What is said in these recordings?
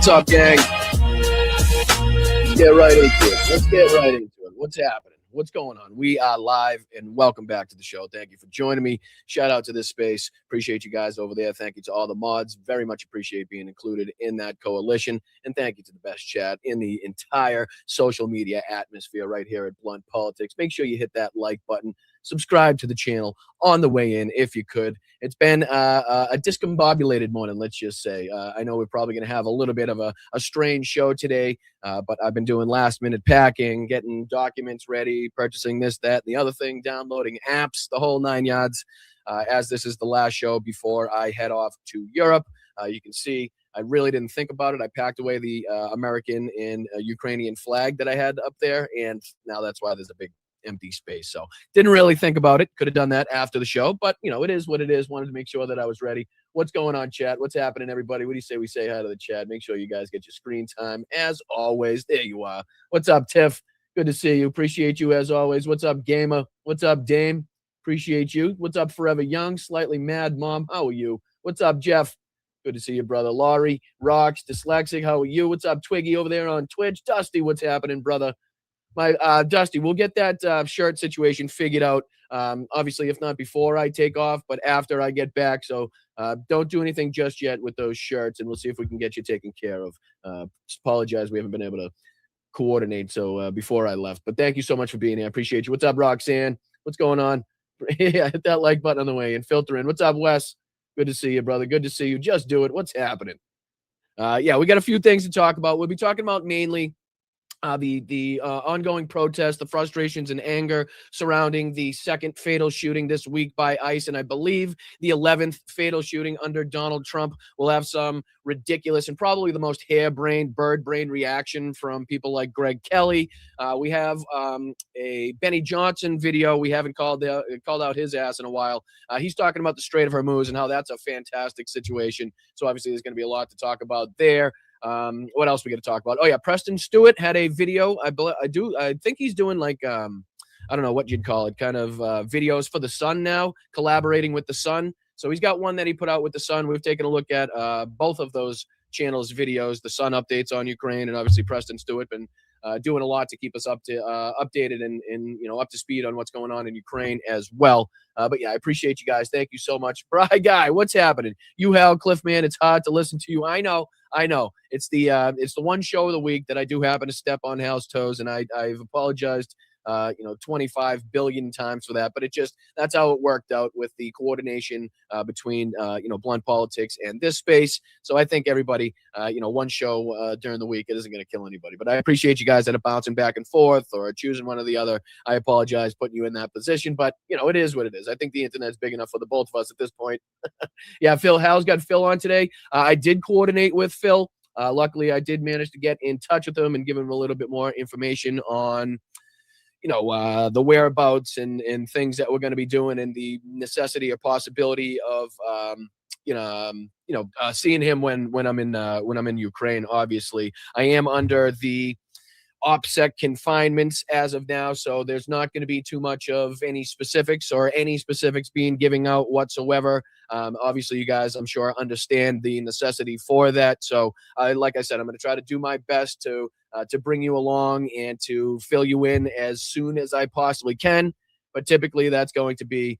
What's up, gang? Let's get right into it. What's happening? What's going on? We are live, and welcome back to the show. Thank you for joining me. Shout out to this space. Appreciate you guys over there. Thank you to all the mods. Very much appreciate being included in that coalition. And thank you to the best chat in the entire social media atmosphere right here at Blunt Politics. Make sure you hit that like button. Subscribe to the channel on the way in if you could. It's been a discombobulated morning, let's just say. I know we're probably going to have a little bit of a strange show today, but I've been doing last-minute packing, getting documents ready, purchasing this, that, and the other thing, downloading apps, the whole 9 yards, as this is the last show before I head off to Europe. You can see I really didn't think about it. I packed away the American and Ukrainian flag that I had up there, and now that's why there's a big empty space. So didn't really think about it. Could have done that after the show, but you know, it is what it is. Wanted to make sure that I was ready. What's going on, chat? What's happening, everybody? What do you say we say hi to the chat? Make sure you guys get your screen time as always. There you are. What's up, Tiff? Good to see you. Appreciate you as always. What's up, Gamer? What's up, Dame? Appreciate you. What's up, Forever Young? Slightly Mad Mom. How are you? What's up, Jeff? Good to see you, brother. Laurie, Rocks, Dyslexic. How are you? What's up, Twiggy over there on Twitch? Dusty, what's happening, brother? My Dusty, we'll get that shirt situation figured out. Obviously, if not before I take off, but after I get back. So don't do anything just yet with those shirts, and we'll see if we can get you taken care of. Apologize, we haven't been able to coordinate so before I left. But thank you so much for being here. I appreciate you. What's up, Roxanne? What's going on? Yeah, hit that like button on the way and filter in. What's up, Wes? Good to see you, brother. Good to see you. Just do it. What's happening? Yeah, we got a few things to talk about. We'll be talking about mainly the ongoing protests, the frustrations and anger surrounding the second fatal shooting this week by ICE, and I believe the 11th fatal shooting under Donald Trump. Will have some ridiculous and probably the most harebrained, bird-brained reaction from people like Greg Kelly. We have a Benny Johnson video. We haven't called out his ass in a while. He's talking about the Strait of Hormuz and how that's a fantastic situation. So obviously there's going to be a lot to talk about there. What else we got to talk about? Oh yeah, Preston Stewart had a video. I think he's doing like I don't know what you'd call it, kind of videos for the Sun now, collaborating with the Sun. So he's got one that he put out with the Sun. We've taken a look at both of those channels' videos, the Sun updates on Ukraine, and obviously Preston Stewart been doing a lot to keep us updated and you know, up to speed on what's going on in Ukraine as well. But yeah, I appreciate you guys. Thank you so much. Bry Guy, what's happening? You, Hal, Cliff, man, it's hard to listen to you. I know. It's the one show of the week that I do happen to step on Hal's toes, and I've apologized 25 billion times for that, but that's how it worked out with the coordination between Blunt Politics and this space. So I think everybody, one show during the week, it isn't going to kill anybody, but I appreciate you guys that are bouncing back and forth or choosing one or the other. I apologize putting you in that position, but it is what it is. I think the internet's big enough for the both of us at this point. Yeah, Hal's got Phil on today. I did coordinate with Phil. Luckily I did manage to get in touch with him and give him a little bit more information on the whereabouts and things that we're going to be doing, and the necessity or possibility of seeing him when I'm in Ukraine. Obviously, I am under the OPSEC confinements as of now, so there's not going to be too much of any specifics being giving out whatsoever. Obviously, you guys, I'm sure, understand the necessity for that. So, like I said, I'm going to try to do my best to bring you along and to fill you in as soon as I possibly can. But typically, that's going to be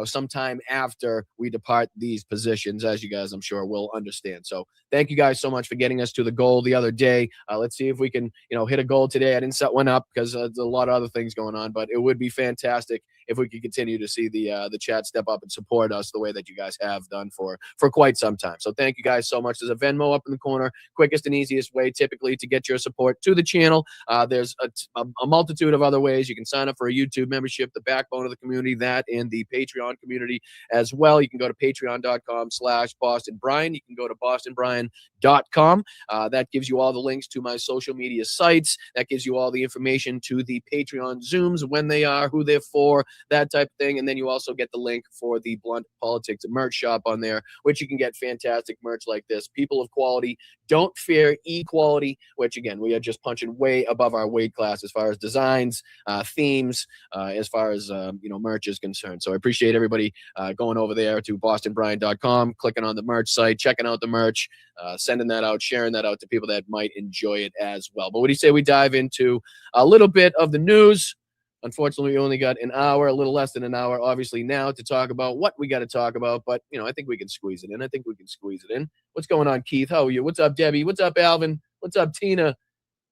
sometime after we depart these positions, as you guys, I'm sure, will understand. So thank you guys so much for getting us to the goal the other day. Let's see if we can, hit a goal today. I didn't set one up because there's a lot of other things going on, but it would be fantastic if we could continue to see the chat step up and support us the way that you guys have done for quite some time. So thank you guys so much. There's a Venmo up in the corner, quickest and easiest way typically to get your support to the channel. There's a multitude of other ways. You can sign up for a YouTube membership, the backbone of the community, that and the Patreon community as well. You can go to patreon.com/BostonBrian. You can go to bostonbrian.com. That gives you all the links to my social media sites. That gives you all the information to the Patreon Zooms, when they are, who they're for, that type of thing. And then you also get the link for the Blunt Politics merch shop on there, which you can get fantastic merch like this. People of quality don't fear equality, which again, we are just punching way above our weight class as far as designs, themes, as far as merch is concerned. So I appreciate everybody going over there to bostonbrian.com, clicking on the merch site, checking out the merch, sending that out, sharing that out to people that might enjoy it as well. But what do you say we dive into a little bit of the news? Unfortunately, we only got an hour, a little less than an hour, obviously, now to talk about what we got to talk about. But, I think we can squeeze it in. What's going on, Keith? How are you? What's up, Debbie? What's up, Alvin? What's up, Tina?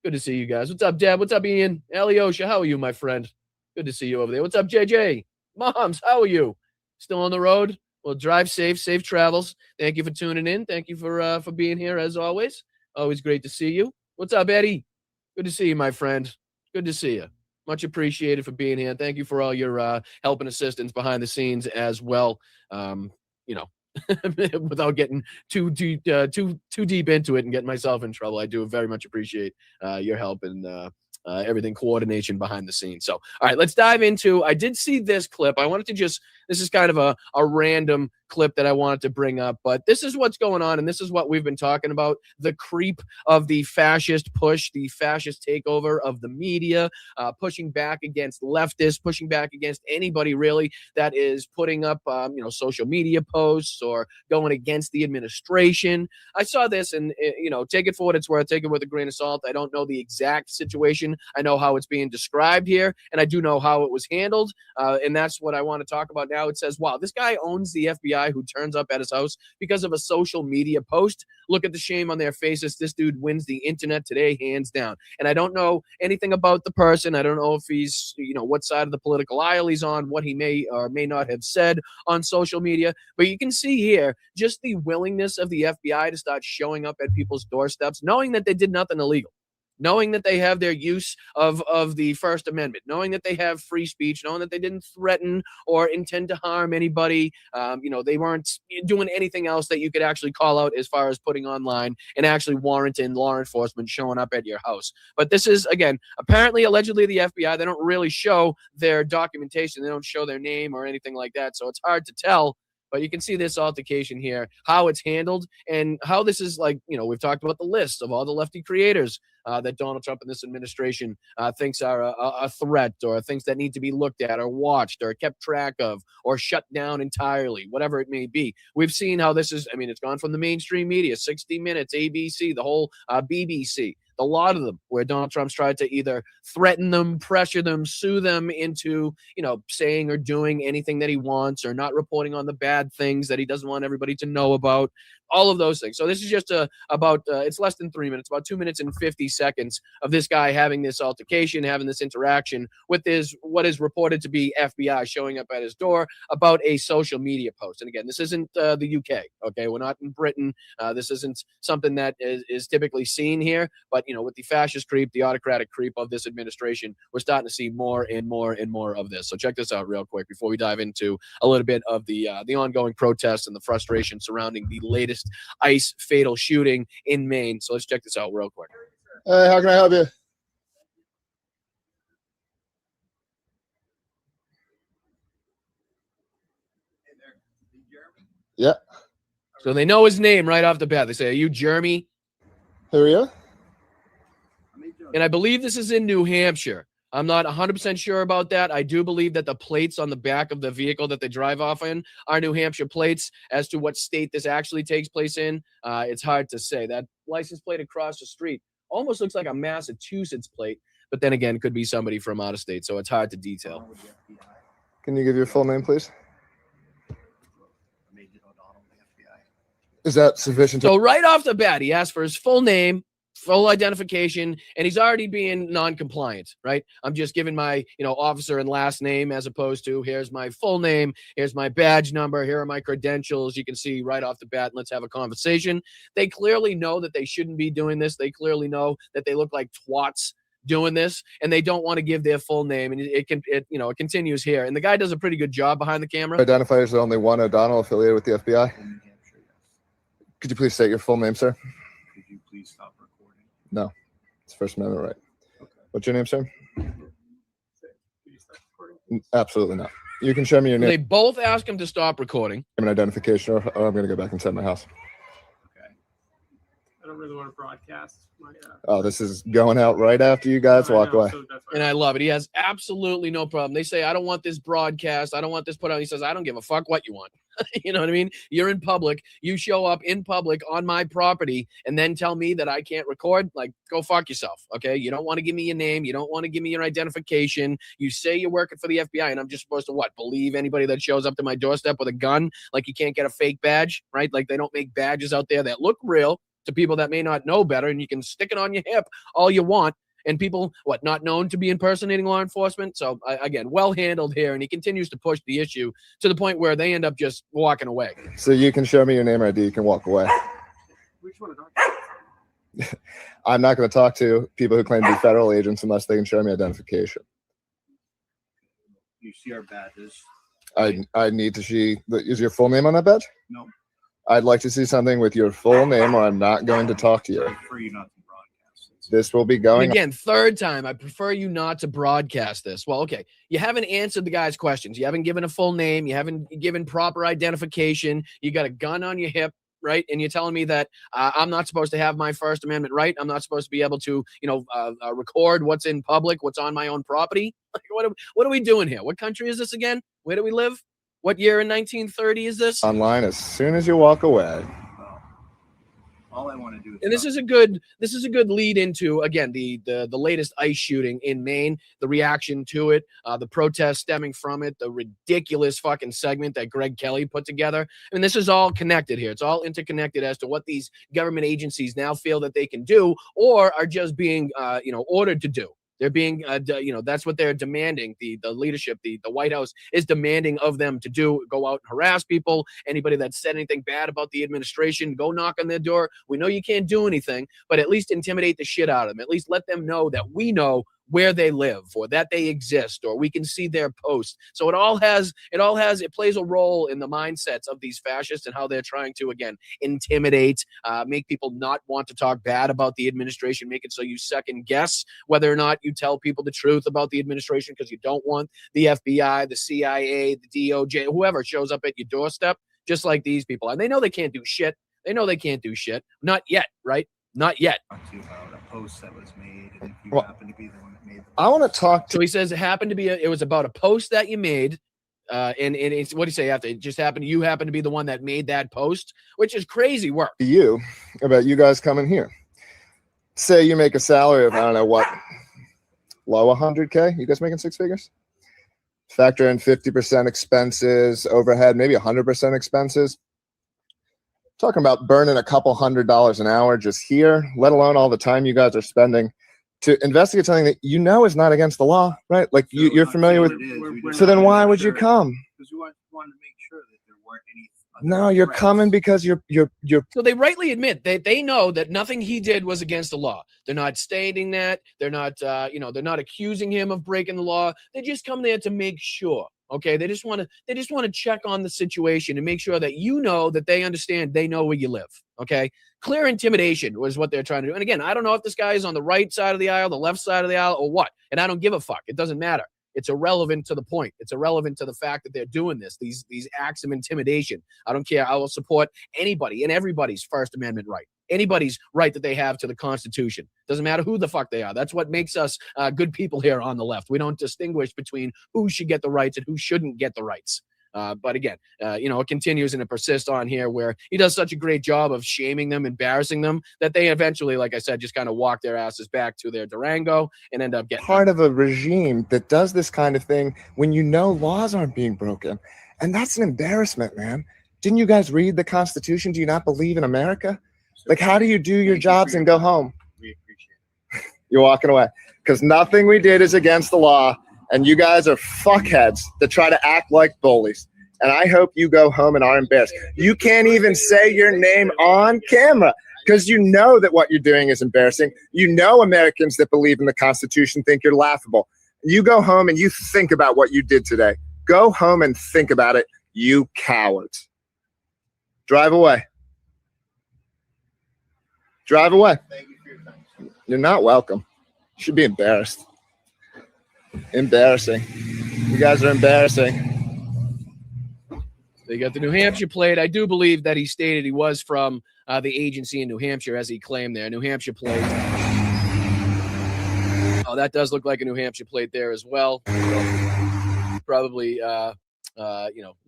Good to see you guys. What's up, Deb? What's up, Ian? Alyosha, how are you, my friend? Good to see you over there. What's up, JJ? Moms, how are you? Still on the road? Well, drive safe travels. Thank you for tuning in. Thank you for being here, as always. Always great to see you. What's up, Eddie? Good to see you, my friend. Good to see you. Much appreciated for being here. Thank you for all your help and assistance behind the scenes as well. Without getting too deep into it and getting myself in trouble, I do very much appreciate your help and everything, coordination behind the scenes. So, all right, let's dive into. I did see this clip. I wanted to this is kind of a random clip that I wanted to bring up, but this is what's going on, and this is what we've been talking about: the creep of the fascist push, the fascist takeover of the media, pushing back against leftists, pushing back against anybody really that is putting up, social media posts or going against the administration. I saw this, and take it for what it's worth. Take it with a grain of salt. I don't know the exact situation. I know how it's being described here, and I do know how it was handled, and that's what I want to talk about now. It says, wow, this guy owns the FBI who turns up at his house because of a social media post. Look at the shame on their faces. This dude wins the internet today, hands down. And I don't know anything about the person. I don't know if he's, what side of the political aisle he's on, what he may or may not have said on social media. But you can see here just the willingness of the FBI to start showing up at people's doorsteps, knowing that they did nothing illegal, knowing that they have their use of the First Amendment, knowing that they have free speech, knowing that they didn't threaten or intend to harm anybody. They weren't doing anything else that you could actually call out as far as putting online and actually warranting law enforcement showing up at your house. But this is, again, apparently, allegedly, the FBI, they don't really show their documentation. They don't show their name or anything like that. So it's hard to tell. But you can see this altercation here, how it's handled, and how this is like, we've talked about the list of all the lefty creators that Donald Trump and this administration thinks are a threat, or things that need to be looked at or watched or kept track of or shut down entirely, whatever it may be. We've seen how this is, it's gone from the mainstream media, 60 Minutes, ABC, the whole BBC. A lot of them where Donald Trump's tried to either threaten them, pressure them, sue them into, saying or doing anything that he wants, or not reporting on the bad things that he doesn't want everybody to know about. All of those things. So this is just it's less than 3 minutes, about 2 minutes and 50 seconds of this guy having this altercation, having this interaction with what is reported to be FBI showing up at his door about a social media post. And again, this isn't the UK. Okay, we're not in Britain. This isn't something that is typically seen here. But with the fascist creep, the autocratic creep of this administration, we're starting to see more and more and more of this. So check this out real quick before we dive into a little bit of the ongoing protests and the frustration surrounding the latest ICE fatal shooting in Maine. So let's check this out real quick. Hey, how can I help you? Yeah. So they know his name right off the bat. They say, "Are you Jeremy?" Who are you? And I believe this is in New Hampshire. I'm not 100% sure about that. I do believe that the plates on the back of the vehicle that they drive off in are New Hampshire plates. As to what state this actually takes place in, it's hard to say. That license plate across the street almost looks like a Massachusetts plate, but then again, could be somebody from out of state, so it's hard to detail. Can you give your full name, please? Is that sufficient? So right off the bat, he asked for his full name, full identification, and he's already being non-compliant, right? I'm just giving my, officer and last name, as opposed to here's my full name, here's my badge number, here are my credentials. You can see right off the bat, and let's have a conversation. They clearly know that they shouldn't be doing this. They clearly know that they look like twats doing this, and they don't want to give their full name. And it continues here. And the guy does a pretty good job behind the camera. Identify as only one O'Donnell affiliated with the FBI. Could you please state your full name, sir? Could you please stop recording? No, it's First Amendment right. Okay. What's your name, sir? Could you stop recording? Absolutely not. You can show me your They name both ask him to stop recording. and identification, or I'm going to go back inside my house. Okay. I don't really want to broadcast my. Oh, this is going out right after you guys walk away. So that's And I love it. He has absolutely no problem. They say, I don't want this broadcast. I don't want this put out. He says, I don't give a fuck what you want. You know what I mean? You're in public. You show up in public on my property and then tell me that I can't record. Like, go fuck yourself. Okay. You don't want to give me your name. You don't want to give me your identification. You say you're working for the FBI and I'm just supposed to what? Believe anybody that shows up to my doorstep with a gun? Like you can't get a fake badge, right? Like they don't make badges out there that look real to people that may not know better, and you can stick it on your hip all you want. And people, not known to be impersonating law enforcement. So, again, well handled here. And he continues to push the issue to the point where they end up just walking away. So you can show me your name ID. You can walk away. We just want to talk. I'm not going to talk to people who claim to be federal agents unless they can show me identification. You see our badges. I need to see. Is your full name on that badge? No. I'd like to see something with your full name, or I'm not going to talk to you. I prefer you not to broadcast. This will be going. And again, third time, I prefer you not to broadcast this. Well, okay, you haven't answered the guy's questions. You haven't given a full name. You haven't given proper identification. You got a gun on your hip, right? And you're telling me that I'm not supposed to have my First Amendment right. I'm not supposed to be able to, record what's in public, what's on my own property. Like, what are we doing here? What country is this again? Where do we live? What year in 1930 is this? Online as soon as you walk away. Well, all I want to do is. And this is a good lead into, again, the latest ICE shooting in Maine, the reaction to it, the protest stemming from it, the ridiculous fucking segment that Greg Kelly put together. I mean, this is all connected here. It's all interconnected as to what these government agencies now feel that they can do or are just being, ordered to do. They're being, that's what they're demanding. The leadership, the White House is demanding of them to do, go out and harass people. Anybody that said anything bad about the administration, go knock on their door. We know you can't do anything, but at least intimidate the shit out of them. At least let them know that we know where they live or that they exist, or we can see their posts. So it plays a role in the mindsets of these fascists and how they're trying to, again, intimidate, make people not want to talk bad about the administration, make it so you second guess whether or not you tell people the truth about the administration because you don't want the FBI, the CIA, the DOJ, whoever shows up at your doorstep, just like these people. And they know they can't do shit. Not yet, right? Not yet. About a post that was made, and if you happen to be the one that made it. I want to talk to. So he says it was about a post that you made, and it's what do you say after? It just happened. You happen to be the one that made that post, which is crazy work. You about you guys coming here. Say you make a salary of I don't know what, low 100K. You guys making six figures? Factor in 50% expenses, overhead, maybe 100% expenses. Talking about burning a couple $100 an hour just here, let alone all the time you guys are spending to investigate something that you know is not against the law, right? Like you're familiar with. So then why would you come? Because we wanted to make sure that there weren't any. No, you're coming because you're. So they rightly admit they know that nothing he did was against the law. They're not stating that. They're not, they're not accusing him of breaking the law. They just come there to make sure. Okay, they just want to check on the situation and make sure that you know that they understand, they know where you live. Okay, clear intimidation was what they're trying to do. And again, I don't know if this guy is on the right side of the aisle, the left side of the aisle, or what. And I don't give a fuck. It doesn't matter. It's irrelevant to the point. It's irrelevant to the fact that they're doing this. These acts of intimidation. I don't care. I will support anybody and everybody's First Amendment right. Anybody's right that they have to the Constitution. Doesn't matter who the fuck they are. That's what makes us good people here on the left. We don't distinguish between who should get the rights and who shouldn't get the rights. But again, it continues and it persists on here where he does such a great job of shaming them, embarrassing them, that they eventually, like I said, just kind of walk their asses back to their Durango and end up getting part of a regime that does this kind of thing when you know laws aren't being broken. And that's an embarrassment, man. Didn't you guys read the Constitution? Do you not believe in America? Like, how do you do your jobs and go home? We appreciate it. You're walking away because nothing we did is against the law. And you guys are fuckheads that try to act like bullies. And I hope you go home and are embarrassed. You can't even say your name on camera because you know that what you're doing is embarrassing. You know Americans that believe in the Constitution think you're laughable. You go home and you think about what you did today. Go home and think about it, you cowards. Drive away. Drive away. Thank you for your time. You're not welcome. You should be embarrassed. Embarrassing. You guys are embarrassing. They got the New Hampshire plate. I do believe that he stated he was from the agency in New Hampshire, as he claimed there. New Hampshire plate. Oh, that does look like a New Hampshire plate there as well. So probably,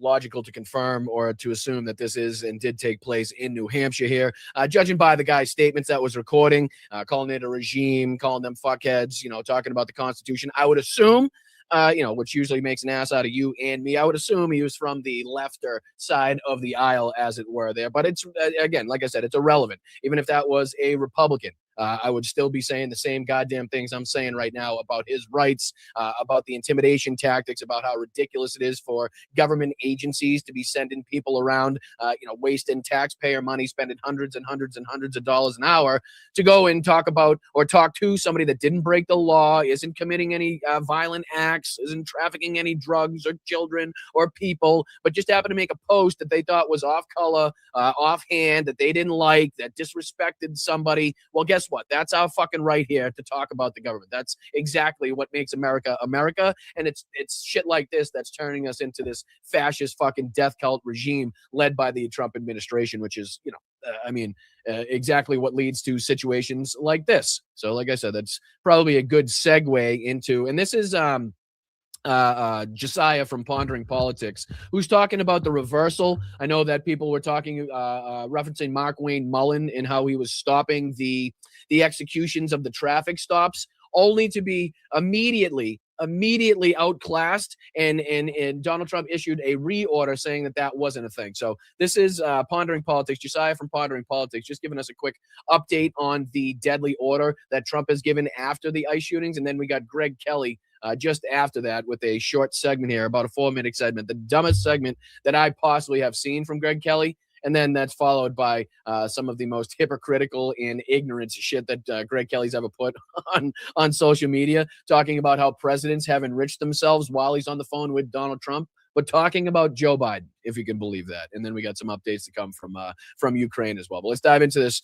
logical to confirm or to assume that this is and did take place in New Hampshire here. Judging by the guy's statements that was recording, calling it a regime, calling them fuckheads, talking about the Constitution, I would assume which usually makes an ass out of you and me. I would assume he was from the lefter side of the aisle, as it were, there. But it's, again, like I said, it's irrelevant. Even if that was a Republican, I would still be saying the same goddamn things I'm saying right now about his rights, about the intimidation tactics, about how ridiculous it is for government agencies to be sending people around, wasting taxpayer money, spending hundreds and hundreds and hundreds of dollars an hour to go and talk about or talk to somebody that didn't break the law, isn't committing any violent acts, isn't trafficking any drugs or children or people, but just happened to make a post that they thought was off color, offhand, that they didn't like, that disrespected somebody. Well, guess what? That's our fucking right here to talk about the government. That's exactly what makes America America. And it's shit like this that's turning us into this fascist fucking death cult regime led by the Trump administration, which is, exactly what leads to situations like this. So like I said, that's probably a good segue into, and this is Josiah from Pondering Politics, who's talking about the reversal. I know that people were talking, referencing Mark Wayne Mullen and how he was stopping the executions of the traffic stops, only to be immediately outclassed, and Donald Trump issued a reorder saying that wasn't a thing. So this is Pondering Politics, Josiah from Pondering Politics, just giving us a quick update on the deadly order that Trump has given after the ICE shootings. And then we got Greg Kelly just after that with a short segment here, about a 4-minute segment, the dumbest segment that I possibly have seen from Greg Kelly. And then that's followed by some of the most hypocritical and ignorant shit that Greg Kelly's ever put on social media, talking about how presidents have enriched themselves while he's on the phone with Donald Trump, but talking about Joe Biden, if you can believe that. And then we got some updates to come from Ukraine as well. But let's dive into this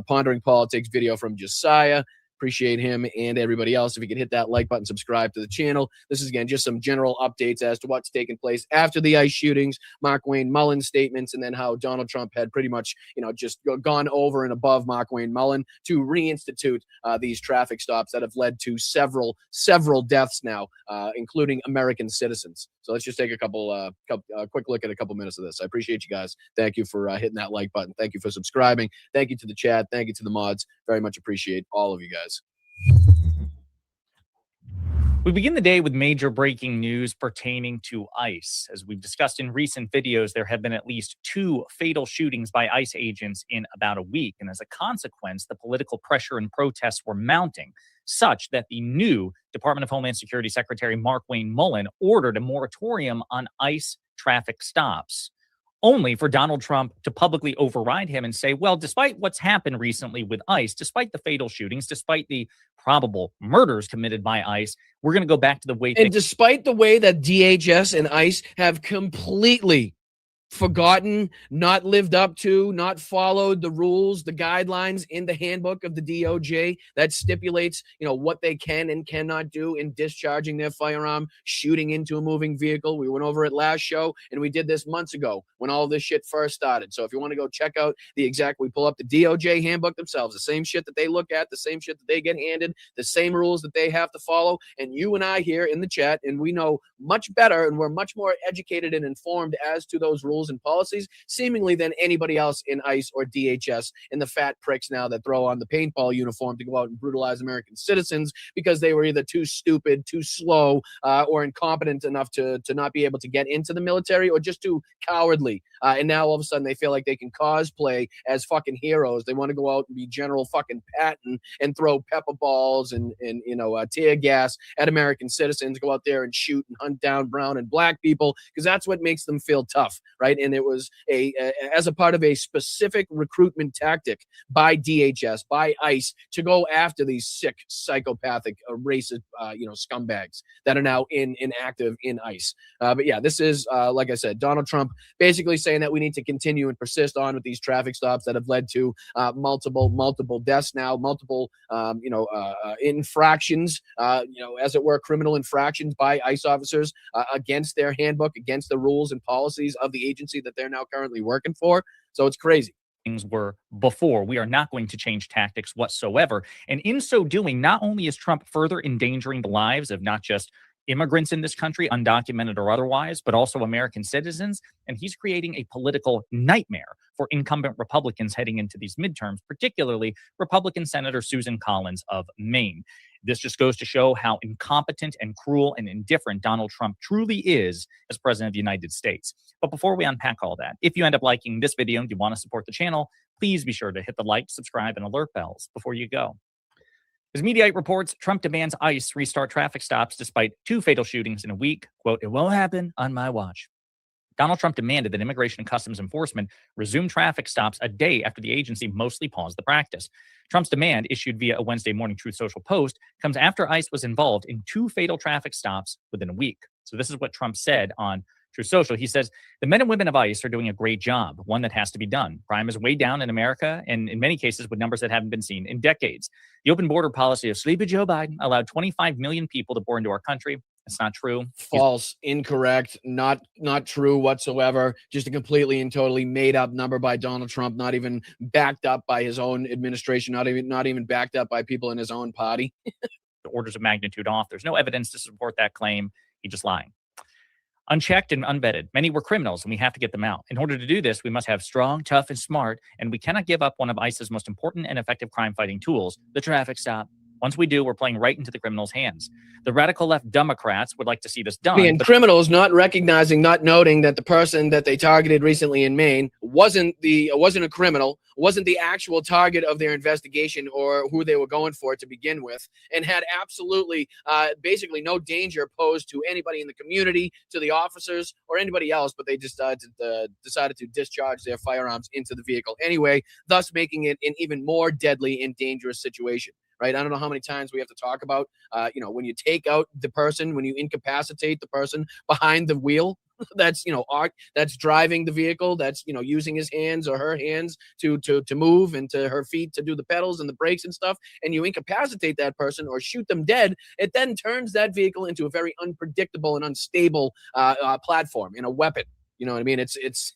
Pondering Politics video from Josiah. Appreciate him and everybody else. If you could hit that like button, subscribe to the channel. This is, again, just some general updates as to what's taken place after the ICE shootings, Mark Wayne Mullen statements, and then how Donald Trump had pretty much, just gone over and above Mark Wayne Mullen to reinstitute these traffic stops that have led to several deaths now, including American citizens. So let's just take a quick look at a couple minutes of this. I appreciate you guys. Thank you for hitting that like button. Thank you for subscribing. Thank you to the chat. Thank you to the mods. Very much appreciate all of you guys. We begin the day with major breaking news pertaining to ICE. As we've discussed in recent videos, there have been at least 2 fatal shootings by ICE agents in about a week. And as a consequence, the political pressure and protests were mounting, such that the new Department of Homeland Security Secretary Mark Wayne Mullen ordered a moratorium on ICE traffic stops, only for Donald Trump to publicly override him and say, well, despite what's happened recently with ICE, despite the fatal shootings, despite the probable murders committed by ICE, we're going to go back to the way And despite the way that DHS and ICE have completely forgotten, not lived up to, not followed the rules, the guidelines in the handbook of the DOJ that stipulates, what they can and cannot do in discharging their firearm, shooting into a moving vehicle. We went over it last show, and we did this months ago when all this shit first started. So if you want to go check out we pull up the DOJ handbook themselves, the same shit that they look at, the same shit that they get handed, the same rules that they have to follow. And you and I here in the chat, and we know much better, and we're much more educated and informed as to those rules and policies, seemingly, than anybody else in ICE or DHS, and the fat pricks now that throw on the paintball uniform to go out and brutalize American citizens because they were either too stupid, too slow, or incompetent enough to not be able to get into the military, or just too cowardly. And now all of a sudden they feel like they can cosplay as fucking heroes. They want to go out and be General fucking Patton and throw pepper balls and tear gas at American citizens, go out there and shoot and hunt down brown and black people, because that's what makes them feel tough, right? right? And it was as a part of a specific recruitment tactic by DHS, by ICE, to go after these sick, psychopathic, racist, scumbags that are now inactive in ICE. But yeah, this is, like I said, Donald Trump basically saying that we need to continue and persist on with these traffic stops that have led to multiple deaths now, multiple, infractions, as it were, criminal infractions by ICE officers against their handbook, against the rules and policies of the agency that they're now currently working for. So it's crazy. Things were before. We are not going to change tactics whatsoever. And in so doing, not only is Trump further endangering the lives of not just immigrants in this country, undocumented or otherwise, but also American citizens, and he's creating a political nightmare for incumbent Republicans heading into these midterms, particularly Republican Senator Susan Collins of Maine. This just goes to show how incompetent and cruel and indifferent Donald Trump truly is as president of the United States. But before we unpack all that, if you end up liking this video and you want to support the channel, please be sure to hit the like, subscribe, and alert bells before you go. As Mediaite reports, Trump demands ICE restart traffic stops despite 2 fatal shootings in a week. Quote, "It won't happen on my watch." Donald Trump demanded that Immigration and Customs Enforcement resume traffic stops a day after the agency mostly paused the practice. Trump's demand, issued via a Wednesday morning Truth Social post, comes after ICE was involved in 2 fatal traffic stops within a week. So this is what Trump said on Truth Social. He says, "The men and women of ICE are doing a great job, one that has to be done. Crime is way down in America, and in many cases with numbers that haven't been seen in decades. The open border policy of Sleepy Joe Biden allowed 25 million people to pour into our country. It's not true." False, incorrect, not true whatsoever. Just a completely and totally made up number by Donald Trump, not even backed up by his own administration, not even backed up by people in his own party. The orders of magnitude off. There's no evidence to support that claim. He's just lying. Unchecked and unvetted. Many were criminals, and we have to get them out. In order to do this, we must have strong, tough, and smart, and we cannot give up one of ICE's most important and effective crime-fighting tools, the traffic stop. Once we do, we're playing right into the criminals' hands. The radical left Democrats would like to see this done. And criminals not recognizing, not noting that the person that they targeted recently in Maine wasn't a criminal, wasn't the actual target of their investigation or who they were going for to begin with, and had absolutely, basically no danger posed to anybody in the community, to the officers, or anybody else, but they just decided to discharge their firearms into the vehicle anyway, thus making it an even more deadly and dangerous situation. Right? I don't know how many times we have to talk about, when you take out the person, when you incapacitate the person behind the wheel, that's, that's driving the vehicle, that's, using his hands or her hands to move, and to her feet to do the pedals and the brakes and stuff, and you incapacitate that person or shoot them dead, it then turns that vehicle into a very unpredictable and unstable platform and a weapon. You know what I mean? It's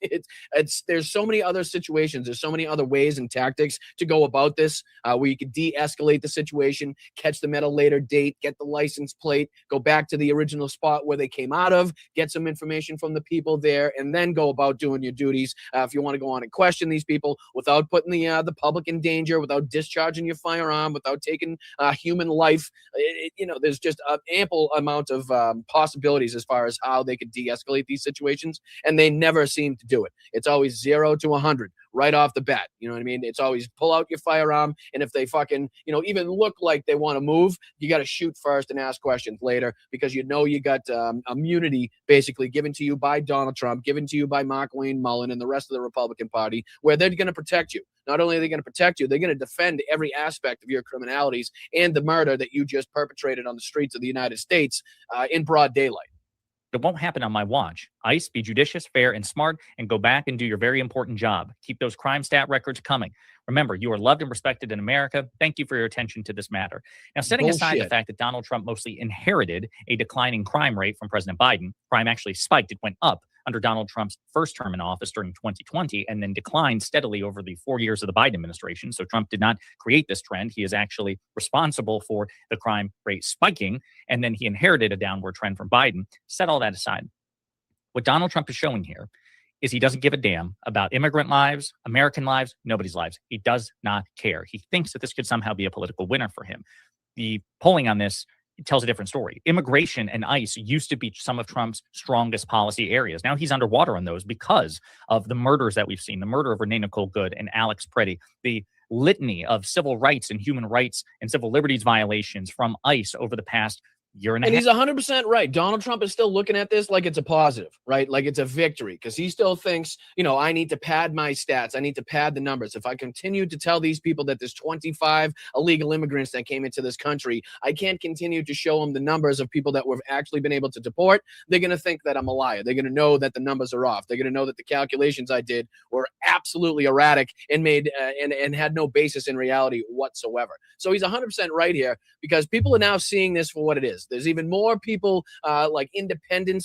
there's so many other situations. There's so many other ways and tactics to go about this, where you could de-escalate the situation, catch them at a later date, get the license plate, go back to the original spot where they came out of, get some information from the people there, and then go about doing your duties. If you want to go on and question these people without putting the public in danger, without discharging your firearm, without taking human life, there's just an ample amount of possibilities as far as how they could de-escalate these situations. And they never seem to do it. It's always 0 to 100 right off the bat. You know what I mean? It's always pull out your firearm, and if they fucking, even look like they want to move, you got to shoot first and ask questions later, because you got immunity basically given to you by Donald Trump, given to you by Mark Wayne Mullen and the rest of the Republican Party, where they're going to protect you. Not only are they going to protect you, they're going to defend every aspect of your criminalities and the murder that you just perpetrated on the streets of the United States in broad daylight. It won't happen on my watch. ICE, be judicious, fair, and smart, and go back and do your very important job. Keep those crime stat records coming. Remember, you are loved and respected in America. Thank you for your attention to this matter. Now, setting aside the fact that Donald Trump mostly inherited a declining crime rate from President Biden, crime actually spiked. It went up under Donald Trump's first term in office during 2020, and then declined steadily over the 4 years of the Biden administration. So Trump did not create this trend. He is actually responsible for the crime rate spiking, and then he inherited a downward trend from Biden. Set all that aside. What Donald Trump is showing here is he doesn't give a damn about immigrant lives, American lives, nobody's lives. He does not care. He thinks that this could somehow be a political winner for him. The polling on this tells a different story. Immigration and ICE used to be some of Trump's strongest policy areas. Now he's underwater on those because of the murders that we've seen, the murder of Renee Nicole Good and Alex Preddy, the litany of civil rights and human rights and civil liberties violations from ICE over the past year and a And half. he's 100% right. Donald Trump is still looking at this like it's a positive, right? Like it's a victory, because he still thinks, I need to pad my stats. I need to pad the numbers. If I continue to tell these people that there's 25 illegal immigrants that came into this country, I can't continue to show them the numbers of people that we've actually been able to deport. They're going to think that I'm a liar. They're going to know that the numbers are off. They're going to know that the calculations I did were absolutely erratic and made and had no basis in reality whatsoever. So he's 100% right here, because people are now seeing this for what it is. There's even more people like independent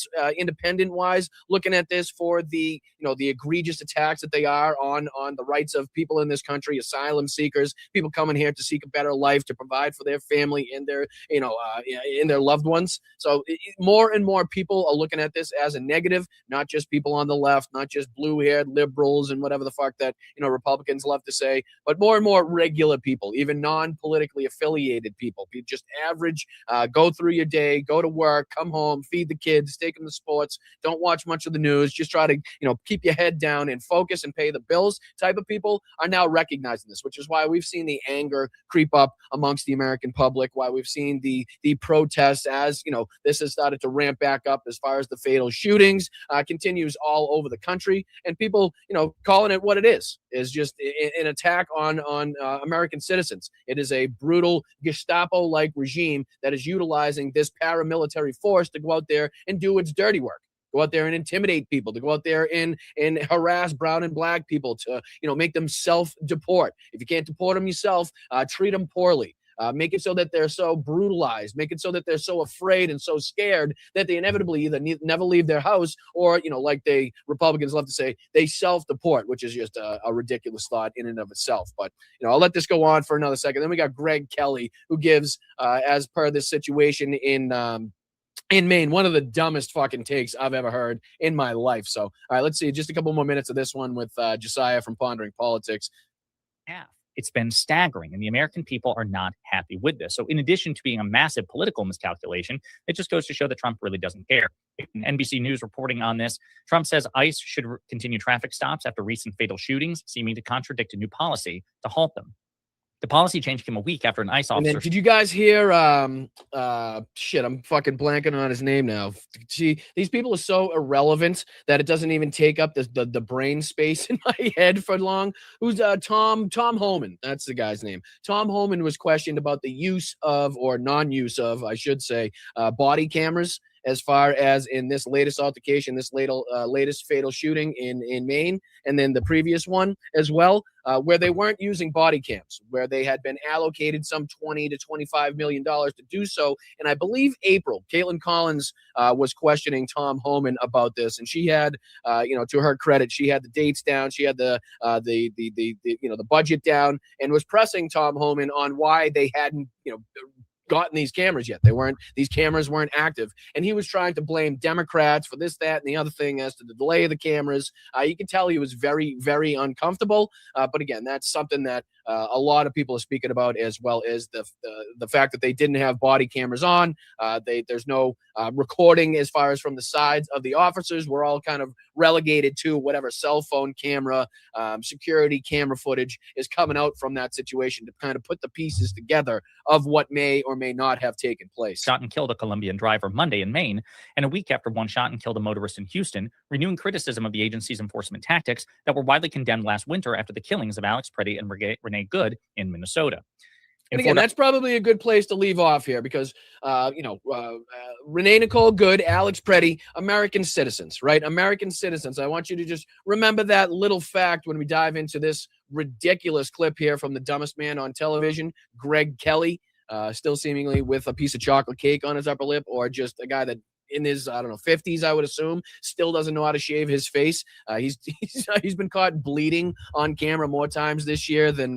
wise looking at this for the the egregious attacks that they are on the rights of people in this country, asylum seekers, people coming here to seek a better life, to provide for their family and their in their loved ones. So more and more people are looking at this as a negative, not just people on the left, not just blue-haired liberals and whatever the fuck that Republicans love to say, but more and more regular people, even non-politically affiliated people, just average, go through your day, go to work, come home, feed the kids, take them to sports, don't watch much of the news, just try to keep your head down and focus and pay the bills type of people are now recognizing this, which is why we've seen the anger creep up amongst the American public, why we've seen the protests as this has started to ramp back up as far as the fatal shootings continues all over the country, and people calling it what it is just an attack on American citizens. It is a brutal Gestapo-like regime that is utilizing this paramilitary force to go out there and do its dirty work, go out there and intimidate people, to go out there and harass brown and black people, to make them self-deport. If you can't deport them yourself, treat them poorly. Make it so that they're so brutalized, make it so that they're so afraid and so scared that they inevitably either never leave their house, or like the Republicans love to say, they self-deport, which is just a ridiculous thought in and of itself. But I'll let this go on for another second. Then we got Greg Kelly, who gives as per this situation in Maine, one of the dumbest fucking takes I've ever heard in my life. So all right, let's see just a couple more minutes of this one with Josiah from Pondering Politics. It's been staggering, and the American people are not happy with this. So in addition to being a massive political miscalculation, it just goes to show that Trump really doesn't care. In NBC News reporting on this, Trump says ICE should continue traffic stops after recent fatal shootings, seeming to contradict a new policy to halt them. The policy change came a week after an ICE officer... And then, did you guys hear, shit, I'm fucking blanking on his name now. See, these people are so irrelevant that it doesn't even take up the brain space in my head for long. Who's Tom Homan? That's the guy's name. Tom Homan was questioned about the use of, or non-use of, I should say, body cameras, as far as in this latest altercation, this latest fatal shooting in Maine, and then the previous one as well, where they weren't using body cams, where they had been allocated some $20 to $25 million to do so. And I believe April, Caitlin Collins was questioning Tom Homan about this, and she had, to her credit, she had the dates down, she had the budget down, and was pressing Tom Homan on why they hadn't, gotten these cameras yet. These cameras weren't active, and he was trying to blame Democrats for this, that, and the other thing as to the delay of the cameras. You can tell he was very, very uncomfortable. But again, that's something that a lot of people are speaking about, as well as the fact that they didn't have body cameras on. There's no recording as far as from the sides of the officers. We're all kind of relegated to whatever cell phone camera, security camera footage is coming out from that situation to kind of put the pieces together of what may or may not have taken place. Shot and killed a Colombian driver Monday in Maine, and a week after one shot and killed a motorist in Houston, renewing criticism of the agency's enforcement tactics that were widely condemned last winter after the killings of Alex Preddy and Renee Good in Minnesota. And again, that's probably a good place to leave off here, because, Renee Nicole Good, Alex Preddy, American citizens, right? American citizens. I want you to just remember that little fact when we dive into this ridiculous clip here from the dumbest man on television, Greg Kelly, still seemingly with a piece of chocolate cake on his upper lip, or just a guy that in his, 50s, I would assume, still doesn't know how to shave his face. He's been caught bleeding on camera more times this year than,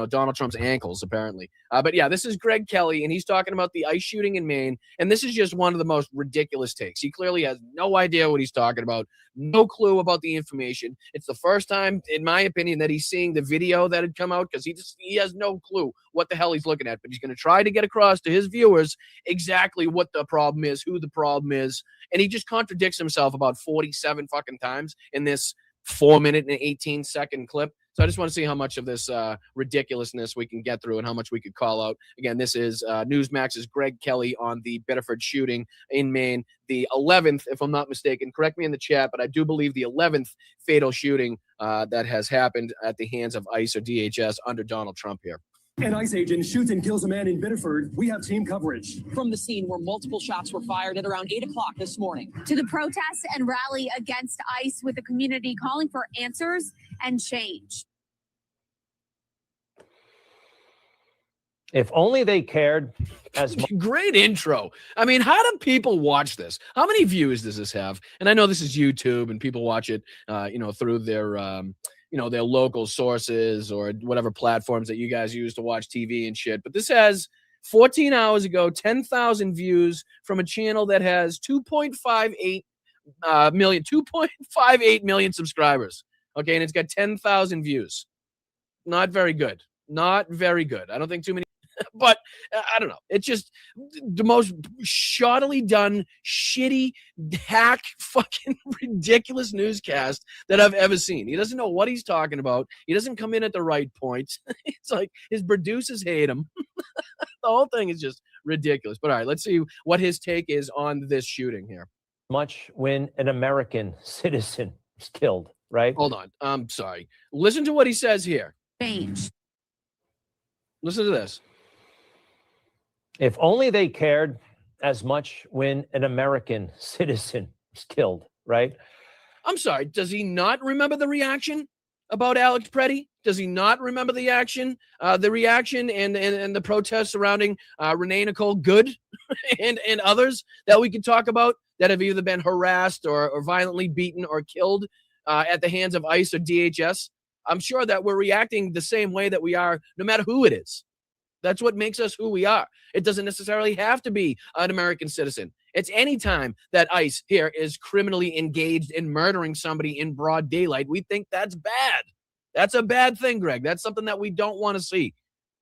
Donald Trump's ankles, apparently. But yeah, this is Greg Kelly, and he's talking about the ICE shooting in Maine, and this is just one of the most ridiculous takes. He clearly has no idea what he's talking about, no clue about the information. It's the first time, in my opinion, that he's seeing the video that had come out, because he has no clue what the hell he's looking at, but he's going to try to get across to his viewers exactly what the problem is, who the problem is, and he just contradicts himself about 47 fucking times in this 4-minute and 18-second clip. So I just want to see how much of this ridiculousness we can get through and how much we could call out. Again, this is Newsmax's Greg Kelly on the Biddeford shooting in Maine, the 11th, if I'm not mistaken. Correct me in the chat, but I do believe the 11th fatal shooting that has happened at the hands of ICE or DHS under Donald Trump here. An ICE agent shoots and kills a man in Biddeford. We have team coverage. From the scene where multiple shots were fired at around 8 o'clock this morning. To the protest and rally against ICE, with the community calling for answers and change. If only they cared as much. Great intro. I mean, how do people watch this? How many views does this have? And I know this is YouTube and people watch it, through their, their local sources or whatever platforms that you guys use to watch TV and shit. But this has 14 hours ago, 10,000 views from a channel that has 2.58 million subscribers. Okay. And it's got 10,000 views. Not very good. Not very good. I don't think too many. But I don't know. It's just the most shoddily done, shitty, hack, fucking ridiculous newscast that I've ever seen. He doesn't know what he's talking about. He doesn't come in at the right points. It's like his producers hate him. The whole thing is just ridiculous. But all right, let's see what his take is on this shooting here. Much when an American citizen is killed, right? Hold on. I'm sorry. Listen to what he says here. Change. Listen to this. If only they cared as much when an American citizen is killed, right? I'm sorry. Does he not remember the reaction about Alex Preddy? Does he not remember the reaction and the protests surrounding Renee Nicole Good and others that we could talk about that have either been harassed or violently beaten or killed at the hands of ICE or DHS? I'm sure that we're reacting the same way that we are, no matter who it is. That's what makes us who we are. It doesn't necessarily have to be an American citizen. It's any time that ICE here is criminally engaged in murdering somebody in broad daylight. We think that's bad. That's a bad thing, Greg. That's something that we don't want to see.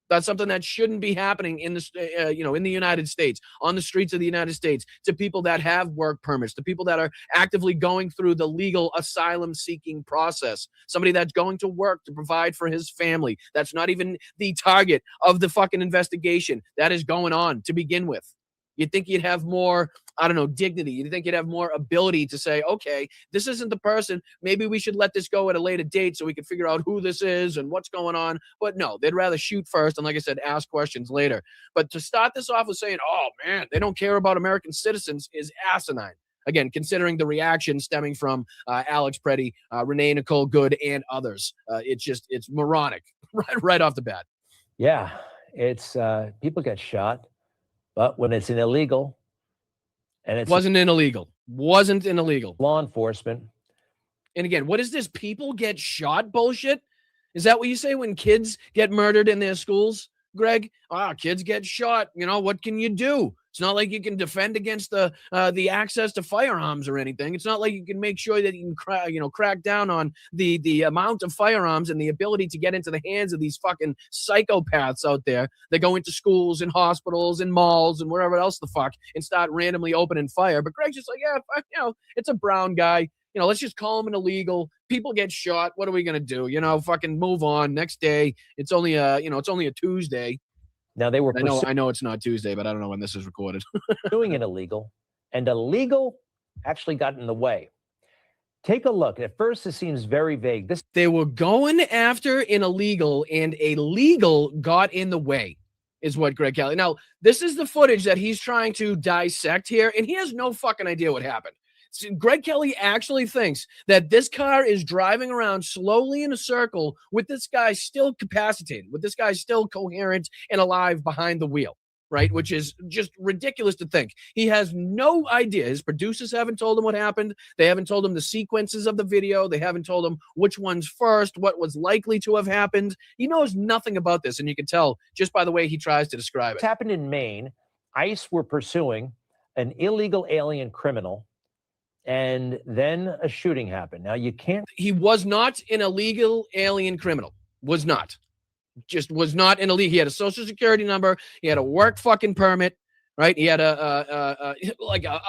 That's something that shouldn't be happening in the, in the United States, on the streets of the United States, to people that have work permits, to people that are actively going through the legal asylum-seeking process, somebody that's going to work to provide for his family. That's not even the target of the fucking investigation that is going on to begin with. You'd think you'd have more, dignity. You'd think you'd have more ability to say, okay, this isn't the person. Maybe we should let this go at a later date so we can figure out who this is and what's going on. But no, they'd rather shoot first and, like I said, ask questions later. But to start this off with saying, oh, man, they don't care about American citizens is asinine. Again, considering the reaction stemming from Alex Preddy, Renee Nicole Good, and others. It's moronic right off the bat. Yeah, it's people get shot. But when it's an illegal, and it wasn't an illegal law enforcement. And again, what is this people get shot bullshit? Is that what you say when kids get murdered in their schools, Greg? Kids get shot. What can you do? It's not like you can defend against the access to firearms or anything. It's not like you can make sure that you can crack down on the amount of firearms and the ability to get into the hands of these fucking psychopaths out there that go into schools and hospitals and malls and wherever else the fuck and start randomly opening fire. But Greg's just like, yeah, it's a brown guy. Let's just call him an illegal. People get shot. What are we gonna do? Fucking move on. Next day. It's only a Tuesday. Now they were. I know it's not Tuesday, but I don't know when this is recorded. Doing an illegal, and illegal actually got in the way. Take a look. At first, it seems very vague. They were going after an illegal, and a legal got in the way, is what Greg Kelly. Now, this is the footage that he's trying to dissect here, and he has no fucking idea what happened. Greg Kelly actually thinks that this car is driving around slowly in a circle with this guy still capacitated, with this guy still coherent and alive behind the wheel, right? Which is just ridiculous to think. He has no idea. His producers haven't told him what happened. They haven't told him the sequences of the video. They haven't told him which one's first, what was likely to have happened. He knows nothing about this, and you can tell just by the way he tries to describe it. It happened in Maine. ICE were pursuing an illegal alien criminal, and then a shooting happened. Now, you can't... He was not an illegal alien criminal. Was not. Just was not an illegal. He had a social security number. He had a work fucking permit, right? He had a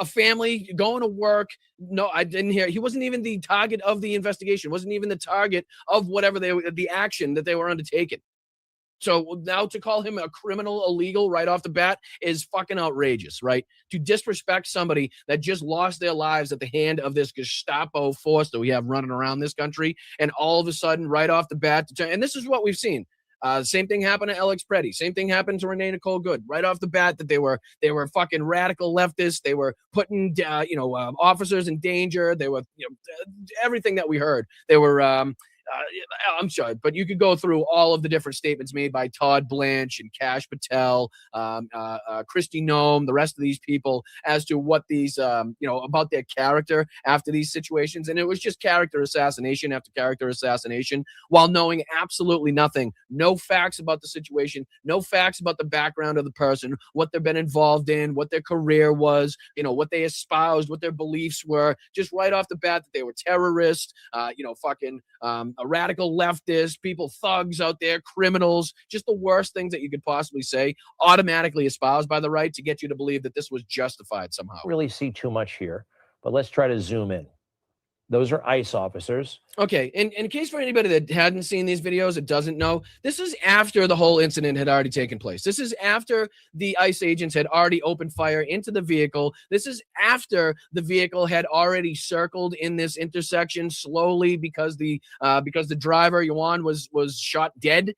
family going to work. No, I didn't hear. He wasn't even the target of the investigation. Wasn't even the target of whatever the action that they were undertaking. So now to call him a criminal illegal right off the bat is fucking outrageous, right? To disrespect somebody that just lost their lives at the hand of this Gestapo force that we have running around this country, and all of a sudden, right off the bat, and this is what we've seen. Same thing happened to Alex Preddy. Same thing happened to Renee Nicole Good. Right off the bat, that they were fucking radical leftists. They were putting officers in danger. They were everything that we heard. They were. I'm sorry, but you could go through all of the different statements made by Todd Blanche and Kash Patel, Christy Nome, the rest of these people as to what these, about their character after these situations. And it was just character assassination after character assassination while knowing absolutely nothing. No facts about the situation, no facts about the background of the person, what they've been involved in, what their career was, what they espoused, what their beliefs were. Just right off the bat that they were terrorists, a radical leftist, people, thugs out there, criminals, just the worst things that you could possibly say, automatically espoused by the right to get you to believe that this was justified somehow. Really see too much here, but let's try to zoom in. Those are ICE officers. Okay, in case for anybody that hadn't seen these videos, that doesn't know, this is after the whole incident had already taken place. This is after the ICE agents had already opened fire into the vehicle. This is after the vehicle had already circled in this intersection slowly because the driver, Yuan, was shot dead.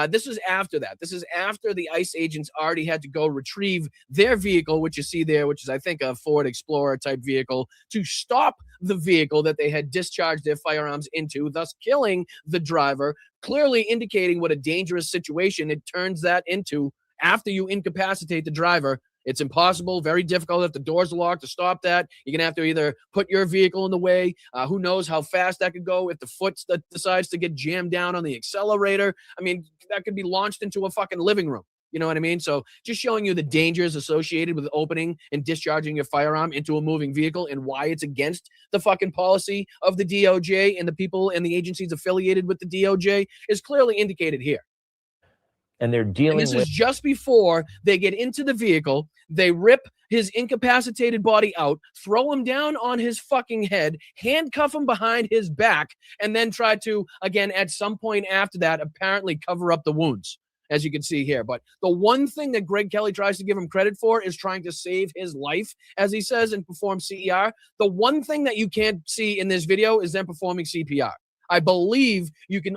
This is after that. This is after the ICE agents already had to go retrieve their vehicle, which you see there, which is, I think, a Ford Explorer type vehicle, to stop the vehicle that they had discharged their firearms into, thus killing the driver, clearly indicating what a dangerous situation it turns that into after you incapacitate the driver. It's impossible, very difficult if the doors are locked to stop that. You're going to have to either put your vehicle in the way. Who knows how fast that could go if the foot decides to get jammed down on the accelerator. I mean, that could be launched into a fucking living room. You know what I mean? So just showing you the dangers associated with opening and discharging your firearm into a moving vehicle and why it's against the fucking policy of the DOJ and the people and the agencies affiliated with the DOJ is clearly indicated here. And they're dealing with... This is just before they get into the vehicle. They rip his incapacitated body out, throw him down on his fucking head, handcuff him behind his back, and then try to, again, at some point after that, apparently cover up the wounds, as you can see here. But the one thing that Greg Kelly tries to give him credit for is trying to save his life, as he says, and perform CER. The one thing that you can't see in this video is them performing CPR. I believe you can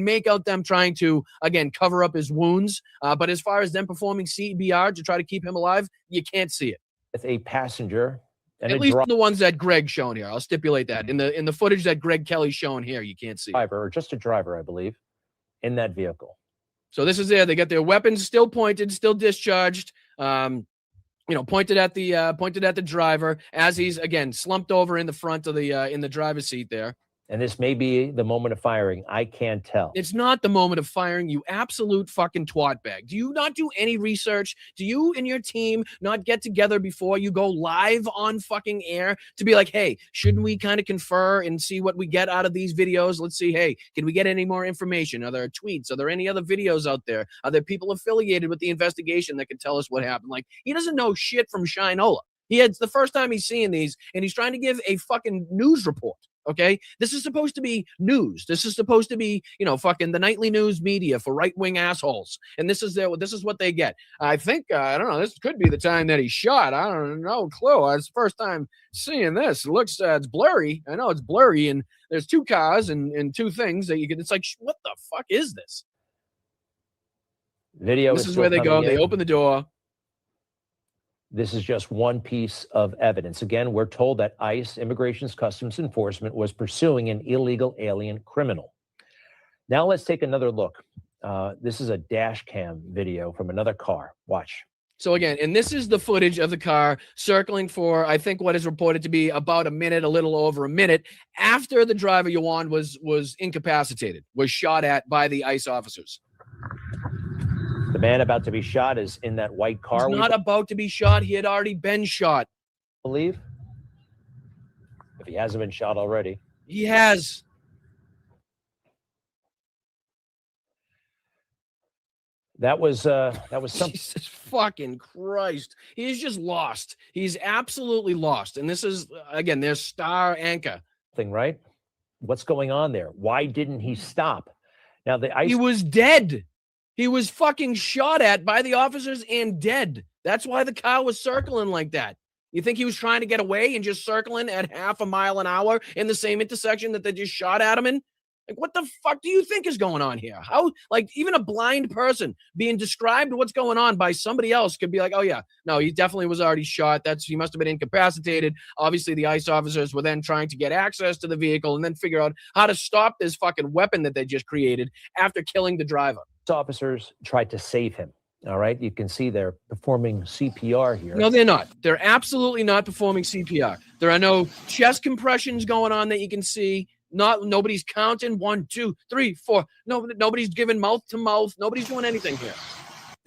make out them trying to, again, cover up his wounds. But as far as them performing CPR to try to keep him alive, you can't see it. With a passenger. And at least the ones that Greg's shown here. I'll stipulate that. In the footage that Greg Kelly's shown here, you can't see it. Driver, or just a driver, I believe, in that vehicle. So this is there. They got their weapons still pointed, still discharged. Pointed at the driver as he's, again, slumped over in the front of in the driver's seat there. And this may be the moment of firing. I can't tell. It's not the moment of firing, you absolute fucking twat bag. Do you not do any research? Do you and your team not get together before you go live on fucking air to be like, hey, shouldn't we kind of confer and see what we get out of these videos? Let's see, hey, can we get any more information? Are there tweets? Are there any other videos out there? Are there people affiliated with the investigation that can tell us what happened? Like, he doesn't know shit from Shinola. It's the first time he's seeing these, and he's trying to give a fucking news report. Okay, this is supposed to be news. This is supposed to be, fucking the nightly news media for right-wing assholes. And this is what they get. I think, I don't know, this could be the time that he shot. I don't know, clue. It's the first time seeing this. It looks, it's blurry. I know it's blurry, and there's two cars and two things that you can, it's like, what the fuck is this? Video. This is where they go. They open the door. This is just one piece of evidence. Again, we're told that ICE, Immigration's Customs Enforcement, was pursuing an illegal alien criminal. Now let's take another look. This is a dash cam video from another car. Watch. So again, and this is the footage of the car circling for, I think, what is reported to be about a minute, a little over a minute, after the driver, Yuan, was incapacitated, was shot at by the ICE officers. The man about to be shot is in that white car. He's not about to be shot. He had already been shot. I believe. If he hasn't been shot already. He has. That was something. Jesus fucking Christ. He's just lost. He's absolutely lost. And this is, again, their star anchor. Right? What's going on there? Why didn't he stop? Now, he was dead. He was fucking shot at by the officers and dead. That's why the car was circling like that. You think he was trying to get away and just circling at half a mile an hour in the same intersection that they just shot at him in? Like, what the fuck do you think is going on here? How, like, even a blind person being described what's going on by somebody else could be like, oh, yeah, no, he definitely was already shot. He must have been incapacitated. Obviously, the ICE officers were then trying to get access to the vehicle and then figure out how to stop this fucking weapon that they just created after killing the driver. Officers tried to save him. All right. You can see they're performing CPR here. No, they're not. They're absolutely not performing CPR. There are no chest compressions going on that you can see. Nobody's counting 1, 2, 3, 4. Nobody's giving mouth to mouth. Nobody's doing anything here.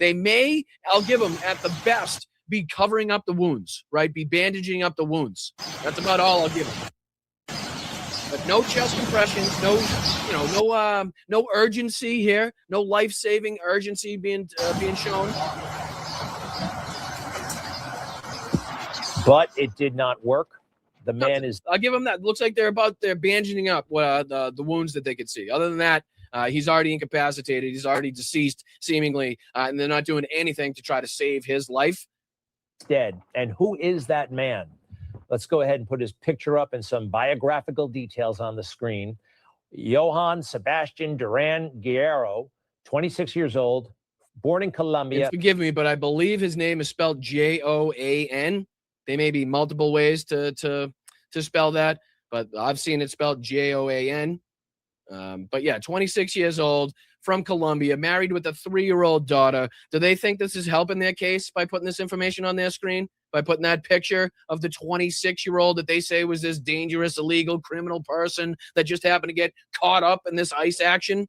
They may, I'll give them at the best, be covering up the wounds, right? Be bandaging up the wounds. That's about all I'll give them. But no chest compressions, no urgency here, no life-saving urgency being shown. But it did not work. The man is. I'll give him that. Looks like they're bandaging up the wounds that they could see. Other than that, he's already incapacitated. He's already deceased, seemingly, and they're not doing anything to try to save his life. Dead. And who is that man? Let's go ahead and put his picture up and some biographical details on the screen. Johann Sebastian Duran Guerrero, 26 years old, born in Colombia. And forgive me, but I believe his name is spelled Joan. There may be multiple ways to spell that, but I've seen it spelled Joan. But yeah, 26 years old, from Colombia, married with a 3-year-old daughter. Do they think this is helping their case by putting this information on their screen? By putting that picture of the 26-year-old that they say was this dangerous, illegal, criminal person that just happened to get caught up in this ICE action?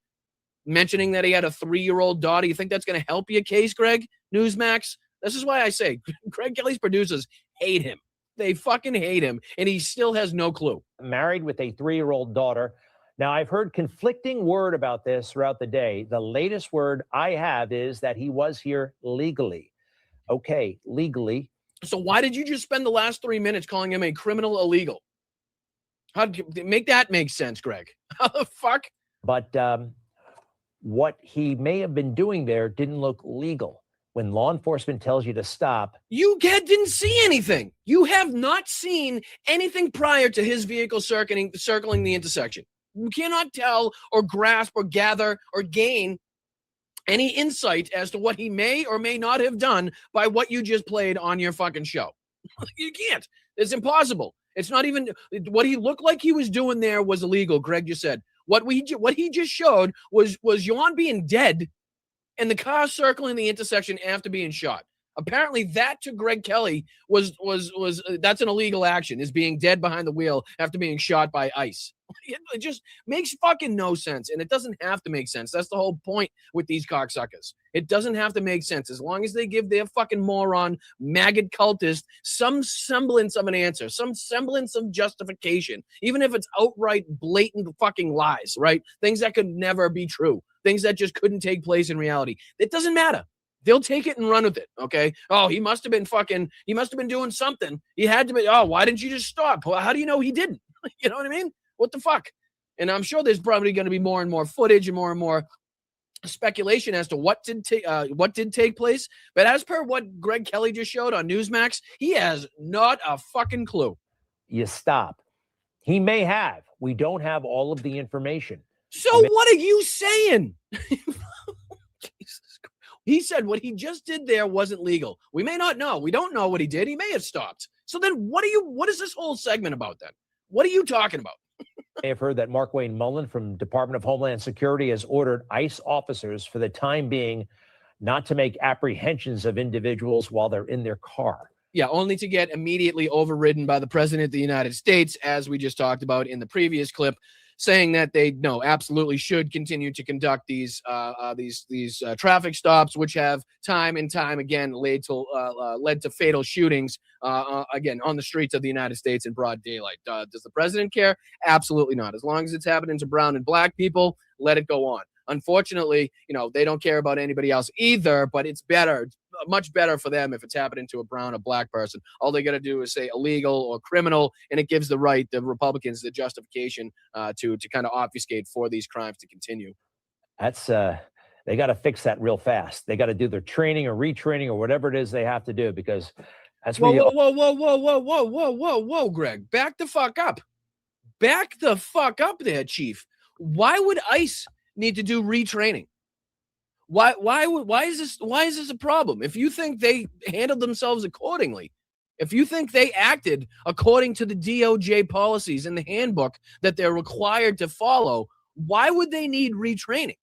Mentioning that he had a 3-year-old daughter. You think that's going to help your case, Greg? Newsmax? This is why I say Greg Kelly's producers hate him. They fucking hate him, and he still has no clue. Married with a 3-year-old daughter. Now, I've heard conflicting word about this throughout the day. The latest word I have is that he was here legally. Okay, legally. So why did you just spend the last 3 minutes calling him a criminal illegal? How make that make sense, Greg? How the fuck? But what he may have been doing there didn't look legal. When law enforcement tells you to stop. You didn't see anything. You have not seen anything prior to his vehicle circling the intersection. You cannot tell or grasp or gather or gain any insight as to what he may or may not have done by what you just played on your fucking show. You can't. It's impossible. It's not even what he looked like he was doing there was illegal. Greg just said what he just showed was Johann being dead and the car circling the intersection after being shot. Apparently that to Greg Kelly was that's an illegal action, is being dead behind the wheel after being shot by ICE. It just makes fucking no sense, and it doesn't have to make sense. That's the whole point with these cocksuckers. It doesn't have to make sense as long as they give their fucking moron, maggot cultist some semblance of an answer, some semblance of justification, even if it's outright blatant fucking lies, right? Things that could never be true, things that just couldn't take place in reality. It doesn't matter. They'll take it and run with it, okay? Oh, he must have been doing something. He had to be, oh, why didn't you just stop? Well, how do you know he didn't? You know what I mean? What the fuck? And I'm sure there's probably going to be more and more footage and more speculation as to what did take place. But as per what Greg Kelly just showed on Newsmax, he has not a fucking clue. You stop. He may have. We don't have all of the information. So what are you saying? Jesus Christ. He said what he just did there wasn't legal. We may not know. We don't know what he did. He may have stopped. So then what is this whole segment about then? What are you talking about? I have heard that Mark Wayne Mullen from Department of Homeland Security has ordered ICE officers for the time being not to make apprehensions of individuals while they're in their car. Yeah, only to get immediately overridden by the President of the United States, as we just talked about in the previous clip, saying that they absolutely should continue to conduct these traffic stops, which have time and time again led to fatal shootings again on the streets of the United States in broad daylight. Does the president care? Absolutely not. As long as it's happening to brown and black people, let it go on. Unfortunately, they don't care about anybody else either, but it's better, much better for them if it's happening to a brown or black person. All they got to do is say illegal or criminal, and it gives the Republicans the justification to kind of obfuscate for these crimes to continue. That's they got to fix that real fast. They got to do their training or retraining or whatever it is they have to do, because that's where whoa, Greg, back the fuck up. Back the fuck up there, Chief. Why would ICE need to do retraining? Why is this a problem? If you think they handled themselves accordingly, if you think they acted according to the DOJ policies in the handbook that they're required to follow, why would they need retraining?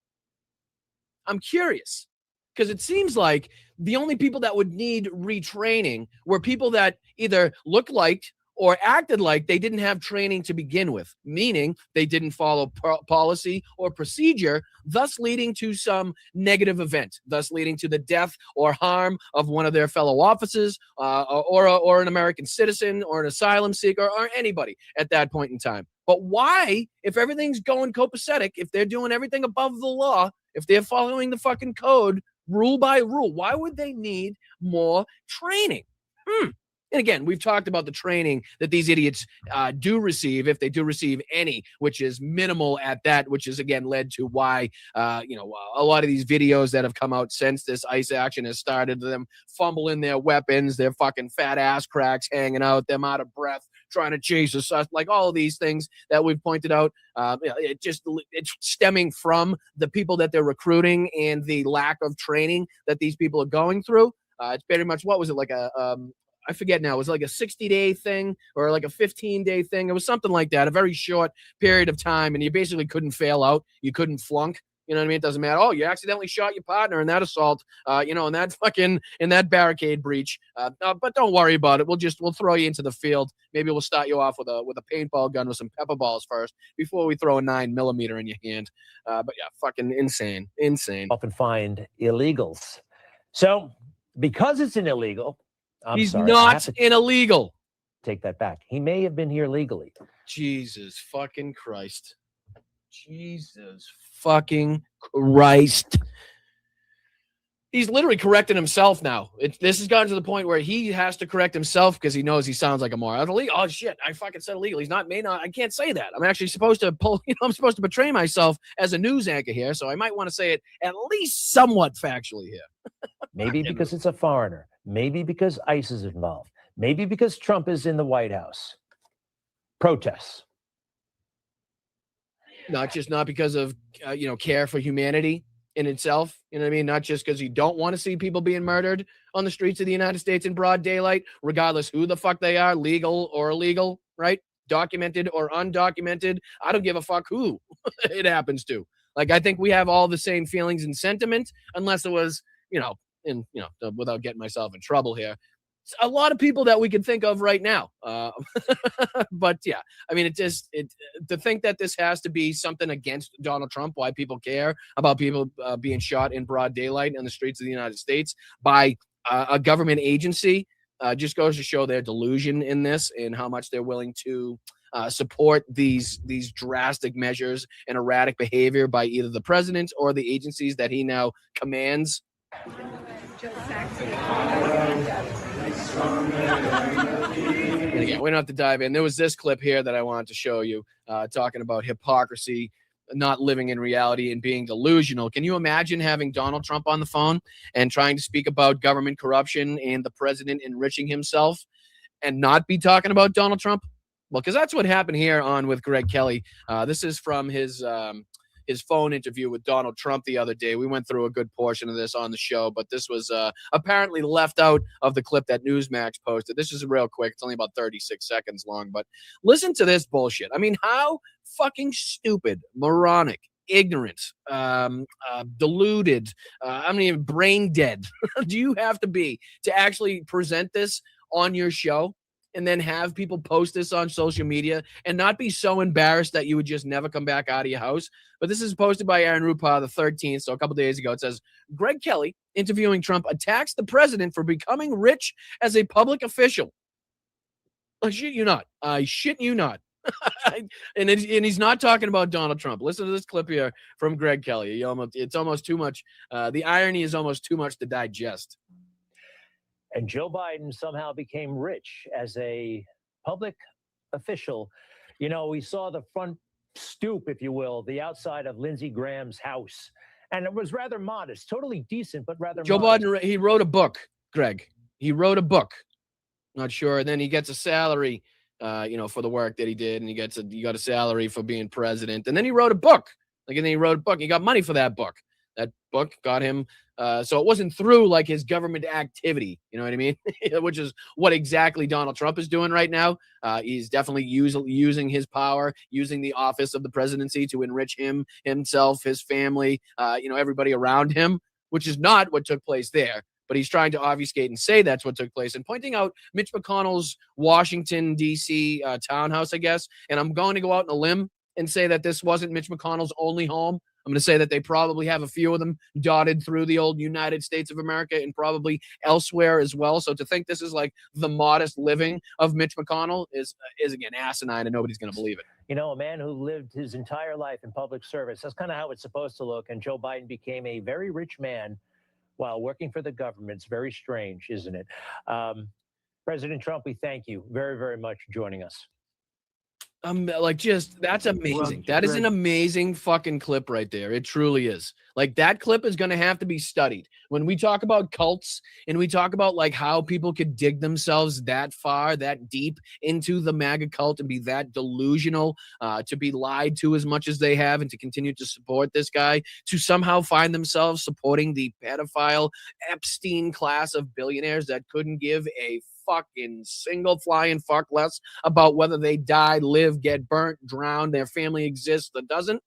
I'm curious, because it seems like the only people that would need retraining were people that either looked like or acted like they didn't have training to begin with, meaning they didn't follow policy or procedure, thus leading to some negative event, thus leading to the death or harm of one of their fellow officers, or an American citizen or an asylum seeker or anybody at that point in time. But why, if everything's going copacetic, if they're doing everything above the law, if they're following the fucking code rule by rule, why would they need more training? And again, we've talked about the training that these idiots do receive, if they do receive any, which is minimal at that, which is, again, led to why, a lot of these videos that have come out since this ICE action has started, them fumbling their weapons, their fucking fat ass cracks hanging out, them out of breath, trying to chase a suspect, like all of these things that we've pointed out. It's stemming from the people that they're recruiting and the lack of training that these people are going through. It's very much, what was it, like I forget now, it was like a 60-day thing or like a 15-day thing. It was something like that, a very short period of time, and you basically couldn't fail out. You couldn't flunk. You know what I mean? It doesn't matter. Oh, you accidentally shot your partner in that assault, in that barricade breach. But don't worry about it. We'll throw you into the field. Maybe we'll start you off with a paintball gun with some pepper balls first before we throw a 9mm in your hand. But yeah, fucking insane. Often find illegals. So because it's an illegal, He's not an illegal. Take that back. He may have been here legally. Jesus fucking Christ. Jesus fucking Christ. He's literally correcting himself now. This has gotten to the point where he has to correct himself because he knows he sounds like a moron. Oh shit, I fucking said illegal. He's not, I can't say that. I'm actually supposed to I'm supposed to portray myself as a news anchor here, so I might want to say it at least somewhat factually here. Maybe because it's a foreigner. Maybe because ICE is involved. Maybe because Trump is in the White House. Protests. Not because of, care for humanity in itself. You know what I mean? Not just because you don't want to see people being murdered on the streets of the United States in broad daylight, regardless who the fuck they are, legal or illegal, right? Documented or undocumented. I don't give a fuck who it happens to. Like, I think we have all the same feelings and sentiment, unless it was, without getting myself in trouble here, a lot of people that we can think of right now. But yeah, I mean, to think that this has to be something against Donald Trump, why people care about people being shot in broad daylight in the streets of the United States by a government agency, just goes to show their delusion in this and how much they're willing to support these drastic measures and erratic behavior by either the president or the agencies that he now commands. And again, we don't have to dive in. There was this clip here that I wanted to show you, talking about hypocrisy, not living in reality, and being delusional. Can you imagine having Donald Trump on the phone and trying to speak about government corruption and the president enriching himself and not be talking about Donald Trump? Well, because that's what happened here on with Greg Kelly. This is from his phone interview with Donald Trump the other day. We went through a good portion of this on the show, but this was apparently left out of the clip that Newsmax posted. This is real quick. It's only about 36 seconds long, but listen to this bullshit. I mean, how fucking stupid, moronic, ignorant, deluded, brain dead do you have to be to actually present this on your show and then have people post this on social media and not be so embarrassed that you would just never come back out of your house? But this is posted by Aaron Rupa the 13th, so a couple days ago. It says, Greg Kelly, interviewing Trump, attacks the president for becoming rich as a public official. I shit you not. and he's not talking about Donald Trump. Listen to this clip here from Greg Kelly. It's almost too much. The irony is almost too much to digest. And Joe Biden somehow became rich as a public official. You know, we saw the front stoop, if you will, the outside of Lindsey Graham's house. And it was rather modest, totally decent, but rather Joe modest. Biden, he wrote a book, Greg. He wrote a book. Not sure. And then he gets a salary, for the work that he did. And he got a salary for being president. And then he wrote a book. He got money for that book. That book got him. So it wasn't through like his government activity. You know what I mean? Which is what exactly Donald Trump is doing right now. He's definitely using his power, using the office of the presidency to enrich himself, his family, everybody around him, which is not what took place there. But he's trying to obfuscate and say that's what took place and pointing out Mitch McConnell's Washington, D.C. Townhouse, I guess. And I'm going to go out on a limb and say that this wasn't Mitch McConnell's only home. I'm going to say that they probably have a few of them dotted through the old United States of America and probably elsewhere as well. So to think this is like the modest living of Mitch McConnell is again, asinine, and nobody's going to believe it. You know, a man who lived his entire life in public service. That's kind of how it's supposed to look. And Joe Biden became a very rich man while working for the government. It's very strange, isn't it? President Trump, we thank you very, very much for joining us. That's amazing. That is an amazing fucking clip right there. It truly is. Like, that clip is going to have to be studied. When we talk about cults and we talk about like how people could dig themselves that far, that deep into the MAGA cult and be that delusional, to be lied to as much as they have and to continue to support this guy, to somehow find themselves supporting the pedophile Epstein class of billionaires that couldn't give a fucking single flying fuck less about whether they die, live, get burnt, drown, their family exists or doesn't.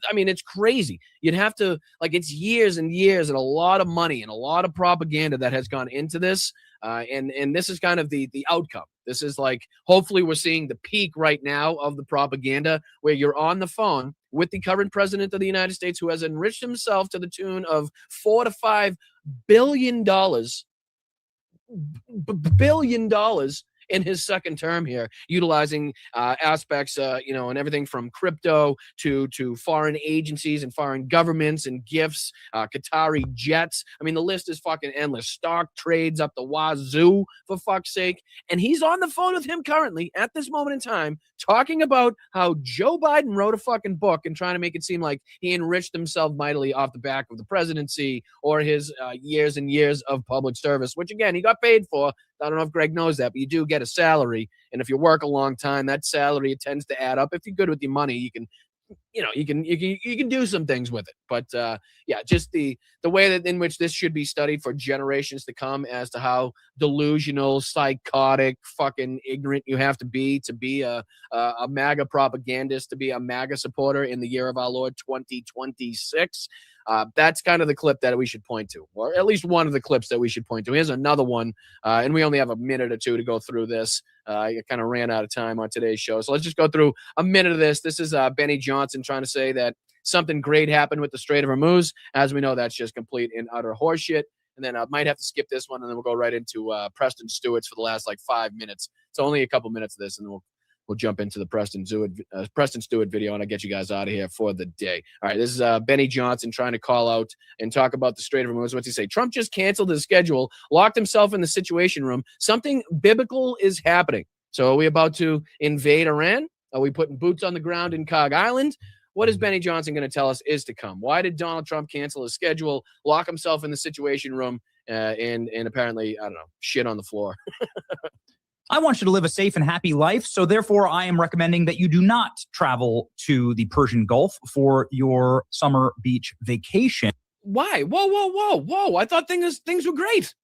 I mean, it's crazy. You'd have to, it's years and years and a lot of money and a lot of propaganda that has gone into this. And this is kind of the outcome. This is hopefully we're seeing the peak right now of the propaganda where you're on the phone with the current president of the United States who has enriched himself to the tune of $4 to $5 billion in his second term here, utilizing aspects, and everything from crypto to foreign agencies and foreign governments and gifts, Qatari jets. I mean, the list is fucking endless. Stock trades up the wazoo, for fuck's sake. And he's on the phone with him currently at this moment in time, talking about how Joe Biden wrote a fucking book and trying to make it seem like he enriched himself mightily off the back of the presidency or his years and years of public service, which again, he got paid for. I don't know if Greg knows that, but you do get a salary. And if you work a long time, that salary, it tends to add up. If you're good with your money, you can do some things with it. But just the way that in which this should be studied for generations to come as to how delusional, psychotic, fucking ignorant you have to be a MAGA propagandist, to be a MAGA supporter in the year of our Lord 2026. That's kind of the clip that we should point to, or at least one of the clips that we should point to. Here's another one, and we only have a minute or two to go through this. I kind of ran out of time on today's show, so let's just go through a minute of this. This is Benny Johnson trying to say that something great happened with the Strait of Hormuz. As we know, that's just complete and utter horseshit. And then I might have to skip this one, and then we'll go right into Preston Stewart's for the last 5 minutes. It's only a couple minutes of this, and then we'll jump into the Preston Stewart video, and I'll get you guys out of here for the day. All right, this is Benny Johnson trying to call out and talk about the Strait of Hormuz. What's he say? Trump just canceled his schedule, locked himself in the Situation Room. Something biblical is happening. So are we about to invade Iran? Are we putting boots on the ground in Cog Island? What is Benny Johnson going to tell us is to come? Why did Donald Trump cancel his schedule, lock himself in the Situation Room, and apparently, I don't know, shit on the floor? I want you to live a safe and happy life, so therefore I am recommending that you do not travel to the Persian Gulf for your summer beach vacation. Why? Whoa. I thought things were great.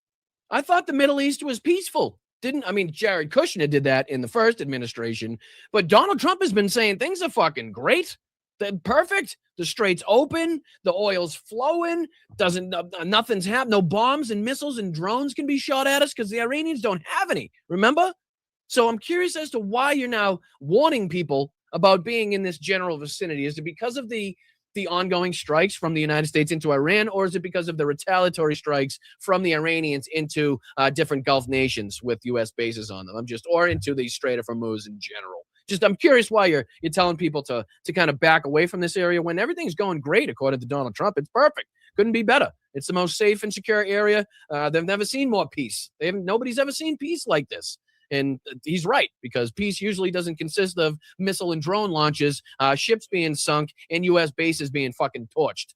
I thought the Middle East was peaceful. Jared Kushner did that in the first administration, but Donald Trump has been saying things are fucking great. They're perfect. The strait's open. The oil's flowing. Nothing's happened. No bombs and missiles and drones can be shot at us because the Iranians don't have any. Remember? So I'm curious as to why you're now warning people about being in this general vicinity. Is it because of the ongoing strikes from the United States into Iran, or is it because of the retaliatory strikes from the Iranians into different Gulf nations with U.S. bases on them? Or into the Strait of Hormuz in general? Just I'm curious why you're telling people to kind of back away from this area when everything's going great according to Donald Trump. It's perfect. Couldn't be better. It's the most safe and secure area. They've never seen more peace. Nobody's ever seen peace like this. And he's right, because peace usually doesn't consist of missile and drone launches, ships being sunk, and U.S. bases being fucking torched.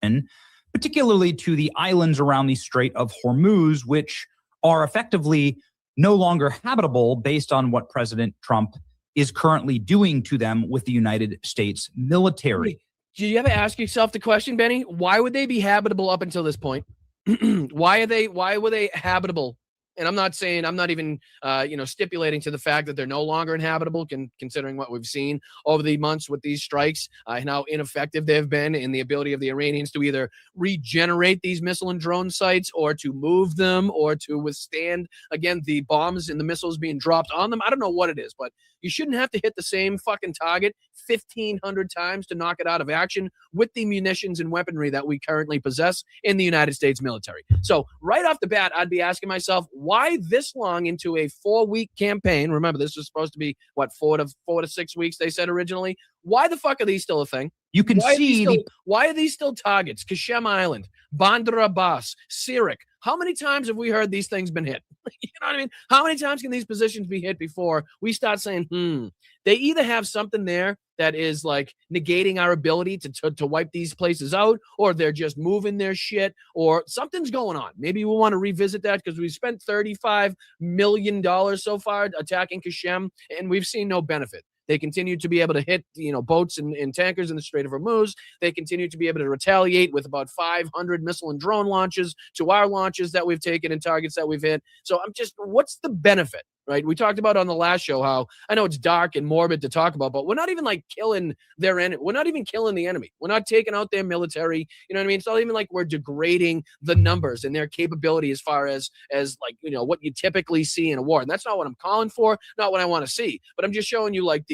And particularly to the islands around the Strait of Hormuz, which are effectively no longer habitable based on what President Trump is currently doing to them with the United States military. Did you ever ask yourself the question, Benny? Why would they be habitable up until this point? Why were they habitable? And I'm not even, stipulating to the fact that they're no longer inhabitable, considering what we've seen over the months with these strikes, and how ineffective they've been in the ability of the Iranians to either regenerate these missile and drone sites or to move them or to withstand, again, the bombs and the missiles being dropped on them. I don't know what it is, but you shouldn't have to hit the same fucking target 1,500 times to knock it out of action with the munitions and weaponry that we currently possess in the United States military. So right off the bat, I'd be asking myself, why this long into a 4-week campaign? Remember, this was supposed to be, 4 to 6 weeks, they said originally. Why the fuck are these still a thing? You can why are these still targets? Kashem Island, Bandar Abbas, Sirik. How many times have we heard these things been hit? You know what I mean? How many times can these positions be hit before we start saying, they either have something there that is like negating our ability to wipe these places out, or they're just moving their shit, or something's going on. Maybe we want to revisit that, because we spent $35 million so far attacking Kashem, and we've seen no benefit. They continue to be able to hit, boats and tankers in the Strait of Hormuz. They continue to be able to retaliate with about 500 missile and drone launches to our launches that we've taken and targets that we've hit. So what's the benefit, right? We talked about on the last show how, I know it's dark and morbid to talk about, but we're not even like killing their enemy. We're not even killing the enemy. We're not taking out their military. You know what I mean? It's not even like we're degrading the numbers and their capability as far as what you typically see in a war. And that's not what I'm calling for, not what I want to see. But I'm just showing you like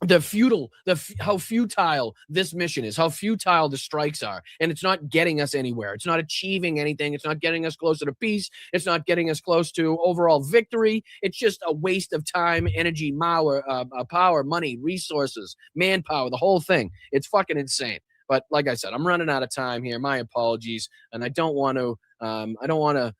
how futile this mission is, how futile the strikes are, and it's not getting us anywhere. It's not achieving anything. It's not getting us closer to peace. It's not getting us close to overall victory. It's just a waste of time, energy, power, money, resources, manpower, the whole thing. It's fucking insane. But like I said, I'm running out of time here. My apologies, and I don't want to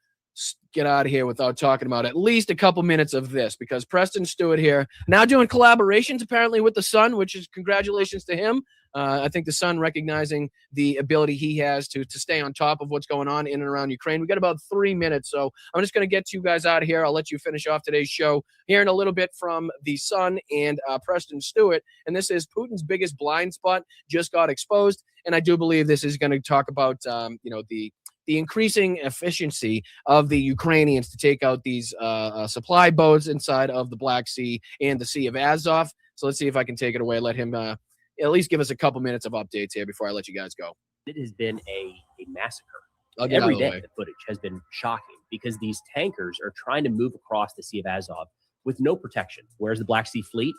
get out of here without talking about at least a couple minutes of this, because Preston Stewart here now doing collaborations apparently with the Sun, which is congratulations to him. I think the Sun recognizing the ability he has to stay on top of what's going on in and around Ukraine. We got about 3 minutes, so I'm just going to get you guys out of here. I'll let you finish off today's show, hearing a little bit from the Sun and Preston Stewart. And this is Putin's biggest blind spot just got exposed. And I do believe this is going to talk about, the increasing efficiency of the Ukrainians to take out these supply boats inside of the Black Sea and the Sea of Azov. So let's see if I can take it away. Let him at least give us a couple minutes of updates here before I let you guys go. It has been a massacre. Every day the footage has been shocking, because these tankers are trying to move across the Sea of Azov with no protection. Whereas the Black Sea Fleet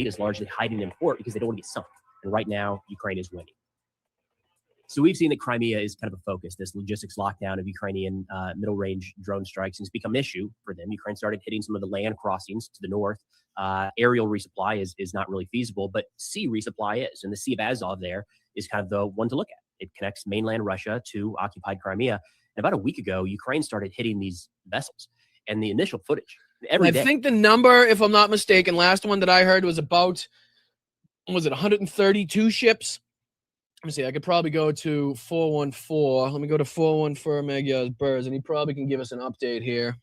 is largely hiding in port because they don't want to get sunk. And right now, Ukraine is winning. So we've seen that Crimea is kind of a focus. This logistics lockdown of Ukrainian middle-range drone strikes has become an issue for them. Ukraine started hitting some of the land crossings to the north. Aerial resupply is not really feasible, but sea resupply is. And the Sea of Azov there is kind of the one to look at. It connects mainland Russia to occupied Crimea. And about a week ago, Ukraine started hitting these vessels. And the initial footage, every day. I think the number, if I'm not mistaken, last one that I heard was about, 132 ships? Let me see. I could probably go to 414. Let me go to 414 Magyar Birds, and he probably can give us an update here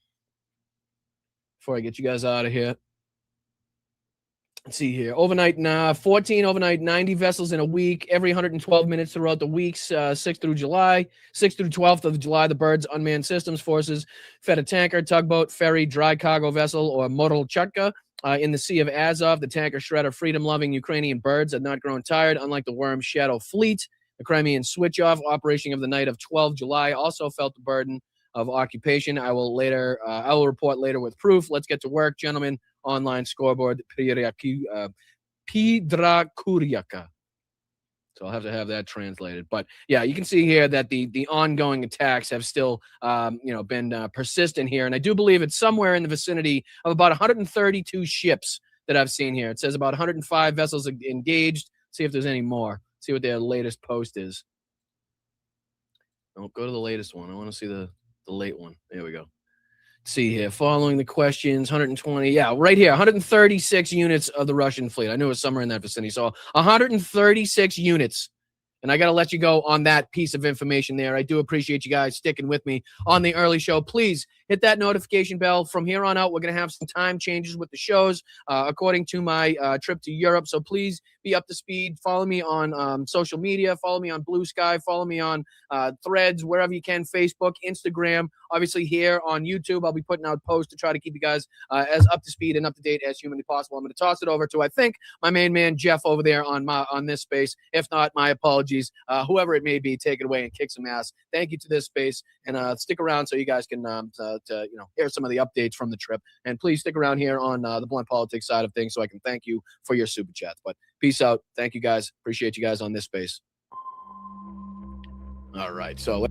before I get you guys out of here. Let's see here. Overnight, 14 overnight, 90 vessels in a week, every 112 minutes throughout the weeks, 6th through July. 6th through 12th of July, the Birds Unmanned Systems Forces fed a tanker, tugboat, ferry, dry cargo vessel, or motorchatka in the Sea of Azov. The tanker shredder freedom-loving Ukrainian birds had not grown tired, unlike the Worm Shadow Fleet. The Crimean switch-off operation of the night of 12 July also felt the burden of occupation. I will report later with proof. Let's get to work, gentlemen. Online scoreboard, Pidrakuryaka. So I'll have to have that translated. But yeah, you can see here that the ongoing attacks have still, been persistent here. And I do believe it's somewhere in the vicinity of about 132 ships that I've seen here. It says about 105 vessels engaged. See if there's any more. See what their latest post is. Don't go to the latest one. I want to see the late one. There we go. See here, following the questions, 120. Yeah, right here, 136 units of the Russian fleet. I knew it was somewhere in that vicinity. So 136 units. And I got to let you go on that piece of information there. I do appreciate you guys sticking with me on the early show. Please hit that notification bell. From here on out, we're going to have some time changes with the shows according to my trip to Europe. So please be up to speed. Follow me on social media. Follow me on Blue Sky. Follow me on Threads, wherever you can, Facebook, Instagram. Obviously here on YouTube, I'll be putting out posts to try to keep you guys as up to speed and up to date as humanly possible. I'm going to toss it over to, I think, my main man, Jeff, over there on this space. If not, my apologies. Whoever it may be, take it away and kick some ass. Thank you to this space, and stick around so you guys can hear some of the updates from the trip. And please stick around here on the Blunt Politics side of things so I can thank you for your super chats. But peace out. Thank you guys. Appreciate you guys on this space. All right. So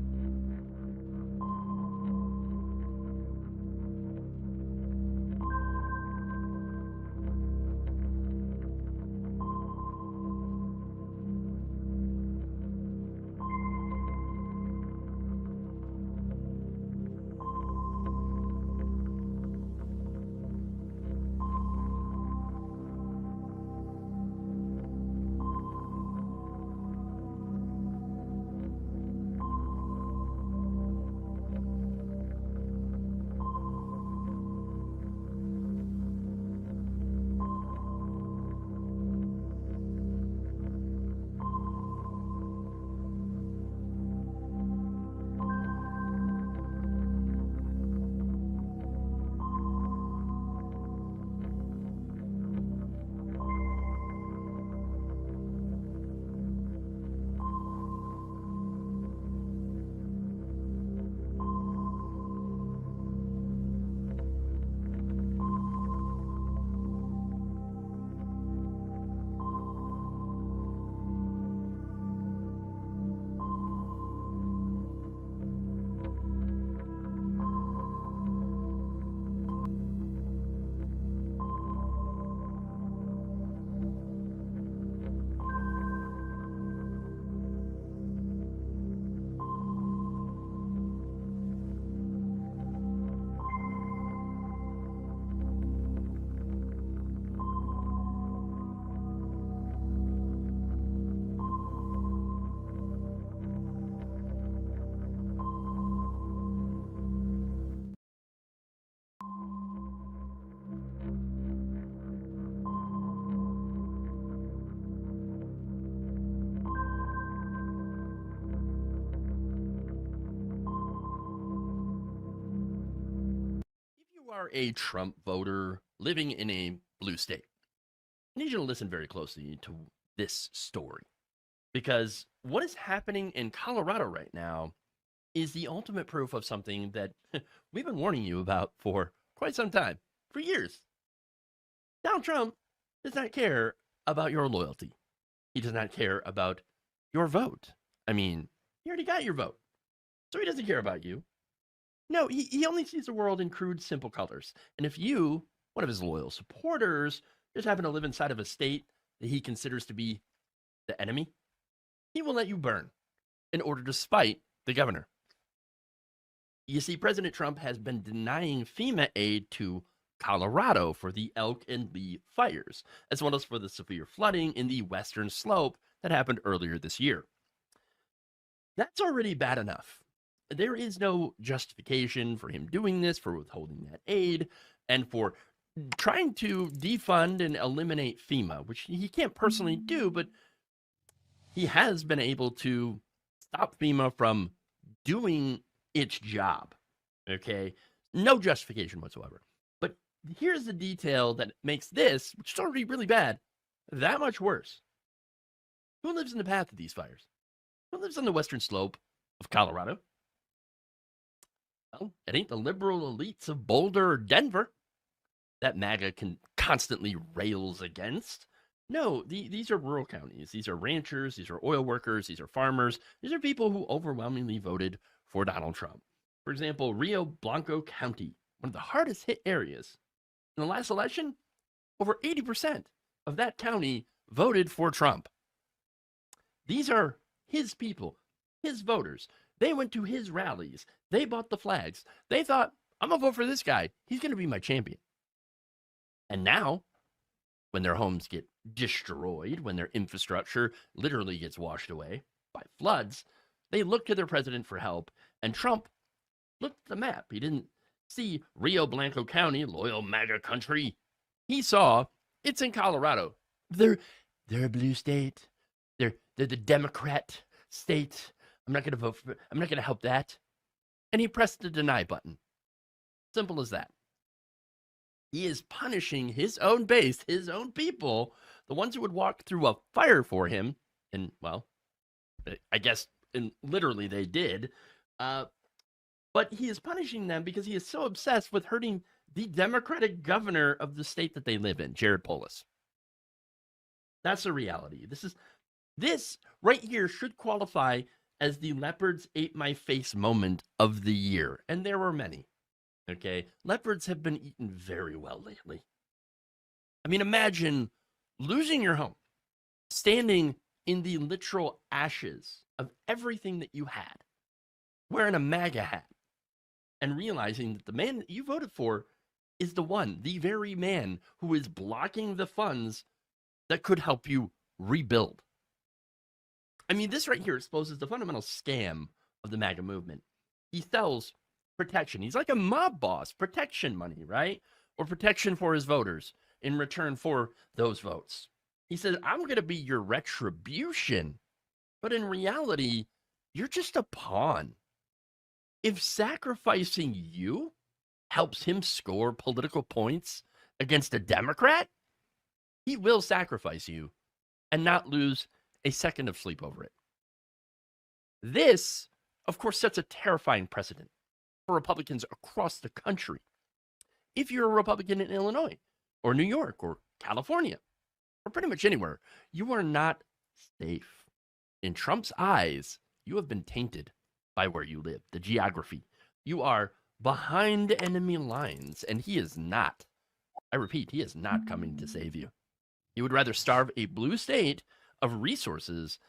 are a Trump voter living in a blue state, I need you to listen very closely to this story, because what is happening in Colorado right now is the ultimate proof of something that we've been warning you about for quite some time, for years. Donald Trump does not care about your loyalty. He does not care about your vote. I mean, he already got your vote, so he doesn't care about you. No, he only sees the world in crude, simple colors. And if you, one of his loyal supporters, just happen to live inside of a state that he considers to be the enemy, he will let you burn in order to spite the governor. You see, President Trump has been denying FEMA aid to Colorado for the Elk and Lee fires, as well as for the severe flooding in the western slope that happened earlier this year. That's already bad enough. There is no justification for him doing this, for withholding that aid, and for trying to defund and eliminate FEMA, which he can't personally do, but he has been able to stop FEMA from doing its job. Okay? No justification whatsoever. But here's the detail that makes this, which is already really bad, that much worse. Who lives in the path of these fires? Who lives on the western slope of Colorado? Well, it ain't the liberal elites of Boulder or Denver that MAGA constantly rails against. No, these are rural counties. These are ranchers. These are oil workers. These are farmers. These are people who overwhelmingly voted for Donald Trump. For example, Rio Blanco County, one of the hardest hit areas. In the last election, over 80% of that county voted for Trump. These are his people, his voters. They went to his rallies. They bought the flags. They thought, I'm going to vote for this guy. He's going to be my champion. And now, when their homes get destroyed, when their infrastructure literally gets washed away by floods, they look to their president for help. And Trump looked at the map. He didn't see Rio Blanco County, loyal MAGA country. He saw it's in Colorado. They're a blue state. They're the Democrat state. I'm not going to vote for. I'm not going to help that. And he pressed the deny button. Simple as that. He is punishing his own base, his own people, the ones who would walk through a fire for him. And, well, I guess literally they did. But he is punishing them because he is so obsessed with hurting the Democratic governor of the state that they live in, Jared Polis. That's the reality. This right here should qualify as the leopards ate my face moment of the year. And there were many. Okay. Leopards have been eaten very well lately. I mean, imagine losing your home, standing in the literal ashes of everything that you had, wearing a MAGA hat, and realizing that the man that you voted for is the very man who is blocking the funds that could help you rebuild. I mean, this right here exposes the fundamental scam of the MAGA movement. He sells protection. He's like a mob boss, protection money, right? Or protection for his voters in return for those votes. He says, I'm going to be your retribution. But in reality, you're just a pawn. If sacrificing you helps him score political points against a Democrat, he will sacrifice you and not lose a second of sleep over it. This, of course, sets a terrifying precedent for Republicans across the country. If you're a Republican in Illinois or New York or California or pretty much anywhere, you are not safe. In Trump's eyes, you have been tainted by where you live, the geography. You are behind enemy lines, and he is not, I repeat, he is not coming to save you. He would rather starve a blue state of resources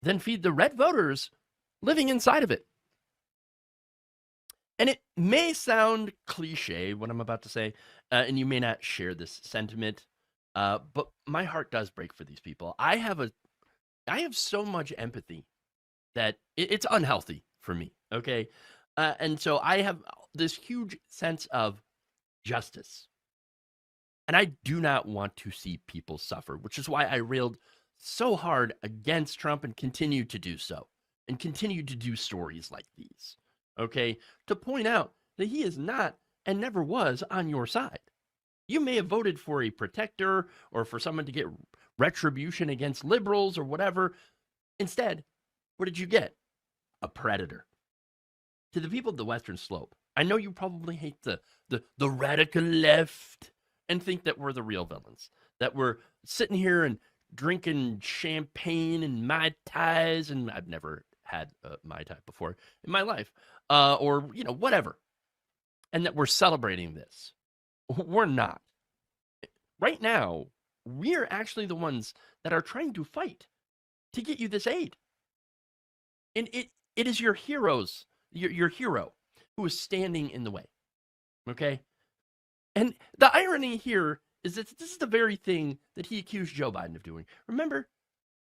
than feed the red voters living inside of it. And it may sound cliche, what I'm about to say, and you may not share this sentiment, but my heart does break for these people. I have so much empathy that it's unhealthy for me, okay? And so I have this huge sense of justice. And I do not want to see people suffer, which is why I railed so hard against Trump and continue to do so, and continue to do stories like these, okay? To point out that he is not and never was on your side. You may have voted for a protector or for someone to get retribution against liberals or whatever. Instead, what did you get? A predator. To the people of the Western Slope, I know you probably hate the radical left and think that we're the real villains, that we're sitting here and drinking champagne and Mai Tais, and I've never had a Mai Tai before in my life, or, whatever, and that we're celebrating this. We're not. Right now, we're actually the ones that are trying to fight to get you this aid. And it is your heroes, your hero, who is standing in the way, okay? And the irony here is that this is the very thing that he accused Joe Biden of doing. Remember,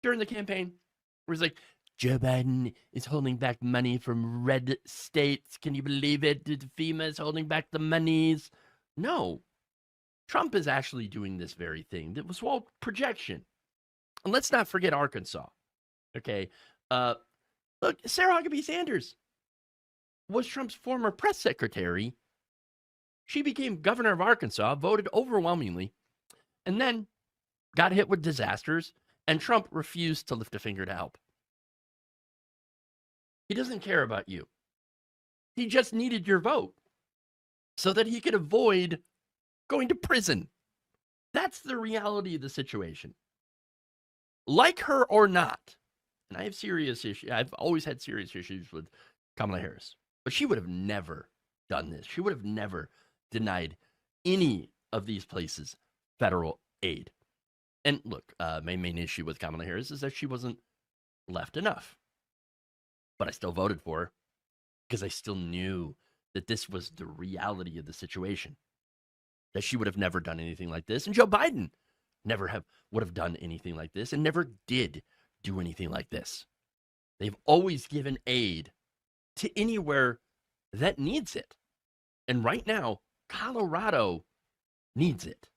during the campaign, where he's like, Joe Biden is holding back money from red states. Can you believe it? FEMA is holding back the monies. No, Trump is actually doing this very thing. That was all projection. And let's not forget Arkansas, okay? Look, Sarah Huckabee Sanders was Trump's former press secretary. She became governor of Arkansas, voted overwhelmingly, and then got hit with disasters, and Trump refused to lift a finger to help. He doesn't care about you. He just needed your vote so that he could avoid going to prison. That's the reality of the situation. Like her or not, and I have serious issues. I've always had serious issues with Kamala Harris, but she would have never done this. She would have never denied any of these places federal aid. And look, my main issue with Kamala Harris is that she wasn't left enough. But I still voted for her because I still knew that this was the reality of the situation, that she would have never done anything like this. And Joe Biden would have done anything like this and never did do anything like this. They've always given aid to anywhere that needs it. And right now, Colorado needs it.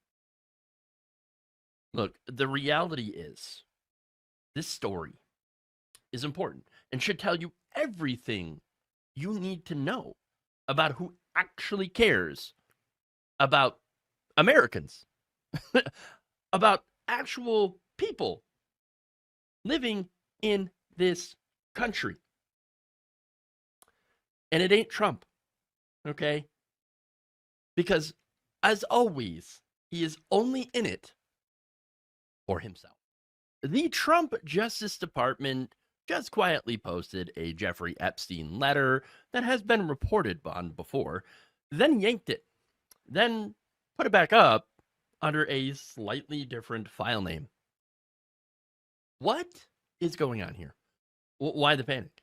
Look, the reality is this story is important and should tell you everything you need to know about who actually cares about Americans, about actual people living in this country. And it ain't Trump, okay? Because, as always, he is only in it for himself. The Trump Justice Department just quietly posted a Jeffrey Epstein letter that has been reported on before, then yanked it, then put it back up under a slightly different file name. What is going on here? Why the panic?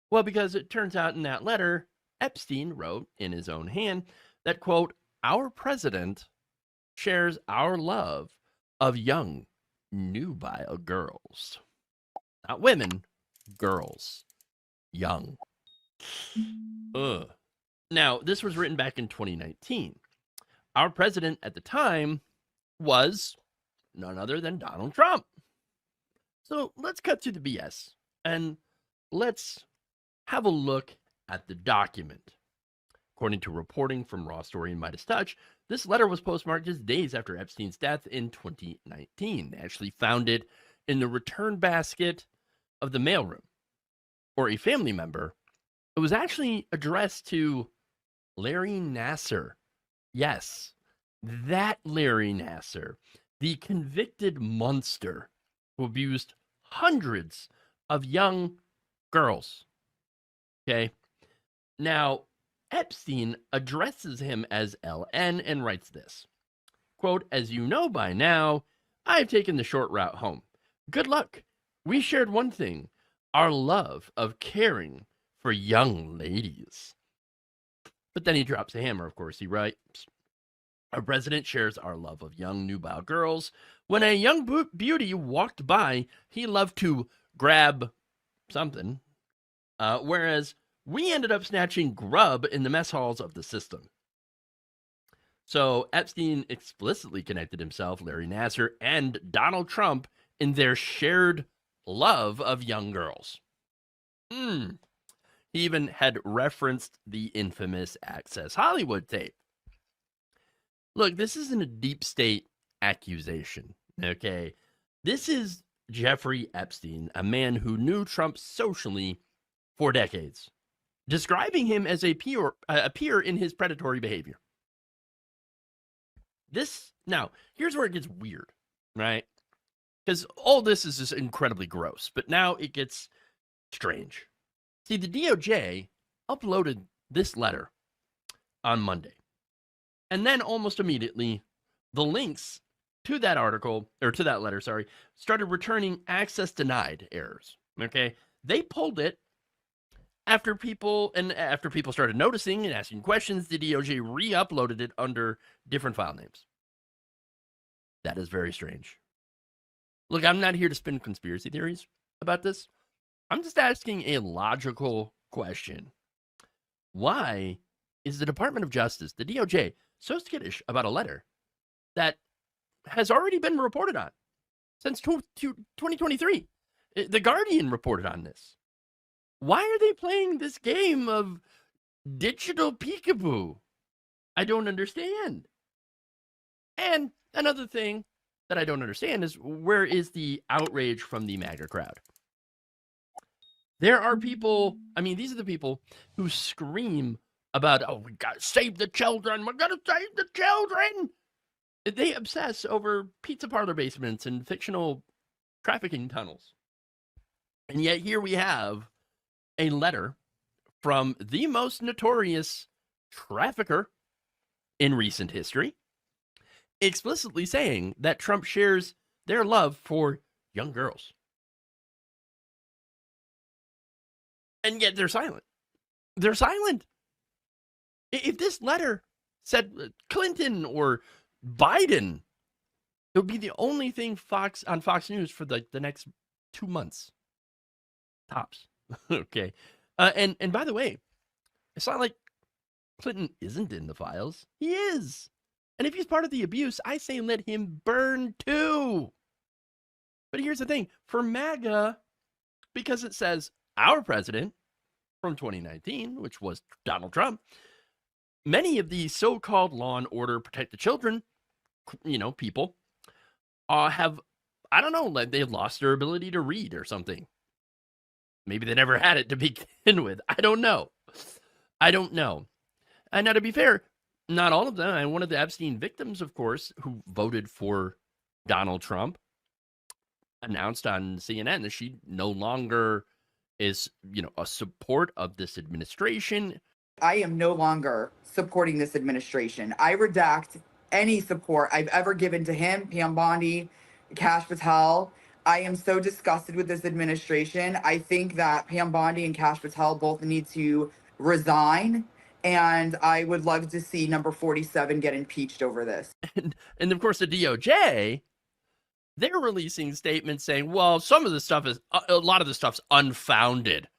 Well, because it turns out in that letter, Epstein wrote in his own hand that, quote, our president shares our love of young, nubile girls. Not women, girls. Young. Ugh. Now, this was written back in 2019. Our president at the time was none other than Donald Trump. So let's cut through the BS and let's have a look at the document. According to reporting from Raw Story and Midas Touch, this letter was postmarked just days after Epstein's death in 2019. They actually found it in the return basket of the mailroom, or a family member. It was actually addressed to Larry Nassar. Yes, that Larry Nassar, the convicted monster who abused hundreds of young girls. Okay. Now, Epstein addresses him as LN and writes this, quote, as you know by now, I've taken the short route home. Good luck. We shared one thing, our love of caring for young ladies. But then he drops a hammer, of course. He writes, our president shares our love of young, nubile girls. When a young beauty walked by, he loved to grab something, whereas we ended up snatching grub in the mess halls of the system. So Epstein explicitly connected himself, Larry Nassar, and Donald Trump in their shared love of young girls. He even had referenced the infamous Access Hollywood tape. Look, this isn't a deep state accusation, okay? This is Jeffrey Epstein, a man who knew Trump socially for decades, describing him as a peer in his predatory behavior. Now, here's where it gets weird, right? Because all this is just incredibly gross, but now it gets strange. See, the DOJ uploaded this letter on Monday. And then almost immediately, the links to that article, or to that letter, started returning access denied errors. Okay? They pulled it after people started noticing and asking questions. The DOJ re-uploaded it under different file names. That is very strange. Look, I'm not here to spin conspiracy theories about this. I'm just asking a logical question. Why is the Department of Justice, the DOJ, so skittish about a letter that has already been reported on since 2023? The Guardian reported on this. Why are they playing this game of digital peekaboo? I don't understand. And another thing that I don't understand is, where is the outrage from the MAGA crowd? There are people, these are the people who scream about, oh, we got to save the children. We're going to save the children. They obsess over pizza parlor basements and fictional trafficking tunnels. And yet here we have a letter from the most notorious trafficker in recent history. explicitly saying that Trump shares their love for young girls. And yet they're silent. They're silent. If this letter said Clinton or Biden, it would be the only thing on Fox News for the next 2 months. Tops. Okay. And by the way, it's not like Clinton isn't in the files. He is. And if he's part of the abuse, I say let him burn too. But here's the thing. For MAGA, because it says our president from 2019, which was Donald Trump, many of the so-called law and order protect the children, people, have, I don't know, like they've lost their ability to read or something. Maybe they never had it to begin with. I don't know. And now, to be fair, not all of them. And one of the Epstein victims, of course, who voted for Donald Trump, announced on CNN that she no longer is, a support of this administration. I am no longer supporting this administration. I redact any support I've ever given to him, Pam Bondi, Kash Patel. I am so disgusted with this administration. I think that Pam Bondi and Kash Patel both need to resign. And I would love to see number 47 get impeached over this. And of course, the DOJ, they're releasing statements saying, well, some of the stuff is, a lot of the stuff's unfounded.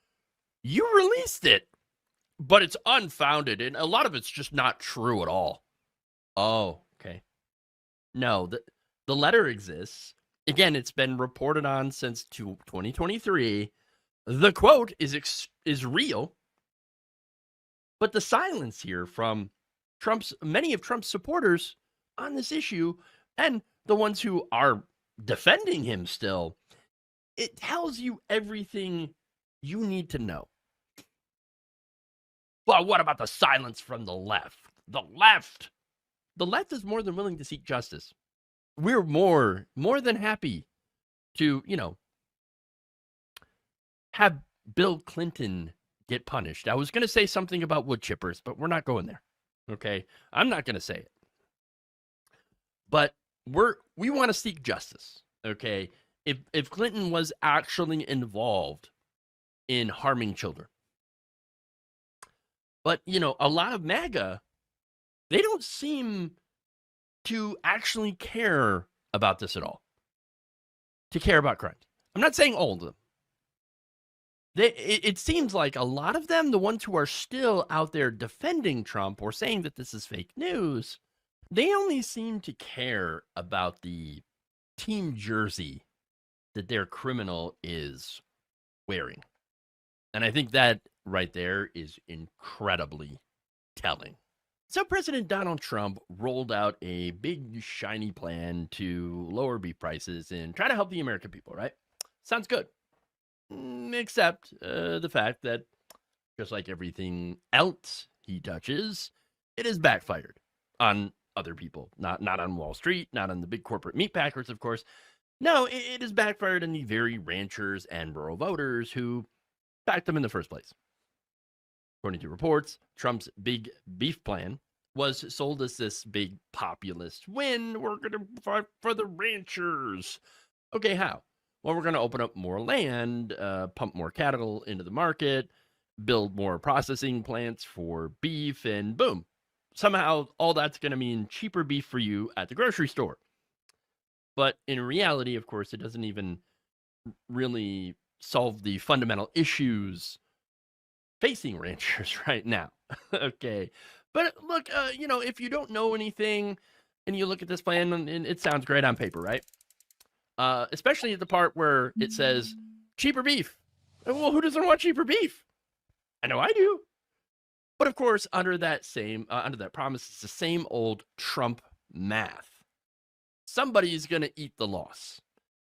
You released it, but it's unfounded. And a lot of it's just not true at all. Oh, okay. No, the letter exists. Again, it's been reported on since 2023. The quote is real. But the silence here from many of Trump's supporters on this issue, and the ones who are defending him still, it tells you everything you need to know. Well, what about the silence from the left? The left is more than willing to seek justice. We're more than happy to, have Bill Clinton get punished. I was going to say something about wood chippers, but we're not going there. Okay? I'm not going to say it. But we want to seek justice. Okay? If Clinton was actually involved in harming children. But, a lot of MAGA, they don't seem to actually care about this at all. To care about crimes. I'm not saying all of them. It seems like a lot of them, the ones who are still out there defending Trump or saying that this is fake news, they only seem to care about the team jersey that their criminal is wearing. And I think that right there is incredibly telling. So President Donald Trump rolled out a big, shiny plan to lower beef prices and try to help the American people, right? Sounds good. Except the fact that, just like everything else he touches, it is backfired on other people. Not on Wall Street, not on the big corporate meat packers, of course. No, it is backfired on the very ranchers and rural voters who backed them in the first place. According to reports, Trump's big beef plan was sold as this big populist win. We're going to fight for the ranchers. Okay, how? Well, we're going to open up more land, pump more cattle into the market, build more processing plants for beef, and boom. Somehow, all that's going to mean cheaper beef for you at the grocery store. But in reality, of course, it doesn't even really solve the fundamental issues facing ranchers right now. Okay. But look, if you don't know anything and you look at this plan, and it sounds great on paper, right? Especially at the part where it says cheaper beef. Well, who doesn't want cheaper beef? I know I do. But of course, under that promise, it's the same old Trump math. Somebody's going to eat the loss.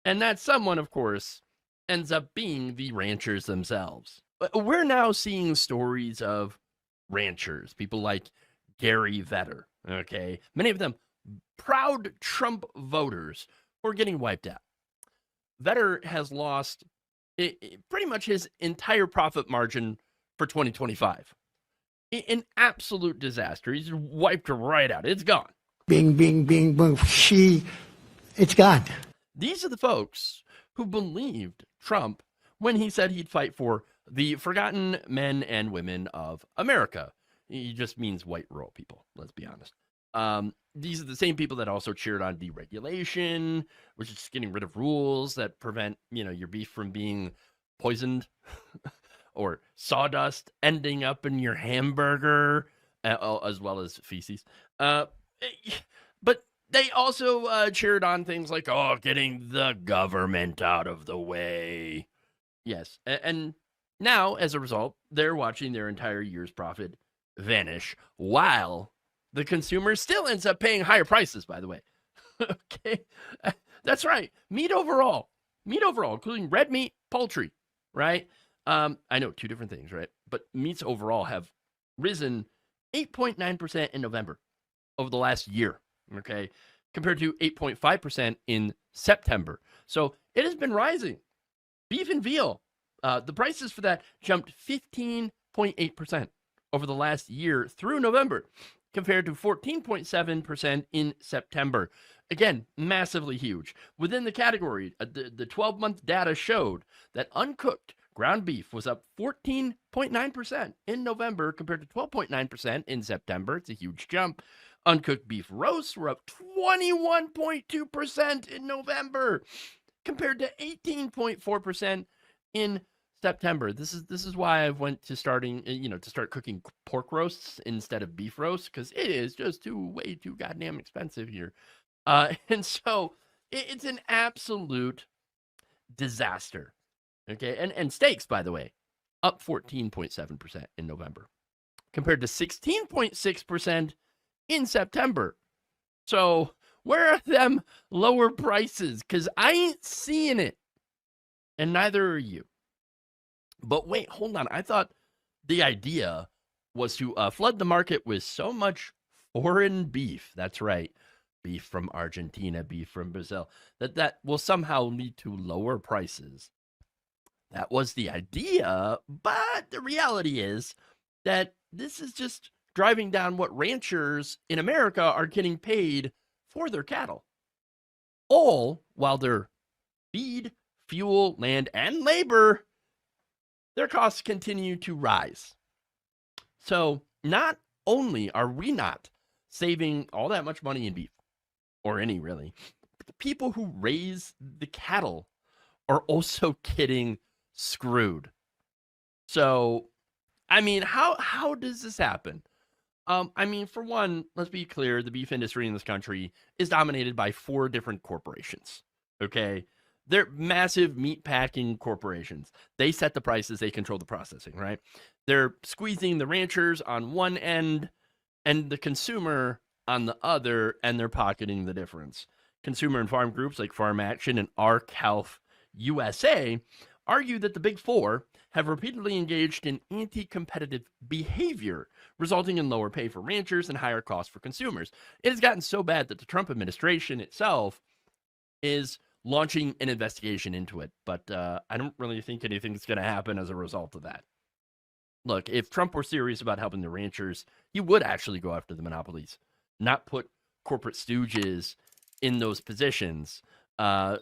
And that someone, of course, ends up being the ranchers themselves. We're now seeing stories of ranchers, people like Gary Vetter, okay? Many of them proud Trump voters who are getting wiped out. Vetter has lost pretty much his entire profit margin for 2025. An absolute disaster. He's wiped right out. It's gone. bing, bing, bing, boom, it's gone. These are the folks who believed Trump when he said he'd fight for the forgotten men and women of America. He just means white rural people, let's be honest. These are the same people that also cheered on deregulation, which is just getting rid of rules that prevent, your beef from being poisoned or sawdust ending up in your hamburger, as well as feces. But they also cheered on things like, getting the government out of the way. Yes. And now, as a result, they're watching their entire year's profit vanish while the consumer still ends up paying higher prices, by the way. Okay. That's right. Meat overall, including red meat, poultry, right? I know, two different things, right? But meats overall have risen 8.9% in November over the last year, okay, compared to 8.5% in September. So it has been rising. Beef and veal, the prices for that jumped 15.8% over the last year through November, compared to 14.7% in September. Again, massively huge. Within the category, the 12-month data showed that uncooked ground beef was up 14.9% in November compared to 12.9% in September. It's a huge jump. Uncooked beef roasts were up 21.2% in November compared to 18.4% in September. This is why I went to start cooking pork roasts instead of beef roasts, because it is just way too goddamn expensive here. And so it's an absolute disaster. Okay. And steaks, by the way, up 14.7% in November compared to 16.6% in September. So where are them lower prices? Because I ain't seeing it. And neither are you. But wait, hold on. I thought the idea was to flood the market with so much foreign beef. That's right. Beef from Argentina, beef from Brazil, that will somehow lead to lower prices. That was the idea, but the reality is that this is just driving down what ranchers in America are getting paid for their cattle. All while their feed, fuel, land, and labor, their costs continue to rise. So not only are we not saving all that much money in beef, or any really, but the people who raise the cattle are also getting screwed. So, I mean, how does this happen? For one, let's be clear, the beef industry in this country is dominated by 4 different corporations. Okay? They're massive meat packing corporations. They set the prices, they control the processing, right? They're squeezing the ranchers on one end and the consumer on the other, and they're pocketing the difference. Consumer and farm groups like Farm Action and ARC Health USA argue that the Big Four have repeatedly engaged in anti-competitive behavior, resulting in lower pay for ranchers and higher costs for consumers. It has gotten so bad that the Trump administration itself is launching an investigation into it, but I don't really think anything's going to happen as a result of that. Look, if Trump were serious about helping the ranchers, he would actually go after the monopolies, not put corporate stooges in those positions, where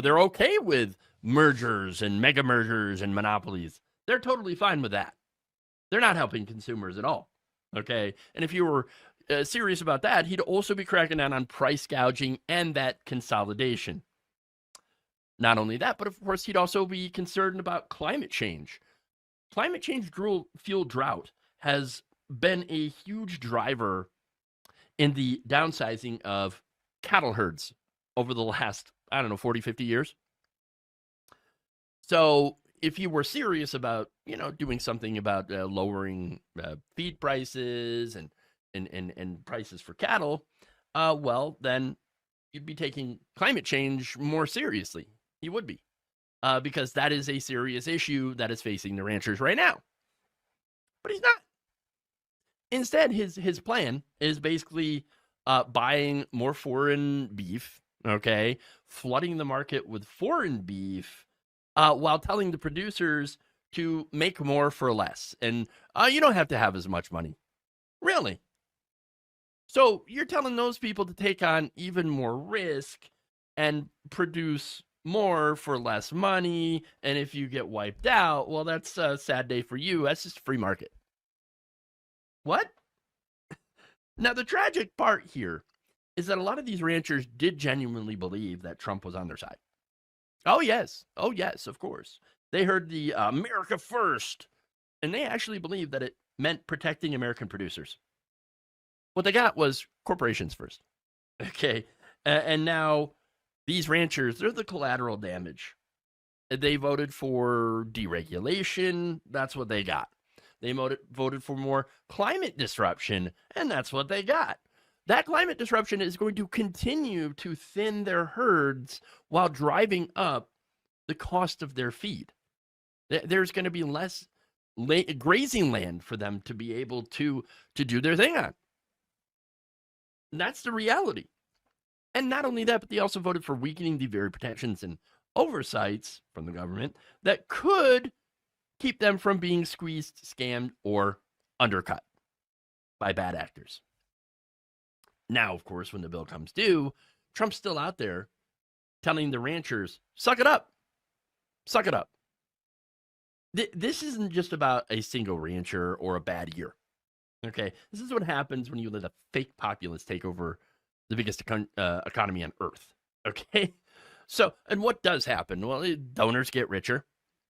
they're okay with mergers and mega mergers and monopolies. They're totally fine with that. They're not helping consumers at all. Okay. And if you were serious about that, he'd also be cracking down on price gouging and that consolidation. Not only that, but of course, he'd also be concerned about climate change. Climate change fueled drought has been a huge driver in the downsizing of cattle herds over the last, 40, 50 years. So if you were serious about, doing something about lowering feed prices and prices for cattle, well, then you'd be taking climate change more seriously. You would be, because that is a serious issue that is facing the ranchers right now. But he's not. Instead, his plan is basically buying more foreign beef, okay, flooding the market with foreign beef, while telling the producers to make more for less. And you don't have to have as much money. Really. So you're telling those people to take on even more risk and produce more for less money. And if you get wiped out, well, that's a sad day for you. That's just free market. What? Now, the tragic part here is that a lot of these ranchers did genuinely believe that Trump was on their side. Oh, yes. Oh, yes, of course. They heard the America first, and they actually believed that it meant protecting American producers. What they got was corporations first. Okay. And now these ranchers, they're the collateral damage. They voted for deregulation. That's what they got. They voted for more climate disruption, and that's what they got. That climate disruption is going to continue to thin their herds while driving up the cost of their feed. There's going to be less grazing land for them to be able to do their thing on. And that's the reality. And not only that, but they also voted for weakening the very protections and oversights from the government that could keep them from being squeezed, scammed, or undercut by bad actors. Now, of course, when the bill comes due, Trump's still out there telling the ranchers, suck it up. Suck it up. This isn't just about a single rancher or a bad year. Okay, this is what happens when you let a fake populace take over the biggest economy on earth. Okay, so, and what does happen? Well, donors get richer.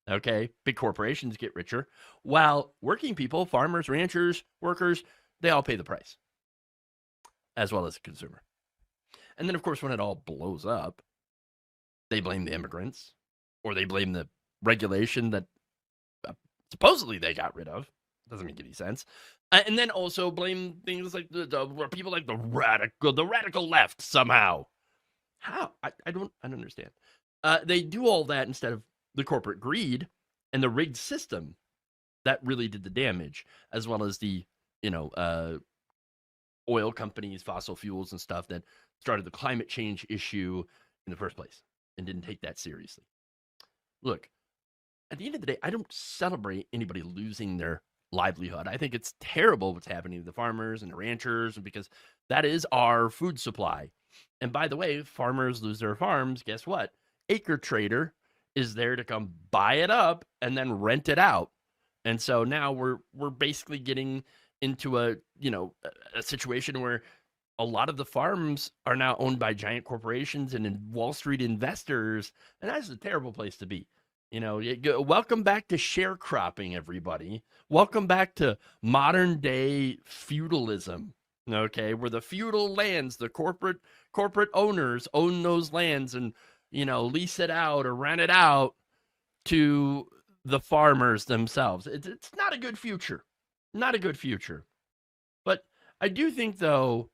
Okay, big corporations get richer, while working people, farmers, ranchers, workers, they all pay the price, as well as the consumer. And then, of course, when it all blows up, they blame the immigrants, or they blame the regulation that supposedly they got rid of. Doesn't make any sense. And then also blame things like the people like the radical left somehow. How? I don't understand. They do all that instead of the corporate greed and the rigged system that really did the damage, as well as the oil companies, fossil fuels and stuff that started the climate change issue in the first place and didn't take that seriously. Look, at the end of the day, I don't celebrate anybody losing their livelihood. I think it's terrible what's happening to the farmers and the ranchers, because that is our food supply. And by the way, if farmers lose their farms, guess what? Acre Trader is there to come buy it up and then rent it out. And so now we're basically getting into a situation where a lot of the farms are now owned by giant corporations and Wall Street investors, and that's a terrible place to be. Welcome back to sharecropping, everybody. Welcome back to modern day feudalism. Okay, where the feudal lands, the corporate owners own those lands and lease it out or rent it out to the farmers themselves. It's not a good future. Not a good future. But I do think, though,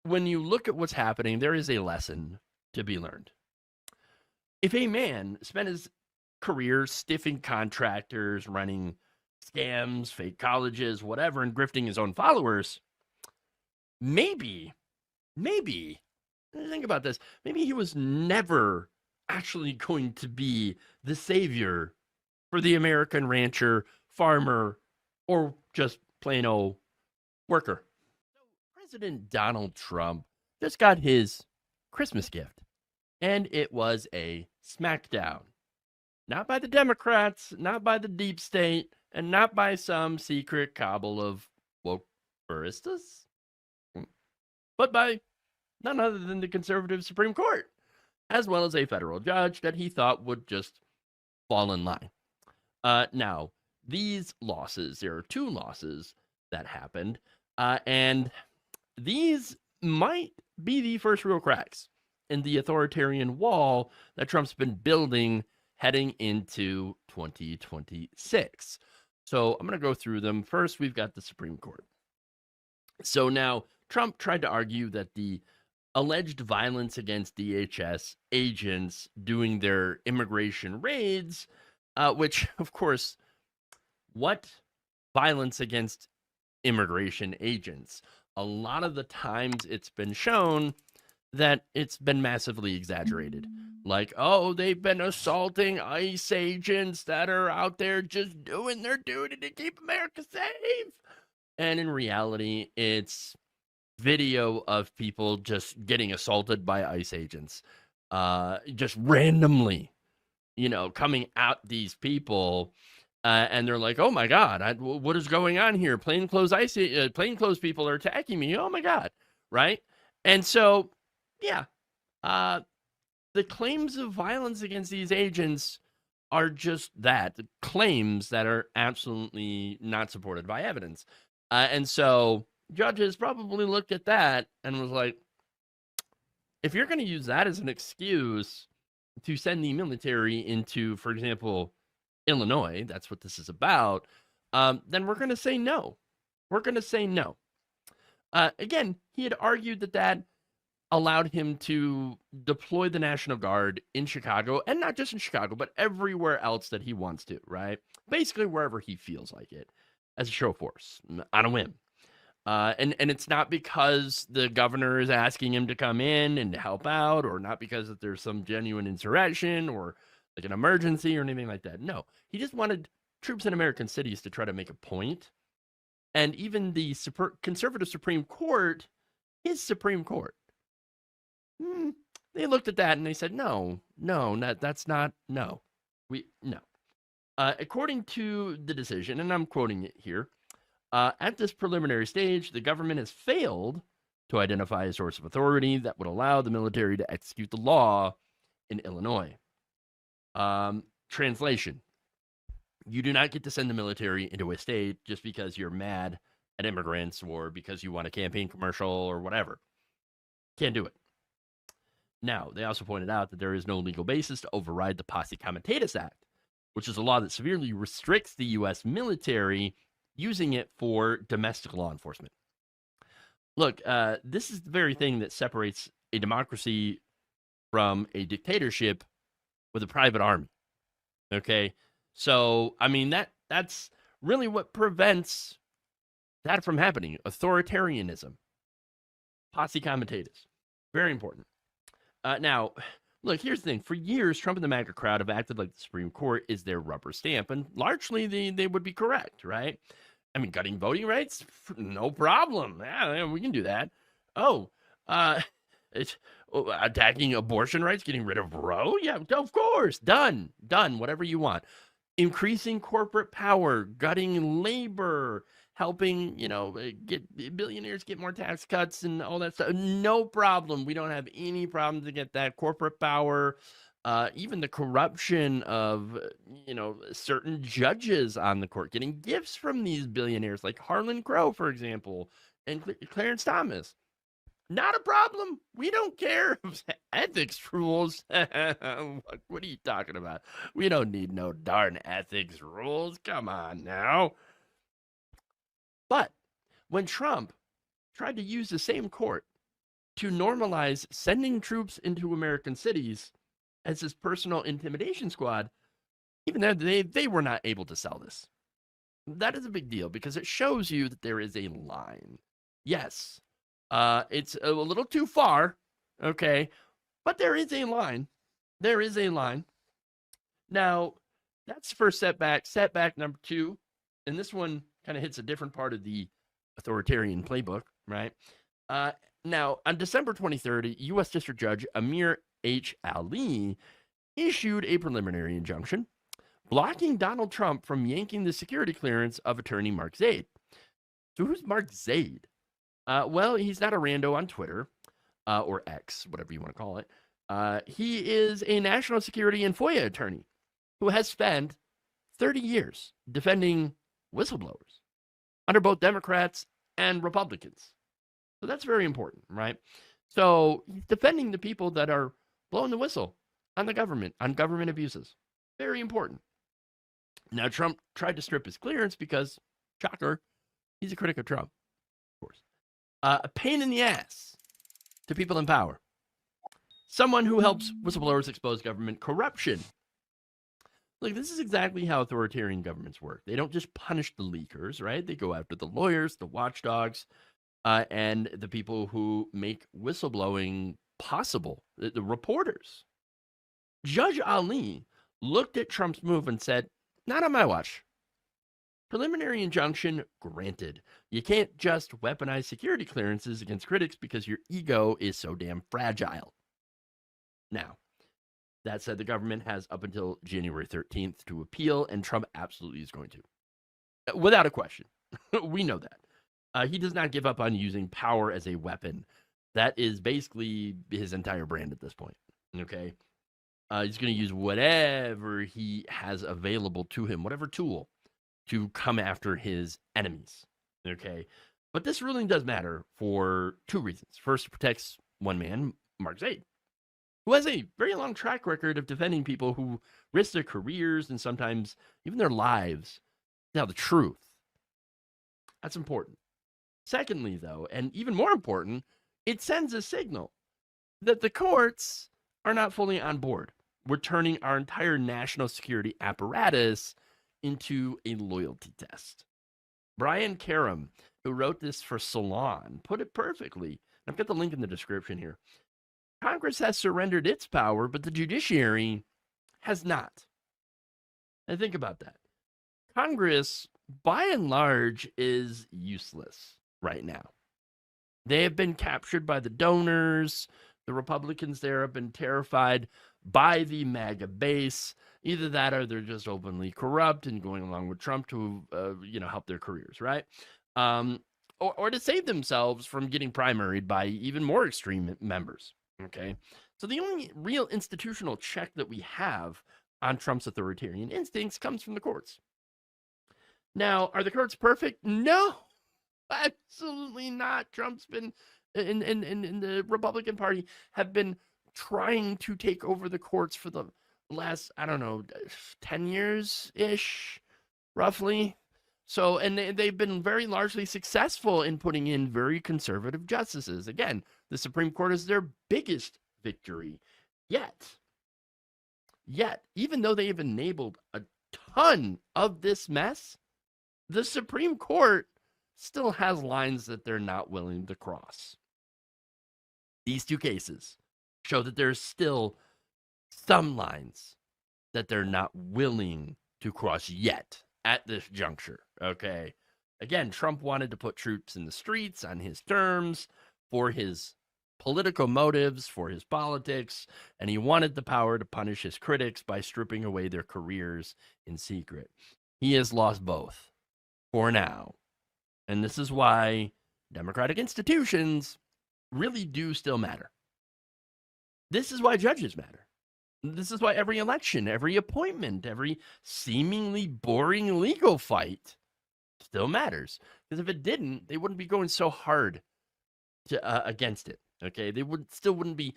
when you look at what's happening, there is a lesson to be learned. If a man spent his career stiffing contractors, running scams, fake colleges, whatever, and grifting his own followers, maybe, think about this, maybe he was never actually going to be the savior for the American rancher, farmer, or just plain old worker. President Donald Trump just got his Christmas gift, and it was a smackdown. Not by the Democrats, not by the deep state, and not by some secret cabal of woke baristas, but by none other than the conservative Supreme Court, as well as a federal judge that he thought would just fall in line. Now, these losses, there are 2 losses that happened, and these might be the first real cracks in the authoritarian wall that Trump's been building heading into 2026. So I'm going to go through them. First, we've got the Supreme Court. So now Trump tried to argue that the alleged violence against DHS agents doing their immigration raids, which, of course, what violence against immigration agents? A lot of the times it's been shown that it's been massively exaggerated. Like, oh, they've been assaulting ICE agents that are out there just doing their duty to keep America safe. And in reality, it's video of people just getting assaulted by ICE agents, just randomly, coming at these people. And they're like, oh my God, what is going on here? Plainclothes people are attacking me. Oh my God. Right. And so, yeah, the claims of violence against these agents are just that, the claims that are absolutely not supported by evidence. And so judges probably looked at that and was like, if you're going to use that as an excuse to send the military into, for example, Illinois, that's what this is about, then we're going to say no. We're going to say no. Again, he had argued that allowed him to deploy the National Guard in Chicago, and not just in Chicago, but everywhere else that he wants to, right? Basically wherever he feels like it, as a show of force, on a whim. And it's not because the governor is asking him to come in and to help out, or not because that there's some genuine insurrection or like an emergency or anything like that. No, he just wanted troops in American cities to try to make a point. And even the conservative Supreme Court, his Supreme Court, they looked at that and they said, no, that's not, no. According to the decision, and I'm quoting it here, at this preliminary stage, the government has failed to identify a source of authority that would allow the military to execute the law in Illinois. Translation: you do not get to send the military into a state just because you're mad at immigrants or because you want a campaign commercial or whatever. Can't do it. Now, they also pointed out that there is no legal basis to override the Posse Comitatus Act, which is a law that severely restricts the U.S. military using it for domestic law enforcement. Look, this is the very thing that separates a democracy from a dictatorship with a private army. Okay? So, I mean, that's really what prevents that from happening. Authoritarianism. Posse Comitatus. Very important. Now, look, here's the thing. For years, Trump and the MAGA crowd have acted like the Supreme Court is their rubber stamp, and largely they would be correct, right? I mean, gutting voting rights? No problem. Yeah, we can do that. Attacking abortion rights, getting rid of Roe? Yeah, of course. Done. Whatever you want. Increasing corporate power, gutting labor, helping, get billionaires get more tax cuts and all that stuff. No problem. We don't have any problem to get that corporate power, even the corruption of, certain judges on the court, getting gifts from these billionaires like Harlan Crow, for example, and Clarence Thomas. Not a problem. We don't care. Ethics rules. What are you talking about? We don't need no darn ethics rules. Come on now. But when Trump tried to use the same court to normalize sending troops into American cities as his personal intimidation squad, even then they were not able to sell this. That is a big deal because it shows you that there is a line. Yes, it's a little too far, okay, but there is a line. There is a line. Now, that's the first setback. Setback number two, and this one kind of hits a different part of the authoritarian playbook, right? Now, on December 23rd, U.S. District Judge Amir H. Ali issued a preliminary injunction blocking Donald Trump from yanking the security clearance of attorney Mark Zaid. So who's Mark Zaid? Well, he's not a rando on Twitter or X, whatever you want to call it. He is a national security and FOIA attorney who has spent 30 years defending whistleblowers under both Democrats and Republicans. So that's very important, right? So he's defending the people that are blowing the whistle on the government, on government abuses. Very important. Now, Trump tried to strip his clearance because, shocker, he's a critic of Trump, of course. A pain in the ass to people in power. Someone who helps whistleblowers expose government corruption. Look, this is exactly how authoritarian governments work. They don't just punish the leakers, right? They go after the lawyers, the watchdogs, and the people who make whistleblowing possible, the reporters. Judge Ali looked at Trump's move and said, not on my watch. Preliminary injunction granted. You can't just weaponize security clearances against critics because your ego is so damn fragile. Now, that said, the government has up until January 13th to appeal, and Trump absolutely is going to. Without a question. We know that. He does not give up on using power as a weapon. That is basically his entire brand at this point. Okay? He's going to use whatever he has available to him, whatever tool, to come after his enemies. Okay? But this ruling does matter for two reasons. First, it protects one man, Mark Zaid, who has a very long track record of defending people who risk their careers and sometimes even their lives to tell the truth. That's important. Secondly, though, and even more important, it sends a signal that the courts are not fully on board. We're turning our entire national security apparatus into a loyalty test. Brian Karam, who wrote this for Salon, put it perfectly. I've got the link in the description here. Congress has surrendered its power, but the judiciary has not. And think about that. Congress, by and large, is useless right now. They have been captured by the donors. The Republicans there have been terrified by the MAGA base. Either that or they're just openly corrupt and going along with Trump to, help their careers, right? Or to save themselves from getting primaried by even more extreme members, okay? So the only real institutional check that we have on Trump's authoritarian instincts comes from the courts. Now, are the courts perfect? No, absolutely not. Trump's been, in the Republican Party, have been trying to take over the courts for the last, 10 years-ish, roughly. So, and they've been very largely successful in putting in very conservative justices. Again, the Supreme Court is their biggest victory yet. Even though they have enabled a ton of this mess, the Supreme Court still has lines that they're not willing to cross. These two cases show that there's still some lines that they're not willing to cross yet at this juncture, okay? Again, Trump wanted to put troops in the streets on his terms for his political motives, for his politics, and he wanted the power to punish his critics by stripping away their careers in secret. He has lost both for now. And this is why democratic institutions really do still matter. This is why judges matter. This is why every election, every appointment, every seemingly boring legal fight still matters. Because if it didn't, they wouldn't be going so hard to against it. Okay, they wouldn't be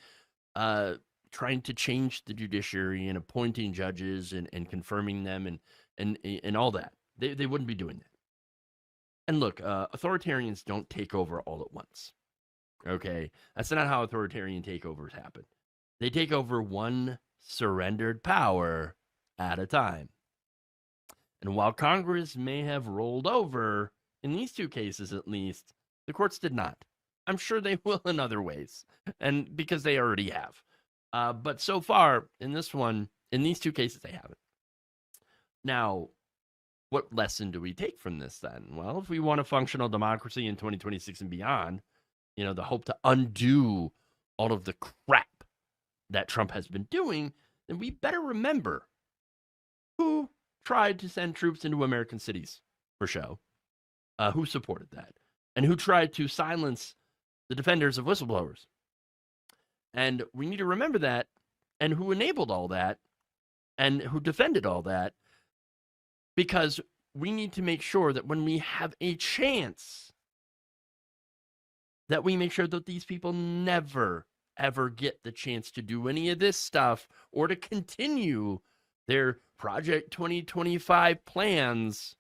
trying to change the judiciary and appointing judges and confirming them and all that. They wouldn't be doing that. And look, authoritarians don't take over all at once. Okay, that's not how authoritarian takeovers happen. They take over one surrendered power at a time. And while Congress may have rolled over, in these two cases at least, the courts did not. I'm sure they will in other ways, and because they already have. But so far, in these two cases, they haven't. Now, what lesson do we take from this then? Well, if we want a functional democracy in 2026 and beyond, the hope to undo all of the crap that Trump has been doing, then we better remember who tried to send troops into American cities for show, who supported that, and who tried to silence the defenders of whistleblowers. And we need to remember that, and who enabled all that, and who defended all that, because we need to make sure that when we have a chance, that we make sure that these people never, ever get the chance to do any of this stuff or to continue their Project 2025 plans.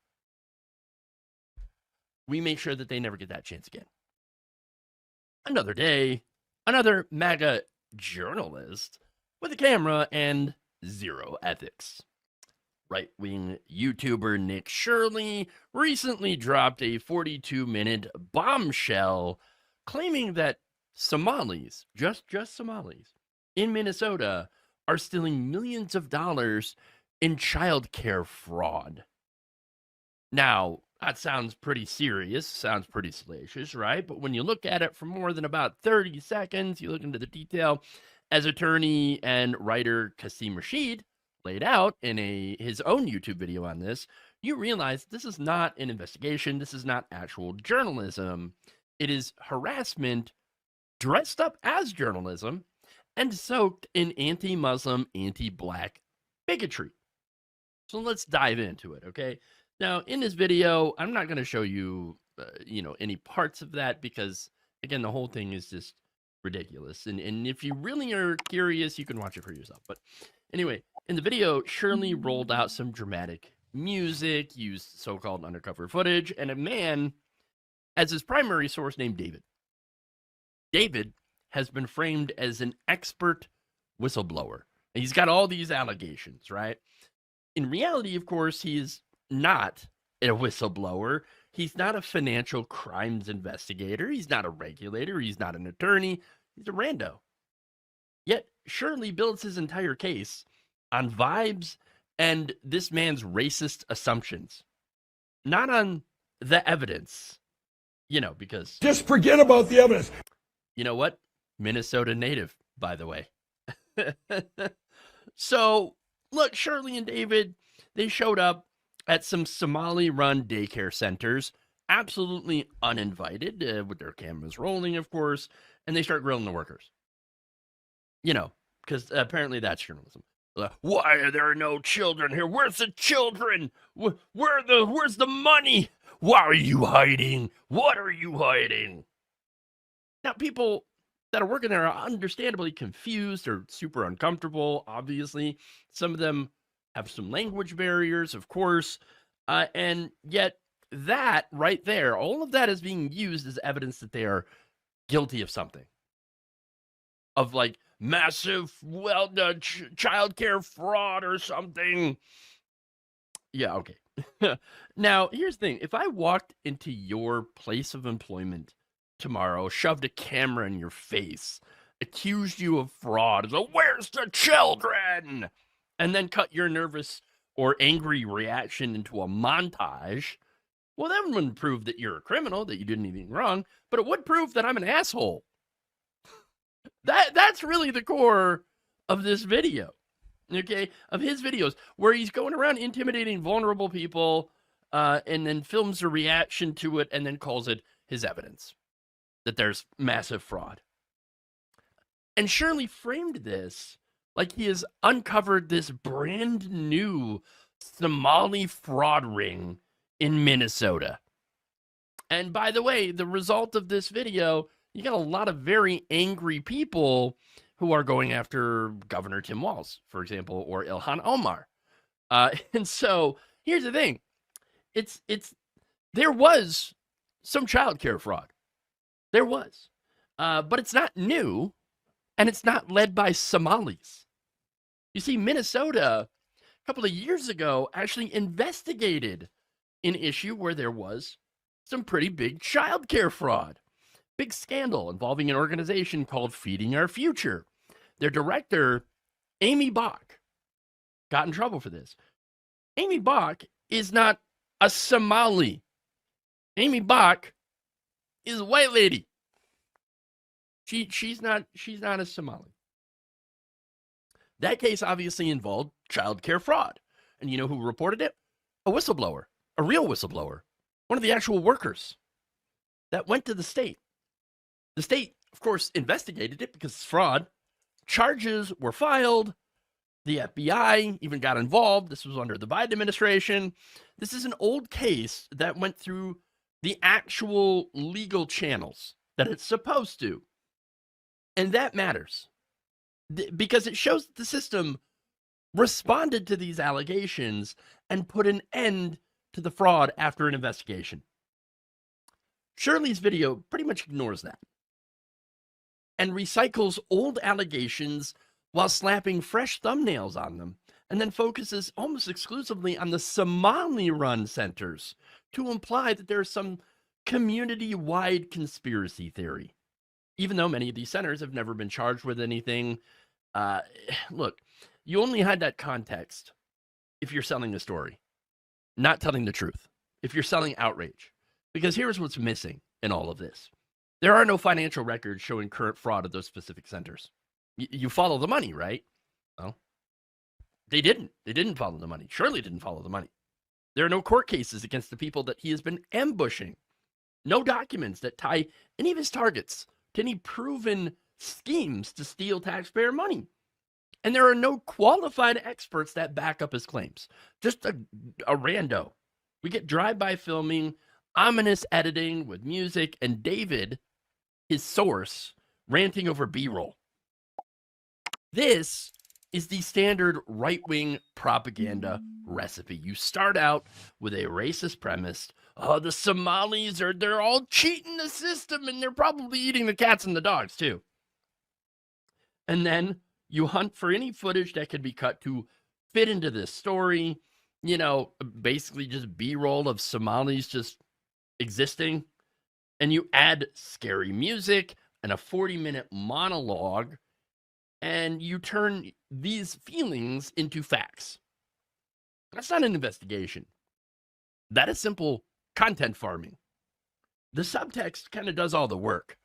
We make sure that they never get that chance again. Another day, another MAGA journalist with a camera and zero ethics. Right-wing YouTuber Nick Shirley recently dropped a 42-minute bombshell claiming that Somalis, just Somalis, in Minnesota are stealing millions of dollars in child care fraud. Now, that sounds pretty serious, sounds pretty salacious, right? But when you look at it for more than about 30 seconds, you look into the detail, as attorney and writer Qasim Rashid laid out in his own YouTube video on this, you realize this is not an investigation. This is not actual journalism. It is harassment dressed up as journalism and soaked in anti-Muslim, anti-Black bigotry. So let's dive into it, okay? Now, in this video, I'm not going to show you, any parts of that because, again, the whole thing is just ridiculous. And if you really are curious, you can watch it for yourself. But anyway, in the video, Shirley rolled out some dramatic music, used so-called undercover footage, and a man as his primary source named David. David has been framed as an expert whistleblower. And he's got all these allegations, right? In reality, of course, he is not a whistleblower. He's not a financial crimes investigator. He's not a regulator. He's not an attorney. He's a rando. Yet Shirley builds his entire case on vibes and this man's racist assumptions, not on the evidence, because... Just forget about the evidence. You know what? Minnesota native, by the way. So, look, Shirley and David, they showed up at some Somali-run daycare centers, absolutely uninvited, with their cameras rolling, of course, and they start grilling the workers. Because apparently that's journalism. Why are there no children here? Where's the children? Where's the money? Why are you hiding? What are you hiding? Now, people that are working there are understandably confused or super uncomfortable, obviously. Some of them have some language barriers, of course. And yet that right there, all of that is being used as evidence that they are guilty of something. Of like massive, childcare fraud or something. Yeah, okay. Now, here's the thing. If I walked into your place of employment tomorrow, shoved a camera in your face, accused you of fraud, so where's the children? And then cut your nervous or angry reaction into a montage, well, that wouldn't prove that you're a criminal, that you did anything wrong, but it would prove that I'm an asshole. That's really the core of this video, okay, of his videos, where he's going around intimidating vulnerable people and then films a reaction to it and then calls it his evidence that there's massive fraud. And Shirley framed this like he has uncovered this brand new Somali fraud ring in Minnesota. And by the way, the result of this video, you got a lot of very angry people who are going after Governor Tim Walz, for example, or Ilhan Omar. And so here's the thing. There was some childcare fraud. There was. But it's not new, and it's not led by Somalis. You see, Minnesota, a couple of years ago, actually investigated an issue where there was some pretty big childcare fraud. Big scandal involving an organization called Feeding Our Future. Their director, Amy Bach, got in trouble for this. Amy Bach is not a Somali. Amy Bach is a white lady. She's not a Somali. That case obviously involved childcare fraud. And you know who reported it? A whistleblower, a real whistleblower, one of the actual workers that went to the state. The state, of course, investigated it because it's fraud. Charges were filed. The FBI even got involved. This was under the Biden administration. This is an old case that went through the actual legal channels that it's supposed to. And that matters because it shows that the system responded to these allegations and put an end to the fraud after an investigation. Shirley's video pretty much ignores that and recycles old allegations while slapping fresh thumbnails on them, and then focuses almost exclusively on the Somali-run centers to imply that there's some community-wide conspiracy theory, even though many of these centers have never been charged with anything. Look, you only had that context if you're selling the story, not telling the truth. if you're selling outrage. Because here's what's missing in all of this. There are no financial records showing current fraud at those specific centers. You follow the money, right? Well, they didn't. They didn't follow the money. Surely didn't follow the money. There are no court cases against the people that he has been ambushing. No documents that tie any of his targets to any proven schemes to steal taxpayer money. And there are no qualified experts that back up his claims. Just a rando. We get drive-by filming, ominous editing with music, and David, his source, ranting over B-roll. This is the standard right-wing propaganda recipe. You start out with a racist premise. Oh, the Somalis they're all cheating the system, and they're probably eating the cats and the dogs too. And then you hunt for any footage that can be cut to fit into this story. You know, basically just B-roll of Somalis just existing. And you add scary music and a 40-minute monologue, and you turn these feelings into facts. That's not an investigation. That is simple content farming. The subtext kind of does all the work.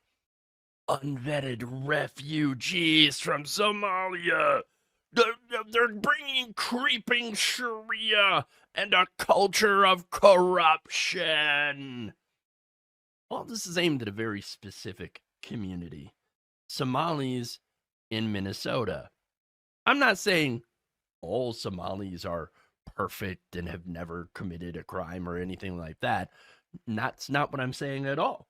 Unvetted refugees from Somalia. They're bringing creeping Sharia and a culture of corruption. All this is aimed at a very specific community. Somalis in Minnesota. I'm not saying all Somalis are perfect and have never committed a crime or anything like that. That's not what I'm saying at all.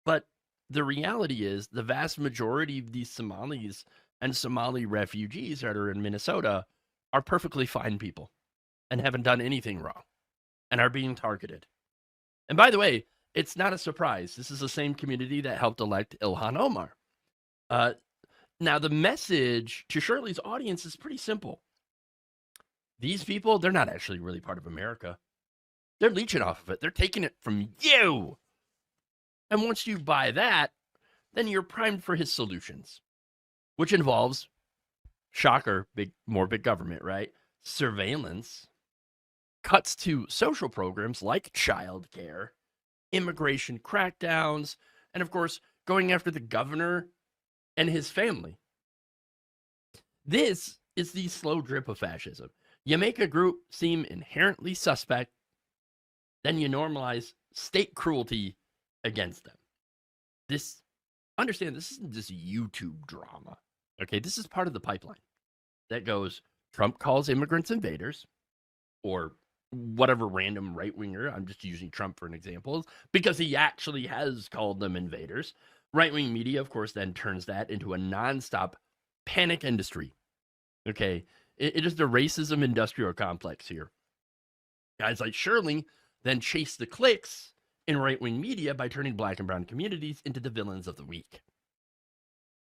But the reality is the vast majority of these Somalis and Somali refugees that are in Minnesota are perfectly fine people and haven't done anything wrong and are being targeted. And by the way, it's not a surprise. This is the same community that helped elect Ilhan Omar. Now, the message to Shirley's audience is pretty simple. These people, they're not actually really part of America. They're leeching off of it. They're taking it from you. And once you buy that, then you're primed for his solutions, which involves, shocker, more big government, right? Surveillance, cuts to social programs like childcare, immigration crackdowns, and of course, going after the governor and his family. This is the slow drip of fascism. You make a group seem inherently suspect, then you normalize state cruelty against them. Understand, this isn't just YouTube drama. Okay, this is part of the pipeline that goes, Trump calls immigrants invaders, or whatever random right-winger, I'm just using Trump for an example, because he actually has called them invaders. Right-wing media, of course, then turns that into a nonstop panic industry. Okay, it is the racism industrial complex here. Guys like Shirley then chase the clicks in right-wing media by turning black and brown communities into the villains of the week.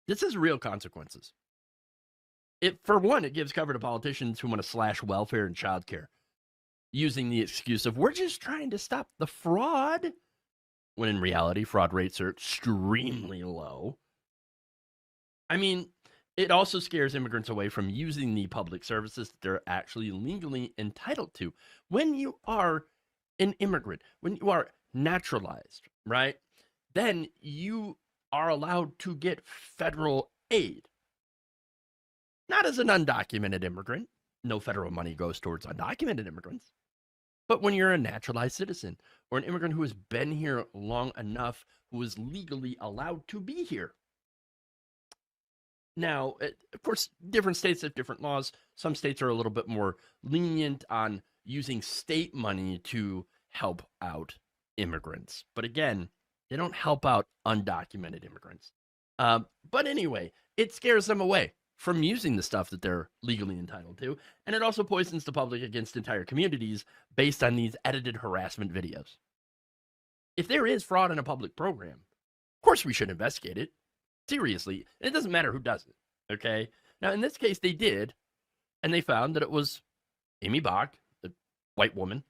This has real consequences. For one, it gives cover to politicians who want to slash welfare and childcare, using the excuse of, we're just trying to stop the fraud, when in reality, fraud rates are extremely low. I mean, it also scares immigrants away from using the public services that they're actually legally entitled to. When you are an immigrant, when you are naturalized, right, then you are allowed to get federal aid. Not as an undocumented immigrant. No federal money goes towards undocumented immigrants. But when you're a naturalized citizen or an immigrant who has been here long enough, who is legally allowed to be here. Now, of course, different states have different laws. Some states are a little bit more lenient on using state money to help out immigrants. But again, they don't help out undocumented immigrants. But anyway, it scares them away from using the stuff that they're legally entitled to. And it also poisons the public against entire communities based on these edited harassment videos. If there is fraud in a public program, of course we should investigate it. Seriously, it doesn't matter who does it, okay? Now, in this case, they did, and they found that it was Amy Bach, a white woman,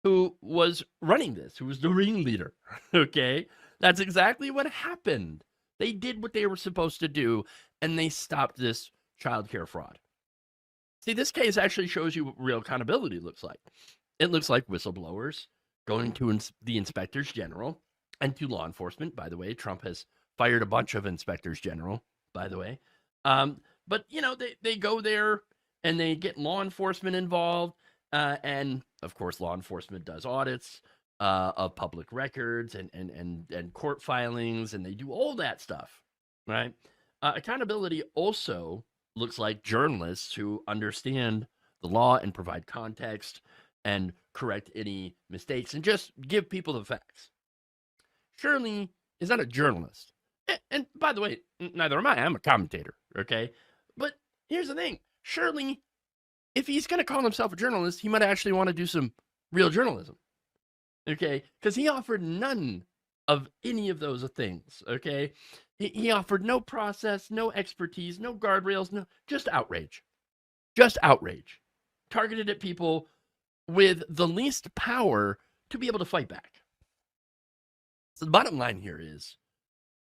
who was running this, who was the ringleader, okay? That's exactly what happened. They did what they were supposed to do, and they stopped this childcare fraud. See, this case actually shows you what real accountability looks like. It looks like whistleblowers going to the inspectors general and to law enforcement. By the way, Trump has fired a bunch of inspectors general, by the way. But, you know, they go there and they get law enforcement involved. And, of course, law enforcement does audits of public records and court filings, and they do all that stuff, right? Accountability also looks like journalists who understand the law and provide context and correct any mistakes and just give people the facts. Shirley is not a journalist. And by the way, neither am I. I'm a commentator, okay? But here's the thing. Shirley, if he's going to call himself a journalist, he might actually want to do some real journalism, okay? Because he offered none of any of those things, okay? He offered no process, no expertise, no guardrails, no, just outrage. Just outrage. Targeted at people with the least power to be able to fight back. So the bottom line here is,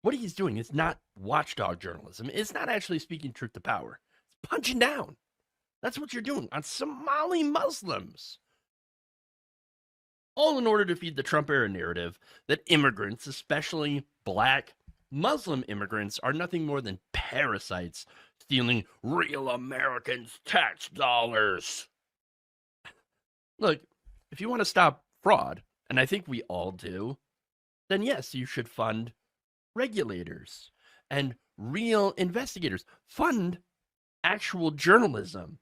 what he's doing is not watchdog journalism. It's not actually speaking truth to power. It's punching down. That's what you're doing on Somali Muslims. All in order to feed the Trump era narrative that immigrants, especially black Muslim immigrants, are nothing more than parasites stealing real Americans' tax dollars. Look, if you want to stop fraud, and I think we all do, then yes, you should fund regulators and real investigators. Fund actual journalism.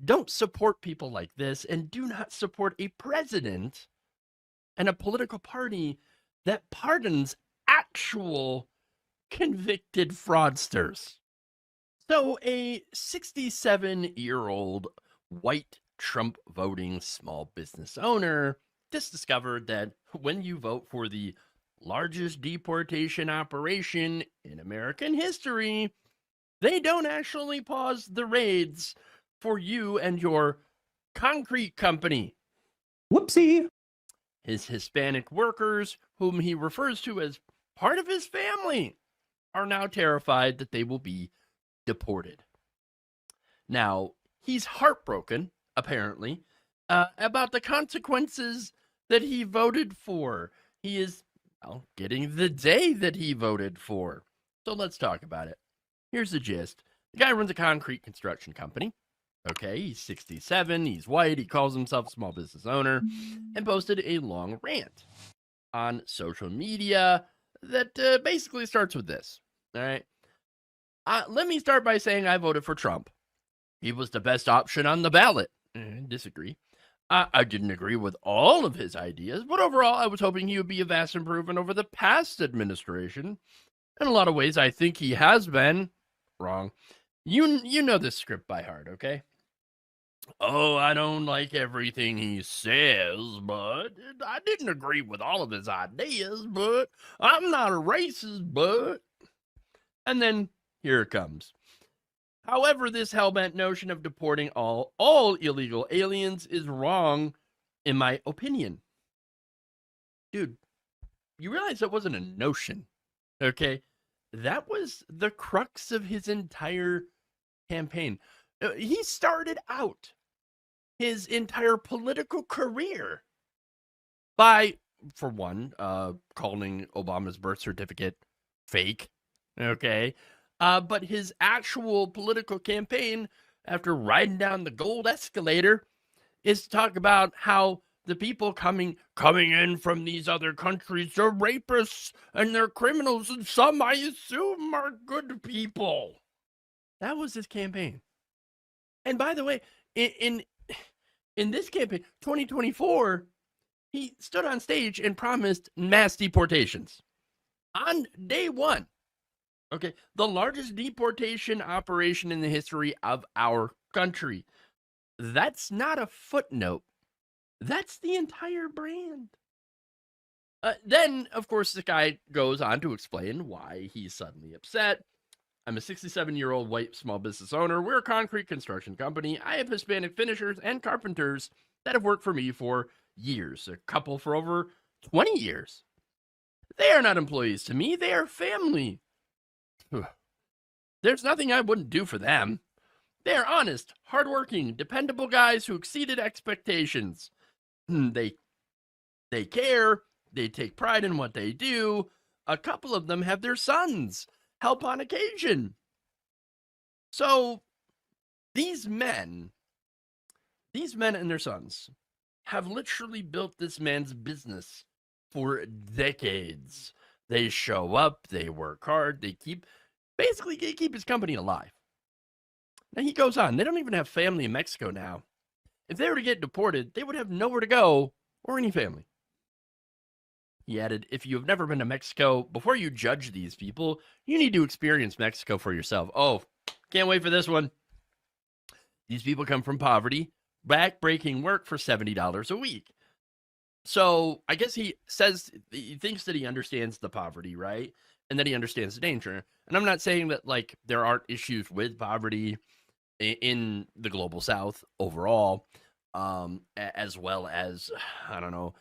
Don't support people like this, and do not support a president and a political party that pardons actual convicted fraudsters. So a 67-year-old white Trump voting small business owner just discovered that when you vote for the largest deportation operation in American history, they don't actually pause the raids for you and your concrete company. Whoopsie. His Hispanic workers, whom he refers to as part of his family, are now terrified that they will be deported. Now, he's heartbroken, apparently, about the consequences that he voted for. He is, well, getting the day that he voted for. So let's talk about it. Here's the gist. The guy runs a concrete construction company. Okay, he's 67, he's white, he calls himself a small business owner, and posted a long rant on social media that basically starts with this. All right. Let me start by saying I voted for Trump. He was the best option on the ballot. Disagree. I didn't agree with all of his ideas, but overall, I was hoping he would be a vast improvement over the past administration. In a lot of ways, I think he has been. Wrong. You know this script by heart, okay? Oh, I don't like everything he says, but I didn't agree with all of his ideas, but I'm not a racist, but... And then here it comes. However, this hellbent notion of deporting all illegal aliens is wrong, in my opinion. Dude, you realize that wasn't a notion, okay? That was the crux of his entire campaign. He started out his entire political career by, for one, calling Obama's birth certificate fake, okay? But his actual political campaign, after riding down the gold escalator, is to talk about how the people coming in from these other countries are rapists and they're criminals, and some, I assume, are good people. That was his campaign. And by the way, in this campaign, 2024, he stood on stage and promised mass deportations on day one. Okay, the largest deportation operation in the history of our country. That's not a footnote. That's the entire brand. Then, of course, the guy goes on to explain why he's suddenly upset. I'm a 67-year-old white small business owner. We're a concrete construction company. I have Hispanic finishers and carpenters that have worked for me for years, a couple for over 20 years. They are not employees to me. They are family. There's nothing I wouldn't do for them. They are honest, hardworking, dependable guys who exceeded expectations. They They care. They take pride in what they do. A couple of them have their sons help on occasion. So these men and their sons have literally built this man's business for decades. They show up, they work hard, they keep his company alive. Now he goes on, they don't even have family in Mexico now. If they were to get deported, they would have nowhere to go or any family. He added, if you have never been to Mexico, before you judge these people, you need to experience Mexico for yourself. Oh, can't wait for this one. These people come from poverty, back-breaking work for $70 a week. So I guess he thinks that he understands the poverty, right? And that he understands the danger. And I'm not saying that like there aren't issues with poverty in the global South overall, as well as, I don't know,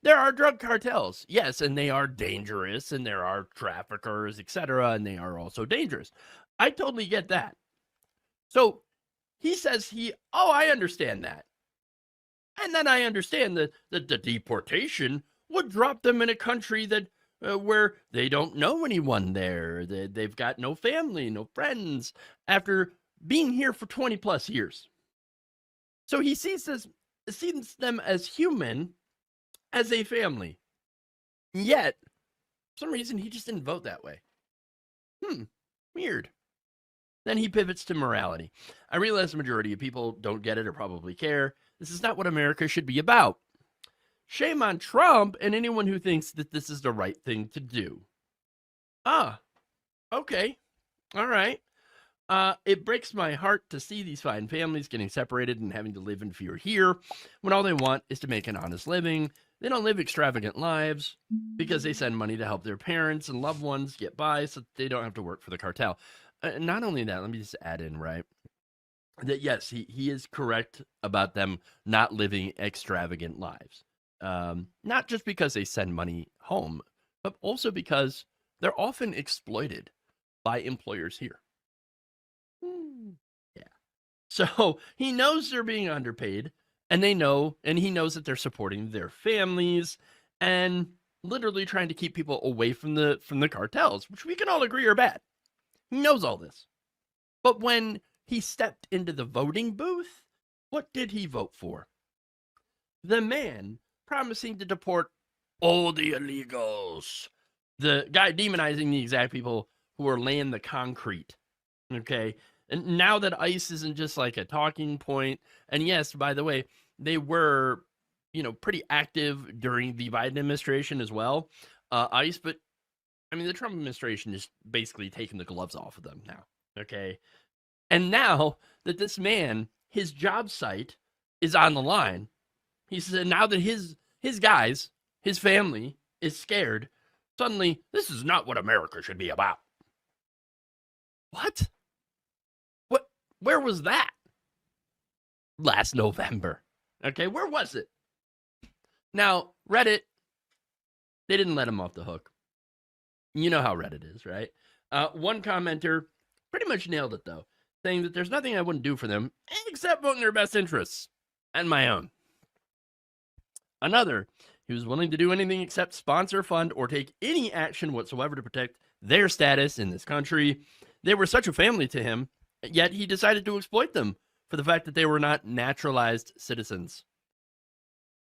there are drug cartels, yes, and they are dangerous, and there are traffickers, etc., and they are also dangerous. I totally get that. So he says I understand that. And then I understand that the deportation would drop them in a country that where they don't know anyone there. They've got no family, no friends, after being here for 20 plus years. So he sees them as human, as a family. Yet, for some reason, he just didn't vote that way. Weird. Then he pivots to morality. I realize the majority of people don't get it or probably care. This is not what America should be about. Shame on Trump and anyone who thinks that this is the right thing to do. Okay. All right. It breaks my heart to see these fine families getting separated and having to live in fear here when all they want is to make an honest living. They don't live extravagant lives because they send money to help their parents and loved ones get by so they don't have to work for the cartel. Not only that, let me just add in, right, that yes, he is correct about them not living extravagant lives. Not just because they send money home, but also because they're often exploited by employers here. Yeah. So he knows they're being underpaid, and he knows that they're supporting their families and literally trying to keep people away from the cartels, which we can all agree are bad. He knows all this. But when he stepped into the voting booth, what did he vote for? The man promising to deport all the illegals. The guy demonizing the exact people who are laying the concrete. Okay? And now that ICE isn't just like a talking point, and yes, by the way, they were, pretty active during the Biden administration as well, ICE, but I mean, the Trump administration is basically taking the gloves off of them now, okay? And now that this man, his job site is on the line, he said now that his guys, his family is scared, suddenly this is not what America should be about. What? Where was that? Last November. Okay, where was it? Now, Reddit, they didn't let him off the hook. You know how Reddit is, right? One commenter pretty much nailed it, though, saying that there's nothing I wouldn't do for them except vote in their best interests and my own. Another, he was willing to do anything except sponsor, fund, or take any action whatsoever to protect their status in this country. They were such a family to him, yet he decided to exploit them for the fact that they were not naturalized citizens.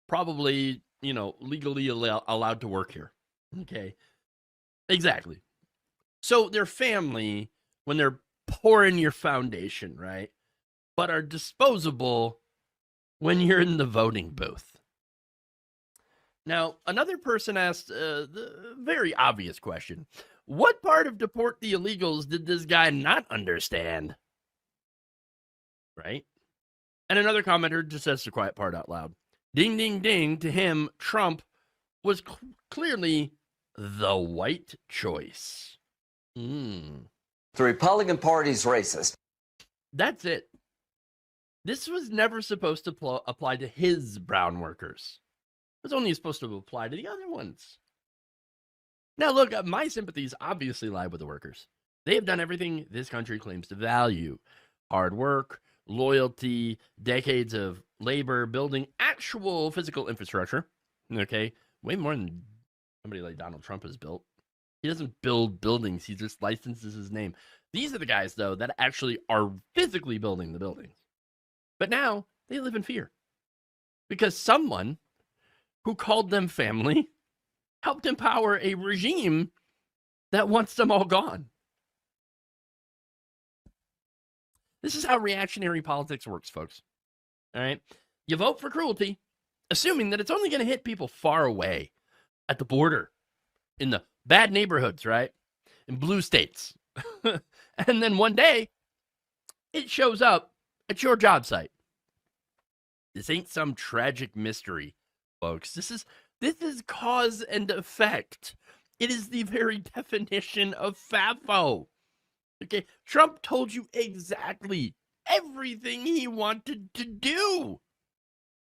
Probably, legally allowed to work here. Okay. Exactly. So their family, when they're pouring your foundation, right, but are disposable when you're in the voting booth. Now, another person asked the very obvious question. What part of deport the illegals did this guy not understand? Right? And another commenter just says the quiet part out loud. Ding, ding, ding. To him, Trump was clearly the white choice. The Republican Party's racist. That's it. This was never supposed to apply to his brown workers. It was only supposed to apply to the other ones. Now, look, my sympathies obviously lie with the workers. They have done everything this country claims to value. Hard work, loyalty, decades of labor, building actual physical infrastructure, Okay, way more than somebody like Donald Trump has built. He doesn't build buildings; he just licenses his name. These are the guys, though, that actually are physically building the buildings. But now they live in fear because someone who called them family helped empower a regime that wants them all gone. This is how reactionary politics works, folks. All right? You vote for cruelty, assuming that it's only going to hit people far away at the border, in the bad neighborhoods, right? In blue states. And then one day, it shows up at your job site. This ain't some tragic mystery, folks. This is cause and effect. It is the very definition of FAFO. Okay, Trump told you exactly everything he wanted to do.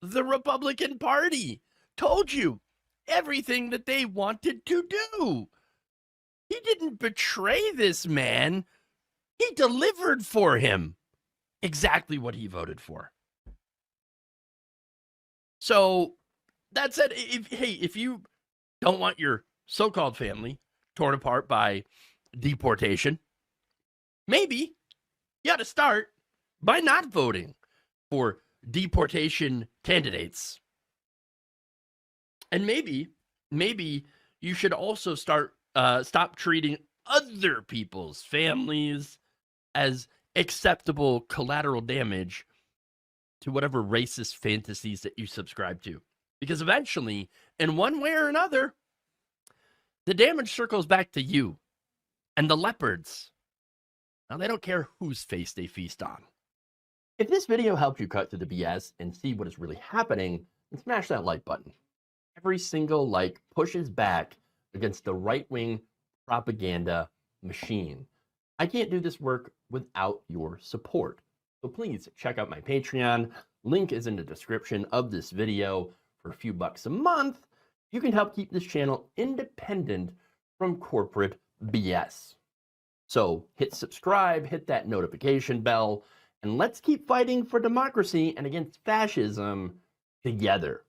The Republican Party told you everything that they wanted to do. He didn't betray this man. He delivered for him exactly what he voted for. So that said, if you don't want your so-called family torn apart by deportation, maybe you ought to start by not voting for deportation candidates. And maybe you should also stop treating other people's families as acceptable collateral damage to whatever racist fantasies that you subscribe to. Because eventually, in one way or another, the damage circles back to you and the leopards. Now, they don't care whose face they feast on. If this video helped you cut through the BS and see what is really happening, then smash that like button. Every single like pushes back against the right-wing propaganda machine. I can't do this work without your support. So please check out my Patreon. Link is in the description of this video. For a few bucks a month, you can help keep this channel independent from corporate BS. So hit subscribe, hit that notification bell, and let's keep fighting for democracy and against fascism together.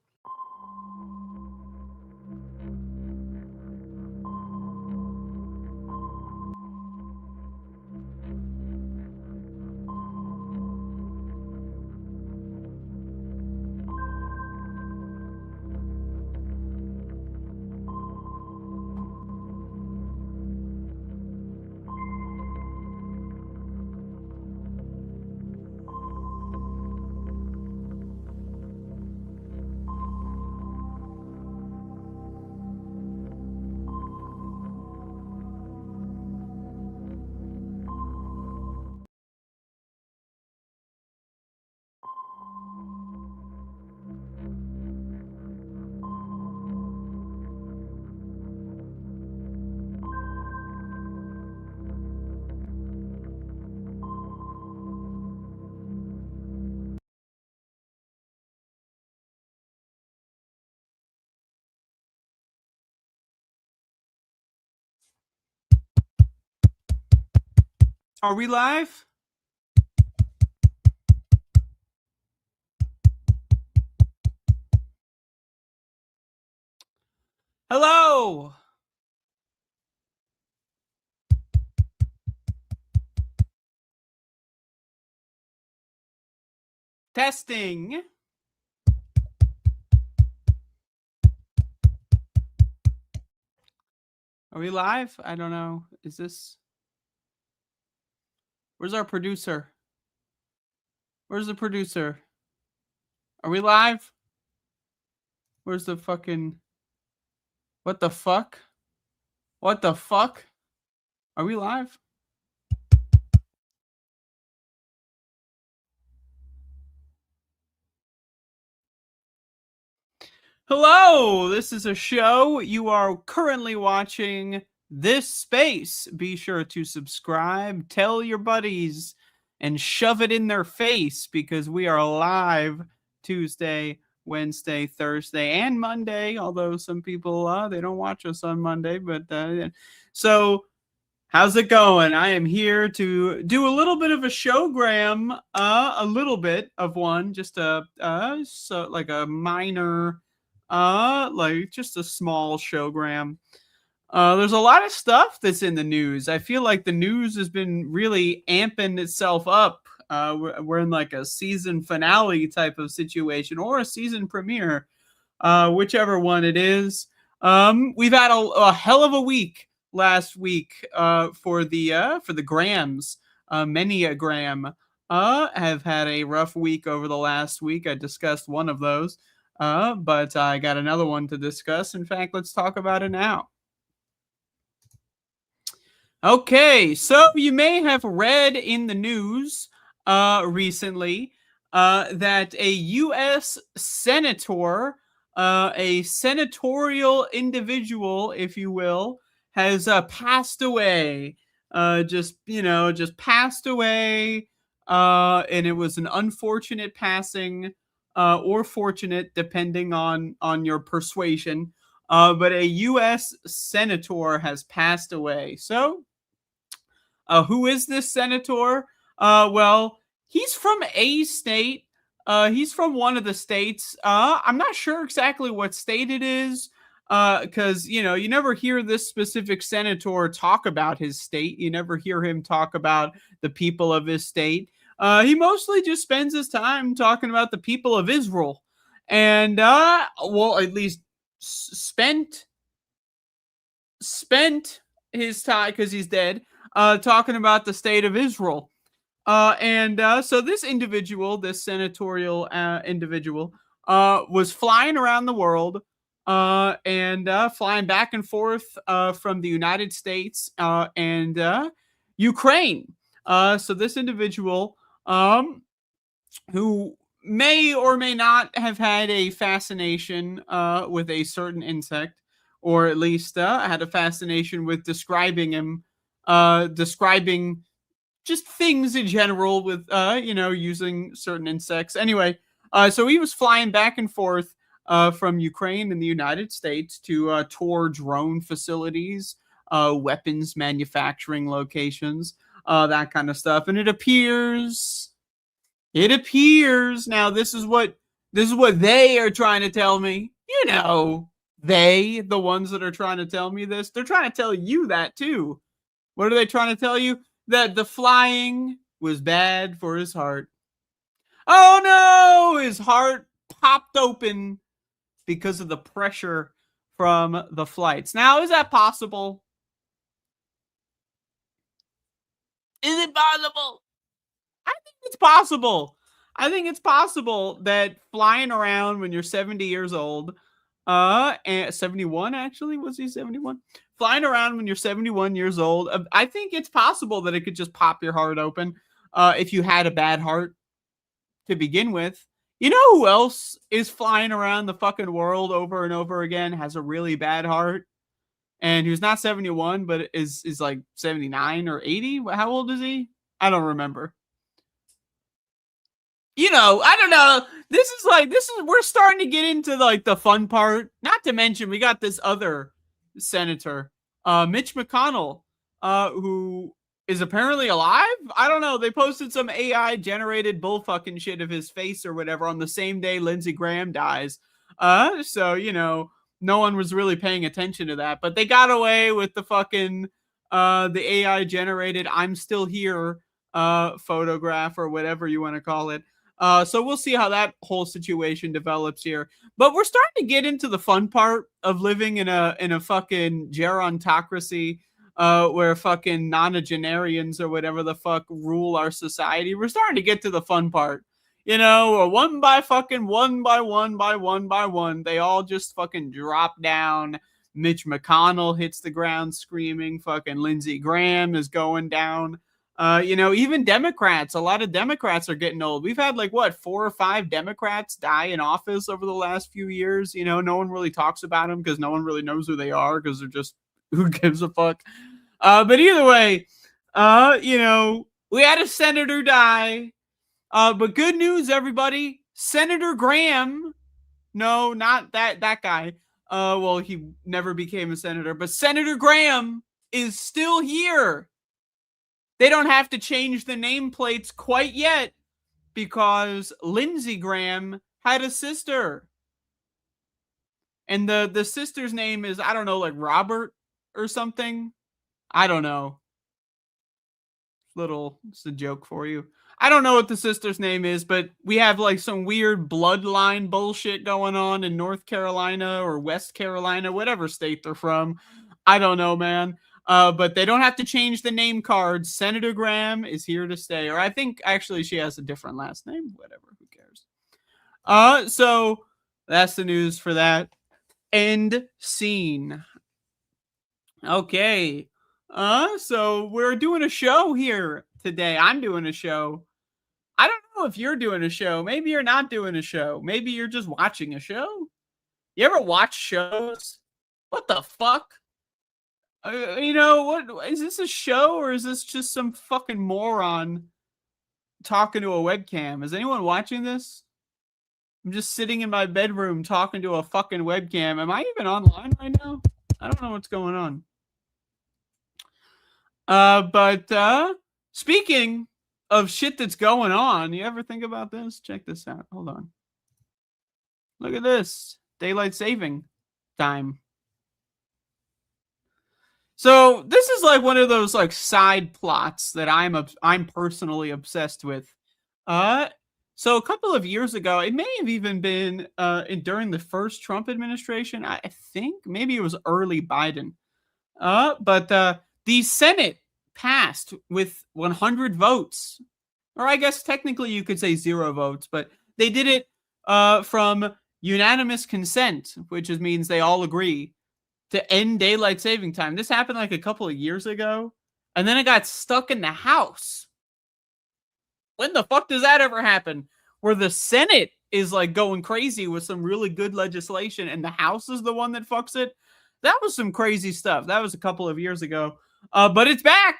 Are we live? Hello. Testing. Are we live? I don't know. Is this... Where's our producer? Where's the producer? Are we live? Where's the fucking... What the fuck? What the fuck? Are we live? Hello, this is a show. You are currently watching this space. Be sure to subscribe, tell your buddies, and shove it in their face because we are live Tuesday, Wednesday, Thursday, and Monday. Although some people, they don't watch us on Monday. But so how's it going? I am here to do a little bit of a showgram, a little bit of one, just so like a minor like just a small showgram. There's a lot of stuff that's in the news. I feel like the news has been really amping itself up. We're in like a season finale type of situation or a season premiere, whichever one it is. We've had a hell of a week last week for the Grams. Many a Gram have had a rough week over the last week. I discussed one of those, but I got another one to discuss. In fact, let's talk about it now. Okay, so you may have read in the news recently that a U.S. senator, a senatorial individual, if you will, has passed away. Just passed away, and it was an unfortunate passing, or fortunate, depending on your persuasion. But a U.S. senator has passed away. So, who is this senator? Well, he's from a state. He's from one of the states. I'm not sure exactly what state it is, because you never hear this specific senator talk about his state. You never hear him talk about the people of his state. He mostly just spends his time talking about the people of Israel, and well, at least spent his time, because he's dead, talking about the state of Israel. So this individual, this senatorial individual, was flying around the world and flying back and forth from the United States and Ukraine. So this individual, who may or may not have had a fascination with a certain insect, or at least had a fascination with describing him, describing just things in general with, using certain insects. Anyway, so he was flying back and forth from Ukraine and the United States to tour drone facilities, weapons manufacturing locations, that kind of stuff. And it appears, now this is what they are trying to tell me. They, the ones that are trying to tell me this, they're trying to tell you that too. What are they trying to tell you? That the flying was bad for his heart. Oh no! His heart popped open because of the pressure from the flights. Now, is that possible? Is it possible? I think it's possible. I think it's possible that flying around when you're 70 years old, and 71 actually, was he 71? Flying around when you're 71 years old, I think it's possible that it could just pop your heart open if you had a bad heart to begin with. You know who else is flying around the fucking world over and over again, has a really bad heart, and who's not 71 but is like 79 or 80? How old is he? I don't remember. I don't know. We're starting to get into like the fun part. Not to mention, we got this other senator, Mitch McConnell, who is apparently alive. I don't know. They posted some AI generated bullfucking shit of his face or whatever on the same day Lindsey Graham dies. So no one was really paying attention to that, but they got away with the fucking the AI generated "I'm still here" photograph, or whatever you want to call it. So we'll see how that whole situation develops here. But we're starting to get into the fun part of living in a fucking gerontocracy, where fucking nonagenarians or whatever the fuck rule our society. We're starting to get to the fun part. One by one, they all just fucking drop down. Mitch McConnell hits the ground screaming. Fucking Lindsey Graham is going down. Even Democrats, a lot of Democrats are getting old. We've had 4 or 5 Democrats die in office over the last few years. No one really talks about them because no one really knows who they are, because they're just, who gives a fuck? But either way, we had a senator die. But good news, everybody. Senator Graham, no, not that guy. Well, he never became a senator, but Senator Graham is still here. They don't have to change the nameplates quite yet, because Lindsey Graham had a sister. And the sister's name is, I don't know, like Robert or something. I don't know. It's a joke for you. I don't know what the sister's name is, but we have like some weird bloodline bullshit going on in North Carolina or West Carolina, whatever state they're from. I don't know, man. But they don't have to change the name cards. Senator Graham is here to stay. Or I think actually she has a different last name. Whatever, who cares? So that's the news for that. End scene. Okay. So we're doing a show here today. I'm doing a show. I don't know if you're doing a show. Maybe you're not doing a show. Maybe you're just watching a show. You ever watch shows? What the fuck? What is this, a show, or is this just some fucking moron talking to a webcam? Is anyone watching this? I'm just sitting in my bedroom talking to a fucking webcam. Am I even online right now? I don't know what's going on. But speaking of shit that's going on, you ever think about this? Check this out. Hold on. Look at this. Daylight saving time. So this is like one of those like side plots that I'm personally obsessed with. So a couple of years ago, it may have even been during the first Trump administration. I think maybe it was early Biden. But the Senate passed with 100 votes, or I guess technically you could say 0 votes, but they did it from unanimous consent, which means they all agree to end daylight saving time. This happened like a couple of years ago, and then it got stuck in the House. When the fuck does that ever happen? Where the Senate is like going crazy with some really good legislation, and the House is the one that fucks it. That was some crazy stuff. That was a couple of years ago. But it's back.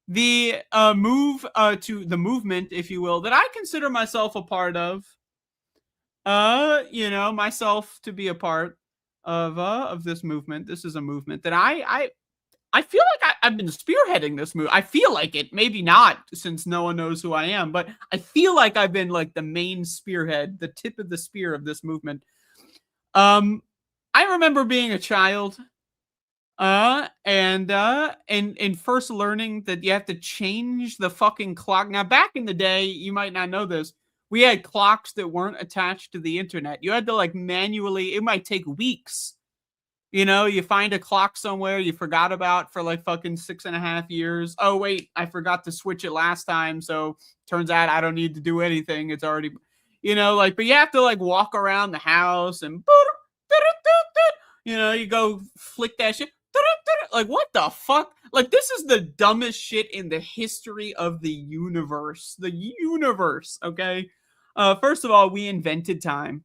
The move to the movement, if you will, that I consider myself a part of. Myself to be a part of this movement. This is a movement that I feel like I've been spearheading this move. I feel like it. Maybe not, since no one knows who I am, but I feel like I've been like the main spearhead, the tip of the spear of this movement. I remember being a child, and first learning that you have to change the fucking clock. Now, back in the day, you might not know this, we had clocks that weren't attached to the internet. You had to like manually, it might take weeks. You find a clock somewhere you forgot about for like fucking 6.5 years. Oh, wait, I forgot to switch it last time. So turns out I don't need to do anything. It's already, but you have to like walk around the house and, you go flick that shit. Like, what the fuck? Like, this is the dumbest shit in the history of the universe. The universe, okay? First of all, we invented time.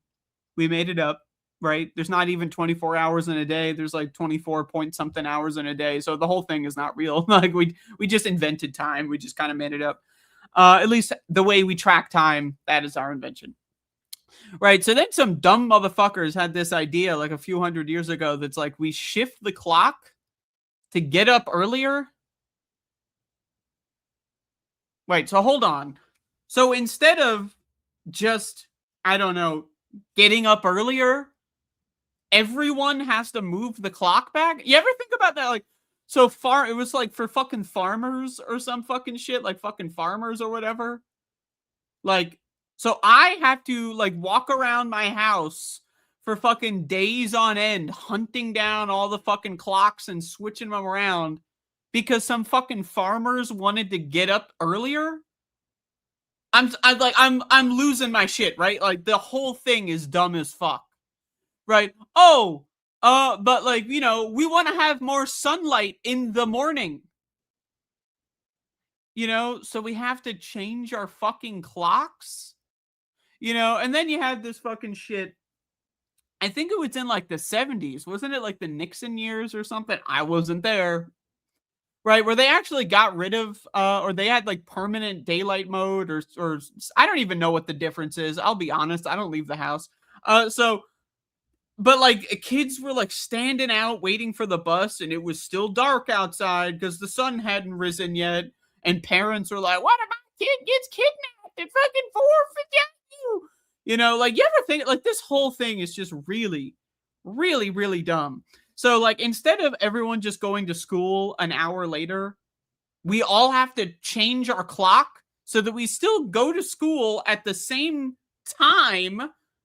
We made it up, right? There's not even 24 hours in a day. There's like 24 point something hours in a day. So the whole thing is not real. Like, we just invented time. We just kind of made it up. At least the way we track time, that is our invention. Right, so then some dumb motherfuckers had this idea like a few hundred years ago that's like, we shift the clock to get up earlier. Wait, so hold on. So instead of just, I don't know, getting up earlier, everyone has to move the clock back? You ever think about that? Like, so far, it was like for fucking farmers or some fucking shit, like fucking farmers or whatever. Like, so I have to like walk around my house for fucking days on end, hunting down all the fucking clocks and switching them around because some fucking farmers wanted to get up earlier. I'm losing my shit, right? Like, the whole thing is dumb as fuck, right? But like, we want to have more sunlight in the morning. So we have to change our fucking clocks. And then you had this fucking shit. I think it was in like the 70s. Wasn't it like the Nixon years or something? I wasn't there. Right, where they actually got rid of, or they had like permanent daylight mode, or I don't even know what the difference is. I'll be honest, I don't leave the house. But like kids were like standing out waiting for the bus, and it was still dark outside because the sun hadn't risen yet. And parents were like, "What if my kid gets kidnapped and fucking forfeit you?" Like, you ever think like this whole thing is just really, Really, really dumb. So, like, instead of everyone just going to school an hour later, we all have to change our clock so that we still go to school at the same time,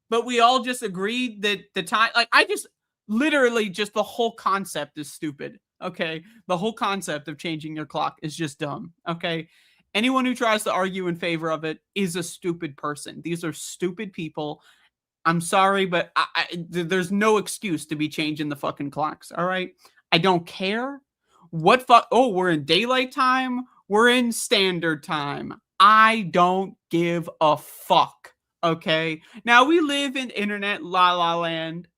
but we all just agreed that the time, like, I just literally just the whole concept is stupid. Okay. The whole concept of changing your clock is just dumb. Okay. Anyone who tries to argue in favor of it is a stupid person. These are stupid people. I'm sorry, but there's no excuse to be changing the fucking clocks. All right. I don't care. What fuck? Oh, we're in daylight time. We're in standard time. I don't give a fuck. Okay. Now we live in internet la la land,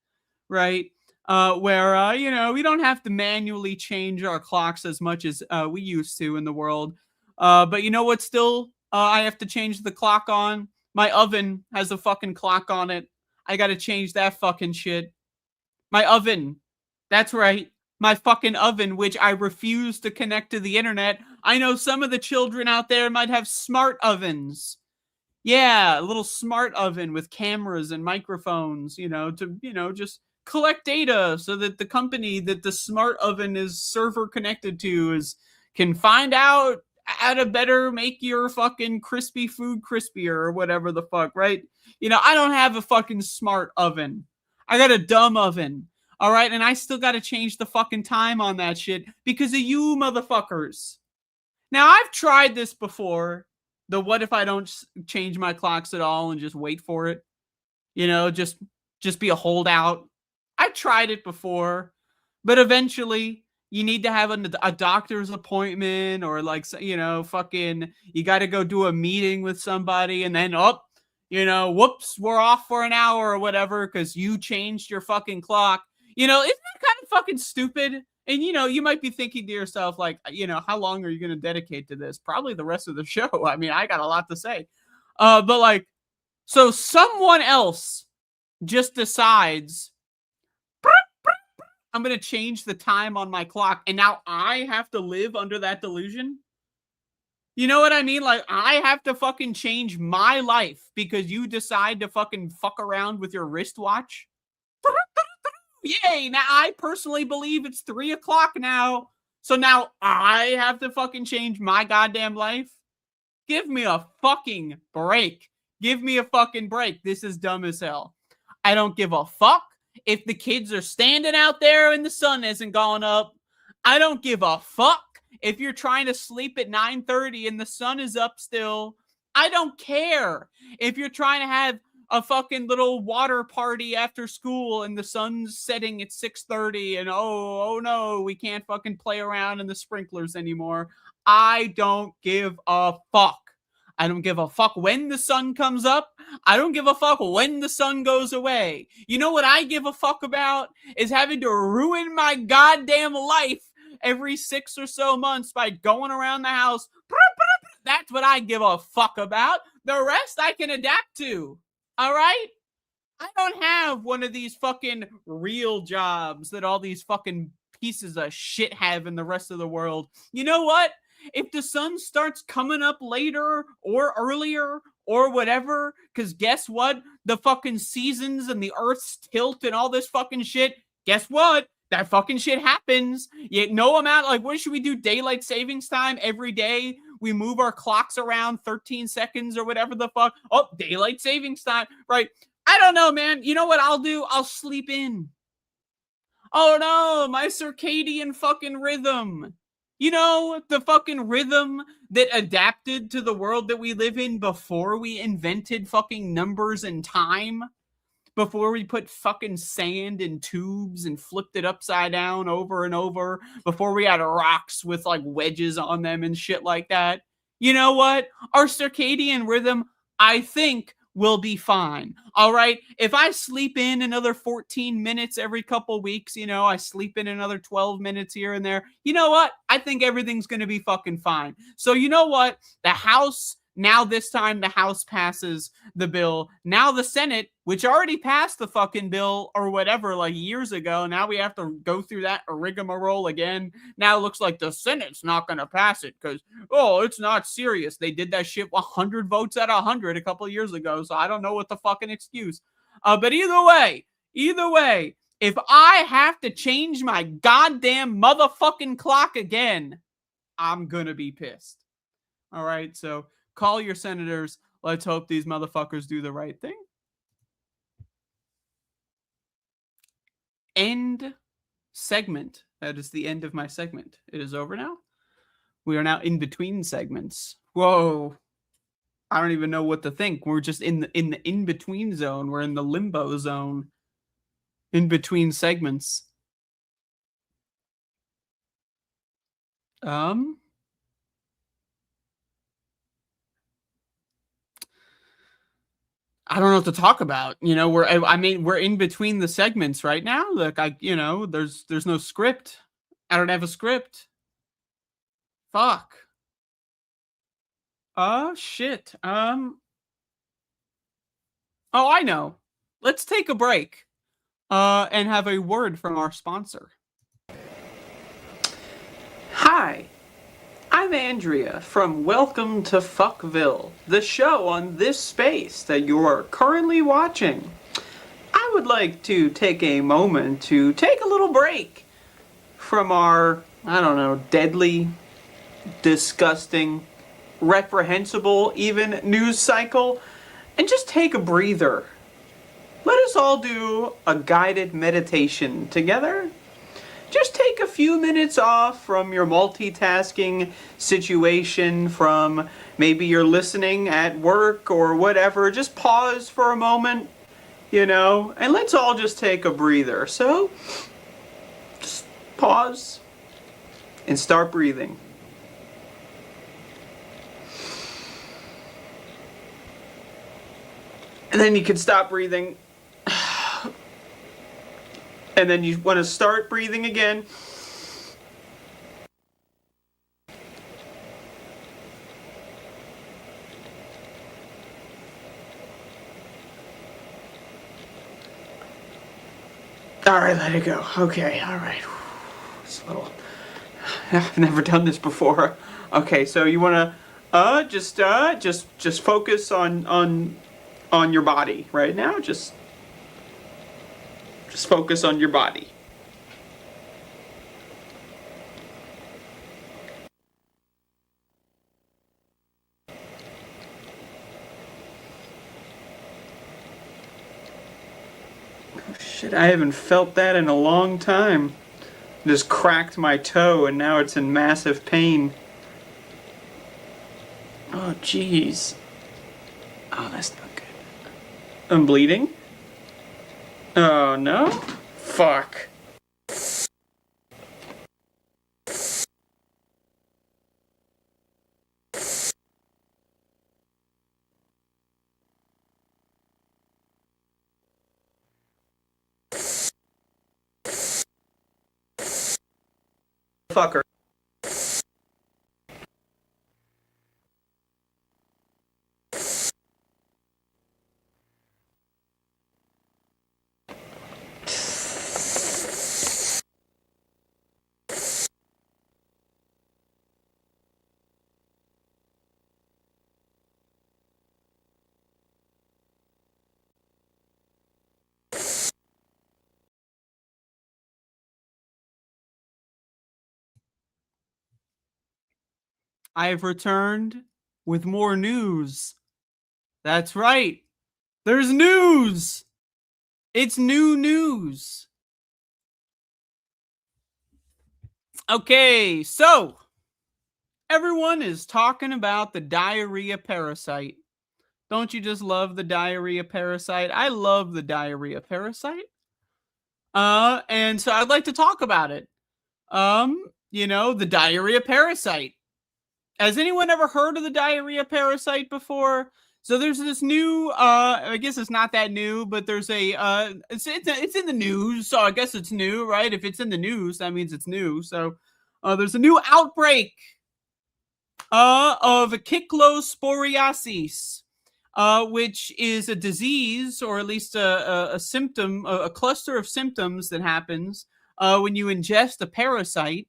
right? Where, you know, we don't have to manually change our clocks as much as we used to in the world. But you know what? Still, I have to change the clock on. My oven has a fucking clock on it. I got to change that fucking shit. My oven. That's right. My fucking oven, which I refuse to connect to the internet. I know some of the children out there might have smart ovens. Yeah, a little smart oven with cameras and microphones, you know, to, you know, just collect data so that the company that the smart oven is server connected to can find out how to better make your fucking crispy food crispier or whatever the fuck, right? You know, I don't have a fucking smart oven. I got a dumb oven. All right, and I still got to change the fucking time on that shit because of you motherfuckers. Now, I've tried this before. The what if I don't change my clocks at all and just wait for it? You know, just be a holdout. I tried it before, but eventually you need to have a doctor's appointment or, like, you know, fucking, you got to go do a meeting with somebody and then, you know, whoops, we're off for an hour or whatever because you changed your fucking clock. You know, isn't that kind of fucking stupid? And, you know, you might be thinking to yourself, like, you know, how long are you going to dedicate to this? Probably the rest of the show. I mean, I got a lot to say. But, like, so someone else just decides, I'm going to change the time on my clock, and now I have to live under that delusion? You know what I mean? Like, I have to fucking change my life because you decide to fucking fuck around with your wristwatch? Yay, now I personally believe it's 3 o'clock now. So now I have to fucking change my goddamn life? Give me a fucking break. Give me a fucking break. This is dumb as hell. I don't give a fuck if the kids are standing out there and the sun hasn't gone up. I don't give a fuck if you're trying to sleep at 9:30 and the sun is up still. I don't care if you're trying to have a fucking little water party after school and the sun's setting at 6:30 and oh no, we can't fucking play around in the sprinklers anymore. I don't give a fuck. I don't give a fuck when the sun comes up. I don't give a fuck when the sun goes away. You know what I give a fuck about? Is having to ruin my goddamn life every 6 or so months by going around the house. That's what I give a fuck about. The rest I can adapt to. All right? I don't have one of these fucking real jobs that all these fucking pieces of shit have in the rest of the world. You know what? If the sun starts coming up later or earlier or whatever, because guess what? The fucking seasons and the Earth's tilt and all this fucking shit, guess what? That fucking shit happens. Yet no amount, like, what should we do? Daylight savings time every day? We move our clocks around 13 seconds or whatever the fuck. Oh, daylight savings time, right? I don't know, man. You know what I'll do? I'll sleep in. Oh no, my circadian fucking rhythm. You know, the fucking rhythm that adapted to the world that we live in before we invented fucking numbers and time. Before we put fucking sand in tubes and flipped it upside down over and over. Before we had rocks with like wedges on them and shit like that. You know what? Our circadian rhythm, I think, will be fine. All right? If I sleep in another 14 minutes every couple weeks, you know, I sleep in another 12 minutes here and there. You know what? I think everything's going to be fucking fine. So you know what? The House... Now this time the House passes the bill. Now the Senate, which already passed the fucking bill or whatever like years ago, now we have to go through that rigmarole again. Now it looks like the Senate's not going to pass it because, oh, it's not serious. They did that shit 100 votes out of 100 a couple of years ago, so I don't know what the fucking excuse. But either way, If I have to change my goddamn motherfucking clock again, I'm gonna be pissed. All right, so call your senators. Let's hope these motherfuckers do the right thing. End segment. That is the end of my segment. It is over now. We are now in between segments. Whoa. I don't even know what to think. We're just in the in-between zone. We're in the limbo zone. In between segments. I don't know what to talk about. You know, we're in between the segments right now. Look, there's no script. I don't have a script. Fuck. Shit. Oh, I know. Let's take a break. And have a word from our sponsor. Hi. I'm Andrea from Welcome to Fville, the show on this space that you are currently watching. I would like to take a moment to take a little break from our, deadly, disgusting, reprehensible, even news cycle, and just take a breather. Let us all do a guided meditation together. Just take a few minutes off from your multitasking situation, from maybe you're listening at work or whatever. Just pause for a moment, and let's all just take a breather. So, just pause and start breathing. And then you can stop breathing. And then you want to start breathing again. All right, let it go. Okay, all right. It's a little... I've never done this before. Okay, so you want to just focus on your body right now. Just focus on your body. Oh, shit, I haven't felt that in a long time. Just cracked my toe and now it's in massive pain. Oh, jeez. Oh, that's not good. I'm bleeding? Oh, no? Fuck. Fucker. I have returned with more news. That's right. There's news. It's new news. Okay, so everyone is talking about the diarrhea parasite. Don't you just love the diarrhea parasite? I love the diarrhea parasite. And so I'd like to talk about it. The diarrhea parasite. Has anyone ever heard of the diarrhea parasite before? So there's this new, I guess it's not that new, but there's it's in the news, so I guess it's new, right? If it's in the news, that means it's new. So there's a new outbreak of cyclosporiasis, which is a disease, or at least a symptom, a cluster of symptoms that happens when you ingest a parasite,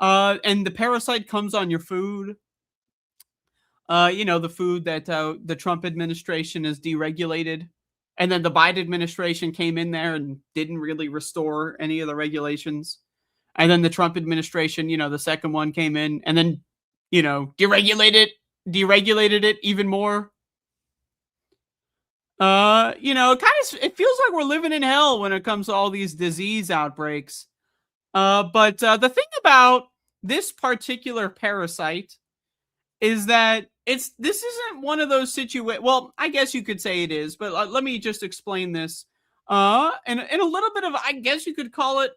and the parasite comes on your food. The food that the Trump administration has deregulated And then the Biden administration came in there and didn't really restore any of the regulations. And then the Trump administration, the second one came in and then, deregulated it even more. It feels like we're living in hell when it comes to all these disease outbreaks. But the thing about this particular parasite is that this isn't one of those situations. Well, I guess you could say it is, but let me just explain this. And a little bit of, I guess you could call it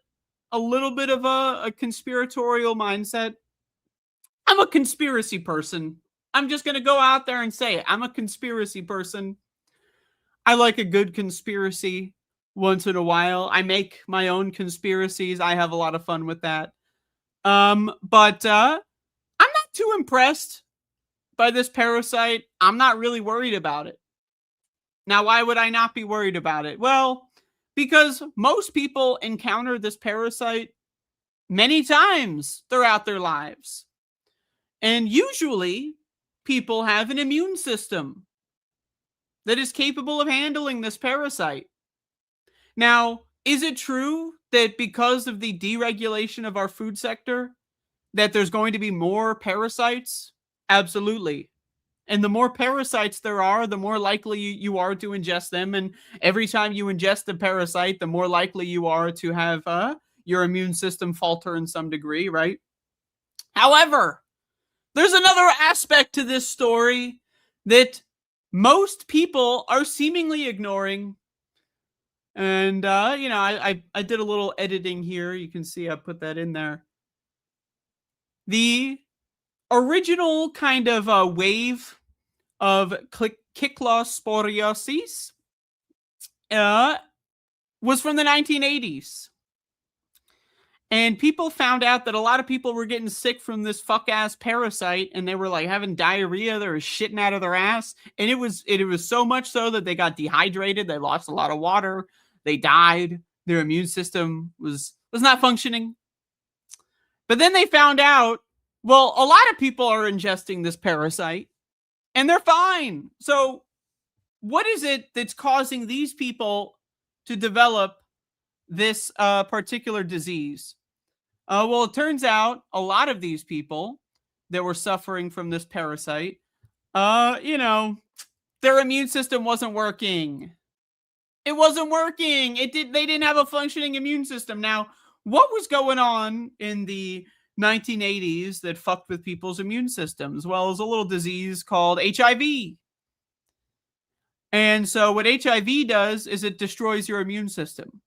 a little bit of a conspiratorial mindset. I'm a conspiracy person. I'm just going to go out there and say it. I'm a conspiracy person. I like a good conspiracy once in a while. I make my own conspiracies. I have a lot of fun with that. But I'm not too impressed by this parasite. I'm not really worried about it. Now, why would I not be worried about it? Well, because most people encounter this parasite many times throughout their lives. And usually, people have an immune system that is capable of handling this parasite. Now, is it true that because of the deregulation of our food sector, that there's going to be more parasites? Absolutely. And the more parasites there are, the more likely you are to ingest them. And every time you ingest a parasite, the more likely you are to have your immune system falter in some degree, right? However, there's another aspect to this story that most people are seemingly ignoring. And, I did a little editing here. You can see I put that in there. The original kind of wave of cyclosporiosis was from the 1980s. And people found out that a lot of people were getting sick from this fuck-ass parasite, and they were like having diarrhea. They were shitting out of their ass. And it was so much so that they got dehydrated. They lost a lot of water. They died. Their immune system was not functioning. But then they found out, well, a lot of people are ingesting this parasite, and they're fine. So what is it that's causing these people to develop this particular disease? Well, it turns out a lot of these people that were suffering from this parasite, their immune system wasn't working. It wasn't working. They didn't have a functioning immune system. Now, what was going on in the 1980s that fucked with people's immune systems? Well, it was a little disease called HIV. And so what HIV does is it destroys your immune system,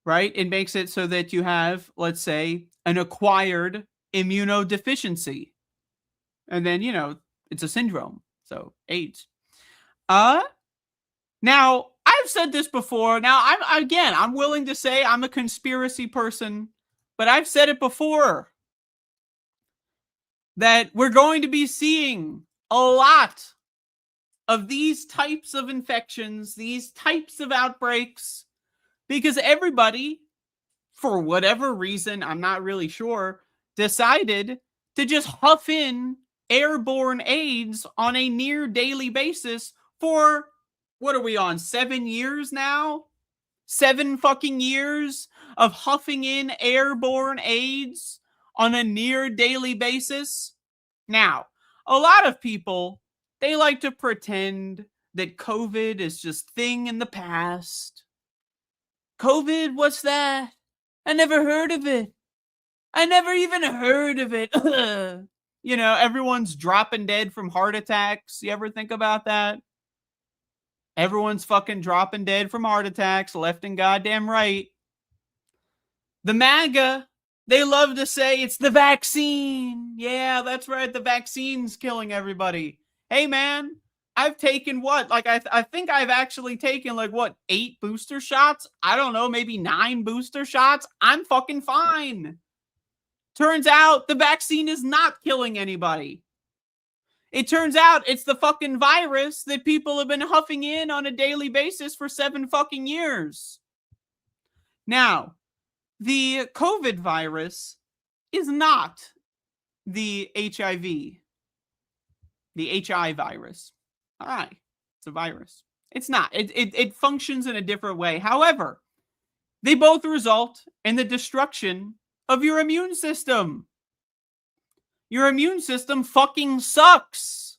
right? It makes it so that you have, let's say, an acquired immunodeficiency. And then, it's a syndrome. So AIDS. Now, I've said this before. Now, I'm willing to say I'm a conspiracy person, but I've said it before that we're going to be seeing a lot of these types of infections, these types of outbreaks, because everybody, for whatever reason, I'm not really sure, decided to just huff in airborne AIDS on a near daily basis for, what are we on, 7 years now? 7 fucking years of huffing in airborne AIDS on a near daily basis. Now, a lot of people, they like to pretend that COVID is just thing in the past. COVID, what's that? I never heard of it. I never even heard of it. Everyone's dropping dead from heart attacks. You ever think about that? Everyone's fucking dropping dead from heart attacks, left and goddamn right. The MAGA, they love to say it's the vaccine. Yeah, that's right. The vaccine's killing everybody. Hey, man, I've taken what? I think I've actually taken 8 booster shots? I don't know, maybe 9 booster shots. I'm fucking fine. Turns out the vaccine is not killing anybody. It turns out it's the fucking virus that people have been huffing in on a daily basis for 7 fucking years. Now, the COVID virus is not the HIV, the HI virus. All right, it's a virus. It's not. It functions in a different way. However, they both result in the destruction of your immune system. Your immune system fucking sucks.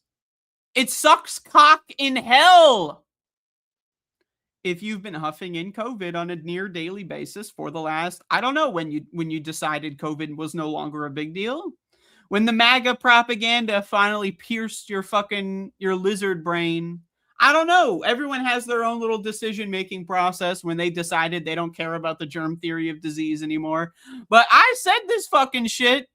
It sucks cock in hell. If you've been huffing in COVID on a near daily basis for the last, I don't know when you decided COVID was no longer a big deal. When the MAGA propaganda finally pierced your lizard brain. I don't know. Everyone has their own little decision-making process when they decided they don't care about the germ theory of disease anymore. But I said this fucking shit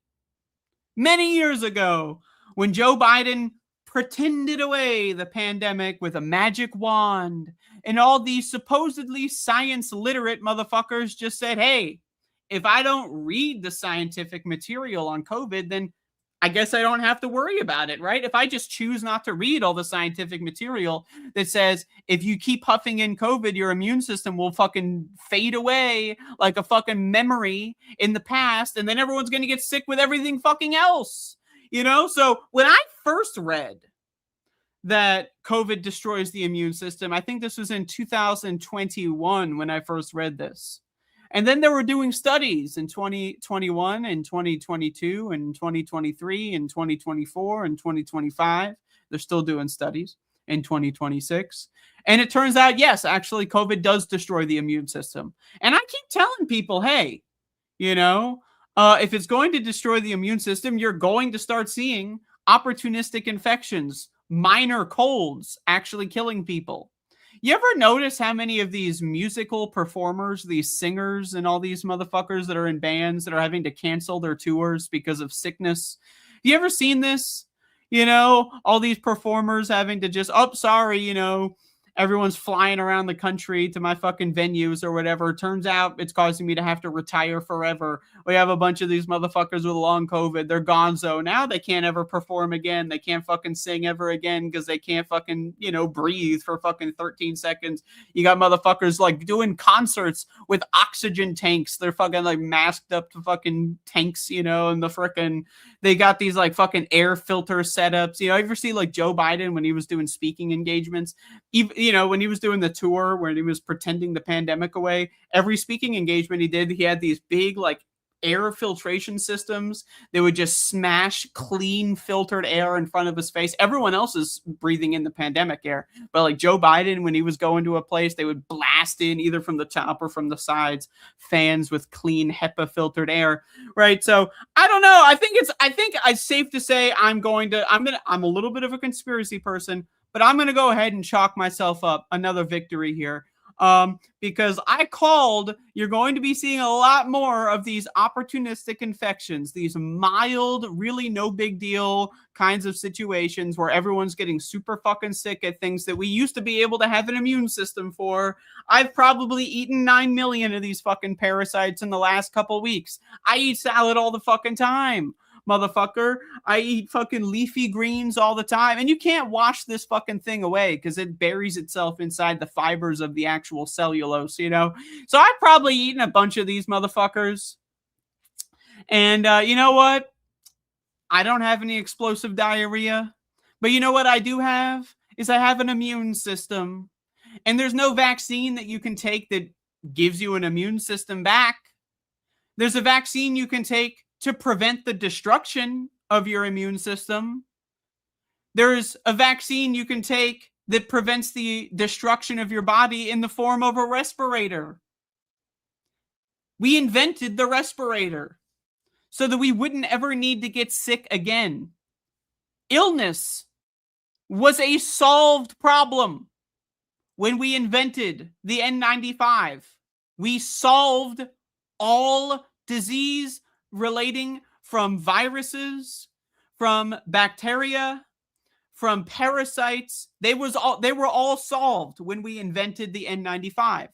many years ago when Joe Biden pretended away the pandemic with a magic wand, and all these supposedly science-literate motherfuckers just said, hey, if I don't read the scientific material on COVID, then I guess I don't have to worry about it, right? If I just choose not to read all the scientific material that says if you keep huffing in COVID, your immune system will fucking fade away like a fucking memory in the past, and then everyone's going to get sick with everything fucking else, you know? So when I first read that COVID destroys the immune system, I think this was in 2021 when I first read this. And then they were doing studies in 2021 and 2022 and 2023 and 2024 and 2025. They're still doing studies in 2026. And it turns out, yes, actually, COVID does destroy the immune system. And I keep telling people, hey, you know, if it's going to destroy the immune system, you're going to start seeing opportunistic infections, minor colds actually killing people. You ever notice how many of these musical performers, these singers and all these motherfuckers that are in bands that are having to cancel their tours because of sickness? You ever seen this? You know, all these performers having to just, oh, sorry, you know, everyone's flying around the country to my fucking venues or whatever. Turns out it's causing me to have to retire forever. We have a bunch of these motherfuckers with long COVID. They're gonzo. Now they can't ever perform again. They can't fucking sing ever again because they can't fucking, you know, breathe for fucking 13 seconds. You got motherfuckers like doing concerts with oxygen tanks. They're fucking like masked up to fucking tanks, you know, and the frickin' they got these like fucking air filter setups. You know, ever see like Joe Biden when he was doing speaking engagements? You know, when he was doing the tour where he was pretending the pandemic away, every speaking engagement he did, he had these big like air filtration systems. They would just smash clean filtered air in front of his face. Everyone else is breathing in the pandemic air, but like Joe Biden, when he was going to a place, they would blast in either from the top or from the sides fans with clean HEPA filtered air, right? So I don't know. I think it's safe to say I'm a little bit of a conspiracy person, but I'm going to go ahead and chalk myself up another victory here. Because I called, you're going to be seeing a lot more of these opportunistic infections, these mild, really no big deal kinds of situations where everyone's getting super fucking sick at things that we used to be able to have an immune system for. I've probably eaten 9 million of these fucking parasites in the last couple weeks. I eat salad all the fucking time, motherfucker. I eat fucking leafy greens all the time. And you can't wash this fucking thing away because it buries itself inside the fibers of the actual cellulose, you know? So I've probably eaten a bunch of these motherfuckers. And you know what? I don't have any explosive diarrhea. But you know what I do have? Is I have an immune system. And there's no vaccine that you can take that gives you an immune system back. There's a vaccine you can take to prevent the destruction of your immune system. There's a vaccine you can take that prevents the destruction of your body in the form of a respirator. We invented the respirator so that we wouldn't ever need to get sick again. Illness was a solved problem when we invented the N95. We solved all disease relating from viruses, from bacteria, from parasites. They were all solved when we invented the N95.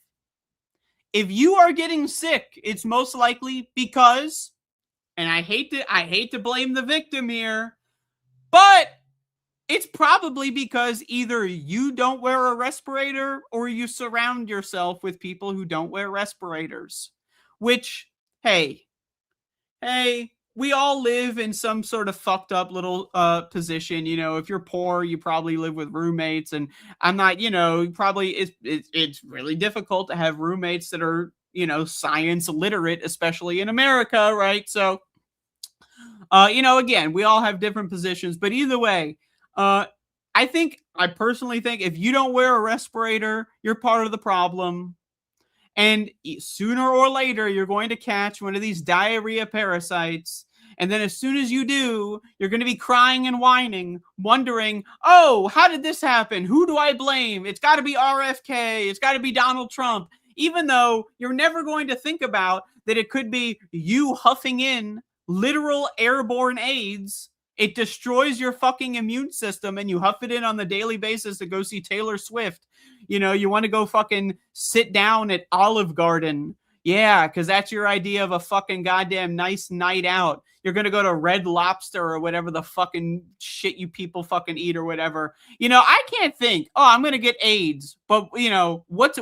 If you are getting sick, it's most likely because, and I hate to blame the victim here, but it's probably because either you don't wear a respirator or you surround yourself with people who don't wear respirators. Which, hey, we all live in some sort of fucked up little position. You know, if you're poor, you probably live with roommates, and I'm not, you know, probably it's really difficult to have roommates that are, you know, science literate, especially in America, right? So, you know, again, we all have different positions, but either way, I personally think if you don't wear a respirator, you're part of the problem. And sooner or later, you're going to catch one of these diarrhea parasites. And then as soon as you do, you're going to be crying and whining, wondering, oh, how did this happen? Who do I blame? It's got to be RFK. It's got to be Donald Trump. Even though you're never going to think about that it could be you huffing in literal airborne AIDS. It destroys your fucking immune system, and you huff it in on the daily basis to go see Taylor Swift. You know, you want to go fucking sit down at Olive Garden. Yeah, because that's your idea of a fucking goddamn nice night out. You're going to go to Red Lobster or whatever the fucking shit you people fucking eat or whatever. You know, I can't think, oh, I'm going to get AIDS. But, you know, what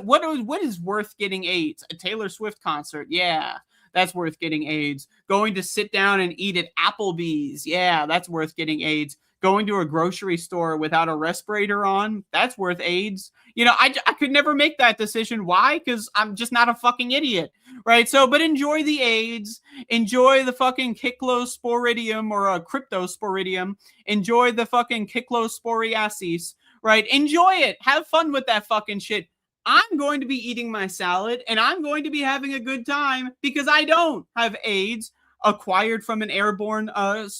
is worth getting AIDS? A Taylor Swift concert. Yeah, that's worth getting AIDS. Going to sit down and eat at Applebee's. Yeah, that's worth getting AIDS. Going to a grocery store without a respirator on, that's worth AIDS. You know, I could never make that decision. Why? Because I'm just not a fucking idiot, right? So, but enjoy the AIDS. Enjoy the fucking Cyclosporidium or a Cryptosporidium. Enjoy the fucking Cyclosporiasis, right? Enjoy it. Have fun with that fucking shit. I'm going to be eating my salad, and I'm going to be having a good time because I don't have AIDS acquired from an airborne,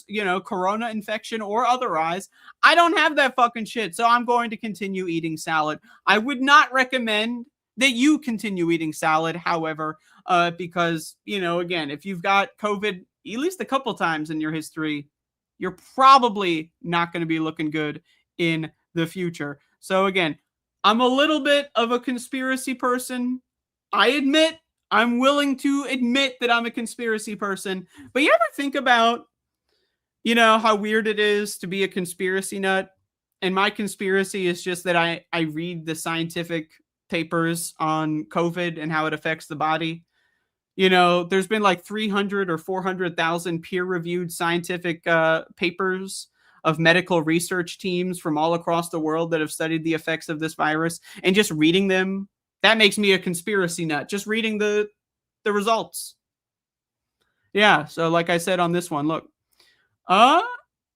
you know, corona infection or otherwise. I don't have that fucking shit, so I'm going to continue eating salad. I would not recommend that you continue eating salad, however, because, you know, again, if you've got COVID at least a couple times in your history, you're probably not going to be looking good in the future. So again, I'm a little bit of a conspiracy person. I admit, I'm willing to admit that I'm a conspiracy person. But you ever think about, you know, how weird it is to be a conspiracy nut? And my conspiracy is just that I read the scientific papers on COVID and how it affects the body. You know, there's been like 300 or 400,000 peer-reviewed scientific papers of medical research teams from all across the world that have studied the effects of this virus. And just reading them, that makes me a conspiracy nut. Just reading the results. Yeah, so like I said on this one, look.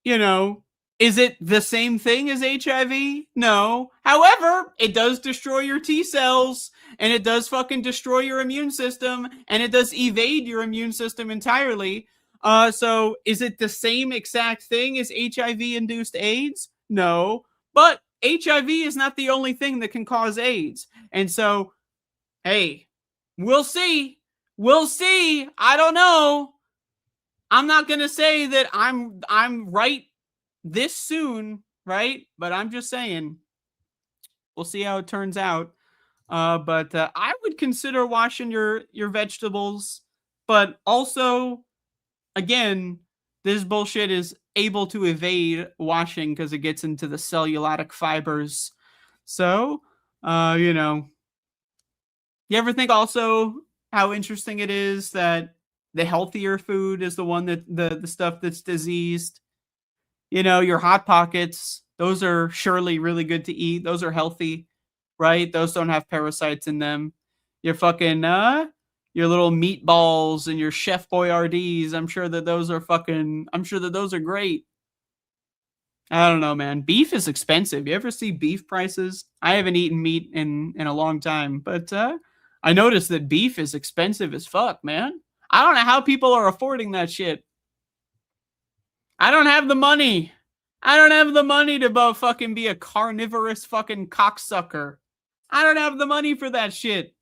You know, is it the same thing as HIV? No. However, it does destroy your T cells, and it does fucking destroy your immune system, and it does evade your immune system entirely. So is it the same exact thing as HIV-induced AIDS? No. But HIV is not the only thing that can cause AIDS. And so, hey, we'll see. We'll see. I don't know. I'm not going to say that I'm right this soon, right? But I'm just saying, we'll see how it turns out. But I would consider washing your vegetables. But also, again, this bullshit is able to evade washing because it gets into the cellulotic fibers. So, you know, you ever think also how interesting it is that the healthier food is the one that the stuff that's diseased? You know, your Hot Pockets, those are surely really good to eat. Those are healthy, right? Those don't have parasites in them. Your fucking your little meatballs and your Chef Boyardees, I'm sure that those are great. I don't know, man. Beef is expensive. You ever see beef prices? I haven't eaten meat in a long time, but I noticed that beef is expensive as fuck, man. I don't know how people are affording that shit. I don't have the money. I don't have the money to fucking be a carnivorous fucking cocksucker. I don't have the money for that shit.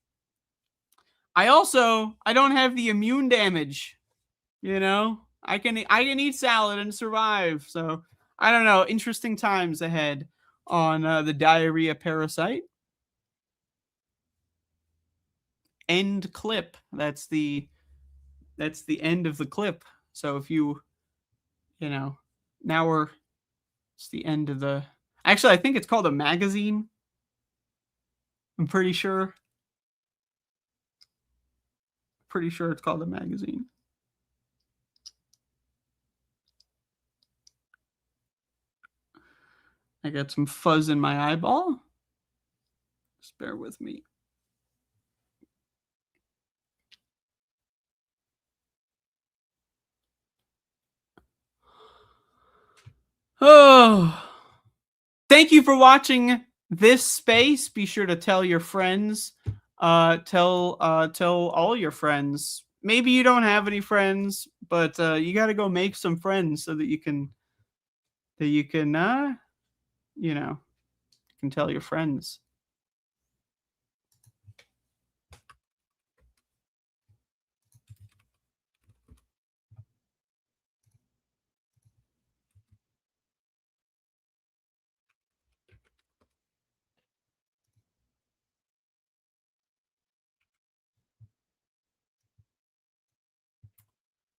I don't have the immune damage. You know, I can eat salad and survive. So I don't know. Interesting times ahead on the diarrhea parasite. End clip. That's the end of the clip. So if you know, now it's the end of the. Actually, I think it's called a magazine. I'm pretty sure. Pretty sure it's called a magazine. I got some fuzz in my eyeball. Just bear with me. Oh, thank you for watching this space. Be sure to tell your friends. Tell all your friends. Maybe you don't have any friends, but you got to go make some friends so that you can you know, you can tell your friends.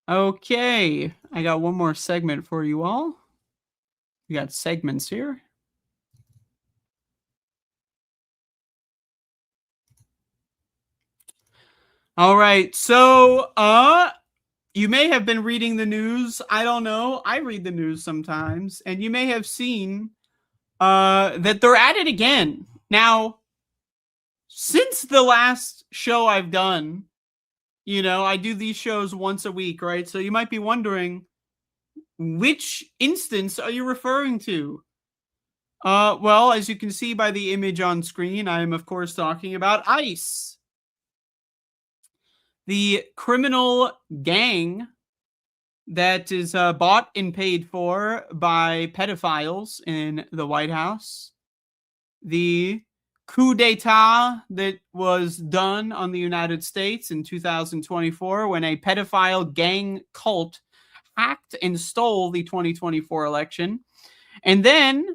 Okay, I got one more segment for you all. We got segments here. All right, so you may have been reading the news. I don't know. I read the news sometimes, and you may have seen that they're at it again. Now, since the last show I've done, you know, I do these shows once a week, right? So you might be wondering, which instance are you referring to? Well, as you can see by the image on screen, I am, of course, talking about ICE. The criminal gang that is bought and paid for by pedophiles in the White House. The coup d'etat that was done on the United States in 2024 when a pedophile gang cult hacked and stole the 2024 election. And then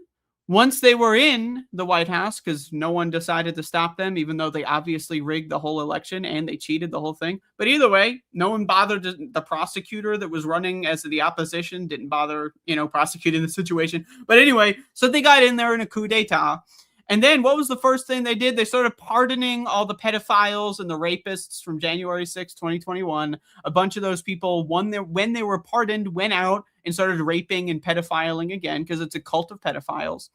once they were in the White House, because no one decided to stop them, even though they obviously rigged the whole election and they cheated the whole thing. But either way, no one bothered. The prosecutor that was running as the opposition didn't bother, you know, prosecuting the situation. But anyway, so they got in there in a coup d'etat. And then what was the first thing they did? They started pardoning all the pedophiles and the rapists from January 6, 2021. A bunch of those people, when they were pardoned, went out and started raping and pedophiling again because it's a cult of pedophiles.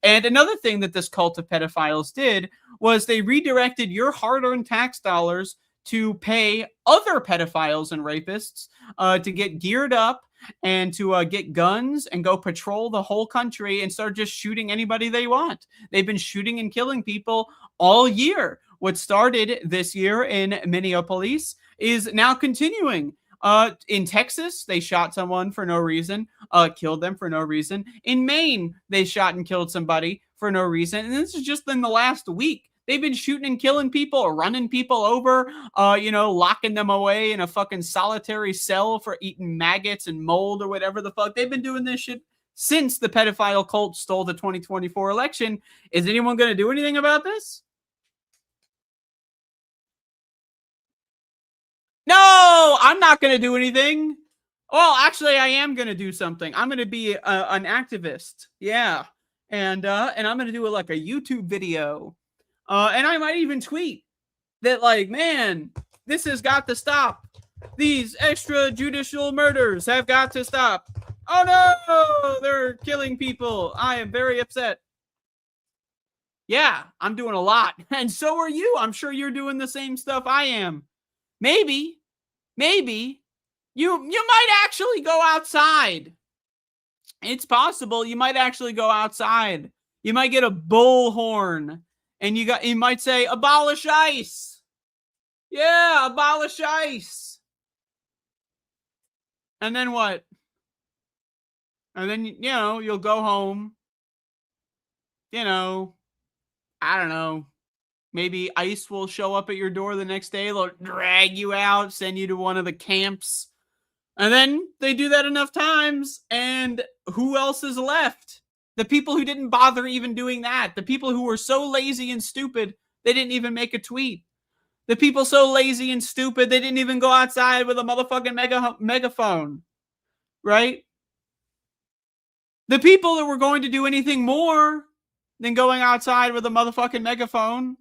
And another thing that this cult of pedophiles did was they redirected your hard-earned tax dollars to pay other pedophiles and rapists to get geared up and to get guns and go patrol the whole country and start just shooting anybody they want. They've been shooting and killing people all year. What started this year in Minneapolis is now continuing. In Texas, they shot someone for no reason, killed them for no reason. In Maine, they shot and killed somebody for no reason. And this is just in the last week. They've been shooting and killing people or running people over, you know, locking them away in a fucking solitary cell for eating maggots and mold or whatever the fuck. They've been doing this shit since the pedophile cult stole the 2024 election. Is anyone going to do anything about this? No, I'm not going to do anything. Well, actually, I am going to do something. I'm going to be an activist. Yeah. And I'm going to do like a YouTube video. And I might even tweet that, like, man, this has got to stop. These extrajudicial murders have got to stop. Oh, no, they're killing people. I am very upset. Yeah, I'm doing a lot. And so are you. I'm sure you're doing the same stuff I am. Maybe you might actually go outside. It's possible you might actually go outside. You might get a bullhorn. And you might say, abolish ICE. Yeah, abolish ICE. And then what? And then, you know, you'll go home. You know, I don't know. Maybe ICE will show up at your door the next day. They'll drag you out, send you to one of the camps. And then they do that enough times. And who else is left? The people who didn't bother even doing that. The people who were so lazy and stupid, they didn't even make a tweet. The people so lazy and stupid, they didn't even go outside with a motherfucking megaphone. Right? The people that were going to do anything more than going outside with a motherfucking megaphone,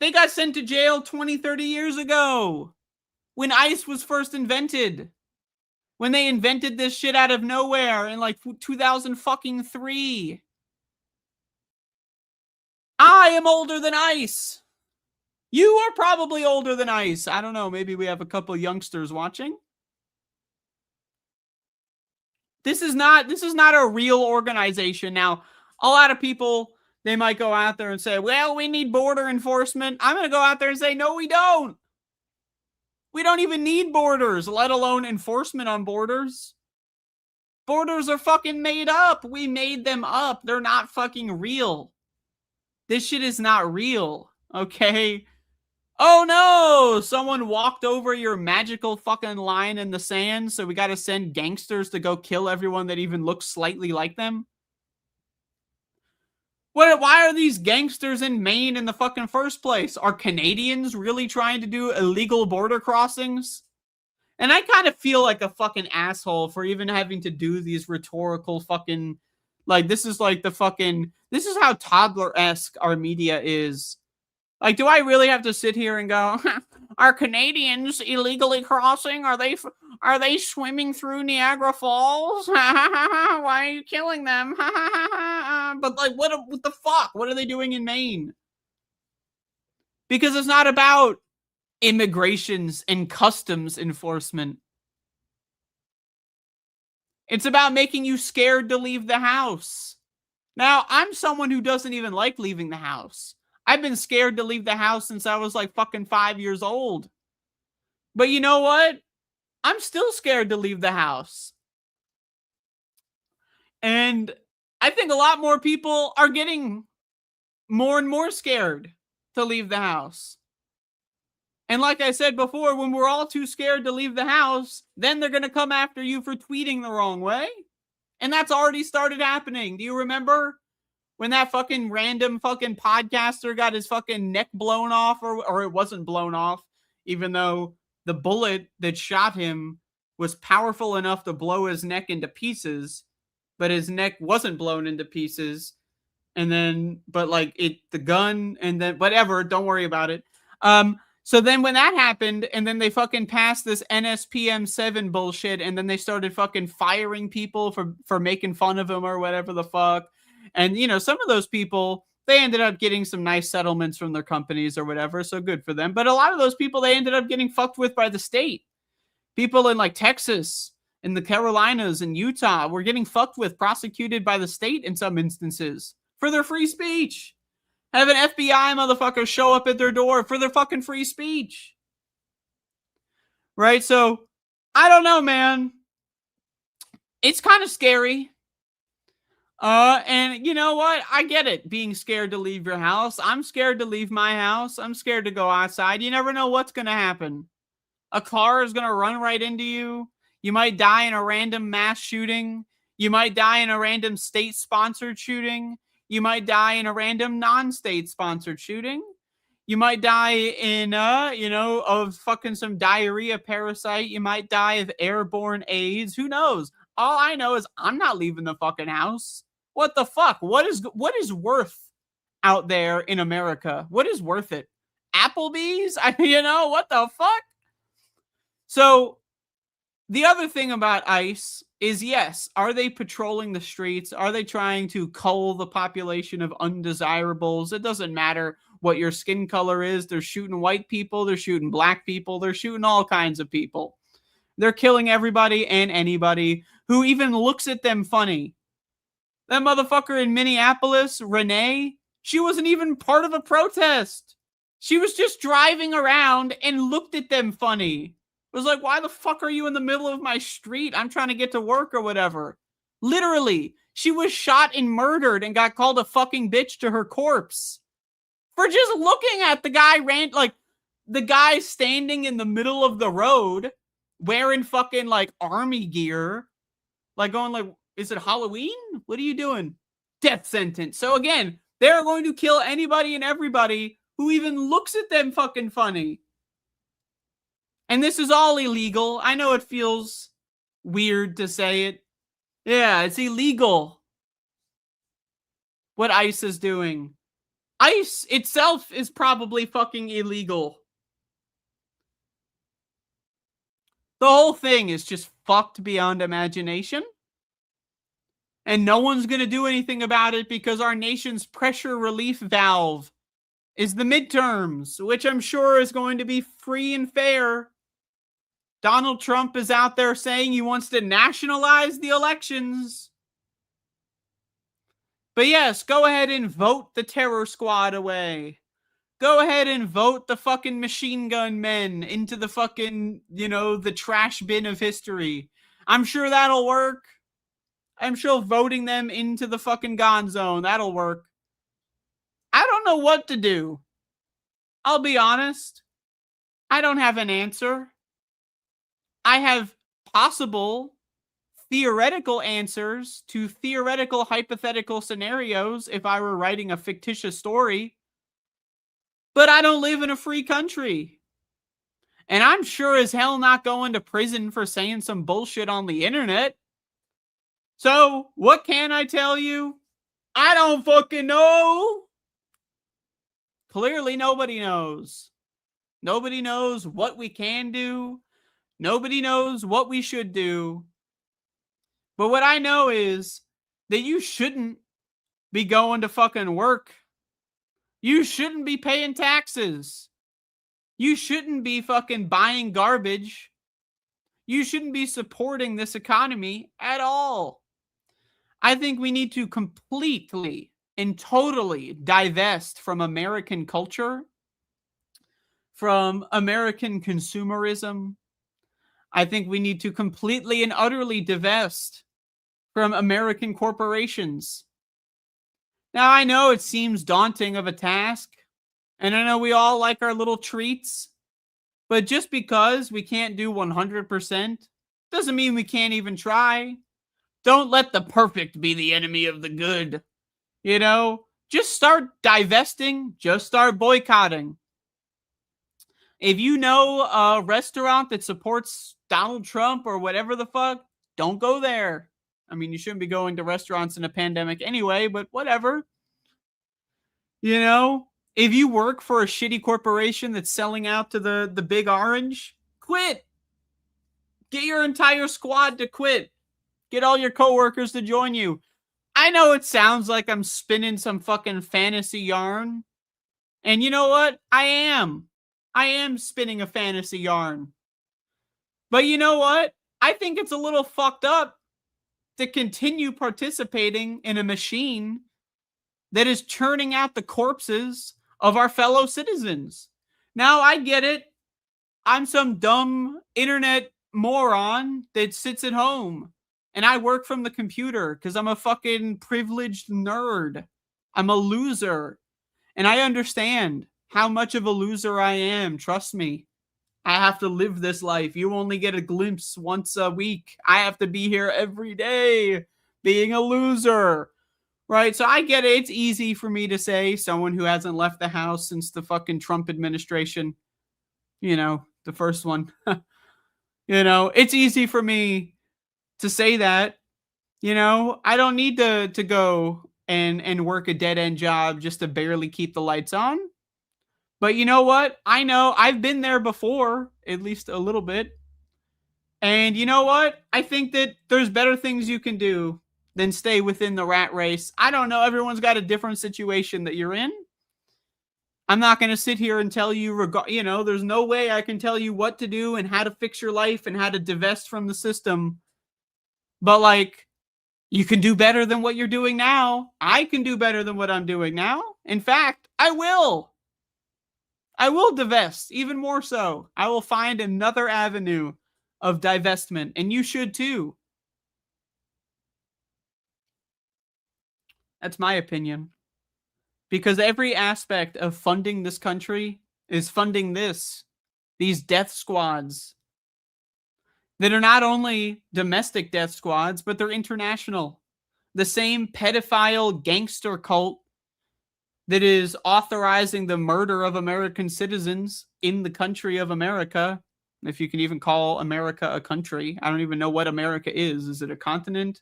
they got sent to jail 20, 30 years ago when ICE was first invented. When they invented this shit out of nowhere in like 2003. I am older than ICE. You are probably older than ICE. I don't know. Maybe we have a couple youngsters watching. This is not a real organization. Now, a lot of people, they might go out there and say, well, we need border enforcement. I'm going to go out there and say, no, we don't. We don't even need borders, let alone enforcement on borders. Borders are fucking made up. We made them up. They're not fucking real. This shit is not real, okay? Oh no! Someone walked over your magical fucking line in the sand, so we gotta send gangsters to go kill everyone that even looks slightly like them? Why are these gangsters in Maine in the fucking first place? Are Canadians really trying to do illegal border crossings? And I kind of feel like a fucking asshole for even having to do these rhetorical fucking... Like, this is like the fucking... This is how toddler-esque our media is. Like, do I really have to sit here and go, are Canadians illegally crossing? Are they swimming through Niagara Falls? Why are you killing them? But, like, what the fuck? What are they doing in Maine? Because it's not about immigrations and customs enforcement. It's about making you scared to leave the house. Now, I'm someone who doesn't even like leaving the house. I've been scared to leave the house since I was like fucking 5 years old. But you know what? I'm still scared to leave the house. And I think a lot more people are getting more and more scared to leave the house. And like I said before, when we're all too scared to leave the house, then they're going to come after you for tweeting the wrong way. And that's already started happening. Do you remember when that fucking random fucking podcaster got his fucking neck blown off, or it wasn't blown off, even though the bullet that shot him was powerful enough to blow his neck into pieces, but his neck wasn't blown into pieces. And then, but like the gun, and then whatever, don't worry about it. So then when that happened, and then they fucking passed this NSPM 7 bullshit, and then they started fucking firing people for making fun of him or whatever the fuck. And, you know, some of those people, they ended up getting some nice settlements from their companies or whatever, so good for them. But a lot of those people, they ended up getting fucked with by the state. People in, like, Texas, in the Carolinas, and Utah were getting fucked with, prosecuted by the state in some instances for their free speech. Have an FBI motherfucker show up at their door for their fucking free speech. Right? So, I don't know, man. It's kind of scary. And you know what? I get it, being scared to leave your house. I'm scared to leave my house. I'm scared to go outside. You never know what's going to happen. A car is going to run right into you. You might die in a random mass shooting. You might die in a random state-sponsored shooting. You might die in a random non-state-sponsored shooting. You might die in, of fucking some diarrhea parasite. You might die of airborne AIDS. Who knows? All I know is I'm not leaving the fucking house. What the fuck? What is worth out there in America? What is worth it? Applebee's? What the fuck? So the other thing about ICE is, yes, are they patrolling the streets? Are they trying to cull the population of undesirables? It doesn't matter what your skin color is. They're shooting white people. They're shooting black people. They're shooting all kinds of people. They're killing everybody and anybody who even looks at them funny. That motherfucker in Minneapolis, Renee, she wasn't even part of a protest. She was just driving around and looked at them funny. It was like, why the fuck are you in the middle of my street? I'm trying to get to work or whatever. Literally, she was shot and murdered and got called a fucking bitch to her corpse for just looking at the guy the guy standing in the middle of the road wearing fucking like army gear, like going like, is it Halloween? What are you doing? Death sentence. So again, they're going to kill anybody and everybody who even looks at them fucking funny. And this is all illegal. I know it feels weird to say it. Yeah, it's illegal what ICE is doing. ICE itself is probably fucking illegal. The whole thing is just fucked beyond imagination. And no one's going to do anything about it because our nation's pressure relief valve is the midterms, which I'm sure is going to be free and fair. Donald Trump is out there saying he wants to nationalize the elections. But yes, go ahead and vote the terror squad away. Go ahead and vote the fucking machine gun men into the fucking, the trash bin of history. I'm sure that'll work. I'm sure voting them into the fucking gone zone, that'll work. I don't know what to do. I'll be honest. I don't have an answer. I have possible theoretical answers to theoretical hypothetical scenarios if I were writing a fictitious story. But I don't live in a free country. And I'm sure as hell not going to prison for saying some bullshit on the internet. So, what can I tell you? I don't fucking know. Clearly, nobody knows. Nobody knows what we can do. Nobody knows what we should do. But what I know is that you shouldn't be going to fucking work. You shouldn't be paying taxes. You shouldn't be fucking buying garbage. You shouldn't be supporting this economy at all. I think we need to completely and totally divest from American culture, from American consumerism. I think we need to completely and utterly divest from American corporations. Now, I know it seems daunting of a task, and I know we all like our little treats, but just because we can't do 100% doesn't mean we can't even try. Don't let the perfect be the enemy of the good. Just start divesting, just start boycotting. If you know a restaurant that supports Donald Trump or whatever the fuck, don't go there. I mean, you shouldn't be going to restaurants in a pandemic anyway, but whatever. If you work for a shitty corporation that's selling out to the big orange, quit. Get your entire squad to quit. Get all your coworkers to join you. I know it sounds like I'm spinning some fucking fantasy yarn. And you know what? I am. I am spinning a fantasy yarn. But you know what? I think it's a little fucked up to continue participating in a machine that is churning out the corpses of our fellow citizens. Now, I get it. I'm some dumb internet moron that sits at home and I work from the computer because I'm a fucking privileged nerd. I'm a loser. And I understand how much of a loser I am. Trust me. I have to live this life. You only get a glimpse once a week. I have to be here every day being a loser. Right? So I get it. It's easy for me to say, someone who hasn't left the house since the fucking Trump administration, the first one. It's easy for me to say that. I don't need to go and work a dead-end job just to barely keep the lights on. But you know what? I know I've been there before, at least a little bit. And you know what? I think that there's better things you can do than stay within the rat race. I don't know. Everyone's got a different situation that you're in. I'm not going to sit here and tell you, there's no way I can tell you what to do and how to fix your life and how to divest from the system. But you can do better than what you're doing now. I can do better than what I'm doing now. In fact, I will. I will divest, even more so. I will find another avenue of divestment, and you should too. That's my opinion. Because every aspect of funding this country is funding these death squads that are not only domestic death squads, but they're international. The same pedophile gangster cult that is authorizing the murder of American citizens in the country of America, if you can even call America a country. I don't even know what America is. Is it a continent?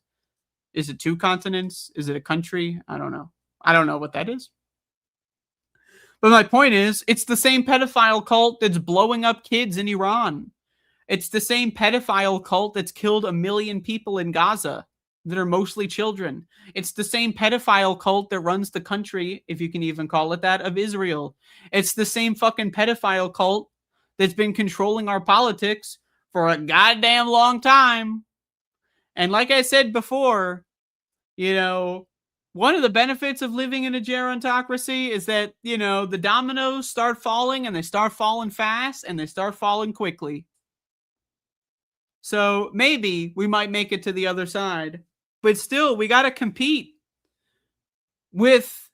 Is it 2 continents? Is it a country? I don't know. I don't know what that is. But my point is, it's the same pedophile cult that's blowing up kids in Iran. It's the same pedophile cult that's killed 1 million people in Gaza. that are mostly children. It's the same pedophile cult that runs the country, if you can even call it that, of Israel. It's the same fucking pedophile cult that's been controlling our politics for a goddamn long time. And like I said before, you know, one of the benefits of living in a gerontocracy is that, you know, the dominoes start falling, and they start falling fast, and they start falling quickly. So maybe we might make it to the other side. But still, we got to compete with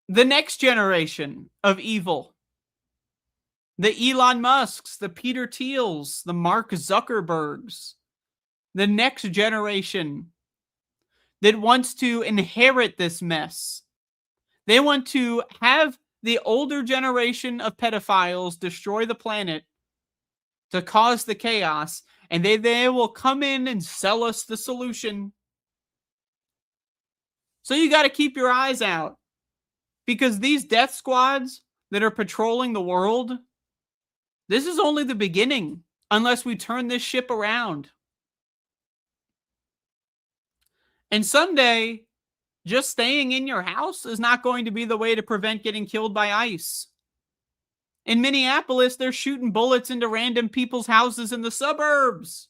the next generation of evil. The Elon Musks, the Peter Thiels, the Mark Zuckerbergs. The next generation that wants to inherit this mess. They want to have the older generation of pedophiles destroy the planet to cause the chaos, and they will come in and sell us the solution. So you got to keep your eyes out, because these death squads that are patrolling the world, this is only the beginning unless we turn this ship around. And someday, just staying in your house is not going to be the way to prevent getting killed by ICE. In Minneapolis, they're shooting bullets into random people's houses in the suburbs.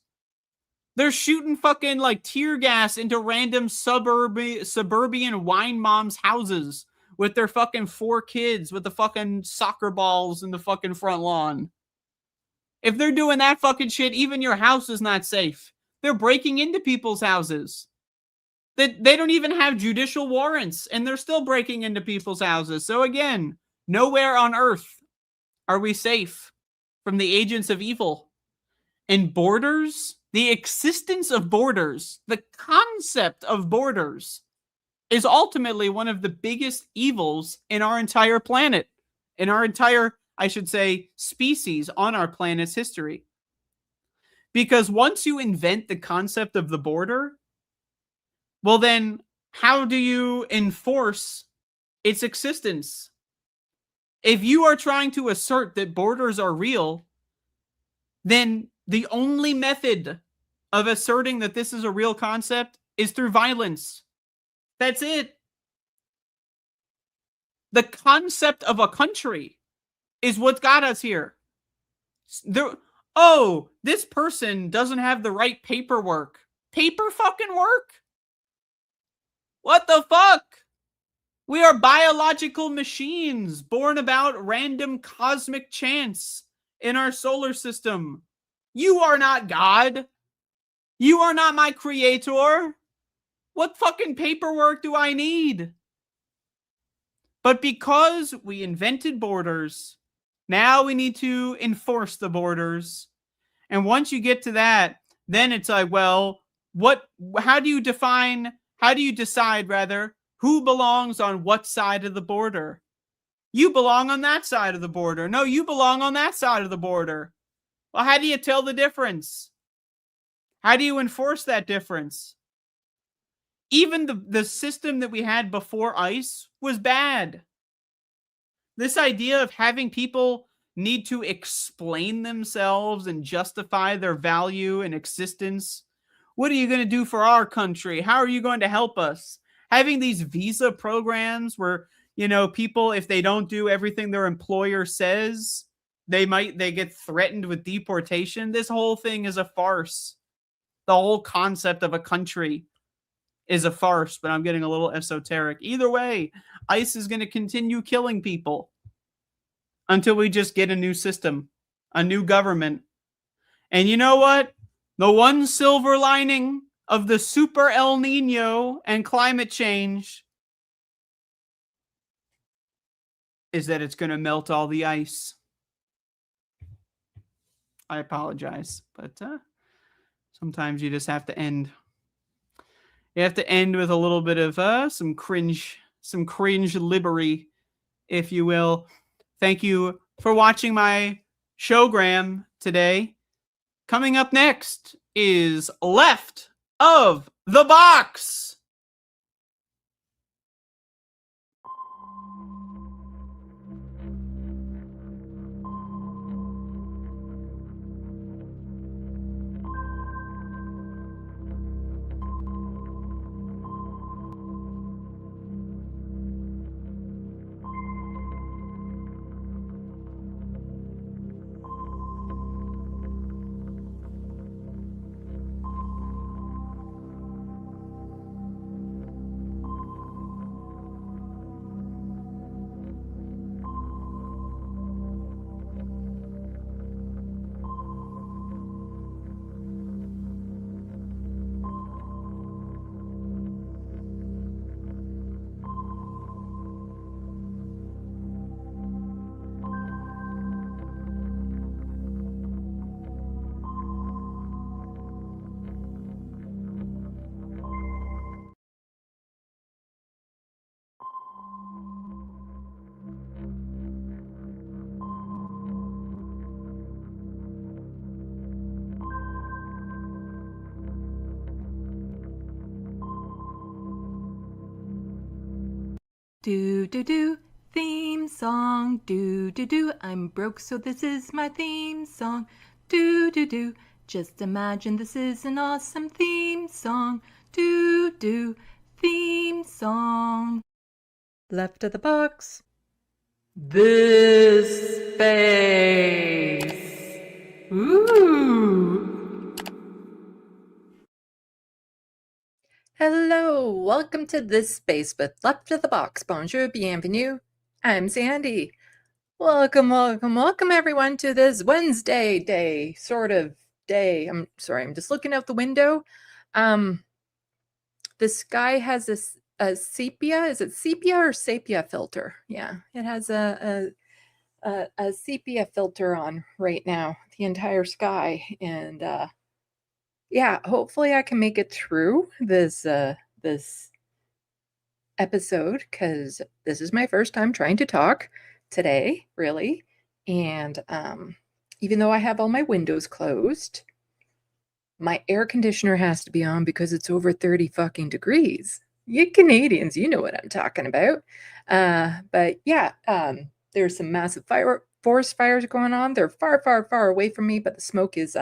They're shooting fucking like tear gas into random suburban wine moms' houses with their fucking 4 kids with the fucking soccer balls in the fucking front lawn. If they're doing that fucking shit, even your house is not safe. They're breaking into people's houses. They don't even have judicial warrants, and they're still breaking into people's houses. So again, nowhere on earth are we safe from the agents of evil. And borders, the existence of borders, the concept of borders, is ultimately one of the biggest evils in our entire planet, in our entire, I should say, species on our planet's history. Because once you invent the concept of the border, well then, how do you enforce its existence? If you are trying to assert that borders are real, then the only method of asserting that this is a real concept is through violence. That's it. The concept of a country is what got us here. This person doesn't have the right paperwork. Paper fucking work? What the fuck? We are biological machines born about random cosmic chance in our solar system. You are not God. You are not my creator. What fucking paperwork do I need? But because we invented borders, now we need to enforce the borders. And once you get to that, then it's like, well, how do you decide who belongs on what side of the border? You belong on that side of the border. No, you belong on that side of the border. Well, how do you tell the difference? How do you enforce that difference? Even the system that we had before ICE was bad. This idea of having people need to explain themselves and justify their value and existence. What are you going to do for our country? How are you going to help us? Having these visa programs where, people, if they don't do everything their employer says, they get threatened with deportation. This whole thing is a farce. The whole concept of a country is a farce, but I'm getting a little esoteric. Either way, ICE is going to continue killing people until we just get a new system, a new government. And you know what? The one silver lining of the super El Nino and climate change is that it's going to melt all the ice. I apologize, but sometimes you just have to end. You have to end with a little bit of some cringe libbery, if you will. Thank you for watching my showgram today. Coming up next is Left of the Box. Do do do. Theme song. Do do do. I'm broke, so this is my theme song. Do do do. Just imagine this is an awesome theme song. Do do. Theme song. Left of the box. This space. Ooh. Hello, welcome to This Space with Left of the Box. Bonjour, bienvenue. I'm Sandee. Welcome, welcome, welcome everyone to this Wednesday day, sort of day. I'm sorry, I'm just looking out the window. The sky has a sepia, is it sepia or sepia filter? Yeah, it has a sepia filter on right now, the entire sky. And yeah, hopefully I can make it through this this episode, because this is my first time trying to talk today, really. And even though I have all my windows closed, my air conditioner has to be on because it's over 30 fucking degrees. You Canadians, you know what I'm talking about. But yeah, there's some massive forest fires going on. They're far, far, far away from me, but the smoke is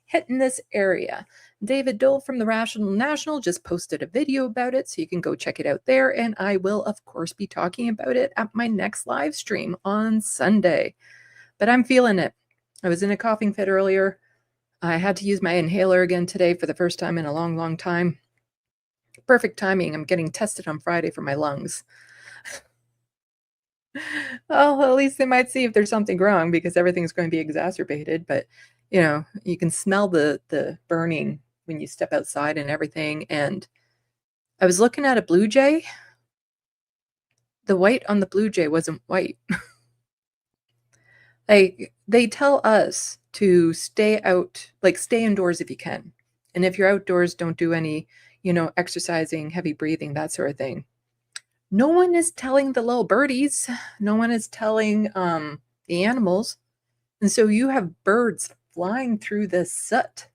hitting this area. David Doel from the Rational National just posted a video about it, so you can go check it out there. And I will, of course, be talking about it at my next live stream on Sunday. But I'm feeling it. I was in a coughing fit earlier. I had to use my inhaler again today for the first time in a long, long time. Perfect timing. I'm getting tested on Friday for my lungs. Well, at least they might see if there's something wrong, because everything's going to be exacerbated. But, you know, you can smell the burning when you step outside and everything. And I was looking at a blue jay. The white on the blue jay wasn't white. Like, they tell us to stay out, like stay indoors if you can. And if you're outdoors, don't do any, you know, exercising, heavy breathing, that sort of thing. No one is telling the little birdies. No one is telling the animals. And so you have birds flying through this soot,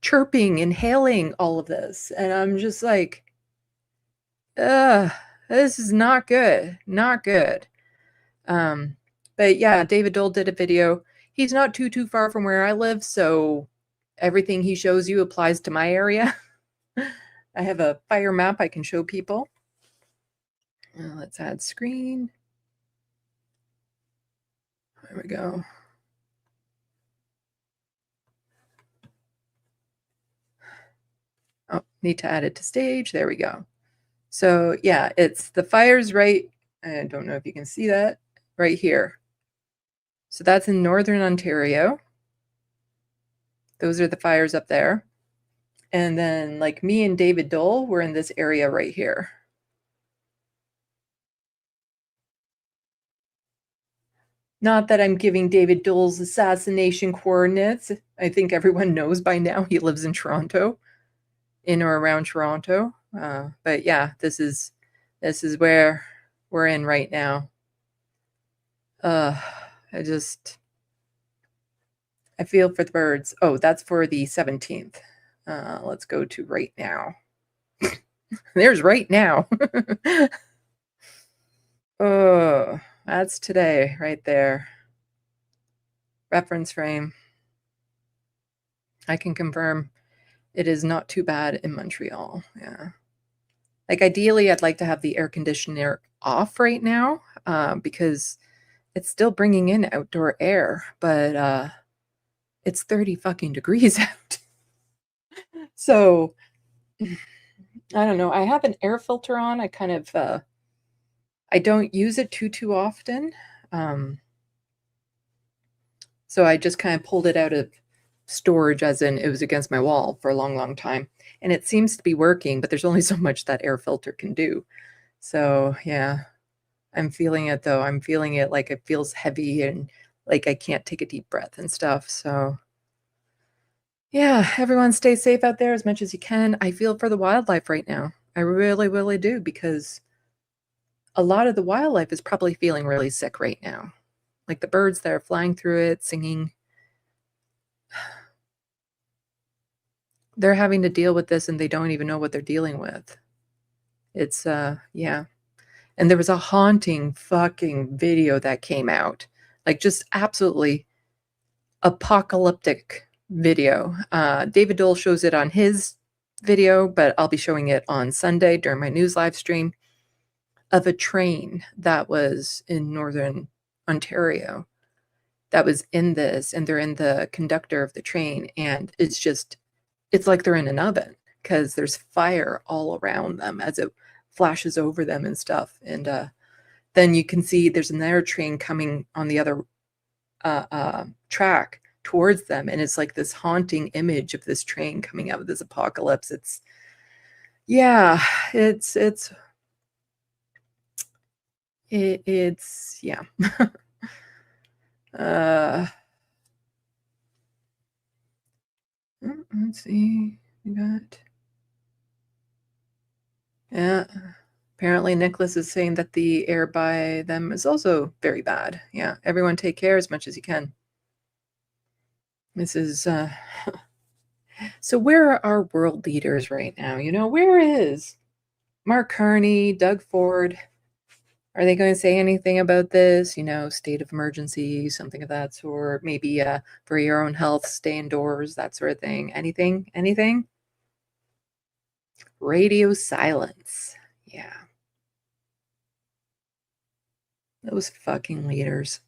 chirping, inhaling all of this. And I'm just like, this is not good. Not good. But yeah, David Doel did a video. He's not too far from where I live, so everything he shows you applies to my area. I have a fire map I can show people. Let's add screen. There we go. Oh, need to add it to stage. There we go. So yeah, it's the fires right, I don't know if you can see that, right here. So that's in Northern Ontario. Those are the fires up there. And then like me and David Doel, we're in this area right here. Not that I'm giving David Doel's assassination coordinates. I think everyone knows by now he lives in Toronto, in or around Toronto. But yeah, this is where we're in right now. I feel for the birds. Oh, that's for the 17th. Let's go to right now. There's right now. Oh, that's today right there. Reference frame. I can confirm it is not too bad in Montreal. Yeah. Like ideally, I'd like to have the air conditioner off right now because it's still bringing in outdoor air, but it's 30 fucking degrees out. So I don't know. I have an air filter on. I kind of I don't use it too often. So I just kind of pulled it out of storage, as in it was against my wall for a long time. And it seems to be working, but there's only so much that air filter can do. So yeah, I'm feeling it though. I'm feeling it like it feels heavy and like I can't take a deep breath and stuff. So yeah, everyone stay safe out there as much as you can. I feel for the wildlife right now. I really, really do, because a lot of the wildlife is probably feeling really sick right now. Like the birds that are flying through it, singing. They're having to deal with this and they don't even know what they're dealing with. It's yeah. And there was a haunting fucking video that came out. Like just absolutely apocalyptic video. David Doel shows it on his video, but I'll be showing it on Sunday during my news live stream of a train that was in northern Ontario that was in this, and they're in the conductor of the train, and it's like they're in an oven because there's fire all around them as it flashes over them and stuff. And then you can see there's another train coming on the other track towards them, and it's like this haunting image of this train coming out of this apocalypse. It's yeah, it's yeah. Let's see, we got yeah. Apparently Nicholas is saying that the air by them is also very bad. Yeah, everyone take care as much as you can. This is so where are our world leaders right now? You know, where is Mark Carney, Doug Ford? Are they going to say anything about this? You know, state of emergency, something of that sort. Maybe for your own health, stay indoors, that sort of thing. Anything? Anything? Radio silence. Yeah. Those fucking leaders.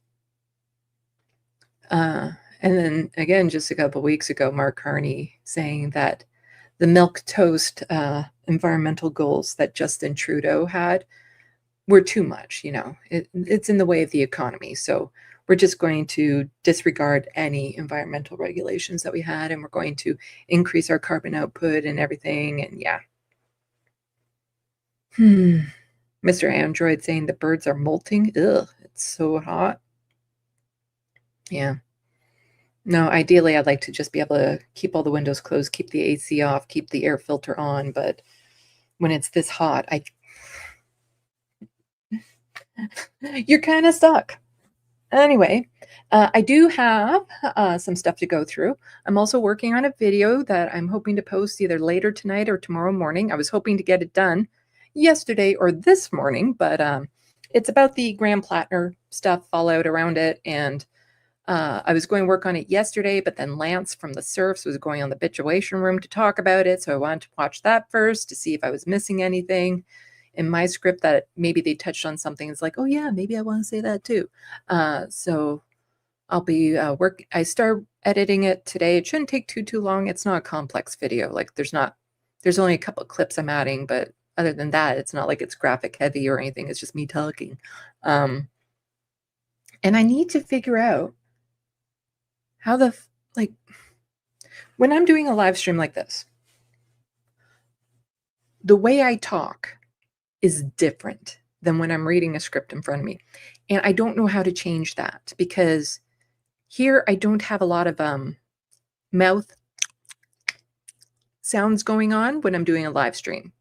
And then again, just a couple weeks ago, Mark Carney saying that the milk toast environmental goals that Justin Trudeau had were too much. You know, it's in the way of the economy. So we're just going to disregard any environmental regulations that we had, and we're going to increase our carbon output and everything. And yeah. Mr. Android saying the birds are molting. Ugh, it's so hot. Yeah. No, ideally, I'd like to just be able to keep all the windows closed, keep the AC off, keep the air filter on. But when it's this hot, you're kind of stuck. Anyway, I do have some stuff to go through. I'm also working on a video that I'm hoping to post either later tonight or tomorrow morning. I was hoping to get it done yesterday or this morning, but it's about the Graham Plattner stuff, fallout around it. And I was going to work on it yesterday, but then Lance from the Serfs was going on the Bitchuation Room to talk about it. So I wanted to watch that first to see if I was missing anything in my script that maybe they touched on something. It's like, oh yeah, maybe I want to say that too. So I'll be I start editing it today. It shouldn't take too long. It's not a complex video. Like there's only a couple of clips I'm adding, but other than that, it's not like it's graphic heavy or anything. It's just me talking. And I need to figure out how when I'm doing a live stream like this, the way I talk is different than when I'm reading a script in front of me. And I don't know how to change that because here I don't have a lot of mouth sounds going on when I'm doing a live stream.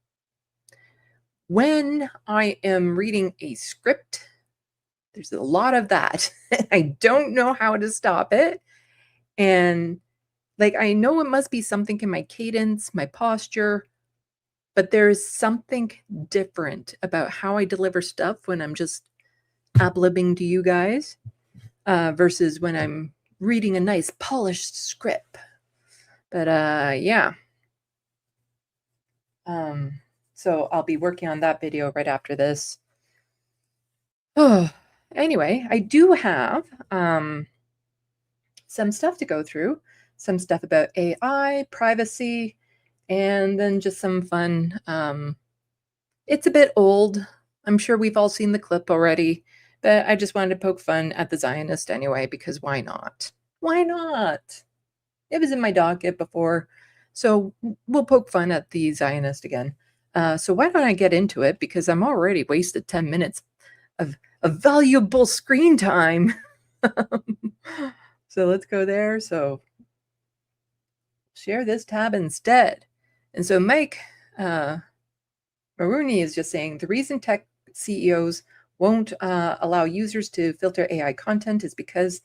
When I am reading a script, there's a lot of that. I don't know how to stop it. And like, I know it must be something in my cadence, my posture, but there's something different about how I deliver stuff when I'm just ad-libbing to you guys versus when I'm reading a nice polished script. But yeah. So I'll be working on that video right after this. Oh, anyway, I do have some stuff to go through, some stuff about AI, privacy, and then just some fun. It's a bit old. I'm sure we've all seen the clip already, but I just wanted to poke fun at the Zionist anyway, because why not? Why not? It was in my docket before, so we'll poke fun at the Zionist again. So why don't I get into it, because I'm already wasted 10 minutes of valuable screen time. So let's go there. So share this tab instead. And so Mike Maroney is just saying the reason tech CEOs won't allow users to filter AI content is because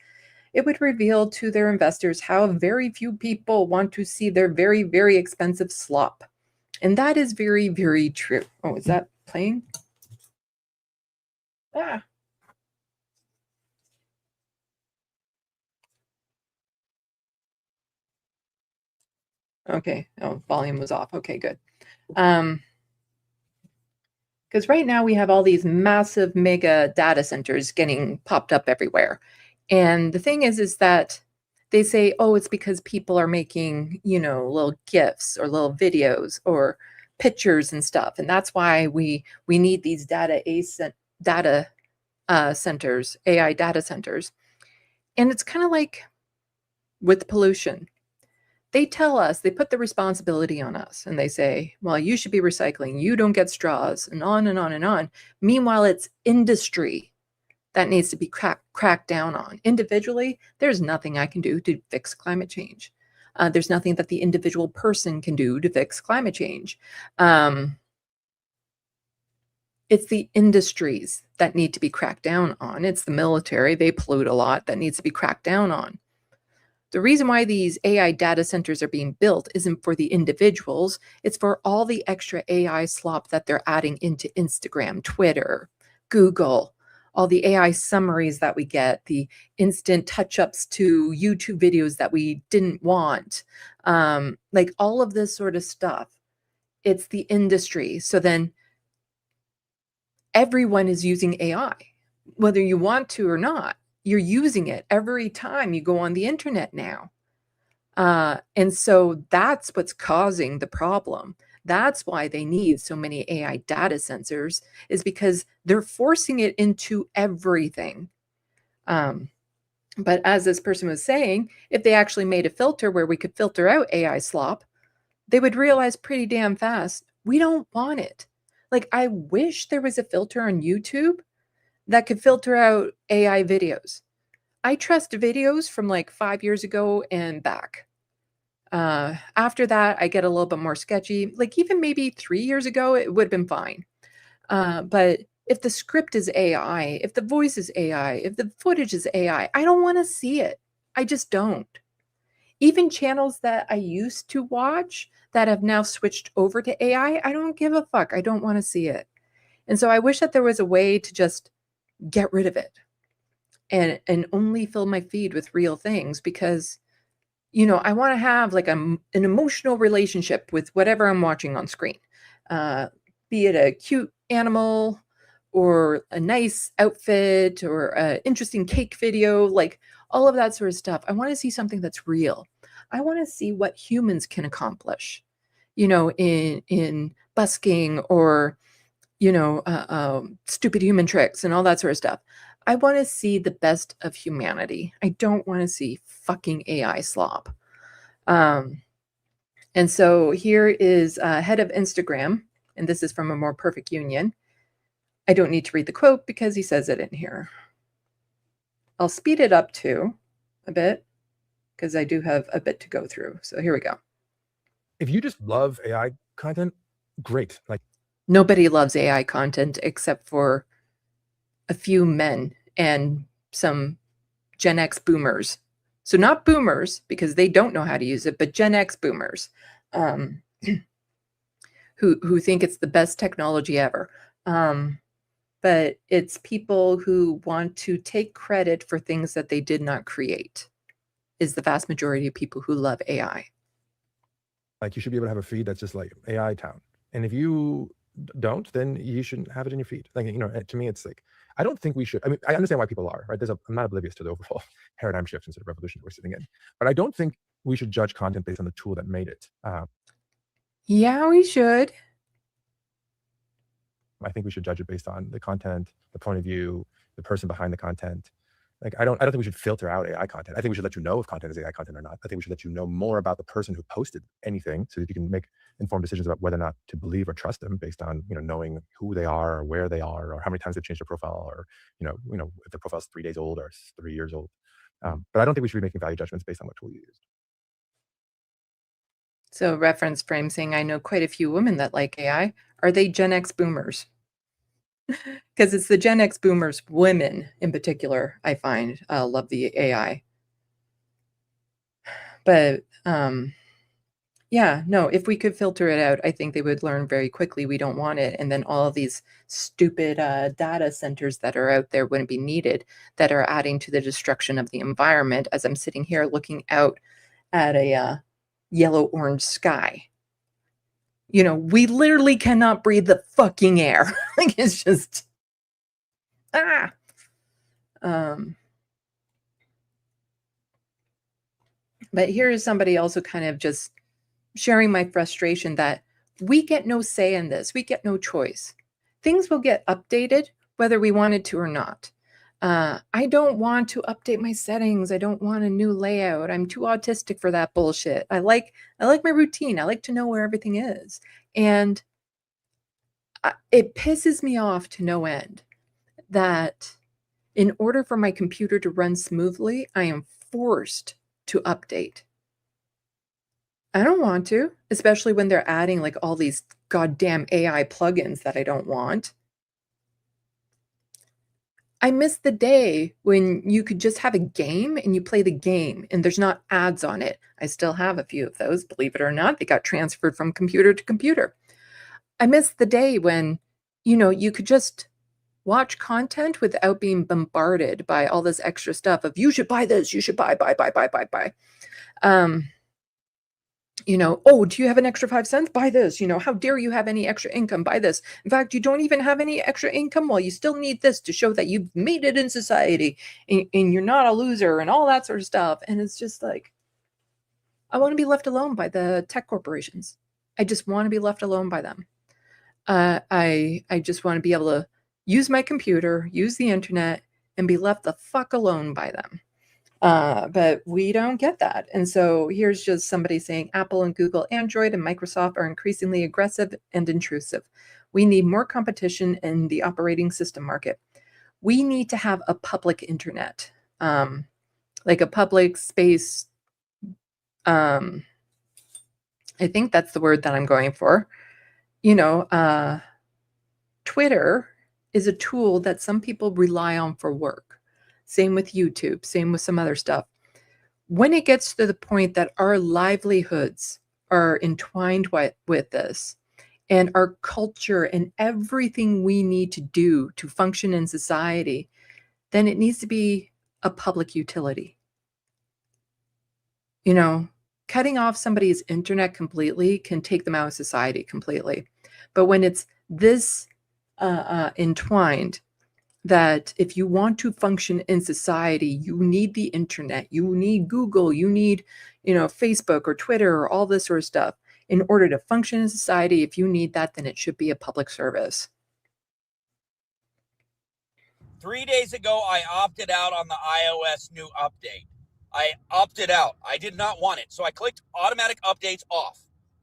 it would reveal to their investors how very few people want to see their very, very expensive slop. And that is very, very true. Oh, is that playing? Ah. Okay. Oh, volume was off. Okay, good. Because right now we have all these massive mega data centers getting popped up everywhere. And the thing is that they say, oh, it's because people are making, little GIFs or little videos or pictures and stuff. And that's why we need these data centers, AI data centers. And it's kind of like with pollution. They tell us, they put the responsibility on us, and they say, well, you should be recycling. You don't get straws, and on and on and on. Meanwhile, it's industry that needs to be cracked down on. Individually, there's nothing I can do to fix climate change. There's nothing that the individual person can do to fix climate change. It's the industries that need to be cracked down on. It's the military. They pollute a lot. That needs to be cracked down on. The reason why these AI data centers are being built isn't for the individuals. It's for all the extra AI slop that they're adding into Instagram, Twitter, Google, all the AI summaries that we get, the instant touch-ups to YouTube videos that we didn't want, like all of this sort of stuff. It's the industry. So then everyone is using AI, whether you want to or not. You're using it every time you go on the internet now. And so that's what's causing the problem. That's why they need so many AI data sensors, is because they're forcing it into everything. But as this person was saying, if they actually made a filter where we could filter out AI slop, they would realize pretty damn fast, we don't want it. Like, I wish there was a filter on YouTube that could filter out AI videos. I trust videos from like 5 years ago and back. After that, I get a little bit more sketchy. Like even maybe 3 years ago, it would have been fine. But if the script is AI, if the voice is AI, if the footage is AI, I don't want to see it. I just don't. Even channels that I used to watch that have now switched over to AI, I don't give a fuck. I don't want to see it. And so I wish that there was a way to just get rid of it and only fill my feed with real things, because, I want to have like an emotional relationship with whatever I'm watching on screen, be it a cute animal or a nice outfit or an interesting cake video, like all of that sort of stuff. I want to see something that's real. I want to see what humans can accomplish, in busking or, stupid human tricks and all that sort of stuff. I want to see the best of humanity. I don't want to see fucking AI slop. And so here is head of Instagram, and this is from A More Perfect Union. I don't need to read the quote because he says it in here. I'll speed it up too a bit because I do have a bit to go through. So here we go. If you just love AI content, great. Like, nobody loves AI content except for a few men and some Gen X boomers. So not boomers, because they don't know how to use it, but Gen X boomers who think it's the best technology ever. But it's people who want to take credit for things that they did not create, is the vast majority of people who love AI. Like, you should be able to have a feed that's just like AI town. And if you don't, then you shouldn't have it in your feed. Like, to me, it's like, I don't think we should. I mean, I understand why people are, right? I'm not oblivious to the overall paradigm shifts and sort of revolution we're sitting in. But I don't think we should judge content based on the tool that made it. Yeah, we should. I think we should judge it based on the content, the point of view, the person behind the content. Like, I don't think we should filter out AI content. I think we should let you know if content is AI content or not. I think we should let you know more about the person who posted anything so that you can make informed decisions about whether or not to believe or trust them based on, knowing who they are or where they are or how many times they've changed their profile, or, if their profile is 3 days old or 3 years old. But I don't think we should be making value judgments based on what tool you used. So reference frame saying, I know quite a few women that like AI. Are they Gen X boomers? Because it's the Gen X boomers, women in particular, I find love the AI. But Yeah, no, if we could filter it out, I think they would learn very quickly we don't want it. And then all of these stupid data centers that are out there wouldn't be needed, that are adding to the destruction of the environment as I'm sitting here looking out at a yellow-orange sky. You know, we literally cannot breathe the fucking air. Like, it's just, ah. But here is somebody also kind of just sharing my frustration that we get no say in this. We get no choice. Things will get updated whether we wanted to or not. I don't want to update my settings. I don't want a new layout. I'm too autistic for that bullshit. I like my routine. I like to know where everything is. And it pisses me off to no end that in order for my computer to run smoothly, I am forced to update. I don't want to, especially when they're adding like all these goddamn AI plugins that I don't want. I miss the day when you could just have a game and you play the game and there's not ads on it. I still have a few of those, believe it or not. They got transferred from computer to computer. I miss the day when, you know, you could just watch content without being bombarded by all this extra stuff of you should buy this, you should buy. You know, oh, do you have an extra 5 cents? Buy this. You know, how dare you have any extra income? Buy this. In fact, you don't even have any extra income. Well, you still need this to show that you've made it in society and you're not a loser and all that sort of stuff. And it's just like, I want to be left alone by the tech corporations. I just want to be left alone by them. I just want to be able to use my computer, use the internet, and be left the fuck alone by them. But we don't get that. And so here's just somebody saying Apple and Google, Android and Microsoft are increasingly aggressive and intrusive. We need more competition in the operating system market. We need to have a public internet, like a public space. I think that's the word that I'm going for. You know, Twitter is a tool that some people rely on for work. Same with YouTube, same with some other stuff. When it gets to the point that our livelihoods are entwined with this, and our culture and everything we need to do to function in society, then it needs to be a public utility. You know, cutting off somebody's internet completely can take them out of society completely. But when it's this entwined, that if you want to function in society, you need the internet, you need Google, you need, you know, Facebook or Twitter or all this sort of stuff. In order to function in society, if you need that, then it should be a public service. 3 days ago, I opted out on the iOS new update. I opted out. I did not want it. So I clicked automatic updates off,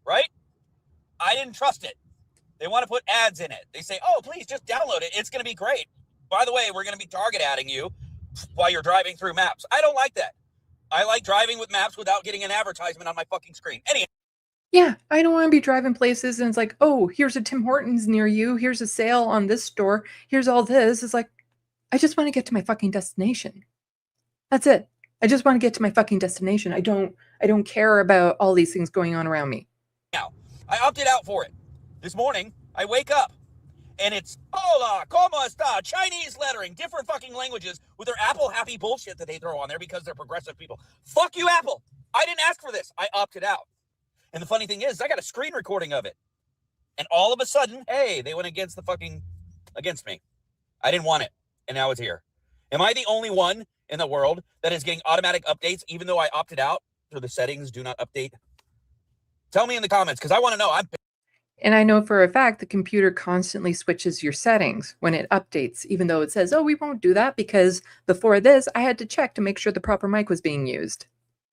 right? I didn't trust it. They want to put ads in it. They say, oh, please just download it. It's going to be great. By the way, we're going to be target adding you while you're driving through maps. I don't like that. I like driving with maps without getting an advertisement on my fucking screen. Anyhow. Yeah, I don't want to be driving places and it's like, oh, here's a Tim Hortons near you. Here's a sale on this store. Here's all this. It's like, I just want to get to my fucking destination. That's it. I just want to get to my fucking destination. I don't care about all these things going on around me. Now, I opted out for it. This morning, I wake up. And it's, hola, como esta, Chinese lettering, different fucking languages with their Apple happy bullshit that they throw on there because they're progressive people. Fuck you, Apple. I didn't ask for this. I opted out. And the funny thing is, I got a screen recording of it. And all of a sudden, hey, they went against me. I didn't want it. And now it's here. Am I the only one in the world that is getting automatic updates even though I opted out through the settings, do not update? Tell me in the comments because I want to know. And I know for a fact the computer constantly switches your settings when it updates, even though it says, oh, we won't do that because before this, I had to check to make sure the proper mic was being used.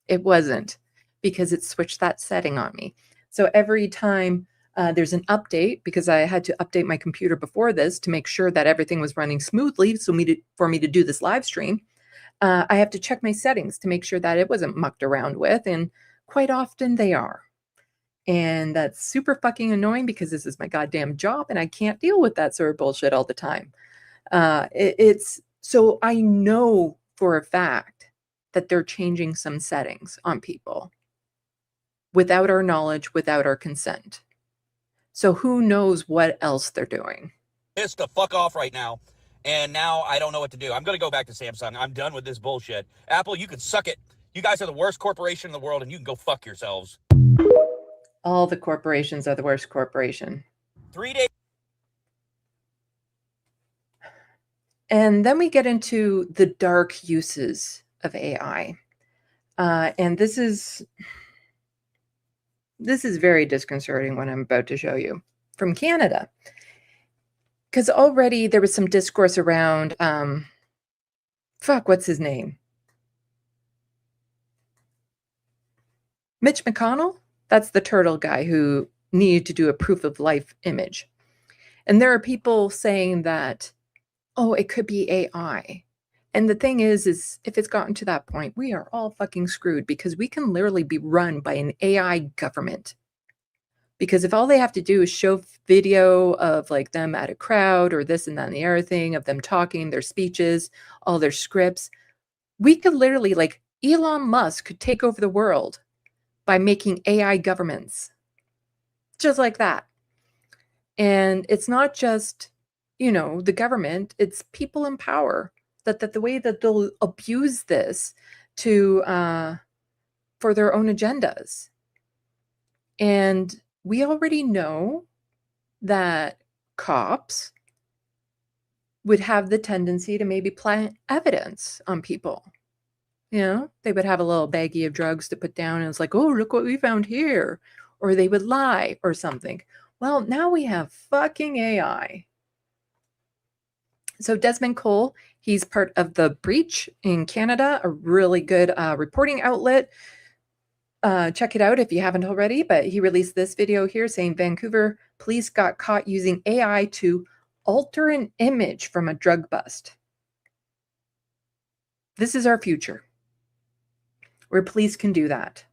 It wasn't because it switched that setting on me. So every time there's an update, because I had to update my computer before this to make sure that everything was running smoothly for me to do this live stream, I have to check my settings to make sure that it wasn't mucked around with. And quite often they are. And that's super fucking annoying because this is my goddamn job and I can't deal with that sort of bullshit all the time. So I know for a fact that they're changing some settings on people. without our knowledge, without our consent. So who knows what else they're doing? Pissed the fuck off right now. And now I don't know what to do. I'm going to go back to Samsung. I'm done with this bullshit. Apple, you can suck it. You guys are the worst corporation in the world, and you can go fuck yourselves. All the corporations are the worst corporation. 3 days. And then we get into the dark uses of AI. And this is very disconcerting, what I'm about to show you from Canada. Because already there was some discourse around, what's his name? Mitch McConnell? That's the turtle guy who needed to do a proof of life image. And there are people saying that, oh, it could be AI. And the thing is if it's gotten to that point, we are all fucking screwed because we can literally be run by an AI government. Because if all they have to do is show video of like them at a crowd or this and that and the other thing, of them talking, their speeches, all their scripts, we could literally, like Elon Musk could take over the world by making AI governments. Just like that. And it's not just, the government, it's people in power. That the way that they'll abuse this to for their own agendas. And we already know that cops would have the tendency to maybe plant evidence on people. They would have a little baggie of drugs to put down and it's like, oh, look what we found here. Or they would lie or something. Well, now we have fucking AI. So Desmond Cole, he's part of The Breach in Canada, a really good reporting outlet. Check it out if you haven't already, but he released this video here saying Vancouver police got caught using AI to alter an image from a drug bust. This is our future, where police can do that.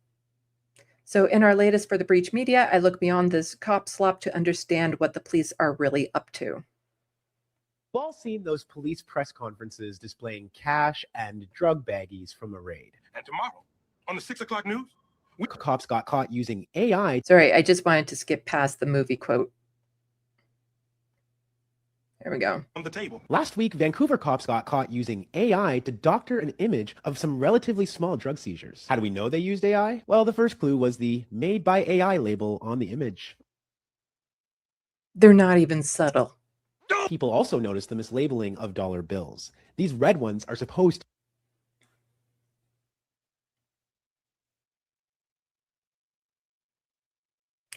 So in our latest For the Breach Media, I look beyond this cop slop to understand what the police are really up to. We've all seen those police press conferences displaying cash and drug baggies from a raid. And tomorrow, on the 6 o'clock news, cops got caught using AI. Sorry, I just wanted to skip past the movie quote. There we go. On the table. Last week, Vancouver cops got caught using AI to doctor an image of some relatively small drug seizures. How do we know they used AI? Well, the first clue was the "Made by AI" label on the image. They're not even subtle. People also noticed the mislabeling of dollar bills. These red ones are supposed to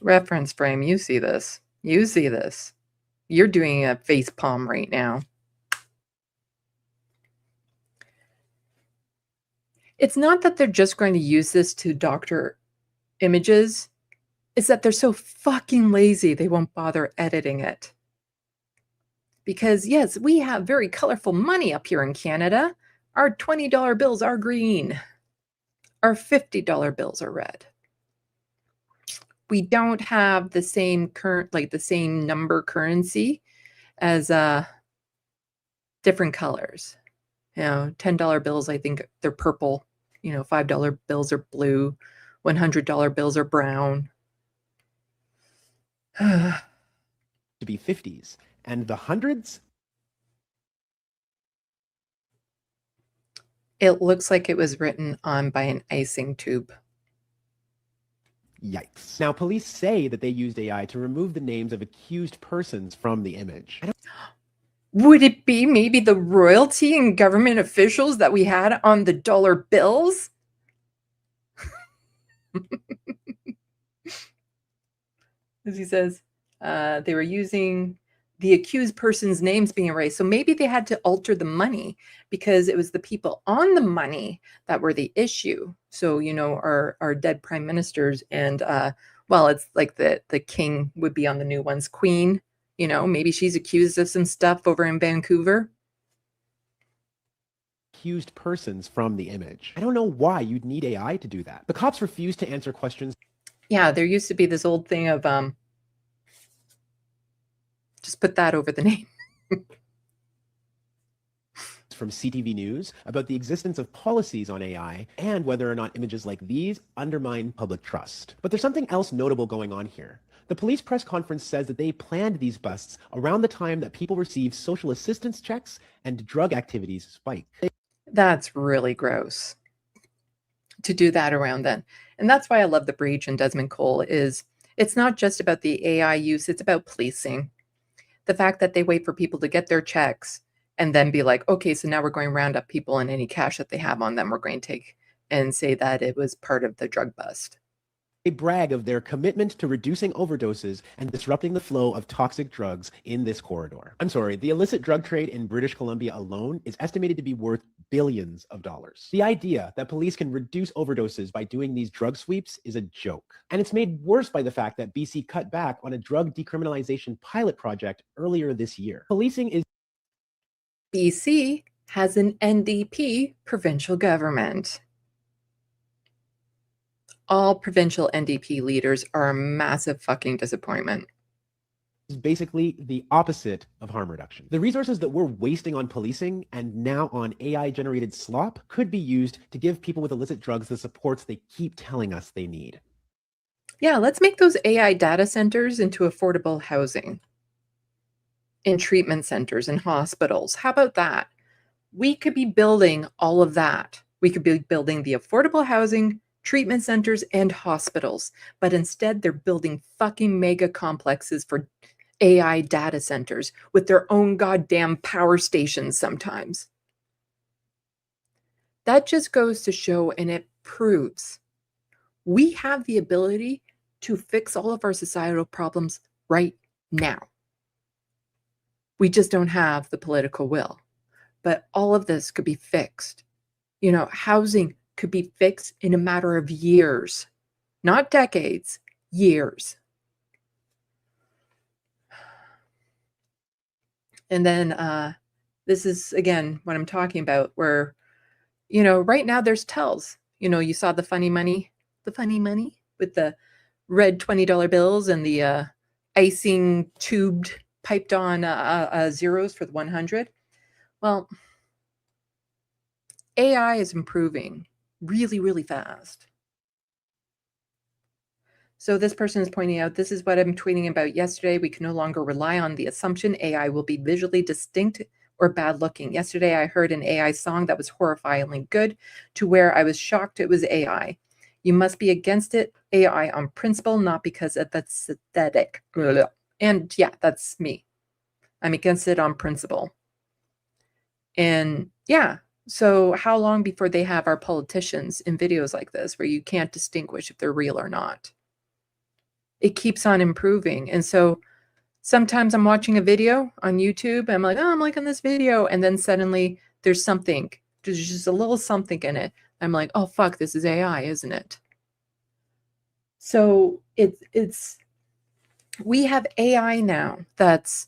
reference frame. You see this. You see this. You're doing a face palm right now. It's not that they're just going to use this to doctor images. It's that they're so fucking lazy they won't bother editing it. Because yes, we have very colorful money up here in Canada. Our $20 bills are green. Our $50 bills are red. We don't have the same the same number currency as different colors. $10 bills, I think they're purple. $5 bills are blue. $100 bills are brown. be 50s. And the hundreds? It looks like it was written on by an icing tube. Yikes. Now, police say that they used AI to remove the names of accused persons from the image. Would it be maybe the royalty and government officials that we had on the dollar bills? As he says, they were using the accused person's names being erased. So maybe they had to alter the money because it was the people on the money that were the issue. So, our dead prime ministers and, it's like the king would be on the new ones. Queen, maybe she's accused of some stuff over in Vancouver. Accused persons from the image. I don't know why you'd need AI to do that. The cops refused to answer questions. Yeah, there used to be this old thing of, just put that over the name. from CTV News about the existence of policies on AI and whether or not images like these undermine public trust. But there's something else notable going on here. The police press conference says that they planned these busts around the time that people receive social assistance checks and drug activities spike. That's really gross to do that around then. And that's why I love the breach and Desmond Cole is it's not just about the AI use, it's about policing. The fact that they wait for people to get their checks and then be like, okay, so now we're going to round up people and any cash that they have on them, we're going to take and say that it was part of the drug bust. They brag of their commitment to reducing overdoses and disrupting the flow of toxic drugs in this corridor. I'm sorry, the illicit drug trade in British Columbia alone is estimated to be worth billions of dollars. The idea that police can reduce overdoses by doing these drug sweeps is a joke. And it's made worse by the fact that BC cut back on a drug decriminalization pilot project earlier this year. Policing is... BC has an NDP provincial government. All provincial NDP leaders are a massive fucking disappointment. Is basically the opposite of harm reduction. The resources that we're wasting on policing and now on AI-generated slop could be used to give people with illicit drugs the supports they keep telling us they need. Yeah, let's make those AI data centers into affordable housing. In treatment centers and hospitals. How about that? We could be building all of that. We could be building the affordable housing, treatment centers, and hospitals. But instead, they're building fucking mega complexes for AI data centers with their own goddamn power stations sometimes. That just goes to show, and it proves, we have the ability to fix all of our societal problems right now. We just don't have the political will. But all of this could be fixed. You know, housing could be fixed in a matter of years, not decades, years. And then this is, again, what I'm talking about, where, you know, right now there's tells. You know, you saw the funny money with the red $20 bills and the icing tubed piped on zeros for the 100. Well, AI is improving really, really fast. So this person is pointing out, this is what I'm tweeting about yesterday. We can no longer rely on the assumption AI will be visually distinct or bad looking. Yesterday, I heard an AI song that was horrifyingly good to where I was shocked it was AI. You must be against it, AI on principle, not because of its aesthetic. And yeah, that's me. I'm against it on principle. And yeah, so how long before they have our politicians in videos like this where you can't distinguish if they're real or not? It keeps on improving. And so sometimes I'm watching a video on YouTube and I'm like, oh, I'm liking this video. And then suddenly there's something, there's just a little something in it. I'm like, oh, fuck, this is AI, isn't it? So we have AI now that's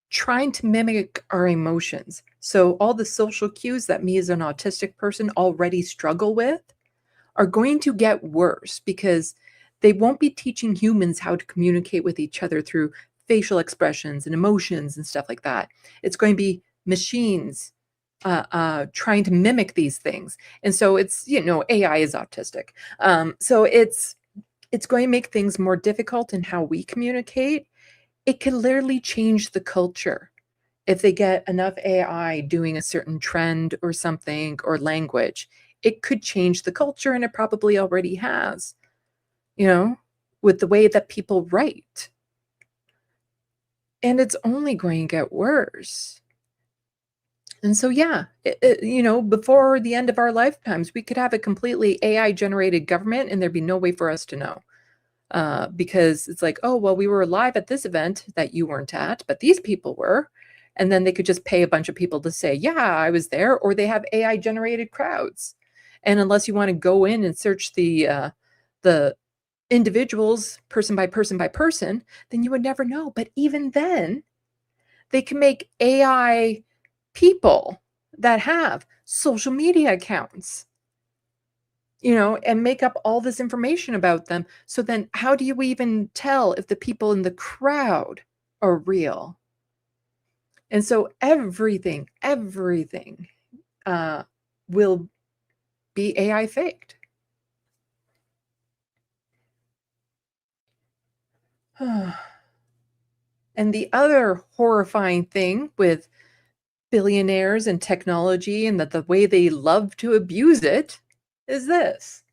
trying to mimic our emotions. So all the social cues that me as an autistic person already struggle with are going to get worse because they won't be teaching humans how to communicate with each other through facial expressions and emotions and stuff like that. It's going to be machines trying to mimic these things. And so it's, you know, AI is autistic. So it's going to make things more difficult in how we communicate. It can literally change the culture if they get enough AI doing a certain trend or something or language. It could change the culture, and it probably already has, you know, with the way that people write. And it's only going to get worse. And so, yeah, you know, before the end of our lifetimes, we could have a completely AI-generated government, and there'd be no way for us to know. Because it's like, oh, well, we were live at this event that you weren't at, but these people were. And then they could just pay a bunch of people to say, yeah, I was there, or they have AI-generated crowds. And unless you want to go in and search the individuals person by person by person, then you would never know. But even then, they can make AI people that have social media accounts, you know, and make up all this information about them. So then how do you even tell if the people in the crowd are real? And so everything will be AI faked. And the other horrifying thing with billionaires and technology, and that the way they love to abuse it, is this.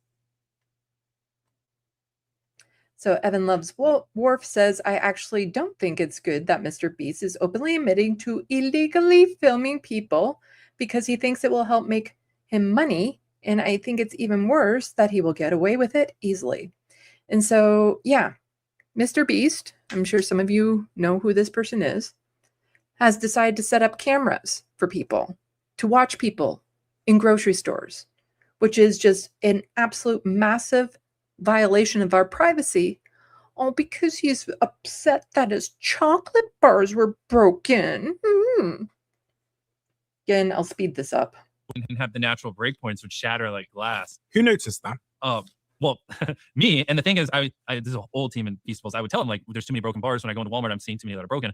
So Evan Loves Worf says, I actually don't think it's good that Mr. Beast is openly admitting to illegally filming people because he thinks it will help make him money. And I think it's even worse that he will get away with it easily. And so, yeah, Mr. Beast, I'm sure some of you know who this person is, has decided to set up cameras for people to watch people in grocery stores, which is just an absolute massive violation of our privacy, all because he's upset that his chocolate bars were broken. Again, I'll speed this up. And have the natural breakpoints which shatter like glass. Who noticed that? Well, me. And the thing is, I this is a whole team in Feastables. I would tell them, like, there's too many broken bars. When I go into Walmart, I'm seeing too many that are broken.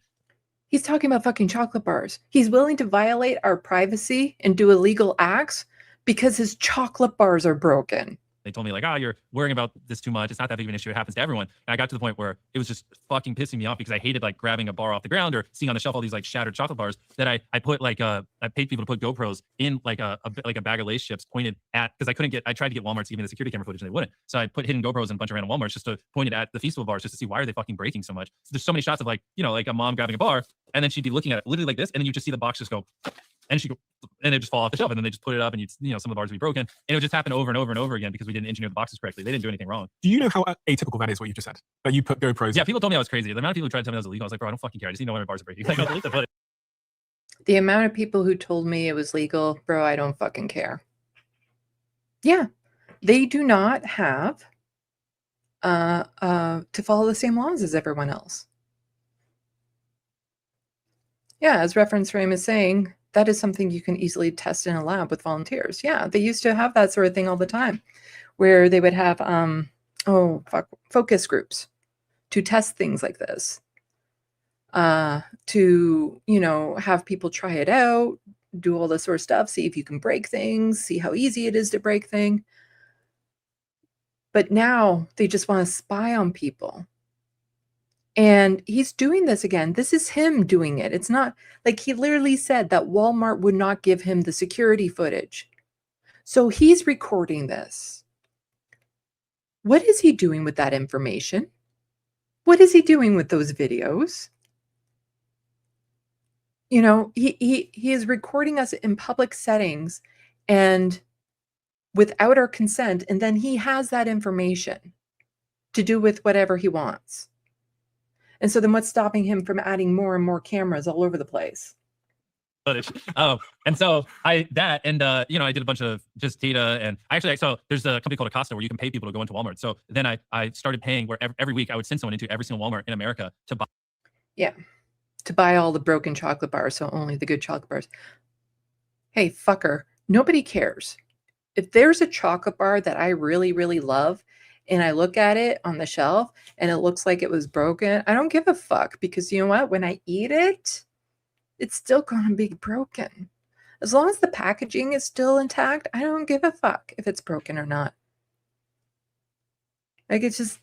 He's talking about fucking chocolate bars. He's willing to violate our privacy and do illegal acts because his chocolate bars are broken. They told me, like, you're worrying about this too much. It's not that big of an issue. It happens to everyone. And I got to the point where it was just fucking pissing me off because I hated, like, grabbing a bar off the ground or seeing on the shelf all these, like, shattered chocolate bars that I put, like, I paid people to put GoPros in, like, a bag of Lay's chips pointed at, because I tried to get Walmart to give me the security camera footage and they wouldn't. So I put hidden GoPros in a bunch of random Walmarts just to point it at the Feastable bars just to see why are they fucking breaking so much. So there's so many shots of, like, you know, like a mom grabbing a bar and then she'd be looking at it literally like this and then you just see the box just go, and she go, and it just fall off the shelf, and then they just put it up, and you know some of the bars would be broken, and it would just happen over and over and over again because we didn't engineer the boxes correctly. They didn't do anything wrong. Do you know how atypical that is? What you just said, that you put GoPros? Yeah, people told me I was crazy. The amount of people who tried to tell me I was illegal, I was like, bro, I don't fucking care. I just need to know when my bars are breaking. Like, I'll delete the footage. The amount of people who told me it was legal, bro, I don't fucking care. Yeah, they do not have to follow the same laws as everyone else. Yeah, as reference frame is saying, that is something you can easily test in a lab with volunteers. Yeah, they used to have that sort of thing all the time, where they would have focus groups to test things like this, to, you know, have people try it out, do all this sort of stuff, see if you can break things, see how easy it is to break things. But now they just want to spy on people. And he's doing this again. This is him doing it. It's not like he literally said that Walmart would not give him the security footage. So he's recording this. What is he doing with that information? What is he doing with those videos? You know, he is recording us in public settings and without our consent. And then he has that information to do with whatever he wants. And so then what's stopping him from adding more and more cameras all over the place? Footage. And so you know, I did a bunch of just data, and so there's a company called Acosta where you can pay people to go into Walmart. So then I started paying where every week I would send someone into every single Walmart in America to buy. Yeah, to buy all the broken chocolate bars, so only the good chocolate bars. Hey, fucker, nobody cares. If there's a chocolate bar that I really, really love, and I look at it on the shelf and it looks like it was broken, I don't give a fuck, because you know what? When I eat it, it's still going to be broken. As long as the packaging is still intact, I don't give a fuck if it's broken or not. Like, it's just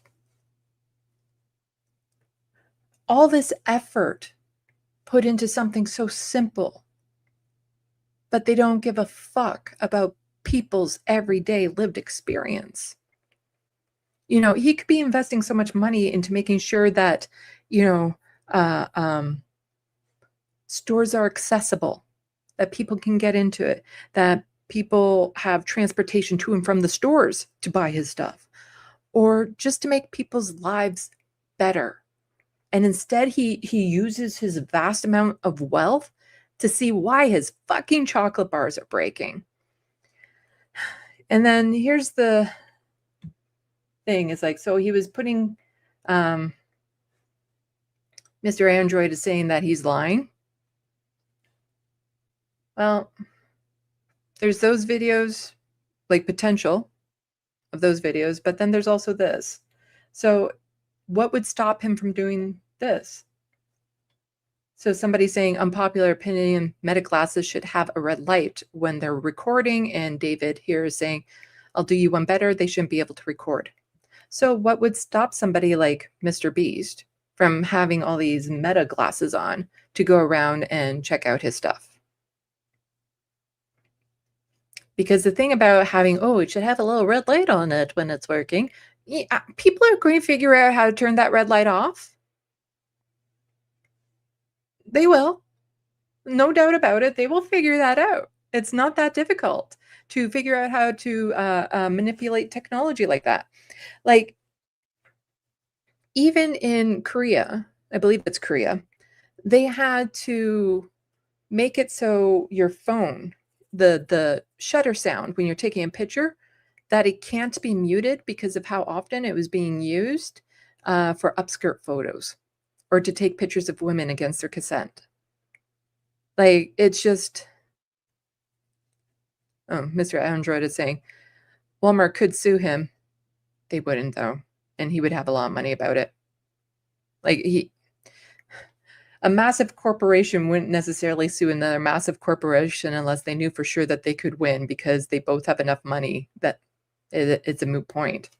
all this effort put into something so simple, but they don't give a fuck about people's everyday lived experience. You know, he could be investing so much money into making sure that, you know, stores are accessible, that people can get into it, that people have transportation to and from the stores to buy his stuff, or just to make people's lives better. And instead, he uses his vast amount of wealth to see why his fucking chocolate bars are breaking. And then here's the thing, is like, so he was putting Mr. Android is saying that he's lying. Well, there's those videos, like potential of those videos, but then there's also this. So what would stop him from doing this? So somebody's saying unpopular opinion, Meta glasses should have a red light when they're recording. And David here is saying, I'll do you one better. They shouldn't be able to record. So what would stop somebody like Mr. Beast from having all these Meta glasses on to go around and check out his stuff? Because the thing about having, it should have a little red light on it when it's working. People are going to figure out how to turn that red light off. They will. No doubt about it. They will figure that out. It's not that difficult to figure out how to manipulate technology like that. Like, even in Korea, I believe it's Korea, they had to make it so your phone, the shutter sound when you're taking a picture, that it can't be muted because of how often it was being used for upskirt photos or to take pictures of women against their consent. Like, it's just... Oh, Mr. Android is saying, Walmart could sue him. They wouldn't, though. And he would have a lot of money about it. Like, a massive corporation wouldn't necessarily sue another massive corporation unless they knew for sure that they could win, because they both have enough money that it's a moot point.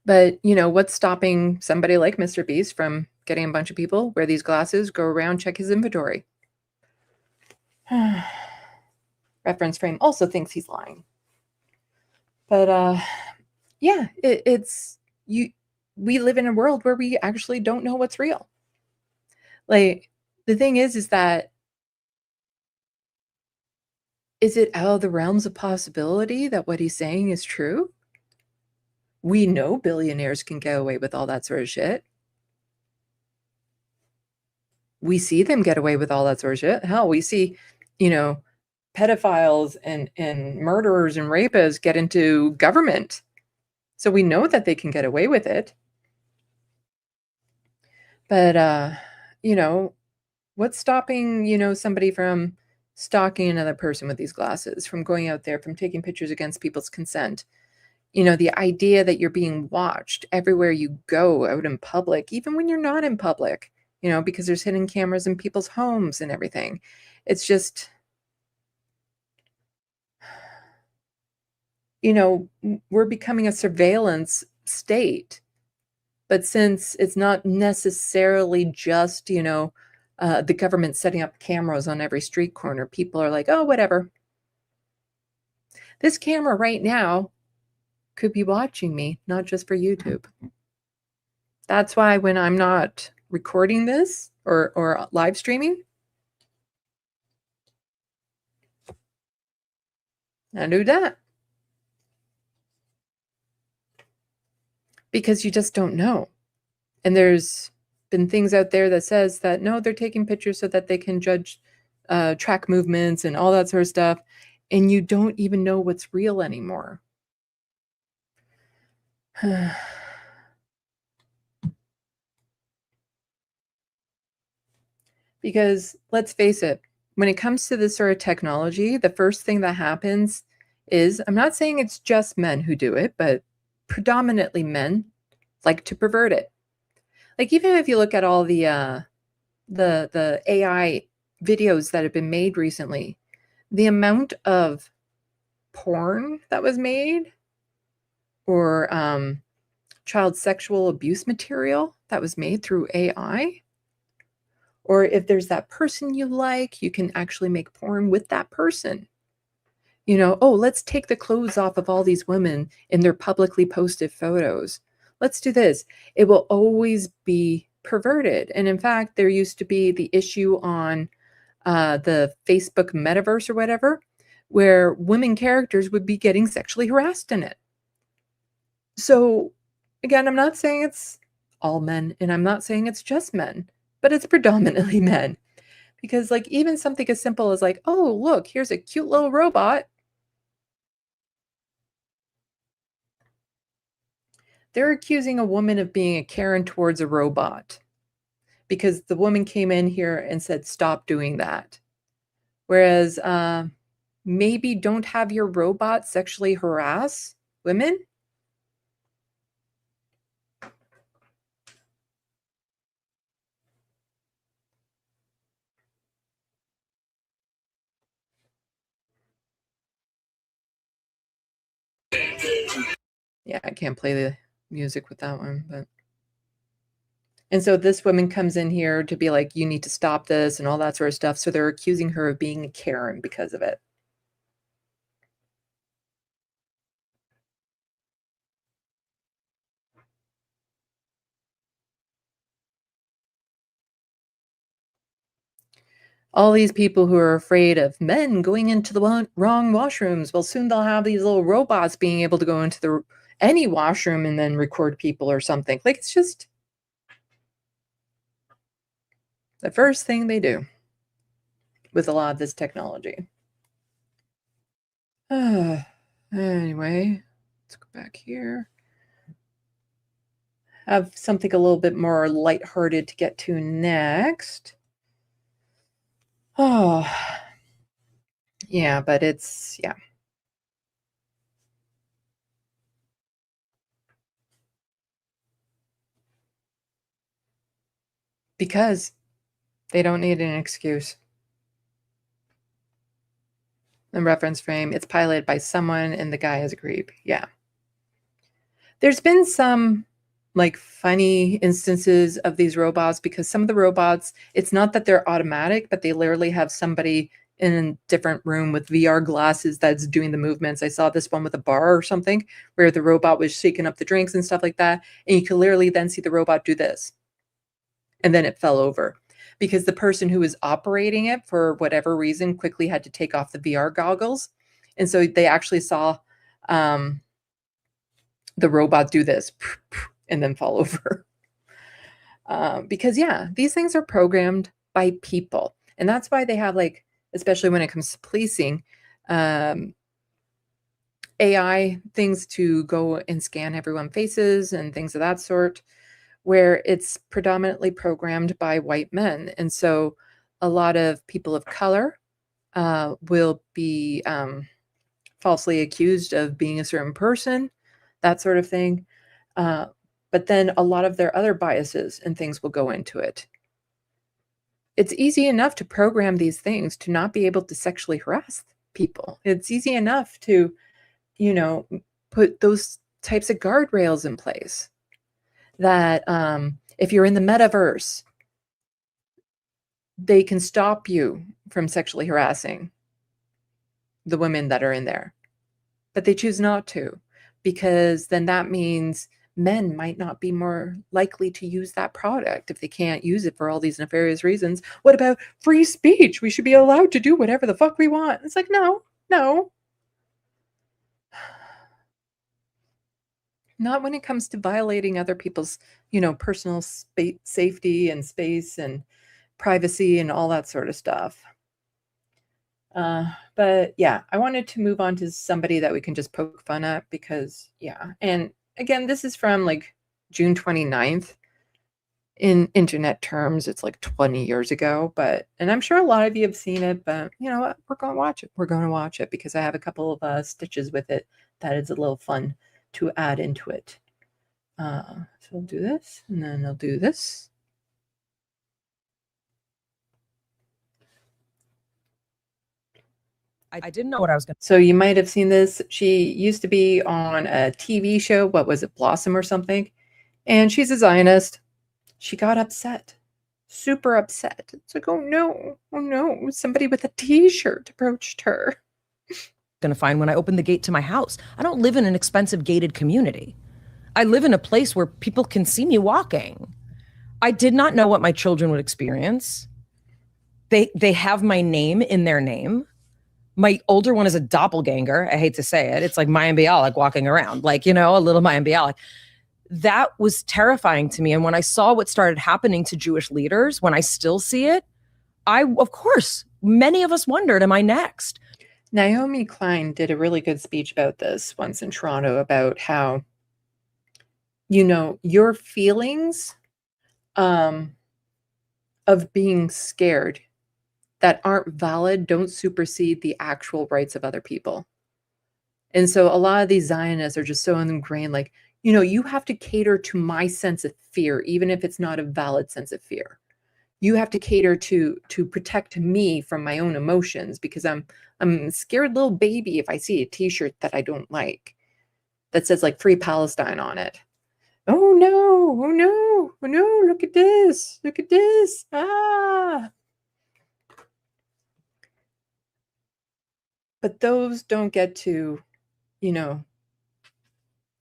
But, what's stopping somebody like Mr. Beast from getting a bunch of people wear these glasses, go around, check his inventory? Reference frame also thinks he's lying. But yeah, we live in a world where we actually don't know what's real. Like, the thing is that, is it out of the realms of possibility that what he's saying is true? We know billionaires can get away with all that sort of shit. We see them get away with all that sort of shit. Hell, we see, pedophiles and murderers and rapists get into government. So we know that they can get away with it. But, what's stopping, somebody from stalking another person with these glasses, from going out there, from taking pictures against people's consent? The idea that you're being watched everywhere you go out in public, even when you're not in public, because there's hidden cameras in people's homes and everything. It's just, we're becoming a surveillance state. But since it's not necessarily just, the government setting up cameras on every street corner, people are like, oh, whatever. This camera right now could be watching me, not just for YouTube. That's why when I'm not recording this or live streaming, I do that. Because you just don't know. And there's been things out there that says that, no, they're taking pictures so that they can judge, track movements and all that sort of stuff. And you don't even know what's real anymore. Because let's face it, when it comes to this sort of technology, the first thing that happens is, I'm not saying it's just men who do it, but predominantly men like to pervert it. Like, even if you look at all the AI videos that have been made recently, the amount of porn that was made, or child sexual abuse material that was made through AI, or if there's that person you like, you can actually make porn with that person. Let's take the clothes off of all these women in their publicly posted photos. Let's do this. It will always be perverted. And in fact, there used to be the issue on the Facebook metaverse or whatever, where women characters would be getting sexually harassed in it. So again, I'm not saying it's all men, and I'm not saying it's just men, but it's predominantly men. Because, like, even something as simple as like, oh, look, here's a cute little robot. They're accusing a woman of being a Karen towards a robot because the woman came in here and said, stop doing that. Whereas maybe don't have your robot sexually harass women. Yeah, I can't play the music with that one, but. And so this woman comes in here to be like, you need to stop this and all that sort of stuff. So they're accusing her of being a Karen because of it. All these people who are afraid of men going into the wrong washrooms, well, soon they'll have these little robots being able to go into any washroom and then record people or something. Like, it's just the first thing they do with a lot of this technology. Anyway, let's go back here. Have something a little bit more lighthearted to get to next. Oh, yeah, but it's, yeah. Because they don't need an excuse. The reference frame, it's piloted by someone and the guy is a creep. Yeah. There's been some like funny instances of these robots because some of the robots, it's not that they're automatic, but they literally have somebody in a different room with VR glasses that's doing the movements. I saw this one with a bar or something where the robot was shaking up the drinks and stuff like that. And you could literally then see the robot do this. And then it fell over because the person who was operating it for whatever reason quickly had to take off the VR goggles. And so they actually saw the robot do this and then fall over. Because, yeah, these things are programmed by people. And that's why they have, like, especially when it comes to policing, AI things to go and scan everyone's faces and things of that sort, where it's predominantly programmed by white men. And so a lot of people of color will be falsely accused of being a certain person, that sort of thing. But then a lot of their other biases and things will go into it. It's easy enough to program these things to not be able to sexually harass people. It's easy enough to, you know, put those types of guardrails in place that if you're in the metaverse, they can stop you from sexually harassing the women that are in there. But they choose not to, because then that means men might not be more likely to use that product if they can't use it for all these nefarious reasons. What about free speech? We should be allowed to do whatever the fuck we want. It's like, no. Not when it comes to violating other people's, you know, personal safety and space and privacy and all that sort of stuff. But yeah, I wanted to move on to somebody that we can just poke fun at because, yeah. And again, this is from like June 29th. In internet terms, it's like 20 years ago, and I'm sure a lot of you have seen it, but you know what? We're going to watch it. We're going to watch it because I have a couple of stitches with it that is a little fun to add into it. So I'll do this, and then I'll do this. I didn't know what I was going to. So you might have seen this. She used to be on a TV show. What was it, Blossom or something? And she's a Zionist. She got upset, super upset. It's like, oh no, somebody with a T-shirt approached her. Going to find when I open the gate to my house. I don't live in an expensive gated community. I live in a place where people can see me walking. I did not know what my children would experience. They have my name in their name. My older one is a doppelganger. I hate to say it. It's like Mayim Bialik walking around, like, you know, a little Mayim Bialik. That was terrifying to me. And when I saw what started happening to Jewish leaders, when I still see it, of course, many of us wondered, am I next? Naomi Klein did a really good speech about this once in Toronto about how, you know, your feelings of being scared that aren't valid don't supersede the actual rights of other people. And so a lot of these Zionists are just so ingrained, like, you know, you have to cater to my sense of fear, even if it's not a valid sense of fear. You have to cater to protect me from my own emotions because I'm a scared little baby if I see a T-shirt that I don't like. that says like Free Palestine on it. Oh no, oh no, oh no, look at this, look at this. Ah. But those don't get to, you know,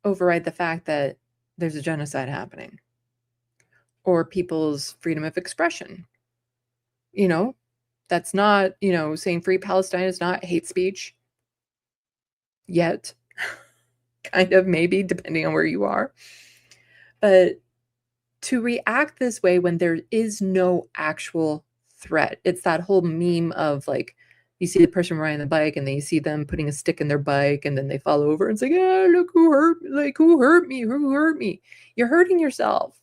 override the fact that there's a genocide happening or people's freedom of expression. You know, that's not, you know, saying Free Palestine is not hate speech yet. Kind of, maybe, depending on where you are. But to react this way when there is no actual threat, it's that whole meme of like, you see the person riding the bike and then you see them putting a stick in their bike and then they fall over and it's like, oh, look who hurt me, like who hurt me, who hurt me. You're hurting yourself.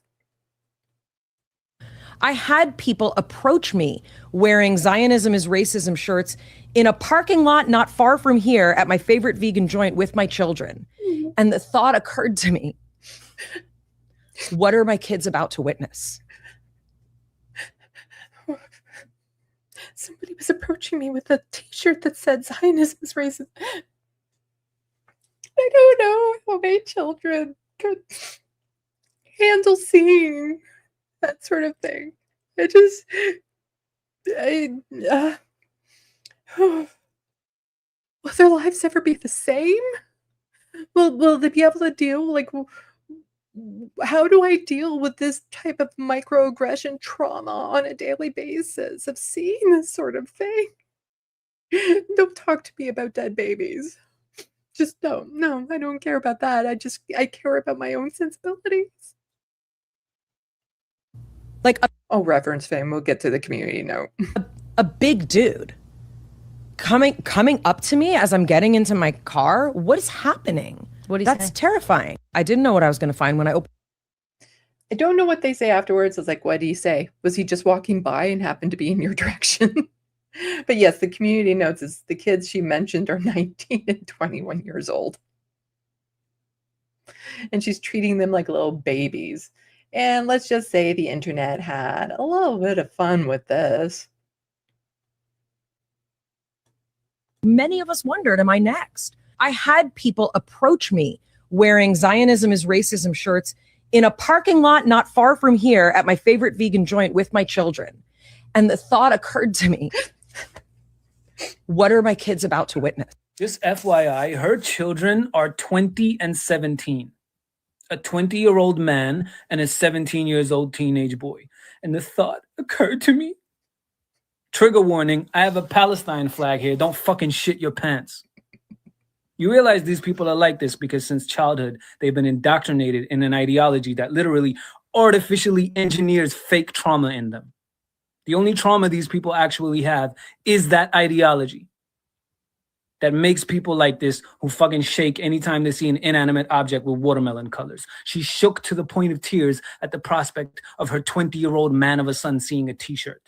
I had people approach me wearing Zionism is racism shirts in a parking lot not far from here at my favorite vegan joint with my children. And the thought occurred to me, what are my kids about to witness? Somebody was approaching me with a t-shirt that said Zionism is racist. I don't know how my children could handle seeing that sort of thing. Will their lives ever be the same? Will they be able to deal, like, how do I deal with this type of microaggression trauma on a daily basis of seeing this sort of thing? Don't talk to me about dead babies. Just don't. No, I don't care about that. I care about my own sensibilities. Like, reverence fame. We'll get to the community note. A big dude coming up to me as I'm getting into my car. What is happening? That's terrifying. I didn't know what I was going to find when I opened. I don't know what they say afterwards. I was like, what did he say? Was he just walking by and happened to be in your direction? But yes, the community notes is the kids she mentioned are 19 and 21 years old. And she's treating them like little babies. And let's just say the internet had a little bit of fun with this. Many of us wondered, am I next? I had people approach me wearing Zionism is racism shirts in a parking lot not far from here at my favorite vegan joint with my children. And the thought occurred to me, what are my kids about to witness? Just FYI, her children are 20 and 17. A 20-year-old man and a 17-year-old teenage boy. And the thought occurred to me. Trigger warning, I have a Palestine flag here. Don't fucking shit your pants. You realize these people are like this because since childhood, they've been indoctrinated in an ideology that literally artificially engineers fake trauma in them. The only trauma these people actually have is that ideology that makes people like this who fucking shake anytime they see an inanimate object with watermelon colors. She shook to the point of tears at the prospect of her 20-year-old man of a son seeing a t-shirt,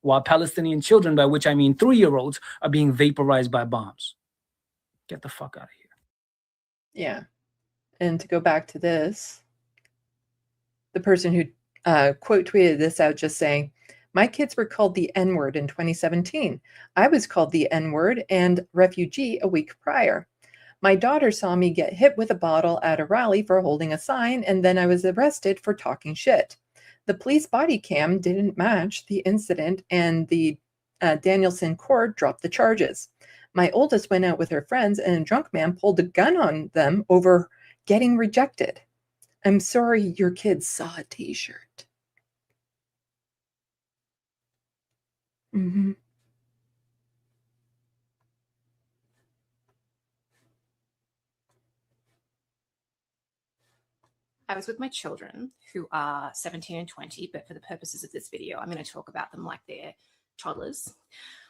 while Palestinian children, by which I mean 3-year-olds, are being vaporized by bombs. Get the fuck out of here. Yeah. And to go back to this, the person who quote tweeted this out just saying, my kids were called the N-word in 2017. I was called the N-word and refugee a week prior. My daughter saw me get hit with a bottle at a rally for holding a sign, and then I was arrested for talking shit. The police body cam didn't match the incident, and the Danielson court dropped the charges. My oldest went out with her friends, and a drunk man pulled a gun on them over getting rejected. I'm sorry your kids saw a t-shirt. Mm-hmm. I was with my children who are 17 and 20, but for the purposes of this video, I'm going to talk about them like they're toddlers.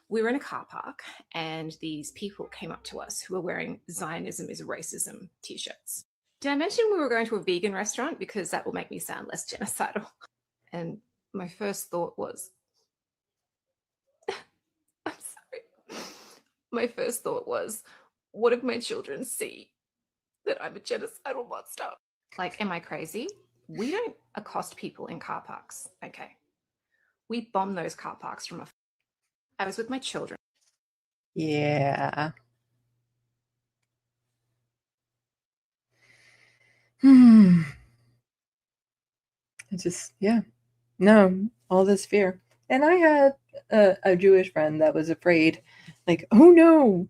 We were in a car park and these people came up to us who were wearing Zionism is racism t-shirts. Did I mention we were going to a vegan restaurant? Because that will make me sound less genocidal. And my first thought was, I'm sorry. My first thought was, what if my children see that I'm a genocidal monster? Like, am I crazy? We don't accost people in car parks, okay? We bomb those car parks from afar. I was with my children. Yeah. It's just, yeah, no, all this fear. And I had a Jewish friend that was afraid, like, oh no,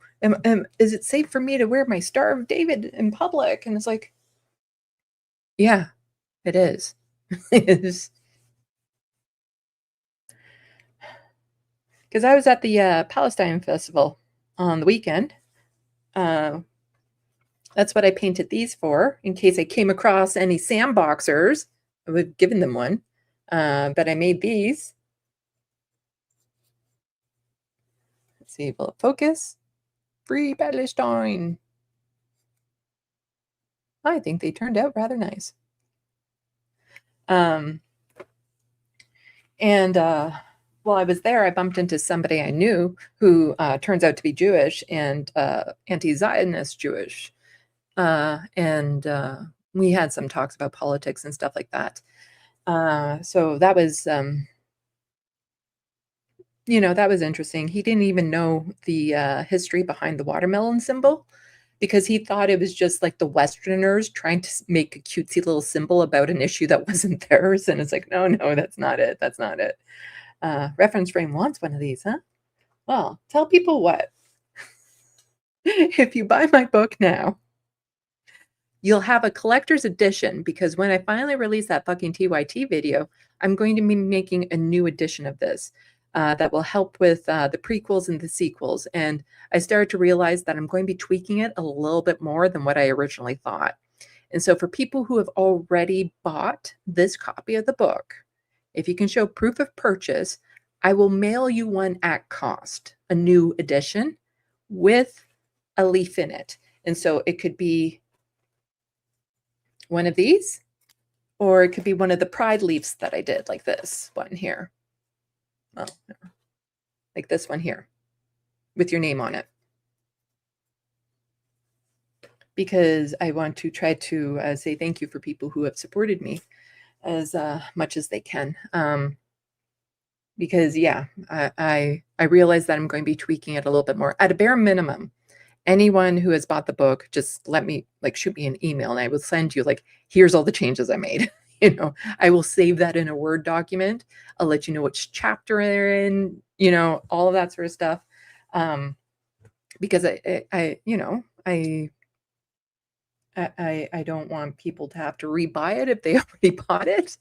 is it safe for me to wear my Star of David in public? And it's like, yeah, it is. It is. Because I was at the Palestine Festival on the weekend. That's what I painted these for, in case I came across any sandboxers. I would have given them one. But I made these. Let's see, will it focus? Free Palestine. I think they turned out rather nice. While I was there, I bumped into somebody I knew who turns out to be Jewish and anti-Zionist Jewish. We had some talks about politics and stuff like that. So that was, that was interesting. He didn't even know the history behind the watermelon symbol, because he thought it was just like the Westerners trying to make a cutesy little symbol about an issue that wasn't theirs. And it's like, no, that's not it. That's not it. Reference Frame wants one of these, huh? Well, tell people what. If you buy my book now, you'll have a collector's edition, because when I finally release that fucking TYT video, I'm going to be making a new edition of this that will help with the prequels and the sequels. And I started to realize that I'm going to be tweaking it a little bit more than what I originally thought. And so for people who have already bought this copy of the book, if you can show proof of purchase, I will mail you one at cost, a new edition with a leaf in it. And so it could be one of these, or it could be one of the pride leaves that I did, like this one here. Well, like this one here with your name on it. Because I want to try to say thank you for people who have supported me as much as they can. Because yeah, I realize that I'm going to be tweaking it a little bit more. At a bare minimum, anyone who has bought the book, just shoot me an email and I will send you here's all the changes I made. I will save that in a Word document. I'll let you know which chapter they're in, all of that sort of stuff. Because I don't want people to have to rebuy it if they already bought it.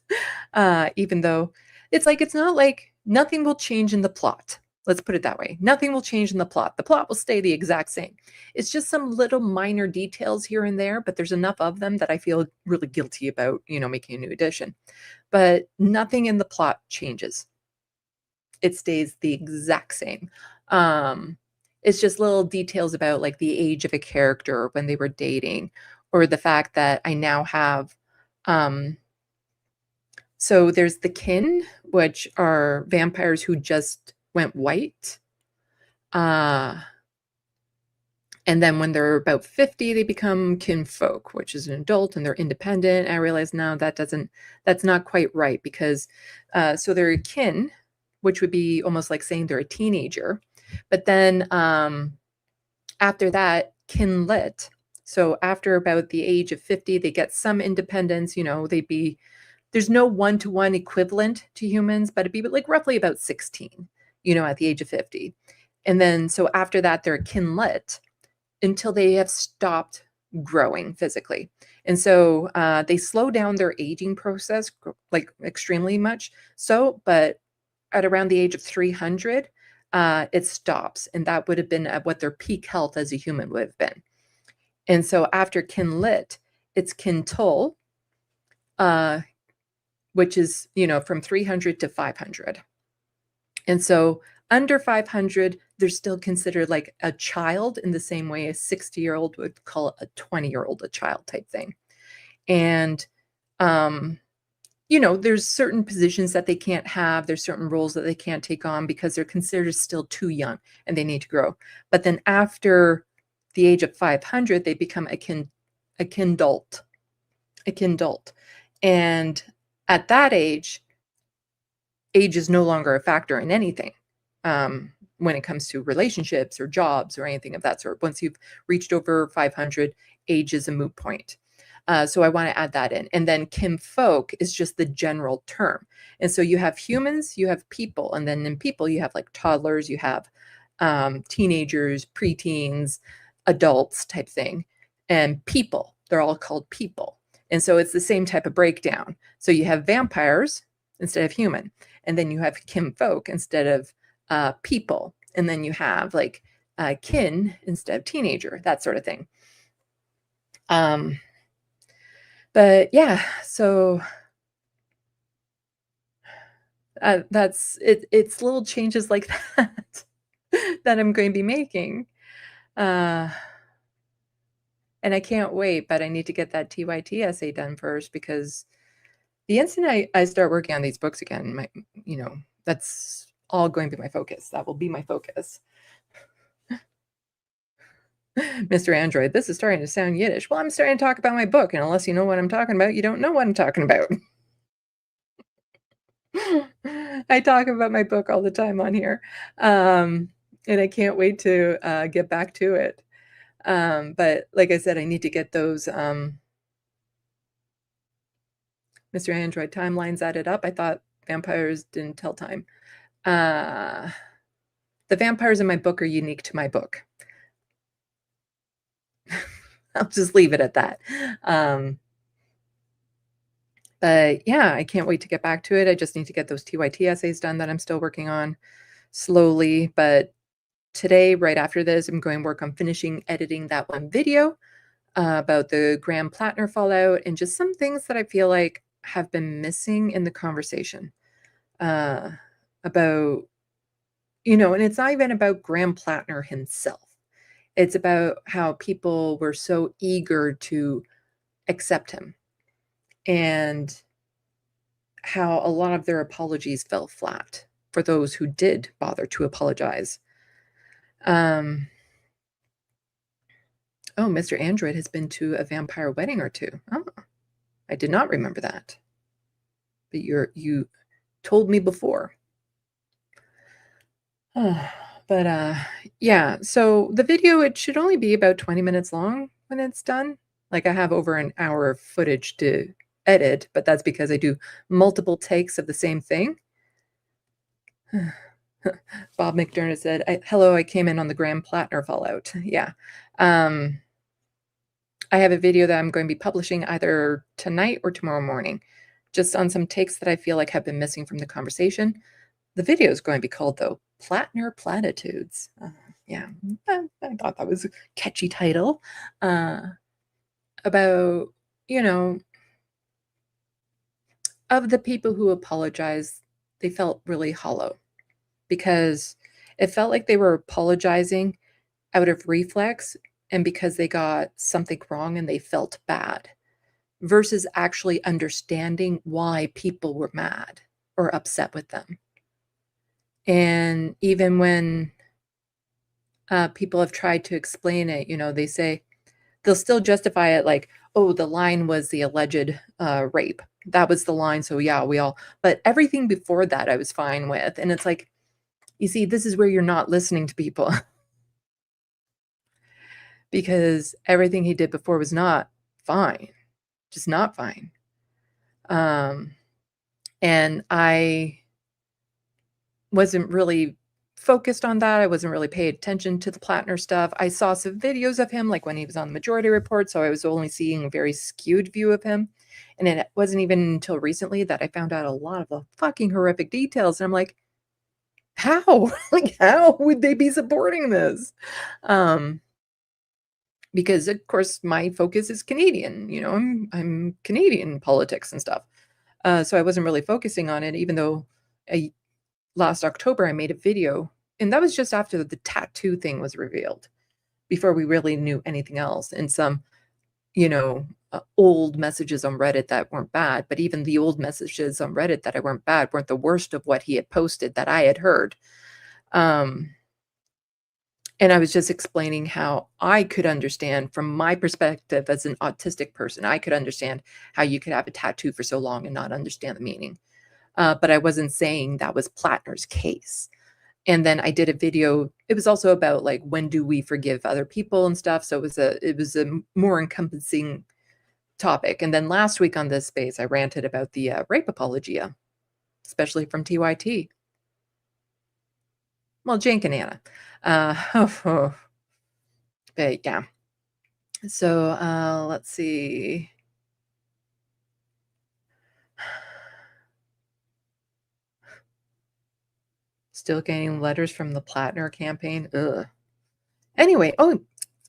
Even though it's not like nothing will change in the plot. Let's put it that way. Nothing will change in the plot. The plot will stay the exact same. It's just some little minor details here and there, but there's enough of them that I feel really guilty about, making a new edition. But nothing in the plot changes. It stays the exact same. It's just little details about the age of a character when they were dating, or the fact that I now have, so there's the kin, which are vampires who just went white. And then when they're about 50, they become kinfolk, which is an adult, and they're independent. I realize now that's not quite right, because so they're a kin, which would be almost like saying they're a teenager. But then after that, kinlit. So after about the age of 50, they get some independence. There's no one-to-one equivalent to humans, but it'd be roughly about 16. At the age of 50. And then, so after that, they're kinlit until they have stopped growing physically. And so they slow down their aging process, extremely much so, but at around the age of 300, it stops. And that would have been at what their peak health as a human would have been. And so after kinlit, it's kintul, which is, from 300 to 500. And so under 500, they're still considered like a child in the same way a 60-year-old would call a 20-year-old a child type thing. And, there's certain positions that they can't have. There's certain roles that they can't take on because they're considered still too young and they need to grow. But then after the age of 500, they become a kindult. And at that age is no longer a factor in anything when it comes to relationships or jobs or anything of that sort. Once you've reached over 500, age is a moot point. So I want to add that in. And then kinfolk is just the general term. And so you have humans, you have people, and then in people you have like toddlers, you have teenagers, preteens, adults type thing, and people. They're all called people. And so it's the same type of breakdown. So you have vampires instead of human, and then you have kinfolk instead of people, and then you have like kin instead of teenager, that sort of thing. But yeah, so that's it. It's little changes like that that I'm going to be making. And I can't wait, but I need to get that TYT essay done first, because the instant I start working on these books again, that's all going to be my focus. That will be my focus. Mr. Android, this is starting to sound Yiddish. Well, I'm starting to talk about my book, and unless you know what I'm talking about, you don't know what I'm talking about. I talk about my book all the time on here, and I can't wait to get back to it. But like I said, I need to get those Mr. Android timelines added up. I thought vampires didn't tell time. The vampires in my book are unique to my book. I'll just leave it at that. But yeah, I can't wait to get back to it. I just need to get those TYT essays done that I'm still working on slowly. But today, right after this, I'm going to work on finishing editing that one video about the Graham Plattner fallout and just some things that I feel like have been missing in the conversation about, and it's not even about Graham Plattner himself. It's about how people were so eager to accept him and how a lot of their apologies fell flat for those who did bother to apologize. Oh, Mr. Android has been to a vampire wedding or two. Oh, I did not remember that. But you told me before. But yeah, so the video, it should only be about 20 minutes long when it's done. Like I have over an hour of footage to edit, but that's because I do multiple takes of the same thing. Bob McDermott said, hello, I came in on the Graham Plattner fallout. Yeah. I have a video that I'm going to be publishing either tonight or tomorrow morning, just on some takes that I feel like have been missing from the conversation. The video is going to be called, though, Plattner Platitudes. Yeah, I thought that was a catchy title. About, of the people who apologized, they felt really hollow because it felt like they were apologizing out of reflex and because they got something wrong and they felt bad, versus actually understanding why people were mad or upset with them. And even when people have tried to explain it, they say they'll still justify it like, oh, the line was the alleged rape. That was the line. So yeah, but everything before that I was fine with. And it's like, you see, this is where you're not listening to people. Because everything he did before was not fine. Just not fine. And I wasn't really focused on that. I wasn't really paying attention to the Plattner stuff. I saw some videos of him, like when he was on the Majority Report, so I was only seeing a very skewed view of him. And it wasn't even until recently that I found out a lot of the fucking horrific details. And I'm like, how? Like, how would they be supporting this? Because of course my focus is Canadian, I'm Canadian politics and stuff. So I wasn't really focusing on it, even though last October I made a video, and that was just after the tattoo thing was revealed, before we really knew anything else. And some, old messages on Reddit that weren't bad, but even the old messages on Reddit that weren't bad weren't the worst of what he had posted that I had heard. And I was just explaining how I could understand from my perspective as an autistic person, I could understand how you could have a tattoo for so long and not understand the meaning. But I wasn't saying that was Plattner's case. And then I did a video. It was also about when do we forgive other people and stuff. So it was a more encompassing topic. And then last week on this space, I ranted about the rape apologia, especially from TYT. Well, Jake and Anna. But yeah. So let's see. Still getting letters from the Plattner campaign. Ugh. Anyway, it's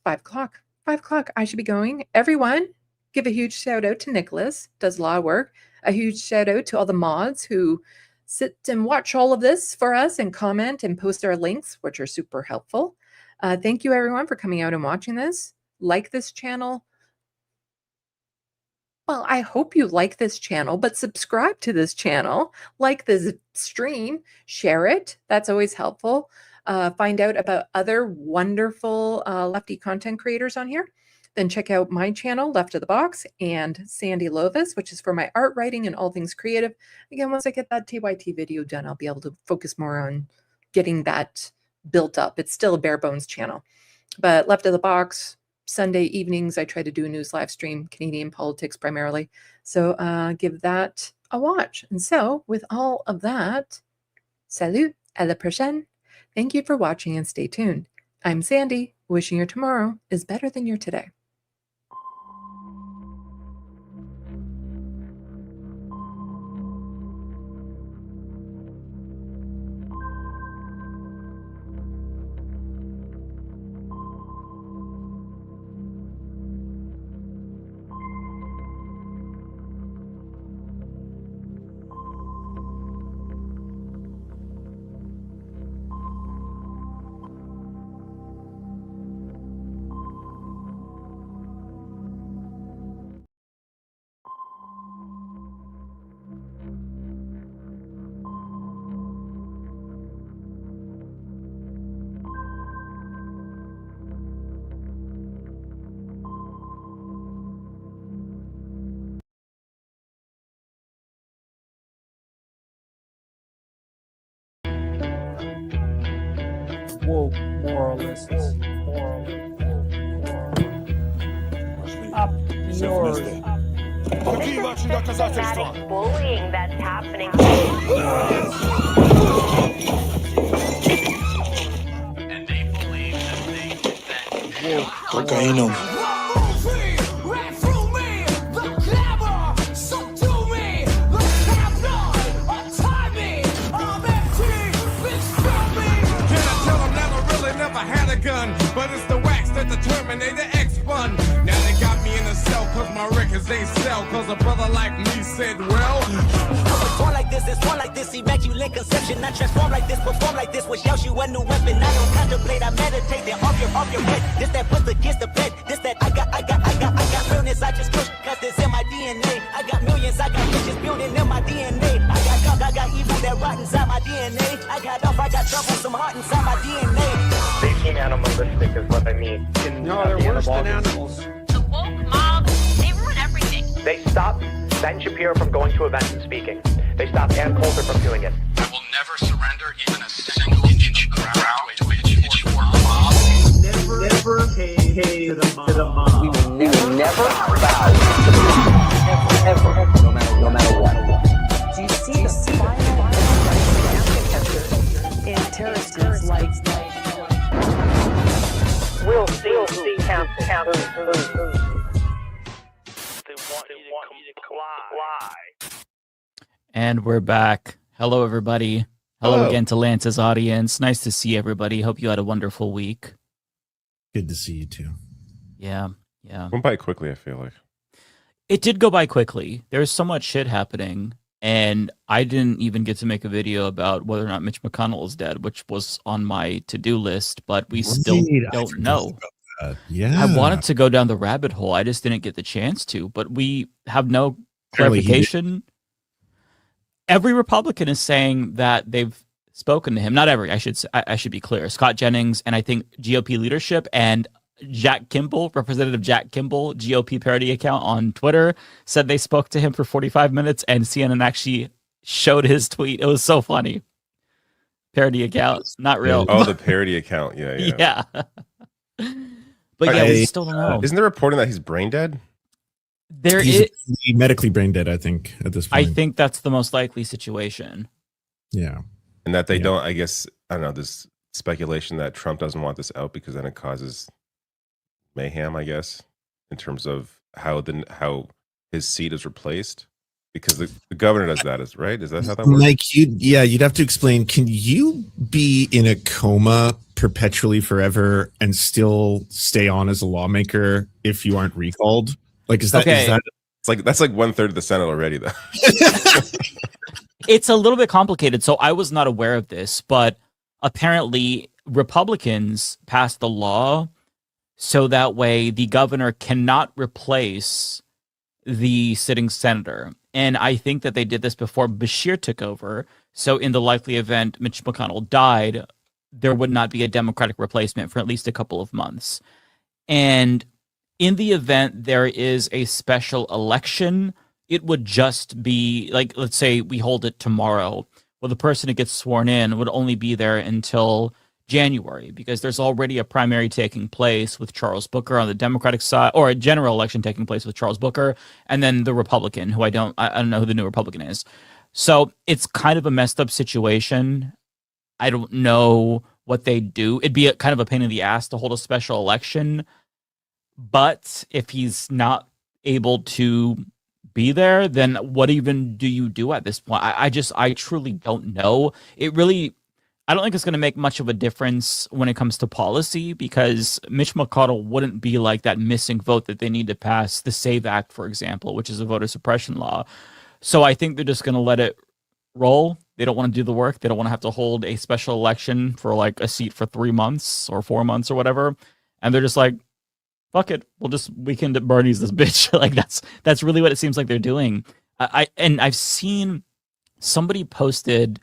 5 o'clock. 5 o'clock. I should be going. Everyone, give a huge shout out to Nicholas. Does a lot of work. A huge shout out to all the mods who sit and watch all of this for us and comment and post our links, which are super helpful. Thank you, everyone, for coming out and watching this. Like this channel. Well, I hope you like this channel, but subscribe to this channel, like this stream, share it. That's always helpful. Find out about other wonderful lefty content creators on here. Then check out my channel, Left of the Box, and Sandee Lovas, which is for my art writing and all things creative. Again, once I get that TYT video done, I'll be able to focus more on getting that built up. It's still a bare bones channel. But Left of the Box, Sunday evenings, I try to do a news live stream, Canadian politics primarily. So give that a watch. And so with all of that, salut, à la prochaine. Thank you for watching and stay tuned. I'm Sandee, wishing your tomorrow is better than your today. Woke moralists. Up yours. Systematic bullying that's happening. And they believe that Cocaine. But it's the wax that the Terminator X spun. Now they got me in a cell cause my records they sell. Cause a brother like me said, well, I was born like this, it's born like this, immaculate conception. I transform like this, perform like this, which else you a new weapon. I don't contemplate, I meditate, then off your head. This that puts against the bed, this that I got realness, I just push, cause it's in my DNA. I got millions, I got riches building in my DNA. I got gunk, I got evil that rot inside my DNA. I got off, I got trouble, some heart inside my DNA. They seem animalistic is what I mean. No, they're worse than animals. The woke mob, they ruin everything. They stop Ben Shapiro from going to events and speaking. They stop Ann Coulter from doing it. I will never surrender even a single inch of ground to a pitchfork mob. Never pay to the mob. We will never bow. Ever. No matter what. Do you see the final architecture in terrorist groups like We'll see count. They want you to comply. And we're back. Hello, everybody. Hello again to Lance's audience. Nice to see everybody. Hope you had a wonderful week. Good to see you too. Yeah. Went by quickly, I feel like. It did go by quickly. There's so much shit happening. And I didn't even get to make a video about whether or not Mitch McConnell is dead, which was on my to-do list, but we still don't know. Yeah. I wanted to go down the rabbit hole. I just didn't get the chance to, but we have no clarification. Every Republican is saying that they've spoken to him. Not every, I should be clear. Scott Jennings and I think GOP leadership and Jack Kimball, Representative Jack Kimball, GOP parody account on Twitter, said they spoke to him for 45 minutes and CNN actually showed his tweet. It was so funny. Parody account, not real. Oh, the parody account. Yeah. But yeah, we still don't know. Isn't there reporting that he's brain dead? There He's is medically brain dead, I think, at this point. I think that's the most likely situation. Yeah. And that they don't, I guess, I don't know, this speculation that Trump doesn't want this out because then it causes mayhem, I guess, in terms of how his seat is replaced. Because the governor does that, right? Is that how that works? Like, you'd have to explain, can you be in a coma perpetually forever and still stay on as a lawmaker if you aren't recalled? Like, is that it's like that's like 1/3 of the Senate already, though. It's a little bit complicated. So I was not aware of this, but apparently Republicans passed the law so that way the governor cannot replace the sitting senator. And I think that they did this before Bashir took over. So in the likely event Mitch McConnell died, there would not be a Democratic replacement for at least a couple of months. And in the event there is a special election, it would just be like, let's say we hold it tomorrow. Well, the person who gets sworn in would only be there until January, because there's already a primary taking place with Charles Booker on the Democratic side, or a general election taking place with Charles Booker, and then the Republican, who I don't know who the new Republican is. So it's kind of a messed up situation. I don't know what they do. It'd be kind of a pain in the ass to hold a special election, but if he's not able to be there, then what even do you do at this point? I truly don't know. I don't think it's going to make much of a difference when it comes to policy, because Mitch McConnell wouldn't be like that missing vote that they need to pass the SAVE Act, for example, which is a voter suppression law. So I think they're just going to let it roll. They don't want to do the work. They don't want to have to hold a special election for like a seat for 3 months or 4 months or whatever. And they're just like, fuck it. We'll just weekend at Bernie's this bitch. Like that's really what it seems like they're doing. I've seen somebody posted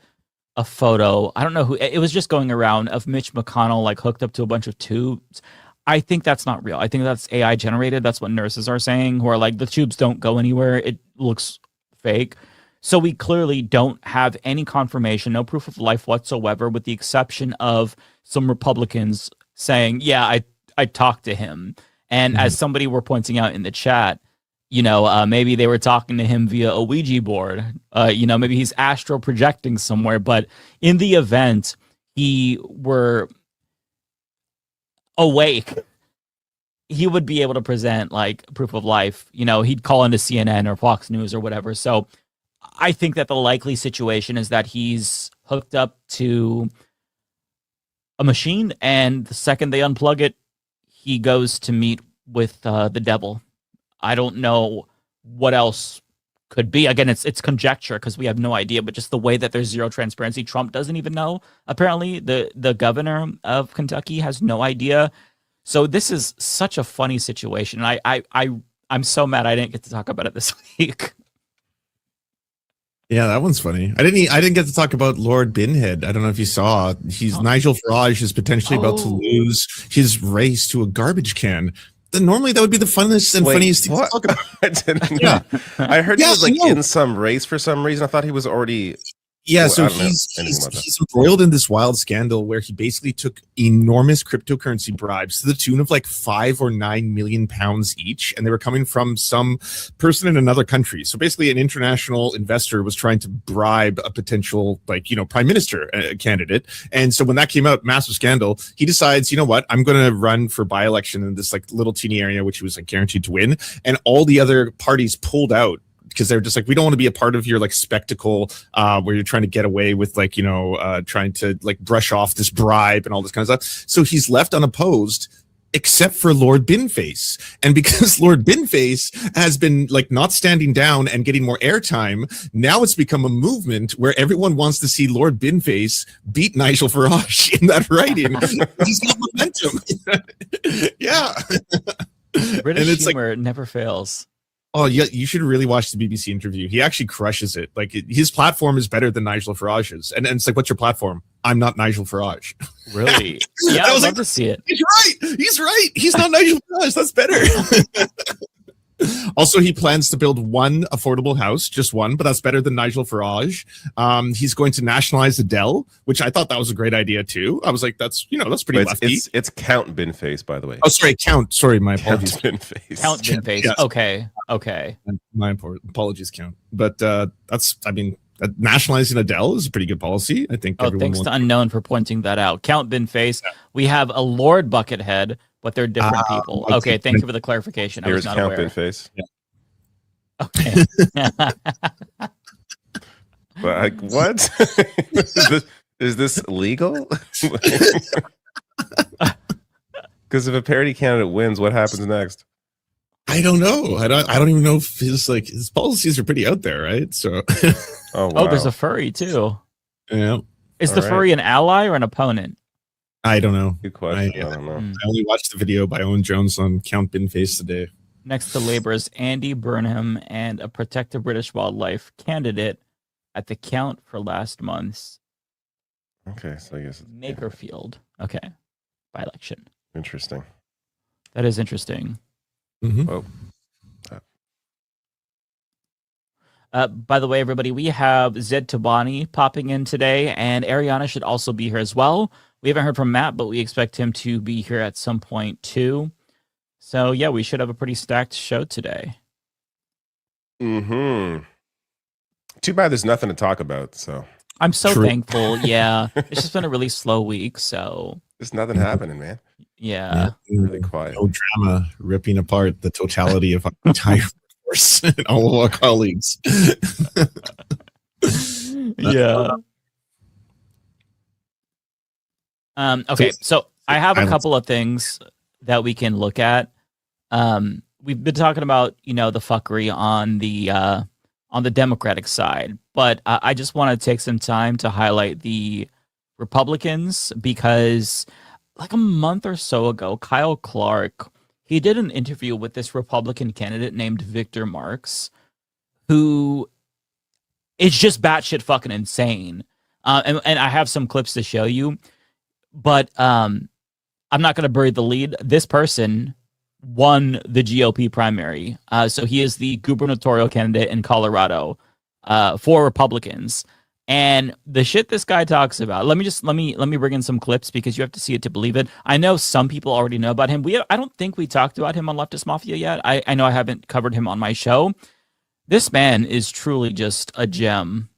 a photo, I don't know who, it was just going around, of Mitch McConnell like hooked up to a bunch of tubes. I think that's not real. I think that's AI generated. That's what nurses are saying, who are like, the tubes don't go anywhere. It looks fake. So we clearly don't have any confirmation, no proof of life whatsoever, with the exception of some Republicans saying, yeah, I talked to him. And as somebody were pointing out in the chat, maybe they were talking to him via a Ouija board. Maybe he's astral projecting somewhere. But in the event he were awake, he would be able to present like proof of life. He'd call into CNN or Fox News or whatever. So I think that the likely situation is that he's hooked up to a machine, and the second they unplug it, he goes to meet with the devil. I don't know what else could be. Again, it's conjecture because we have no idea, but just the way that there's zero transparency, Trump doesn't even know. Apparently, the governor of Kentucky has no idea. So this is such a funny situation. I'm so mad I didn't get to talk about it this week. Yeah, that one's funny. I didn't get to talk about Lord Binhead. I don't know if you saw. Nigel Farage is potentially about to lose his race to a garbage can. Normally, that would be the funnest and funniest thing to talk about. I heard he was like in some race for some reason. I thought he was already. Yeah, so he's embroiled in this wild scandal where he basically took enormous cryptocurrency bribes to the tune of like 5 or 9 million pounds each, and they were coming from some person in another country. So basically, an international investor was trying to bribe a potential prime minister candidate, and so when that came out, massive scandal. He decides, you know what, I'm going to run for by-election in this like little teeny area, which he was like guaranteed to win, and all the other parties pulled out, because they're just like, we don't want to be a part of your like spectacle where you're trying to get away with trying to like brush off this bribe and all this kind of stuff. So he's left unopposed except for Lord Binface. And because Lord Binface has been like not standing down and getting more airtime, now it's become a movement where everyone wants to see Lord Binface beat Nigel Farage in that writing. He's got momentum. Yeah. British humor never fails. Oh, yeah, you should really watch the BBC interview. He actually crushes it. Like, his platform is better than Nigel Farage's. And it's like, what's your platform? I'm not Nigel Farage. Really? Yeah, I would love to see it. He's right. He's right. He's not Nigel Farage. That's better. Also, he plans to build one affordable house, just one, but that's better than Nigel Farage. He's going to nationalize Adele, which I thought that was a great idea too. I was like, that's pretty Wait, lefty. it's Count Binface, by the way. Oh, sorry, Count. Sorry, my Count apologies. Binface. Count Binface. Yes. Okay. My apologies, Count. But nationalizing Adele is a pretty good policy. I think. Thanks to Unknown for pointing that out. Count Binface. We have a Lord Buckethead, but they're different people. Okay, thank you for the clarification. Here's I was not Count aware. Binface. Okay. But what? Is this legal? Because if a parody candidate wins, what happens next? I don't know. I don't even know if his policies are pretty out there, right? So. Oh, there's a furry too. Yeah. Is the furry an ally or an opponent? I don't know. Good question. I don't know. I only watched the video by Owen Jones on Count Binface today. Next to Labour is Andy Burnham and a protective British wildlife candidate at the count for last month's Okay, so I guess Makerfield. Okay. By-election. Interesting. That is interesting. Mm-hmm. By the way, everybody, we have Zed Tabani popping in today, and Ariana should also be here as well. We haven't heard from Matt, but we expect him to be here at some point too. So yeah, we should have a pretty stacked show today. Mm-hmm. Too bad there's nothing to talk about. So I'm so thankful. Yeah, it's just been a really slow week, so there's nothing happening, man. Yeah. Really quiet. No drama ripping apart the totality of our entire force and all of our colleagues. Yeah. Okay, so I have a couple of things that we can look at. We've been talking about, the fuckery on the Democratic side, but I just want to take some time to highlight the Republicans because like a month or so ago, Kyle Clark, he did an interview with this Republican candidate named Victor Marx, who is just batshit fucking insane. And I have some clips to show you, but I'm not going to bury the lead. This person won the GOP primary. So he is the gubernatorial candidate in Colorado for Republicans. And the shit this guy talks about, let me bring in some clips because you have to see it to believe it. I know some people already know about him. I don't think we talked about him on Leftist Mafia yet. I know I haven't covered him on my show. This man is truly just a gem.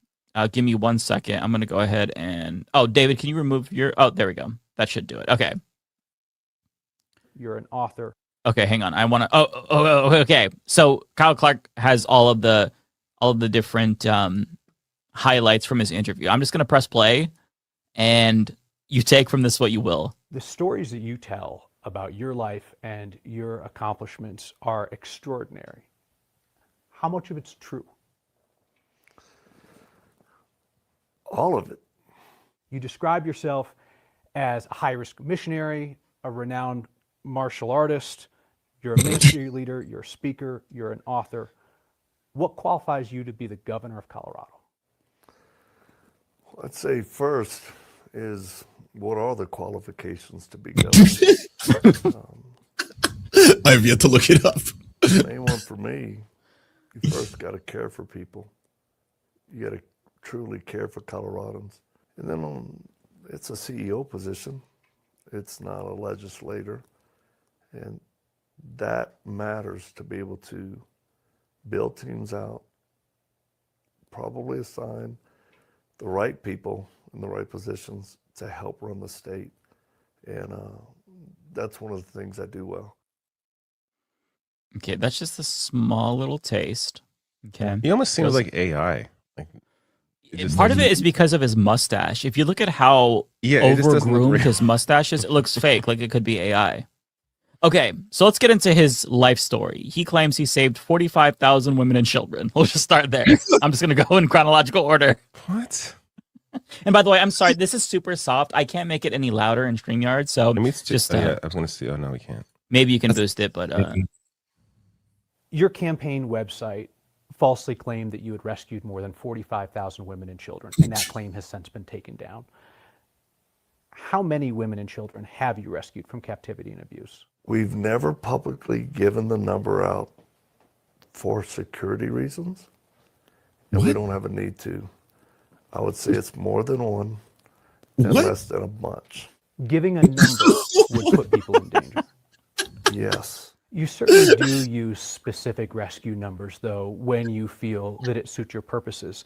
Give me 1 second. I'm going to go ahead and... Oh, David, can you remove your... Oh, there we go. That should do it. Okay. You're an author. Okay, hang on. I want to... Oh, okay. So Kyle Clark has all of the different highlights from his interview. I'm just going to press play, and you take from this what you will. The stories that you tell about your life and your accomplishments are extraordinary. How much of it's true? All of it. You describe yourself as a high-risk missionary, a renowned martial artist, you're a ministry leader, you're a speaker, you're an author. What qualifies you to be the governor of Colorado? I'd say first is what are the qualifications to be governor? I have yet to look it up. The main one for me, you first got to care for people. You got to truly care for Coloradans. And then it's a CEO position. It's not a legislator. And that matters to be able to build teams out, probably assign the right people in the right positions to help run the state. And that's one of the things I do well. Okay, that's just a small little taste. Okay. He almost seems like AI. Part of it is because of his mustache. If you look at how overgroomed his mustache is, it looks fake, like it could be AI. Okay, so let's get into his life story. He claims he saved 45,000 women and children. We'll just start there. I'm just going to go in chronological order. What? And by the way, I'm sorry, this is super soft. I can't make it any louder in StreamYard, so just... yeah, I was going to see. Oh, no, we can't. Maybe you can boost it, but... Your campaign website falsely claimed that you had rescued more than 45,000 women and children, and that claim has since been taken down. How many women and children have you rescued from captivity and abuse? We've never publicly given the number out for security reasons, and we don't have a need to. I would say it's more than one and less than a bunch. Giving a number would put people in danger. Yes. You certainly do use specific rescue numbers, though, when you feel that it suits your purposes.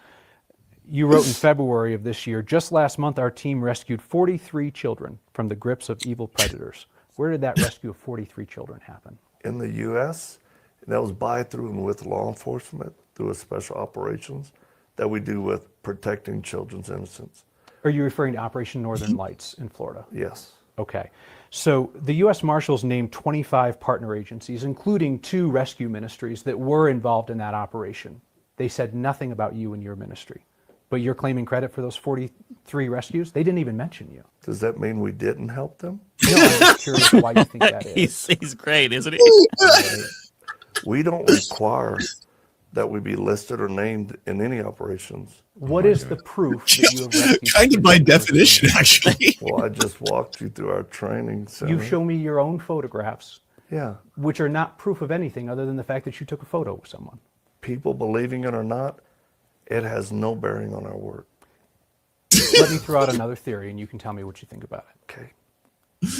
You wrote in February of this year, just last month, our team rescued 43 children from the grips of evil predators. Where did that rescue of 43 children happen? In the U.S., and that was by, through, and with law enforcement through a special operations that we do with protecting children's innocence. Are you referring to Operation Northern Lights in Florida? Yes. Okay. So the U.S. Marshals named 25 partner agencies, including 2 rescue ministries that were involved in that operation. They said nothing about you and your ministry. But you're claiming credit for those 43 rescues? They didn't even mention you. Does that mean we didn't help them? No, I'm just curious why you think that is. He's great, isn't he? We don't require that we be listed or named in any operations. What is the proof that you have rescued? Kind of by definition, actually. Well, I just walked you through our training center. You show me your own photographs. Yeah. Which are not proof of anything other than the fact that you took a photo with someone. People believing it or not, it has no bearing on our work. Let me throw out another theory and you can tell me what you think about it. Okay.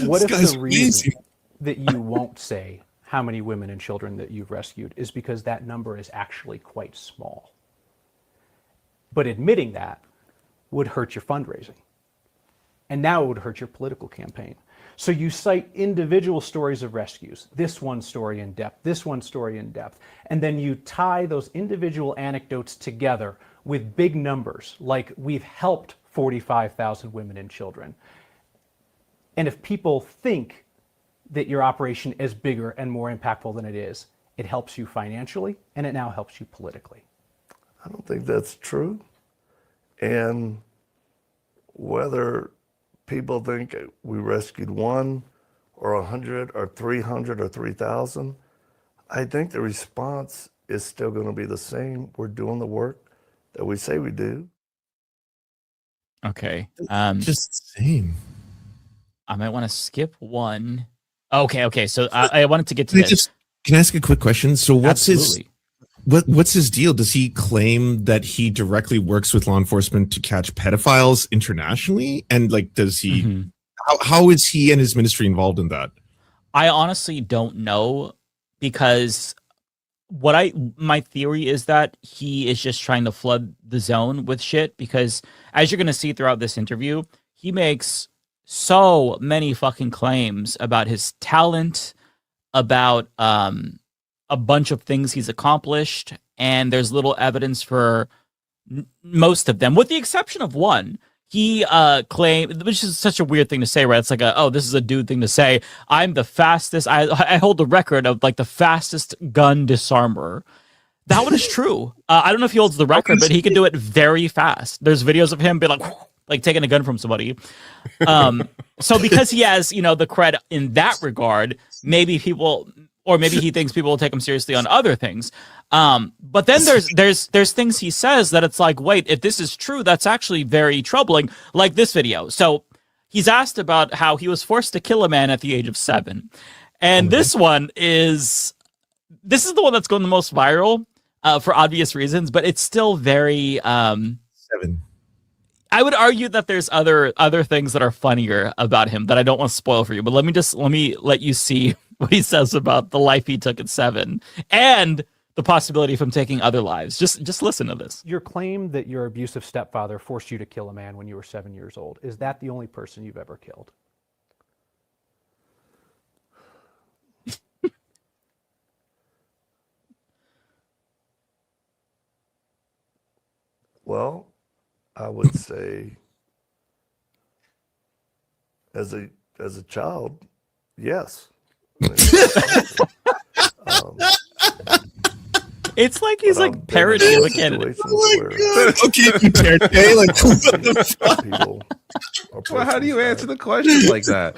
What if guy's the reason amazing. that you won't say how many women and children that you've rescued is because that number is actually quite small? But admitting that would hurt your fundraising. And now it would hurt your political campaign. So you cite individual stories of rescues, this one story in depth, this one story in depth, and then you tie those individual anecdotes together with big numbers, like we've helped 45,000 women and children. And if people think that your operation is bigger and more impactful than it is, it helps you financially, and it now helps you politically. I don't think that's true. And whether people think we rescued 1 or 100 or 300 or 3,000, I think the response is still going to be the same. We're doing the work that we say we do. Okay. Just the same. I might want to skip one. Okay. So I wanted to get to this. Can I ask a quick question? So what's Absolutely. what's his deal? Does he claim that he directly works with law enforcement to catch pedophiles internationally? And like, does he? How is he and his ministry involved in that? I honestly don't know, because my theory is that he is just trying to flood the zone with shit, because as you're going to see throughout this interview, he makes so many fucking claims about his talent, about a bunch of things he's accomplished, and there's little evidence for most of them, with the exception of one. He claimed, which is such a weird thing to say, right? It's like, this is a dude thing to say. I'm the fastest. I hold the record of like the fastest gun disarmer. That one is true. I don't know if he holds the record, but he can do it very fast. There's videos of him being like taking a gun from somebody. So because he has, the cred in that regard, maybe people, or maybe he thinks people will take him seriously on other things. But then there's things he says that it's like, wait, if this is true, that's actually very troubling. Like this video. So he's asked about how he was forced to kill a man at the age of 7. And this is the one that's going the most viral for obvious reasons, but it's still very 7. I would argue that there's other things that are funnier about him that I don't want to spoil for you, but let me let you see what he says about the life he took at 7 and the possibility of him taking other lives. Just listen to this. Your claim that your abusive stepfather forced you to kill a man when you were 7 years old, is that the only person you've ever killed? Well, I would say as a child, yes. It's like he's like parodying the candidate. Okay, like what the fuck? People Well, how do you answer the question like that?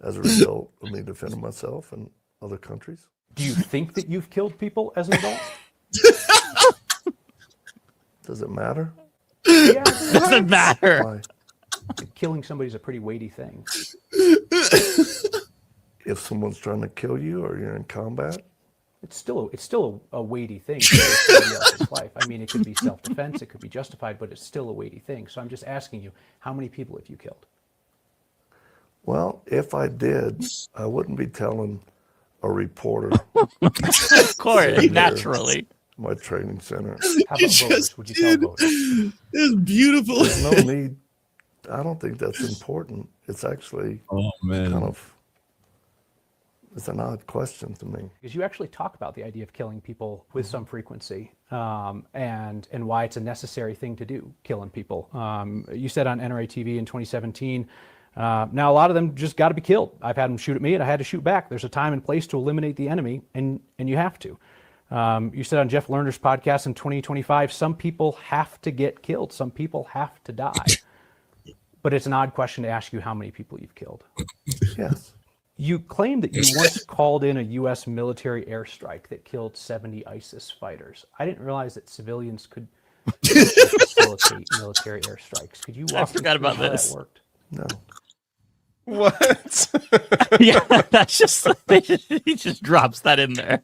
As a result of me defending myself in other countries. Do you think that you've killed people as an adult? Does it matter? Yeah, it doesn't matter. Why? Killing somebody is a pretty weighty thing. If someone's trying to kill you or you're in combat, it's still a weighty thing to take somebody else's life. I mean, it could be self-defense, it could be justified, but it's still a weighty thing. So I'm just asking you, how many people have you killed? Well, if I did, I wouldn't be telling a reporter. Of course, sitting there naturally. at my training center. How about voters? Would you tell voters? It's beautiful. There's no need. I don't think that's important. It's actually kind of, it's an odd question to me. Because you actually talk about the idea of killing people with some frequency, and why it's a necessary thing to do, killing people. You said on NRA TV in 2017, now a lot of them just got to be killed. I've had them shoot at me and I had to shoot back. There's a time and place to eliminate the enemy, and you have to. You said on Jeff Lerner's podcast in 2025, some people have to get killed. Some people have to die. But it's an odd question to ask you how many people you've killed. Yes. You claim that you once called in a U.S. military airstrike that killed 70 ISIS fighters. I didn't realize that civilians could facilitate military airstrikes. Could you walk me forgot through about how this. that worked? No. What? Yeah, that's just he just drops that in there.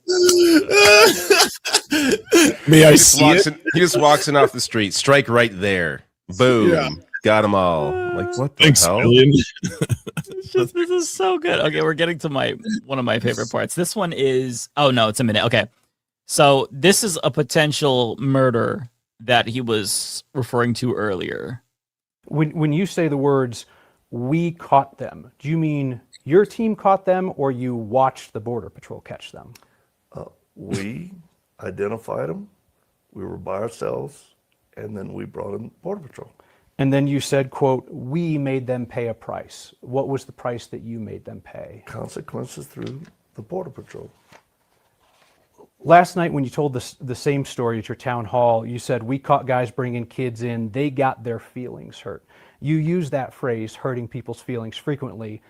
May I He just see walks it? in, he just walks in off the street. Strike right there. Boom. Yeah. Got them all. Like, what the Thanks, hell? Billion. This is so good. Okay, we're getting to one of my favorite parts. This one is it's a minute. Okay. So this is a potential murder that he was referring to earlier. When you say the words, we caught them, do you mean your team caught them or you watched the Border Patrol catch them? We identified them. We were by ourselves, and then we brought in Border Patrol. And then you said, quote, we made them pay a price. What was the price that you made them pay? Consequences through the Border Patrol. Last night when you told the same story at your town hall, you said, we caught guys bringing kids in. They got their feelings hurt. You use that phrase, hurting people's feelings, frequently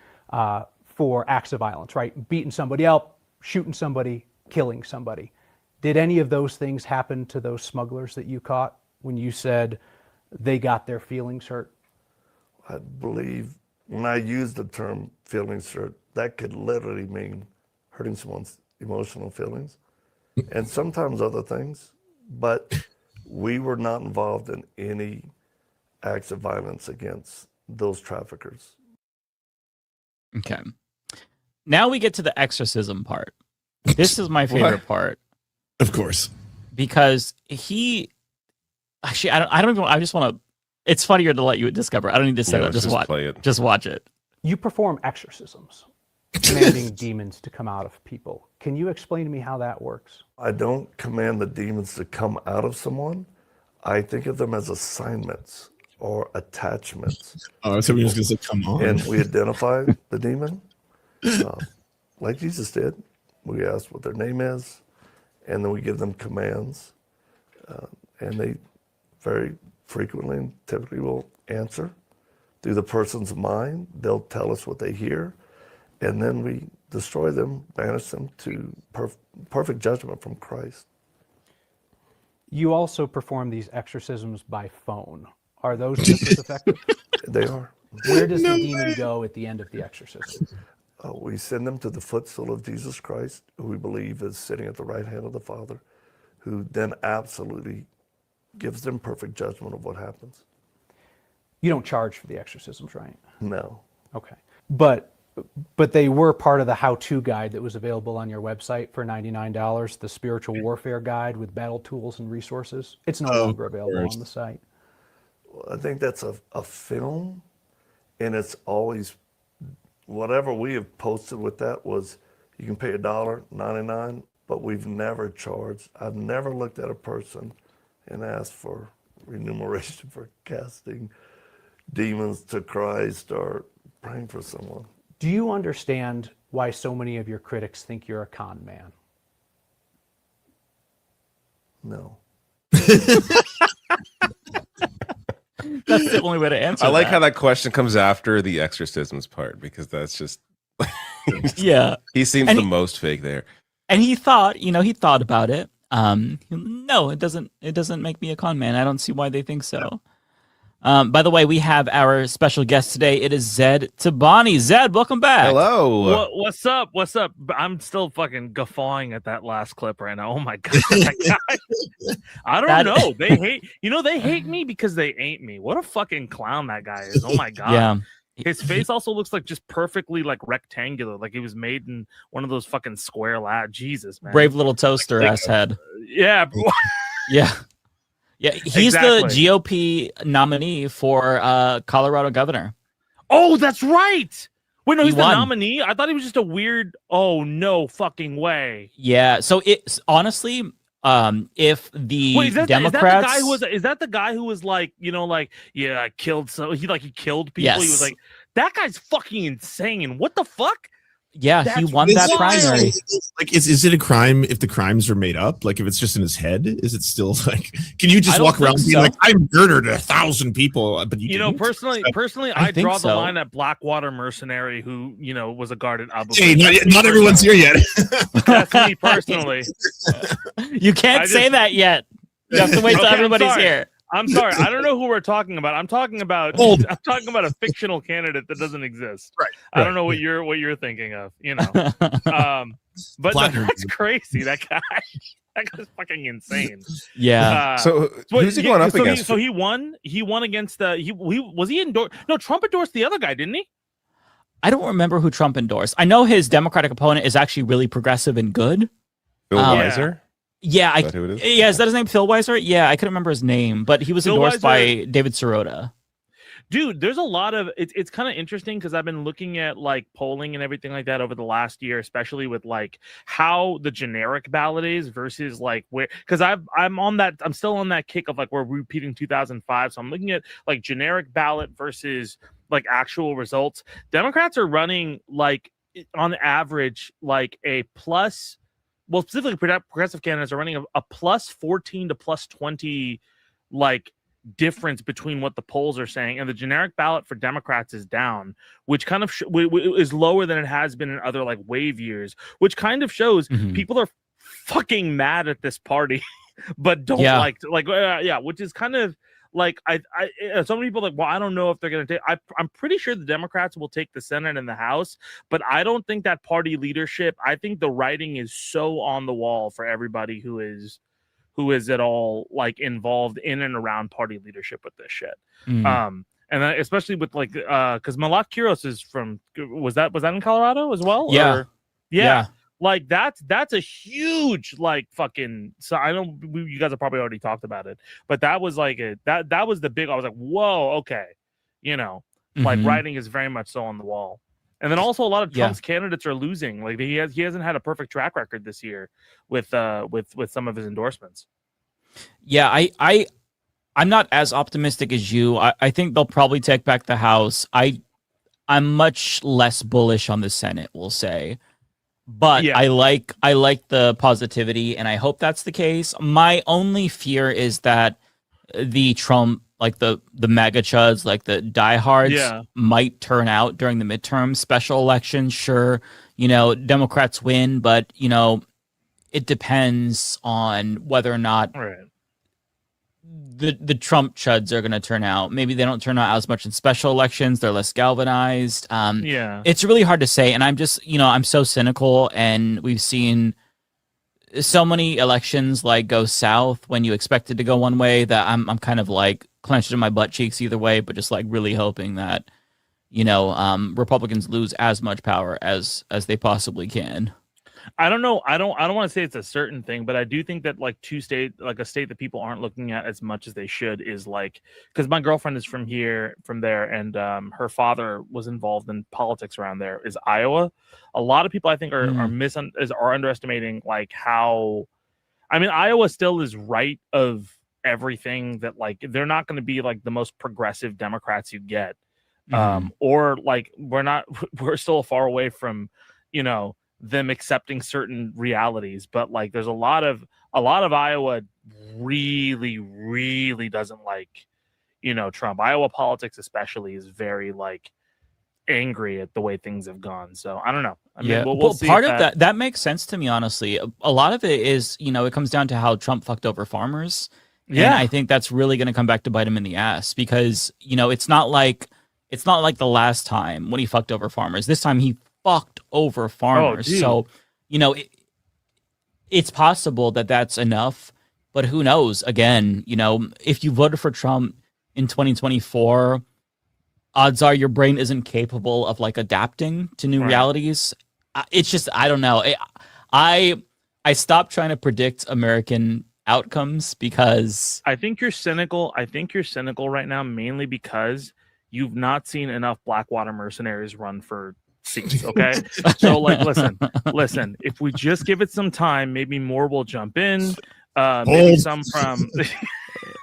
for acts of violence, right? Beating somebody up, shooting somebody, killing somebody. Did any of those things happen to those smugglers that you caught when you said they got their feelings hurt? I believe when I use the term feelings hurt, that could literally mean hurting someone's emotional feelings and sometimes other things, but we were not involved in any acts of violence against those traffickers. Okay. Now we get to the exorcism part. This is my favorite part. Of course. Because he actually, I don't even, I just want to, it's funnier to let you discover. I don't need to say that. Just watch it. Just watch it. You perform exorcisms, commanding demons to come out of people. Can you explain to me how that works? I don't command the demons to come out of someone. I think of them as assignments or attachments. Oh, so we was going to say, come on. And we identify the demon, like Jesus did. We ask what their name is, and then we give them commands. And they very frequently and typically will answer. Through the person's mind, they'll tell us what they hear, and then we destroy them, banish them to perfect judgment from Christ. You also perform these exorcisms by phone. Are those just as effective? They are. Where does the demon go at the end of the exorcism? We send them to the footstool of Jesus Christ, who we believe is sitting at the right hand of the Father, who then absolutely gives them perfect judgment of what happens. You don't charge for the exorcisms, right? No. Okay. But they were part of the how-to guide that was available on your website for $99, the spiritual warfare guide with battle tools and resources. It's no longer available on the site. I think that's a film, and it's always, whatever we have posted with that was, you can pay $1.99, but we've never charged. I've never looked at a person and asked for remuneration for casting demons to Christ or praying for someone. Do you understand why so many of your critics think you're a con man? No. That's the only way to answer I like that. how that question comes after the exorcisms part, because that's just Yeah. He seems And the most fake there. And he thought about it. No, it doesn't make me a con man. I don't see why they think so. By the way, we have our special guest today. It is Zed Tabani. Zed, welcome back. Hello. What's up? What's up? I'm still fucking guffawing at that last clip right now. Oh my god, that guy. I don't know. They hate. They hate me because they ain't me. What a fucking clown that guy is. Oh my god. Yeah. His face also looks like just perfectly like rectangular, like he was made in one of those fucking square labs. Jesus, man. Brave little toaster ass head. Yeah. Yeah. Yeah, he's the GOP nominee for Colorado governor. Oh, that's right. Wait, no, He he's the won. nominee. I thought he was just a weird. Oh no, fucking way. Yeah, so it's honestly, if the Wait, Democrats, is that the guy who was like, yeah, I killed he killed people. He Yes. was like, that guy's fucking insane. What the fuck? yeah, he That's won that wild. primary. Like, is it a crime if the crimes are made up? Like, if it's just in his head, is it still like? Can you I just don't walk around think being so. like, I murdered 1,000 people, but you didn't? Personally, I I think draw the so. line at Blackwater mercenary who was a guard at Abu. Hey, Ghraib. not everyone's here yet. That's me personally. You can't say that yet. You have to wait till Okay, I'm everybody's sorry. here. I'm sorry. I don't know who we're talking about. I'm talking about Hold. I'm talking about a fictional candidate that doesn't exist. Right. I don't know what you're thinking of, But no, Platinum. that's crazy. That guy's fucking insane. Yeah. So who's he going up against? So he won. He won against the. He was he endorsed. No, Trump endorsed the other guy, didn't he? I don't remember who Trump endorsed. I know his Democratic opponent is actually really progressive and good. Bill Weiser? Yeah, Is that who it is? yeah, is that his name? Phil Weiser? Yeah, I couldn't remember his name, but he was Phil endorsed Weiser- by David Sirota. Dude, there's a lot of it's kind of interesting because I've been looking at like polling and everything like that over the last year, especially with like how the generic ballot is versus like where because I'm still on that kick of like we're repeating 2005. So I'm looking at like generic ballot versus like actual results. Democrats are running like on average like a plus. Well, specifically, progressive candidates are running a plus 14 to plus 20 like difference between what the polls are saying, and the generic ballot for Democrats is down, which kind of is lower than it has been in other like wave years, which kind of shows people are fucking mad at this party, but don't which is kind of like so many people are like, well, I don't know if they're going to take. I'm pretty sure the Democrats will take the Senate and the House, but I don't think that party leadership. I think the writing is so on the wall for everybody who is at all like involved in and around party leadership with this shit. And then especially with like because Malat Quiros is from was that in Colorado as well? Yeah. Or, yeah. Like that's a huge like fucking. So I don't. You guys have probably already talked about it, but that was like that was the big. I was like, whoa, okay, like writing is very much so on the wall. And then also a lot of Trump's candidates are losing. Like he hasn't had a perfect track record this year with some of his endorsements. Yeah, I'm not as optimistic as you. I think they'll probably take back the House. I'm much less bullish on the Senate, we'll say. But I like the positivity, and I hope that's the case. My only fear is that the Trump, like the MAGA chuds, like the diehards, might turn out during the midterm special elections. Sure, Democrats win, but it depends on whether or not the Trump chuds are going to turn out. Maybe they don't turn out as much in special elections. They're less galvanized. It's really hard to say. And I'm just, I'm so cynical, and we've seen so many elections like go south when you expect it to go one way that I'm kind of like clenched in my butt cheeks either way, but just like really hoping that, Republicans lose as much power as they possibly can. I don't know. I don't want to say it's a certain thing, but I do think that like a state that people aren't looking at as much as they should is like, because my girlfriend is from there, and her father was involved in politics around there, is Iowa. A lot of people I think are underestimating like how, I mean, Iowa still is right of everything that like they're not going to be like the most progressive Democrats you get, or like we're still far away from them accepting certain realities, but like there's a lot of Iowa really doesn't like Trump. Iowa politics especially is very like angry at the way things have gone. So I don't know. I mean, we'll see. Part of that makes sense to me, honestly. A lot of it is it comes down to how Trump fucked over farmers, And I think that's really going to come back to bite him in the ass because, it's not like the last time when he fucked over farmers. This time he fucked over farmers. So, it's possible that that's enough, but who knows? Again, if you voted for Trump in 2024, odds are your brain isn't capable of like adapting to new realities. It's just, I don't know. I stopped trying to predict American outcomes because I think you're cynical. I think you're cynical right now, mainly because you've not seen enough Blackwater mercenaries run for seats. Okay. So like, listen, if we just give it some time, maybe more will jump in. Maybe some from,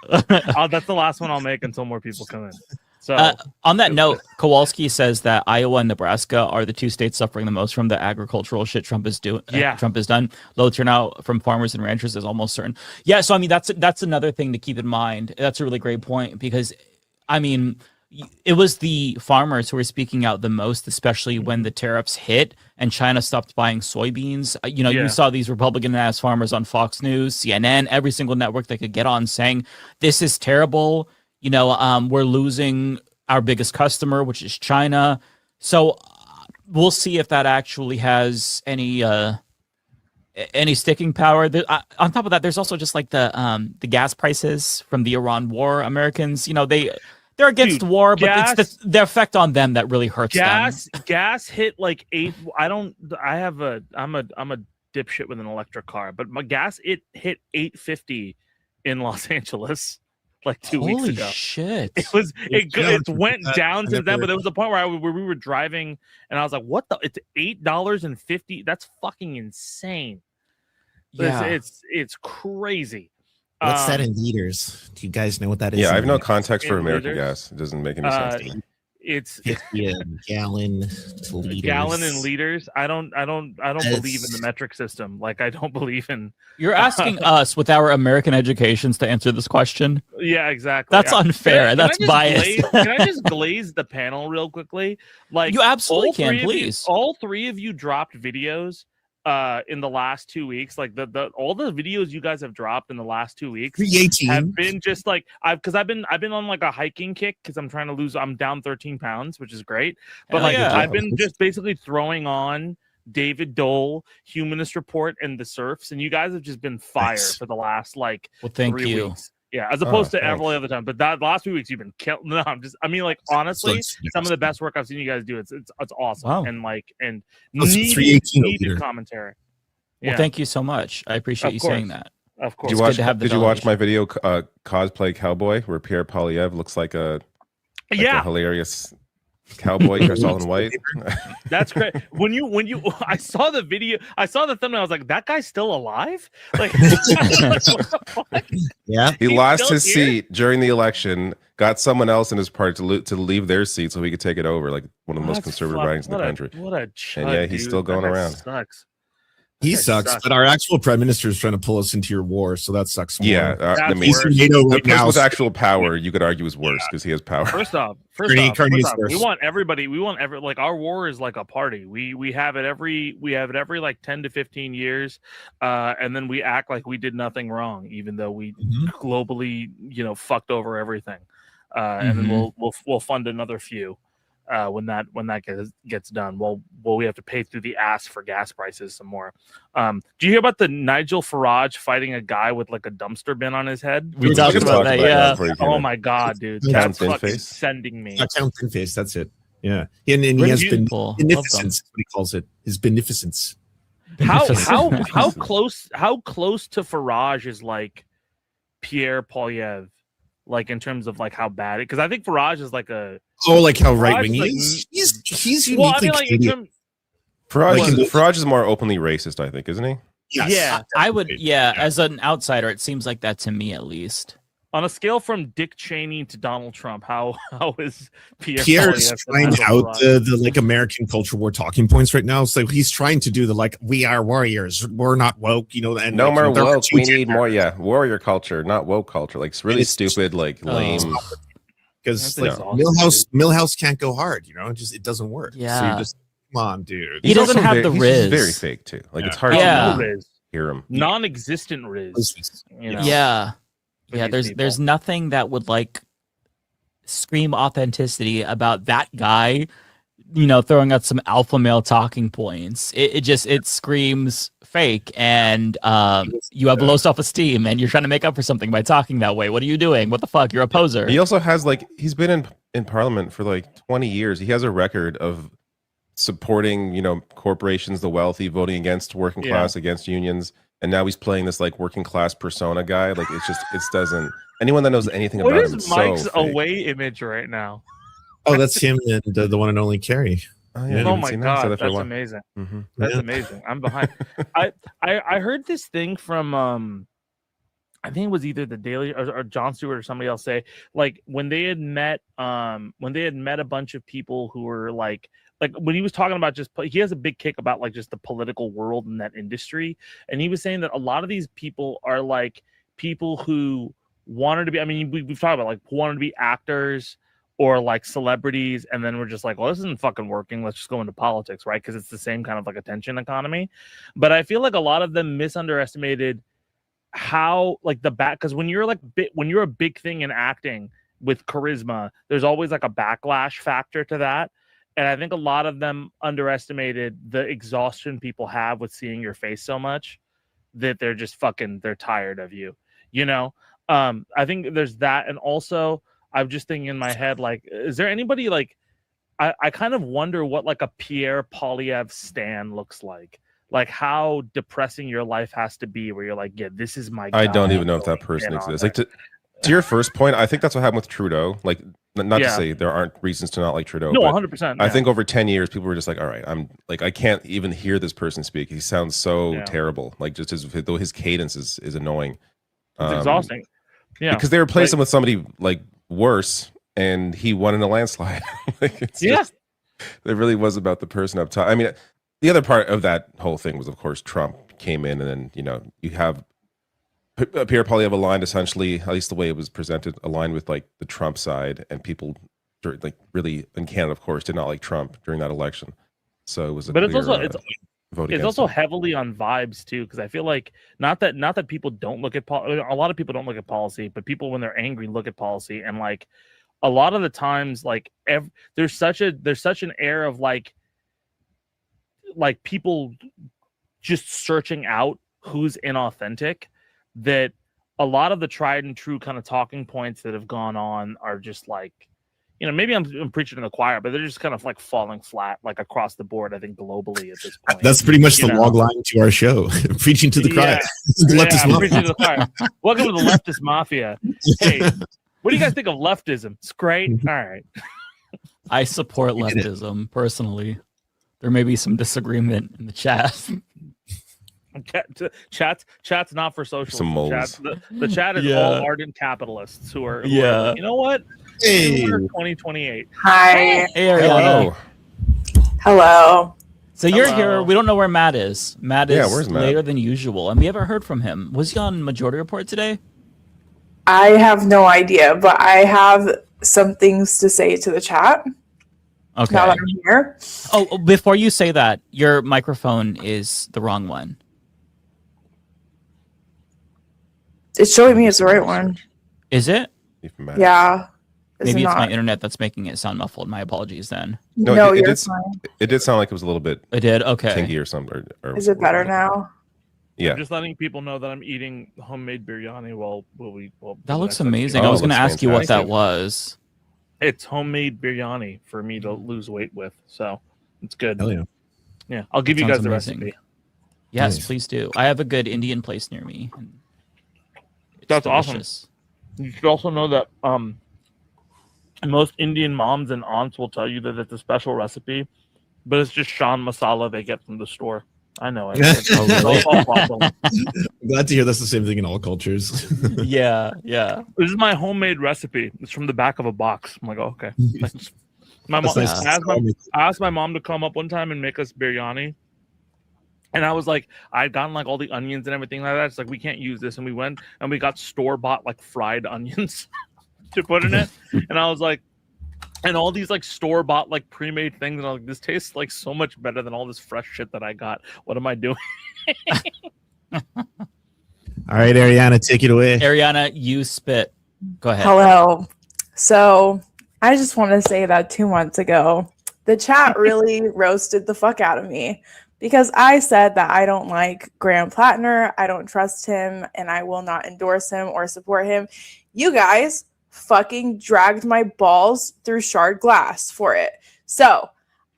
that's the last one I'll make until more people come in. So on that note, Kowalski says that Iowa and Nebraska are the two states suffering the most from the agricultural shit Trump is doing. Trump has done. Low turnout from farmers and ranchers is almost certain. Yeah, so I mean that's another thing to keep in mind. That's a really great point because, I mean, it was the farmers who were speaking out the most, especially when the tariffs hit and China stopped buying soybeans. You saw these Republican-ass farmers on Fox News, CNN, every single network they could get on saying this is terrible. We're losing our biggest customer, which is China. So we'll see if that actually has any sticking power. On top of that, there's also just like the gas prices from the Iran war. Americans, they're against war, but it's the effect on them that really hurts them. Gas hit like I'm a dipshit with an electric car, but my gas it hit $8.50 in Los Angeles. Like 2 weeks ago. Holy shit! It went down since then, but there was a point where we were driving, and I was like, "What the? It's $8.50. That's fucking insane." Yeah, it's crazy. What's that in liters? Do you guys know what that is? Yeah, I have no context for American gas. It doesn't make any sense to me. It's 50 a gallon to liters. Gallon in liters. I don't believe in the metric system. Like I don't believe in. You're asking us with our American educations to answer this question. Yeah, exactly. That's unfair. That's biased. Can I just glaze the panel real quickly? Like you absolutely can. Please. All three of you dropped videos in the last 2 weeks. Like all the videos you guys have dropped in the last 2 weeks have been just like I've been on like a hiking kick because I'm trying to lose. I'm down 13 pounds, which is great. But I've been just basically throwing on David Doel, Humanist Report, and the Serfs, and you guys have just been fire for the last like 3 weeks. Yeah, as opposed to every other time. But that last 2 weeks you've been killing. No, honestly, some of the best work I've seen you guys do. It's awesome. Wow. And needed commentary. Well, thank you so much. I appreciate you saying that. Of course. Did you watch my video cosplay cowboy where Pierre Polyev looks like a hilarious cowboy dressed all in white? That's great. When you I saw the video, I saw the thumbnail, I was like, that guy's still alive? Like yeah. He lost his seat during the election, got someone else in his party to leave their seat so he could take it over, like one of the most conservative writings in the country. What a chud, and yeah, he's still going around. Sucks. He sucks, but our actual prime minister is trying to pull us into your war, so that sucks more. Yeah, the person with actual power, you could argue, is worse because he has power. First off, we want everybody. Like our war is like a party. We have it every like 10 to 15 years, and then we act like we did nothing wrong, even though we globally, fucked over everything, and then we'll fund another few. When that gets done, well, we have to pay through the ass for gas prices some more. Do you hear about the Nigel Farage fighting a guy with like a dumpster bin on his head? We talked about that, yeah. Oh my god, dude, that's fucking sending me. Count thin face. That's it. Yeah, and he has beneficence. What he calls it, his beneficence. How close to Farage is like Pierre Polyev? Like in terms of like how bad it, because I think Farage is like like how right wing he is. He's uniquely Farage is more openly racist, I think, isn't he? Yes. Yeah, I would. Yeah, as an outsider, it seems like that to me, at least. On a scale from Dick Cheney to Donald Trump, how is Pierre's trying out the like American culture war talking points right now? So he's trying to do the like, we are warriors, we're not woke, and no more woke. We need more, warrior culture, not woke culture. Like it's really stupid, like lame. Because like Milhouse can't go hard, it doesn't work. Yeah, so you just come on, dude. He doesn't have the riz. He's very fake too. Like it's hard to hear him. Non-existent riz. Yeah. Yeah, there's nothing that would like scream authenticity about that guy, throwing out some alpha male talking points. It screams fake, and you have low self-esteem, and you're trying to make up for something by talking that way. What are you doing? What the fuck? You're a poser. He also has he's been in parliament for 20 years. He has a record of supporting, corporations, the wealthy, voting against working class, against unions, and now he's playing this working class persona guy. It doesn't. Anyone that knows anything about him, what is Mike's away image right now? Oh, that's him and the one and only Carrie. Oh, yeah, oh my god, that's amazing. Mm-hmm. That's amazing. I'm behind. I heard this thing from I think it was either the Daily or Jon Stewart or somebody else say when they had met a bunch of people who were like when he was talking about he has a big kick about just the political world in that industry, and he was saying that a lot of these people are people who wanted to be. I mean, we've talked about who wanted to be actors or celebrities, and then we're just well, this isn't fucking working. Let's just go into politics, right? Because it's the same kind of attention economy. But I feel a lot of them misunderestimated how the back, because when you're when you're a big thing in acting with charisma, there's always a backlash factor to that. And I think a lot of them underestimated the exhaustion people have with seeing your face so much that they're just they're tired of you, I think there's that. And also I'm just thinking in my head, is there anybody I kind of wonder what a Pierre Polyev stan looks like how depressing your life has to be where you're yeah, this is my guy. I don't even know if that person exists. To your first point, I think that's what happened with Trudeau. Not to say there aren't reasons to not like Trudeau. No, but 100%. I think over 10 years, people were just all right, I can't even hear this person speak. He sounds so terrible. Just though his cadence is annoying. It's exhausting. Yeah. Because they replaced him with somebody worse, and he won in a landslide. It really was about the person up top. I mean, the other part of that whole thing was, of course, Trump came in, and then you have Pierre Polyev aligned, essentially, at least the way it was presented, aligned with the Trump side, and people really in Canada, of course, did not like Trump during that election. So it was it's also heavily on vibes too, because I feel not that people don't look at a lot of people don't look at policy, but people when they're angry look at policy, and a lot of the times there's such an air of people just searching out who's inauthentic, that a lot of the tried and true kind of talking points that have gone on are just maybe I'm preaching to the choir, but they're just kind of falling flat across the board. I think globally at this point. That's pretty much the log line to our show. Preaching to the choir. Preaching to the choir. Welcome to the Leftist Mafia. Hey, what do you guys think of leftism? It's great. All right. I support leftism personally. There may be some disagreement in the chat. Chat's not for socialism. Some moles. The chat is all ardent capitalists who are you know what? Hey. 2028. Hi. Hey, Ariana. Hello. So you're here. We don't know where Matt is. Matt is where's Matt? later than usual, and we haven't heard from him. Was he on Majority Report today? I have no idea, but I have some things to say to the chat. Okay. Now that I'm here. Oh, before you say that, your microphone is the wrong one. It's showing me it's the right one. Is it? Yeah. Maybe it's my internet that's making it sound muffled. My apologies then. No, it you're did, fine. it did sound like it was a little bit. It did. Okay. Kinky or something. Or Is it better now? Yeah. I'm just letting people know that I'm eating homemade biryani while that looks amazing. I was going to ask you what that was. It's homemade biryani for me to lose weight with, so it's good. Hell yeah. Yeah, I'll give you guys the recipe. Yes, please do. I have a good Indian place near me. That's delicious. Awesome. You should also know that most Indian moms and aunts will tell you that it's a special recipe, but it's just shan masala they get from the store. I know it. I'm glad to hear that's the same thing in all cultures. Yeah. This is my homemade recipe. It's from the back of a box. I'm like, oh, okay. My mom, I asked my mom to come up one time and make us biryani. And I was like, I'd gotten all the onions and everything like that. It's we can't use this. And we went and we got store-bought fried onions to put in it. And I was like, and all these store-bought pre-made things. And I was like, this tastes so much better than all this fresh shit that I got. What am I doing? All right, Ariana, take it away. Ariana, you spit. Go ahead. Hello. So I just want to say that 2 months ago, the chat really roasted the fuck out of me because I said that I don't like Graham Plattner, I don't trust him, and I will not endorse him or support him. You guys fucking dragged my balls through shard glass for it. So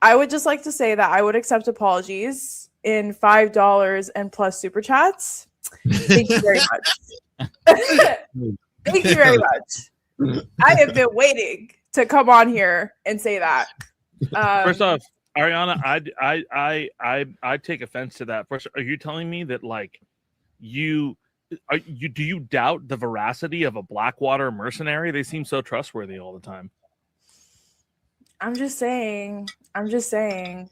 I would just like to say that I would accept apologies in $5 and plus super chats. Thank you very much. Thank you very much. I have been waiting to come on here and say that. First off, Ariana, I take offense to that. First, are you telling me that like do you doubt the veracity of a Blackwater mercenary? They seem so trustworthy all the time. I'm just saying,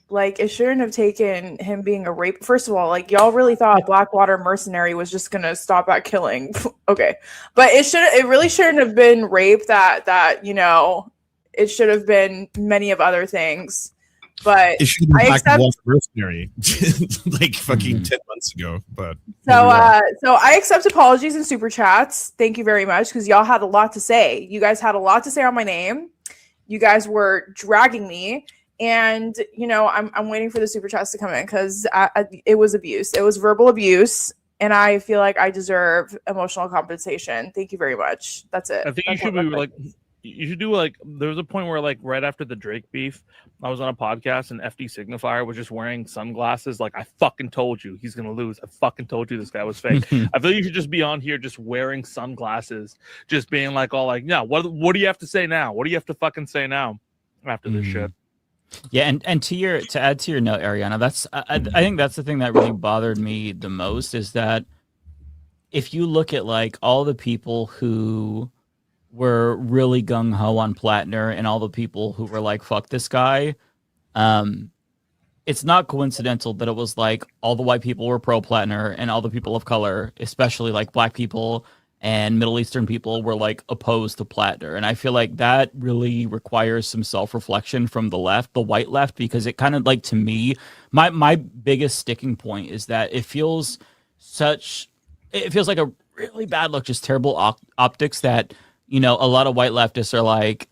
like, it shouldn't have taken him being a rape. First of all, like, y'all really thought Blackwater mercenary was just gonna stop at killing. Okay. But it really shouldn't have been rape that, you know, it should have been many of other things. But It should have been I accept mercenary like fucking 10 months ago. But so I accept apologies and super chats. Thank you very much, because y'all had a lot to say. You guys had a lot to say on my name. You guys were dragging me, and you know I'm waiting for the super chats to come in because it was abuse. It was verbal abuse, and I feel like I deserve emotional compensation. Thank you very much. That's it. I think you should be like, you should do like, there was a point where like right after the Drake beef, I was on a podcast and FD Signifier was just wearing sunglasses. Like, I fucking told you he's gonna lose. I fucking told you this guy was fake. I feel you should just be on here just wearing sunglasses, just being like all like, no, what do you have to say now? What do you have to fucking say now after this shit? Yeah, and to add to your note, Ariana, that's I think that's the thing that really bothered me the most, is that if you look at like all the people who were really gung-ho on Plattner and all the people who were like, fuck this guy, it's not coincidental that it was like all the white people were pro Plattner and all the people of color, especially like black people and Middle Eastern people, were like opposed to Plattner. And I feel like that really requires some self-reflection from the left, the white left, because it kind of like, to me, my biggest sticking point is that it feels like a really bad look, just terrible optics that, you know, a lot of white leftists are like,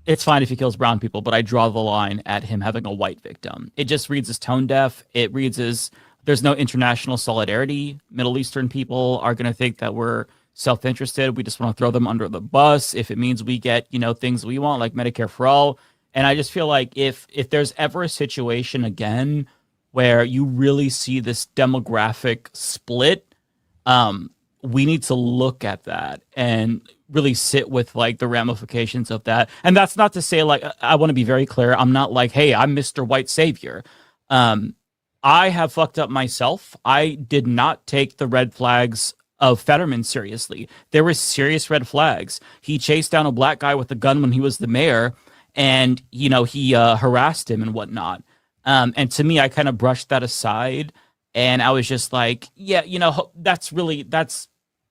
it's fine if he kills brown people, but I draw the line at him having a white victim. It just reads as tone deaf. It reads as there's no international solidarity. Middle Eastern people are going to think that we're self-interested. We just want to throw them under the bus if it means we get, you know, things we want, like Medicare for all. And I just feel like if there's ever a situation again where you really see this demographic split, we need to look at that and really sit with like the ramifications of that. And that's not to say, like, I want to be very clear, I'm not like, hey, I'm Mr. White Savior. I have fucked up myself. I did not take the red flags of Fetterman seriously. There were serious red flags. He chased down a black guy with a gun when he was the mayor, and, you know, he harassed him and whatnot. And to me, I kind of brushed that aside, and I was just like, yeah, you know, that's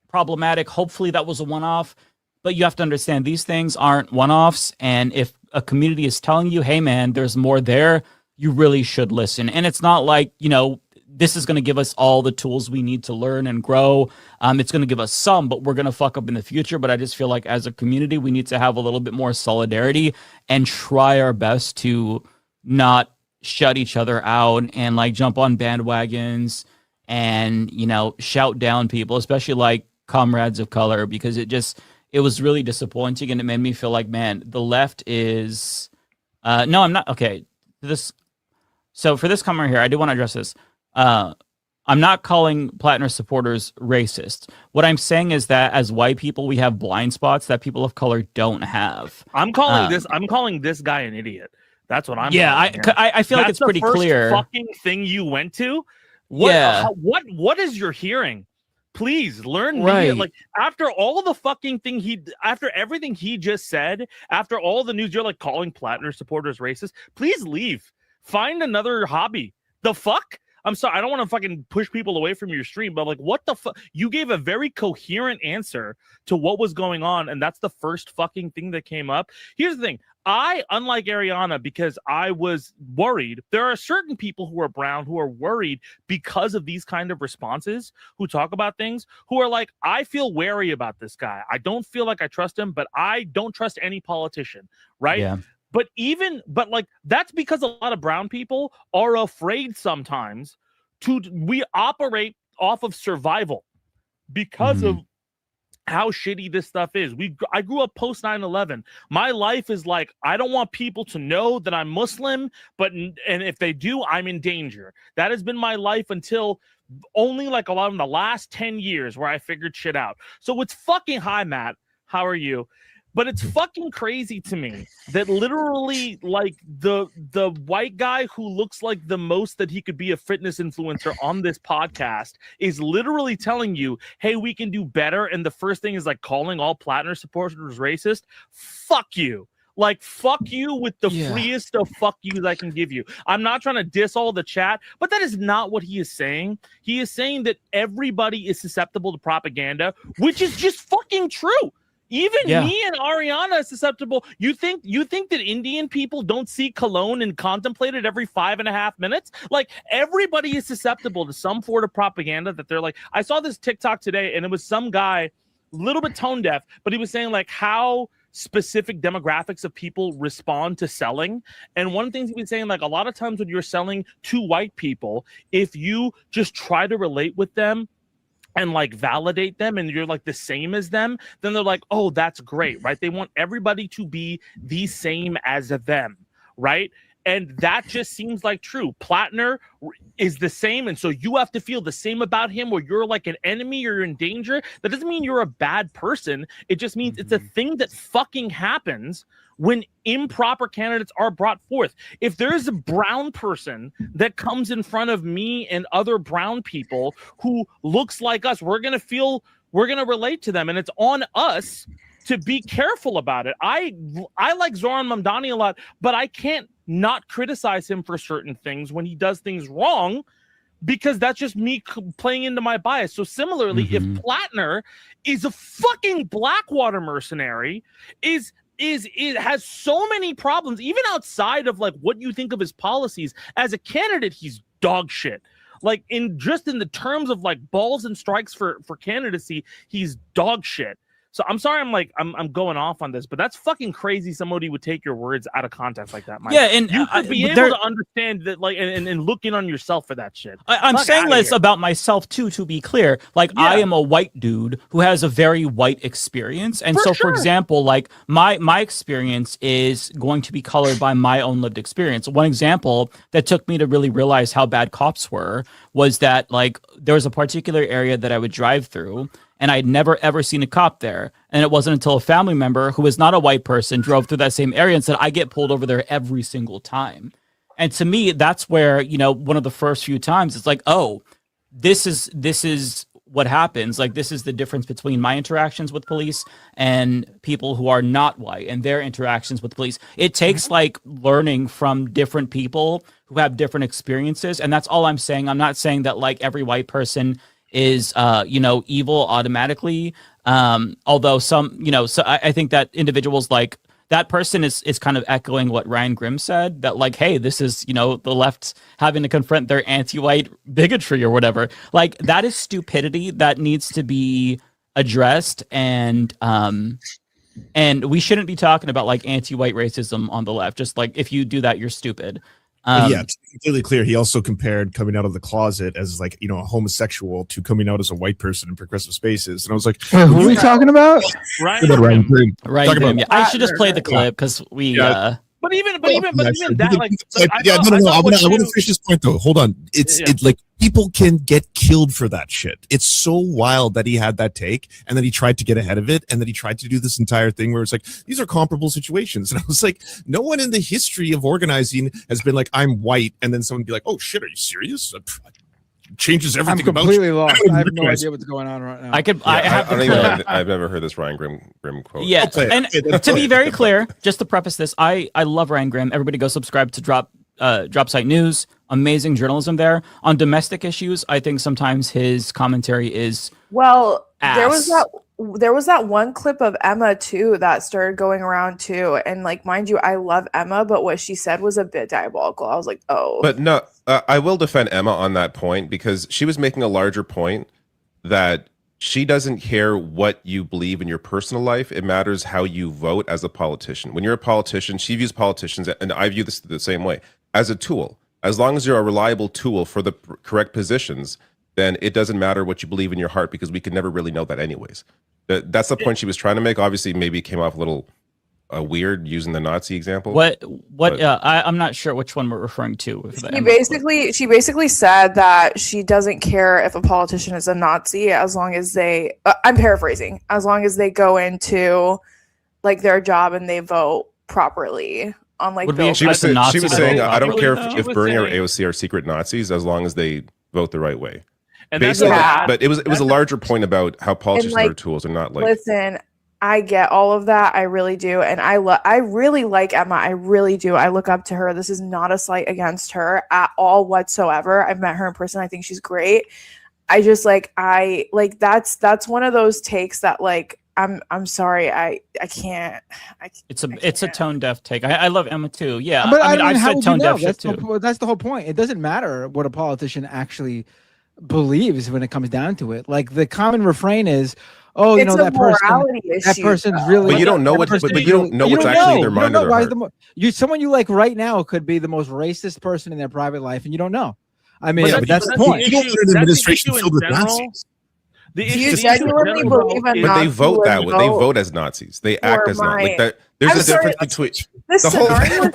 problematic. Hopefully that was a one-off, but you have to understand these things aren't one-offs. And if a community is telling you, hey man, there's more there, you really should listen. And it's not like, you know, this is going to give us all the tools we need to learn and grow. It's going to give us some, but we're going to fuck up in the future. But I just feel like as a community, we need to have a little bit more solidarity and try our best to not shut each other out and like jump on bandwagons and, you know, shout down people, especially like comrades of color, because it was really disappointing, and it made me feel like, man, the left is no, I'm not okay. So for this comment here, I do want to address this. I'm not calling Plattner supporters racist. What I'm saying is that as white people, we have blind spots that people of color don't have. I'm calling this guy an idiot. That's what I'm. Yeah, I feel like it's pretty clear. Fucking thing you went to. What is your hearing? Please learn media. Like, after all the fucking thing after everything he just said, after all the news, you're like calling Plattner supporters racist. Please leave. Find another hobby. The fuck? I'm sorry, I don't want to fucking push people away from your stream, but like, what the fuck? You gave a very coherent answer to what was going on, and that's the first fucking thing that came up. Here's the thing. I, unlike Ariana, because I was worried, there are certain people who are brown who are worried because of these kind of responses, who talk about things, who are like, I feel wary about this guy. I don't feel like I trust him, but I don't trust any politician, right? Yeah. But like, that's because a lot of brown people are afraid sometimes we operate off of survival because of how shitty this stuff is. I grew up post 9/11. My life is like, I don't want people to know that I'm Muslim, and if they do, I'm in danger. That has been my life until only like a lot in the last 10 years where I figured shit out. So it's fucking, hi Matt, how are you? But it's fucking crazy to me that literally, like, the white guy who looks like the most that he could be a fitness influencer on this podcast is literally telling you, hey, we can do better. And the first thing is like calling all Plattner supporters racist. Fuck you. Like, fuck you with the freest of fuck yous I can give you. I'm not trying to diss all the chat, but that is not what he is saying. He is saying that everybody is susceptible to propaganda, which is just fucking true. Even me and Ariana is susceptible. You think that Indian people don't see cologne and contemplate it every 5.5 minutes? Like, everybody is susceptible to some form of propaganda that they're like, I saw this TikTok today and it was some guy, a little bit tone deaf, but he was saying like how specific demographics of people respond to selling. And one of the things he was saying, like, a lot of times when you're selling to white people, if you just try to relate with them and like validate them and you're like the same as them, then they're like, oh, that's great, right? They want everybody to be the same as them, right? And that just seems like true. Plattner is the same, and so you have to feel the same about him, or you're like an enemy or you're in danger. That doesn't mean you're a bad person. It just means it's a thing that fucking happens when improper candidates are brought forth. If there is a brown person that comes in front of me and other brown people who looks like us, we're gonna relate to them, and it's on us to be careful about it. I like Zoran Mamdani a lot, but I can't not criticize him for certain things when he does things wrong, because that's just me playing into my bias. So similarly, if Plattner is a fucking Blackwater mercenary, has so many problems, even outside of like what you think of his policies, as a candidate, he's dog shit. Like, in the terms of like balls and strikes for candidacy, he's dog shit. So I'm sorry, I'm going off on this, but that's fucking crazy. Somebody would take your words out of context like that, Mike. Yeah, and you could be able to understand that, like, and look in on yourself for that shit. I'm saying this about myself too, to be clear. Like, I am a white dude who has a very white experience, and for example, like my experience is going to be colored by my own lived experience. One example that took me to really realize how bad cops were was that, like, there was a particular area that I would drive through, and I'd never, ever seen a cop there. And it wasn't until a family member who was not a white person drove through that same area and said, I get pulled over there every single time. And to me, that's where, you know, one of the first few times it's like, oh, this is what happens. Like, this is the difference between my interactions with police and people who are not white and their interactions with police. It takes like learning from different people who have different experiences. And that's all I'm saying. I'm not saying that like every white person is evil automatically, although some, so I think that individuals like that person is kind of echoing what Ryan Grimm said, that like, hey, this is the left having to confront their anti-white bigotry or whatever. Like, that is stupidity that needs to be addressed, and we shouldn't be talking about like anti-white racism on the left. Just like, if you do that, you're stupid. To be completely clear, he also compared coming out of the closet as like, a homosexual to coming out as a white person in progressive spaces. And I was like, who are we talking about? Ryan Grimm. Yeah. I should just play the clip because we. But even that, like, I want to finish this point though. Hold on. It's like people can get killed for that shit. It's so wild that he had that take and that he tried to get ahead of it and that he tried to do this entire thing where it's like, these are comparable situations. And I was like, no one in the history of organizing has been like, I'm white. And then someone be like, oh shit, are you serious? Changes everything. I'm completely lost. I have no idea what's going on right now. I've never heard this Ryan Grimm quote. Yeah, and to be very clear, just to preface this, I love Ryan Grimm. Everybody go subscribe to Drop Drop Site News. Amazing journalism there. On domestic issues, I think sometimes his commentary is there was that one clip of Emma too that started going around too, and like, mind you, I love Emma, but what she said was a bit diabolical. I was like, oh. But no, I will defend Emma on that point, because she was making a larger point that she doesn't care what you believe in your personal life. It matters how you vote as a politician. When you're a politician, she views politicians, and I view this the same way, as a tool. As long as you're a reliable tool for the correct positions, then it doesn't matter what you believe in your heart, because we can never really know that anyways. That's the point she was trying to make. Obviously, maybe it came off a little weird using the Nazi example. I'm not sure which one we're referring to. She basically said that she doesn't care if a politician is a Nazi as long as they I'm paraphrasing, as long as they go into like their job and they vote properly on like she was saying, I don't care if Bernie or AOC are secret Nazis as long as they vote the right way. And basically, but it was a larger point about how politicians are tools and not like. Listen, I get all of that. I really do. And I really like Emma. I really do. I look up to her. This is not a slight against her at all whatsoever. I've met her in person. I think she's great. I just that's one of those takes that like, I'm sorry. I can't. It's a tone deaf take. I love Emma too. Yeah. But I've how said would tone you know? deaf shit too. That's the whole point. It doesn't matter what a politician actually believes when it comes down to it. Like the common refrain is, oh, it's that person's really. But you don't know what. But you don't know what's actually in their mind or their heart. Someone you like right now could be the most racist person in their private life, and you don't know. I mean, that's the point. You don't want an administration filled with Nazis. Do you genuinely believe in But they vote that way. They vote as Nazis. They act as Nazis. Like that. There's a difference between the whole.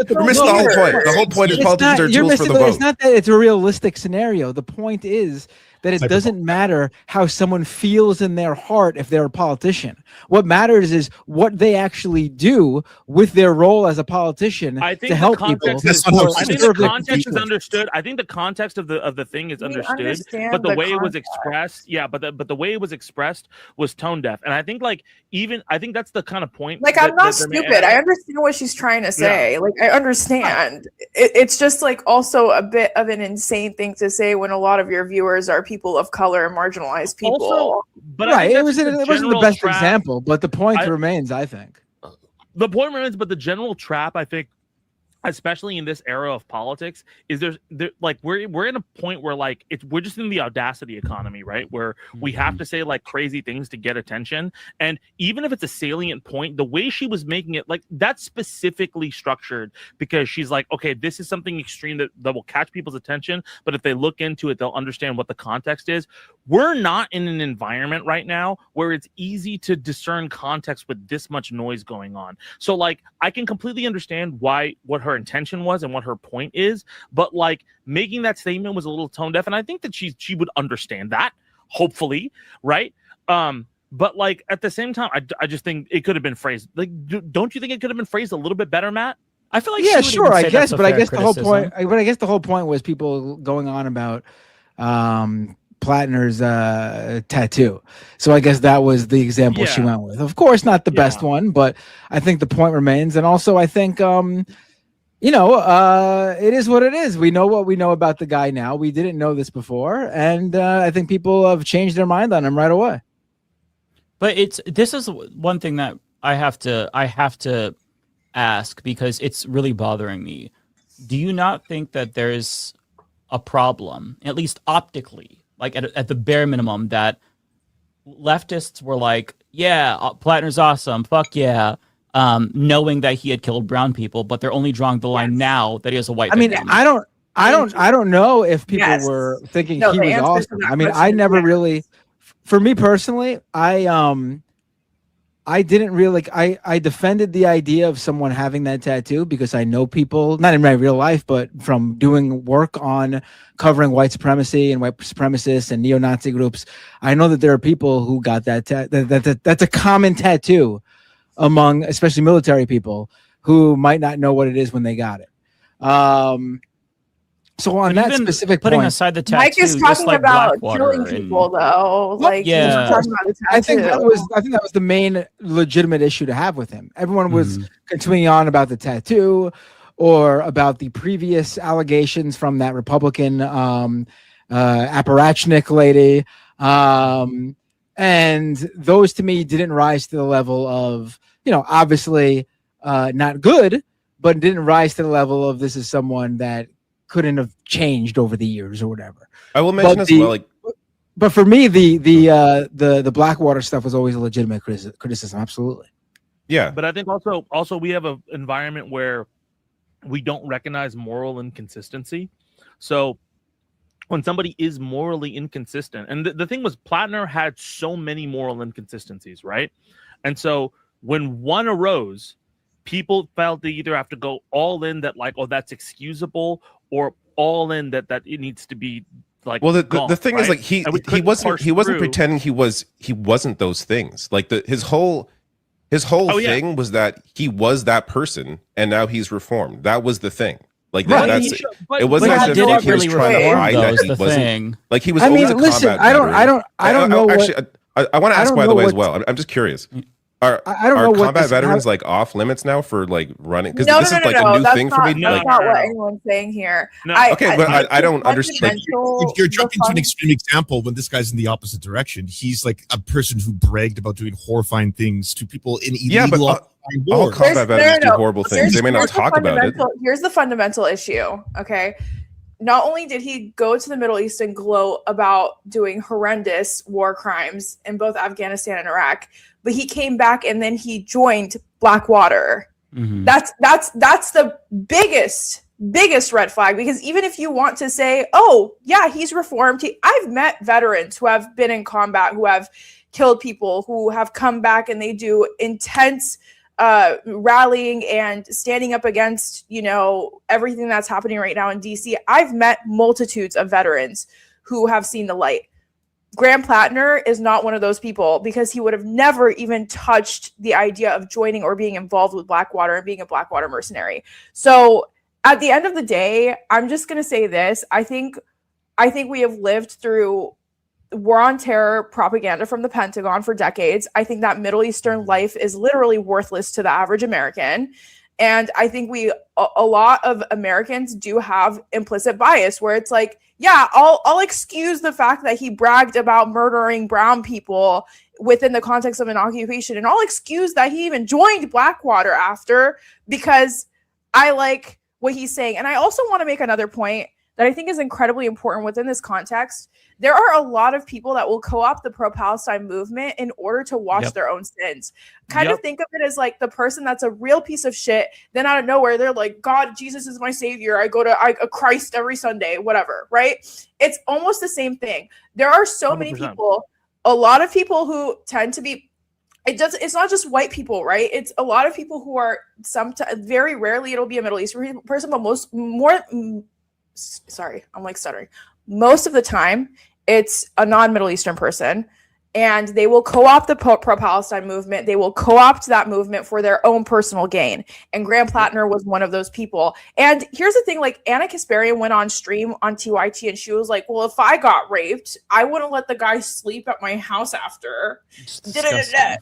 You're missing the whole point. The whole point is politicians are tools for the vote. It's not that it's a realistic scenario. The point is that it doesn't matter how someone feels in their heart if they're a politician. What matters is what they actually do with their role as a politician to help people. I think the context is understood. I think the context of the thing is understood, but the way it was expressed, but the way it was expressed was tone deaf. And I think I think that's the kind of point. Like, I'm not stupid. I understand what she's trying to say. Yeah. Like, I understand. It's just like also a bit of an insane thing to say when a lot of your viewers are people of color and marginalized people. Also, it wasn't the best example, but the point remains, I think. The point remains, but the general trap, I think, especially in this era of politics, is we're in a point where we're just in the audacity economy, right? Where we have to say like crazy things to get attention. And even if it's a salient point, the way she was making it, like, that's specifically structured because she's like, okay, this is something extreme that will catch people's attention, but if they look into it, they'll understand what the context is. We're not in an environment right now where it's easy to discern context with this much noise going on. So like, I can completely understand what her intention was and what her point is, but like making that statement was a little tone deaf, and I think that she would understand that, hopefully, right? But like at the same time, I just think it could have been phrased like, don't you think it could have been phrased a little bit better, Matt? I feel like sure, I guess, but I guess the whole point. But I guess the whole point was people going on about Plattner's tattoo. So I guess that was the example she went with. Of course, not the best one, but I think the point remains. And also, I think it is what it is. We know what we know about the guy now. We didn't know this before, and I think people have changed their mind on him right away. But this is one thing that I have to ask because it's really bothering me. Do you not think that there's a problem, at least optically, like at the bare minimum, that leftists were like, yeah, Plattner's awesome, fuck yeah, knowing that he had killed brown people, but they're only drawing the line now that he has a white victim? I don't know if people were thinking he was awesome. I mean, I never really, for me personally, I didn't really I defended the idea of someone having that tattoo because I know people, not in my real life, but from doing work on covering white supremacy and white supremacists and neo-Nazi groups. I know that there are people who got that that's a common tattoo among especially military people who might not know what it is when they got it. So on that specific putting point, aside the tattoo, Mike is talking about killing people, though. Like, he was talking about the tattoo. I think that was the main legitimate issue to have with him. Everyone was continuing on about the tattoo. or about the previous allegations from that Republican apparatchik lady. And those to me didn't rise to the level of, obviously not good, but didn't rise to the level of this is someone that couldn't have changed over the years or whatever. I will mention as well, like, but for me, the Blackwater stuff was always a legitimate criticism. Absolutely. Yeah. But I think also we have an environment where we don't recognize moral inconsistency. So when somebody is morally inconsistent, and the thing was, Plattner had so many moral inconsistencies, right? And so when one arose, people felt they either have to go all in that, like, oh, that's excusable, or all in that it needs to be like. Well, the thing right? is, like, he wasn't pretending he wasn't those things. Like his whole thing was that he was that person, and now he's reformed. That was the thing. Like it wasn't as if he was really trying to hide that he wasn't. thing. Like he was. I mean, always a listen, combat I don't know. Actually, I want to ask, by the way, as well. I'm just curious. Are combat veterans like off limits now for like running? Because this is like a new thing for me. That's not what anyone's saying here. No. Okay, but I don't understand. If you're jumping to an extreme example, when this guy's in the opposite direction, he's like a person who bragged about doing horrifying things to people in illegal. All combat veterans do horrible things. They may not talk about it. Here's the fundamental issue. Okay. Not only did he go to the Middle East and gloat about doing horrendous war crimes in both Afghanistan and Iraq, but he came back and then he joined Blackwater. Mm-hmm. That's the biggest red flag, because even if you want to say, oh yeah, he's reformed, I've met veterans who have been in combat, who have killed people, who have come back and they do intense rallying and standing up against, everything that's happening right now in DC. I've met multitudes of veterans who have seen the light. Graham Plattner is not one of those people, because he would have never even touched the idea of joining or being involved with Blackwater and being a Blackwater mercenary. So at the end of the day, I'm just going to say this. I think we have lived through war on terror propaganda from the Pentagon for decades. I think that Middle Eastern life is literally worthless to the average American. And I think a lot of Americans do have implicit bias where it's like, yeah, I'll excuse the fact that he bragged about murdering brown people within the context of an occupation. And I'll excuse that he even joined Blackwater after, because I like what he's saying. And I also want to make another point that I think is incredibly important within this context. There are a lot of people that will co-opt the pro-Palestine movement in order to wash their own sins. Kind of think of it as like the person that's a real piece of shit. Then out of nowhere, they're like, God, Jesus is my savior. I go to Christ every Sunday, whatever, right? It's almost the same thing. There are so 100%. Many people, a lot of people who tend to be, it's not just white people, right? It's a lot of people who are very rarely it'll be a Middle Eastern person, but most of the time, it's a non-Middle Eastern person, and they will co-opt the pro-Palestine movement. They will co-opt that movement for their own personal gain. And Graham Plattner was one of those people. And here's the thing, like, Anna Kasparian went on stream on TYT, and she was like, well, if I got raped, I wouldn't let the guy sleep at my house after.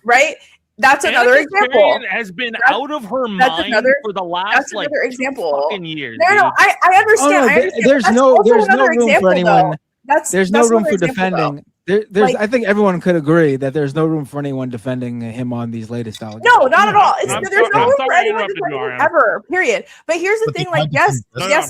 Right? That's another example. Has been out of her mind for the last example. Fucking years. No, I understand. Oh, no, I understand. there's no room for anyone. That's no room for example, defending. There's I think everyone could agree that there's no room for anyone defending him on these latest allegations. No, not at all. There's no room for anyone defending him ever. Period. But here's the thing: like, yes,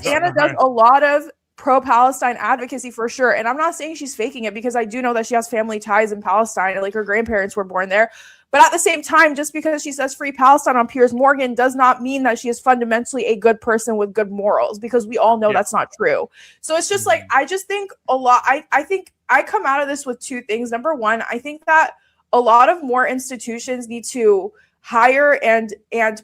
Anna does a lot of pro-Palestine advocacy for sure, and I'm not saying she's faking it, because I do know that she has family ties in Palestine, and like her grandparents were born there. But at the same time, just because she says free Palestine on Piers Morgan does not mean that she is fundamentally a good person with good morals, because we all know that's not true. So it's just like, I just think a lot, I think I come out of this with two things. Number one, I think that a lot of more institutions need to hire and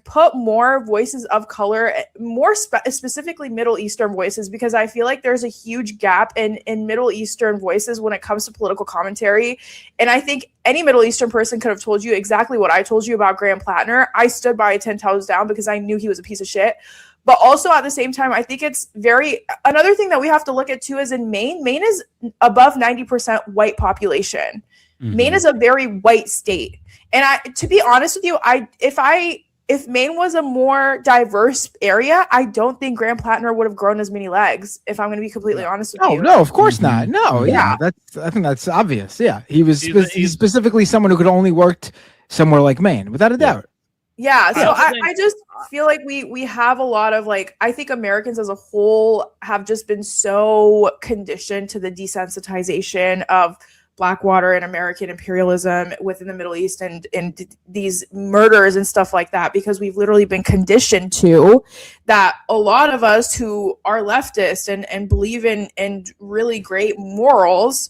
put more voices of color, more specifically Middle Eastern voices, because I feel like there's a huge gap in Middle Eastern voices when it comes to political commentary. And I think any Middle Eastern person could have told you exactly what I told you about Graham Plattner. I stood by 10 toes down because I knew he was a piece of shit. But also at the same time, I think it's another thing that we have to look at too is in Maine. Maine is above 90% white population. Mm-hmm. Maine is a very white state. And to be honest with you, if I if Maine was a more diverse area, I don't think Graham Plattner would have grown as many legs, if I'm going to be completely honest with you. No, of course not. No, yeah, I think that's obvious. Yeah, he's specifically someone who could only worked somewhere like Maine, without a doubt. Yeah, so I just feel like we have a lot of like, I think Americans as a whole have just been so conditioned to the desensitization of Blackwater and American imperialism within the Middle East and these murders and stuff like that, because we've literally been conditioned to that. A lot of us who are leftist and believe in really great morals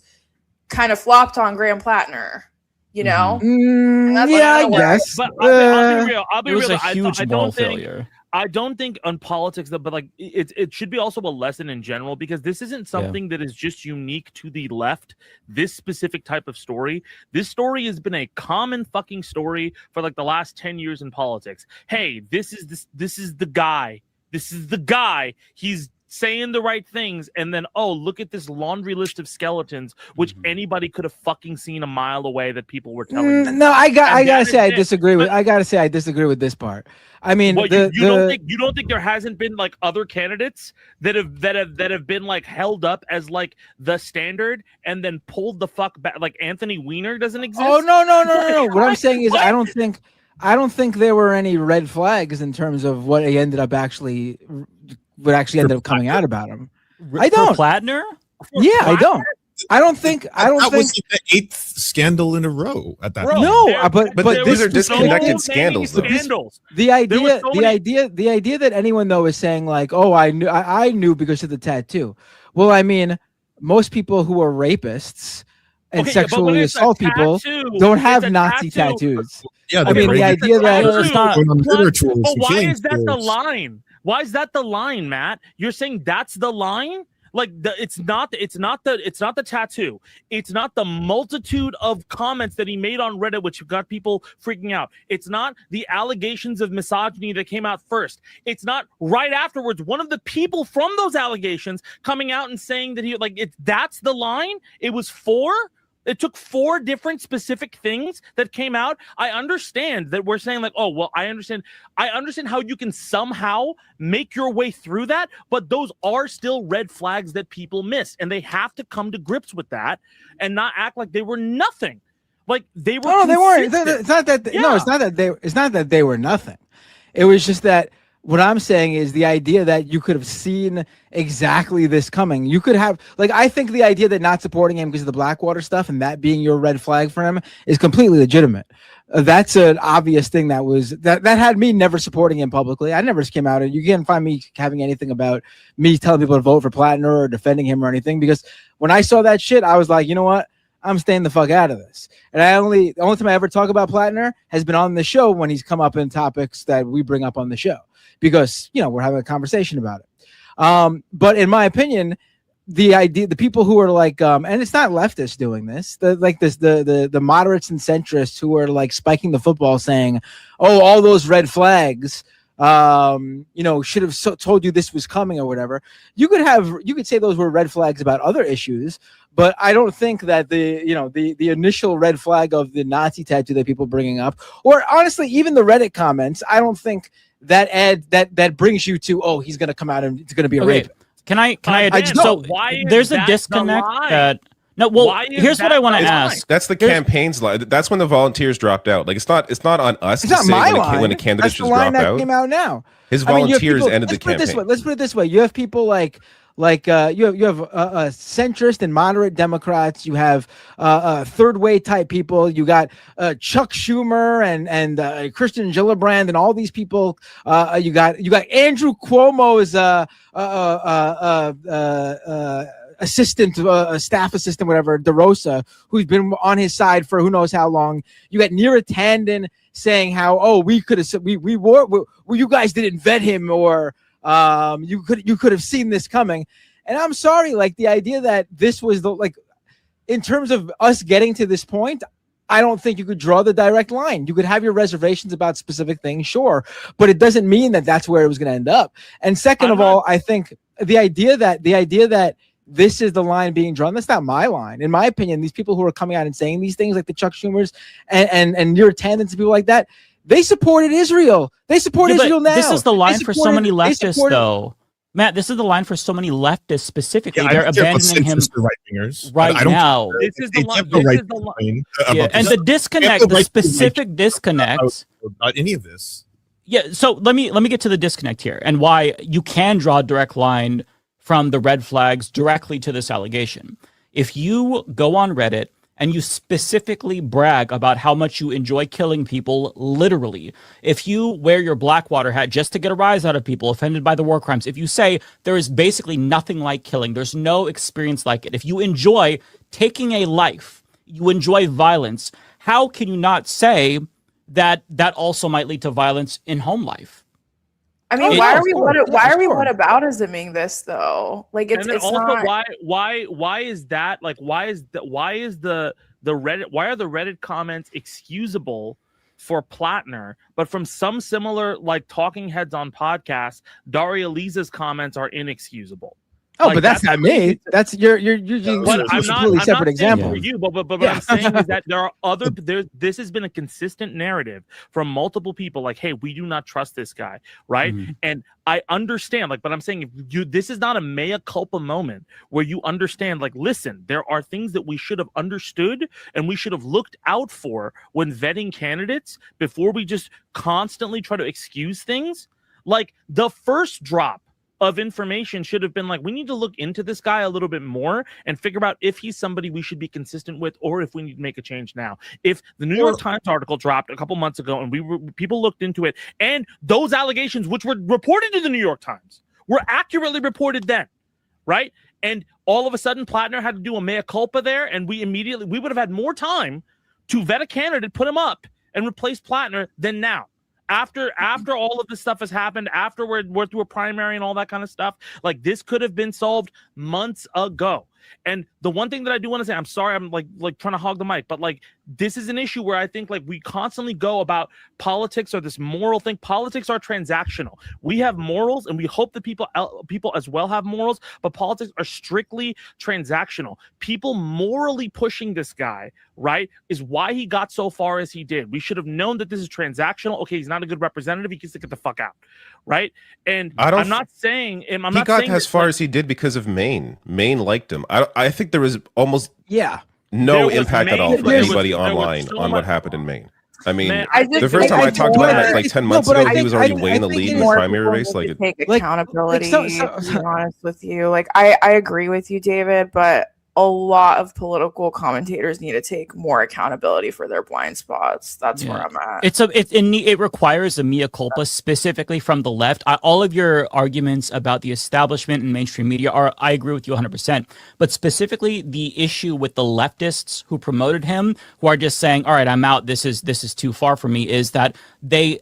kind of flopped on Graham Plattner, you know? I guess. But I'll be real. It was a huge I moral don't think, failure. I don't think on politics, but like it should be also a lesson in general, because this isn't something that is just unique to the left. This specific type of story, this story has been a common fucking story for like the last 10 years in politics. Hey, this is the guy. This is the guy. He's saying the right things, and then look at this laundry list of skeletons, which anybody could have fucking seen a mile away that people were telling them. No, I gotta say I disagree with this part. I mean, you don't think there hasn't been like other candidates that have been like held up as like the standard and then pulled the fuck back? Like Anthony Weiner doesn't exist. Oh no. What I'm saying is I don't think there were any red flags in terms of what he ended up ended up coming out about him. I don't. For Plattner? Yeah, I don't. I don't think. That was the 8th scandal in a row at that point. No, but these are disconnected scandals. The idea that anyone though is saying like, oh, I knew because of the tattoo. Well, I mean, most people who are rapists and sexually assault people don't have Nazi tattoos. Yeah, I mean, the idea that it's not. But why is that the line? Why is that the line, Matt? You're saying that's the line? Like it's not the tattoo. It's not the multitude of comments that he made on Reddit, which got people freaking out. It's not the allegations of misogyny that came out first. It's not right afterwards one of the people from those allegations coming out and saying that that's the line. It was 4. It took 4 different specific things that came out. I understand that we're saying like, oh, well, I understand how you can somehow make your way through that, but those are still red flags that people miss, and they have to come to grips with that and not act like they were nothing. Like they were. No, they weren't. It's not that. No, it's not that they were nothing. It was just that. What I'm saying is the idea that you could have seen exactly this coming. You could have, like, I think the idea that not supporting him because of the Blackwater stuff and that being your red flag for him is completely legitimate. That's an obvious thing that had me never supporting him publicly. I never came out and you can't find me having anything about me telling people to vote for Plattner or defending him or anything, because when I saw that shit, I was like, you know what? I'm staying the fuck out of this. And the only time I ever talk about Plattner has been on the show when he's come up in topics that we bring up on the show, because, you know, we're having a conversation about it. But in my opinion, the people who are like, and it's not leftists doing this, the moderates and centrists who are like spiking the football saying, oh, all those red flags, should have told you this was coming or whatever. You could say those were red flags about other issues, but I don't think that the initial red flag of the Nazi tattoo that people bringing up, or honestly, even the Reddit comments, I don't think that brings you to, oh, he's going to come out and it's going to be a rape. Can I there's a disconnect that. No, well, here's what I want to ask. That's the campaign's line. That's when the volunteers dropped out. Like it's not on us. It's not my line. When a candidate just dropped out. out. Came out now. His volunteers ended the campaign. Let's put it this way. You have people like you have centrist and moderate Democrats. You have third way type people. You got Chuck Schumer and Christian Gillibrand and all these people. You got Andrew Cuomo's staff assistant, whatever, DeRosa, who's been on his side for who knows how long. You got Neera Tanden saying how, oh, we could have, you guys didn't vet him, or you could have seen this coming. And I'm sorry, like the idea that this was in terms of us getting to this point, I don't think you could draw the direct line. You could have your reservations about specific things, sure, but it doesn't mean that that's where it was going to end up. And second of all, I think the idea that this is the line being drawn, that's not my line. In my opinion, these people who are coming out and saying these things, like the Chuck Schumers and Neera Tandons and people like that, They supported Israel. They support Yeah, but Israel now. this is the They line for so many supported- they leftists, supported- though. Matt, this is the line for so many leftists specifically. Yeah, I They're don't care about abandoning him centrist or right-wingers. right I don't now. care. This is the They line. have the This right is the to line. complain Yeah, about and this. the They disconnect, have the right to specific disconnect. about any of this. Yeah, so let me get to the disconnect here and why you can draw a direct line from the red flags directly to this allegation. If you go on Reddit and you specifically brag about how much you enjoy killing people, literally, if you wear your Blackwater hat just to get a rise out of people offended by the war crimes, if you say there is basically nothing like killing, there's no experience like it, if you enjoy taking a life, you enjoy violence, how can you not say that that also might lead to violence in home life? I mean, Oh, why yeah, are we of course. why Yeah, are we sure. whataboutisming this though? Like it's And then it's also not. why is that like why is the Reddit, why are the Reddit comments excusable for Plattner, but from some similar like talking heads on podcasts, Daria Liza's comments are inexcusable. Oh, Like, but that's not me. That's you're using But two completely separate saying examples. for you, but what Yeah. I'm saying is that there are other. This has been a consistent narrative from multiple people. Like, hey, we do not trust this guy, right? Mm-hmm. And I understand, like, but I'm saying, if you, this is not a mea culpa moment where you understand, like, listen, there are things that we should have understood and we should have looked out for when vetting candidates before we just constantly try to excuse things. Like the first drop of information should have been like, we need to look into this guy a little bit more and figure out if he's somebody we should be consistent with or if we need to make a change now. If the New York Times article dropped a couple months ago and people looked into it and those allegations, which were reported to the New York Times, were accurately reported then, right? And all of a sudden Plattner had to do a mea culpa there, and we would have had more time to vet a candidate, put him up, and replace Plattner than now. After all of this stuff has happened, after we're through a primary and all that kind of stuff, like this could have been solved months ago. And the one thing that I do want to say, I'm sorry, I'm like trying to hog the mic, but like this is an issue where I think like we constantly go about politics or this moral thing. Politics are transactional. We have morals, and we hope that people as well have morals, but politics are strictly transactional. People morally pushing this guy, right, is why he got so far as he did. We should have known that this is transactional. Okay, he's not a good representative. He gets to get the fuck out, right? And I'm not saying he got as far as he did because of Maine. Maine liked him. I think there was almost no impact at all for anybody online on what happened in Maine. I mean, the first time I talked about him like 10 months ago, he was already way in the lead in the primary race. Like, take accountability. To be honest with you, like I agree with you, David, but a lot of political commentators need to take more accountability for their blind spots. That's where I'm at. It requires a mea culpa specifically from the left. All of your arguments about the establishment and mainstream media I agree with you 100%. But specifically the issue with the leftists who promoted him, who are just saying, all right, I'm out. This is too far for me, is that they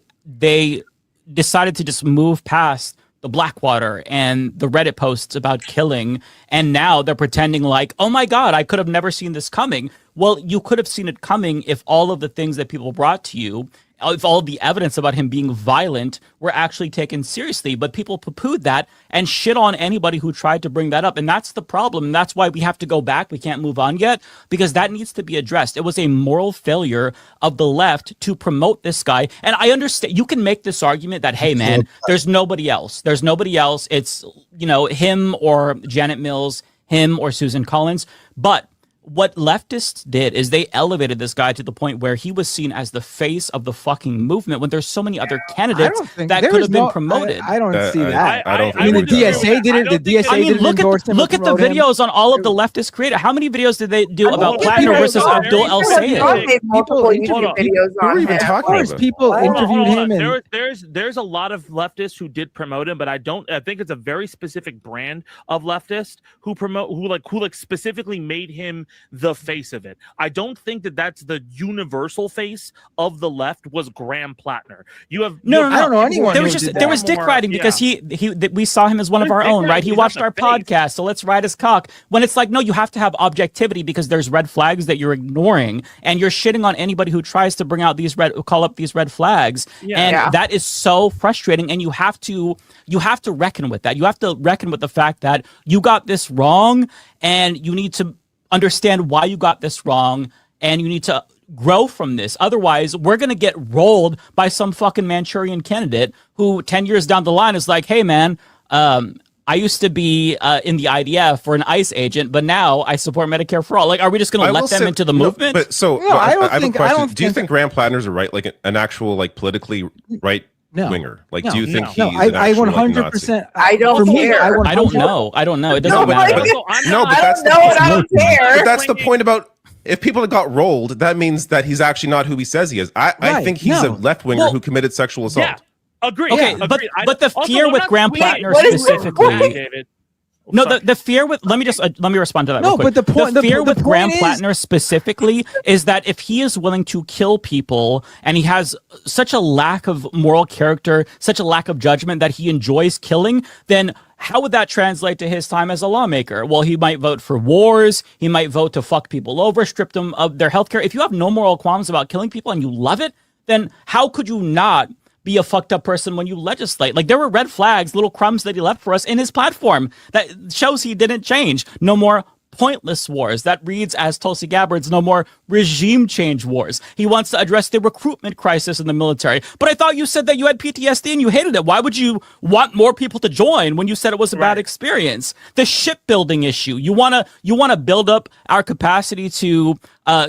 decided to just move past the Blackwater and the Reddit posts about killing, and now they're pretending like, oh my God, I could have never seen this coming. Well, you could have seen it coming if all of the things that people brought to you, if all of the evidence about him being violent were actually taken seriously. But people poo-pooed that and shit on anybody who tried to bring that up. And that's the problem. And that's why we have to go back. We can't move on yet, because that needs to be addressed. It was a moral failure of the left to promote this guy. And I understand you can make this argument that, hey, man, there's nobody else. There's nobody else. It's, him or Janet Mills, him or Susan Collins. But what leftists did is they elevated this guy to the point where he was seen as the face of the fucking movement when there's so many other candidates that could have been promoted. I don't see that. I don't I mean, the DSA didn't. The DSA didn't endorse him. Look at the videos on all of the leftist creators. How many videos did they do about Plattner versus Abdul El Sayed? Multiple YouTube videos on even him. talking about? People interviewed him, and there's a lot of leftists who did promote him, but I think it's a very specific brand of leftist who specifically made him the face of it. I don't think that that's the universal face of the left was Graham Plattner. No. I don't know anyone. There was dick riding because we saw him as one of our own, right? He watched our podcast, so let's ride his cock. When it's like, no, you have to have objectivity because there's red flags that you're ignoring, and you're shitting on anybody who tries to call up these red flags, and that is so frustrating. And you have to reckon with that. You have to reckon with the fact that you got this wrong, and you need to understand why you got this wrong, and you need to grow from this. Otherwise, we're going to get rolled by some fucking Manchurian candidate who 10 years down the line is like, hey, man, I used to be in the IDF for an ICE agent, but now I support Medicare for all. Like, are we just going to let them into the movement? But so No, I don't have think- a question. I don't Do you think think Graham Plattner's a right, like an actual like politically right winger? Like, do you think he's an I actual, like, 100%. Nazi? I don't care. I don't know. I don't know. It doesn't matter. No, but that's I don't care. But that's the point about. If people got rolled, that means that he's actually not who he says he is. I Right, think he's a no. left winger who committed sexual assault. Yeah, agree. Okay, Yeah, but agree. but the Also, fear we're with not- Graham wait, Plattner what is it? specifically. David. No, the fear with let me respond to that. No, real quick. but the point- the the- fear the with point Graham is- Plattner specifically is that if he is willing to kill people and he has such a lack of moral character, such a lack of judgment that he enjoys killing, then how would that translate to his time as a lawmaker? Well, he might vote for wars. He might vote to fuck people over, strip them of their health care. If you have no moral qualms about killing people and you love it, then how could you not be a fucked up person when you legislate? Like, there were red flags, little crumbs that he left for us in his platform that shows he didn't change. No more pointless wars. That reads as Tulsi Gabbard's no more regime change wars. He wants to address the recruitment crisis in the military. But I thought you said that you had PTSD and you hated it. Why would you want more people to join when you said it was a bad experience? The shipbuilding issue. You wanna build up our capacity to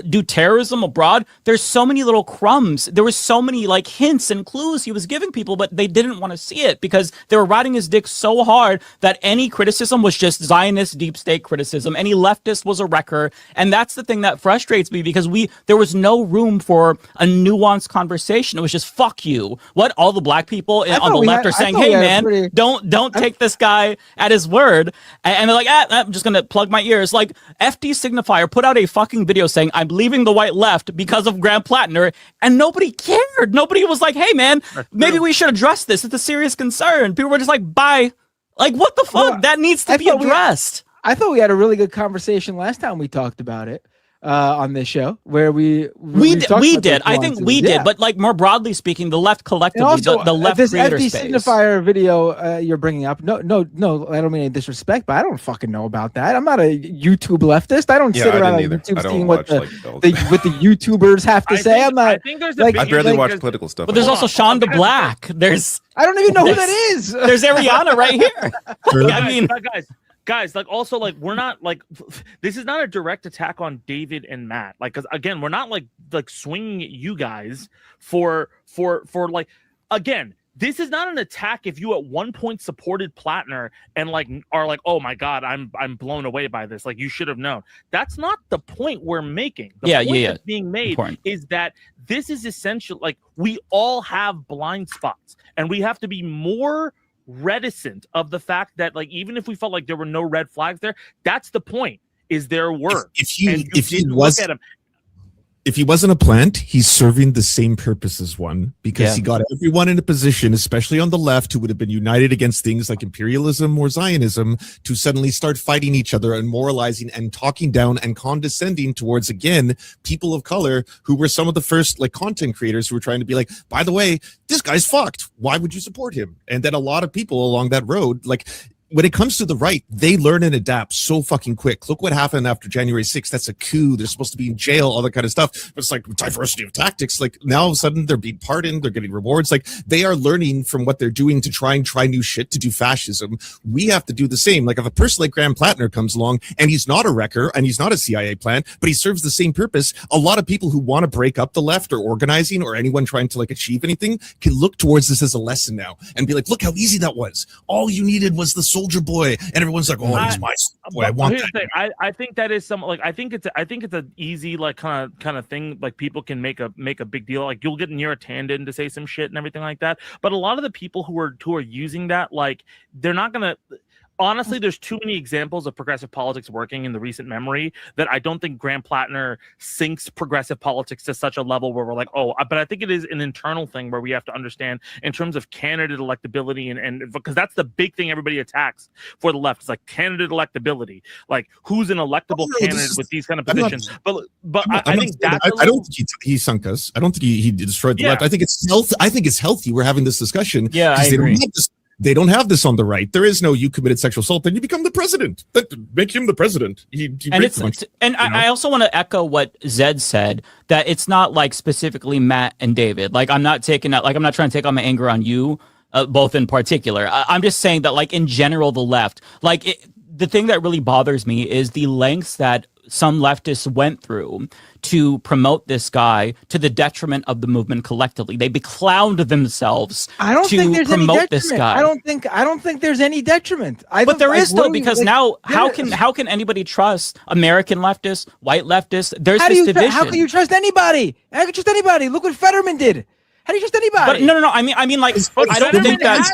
do terrorism abroad. There's so many little crumbs. There was so many like hints and clues he was giving people, but they didn't want to see it because they were riding his dick so hard that any criticism was just Zionist deep state criticism. Any leftist was a wrecker. And that's the thing that frustrates me because there was no room for a nuanced conversation. It was just fuck you. What all the black people on the left are saying, hey man, don't take this guy at his word. And they're like, I'm just gonna plug my ears. Like FD Signifier put out a fucking video saying I'm leaving the white left because of Graham Plattner, and nobody cared. Nobody was like, hey man, maybe we should address this. It's a serious concern. People were just like, bye. Like, what the fuck? Well, that needs to be addressed. I thought we had a really good conversation last time we talked about it on this show, where we did. I think we did, but like more broadly speaking, the left collectively, also, the left this creator FD space. Signifier video you're bringing up. No, I don't mean any disrespect, but I don't fucking know about that. I'm not a YouTube leftist. I don't sit around on YouTube seeing what the YouTubers have to say. I'm not. I think there's I barely watch political stuff. But there's also Shonda Black. I don't even know who that is. There's Ariana right here. I mean, guys, like also like we're not like this is not a direct attack on David and Matt. Like, because again, we're not like swinging at you guys for like again. This is not an attack if you at one point supported Plattner and like are like, oh my God, I'm blown away by this. Like, you should have known. That's not the point we're making. The point that's being made is that this is essential. Like, we all have blind spots, and we have to be more reticent of the fact that, like, even if we felt like there were no red flags there, that's the point. Is there were if he wasn't a plant, he's serving the same purpose as one, because he got everyone in a position, especially on the left, who would have been united against things like imperialism or Zionism, to suddenly start fighting each other and moralizing and talking down and condescending towards, again, people of color who were some of the first like content creators who were trying to be like, by the way, this guy's fucked. Why would you support him? And then a lot of people along that road, like, when it comes to the right, they learn and adapt so fucking quick. Look what happened after January 6th. That's a coup. They're supposed to be in jail, all that kind of stuff. But it's like diversity of tactics. Like, now all of a sudden they're being pardoned. They're getting rewards. Like, they are learning from what they're doing to try new shit, to do fascism. We have to do the same. Like, if a person like Graham Plattner comes along and he's not a wrecker and he's not a CIA plant, but he serves the same purpose, a lot of people who want to break up the left or organizing or anyone trying to like achieve anything can look towards this as a lesson now and be like, look how easy that was. All you needed was the soldier boy. And everyone's like, oh, he's my boy. I want that. I think that is some like I think it's an easy like kind of thing, like people can make a big deal. Like, you'll get Neera Tanden to say some shit and everything like that. But a lot of the people who are using that, like, they're not gonna. Honestly, there's too many examples of progressive politics working in the recent memory that I don't think Graham Plattner sinks progressive politics to such a level where we're like, oh, but I think it is an internal thing where we have to understand in terms of candidate electability and because that's the big thing everybody attacks for the left. It's like candidate electability, like who's an electable candidate with these kind of positions. I think I don't think he sunk us. I don't think he destroyed the left. I think it's healthy. I think it's healthy. We're having this discussion. Yeah, I agree. They don't have this on the right. There is no you committed sexual assault, then you become the president. Make him the president. I also want to echo what Zed said, that it's not like specifically Matt and David. Like I'm not trying to take on my anger on you, both in particular. I'm just saying that like in general, the left, the thing that really bothers me is the lengths that some leftists went through to promote this guy to the detriment of the movement collectively. They beclowned themselves to promote this guy. I don't think there's any detriment. But there is though, because now how can anybody trust American leftists, white leftists? There's this division. How can you trust anybody? How can you trust anybody? Look what Fetterman did. How do you trust anybody? But no. I mean, like, I don't think that.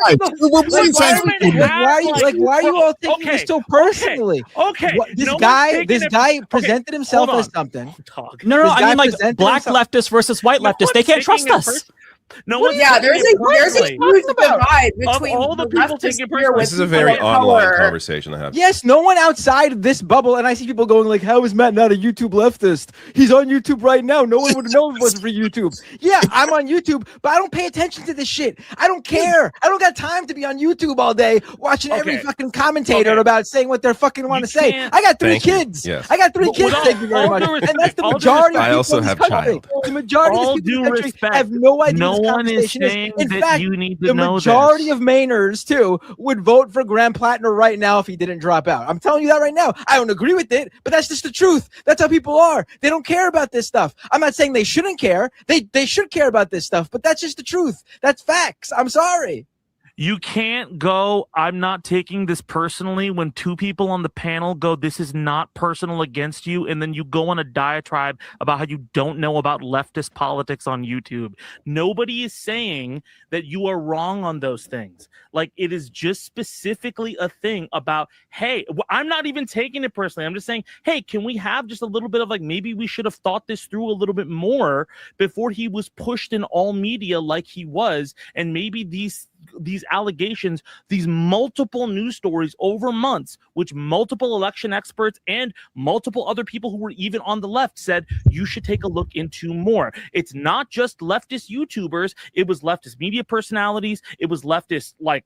Why are you all taking this so personally? Okay. This guy presented himself as something. No. I mean, like, black leftists versus white leftists. They can't trust us. No one. Yeah, there's a huge divide between all the people taking This is a very online conversation to have. Yes, no one outside this bubble, and I see people going like, "How is Matt not a YouTube leftist? He's on YouTube right now. No one would have known if it wasn't for YouTube." Yeah, I'm on YouTube, but I don't pay attention to this shit. I don't care. I don't got time to be on YouTube all day watching every fucking commentator about saying what they fucking want to say. I got 3 kids. Yes. I got 3 kids. Thank you very much. And that's the majority of people I also in this have country. child. The majority of people in this country have no idea what this conversation is. In fact, the majority of Mainers too would vote for Graham Plattner right now if he didn't drop out. I'm telling you that right now. I don't agree with it, but that's just the truth. That's how people are. They don't care about this stuff. I'm not saying they shouldn't care. They should care about this stuff, but that's just the truth. That's facts. I'm sorry. You can't go, I'm not taking this personally, when 2 people on the panel go, this is not personal against you, and then you go on a diatribe about how you don't know about leftist politics on YouTube. Nobody is saying that you are wrong on those things. Like, it is just specifically a thing about, hey, I'm not even taking it personally. I'm just saying, hey, can we have just a little bit of like, maybe we should have thought this through a little bit more before he was pushed in all media like he was, and maybe these allegations, these multiple news stories over months, which multiple election experts and multiple other people who were even on the left said you should take a look into more. It's not just leftist YouTubers, it was leftist media personalities, it was leftist like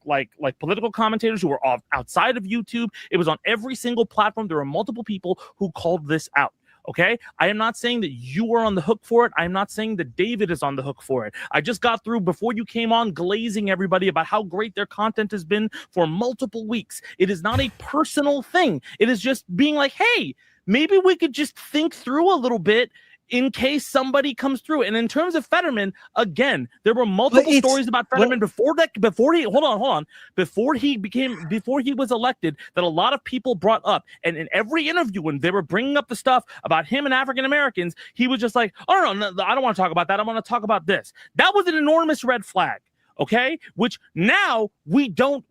political commentators who were outside of YouTube. It was on every single platform. There were multiple people who called this out. Okay, I am not saying that you are on the hook for it. I'm not saying that David is on the hook for it. I just got through before you came on glazing everybody about how great their content has been for multiple weeks. It is not a personal thing. It is just being like, hey, maybe we could just think through a little bit in case somebody comes through. And in terms of Fetterman, again, there were multiple stories about Fetterman before he was elected that a lot of people brought up. And in every interview, when they were bringing up the stuff about him and African Americans, he was just like, oh, no, I don't want to talk about that. I want to talk about this. That was an enormous red flag. Okay, which now we don't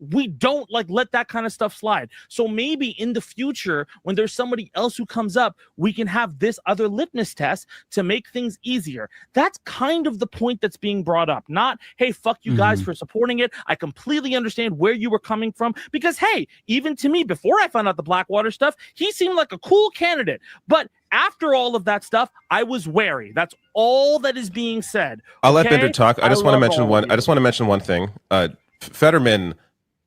like let that kind of stuff slide. So maybe in the future, when there's somebody else who comes up, we can have this other litmus test to make things easier. That's kind of the point that's being brought up. Not, hey, fuck you guys for supporting it. I completely understand where you were coming from, because hey, even to me, before I found out the Blackwater stuff, he seemed like a cool candidate. But after all of that stuff, I was wary. That's all that is being said. I'll let Bender talk. I just want to mention one thing. Fetterman,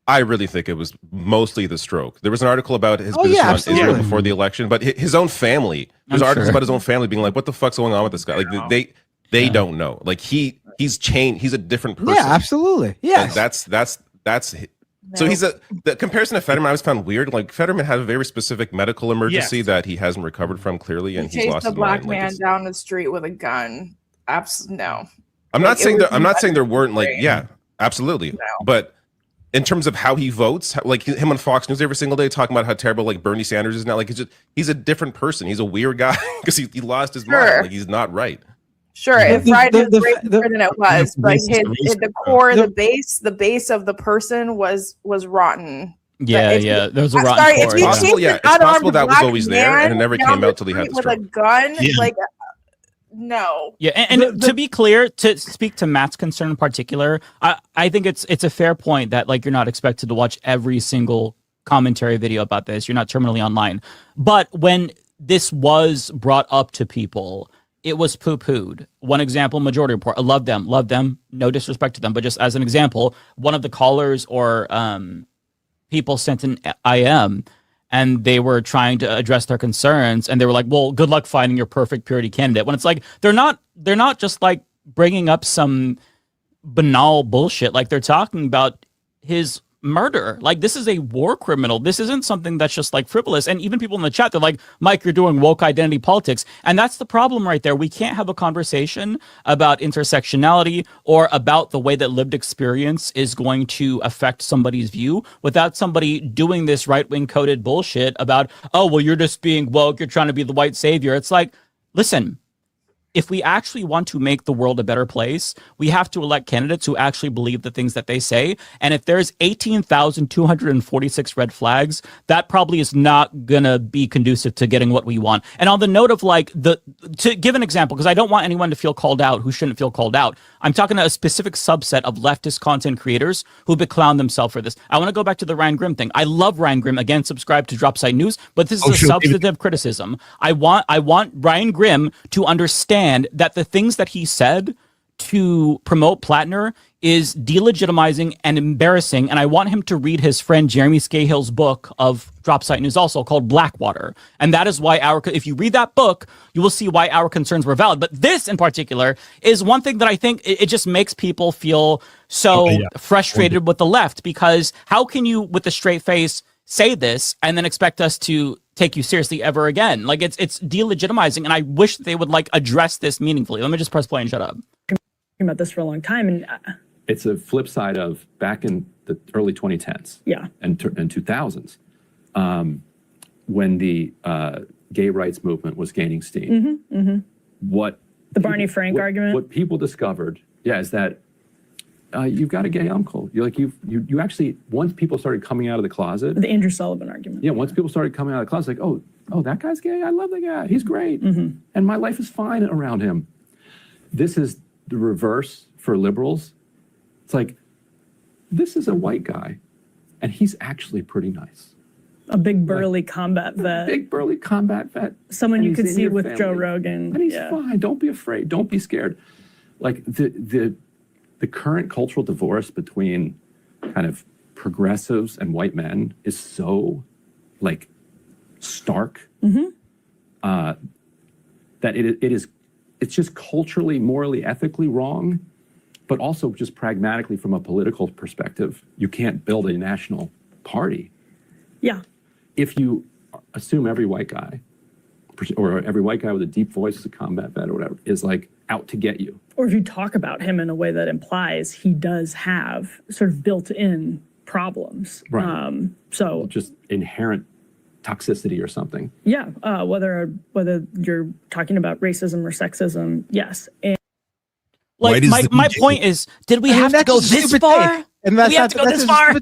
I really think it was mostly the stroke. There was an article about his business on Israel before the election, but his own family. There's articles about his own family being like, "What the fuck's going on with this guy?" Like they don't know. Like he's changed. He's a different person. Yeah, absolutely. Yeah, that's. So the comparison to Fetterman I always found weird. Like Fetterman had a very specific medical emergency that he hasn't recovered from clearly, and he's lost his mind. Chased a black man down the street with a gun. No. I'm not saying there weren't absolutely. No. But in terms of how he votes, like him on Fox News every single day talking about how terrible like Bernie Sanders is now, like he's a different person. He's a weird guy because he lost his mind. Like he's not right. Sure, if right is greater than it was, but the core, the base of the person was rotten. Yeah, there was a rotten core. If it's possible that was always there, and it never came out till he had the stroke. With a gun, no. Yeah, and to be clear, to speak to Matt's concern in particular, I think it's a fair point that like you're not expected to watch every single commentary video about this. You're not terminally online, but when this was brought up to people, it was poo-pooed. One example, Majority Report. I love them. No disrespect to them, but just as an example, one of the callers or people sent an IM and they were trying to address their concerns, and they were like, well, good luck finding your perfect purity candidate. When it's like, they're not just like bringing up some banal bullshit. Like, they're talking about his murder. Like, this is a war criminal. This isn't something that's just like frivolous. And even people in the chat, they're like, Mike, you're doing woke identity politics. And that's the problem right there. We can't have a conversation about intersectionality or about the way that lived experience is going to affect somebody's view without somebody doing this right-wing coded bullshit about, oh, well, you're just being woke, you're trying to be the white savior. It's like, listen, if we actually want to make the world a better place, we have to elect candidates who actually believe the things that they say. And if there's 18,246 red flags, that probably is not going to be conducive to getting what we want. And on the note of like, to give an example, because I don't want anyone to feel called out who shouldn't feel called out. I'm talking to a specific subset of leftist content creators who beclown themselves for this. I want to go back to the Ryan Grimm thing. I love Ryan Grimm. Again, subscribe to Dropsite News, but this is a substantive criticism. I want Ryan Grimm to understand that the things that he said to promote Plattner is delegitimizing and embarrassing, and I want him to read his friend Jeremy Scahill's book of Dropsite News also called Blackwater. And that is why if you read that book, you will see why our concerns were valid. But this in particular is one thing that I think it just makes people feel so frustrated with the left, because how can you, with a straight face, say this and then expect us to take you seriously ever again? Like, it's delegitimizing, and I wish they would like address this meaningfully. Let me just press play and shut up. About this for a long time, and it's a flip side of back in the early 2010s, and 2000s, when the gay rights movement was gaining steam. What the Barney Frank argument? What people discovered, is that you've got a gay uncle. You actually, once people started coming out of the closet, the Andrew Sullivan argument. Yeah, once people started coming out of the closet, like, oh, that guy's gay. I love that guy. He's great, and my life is fine around him. This is the reverse for liberals. It's like, this is a white guy, and he's actually pretty nice. A big burly combat vet. Big burly combat vet. Someone you could see with Joe Rogan. And he's fine. Don't be afraid. Don't be scared. Like the current cultural divorce between kind of progressives and white men is so like stark that it's just culturally, morally, ethically wrong, but also just pragmatically from a political perspective, you can't build a national party. Yeah. If you assume every white guy, or every white guy with a deep voice as a combat vet or whatever, is like out to get you. Or if you talk about him in a way that implies he does have sort of built-in problems. Right. So just inherent toxicity or something. Yeah, whether you're talking about racism or sexism, yes. And like my point is, did we have to go this far? And that's not this far.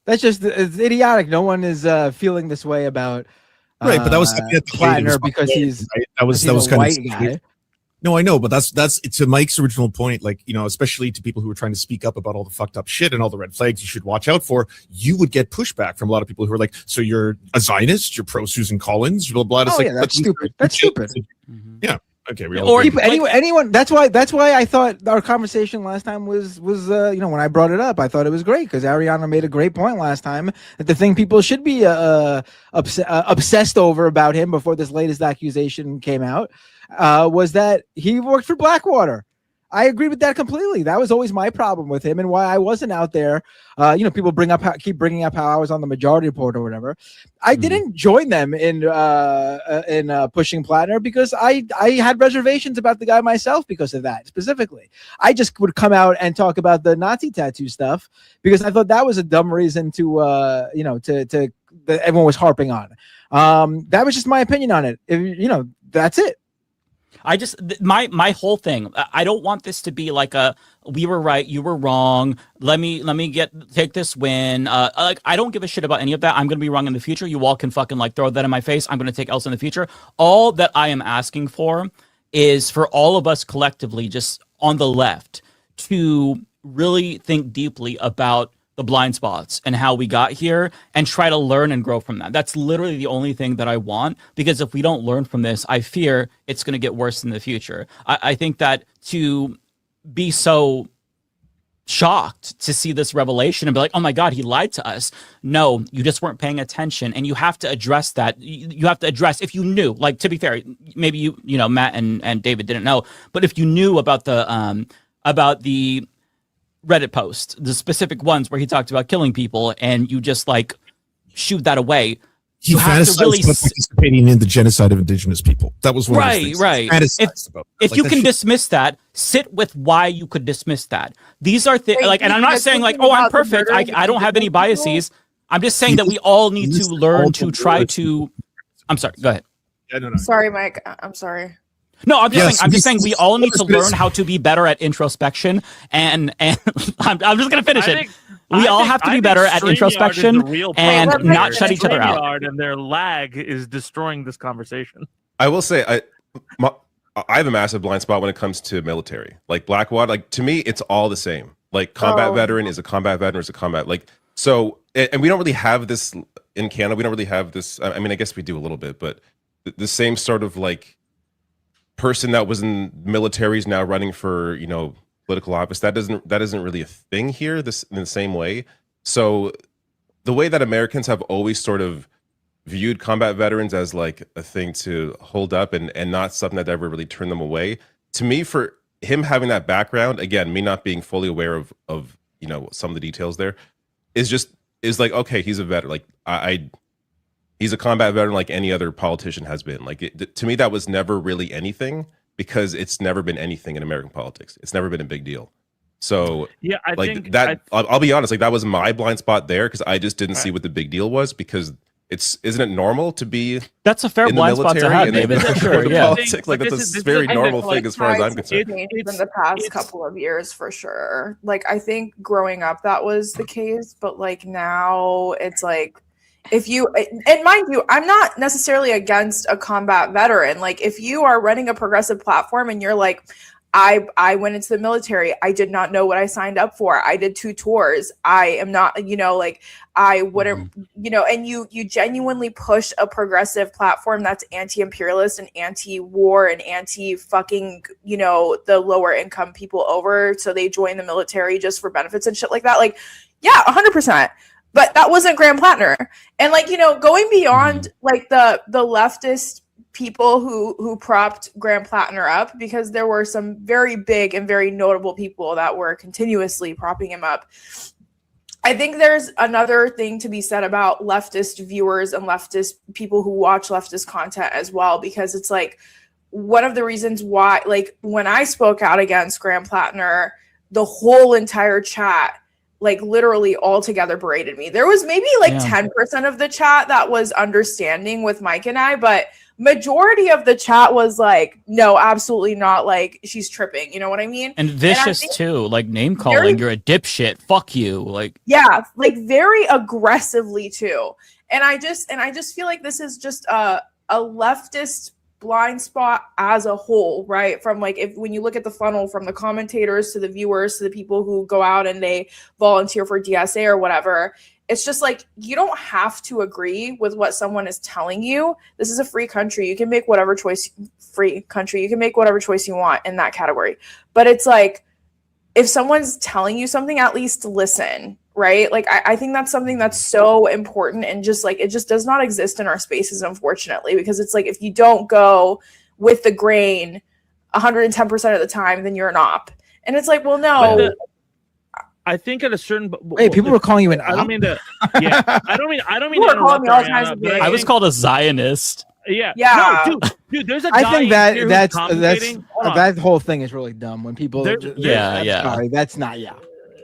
That's just it's idiotic. No one is feeling this way about but that was Plattner because he's right? that was a kind white of guy. No, I know, but that's to Mike's original point. Like, especially to people who were trying to speak up about all the fucked up shit and all the red flags you should watch out for. You would get pushback from a lot of people who are like, "So you're a Zionist? You're pro Susan Collins? Blah blah." It's That's stupid. That's stupid. Yeah. Okay. We all Or agree. anyone. That's why I thought our conversation last time was when I brought it up, I thought it was great because Ariana made a great point last time that the thing people should be obsessed over about him before this latest accusation came out was that he worked for Blackwater. I agree with that completely. That was always my problem with him and why I wasn't out there. People keep bringing up how I was on the Majority Report or whatever. I didn't join them in pushing Plattner because I had reservations about the guy myself because of that specifically. I just would come out and talk about the Nazi tattoo stuff because I thought that was a dumb reason to that everyone was harping on. That was just my opinion on it. That's it. I just my whole thing. I don't want this to be like a we were right, you were wrong. Let me take this win. Like I don't give a shit about any of that. I'm gonna be wrong in the future. You all can fucking like throw that in my face. I'm gonna take else in the future. All that I am asking for is for all of us collectively, just on the left, to really think deeply about the blind spots and how we got here and try to learn and grow from that. That's literally the only thing that I want, because if we don't learn from this, I fear it's going to get worse in the future. I think that to be so shocked to see this revelation and be like, oh my God, he lied to us. No, you just weren't paying attention, and you have to address that. You have to address, if you knew, like, to be fair, maybe you know, Matt and David didn't know, but if you knew about the Reddit post, the specific ones where he talked about killing people, and you just like shoot that away. He fantasized about participating in the genocide of indigenous people. That was one of his things. Right. If you can dismiss that, sit with why you could dismiss that. These are things like, and I'm not saying like, oh, I'm perfect. I don't have any biases. I'm just saying that we all need to learn to try to. I'm sorry. Go ahead. Sorry, Mike. I'm sorry. No, I'm just saying we all need to learn how to be better at introspection, and I'm just gonna finish it. We all have to be better at introspection and not shut each other out. And their lag is destroying this conversation. I will say, I have a massive blind spot when it comes to military. Like Blackwater, like to me, it's all the same. Like combat veteran is a combat veteran is a combat. Like so, and we don't really have this in Canada. We don't really have this. I mean, I guess we do a little bit, but the same sort of like person that was in military is now running for, you know, political office. That isn't really a thing here in the same way. So the way that Americans have always sort of viewed combat veterans as like a thing to hold up and not something that ever really turned them away. To me, for him having that background, again, me not being fully aware of you know, some of the details there, is like, okay, he's a veteran. Like he's a combat veteran like any other politician has been. Like to me, that was never really anything, because it's never been anything in American politics. It's never been a big deal. So yeah, I like think that. I'll be honest, like that was my blind spot there, because I just didn't see what the big deal was. Because isn't it normal to be? That's a fair blind spot to have, David, for sure. Yeah, politics, like that's a very normal thing as far as I'm concerned. In the past couple of years, for sure. Like I think growing up that was the case, but like now it's like, if you, and mind you, I'm not necessarily against a combat veteran. Like if you are running a progressive platform and you're like, I went into the military, I did not know what I signed up for, I did 2 tours, I am not, you know, like I wouldn't, you know, and you genuinely push a progressive platform that's anti-imperialist and anti-war and anti-fucking, you know, the lower income people over, so they join the military just for benefits and shit like that. Like, yeah, 100%. But that wasn't Graham Plattner. And like, you know, going beyond like the leftist people who propped Graham Plattner up, because there were some very big and very notable people that were continuously propping him up. I think there's another thing to be said about leftist viewers and leftist people who watch leftist content as well, because it's like one of the reasons why, like when I spoke out against Graham Plattner, the whole entire chat like literally all together berated me. There was maybe like 10% of the chat that was understanding with Mike and I, but majority of the chat was like, no, absolutely not. Like she's tripping. You know what I mean? And vicious too, like name calling. You're a dipshit. Fuck you. Like, yeah, like very aggressively too. And I just feel like this is just a leftist blind spot as a whole, right? From like, when you look at the funnel from the commentators to the viewers to the people who go out and they volunteer for DSA or whatever, it's just like, you don't have to agree with what someone is telling you. This is a free country. You can make whatever choice, free country. You can make whatever choice you want in that category. But it's like, if someone's telling you something, at least listen, right? Like, I think that's something that's so important, and just like, it just does not exist in our spaces, unfortunately, because it's like, if you don't go with the grain 110% of the time, then you're an op. And it's like, well, no. I think at a certain wait, people were calling you an op? I don't mean to. Yeah, I don't mean People to were calling interrupt me all kinds of Ariana, things. I was called a Zionist. Yeah. Yeah. No, dude, there's a guy I think in here that's who's commentating. Hold on. that whole thing is really dumb when people. Sorry, that's not. Yeah.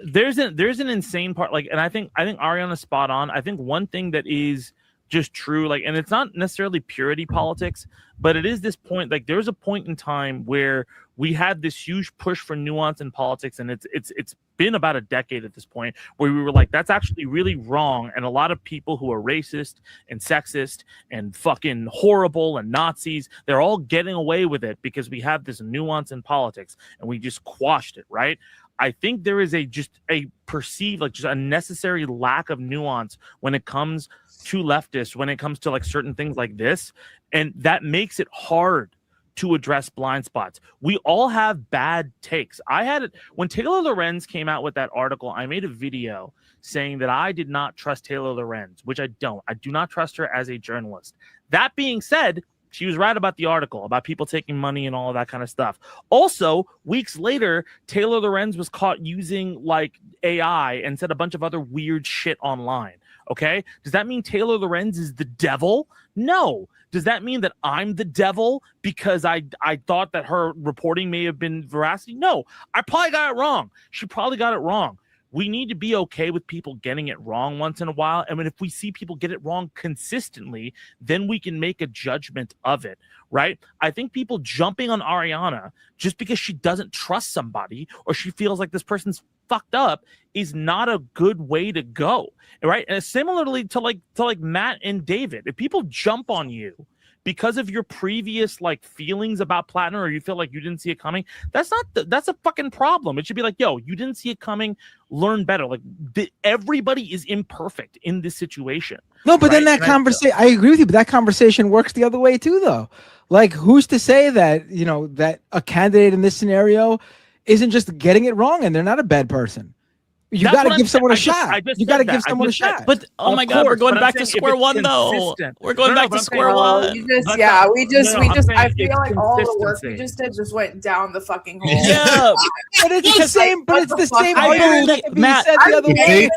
There's an insane part, like, and I think Ariana's spot on. I think one thing that is just true, like, and it's not necessarily purity politics, but it is this point, like, there's a point in time where we had this huge push for nuance in politics, and it's been about a decade at this point where we were like, that's actually really wrong, and a lot of people who are racist and sexist and fucking horrible and Nazis, they're all getting away with it because we have this nuance in politics and we just quashed it, right? I think there is just a perceived, like, just a necessary lack of nuance when it comes to leftists, when it comes to like certain things like this, and that makes it hard to address blind spots. We all have bad takes. I had it when Taylor Lorenz came out with that article. I made a video saying that I did not trust Taylor Lorenz, which I don't. I do not trust her as a journalist. That being said, she was right about the article, about people taking money and all of that kind of stuff. Also, weeks later, Taylor Lorenz was caught using like AI and said a bunch of other weird shit online. Okay? Does that mean Taylor Lorenz is the devil? No. Does that mean that I'm the devil because I thought that her reporting may have been veracity? No. I probably got it wrong. She probably got it wrong. We need to be okay with people getting it wrong once in a while. And if we see people get it wrong consistently, then we can make a judgment of it, right? I think people jumping on Ariana just because she doesn't trust somebody or she feels like this person's fucked up is not a good way to go, right? And similarly to like Matt and David, if people jump on you because of your previous like feelings about Platinum, or you feel like you didn't see it coming, that's a fucking problem. It should be like, yo, you didn't see it coming, learn better. Like everybody is imperfect in this situation. No, but then that conversation, I agree with you, but that conversation works the other way too, though. Like, who's to say that, you know, that a candidate in this scenario isn't just getting it wrong and they're not a bad person? You got to give someone a shot. You got to give someone a shot. But oh my God, we're going back to square one though. We're going back to square one. I feel like all the work we just did just went down the fucking hole. Yeah, but it's the same. But it's the same argument that can be said the other way.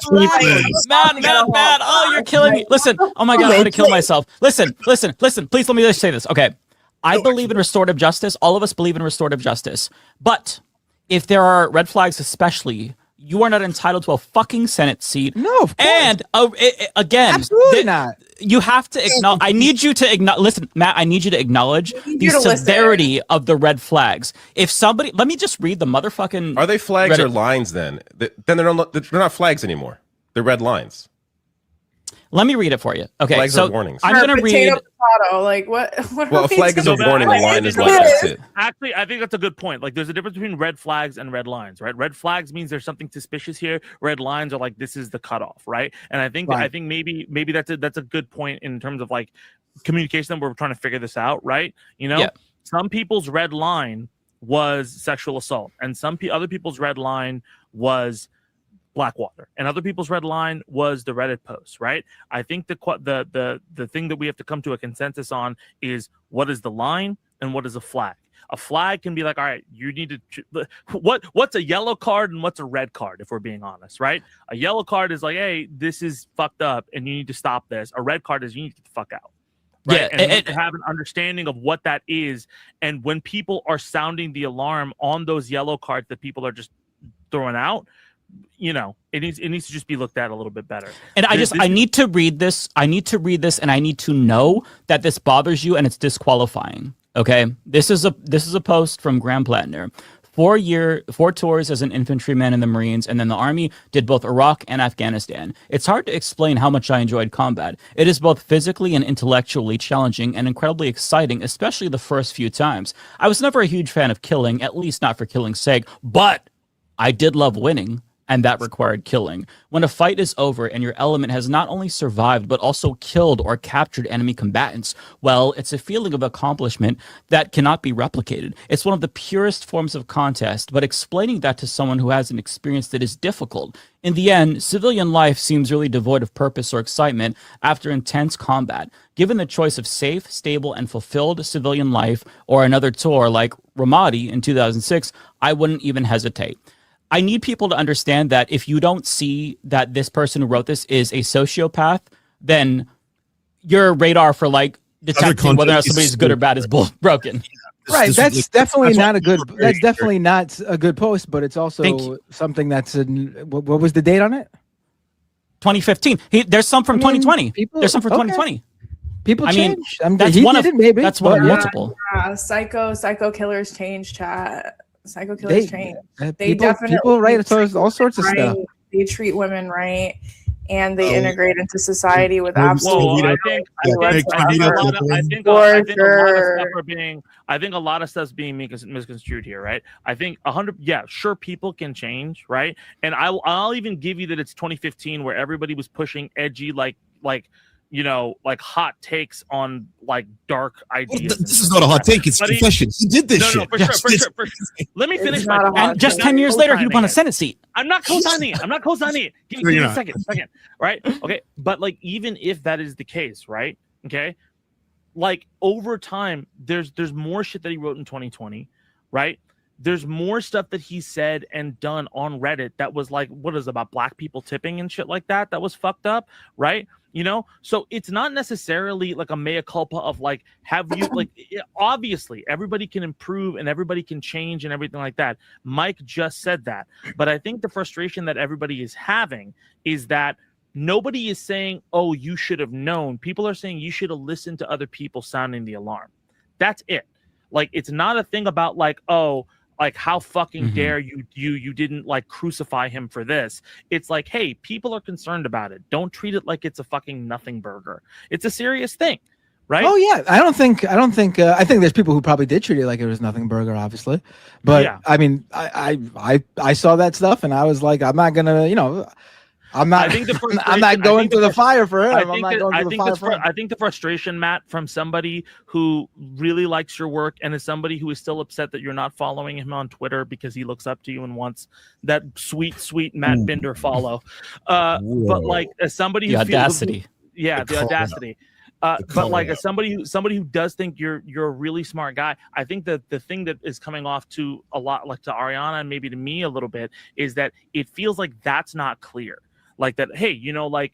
Matt, oh, you're killing me. Listen, oh my God, I'm gonna kill myself. Listen. Please let me just say this. Okay, I believe in restorative justice. All of us believe in restorative justice. But if there are red flags, especially, you are not entitled to a fucking Senate seat. No, of course. And again, absolutely not. You have to acknowledge. I need you to acknowledge. Listen, Matt. I need you to acknowledge the severity of the red flags. If somebody, let me just read the motherfucking. Are they flags or lines? Then they're not flags anymore. They're red lines. Let me read it for you. Okay, flags so are warnings. I'm going to read. Potato, like what well, a flag is a warning. A line is like that's it. Actually, I think that's a good point. Like, there's a difference between red flags and red lines, right? Red flags means there's something suspicious here. Red lines are like, this is the cutoff, right? And I think maybe that's a good point in terms of like communication. We're trying to figure this out, right? You know, some people's red line was sexual assault, and other people's red line was Blackwater, and other people's red line was the Reddit post, right? I think the thing that we have to come to a consensus on is what is the line and what is a flag. A flag can be like, all right, you need to what's a yellow card and what's a red card, if we're being honest, right? A yellow card is like, hey, this is fucked up and you need to stop this. A red card is you need to get the fuck out. Right? Yeah, and we need to have an understanding of what that is. And when people are sounding the alarm on those yellow cards that people are just throwing out, you know, it needs to just be looked at a little bit better. And I need to read this. I need to read this, and I need to know that this bothers you and it's disqualifying. Okay, this is a post from Graham Plattner. 4 tours as an infantryman in the Marines, and then the Army, did both Iraq and Afghanistan. It's hard to explain how much I enjoyed combat. It is both physically and intellectually challenging and incredibly exciting, especially the first few times. I was never a huge fan of killing, at least not for killing's sake, but I did love winning. And that required killing. When a fight is over and your element has not only survived, but also killed or captured enemy combatants, well, it's a feeling of accomplishment that cannot be replicated. It's one of the purest forms of contest, but explaining that to someone who hasn't experienced it is difficult. In the end, civilian life seems really devoid of purpose or excitement after intense combat. Given the choice of safe, stable, and fulfilled civilian life or another tour like Ramadi in 2006, I wouldn't even hesitate. I need people to understand that if you don't see that this person who wrote this is a sociopath, then your radar for like detecting whether or not somebody's good or bad is broken. Right. That's definitely not a good. That's definitely not a good post, but it's also something that's. What was the date on it? 2015. There's some from 2020. There's some from 2020. People change. That's one of maybe. That's one of multiple. Psycho killers change, chat. Psycho killers change. They people, definitely people write all sorts of stuff. They treat women right, and they integrate into society with absolutely. I think a lot of stuff's being misconstrued here, right? I think 100. Yeah, sure, people can change, right? And I'll even give you that it's 2015 where everybody was pushing edgy, like hot takes on like dark ideas. This is not a hot take. It's confession. He did this shit. For sure. Let me finish my point. And just 10 years later, he won a Senate seat. I'm not co-signing it. Give me a second. Right? Okay. But like, even if that is the case, right? Okay. Like over time, there's more shit that he wrote in 2020, right? There's more stuff that he said and done on Reddit that was like, what is about black people tipping and shit like that? That was fucked up, right? So it's not necessarily like a mea culpa of like, have you like, obviously everybody can improve and everybody can change and everything like that. Mike just said that. But I think the frustration that everybody is having is that nobody is saying, oh, you should have known. People are saying you should have listened to other people sounding the alarm. That's it. Like, it's not a thing about like, oh, like how fucking dare you didn't like crucify him for this. It's like, hey, people are concerned about it. Don't treat it like it's a fucking nothing burger. It's a serious thing, right? Oh yeah, I think there's people who probably did treat it like it was nothing burger, obviously. But yeah. I mean, I saw that stuff and I was like, I'm not gonna, I'm not. I'm not going through the fire for him. I think the frustration, Matt, from somebody who really likes your work and is somebody who is still upset that you're not following him on Twitter because he looks up to you and wants that sweet Matt Binder follow. But like, as somebody who the audacity. The audacity. But like, as somebody who does think you're a really smart guy, I think that the thing that is coming off to a lot, like to Ariana and maybe to me a little bit, is that it feels like that's not clear. Like that, hey,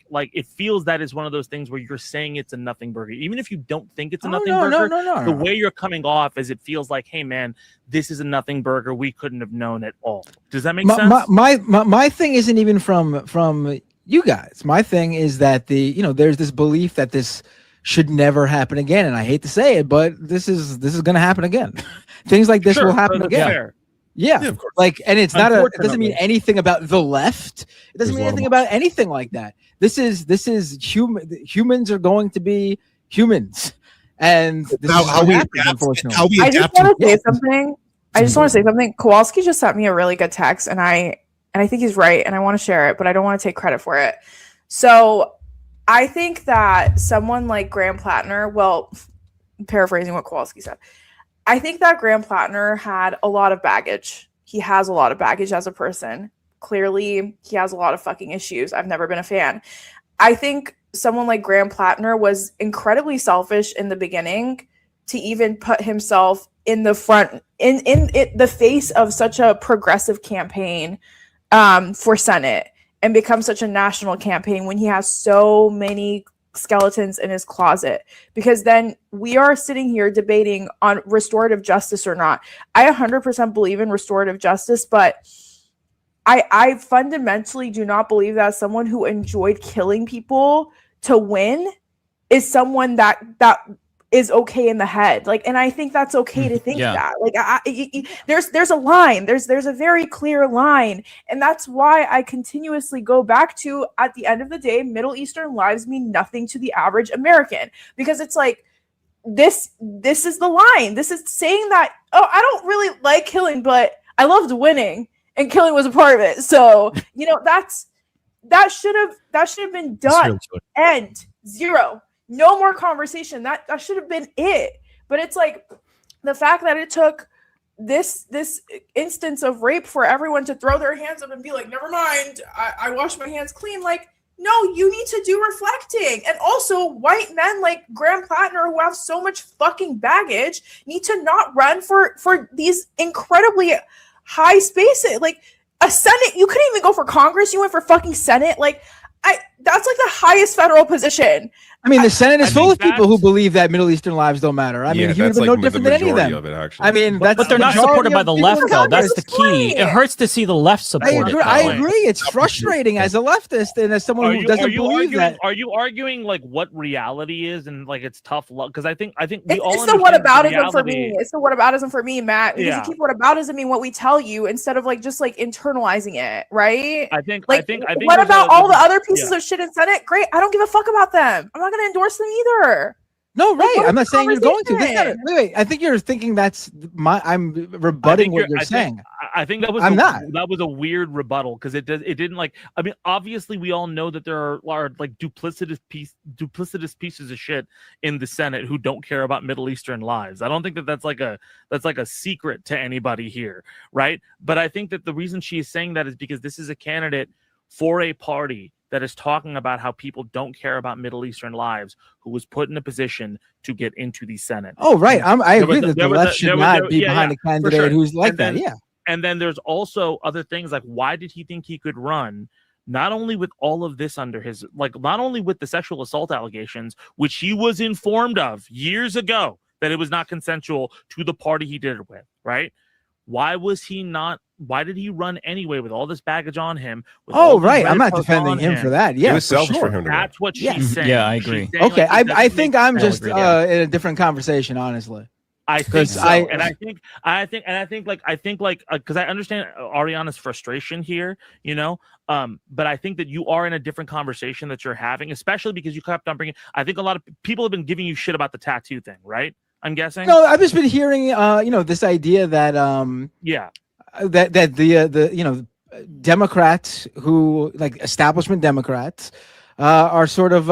like it feels that is one of those things where you're saying it's a nothing burger, even if you don't think it's a nothing burger. No. The way you're coming off is it feels like, hey man, this is a nothing burger. We couldn't have known at all. Does that make sense? My thing isn't even from you guys. My thing is that there's this belief that this should never happen again, and I hate to say it, but this is going to happen again. Things like this will happen again. Fair. Yeah, of course. Like, and it's not it doesn't mean anything about the left. It doesn't mean anything about anything like that. This is humans are going to be humans. And this how we adapt, unfortunately. I just want to say something. I just want to say something. Kowalski just sent me a really good text, and I think he's right, and I want to share it, but I don't want to take credit for it. So I think that someone like Graham Plattner, well, paraphrasing what Kowalski said, I think that Graham Plattner had a lot of baggage. He has a lot of baggage as a person. Clearly, he has a lot of fucking issues. I've never been a fan. I think someone like Graham Plattner was incredibly selfish in the beginning to even put himself in the front, in the face of such a progressive campaign for Senate and become such a national campaign when he has so many skeletons in his closet, because then we are sitting here debating on restorative justice or not. I 100% believe in restorative justice, but I fundamentally do not believe that someone who enjoyed killing people to win is someone that is okay in the head. Like, and I think that's okay to think that. Like, there's a line. There's a very clear line, and that's why I continuously go back to, at the end of the day, Middle Eastern lives mean nothing to the average American, because it's like this is the line. This is saying that, oh, I don't really like killing, but I loved winning, and killing was a part of it. So that should have been done. End. Zero. No more conversation. That should have been it. But it's like the fact that it took this instance of rape for everyone to throw their hands up and be like, never mind, I wash my hands clean. Like, no, you need to do reflecting. And also, white men like Graham Plattner, who have so much fucking baggage, need to not run for these incredibly high spaces. Like a Senate, you couldn't even go for Congress. You went for fucking Senate. Like, that's like the highest federal position. I mean, the Senate is I full of think people who believe that Middle Eastern lives don't matter. I mean, he would have been no different than any of them. I mean, that's but they're not supported by the left, though. That's the key. It hurts to see the left support it. I agree. It's frustrating as a leftist and as someone who doesn't believe that. Are you arguing like what reality is and like it's tough luck? Because I think we all It's the whataboutism for me. It's the whataboutism for me, Matt. Because you keep whataboutism what we tell you instead of like just like internalizing it, right? I think what about all the other pieces of shit in Senate? Great. I don't give a fuck about them. I'm not going to endorse them either. No, right. I'm not saying you're going to. Wait. I think you're thinking I'm rebutting what you're saying. I think that was that was a weird rebuttal because it didn't like. I mean, obviously, we all know that there are like duplicitous pieces of shit in the Senate who don't care about Middle Eastern lives. I don't think that's like a secret to anybody here, right? But I think that the reason she is saying that is because this is a candidate for a party that is talking about how people don't care about Middle Eastern lives, who was put in a position to get into the Senate. Oh, right. I agree that the left should not be behind a candidate who's like that. Yeah. And then there's also other things like, why did he think he could run? Not only with all of this under his, like, not only with the sexual assault allegations, which he was informed of years ago that it was not consensual to the party he did it with, right? Why did he run anyway with all this baggage on him? Right. I'm not defending him for that. Yeah, it was selfish for him to run. That's what she's saying. Yeah, I agree. Okay, I think I'm just in a different conversation, honestly. I think so. I think because I understand Ariana's frustration here, you know, but I think that you are in a different conversation that you're having, especially because you kept on bringing. I think a lot of people have been giving you shit about the tattoo thing, right? I'm guessing. No, I've just been hearing, this idea that that the Democrats who like establishment Democrats are sort of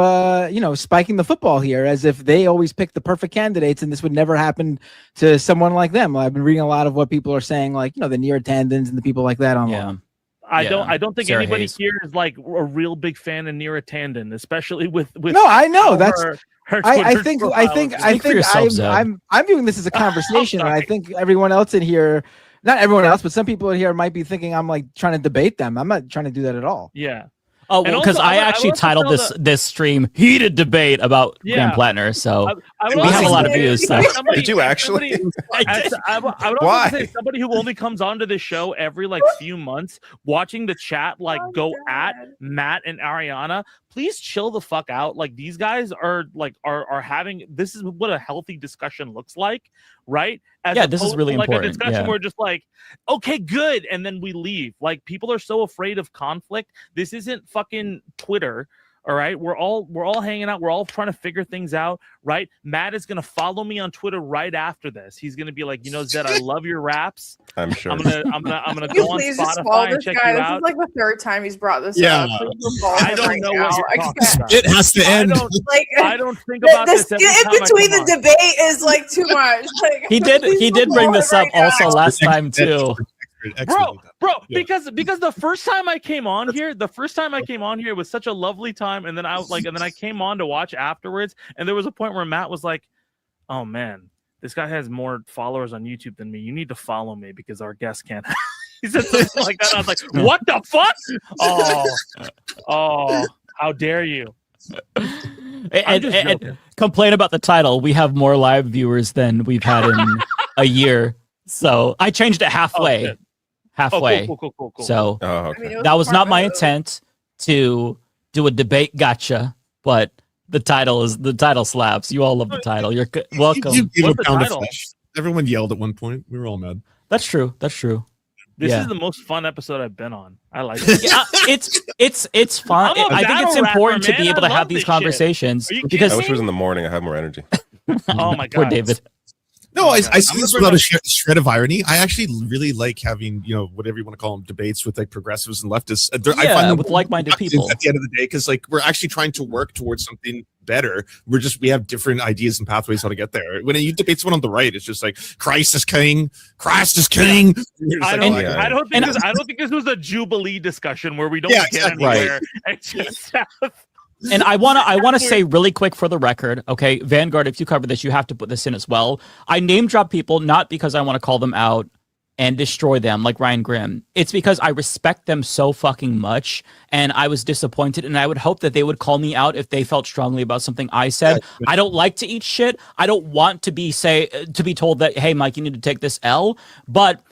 spiking the football here as if they always pick the perfect candidates and this would never happen to someone like them. I've been reading a lot of what people are saying, like the near attendants and the people like that online. I don't think Sarah anybody Hayes. Here is like a real big fan of Neera Tanden, especially with no, I know that's her I think I'm viewing this as a conversation, and I think everyone else in here, not everyone else, but some people in here might be thinking I'm like trying to debate them. I'm not trying to do that at all. Yeah. Oh, because I actually titled this stream "Heated Debate" about Graham Plattner, so we have a lot of views. So. Did you actually? I would also say somebody who only comes onto this show every like few months, watching the chat like go at Matt and Ariana. Please chill the fuck out. Like these guys are having. This is what a healthy discussion looks like, right? This is really important. A discussion where just like, okay, good, and then we leave. Like people are so afraid of conflict. This isn't fucking Twitter. All right, we're all hanging out. We're all trying to figure things out, right? Matt is gonna follow me on Twitter right after this. He's gonna be like, Zed, I love your raps. I'm sure. I'm gonna go on Spotify and check you out. This is like the third time he's brought this up. I don't know what you're talking about. It has to end. I don't think about this. In between the debate is like too much. Like, he did bring this up also last time too. Bro, because the first time I came on here, it was such a lovely time, and then I came on to watch afterwards, and there was a point where Matt was like, "Oh man, this guy has more followers on YouTube than me. You need to follow me because our guest can't." He said something like that. I was like, "What the fuck? Oh, how dare you!" And complain about the title. We have more live viewers than we've had in a year, so I changed it halfway. Halfway. Cool. So that was not my intent to do a debate gotcha, but the title slaps. You all love the title. You're welcome. You gave a pound of flesh. Everyone yelled at one point. We were all mad. That's true. This is the most fun episode I've been on. I like it. It's fun. I think it's important to be able to have these conversations because I wish it was in the morning. I have more energy. Oh my god, poor David. No, I see this without a shred of irony. I actually really like having, whatever you want to call them, debates with like progressives and leftists. I find them with like-minded people at the end of the day, because like we're actually trying to work towards something better. We have different ideas and pathways how to get there. When you debate someone on the right, it's just like Christ is king. I don't think this was a Jubilee discussion where we don't get anywhere. Right. And I want to say really quick for the record, okay, Vanguard, if you cover this, you have to put this in as well. I name drop people not because I want to call them out and destroy them like Ryan Grimm. It's because I respect them so fucking much, and I was disappointed, and I would hope that they would call me out if they felt strongly about something I said. I don't like to eat shit. I don't want to be told that, hey, Mike, you need to take this L, but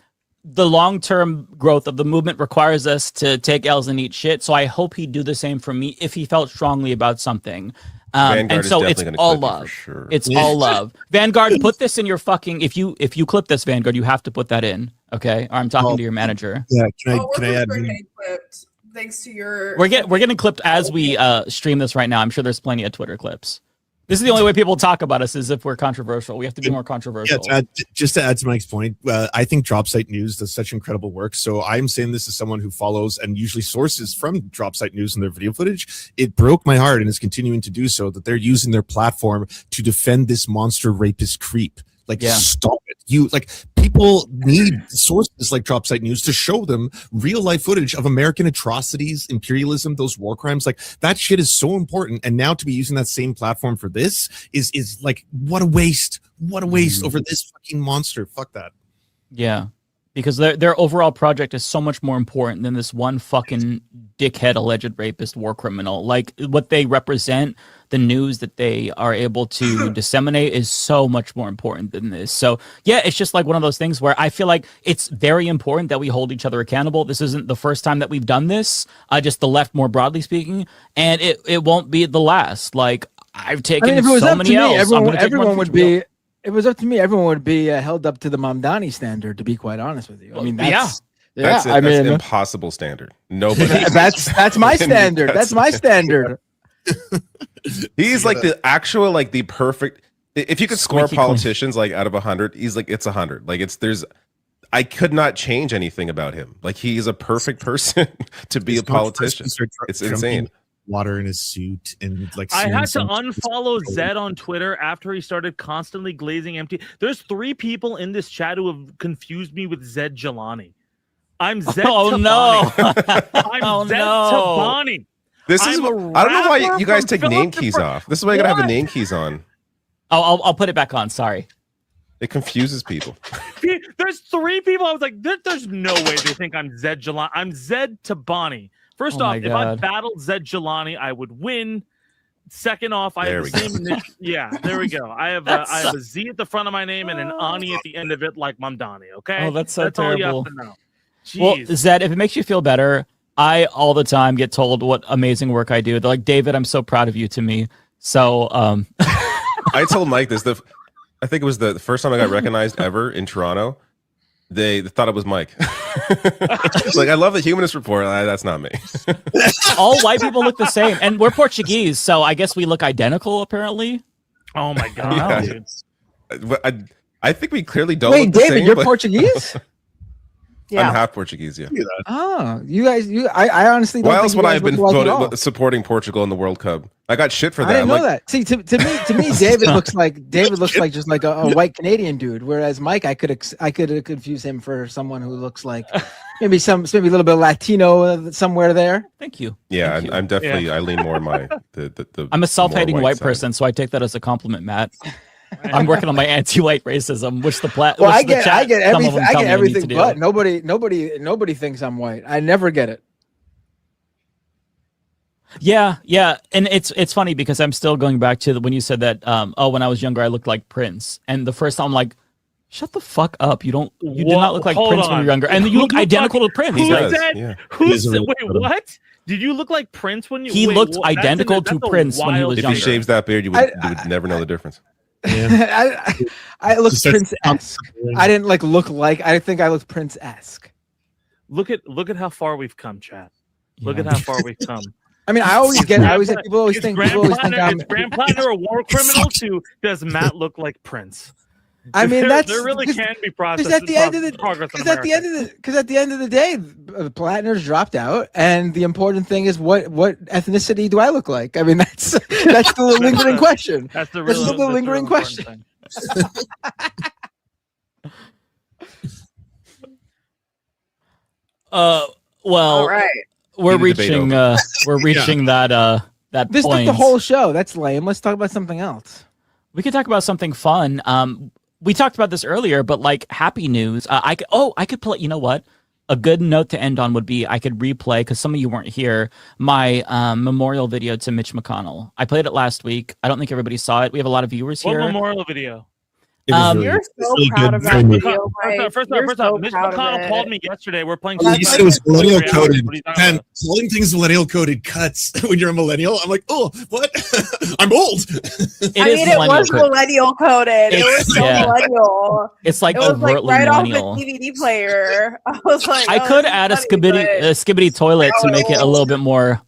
the long-term growth of the movement requires us to take L's and eat shit, so I hope he'd do the same for me if he felt strongly about something. And so it's all love. Sure. It's all love. Vanguard, put this in your fucking. If you clip this, Vanguard, you have to put that in. Okay, or I'm talking to your manager. Yeah, can I add? Clipped, thanks to your. We're getting clipped as we stream this right now. I'm sure there's plenty of Twitter clips. This is the only way people talk about us is if we're controversial. We have to be more controversial. Yeah, just to add to Mike's point, I think Dropsite News does such incredible work. So I'm saying this as someone who follows and usually sources from Dropsite News and their video footage. It broke my heart and is continuing to do so that they're using their platform to defend this monster rapist creep. Like, stop it. People need sources like Dropsite News to show them real life footage of American atrocities, imperialism, those war crimes. Like, that shit is so important. And now to be using that same platform for this is like, what a waste. What a waste over this fucking monster. Fuck that. Yeah. Because their overall project is so much more important than this one fucking dickhead alleged rapist war criminal. Like, what they represent, the news that they are able to disseminate is so much more important than this. So yeah, it's just like one of those things where I feel like it's very important that we hold each other accountable. This isn't the first time that we've done this, just the left more broadly speaking, and it won't be the last. Like, I've taken so many L's. Everyone would be. If it was up to me, everyone would be held up to the Mamdani standard. To be quite honest with you, I mean, that's an impossible standard. Nobody. that's my standard. That's my standard. He's like the actual, like the perfect. If you could score politicians like out of 100, he's like it's 100. Like I could not change anything about him. Like, he's a perfect person to be a politician. It's insane. Water in his suit and like. I had to unfollow Zed on Twitter after he started constantly glazing empty. There's 3 people in this chat who have confused me with Zed Jelani. I'm Zed. Oh no! I'm Zed Tabani. This is. I don't know why you guys take name keys off. This is why you gotta have the name keys on. I'll put it back on. Sorry. It confuses people. There's 3 people. I was like, there's no way they think I'm Zed Jelani. I'm Zed Tabani. First off, if I battled Zed Jelani, I would win. Second off, I have the same initial. Yeah, there we go. I have a Z at the front of my name and an Ani at the end of it, like Mamdani. Okay. Oh, that's so terrible. All you have to know. Jeez. Well, Zed, if it makes you feel better, I all the time get told what amazing work I do. They're like, David, I'm so proud of you to me. So I told Mike this. I think it was the first time I got recognized ever in Toronto. They thought it was Mike. It's like, I love the Humanist Report. That's not me. All white people look the same, and we're Portuguese, so I guess we look identical. Apparently. Oh my god, dude! I think we clearly don't. Wait, look the David, same, you're but... Portuguese? Yeah. I'm half Portuguese. Yeah. Oh, you guys. I honestly don't. Why else would I have been supporting Portugal in the World Cup? I got shit for that. I didn't know that. See, to me, David looks like just like a white Canadian dude. Whereas Mike, I could confuse him for someone who looks like maybe a little bit of Latino somewhere there. Thank you. Yeah, Thank you. I'm definitely. I lean more on my the. I'm a self-hating white person, so I take that as a compliment, Matt. I'm working on my anti-white racism, which the Well, I get everything, but nobody thinks I'm white. I never get it. Yeah, and it's funny because I'm still going back to when you said that. When I was younger, I looked like Prince, and the first time I'm like, shut the fuck up! You did not look like Prince when you were younger, and you look identical to Prince. Who said? Wait, what? Did you look like Prince when you? He looked identical to Prince when he was younger. If he shaves that beard, you would never know the difference. Yeah. I look Prince-esque. I didn't look like. I think I look Prince-esque. Look at how far we've come, chat. Look at how far we've come. I mean, I always get people always think I'm Grand Platinum a war criminal to does Matt look like Prince? I mean, there really can be process. Because at the end of the day, the Platiners dropped out, and the important thing is what ethnicity do I look like? I mean, that's the lingering question. That's the lingering question. Well, all right. We're reaching that This point. is the whole show. That's lame. Let's talk about something else. We could talk about something fun. we talked about this earlier, but like happy news. I could play. You know what? A good note to end on would be I could replay, because some of you weren't here, my memorial video to Mitch McConnell. I played it last week. I don't think everybody saw it. We have a lot of viewers here. What memorial video? You're so proud of that video, Mike. First You're off, so Mitch proud of McConnell it. called me yesterday. We're playing. You said it was millennial coded. What are you talking And about? calling things millennial coded cuts when you're a millennial. I'm like, oh, what? I'm old. It was millennial coded. It was so millennial. It's like it was like overtly right millennial. off the DVD player. I was like, I could add a skibbity toilet to make it a little bit more.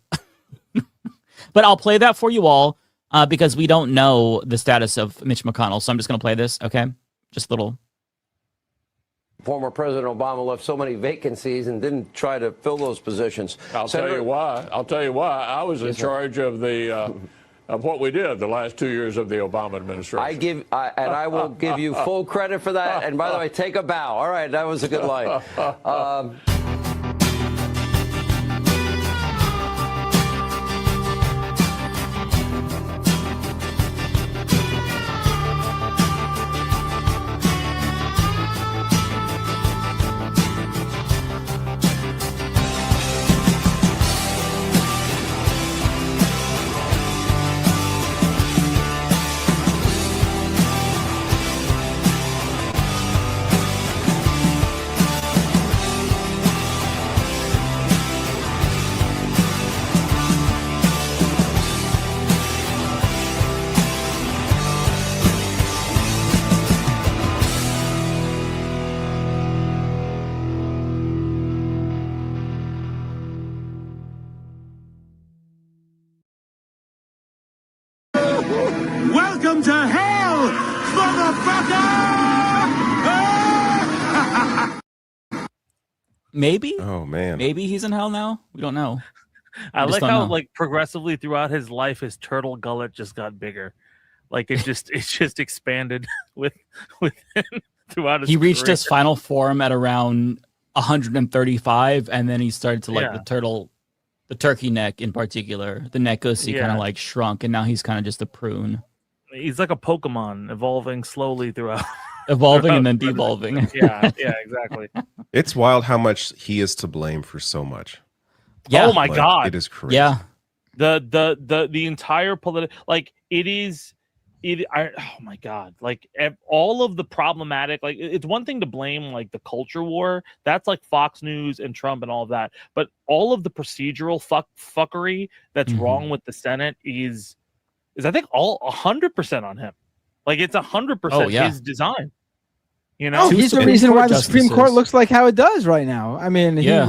But I'll play that for you all because we don't know the status of Mitch McConnell. So I'm just going to play this. Okay. Just a little. Former President Obama left so many vacancies and didn't try to fill those positions. I'll tell you why. I was in charge of the of what we did the last 2 years of the Obama administration. I will give you full credit for that. And by the way, take a bow. All right, that was a good line. Welcome to hell, motherfucker! Maybe. Oh man. Maybe he's in hell now. We don't know. I We just like don't how know. like progressively throughout his life, his turtle gullet just got bigger. Like it just expanded with him throughout his. He reached career. his final form at around 135, and then he started to like Yeah. the turtle, the turkey neck in particular. The neck goatee kind Yeah. of like shrunk, and now he's kind of just a prune, He's like a Pokemon evolving slowly throughout. evolving and then devolving. Yeah, exactly. It's wild how much he is to blame for so much. Oh my Like, god. it is crazy. Yeah. The entire political, like oh my god, like all of the problematic, like it's one thing to blame like the culture war, that's like Fox News and Trump and all of that, but all of the procedural fuckery that's wrong with the Senate is I think all 100% on him. Like it's 100% yeah. his design. You know, No, he's the reason why the Supreme Court looks like how it does right now. I mean, Yeah.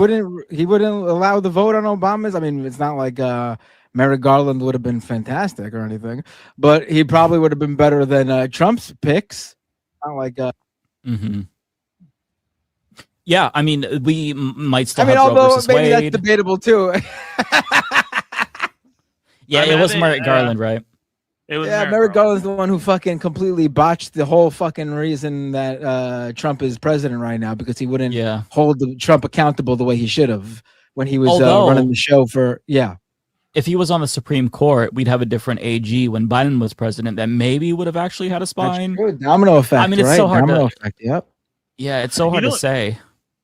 he wouldn't allow the vote on Obama's. I mean, it's not like Merrick Garland would have been fantastic or anything, but he probably would have been better than Trump's picks. Not like. Yeah, I mean, we might still I mean, have Roe although versus maybe that's Wade. debatable too. Yeah, I mean, it I was think, Merrick Garland, right? It was Yeah, Merrick Garland's the one who fucking completely botched the whole fucking reason that Trump is president right now, because he wouldn't hold Trump accountable the way he should have when he was Although- running the show for If he was on the Supreme Court, we'd have a different AG when Biden was president that maybe would have actually had a spine. Domino effect. I mean, it's right? so hard Domino to. effect. Yep. Yeah, it's so hard know to what- say.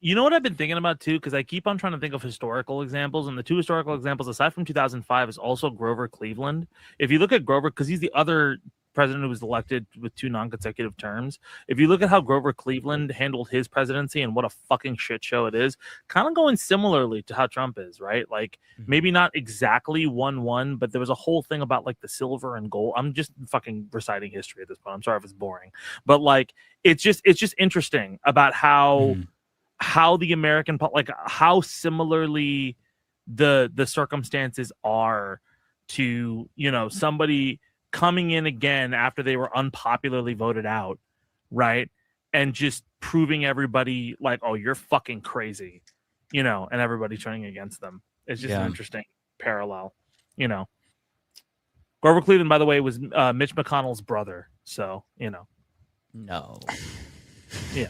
You know what I've been thinking about too, because I keep on trying to think of historical examples, and the two historical examples aside from 2005 is also Grover Cleveland. If you look at Grover, because he's the other president who was elected with 2 non-consecutive terms. If you look at how Grover Cleveland handled his presidency and what a fucking shit show it is, kind of going similarly to how Trump is, right? Like maybe not exactly 1-1, but there was a whole thing about like the silver and gold. I'm just fucking reciting history at this point. I'm sorry if it's boring, but like it's just interesting about how the American, like how similarly the circumstances are to, you know, somebody coming in again after they were unpopularly voted out, right? And just proving everybody like, oh, you're fucking crazy, you know, and everybody turning against them. It's just an interesting parallel, you know. Grover Cleveland, by the way, was Mitch McConnell's brother. So, you know. No. Yeah.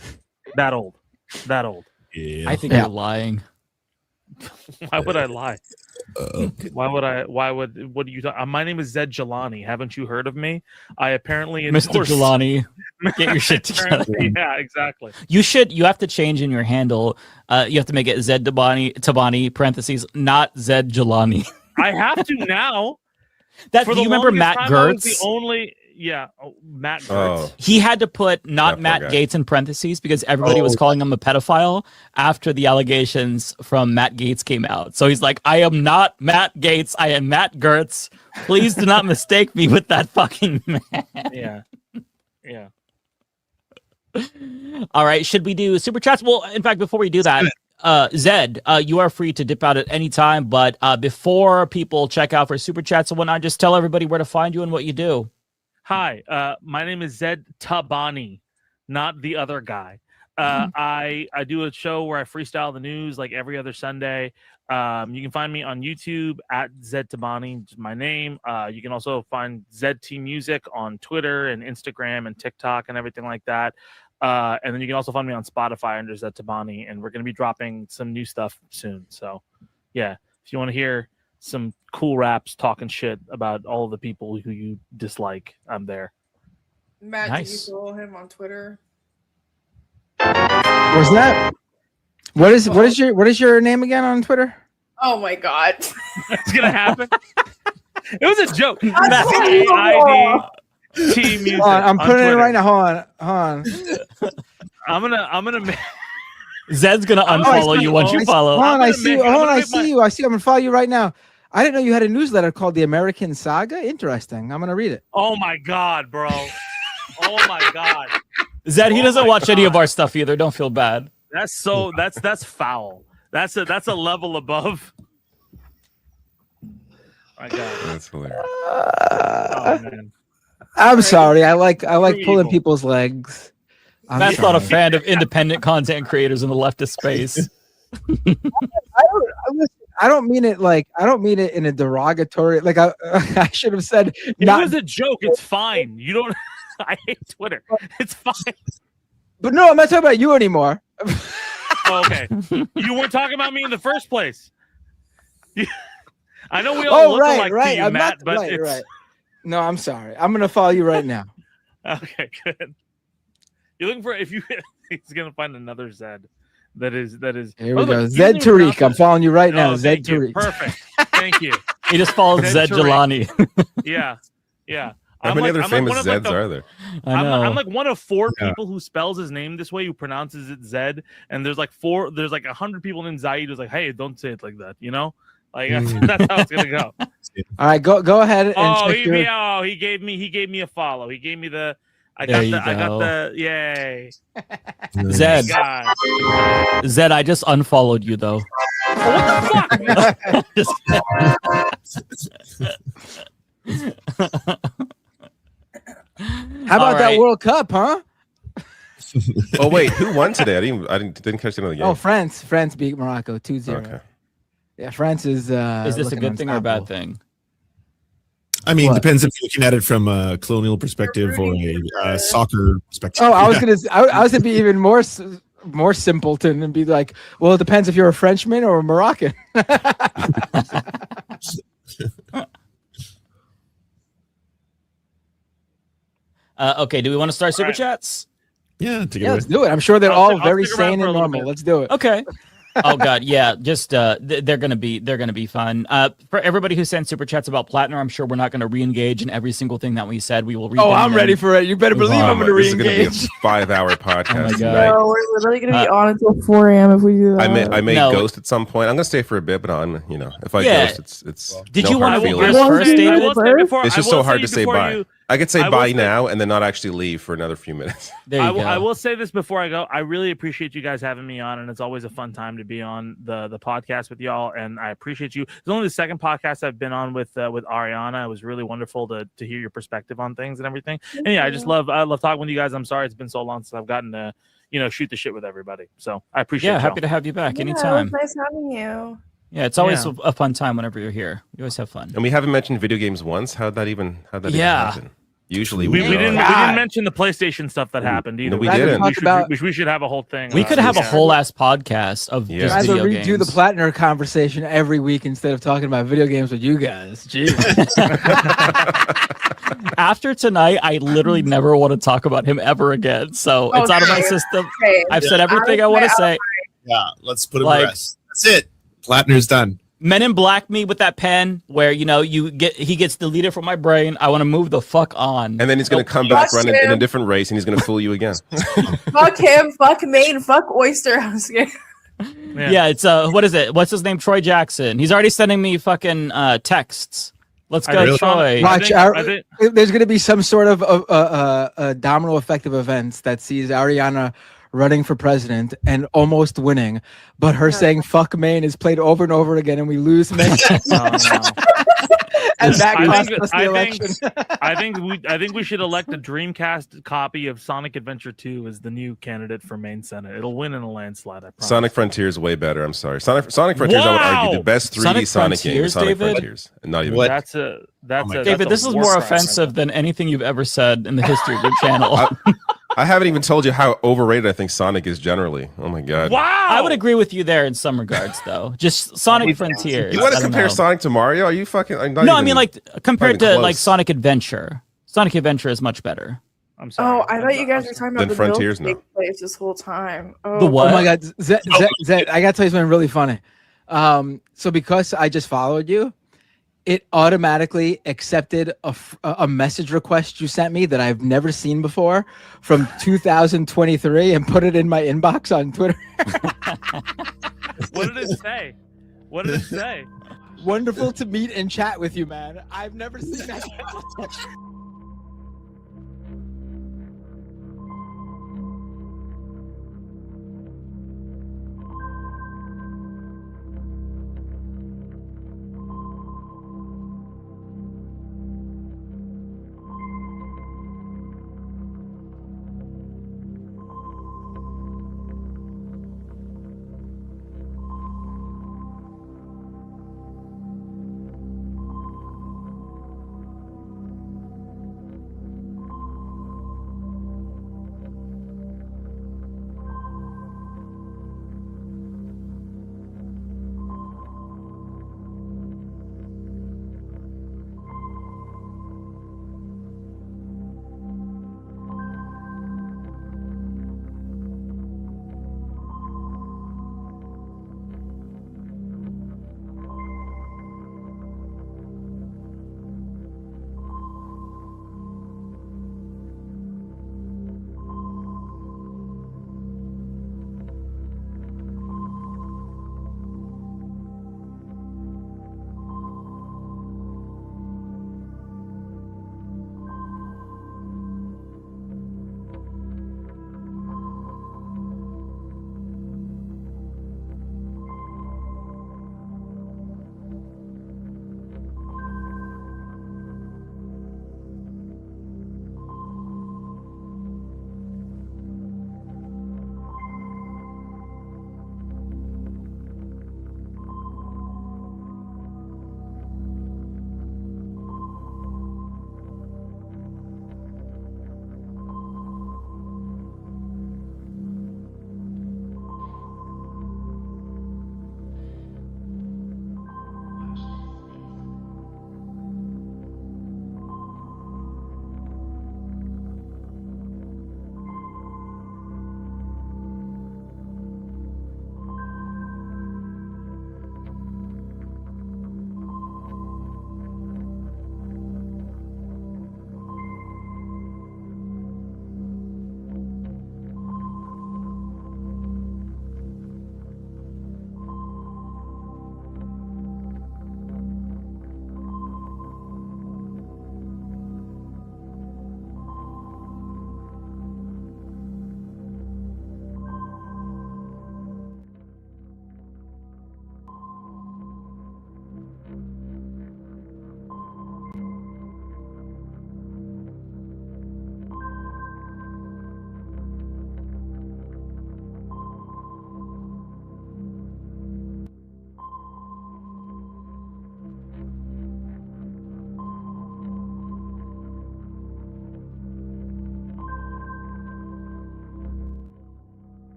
That old. Yeah. I think you're lying. Why would I lie? Why would what do you my name is Zed Jelani. Haven't you heard of me? I apparently Mr. endorse- Jelani, get your shit together. Yeah, exactly. You have to change in your handle. You have to make it Zed Tabani parentheses, not Zed Jelani. I have to now. That For do you the remember longest Matt time, I was Gertz? The only Matt Gertz. He had to put not That Matt poor guy. Gates in parentheses because everybody was calling him a pedophile after the allegations from Matt Gates came out. So he's like, I am not Matt Gates. I am Matt Gertz. Please do not mistake me with that fucking man. Yeah. Yeah. All right. Should we do super chats? Well, in fact, before we do that, Zed, you are free to dip out at any time. But before people check out for super chats and whatnot, just tell everybody where to find you and what you do. Hi, my name is Zed Tabani, not the other guy. I do a show where I freestyle the news like every other Sunday. You can find me on YouTube at Zed Tabani, just my name. You can also find ZT Music on Twitter and Instagram and TikTok and everything like that. And then you can also find me on Spotify under Zed Tabani, and we're going to be dropping some new stuff soon. So, yeah, if you want to hear some cool raps talking shit about all of the people who you dislike, I'm there. Matt, Nice. did you follow him on Twitter? What's that? What is your name again on Twitter? Oh my god. It's gonna happen. It was a joke. That's T Music. Hold on, I'm on putting it in Twitter. right now. Hold on. I'm gonna. Zed's gonna unfollow you once you follow. Hold on, I see you. I see you. I'm gonna follow you right now. I didn't know you had a newsletter called The American Saga. Interesting. I'm gonna read it. Oh my god, bro. Oh my god. Zed, he doesn't watch any of our stuff either. Don't feel bad. That's foul. That's a level above. My god. That's hilarious. Oh man. I'm sorry. I like pulling evil. people's legs. I'm Matt's not a sorry. fan of independent content creators in the leftist space. I don't mean it in a derogatory. Like I should have said. It was a joke. It's fine. You don't. I hate Twitter. It's fine. But no, I'm not talking about you anymore. Oh, okay. You weren't talking about me in the first place. I know we all look alike to you, I'm Matt, not, but right, it's right. No, I'm sorry. I'm gonna follow you right now. okay. Good. You're looking for he's gonna find another Zed. That is. Here By we the way, go. you Zed didn't even Tariq. I'm following you right now. Oh, Zed thank you. Tariq. Perfect. Thank you. He just followed Zed Tariq. Jelani. Yeah. How many other famous one of, Zeds are there? I'm like one of four people who spells his name this way, who pronounces it Zed, and there's like 100 people named Zaid who's like, hey, don't say it like that, you know? Like that's how it's gonna go. All right, go ahead and check He gave me a follow. He gave me the I There got the yay. Zed. God. Zed, I just unfollowed you though. What the fuck? How about All that right. World Cup, huh? Oh wait, who won today? I didn't catch the end of the game. Oh, France beat Morocco 2-0. Okay. Yeah, France is. Is this a looking good thing or a bad unstoppable. thing? I mean, What? depends if you're looking at it from a colonial perspective or a soccer perspective. Oh, I was gonna be even more simpleton and be like, well, it depends if you're a Frenchman or a Moroccan. Okay, do we want to start super right. chats? Yeah, take it Yeah, away. let's do it. I'm sure they're I'll all stick very around sane for a and little normal. bit. Let's do it. Okay. Oh god, yeah. Just they're gonna be fun. For everybody who sent super chats about Platinum, I'm sure we're not gonna re-engage in every single thing that we said. We will read Oh, them I'm and ready then- for it. You better believe I'm going to This is going to be a re-engage. 5-hour podcast. Oh my God. tonight. No, we're literally gonna be on until 4 a.m. if we do that. I may No. ghost at some point. I'm gonna stay for a bit, but if I Yeah. ghost, it's. Did no you hard want to feelings. be yours first, David? It's just so hard to say bye. I could say I will bye say- now and then not actually leave for another few minutes. There you go. I will say this before I go. I really appreciate you guys having me on, and it's always a fun time to be on the podcast with y'all. And I appreciate you. It's only the second podcast I've been on with Ariana. It was really wonderful to hear your perspective on things and everything. And yeah, I love talking with you guys. I'm sorry it's been so long since I've gotten to shoot the shit with everybody. So I appreciate. Yeah, y'all. happy to have you back Yeah, anytime. it was nice having you. Yeah, it's always Yeah. a fun time whenever you're here. We always have fun. And we haven't mentioned video games once. How'd that even Yeah. happen? Usually we we didn't don't. mention the PlayStation stuff that happened either. No, we didn't. We should have a whole thing. We could have a whole ass podcast of just I'd video redo games. the Plattner conversation every week instead of talking about video games with you guys. Jeez. After tonight, I literally never want to talk about him ever again. So it's out of my system. I've said everything I want to say. Yeah, let's put him Like- to rest. That's it. Plattner's done. Men in Black me with that pen where he gets deleted from my brain. I want to move the fuck on. And then he's going to come back running in a different race, and he's going to fool you again. Fuck him, fuck Maine, fuck Oyster. I'm scared. Yeah, it's what is it? What's his name? Troy Jackson. He's already sending me fucking texts. Let's go, Troy. Watch, there's going to be some sort of a domino effect of events that sees Ariana running for president and almost winning, but her saying "fuck Maine" is played over and over again, and we lose Maine. And that cost us the election. I think we should elect a Dreamcast copy of Sonic Adventure 2 as the new candidate for Maine Senate. It'll win in a landslide. I promise. Sonic Frontier is way better. I'm sorry. Sonic Frontier is, I would argue, the best 3D Sonic game. Is Sonic David? Frontiers. And not even That's David, that's this is more offensive than anything you've ever said in the history of your channel. I haven't even told you how overrated I think Sonic is generally. Oh my god. Wow! I would agree with you there in some regards, though. Just Sonic Frontiers. You want I to don't compare know. Sonic to Mario? Are you fucking? I mean like compared to like Sonic Adventure. Sonic Adventure is much better. I'm sorry. Oh, I thought you guys were talking about Then the Frontiers, Frontiers no. place this whole time. Oh, The what? Oh my God, Zed, I gotta tell you something really funny. So because I just followed you, it automatically accepted a message request you sent me that I've never seen before from 2023 and put it in my inbox on Twitter. What did it say? What did it say? Wonderful to meet and chat with you, man. I've never seen that.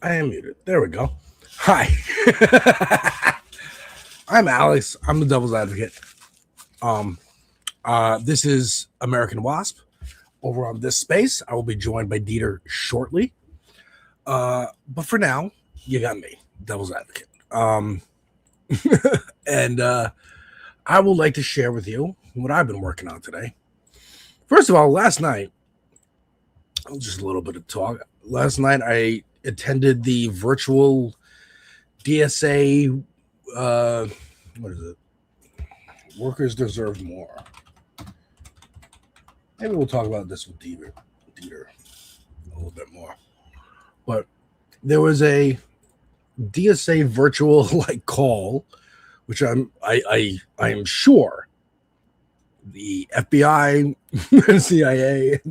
I am muted. There we go. Hi. I'm Alex. I'm the Devil's Advocate. This is American Wasp. Over on this space, I will be joined by Deter shortly. But for now, you got me, Devil's Advocate. And I would like to share with you what I've been working on today. First of all, last night, just a little bit of talk. Last night, I attended the virtual DSA, what is it? Workers Deserve More. Maybe we'll talk about this with Deter a little bit more. But there was a DSA virtual call, which I am sure the FBI, CIA,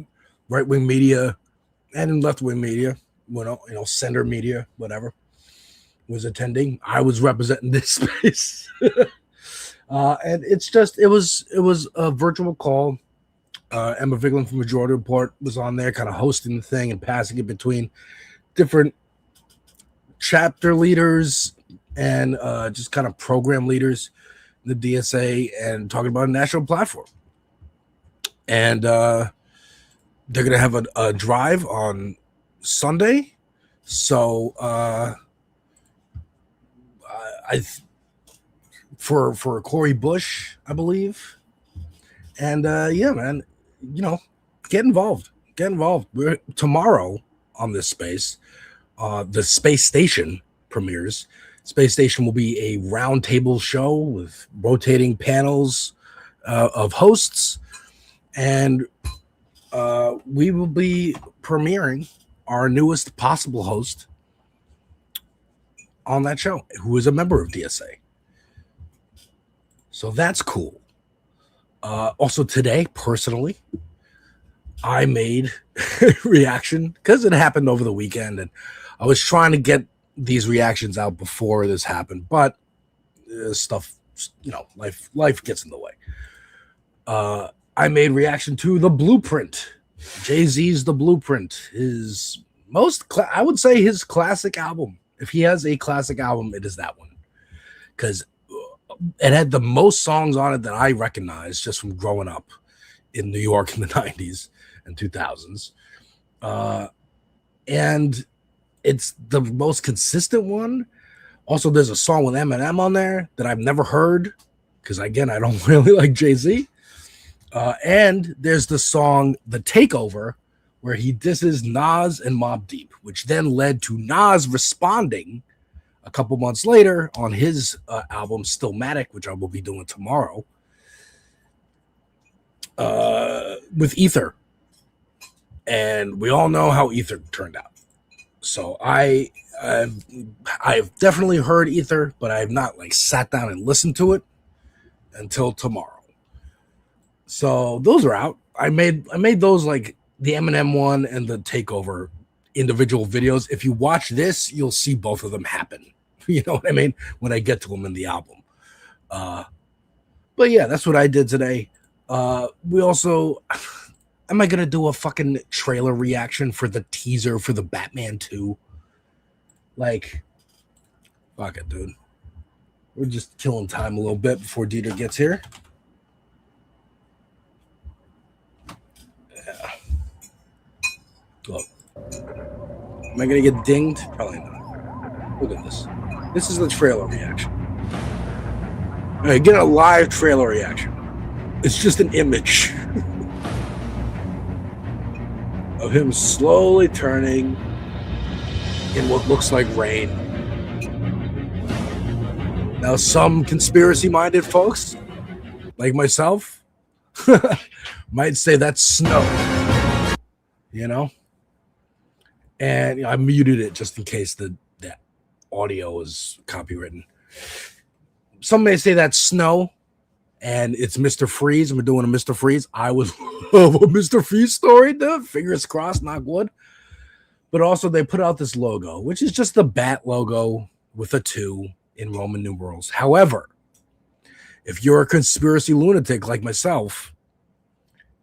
right wing media, and left wing media, center media, whatever, was attending. I was representing this space, and it was a virtual call. Emma Vigeland from Majority Report was on there, kind of hosting the thing and passing it between different chapter leaders and just kind of program leaders in the DSA, and talking about a national platform. And they're going to have a drive on Sunday. So for Corey Bush, I believe. And yeah, man, get involved. We're tomorrow on this space. The Space Station premieres. Space Station will be a roundtable show with rotating panels of hosts, and we will be premiering our newest possible host on that show, who is a member of DSA. So that's cool. Also today, personally, I made a reaction because it happened over the weekend, and I was trying to get these reactions out before this happened, but stuff, life gets in the way. I made reaction to The Blueprint. Jay-Z's The Blueprint, his I would say his classic album. If he has a classic album, it is that one, because it had the most songs on it that I recognize just from growing up in New York in the 90s and 2000s. And it's the most consistent one. Also, there's a song with Eminem on there that I've never heard because, again, I don't really like Jay-Z. And there's the song The Takeover, where he disses Nas and Mobb Deep, which then led to Nas responding a couple months later on his album Stillmatic, which I will be doing tomorrow, with Ether. And we all know how Ether turned out. So I've definitely heard Ether, but I have not sat down and listened to it until tomorrow. So those are out. I made those the Eminem one and the Takeover individual videos. If you watch this, you'll see both of them happen. You know what I mean? When I get to them in the album. But yeah, that's what I did today. We also, am I going to do a fucking trailer reaction for the teaser for the Batman 2? Fuck it, dude. We're just killing time a little bit before Deter gets here. Yeah. Look. Am I going to get dinged? Probably not. Look at this. This is the trailer reaction. All right, get a live trailer reaction. It's just an image of him slowly turning in what looks like rain. Now, some conspiracy-minded folks, like myself, might say that's snow. And I muted it just in case that audio is copywritten. Some may say that's snow, and it's Mr. Freeze, and we're doing a Mr. Freeze. I was a Mr. Freeze story, dude. Fingers crossed, knock wood. But also, they put out this logo, which is just the bat logo with a 2 in Roman numerals. However, if you're a conspiracy lunatic like myself,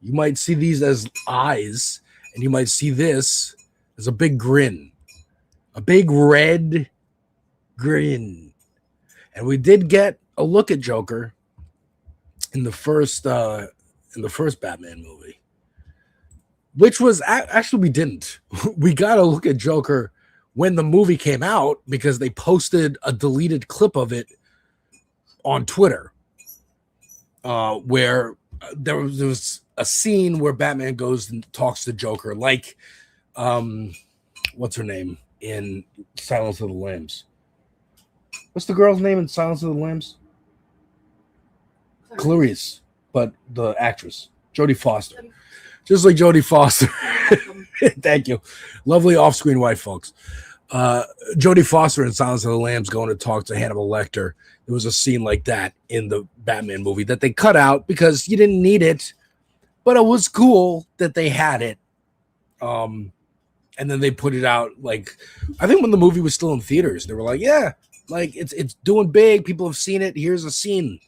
you might see these as eyes, and you might see this as a big grin. a big red grin. And we did get a look at Joker in the first Batman movie, which was actually we didn't. We got a look at Joker when the movie came out because they posted a deleted clip of it on Twitter, where there was a scene where Batman goes and talks to Joker, like what's her name in Silence of the Lambs? What's the girl's name in Silence of the Lambs? Clarice, but the actress, Jodie Foster. Just like Jodie Foster. Thank you. Lovely off-screen wife, folks. Jodie Foster in Silence of the Lambs going to talk to Hannibal Lecter. There was a scene like that in the Batman movie that they cut out because you didn't need it, but it was cool that they had it. And then they put it out, like, I think when the movie was still in theaters, they were like, yeah, like it's doing big. People have seen it. Here's a scene,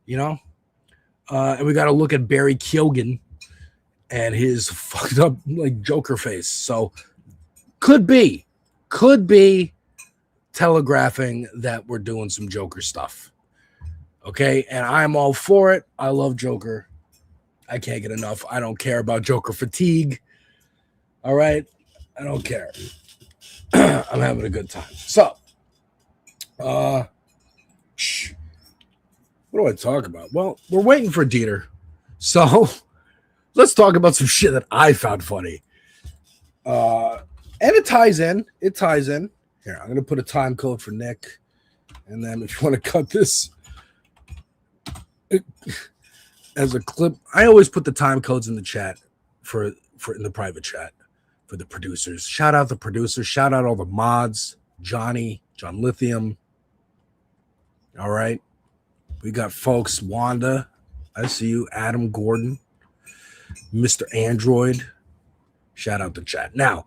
you know? And we got to look at Barry Keoghan and his fucked up like Joker face. So could be telegraphing that we're doing some Joker stuff. Okay. And I'm all for it. I love Joker. I can't get enough. I don't care about Joker fatigue. All right. I don't care. I'm having a good time. So, what do I talk about? Well, we're waiting for Deter. So let's talk about some shit that I found funny. And it ties in. Here, I'm going to put a time code for Nick. And then if you want to cut this as a clip, I always put the time codes in the chat for in the private chat for the producers. Shout out the producers. Shout out all the mods. Johnny, John Lithium. All right. We got folks, Wanda. I see you. Adam Gordon. Mr. Android. Shout out the chat. Now,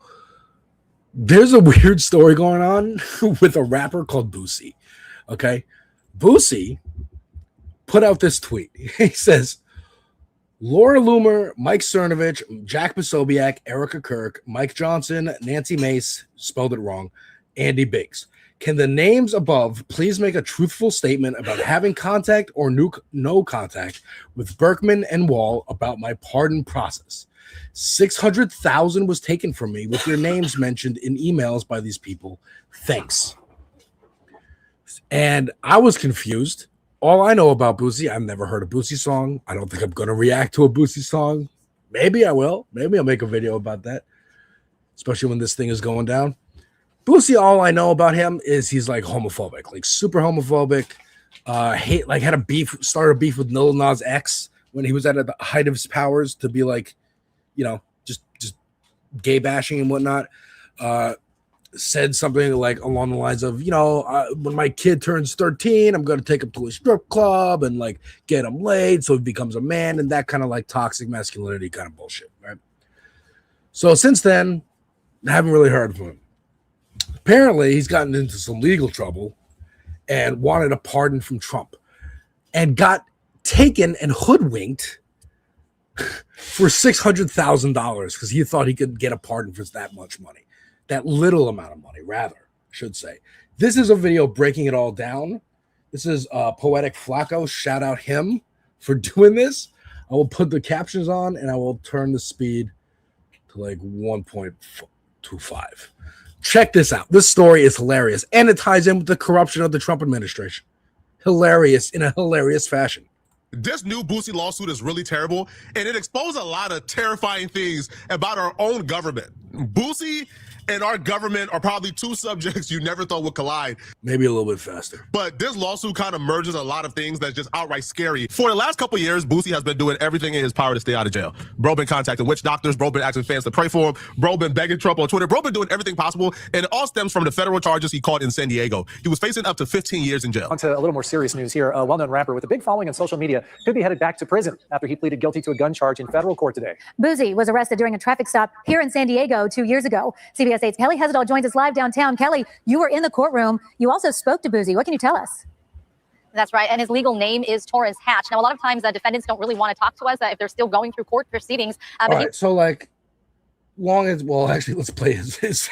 there's a weird story going on with a rapper called Boosie. Okay. Boosie put out this tweet. He says, Laura Loomer, Mike Cernovich, Jack Posobiec, Erica Kirk, Mike Johnson, Nancy Mace, spelled it wrong, Andy Biggs. Can the names above please make a truthful statement about having contact or no contact with Berkman and Wall about my pardon process? 600,000 was taken from me with your names mentioned in emails by these people. Thanks. And I was confused. All I know about Boosie, I've never heard a Boosie song. I don't think I'm going to react to a Boosie song. Maybe I will. Maybe I'll make a video about that, especially when this thing is going down. Boosie, all I know about him is he's like homophobic, like super homophobic. Started a beef with Lil Nas X when he was at the height of his powers to be like, you know, just gay bashing and whatnot. Said something like along the lines of, you know, when my kid turns 13, I'm going to take him to a strip club and like get him laid so he becomes a man, and that kind of like toxic masculinity kind of bullshit, right? So since then, I haven't really heard from him. Apparently, he's gotten into some legal trouble and wanted a pardon from Trump and got taken and hoodwinked for $600,000 because he thought he could get a pardon for that much money. That little amount of money, rather, should say. This is a video breaking it all down. This is Poetic Flacco. Shout out him for doing this. I will put the captions on and I will turn the speed to like 1.25. Check this out. This story is hilarious, and it ties in with the corruption of the Trump administration. Hilarious in a hilarious fashion. This new Boosie lawsuit is really terrible, and it exposed a lot of terrifying things about our own government. Boosie and our government are probably two subjects you never thought would collide. Maybe a little bit faster. But this lawsuit kind of merges a lot of things that's just outright scary. For the last couple of years, Boosie has been doing everything in his power to stay out of jail. Bro been contacting witch doctors, bro been asking fans to pray for him, bro been begging Trump on Twitter, bro been doing everything possible, and it all stems from the federal charges he caught in San Diego. He was facing up to 15 years in jail. On to a little more serious news here. A well-known rapper with a big following on social media could be headed back to prison after he pleaded guilty to a gun charge in federal court today. Boosie was arrested during a traffic stop here in San Diego 2 years ago. CBS 8's Kelly Hessedal joins us live downtown. Kelly, you were in the courtroom. You also spoke to Boosie. What can you tell us? That's right. And his legal name is Torres Hatch. Now, a lot of times defendants don't really want to talk to us if they're still going through court proceedings. All right. So, like, long as actually, let's play his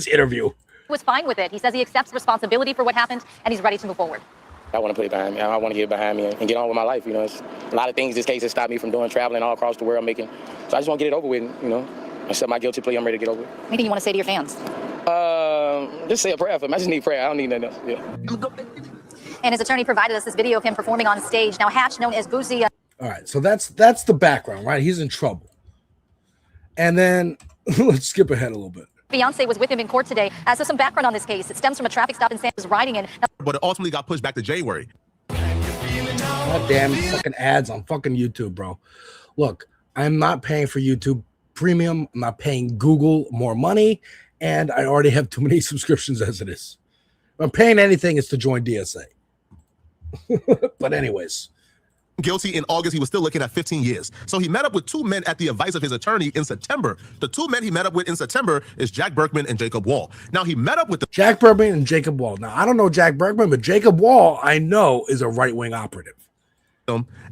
interview. Was fine with it. He says he accepts responsibility for what happened and he's ready to move forward. I want to put it behind me. I want to get it behind me and get on with my life. You know, it's a lot of things this case has stopped me from doing, traveling all across the world, making. So I just want to get it over with. You know, accept my guilty plea. I'm ready to get over it. Anything you want to say to your fans? Just say a prayer for him. I just need prayer. I don't need nothing else. Yeah. And his attorney provided us this video of him performing on stage. Now, Hatch, known as Boosie. All right, so that's the background, right? He's in trouble. And then let's skip ahead a little bit. Beyonce was with him in court today. So some background on this case. It stems from a traffic stop in Sandee was riding in. But it ultimately got pushed back to January. God damn fucking ads on fucking YouTube, bro. Look, I'm not paying for YouTube Premium. I'm not paying Google more money. And I already have too many subscriptions as it is. If I'm paying anything, it's to join DSA. But anyways. Guilty in August, he was still looking at 15 years. So he met up with two men at the advice of his attorney in September. The two men he met up with in September is Jack Berkman and Jacob Wall. Now he met up with Jack Berkman and Jacob Wall. Now I don't know Jack Berkman, but Jacob Wall I know is a right-wing operative.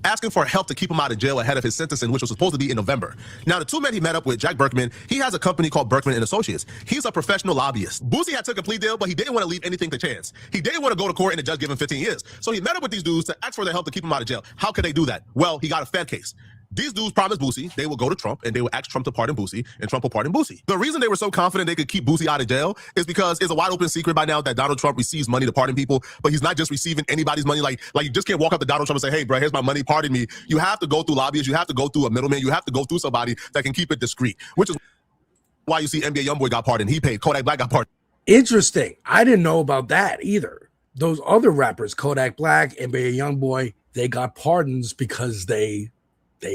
Asking for help to keep him out of jail ahead of his sentencing, which was supposed to be in November. Now, the two men he met up with, Jack Berkman, he has a company called Berkman and Associates. He's a professional lobbyist. Boosie had took a plea deal, but he didn't want to leave anything to chance. He didn't want to go to court and the judge give him 15 years. So he met up with these dudes to ask for their help to keep him out of jail. How could they do that? Well, he got a Fed case. These dudes promised Boosie they would go to Trump and they would ask Trump to pardon Boosie, and Trump will pardon Boosie. The reason they were so confident they could keep Boosie out of jail is because it's a wide open secret by now that Donald Trump receives money to pardon people, but he's not just receiving anybody's money. Like you just can't walk up to Donald Trump and say, hey, bro, here's my money, pardon me. You have to go through lobbyists. You have to go through a middleman. You have to go through somebody that can keep it discreet, which is why you see NBA Youngboy got pardoned. He paid. Kodak Black got pardoned. Interesting. I didn't know about that either. Those other rappers, Kodak Black, NBA Youngboy, they got pardons because they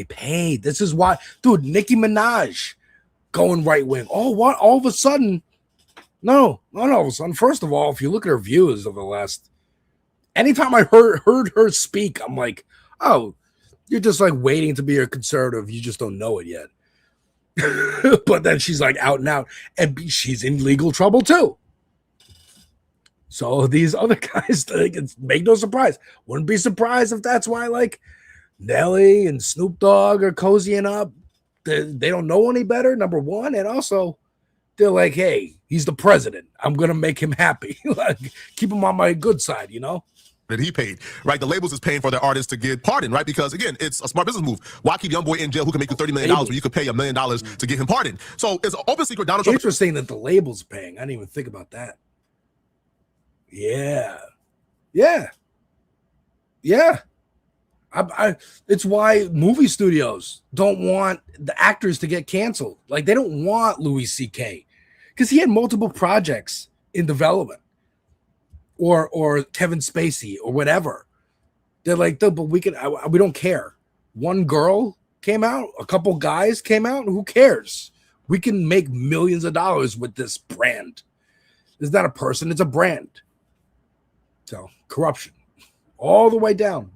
paid. This is why, dude, Nicki Minaj going right wing. Oh, what? All of a sudden, no, not all of a sudden. First of all, if you look at her views over the last, anytime I heard her speak, I'm like, oh, you're just like waiting to be a conservative. You just don't know it yet. But then she's like out and out, and she's in legal trouble too. So these other guys, it's make no surprise. Wouldn't be surprised if that's why, like, Nelly and Snoop Dogg are cozying up. They don't know any better, number one. And also, they're like, hey, he's the president. I'm going to make him happy. Like, keep him on my good side, you know? That he paid, right? The labels is paying for their artists to get pardoned, right? Because, again, it's a smart business move. Why keep Youngboy in jail who can make you $30 million when you could pay $1 million to get him pardoned? So it's an open secret. Donald Trump. Interesting that the label's paying. I didn't even think about that. Yeah. It's why movie studios don't want the actors to get canceled. Like, they don't want Louis C.K. because he had multiple projects in development, or Kevin Spacey or whatever. They're like, but we don't care. One girl came out, a couple guys came out. Who cares? We can make millions of dollars with this brand. It's not a person; it's a brand. So corruption all the way down.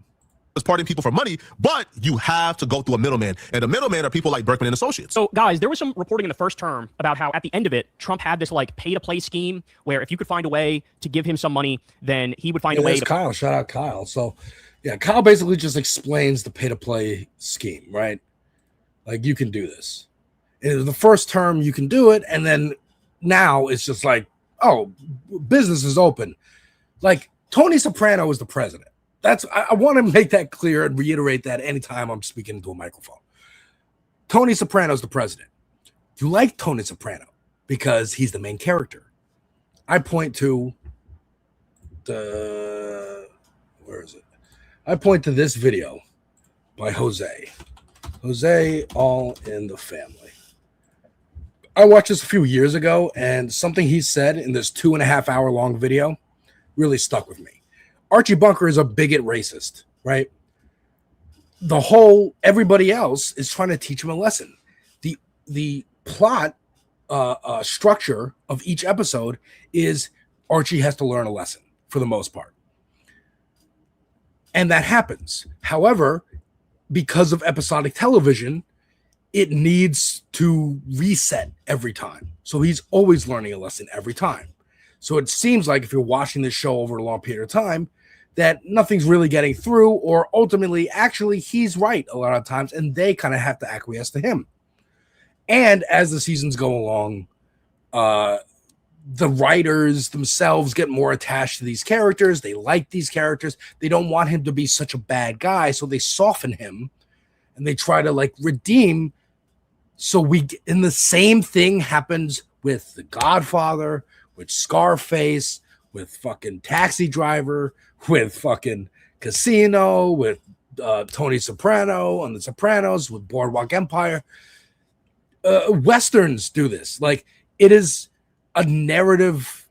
Is pardoning people for money, but you have to go through a middleman, and the middleman are people like Berkman and Associates. So, guys, there was some reporting in the first term about how at the end of it, Trump had this like pay-to-play scheme where if you could find a way to give him some money, then he would find a way. Kyle, shout out Kyle. So, yeah, Kyle basically just explains the pay-to-play scheme, right? Like, you can do this. In the first term, you can do it, and then now it's just like, oh, business is open. Like, Tony Soprano is the president. I want to make that clear and reiterate that anytime I'm speaking into a microphone. Tony Soprano's the president. You like Tony Soprano because he's the main character. I point to where is it? I point to this video by Jose, All in the Family. I watched this a few years ago, and something he said in this 2.5 hour long video really stuck with me. Archie Bunker is a bigot racist, right? Everybody else is trying to teach him a lesson. The plot structure of each episode is Archie has to learn a lesson for the most part. And that happens. However, because of episodic television, it needs to reset every time. So he's always learning a lesson every time. So it seems like if you're watching this show over a long period of time, that nothing's really getting through, or ultimately, actually, he's right a lot of times, and they kind of have to acquiesce to him. And as the seasons go along, the writers themselves get more attached to these characters. They like these characters. They don't want him to be such a bad guy, so they soften him and they try to like redeem. So and the same thing happens with The Godfather, with Scarface, with fucking Taxi Driver, with fucking Casino, with Tony Soprano on The Sopranos, with Boardwalk Empire. Westerns do this. Like, it is a narrative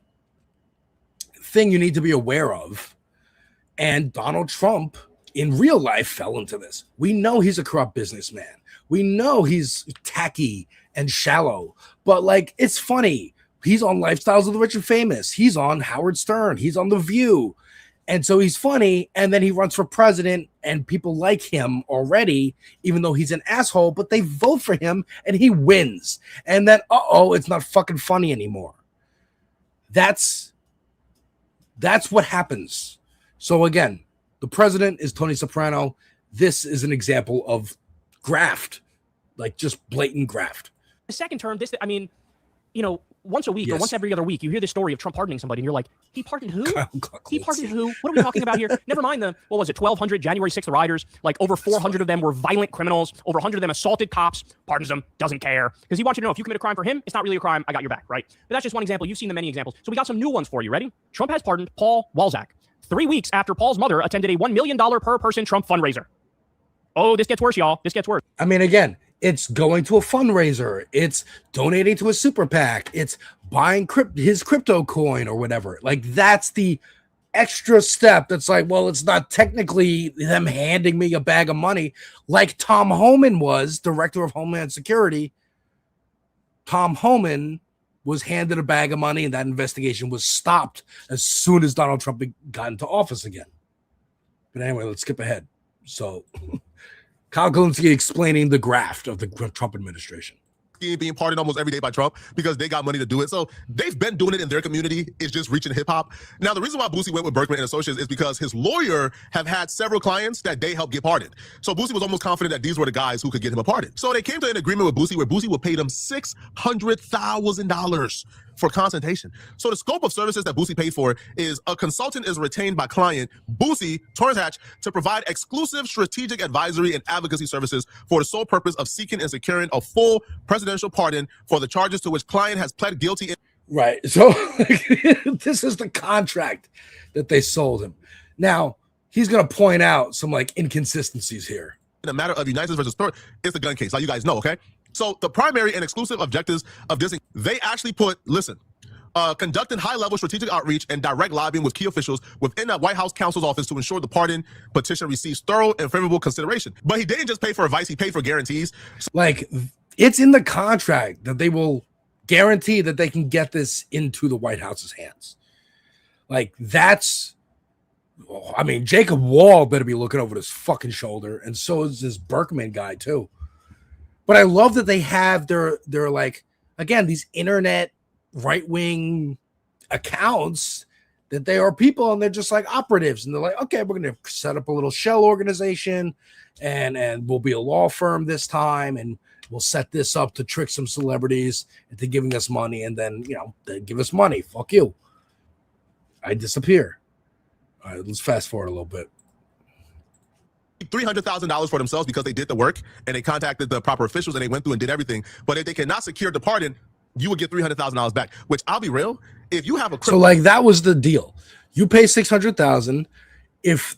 thing you need to be aware of. And Donald Trump in real life fell into this. We know he's a corrupt businessman. We know he's tacky and shallow, but like, it's funny. He's on Lifestyles of the Rich and Famous. He's on Howard Stern. He's on The View. And so he's funny. And then he runs for president and people like him already, even though he's an asshole, but they vote for him and he wins. And then, it's not fucking funny anymore. That's what happens. So again, the president is Tony Soprano. This is an example of graft, like just blatant graft. The second term, once a week or once every other week, you hear this story of Trump pardoning somebody, and you're like, he pardoned who? He pardoned who? What are we talking about here? Never mind 1,200 January 6th rioters. Like, over 400 of them were violent criminals. Over 100 of them assaulted cops. Pardons them, doesn't care. Because he wants you to know, if you commit a crime for him, it's not really a crime. I got your back, right? But that's just one example. You've seen the many examples. So we got some new ones for you. Ready? Trump has pardoned Paul Walzak 3 weeks after Paul's mother attended a $1 million per person Trump fundraiser. Oh, this gets worse, y'all. This gets worse. I mean, again, it's going to a fundraiser. It's donating to a super PAC. It's buying his crypto coin or whatever. Like, that's the extra step. That's like, well, it's not technically them handing me a bag of money like Tom Homan was, director of Homeland Security. Tom Homan was handed a bag of money, and that investigation was stopped as soon as Donald Trump got into office again. But anyway, let's skip ahead. So Kyle Kulinski explaining the graft of the Trump administration. Being pardoned almost every day by Trump because they got money to do it. So they've been doing it in their community. It's just reaching hip hop. Now, the reason why Boosie went with Berkman and Associates is because his lawyer have had several clients that they helped get pardoned. So Boosie was almost confident that these were the guys who could get him a pardon. So they came to an agreement with Boosie where Boosie would pay them $600,000 for consultation. So the scope of services that Boosie paid for is a consultant is retained by client Boosie, Torrance Hatch, to provide exclusive strategic advisory and advocacy services for the sole purpose of seeking and securing a full presidential pardon for the charges to which client has pled guilty. Right. So this is the contract that they sold him. Now, he's going to point out some like inconsistencies here. In a matter of United States versus Third, it's a gun case. Now, you guys know, okay? So the primary and exclusive objectives of this, they actually put, conducting high-level strategic outreach and direct lobbying with key officials within that White House counsel's office to ensure the pardon petition receives thorough and favorable consideration. But he didn't just pay for advice, he paid for guarantees. Like, it's in the contract that they will guarantee that they can get this into the White House's hands. Like, that's, I mean, Jacob Wall better be looking over his fucking shoulder, and so is this Berkman guy, too. But I love that they have their like, again, these internet right-wing accounts that they are people and they're just like operatives. And they're like, okay, we're going to set up a little shell organization and we'll be a law firm this time. And we'll set this up to trick some celebrities into giving us money. And then, they give us money. Fuck you. I disappear. All right, let's fast forward a little bit. $300,000 for themselves because they did the work and they contacted the proper officials and they went through and did everything. But if they cannot secure the pardon, you would get $300,000 back, which I'll be real. If you have a so like that was the deal. You pay $600,000. If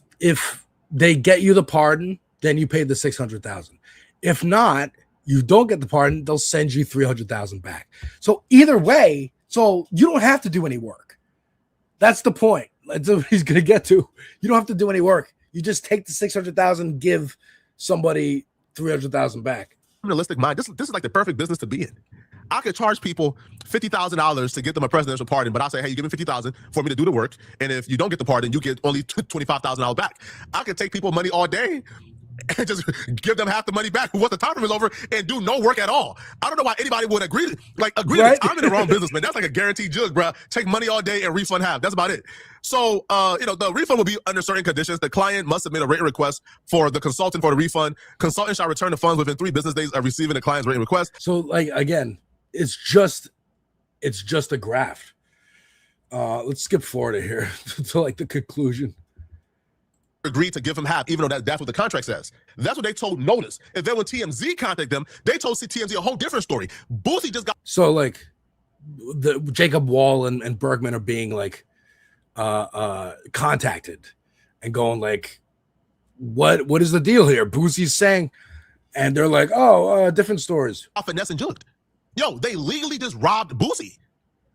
they get you the pardon, then you pay the $600,000. If not, you don't get the pardon, they'll send you $300,000 back. So either way, so you don't have to do any work. That's the point. That's what he's going to get to. You don't have to do any work. You just take the $600,000, give somebody $300,000 back. Realistic mind. This is like the perfect business to be in. I could charge people $50,000 to get them a presidential pardon, but I'll say, hey, you give me $50,000 for me to do the work, and if you don't get the pardon, you get only $25,000 back. I could take people money all day and just give them half the money back once the time frame is over and do no work at all. I don't know why anybody would agree to this. I'm in the wrong business, man. That's like a guaranteed jug, bro. Take money all day and refund half. That's about it. So, the refund will be under certain conditions. The client must submit a written request for the consultant for the refund. Consultant shall return the funds within 3 business days of receiving the client's written request. So, again, it's just a graft. Let's skip forward here to the conclusion. Agreed to give him half, even though that's what the contract says. That's what they told Notice. And then when TMZ contacted them, they told TMZ a whole different story. Boosie just got the Jacob Wall and Bergman are being contacted and going what is the deal here? Boosie's saying, and they're like, different stories. Finesse and juked. Yo, they legally just robbed Boosie.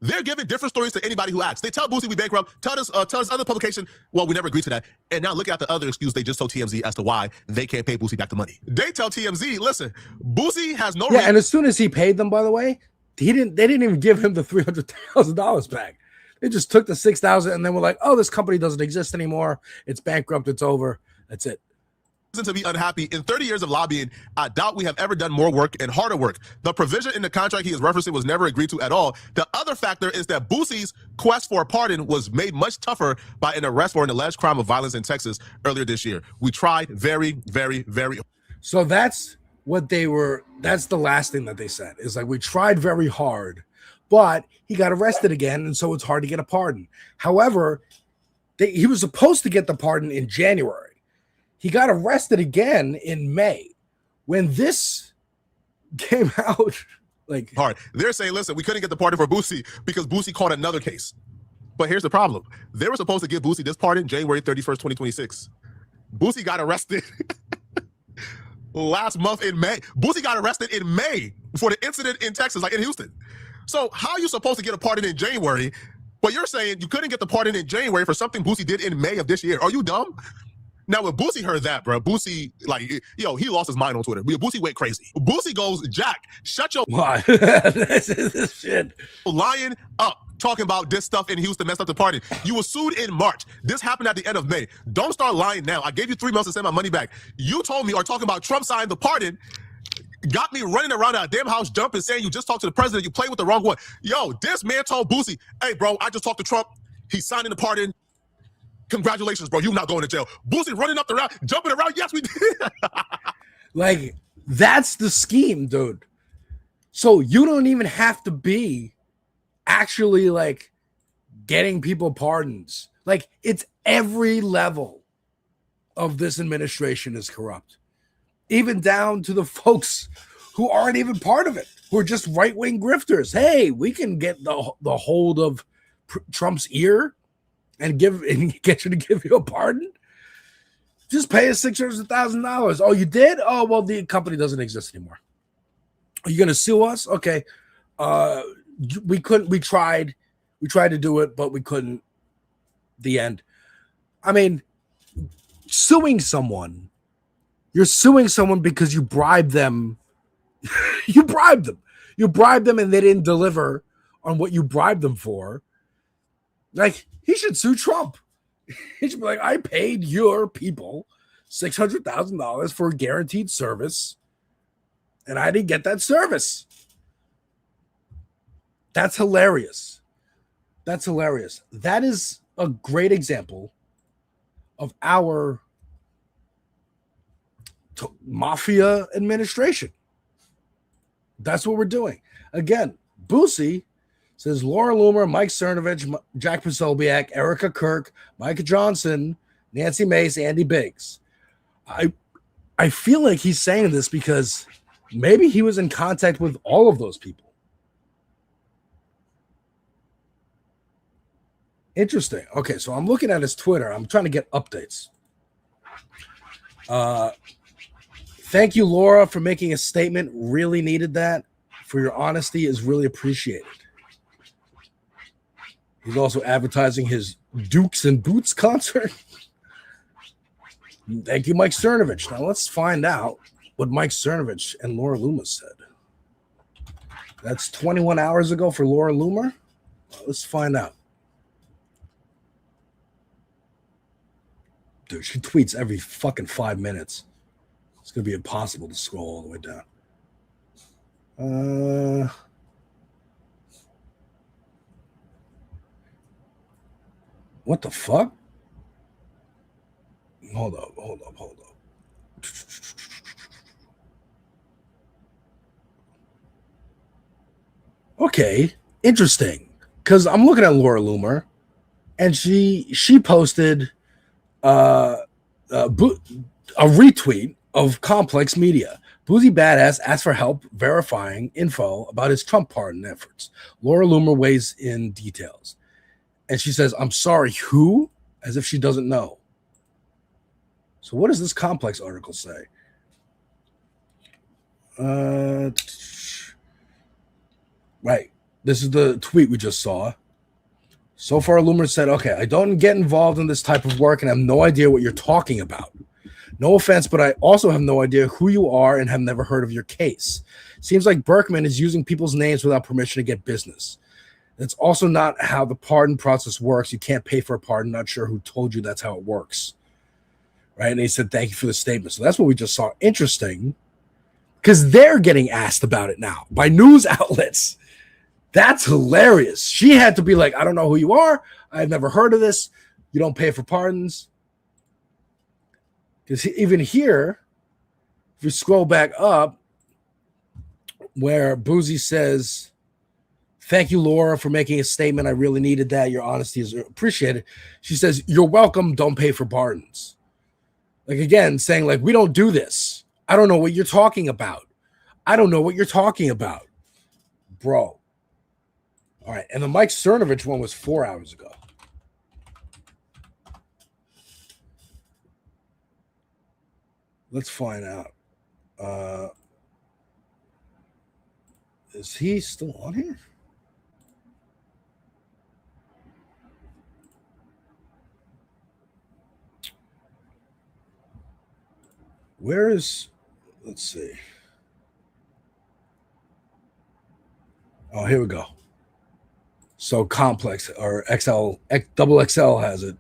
They're giving different stories to anybody who asks. They tell Boosie we bankrupt. Tell us other publication. Well, we never agreed to that. And now look at the other excuse they just told TMZ as to why they can't pay Boosie back the money. They tell TMZ, listen, Boosie has no. Yeah, and as soon as he paid them, by the way, they didn't even give him the $300,000 back. They just took the $6,000 and then were like, oh, this company doesn't exist anymore. It's bankrupt. It's over. That's it. To be unhappy. In 30 years of lobbying, I doubt we have ever done more work and harder work. The provision in the contract he is referencing was never agreed to at all. The other factor is that Boosie's quest for a pardon was made much tougher by an arrest for an alleged crime of violence in Texas earlier this year. We tried very, very, very. So that's what that's the last thing that they said is we tried very hard, but he got arrested again. And so it's hard to get a pardon. However, he was supposed to get the pardon in January. He got arrested again in May. When this came out, hard. They're saying, listen, we couldn't get the pardon for Boosie because Boosie caught another case. But here's the problem. They were supposed to give Boosie this pardon January 31st, 2026. Boosie got arrested last month in May. Boosie got arrested in May for the incident in Texas, in Houston. So how are you supposed to get a pardon in January, but you're saying you couldn't get the pardon in January for something Boosie did in May of this year? Are you dumb? Now, when Boosie heard that, bro, Boosie, he lost his mind on Twitter. Boosie went crazy. Boosie goes, Jack, shut your this shit. Lying up, talking about this stuff in Houston messed up the party. You were sued in March. This happened at the end of May. Don't start lying now. I gave you 3 months to send my money back. You told me, or talking about Trump signed the pardon, got me running around our damn house jumping, saying you just talked to the president, you played with the wrong one. Yo, this man told Boosie, hey, bro, I just talked to Trump. He's signing the pardon. Congratulations, bro. You're not going to jail. Boosie running up the route, jumping around. Yes, we did. That's the scheme, dude. So you don't even have to be actually getting people pardons. It's every level of this administration is corrupt, even down to the folks who aren't even part of it, who are just right-wing grifters. Hey, we can get the hold of Trump's ear and get you to give you a pardon. Just pay us $600,000. Oh, you did? Oh, well, the company doesn't exist anymore. Are you going to sue us? Okay. We couldn't. We tried to do it, but we couldn't. The end. I mean, suing someone. You're suing someone because you bribed them. You bribed them. You bribed them, and they didn't deliver on what you bribed them for. He should sue Trump. He should be like, I paid your people $600,000 for a guaranteed service, and I didn't get that service. That's hilarious. That's hilarious. That is a great example of our mafia administration. That's what we're doing. Again, Boosie says Laura Loomer, Mike Cernovich, Jack Posobiec, Erica Kirk, Micah Johnson, Nancy Mace, Andy Biggs. I feel like he's saying this because maybe he was in contact with all of those people. Interesting. Okay, so I'm looking at his Twitter. I'm trying to get updates. Thank you, Laura, for making a statement. Really needed that. For your honesty is really appreciated. He's also advertising his Dukes and Boots concert. Thank you, Mike Cernovich. Now let's find out what Mike Cernovich and Laura Loomer said. That's 21 hours ago for Laura Loomer. Let's find out. Dude, she tweets every fucking 5 minutes. It's going to be impossible to scroll all the way down. What the fuck? Hold up. Okay, interesting. Because I'm looking at Laura Loomer, and she posted a retweet of Complex Media. Boozy Badass asked for help verifying info about his Trump pardon efforts. Laura Loomer weighs in details. And she says, I'm sorry, who? As if she doesn't know. So what does this Complex article say? Right. This is the tweet we just saw. So far, Loomer said, okay, I don't get involved in this type of work and have no idea what you're talking about. No offense, but I also have no idea who you are and have never heard of your case. Seems like Berkman is using people's names without permission to get business. That's also not how the pardon process works. You can't pay for a pardon. Not sure who told you that's how it works. Right? And he said, thank you for the statement. So that's what we just saw. Interesting. Because they're getting asked about it now by news outlets. That's hilarious. She had to be like, I don't know who you are. I've never heard of this. You don't pay for pardons. Because even here, if you scroll back up, where Boozy says, thank you, Laura, for making a statement. I really needed that. Your honesty is appreciated. She says, you're welcome. Don't pay for pardons. Like, again, saying, like, we don't do this. I don't know what you're talking about. I don't know what you're talking about. Bro. All right. And the Mike Cernovich one was 4 hours ago. Let's find out. Is he still on here? Where is, let's see. Oh, here we go. So Complex or double XL has it.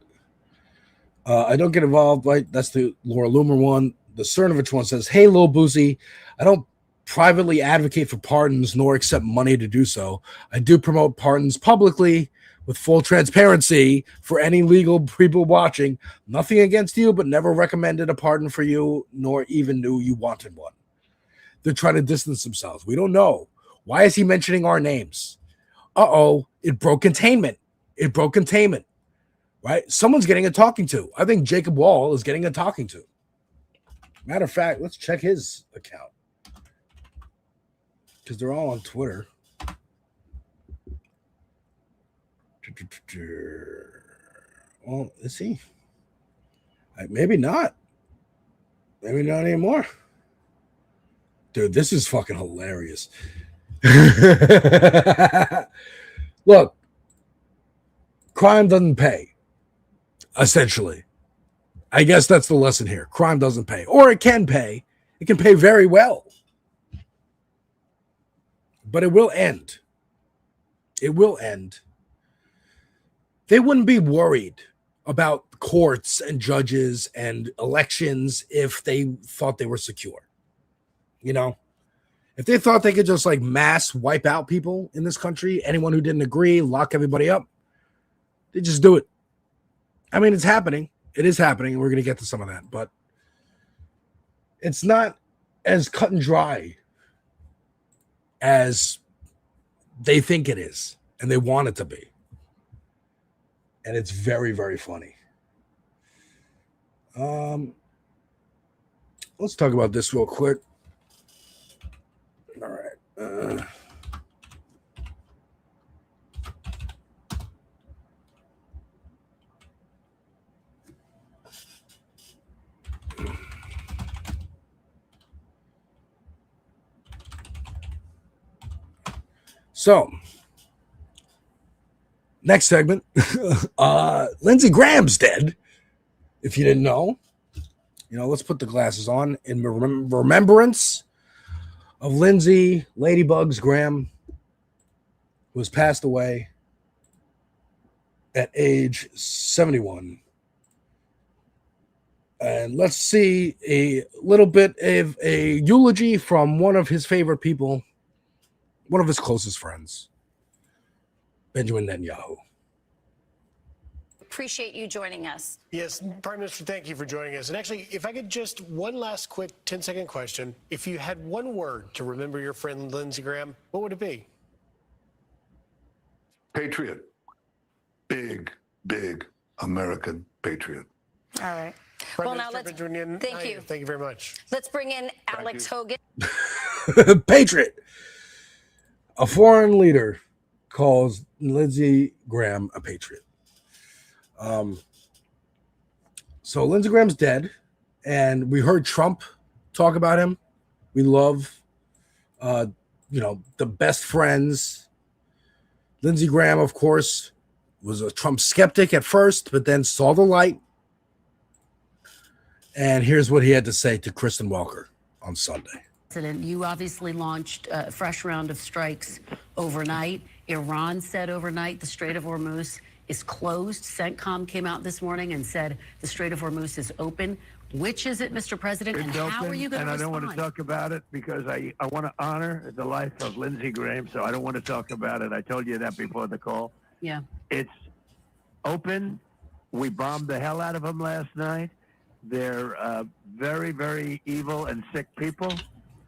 I don't get involved, right? That's the Laura Loomer one. The Cernovich one says, hey, Lil Boozy, I don't privately advocate for pardons nor accept money to do so. I do promote pardons publicly with full transparency for any legal people watching. Nothing against you, but never recommended a pardon for you, nor even knew you wanted one. They're trying to distance themselves. We don't know. Why is he mentioning our names? Uh-oh, it broke containment. It broke containment, right? Someone's getting a talking to. I think Jacob Wall is getting a talking to. Matter of fact, let's check his account. Because they're all on Twitter. Well, is he? Maybe not. Maybe not anymore. Dude, this is fucking hilarious. Look, crime doesn't pay, essentially. I guess that's the lesson here. Crime doesn't pay. Or it can pay. It can pay very well. But it will end. It will end. They wouldn't be worried about courts and judges and elections if they thought they were secure. You know? If they thought they could just like mass wipe out people in this country, anyone who didn't agree, lock everybody up, they just do it. I mean, it's happening. It is happening, and we're going to get to some of that. But it's not as cut and dry as they think it is, and they want it to be. And it's very, very funny. Let's talk about this real quick. All right. So, next segment. Lindsey Graham's dead. If you didn't know, let's put the glasses on in remembrance of Lindsey Ladybugs Graham, who has passed away at age 71. And let's see a little bit of a eulogy from one of his favorite people, one of his closest friends, Benjamin Netanyahu. Appreciate you joining us. Yes, Prime Minister, thank you for joining us. And actually, if I could just one last quick 10-second question. If you had one word to remember your friend Lindsey Graham, what would it be? Patriot. Big, big American patriot. All right. Prime Well, now Minister let's. Benjamin, Thank you. Thank you very much. Let's bring in Alex Hogan. Patriot. A foreign leader calls Lindsey Graham a patriot. So Lindsey Graham's dead, and we heard Trump talk about him. We love, the best friends. Lindsey Graham, of course, was a Trump skeptic at first, but then saw the light. And here's what he had to say to Kristen Welker on Sunday. You obviously launched a fresh round of strikes overnight. Iran said overnight the Strait of Hormuz is closed. CENTCOM came out this morning and said the Strait of Hormuz is open. Which is it, Mr. President, and how are you going to respond? And I don't want to talk about it because I want to honor the life of Lindsey Graham, so I don't want to talk about it. I told you that before the call. Yeah. It's open. We bombed the hell out of them last night. They're very, very evil and sick people.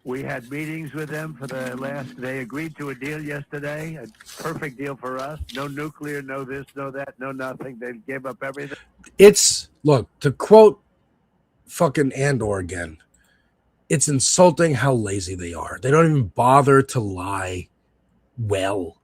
We had meetings with them for the last. They agreed to a deal yesterday, a perfect deal for us. No nuclear, no this, no that, no nothing. They gave up everything. Look, to quote fucking Andor again, it's insulting how lazy they are. They don't even bother to lie well.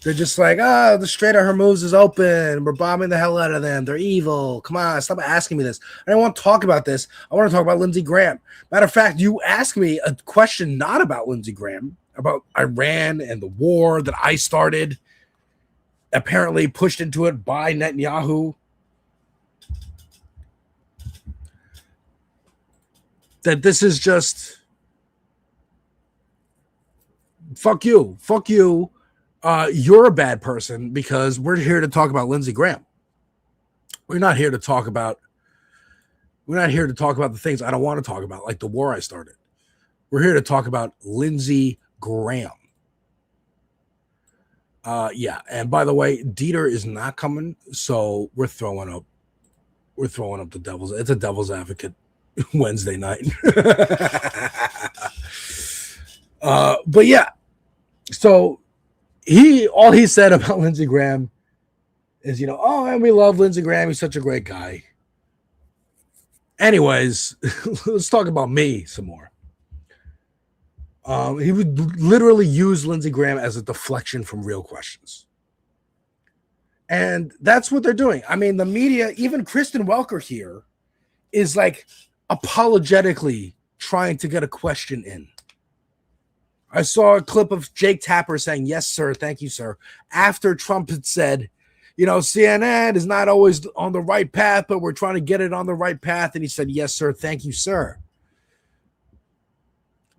They're just like, the Strait of Hormuz is open. We're bombing the hell out of them. They're evil. Come on, stop asking me this. I don't want to talk about this. I want to talk about Lindsey Graham. Matter of fact, you asked me a question not about Lindsey Graham, about Iran and the war that I started, apparently pushed into it by Netanyahu. That this is just fuck you. You're a bad person because we're here to talk about Lindsey Graham. We're not here to talk about the things I don't want to talk about, like the war I started. We're here to talk about Lindsey Graham. And by the way, Deter is not coming, so we're throwing up the devil's. It's a devil's advocate Wednesday night. But yeah, so all he said about Lindsey Graham is, and we love Lindsey Graham. He's such a great guy. Anyways, let's talk about me some more. He would literally use Lindsey Graham as a deflection from real questions. And that's what they're doing. I mean, the media, even Kristen Welker here, is like apologetically trying to get a question in. I saw a clip of Jake Tapper saying, "Yes, sir. Thank you, sir." After Trump had said, CNN is not always on the right path, but we're trying to get it on the right path. And he said, "Yes, sir. Thank you, sir."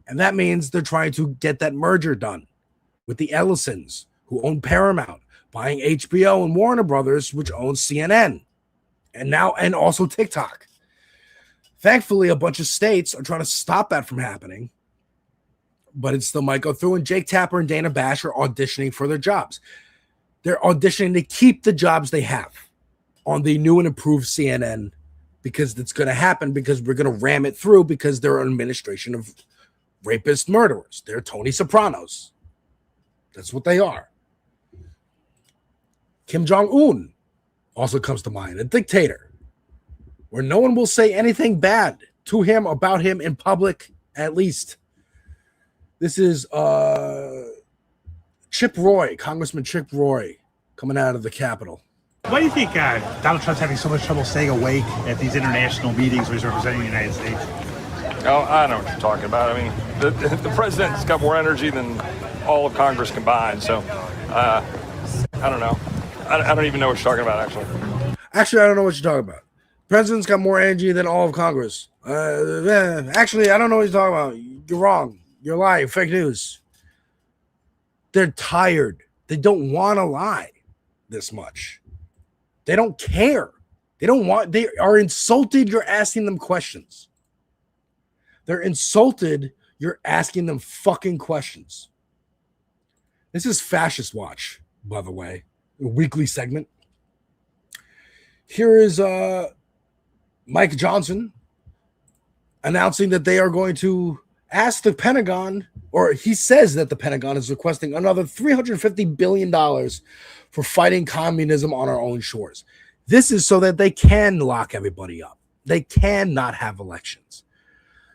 And that means they're trying to get that merger done with the Ellisons, who own Paramount, buying HBO and Warner Brothers, which owns CNN, and also TikTok. Thankfully, a bunch of states are trying to stop that from happening. But it still might go through, and Jake Tapper and Dana Bash are auditioning for their jobs. They're auditioning to keep the jobs they have on the new and improved CNN because it's going to happen, because we're going to ram it through, because they're an administration of rapist murderers. They're Tony Sopranos. That's what they are. Kim Jong-un also comes to mind, a dictator, where no one will say anything bad to him, about him in public, at least. This is Chip Roy, Congressman Chip Roy, coming out of the Capitol. Why do you think Donald Trump's having so much trouble staying awake at these international meetings where he's representing the United States? Oh, I know what you're talking about. I mean, the president's got more energy than all of Congress combined. So, I don't know. I don't even know what you're talking about, actually. Actually, I don't know what you're talking about. The president's got more energy than all of Congress. Actually, I don't know what you're talking about. You're wrong. You're lying. Fake news. They're tired. They don't want to lie this much. They don't care They are insulted you're asking them questions. They're insulted you're asking them fucking questions. This is Fascist Watch, by the way, a weekly segment. Here is Mike Johnson announcing that they are going to ask the Pentagon, or he says that the Pentagon is requesting another $350 billion for fighting communism on our own shores. This is so that they can lock everybody up. They cannot have elections.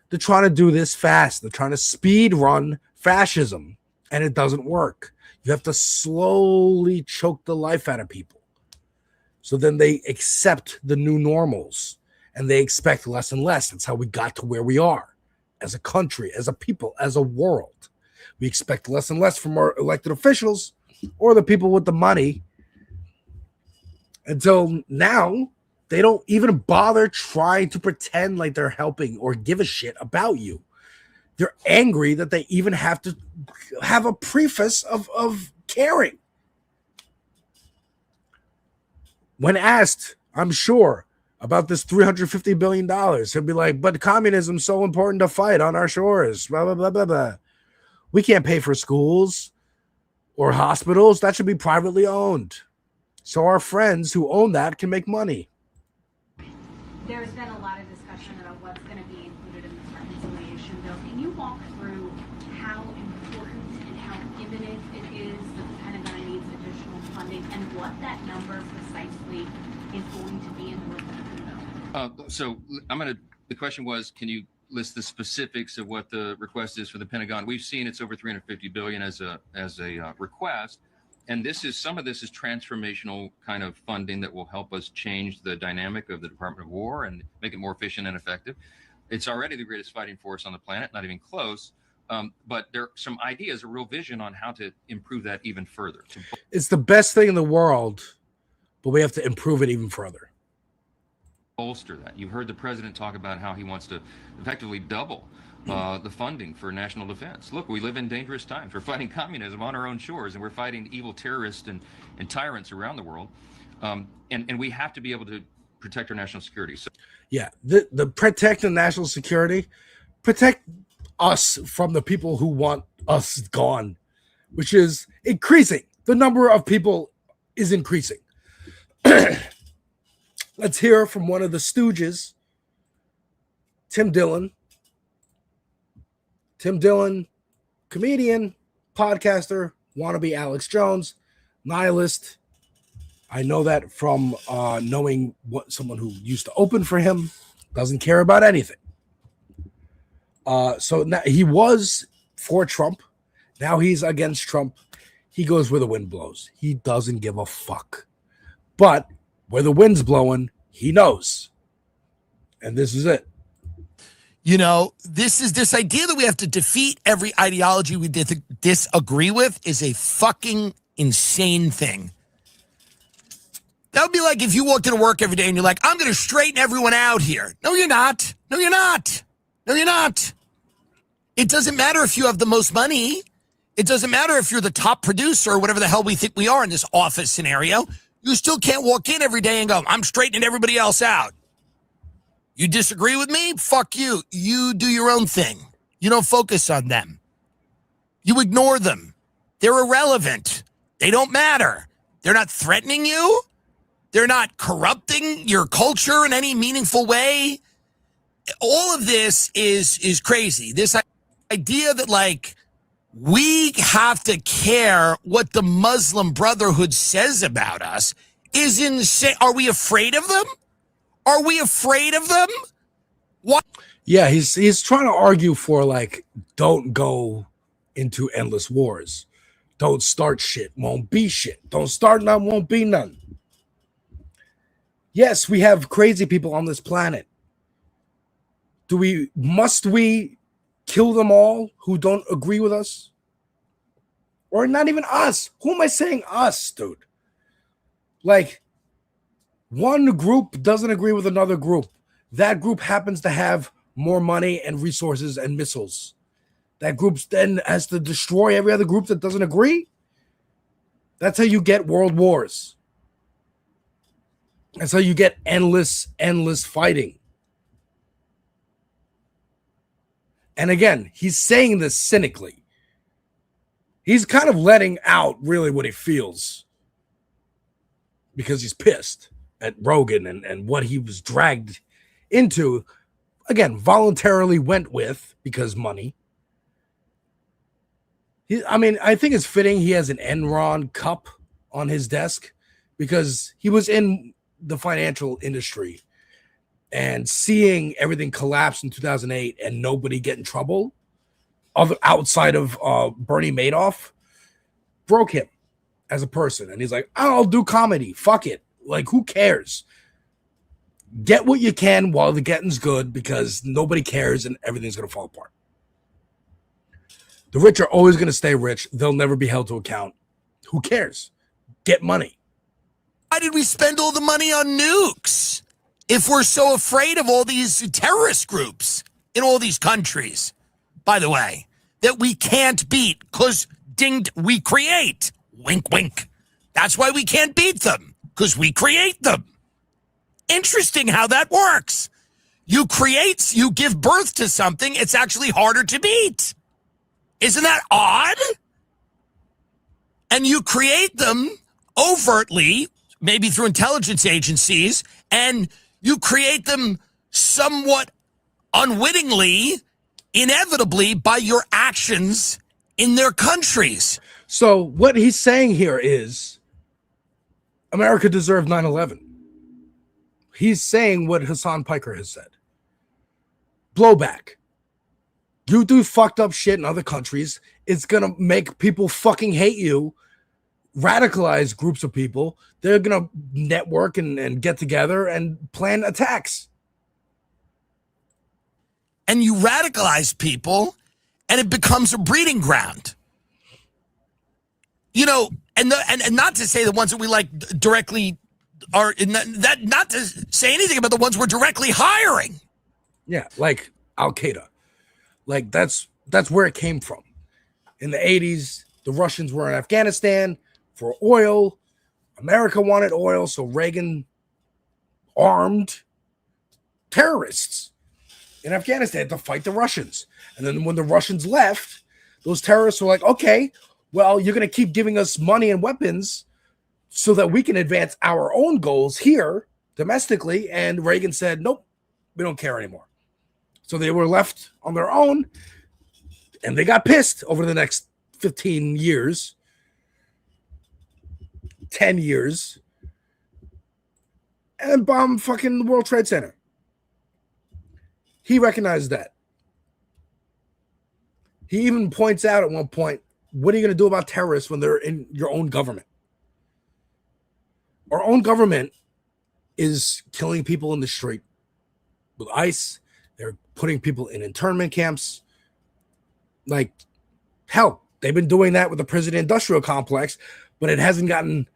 They're trying to do this fast. They're trying to speed run fascism, and it doesn't work. You have to slowly choke the life out of people. So then they accept the new normals, and they expect less and less. That's how we got to where we are as a country, as a people, as a world. We expect less and less from our elected officials or the people with the money. Until now, they don't even bother trying to pretend like they're helping or give a shit about you. They're angry that they even have to have a preface of caring. When asked, I'm sure, about this $350 billion, he'll be like, but communism's so important to fight on our shores, blah, blah, blah, blah, blah. We can't pay for schools or hospitals. That should be privately owned. So our friends who own that can make money. There's been a lot of discussion about what's going to be included in this reconciliation bill. Can you walk through how important and how imminent it is that the Pentagon needs additional funding and what that number precisely is going to be in the reconciliation bill? The question was, can you list the specifics of what the request is for the Pentagon? We've seen it's over $350 billion as a request. And some of this is transformational kind of funding that will help us change the dynamic of the Department of War and make it more efficient and effective. It's already the greatest fighting force on the planet, not even close. But there are some ideas, a real vision on how to improve that even further. It's the best thing in the world, but we have to improve it even further. Bolster that. You've heard the president talk about how he wants to effectively double the funding for national defense. Look, we live in dangerous times. We're fighting communism on our own shores, and we're fighting evil terrorists and tyrants around the world. And we have to be able to protect our national security. So, yeah, the protect the national security, protect us from the people who want us gone, which is increasing. The number of people is increasing. Let's hear from one of the stooges, Tim Dillon. Tim Dillon, comedian, podcaster, wannabe Alex Jones, nihilist. I know that from knowing someone who used to open for him, doesn't care about anything. So now he was for Trump. Now he's against Trump. He goes where the wind blows. He doesn't give a fuck. But where the wind's blowing, he knows. And this is it. You know, this idea that we have to defeat every ideology we disagree with is a fucking insane thing. That would be like if you walked into work every day and you're like, I'm going to straighten everyone out here. No, you're not. No, you're not. No, you're not. It doesn't matter if you have the most money. It doesn't matter if you're the top producer or whatever the hell we think we are in this office scenario. You still can't walk in every day and go, I'm straightening everybody else out. You disagree with me? Fuck you. You do your own thing. You don't focus on them. You ignore them. They're irrelevant. They don't matter. They're not threatening you. They're not corrupting your culture in any meaningful way. All of this is crazy. This idea that, like, we have to care what the Muslim Brotherhood says about us is insane. Are we afraid of them? Are we afraid of them? What? Yeah, he's trying to argue for, like, don't go into endless wars. Don't start shit, won't be shit. Don't start none, won't be none. Yes, we have crazy people on this planet. Must we kill them all who don't agree with us? Or not even us. Who am I saying us, dude? Like, one group doesn't agree with another group. That group happens to have more money and resources and missiles. That group then has to destroy every other group that doesn't agree. That's how you get world wars. And so you get endless fighting. And again, he's saying this cynically. He's kind of letting out really what he feels because he's pissed at Rogan and what he was dragged into. Again, voluntarily went with because money. I think it's fitting he has an Enron cup on his desk because he was in the financial industry and seeing everything collapse in 2008 and nobody get in trouble outside of Bernie Madoff broke him as a person. And he's like, I'll do comedy. Fuck it. Like, who cares? Get what you can while the getting's good because nobody cares and everything's going to fall apart. The rich are always going to stay rich. They'll never be held to account. Who cares? Get money. Why did we spend all the money on nukes if we're so afraid of all these terrorist groups in all these countries, by the way, that we can't beat because we create. Wink, wink. That's why we can't beat them, because we create them. Interesting how that works. You give birth to something, it's actually harder to beat. Isn't that odd? And you create them overtly, maybe through intelligence agencies, and you create them somewhat unwittingly, inevitably, by your actions in their countries. So what he's saying here is America deserved 9/11. He's saying what Hassan Piker has said. Blowback. You do fucked up shit in other countries. It's going to make people fucking hate you, radicalize groups of people. They're going to network and get together and plan attacks. And you radicalize people, and it becomes a breeding ground. You know, and not to say the ones that we like directly are in that, not to say anything about the ones we're directly hiring. Yeah, like Al-Qaeda. Like that's where it came from. In the 80s, the Russians were in Afghanistan for oil. America wanted oil, so Reagan armed terrorists in Afghanistan to fight the Russians. And then when the Russians left, those terrorists were like, okay, well, you're going to keep giving us money and weapons so that we can advance our own goals here domestically. And Reagan said, nope, we don't care anymore. So they were left on their own, and they got pissed over the next 15 years, 10 years, and bombed fucking the World Trade Center. He recognized that. He even points out at one point, what are you going to do about terrorists when they're in your own government? Our own government is killing people in the street with ICE. They're putting people in internment camps. Like, hell, they've been doing that with the prison industrial complex, but it hasn't gotten,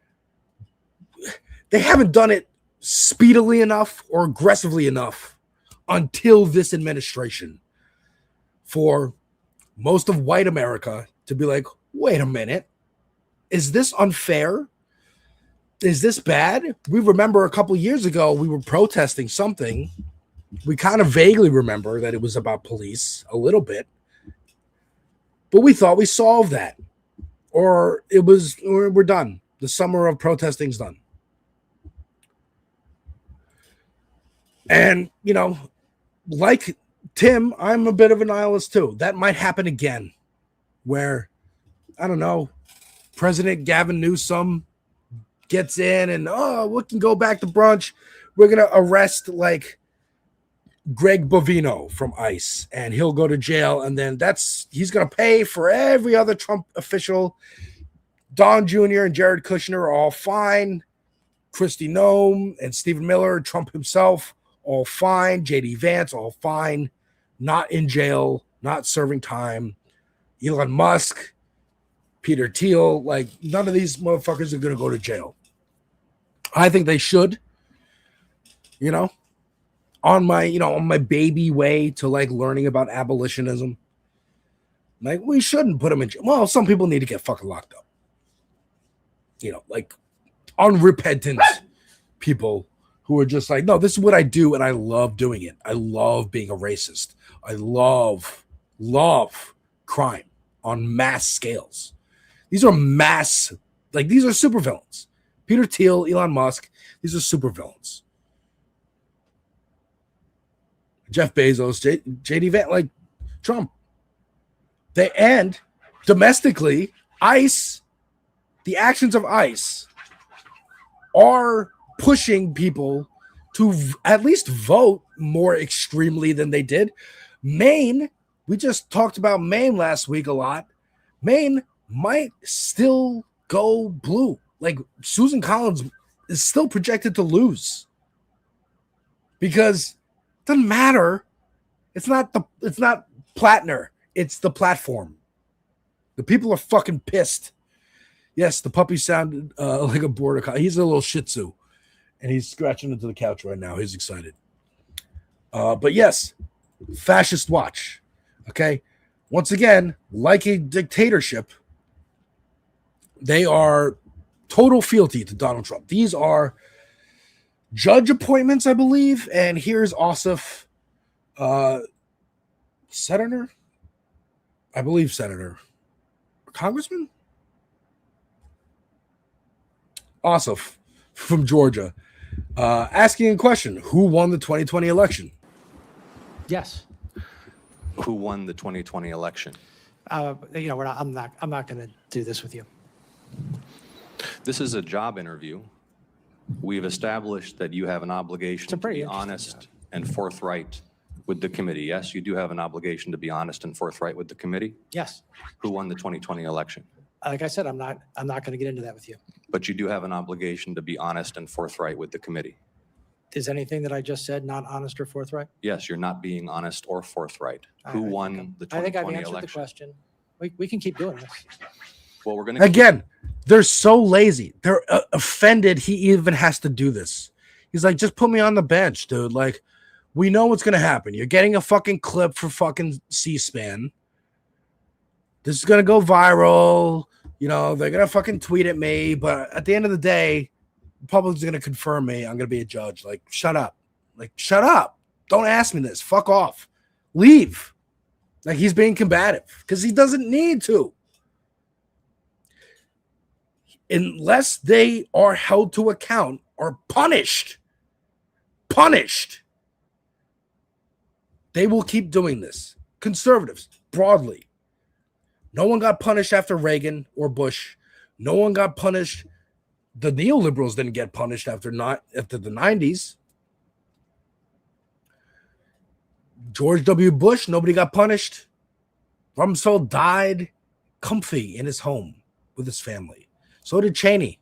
they haven't done it speedily enough or aggressively enough until this administration for most of white America to be like, wait a minute, is this unfair? Is this bad? We remember a couple years ago, we were protesting something. We kind of vaguely remember that it was about police a little bit, but we thought we solved that, or we're done. The summer of protesting's done. And, you know, like Tim, I'm a bit of a nihilist too. That might happen again where, I don't know, President Gavin Newsom gets in and, we can go back to brunch. We're going to arrest like Greg Bovino from ICE and he'll go to jail. And then he's going to pay for every other Trump official. Don Jr. and Jared Kushner are all fine. Kristi Noem and Stephen Miller, Trump himself, all fine. JD Vance, all fine. Not in jail, not serving time. Elon Musk, Peter Thiel, like none of these motherfuckers are going to go to jail. I think they should, you know, on my baby way to like learning about abolitionism. Like we shouldn't put them in jail. Well, some people need to get fucking locked up. You know, like unrepentant people who are just like, no, this is what I do, and I love doing it. I love being a racist. I love crime on mass scales. These are these are supervillains. Peter Thiel, Elon Musk, these are supervillains. Jeff Bezos, JD Vance, like Trump. And domestically, ICE, the actions of ICE are pushing people to at least vote more extremely than they did. Maine, we just talked about Maine last week a lot. Maine might still go blue. Like Susan Collins is still projected to lose because it doesn't matter. It's not Plattner. It's the platform. The people are fucking pissed. Yes, the puppy sounded like a border collie. He's a little Shih Tzu, and he's scratching into the couch right now. He's excited. But yes, fascist watch. Okay, once again, like a dictatorship, they are total fealty to Donald Trump. These are judge appointments, I believe, and here's Ossoff, senator, I believe senator, congressman, Ossoff from Georgia, asking a question: who won the 2020 election? Yes. Who won the 2020 election? I'm not going to do this with you. This is a job interview. We've established that you have an obligation to be honest and forthright with the committee. Yes, you do have an obligation to be honest and forthright with the committee. Yes. Who won the 2020 election? Like I said, I'm not going to get into that with you. But you do have an obligation to be honest and forthright with the committee. Is anything that I just said not honest or forthright? Yes, you're not being honest or forthright. Who won the 2020 I think I've answered election? the question. We can keep doing this. Well, we're going to Again, they're so lazy. They're offended he even has to do this. He's like, just put me on the bench, dude. Like, we know what's going to happen. You're getting a fucking clip for fucking C-SPAN. This is going to go viral. You know, they're going to fucking tweet at me. But at the end of the day, the public's going to confirm me. I'm going to be a judge. Like, shut up. Like, shut up. Don't ask me this. Fuck off. Leave. Like, he's being combative because he doesn't need to. Unless they are held to account or punished, they will keep doing this. Conservatives, broadly. No one got punished after Reagan or Bush. No one got punished. The neoliberals didn't get punished after the 90s. George W. Bush, nobody got punished. Rumsfeld died comfy in his home with his family. So did Cheney.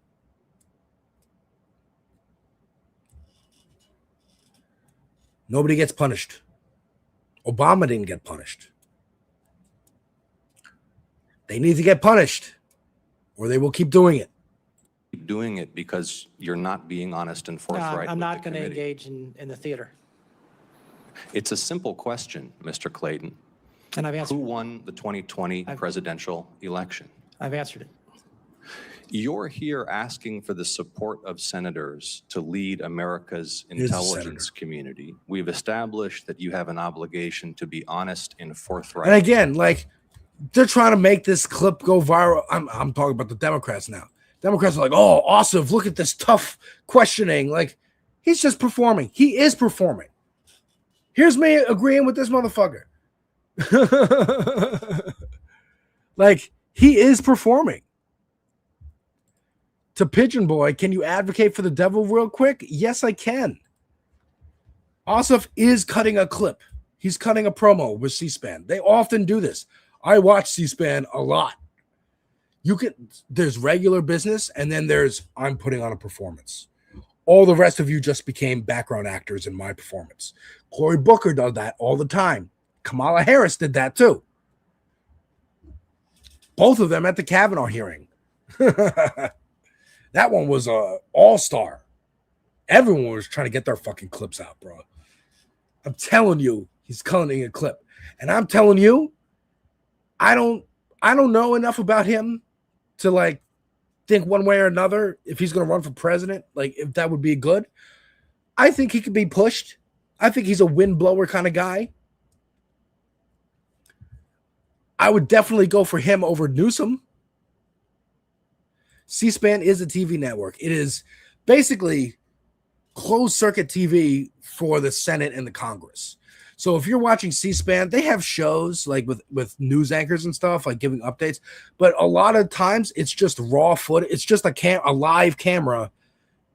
Nobody gets punished. Obama didn't get punished. They need to get punished, or they will keep doing it. keep doing it because you're not being honest and forthright. I'm not going to engage in the theater. It's a simple question, Mr. Clayton. And I've answered. Who won the 2020 presidential election? I've answered it. You're here asking for the support of senators to lead America's intelligence community. We've established that you have an obligation to be honest and forthright. And again, like, they're trying to make this clip go viral. I'm talking about the Democrats now. Democrats are like, oh, awesome. Look at this tough questioning. Like, he's just performing. He is performing. Here's me agreeing with this motherfucker. Like, he is performing. To Pigeon Boy, can you advocate for the devil real quick? Yes, I can. Ossoff is cutting a clip. He's cutting a promo with C-SPAN. They often do this. I watch C-SPAN a lot. There's regular business, and then there's I'm putting on a performance. All the rest of you just became background actors in my performance. Cory Booker does that all the time. Kamala Harris did that too. Both of them at the Kavanaugh hearing. That one was a all-star. Everyone was trying to get their fucking clips out, bro. I'm telling you, he's cutting a clip. And I'm telling you, I don't know enough about him to like think one way or another if he's going to run for president, like if that would be good. I think he could be pushed. I think he's a windblower kind of guy. I would definitely go for him over Newsom. C-SPAN is a TV network. It is basically closed circuit TV for the Senate and the Congress. So if you're watching C-SPAN, they have shows like with news anchors and stuff, like giving updates. But a lot of times it's just raw footage. It's just a live camera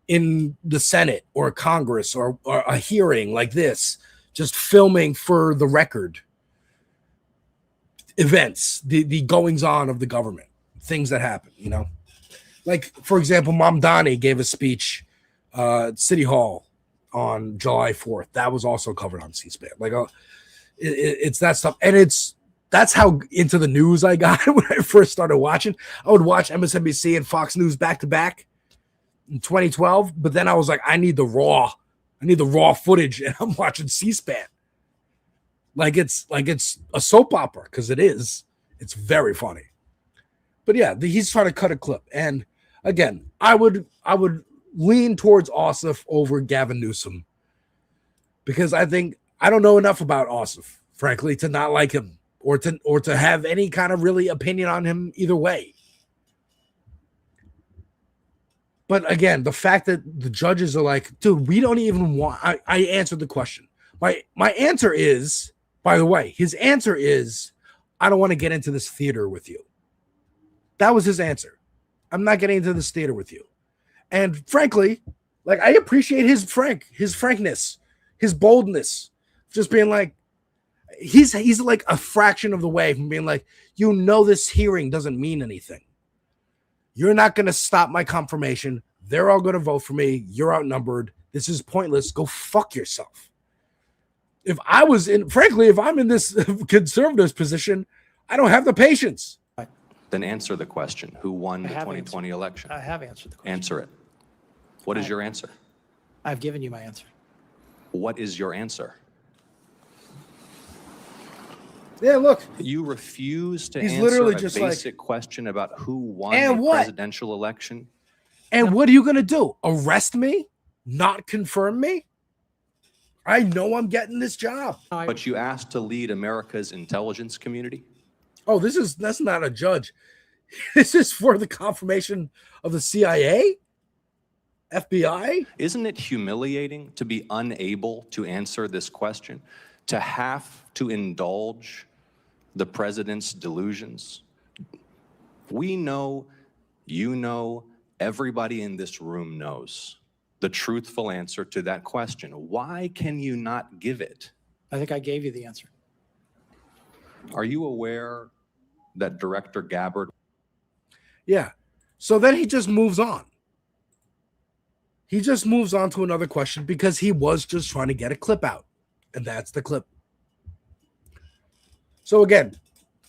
in the Senate or Congress or a hearing like this, just filming for the record events, the goings on of the government, things that happen, you know. Like, for example, Mamdani gave a speech at City Hall on July 4th. That was also covered on C-SPAN. Like, it's that stuff. And that's how into the news I got when I first started watching. I would watch MSNBC and Fox News back to back in 2012. But then I was like, I need the raw footage. And I'm watching C-SPAN. Like it's a soap opera, because it is. It's very funny. But yeah, he's trying to cut a clip. And again, I would lean towards Ossoff over Gavin Newsom, because I don't know enough about Ossoff, frankly, to not like him or to have any kind of really opinion on him either way. But again, the fact that the judges are like, dude, we don't even want. I answered the question. My answer is, by the way, his answer is, I don't want to get into this theater with you. That was his answer. I'm not getting into this theater with you. And frankly, like, I appreciate his frankness, his boldness, just being like, he's like a fraction of the way from being like, you know, this hearing doesn't mean anything. You're not going to stop my confirmation. They're all going to vote for me. You're outnumbered. This is pointless. Go fuck yourself. If I'm in this conservative position, I don't have the patience. Then answer the question. Who won the 2020 election? I have answered the question. Answer it. What is your answer? I've given you my answer. What is your answer? Yeah, look. You refuse to He's answer literally a just basic question about who won And the what? presidential election. And what are you going to do? Arrest me? Not confirm me? I know I'm getting this job. But you asked to lead America's intelligence community? Oh, that's not a judge. This is for the confirmation of the CIA? FBI? Isn't it humiliating to be unable to answer this question? To have to indulge the president's delusions? We know, you know, everybody in this room knows the truthful answer to that question. Why can you not give it? I think I gave you the answer. Are you aware that Director Gabbard? Yeah. So then he just moves on. He just moves on to another question because he was just trying to get a clip out. And that's the clip. So again,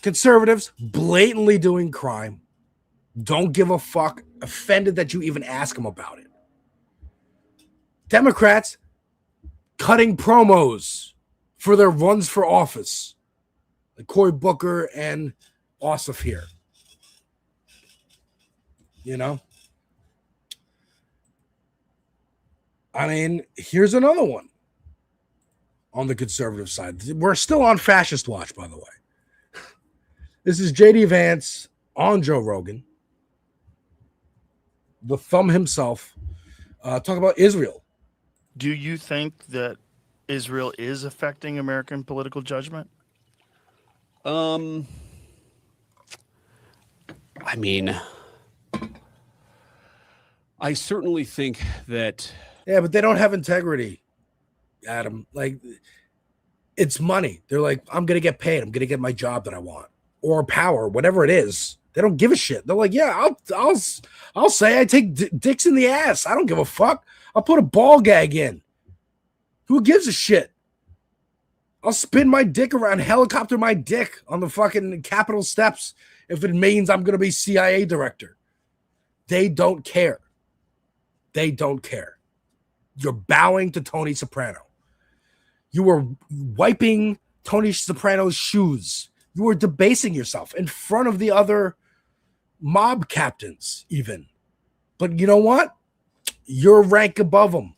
conservatives blatantly doing crime. Don't give a fuck. Offended that you even ask them about it. Democrats cutting promos for their runs for office. Like Cory Booker and Ossoff here. You know? I mean, here's another one on the conservative side. We're still on fascist watch, by the way. This is J.D. Vance on Joe Rogan. The thumb himself. Talk about Israel. Do you think that Israel is affecting American political judgment? I mean, I certainly think that. Yeah, but they don't have integrity, Adam. Like, it's money. They're like, I'm going to get paid. I'm going to get my job that I want. Or power, whatever it is. They don't give a shit. They're like, yeah, I'll say I take dicks in the ass. I don't give a fuck. I'll put a ball gag in. Who gives a shit? I'll spin my dick around, helicopter my dick on the fucking Capitol steps if it means I'm going to be CIA director. They don't care. They don't care. You're bowing to Tony Soprano. You were wiping Tony Soprano's shoes. You were debasing yourself in front of the other mob captains, even. But you know what? You're a rank above them.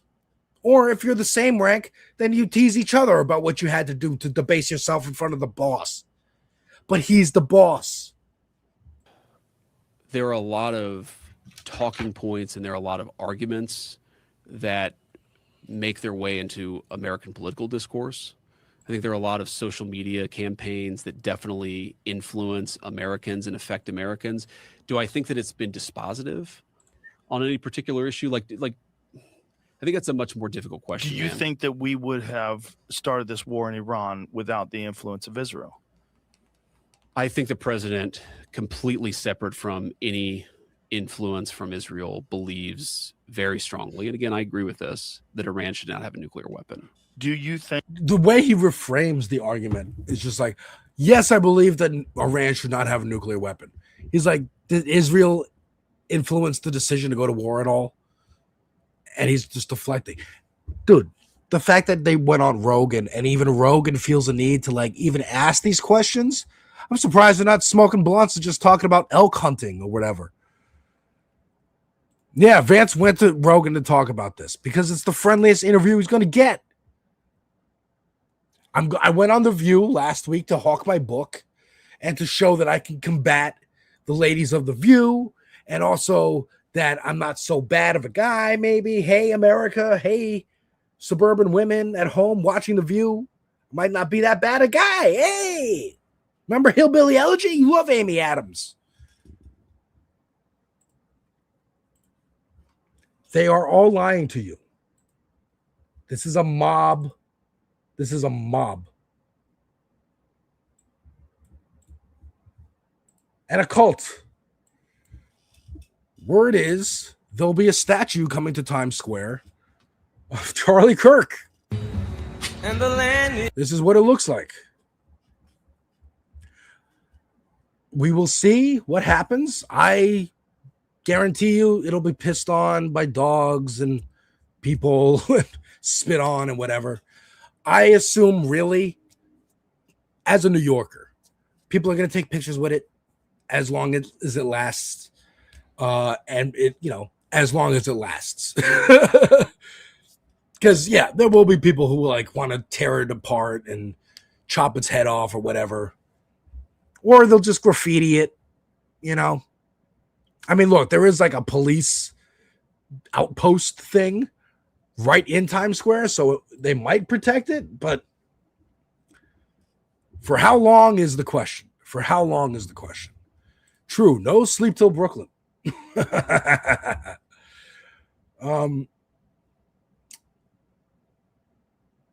Or if you're the same rank, then you tease each other about what you had to do to debase yourself in front of the boss. But he's the boss. There are a lot of talking points and there are a lot of arguments that make their way into American political discourse. I think there are a lot of social media campaigns that definitely influence Americans and affect Americans. Do I think that it's been dispositive on any particular issue? Like, I think that's a much more difficult question. Do you think that we would have started this war in Iran without the influence of Israel? I think the president, completely separate from any influence from Israel, believes very strongly, and again, I agree with this, that Iran should not have a nuclear weapon. Do you think the way he reframes the argument is just like, yes, I believe that Iran should not have a nuclear weapon. He's like, did Israel influence the decision to go to war at all? And he's just deflecting. Dude, the fact that they went on Rogan and even Rogan feels a need to like even ask these questions, I'm surprised they're not smoking blunts and just talking about elk hunting or whatever. Yeah, Vance went to Rogan to talk about this because it's the friendliest interview he's going to get. I went on The View last week to hawk my book and to show that I can combat the ladies of The View and also that I'm not so bad of a guy, maybe. Hey, America. Hey, suburban women at home watching The View. Might not be that bad a guy. Hey, remember Hillbilly Elegy? You love Amy Adams. They are all lying to you. This is a mob. This is a mob. And a cult. Word is there'll be a statue coming to Times Square of Charlie Kirk. And the land. This is what it looks like. We will see what happens. I guarantee you it'll be pissed on by dogs and people spit on and whatever. I assume really, as a New Yorker, people are going to take pictures with it as long as it lasts. And it, as long as it lasts. Because, yeah, there will be people who like want to tear it apart and chop its head off or whatever. Or they'll just graffiti it, I mean, look, there is like a police outpost thing right in Times Square, so they might protect it, but for how long is the question? For how long is the question? True, no sleep till Brooklyn.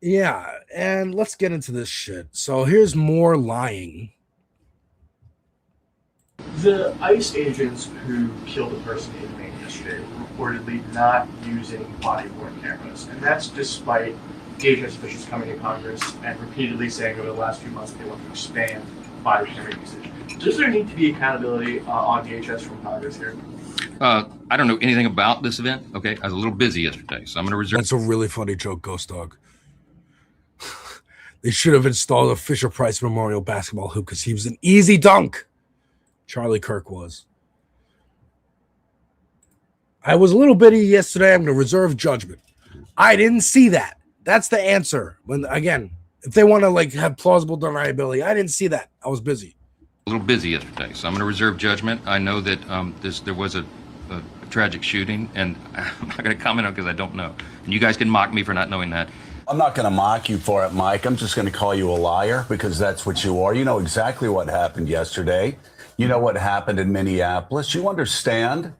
Yeah, and let's get into this shit. So here's more lying. The ICE agents who killed a person in Maine yesterday were reportedly not using body-worn cameras, and that's despite DHS officials coming to Congress and repeatedly saying over the last few months they want to expand body camera usage. Does there need to be accountability on DHS from Congress here? I don't know anything about this event. Okay, I was a little busy yesterday, so I'm going to reserve. That's a really funny joke, Ghost Dog. They should have installed a Fisher-Price Memorial basketball hoop because he was an easy dunk. Charlie Kirk was. I was a little bitty yesterday. I'm going to reserve judgment. I didn't see that. That's the answer. When again, if they want to have plausible deniability, I didn't see that. I was busy. A little busy yesterday, so I'm going to reserve judgment. I know that there was a tragic shooting, and I'm not going to comment on it because I don't know. And you guys can mock me for not knowing that. I'm not going to mock you for it, Mike. I'm just going to call you a liar because that's what you are. You know exactly what happened yesterday. You know what happened in Minneapolis. You understand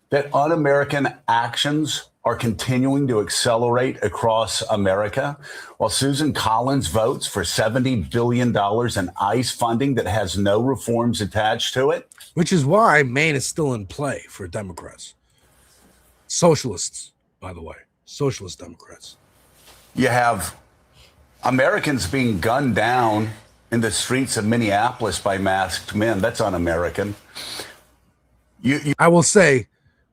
that un-American actions are continuing to accelerate across America while Susan Collins votes for $70 billion in ICE funding that has no reforms attached to it. Which is why Maine is still in play for Democrats. Socialists, by the way. Socialist Democrats. You have Americans being gunned down in the streets of Minneapolis by masked men. That's un-American. I will say,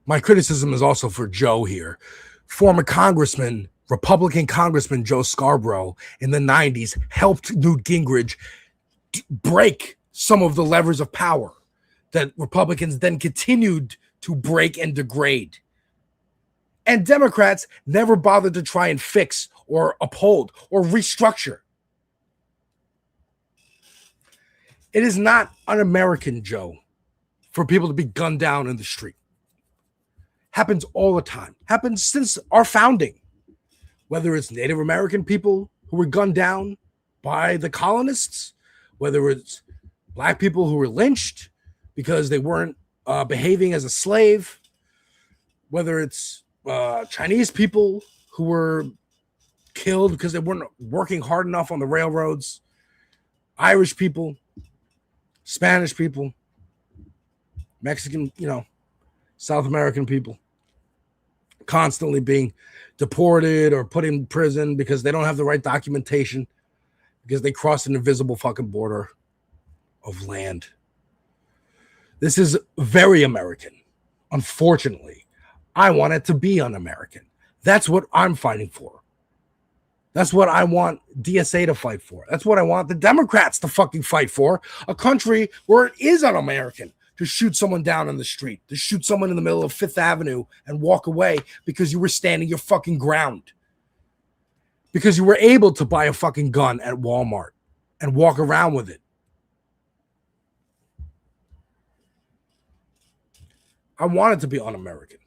my criticism is also for Joe here. Former Congressman, Republican Congressman Joe Scarborough in the 90s helped Newt Gingrich break some of the levers of power that Republicans then continued to break and degrade. And Democrats never bothered to try and fix or uphold or restructure. It is not un-American, Joe, for people to be gunned down in the street. Happens all the time. Happens since our founding. Whether it's Native American people who were gunned down by the colonists, whether it's black people who were lynched because they weren't behaving as a slave, whether it's Chinese people who were killed because they weren't working hard enough on the railroads, Irish people, Spanish people, Mexican, South American people, constantly being deported or put in prison because they don't have the right documentation, because they crossed an invisible fucking border of land. This is very American. Unfortunately, I want it to be un-American. That's what I'm fighting for. That's what I want DSA to fight for. That's what I want the Democrats to fucking fight for. A country where it is un-American to shoot someone down in the street, to shoot someone in the middle of Fifth Avenue and walk away because you were standing your fucking ground. Because you were able to buy a fucking gun at Walmart and walk around with it. I want it to be un-American.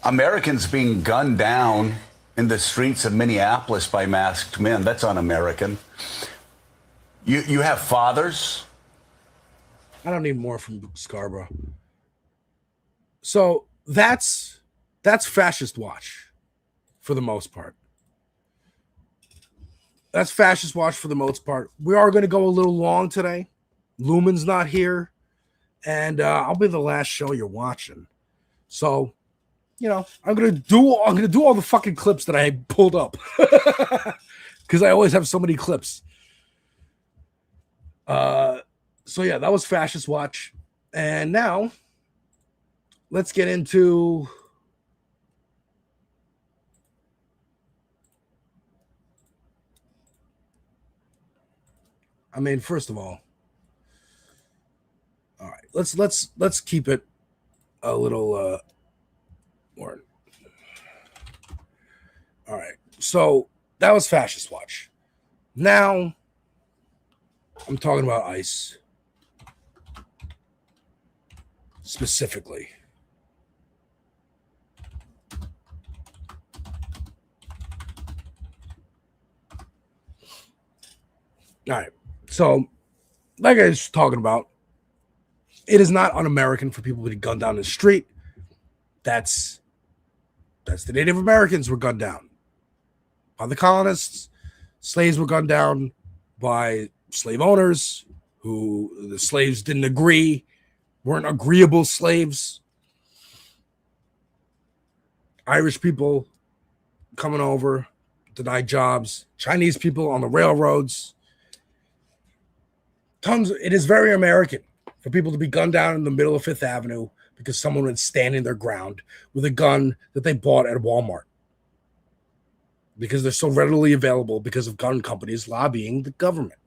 Americans being gunned down in the streets of Minneapolis by masked men. That's un-American. You have fathers. I don't need more from Scarborough. So that's fascist watch for the most part. That's fascist watch for the most part. We are going to go a little long today. Lumen's not here. And I'll be the last show you're watching. So, I'm gonna do all the fucking clips that I pulled up. Because I always have so many clips. So yeah, that was Fascist Watch. And now let's get into first of all right, let's keep it a little more. All right. So that was Fascist Watch. Now I'm talking about ICE specifically. All right. So, like I was talking about, it is not un-American for people to be gunned down in the street. That's the Native Americans were gunned down by the colonists. Slaves were gunned down by slave owners who the slaves didn't agree, weren't agreeable slaves. Irish people coming over, denied jobs. Chinese people on the railroads. It is very American for people to be gunned down in the middle of Fifth Avenue because someone was standing their ground with a gun that they bought at Walmart. Because they're so readily available because of gun companies lobbying the government.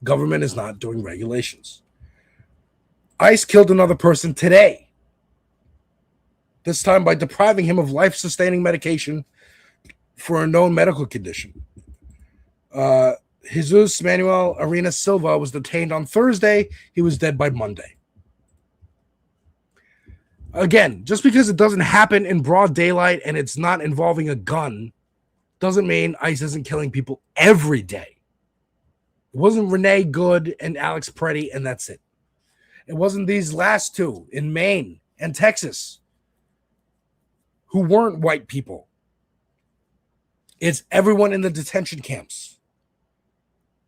Government is not doing regulations. ICE killed another person today. This time by depriving him of life-sustaining medication for a known medical condition. Jesus Manuel Arena Silva was detained on Thursday. He was dead by Monday. Again, just because it doesn't happen in broad daylight and it's not involving a gun doesn't mean ICE isn't killing people every day. It wasn't Renee Good and Alex Preddy, and that's it. It wasn't these last two in Maine and Texas who weren't white people. It's everyone in the detention camps.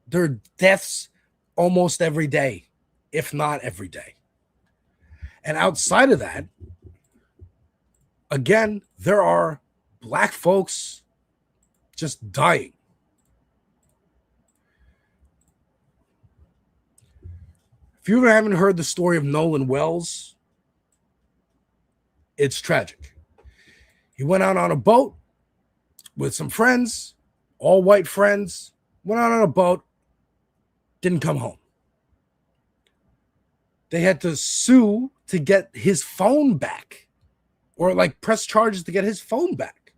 There are deaths almost every day, if not every day. And outside of that, again, there are black folks just dying. If you haven't heard the story of Nolan Wells, it's tragic. He went out on a boat with some friends, all white friends, went out on a boat, didn't come home. They had to sue to get his phone back or like press charges to get his phone back.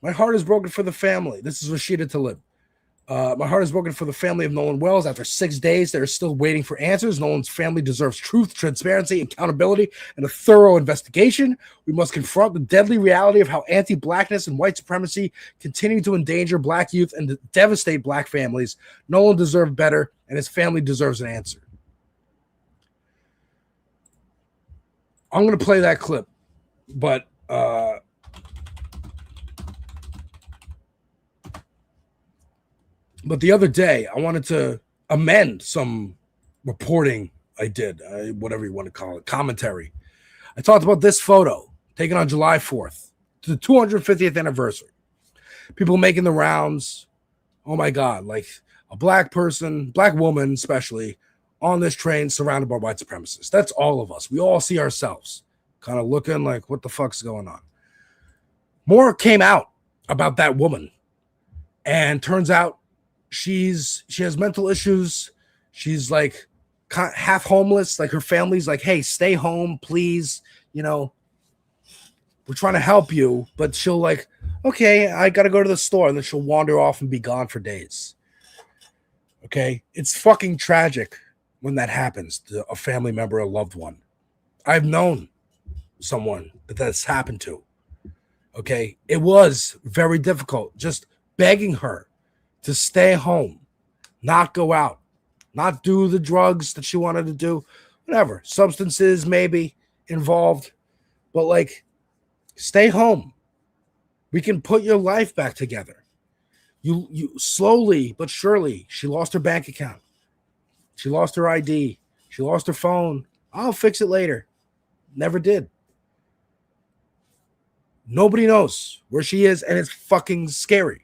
My heart is broken for the family. This is Rashida Tlaib. My heart is broken for the family of Nolan Wells. After 6 days, they're still waiting for answers. Nolan's family deserves truth, transparency, accountability, and a thorough investigation. We must confront the deadly reality of how anti-blackness and white supremacy continue to endanger black youth and devastate black families. Nolan deserves better, and his family deserves an answer. I'm going to play that clip, but the other day, I wanted to amend some reporting I did, whatever you want to call it, commentary. I talked about this photo taken on July 4th, to the 250th anniversary. People making the rounds. Oh my God, like a black person, black woman especially, on this train surrounded by white supremacists. That's all of us. We all see ourselves kind of looking like, what the fuck's going on? More came out about that woman. And turns out she has mental issues. She's like half homeless. Like her family's like, hey, stay home, please. You know, we're trying to help you. But she'll like, okay, I got to go to the store. And then she'll wander off and be gone for days. Okay. It's fucking tragic when that happens to a family member, a loved one. I've known someone that's happened to. Okay. It was very difficult. Just begging her to stay home, not go out, not do the drugs that she wanted to do, whatever, substances maybe involved, but like, stay home. We can put your life back together. You slowly but surely, she lost her bank account. She lost her ID. She lost her phone. I'll fix it later. Never did. Nobody knows where she is, and it's fucking scary.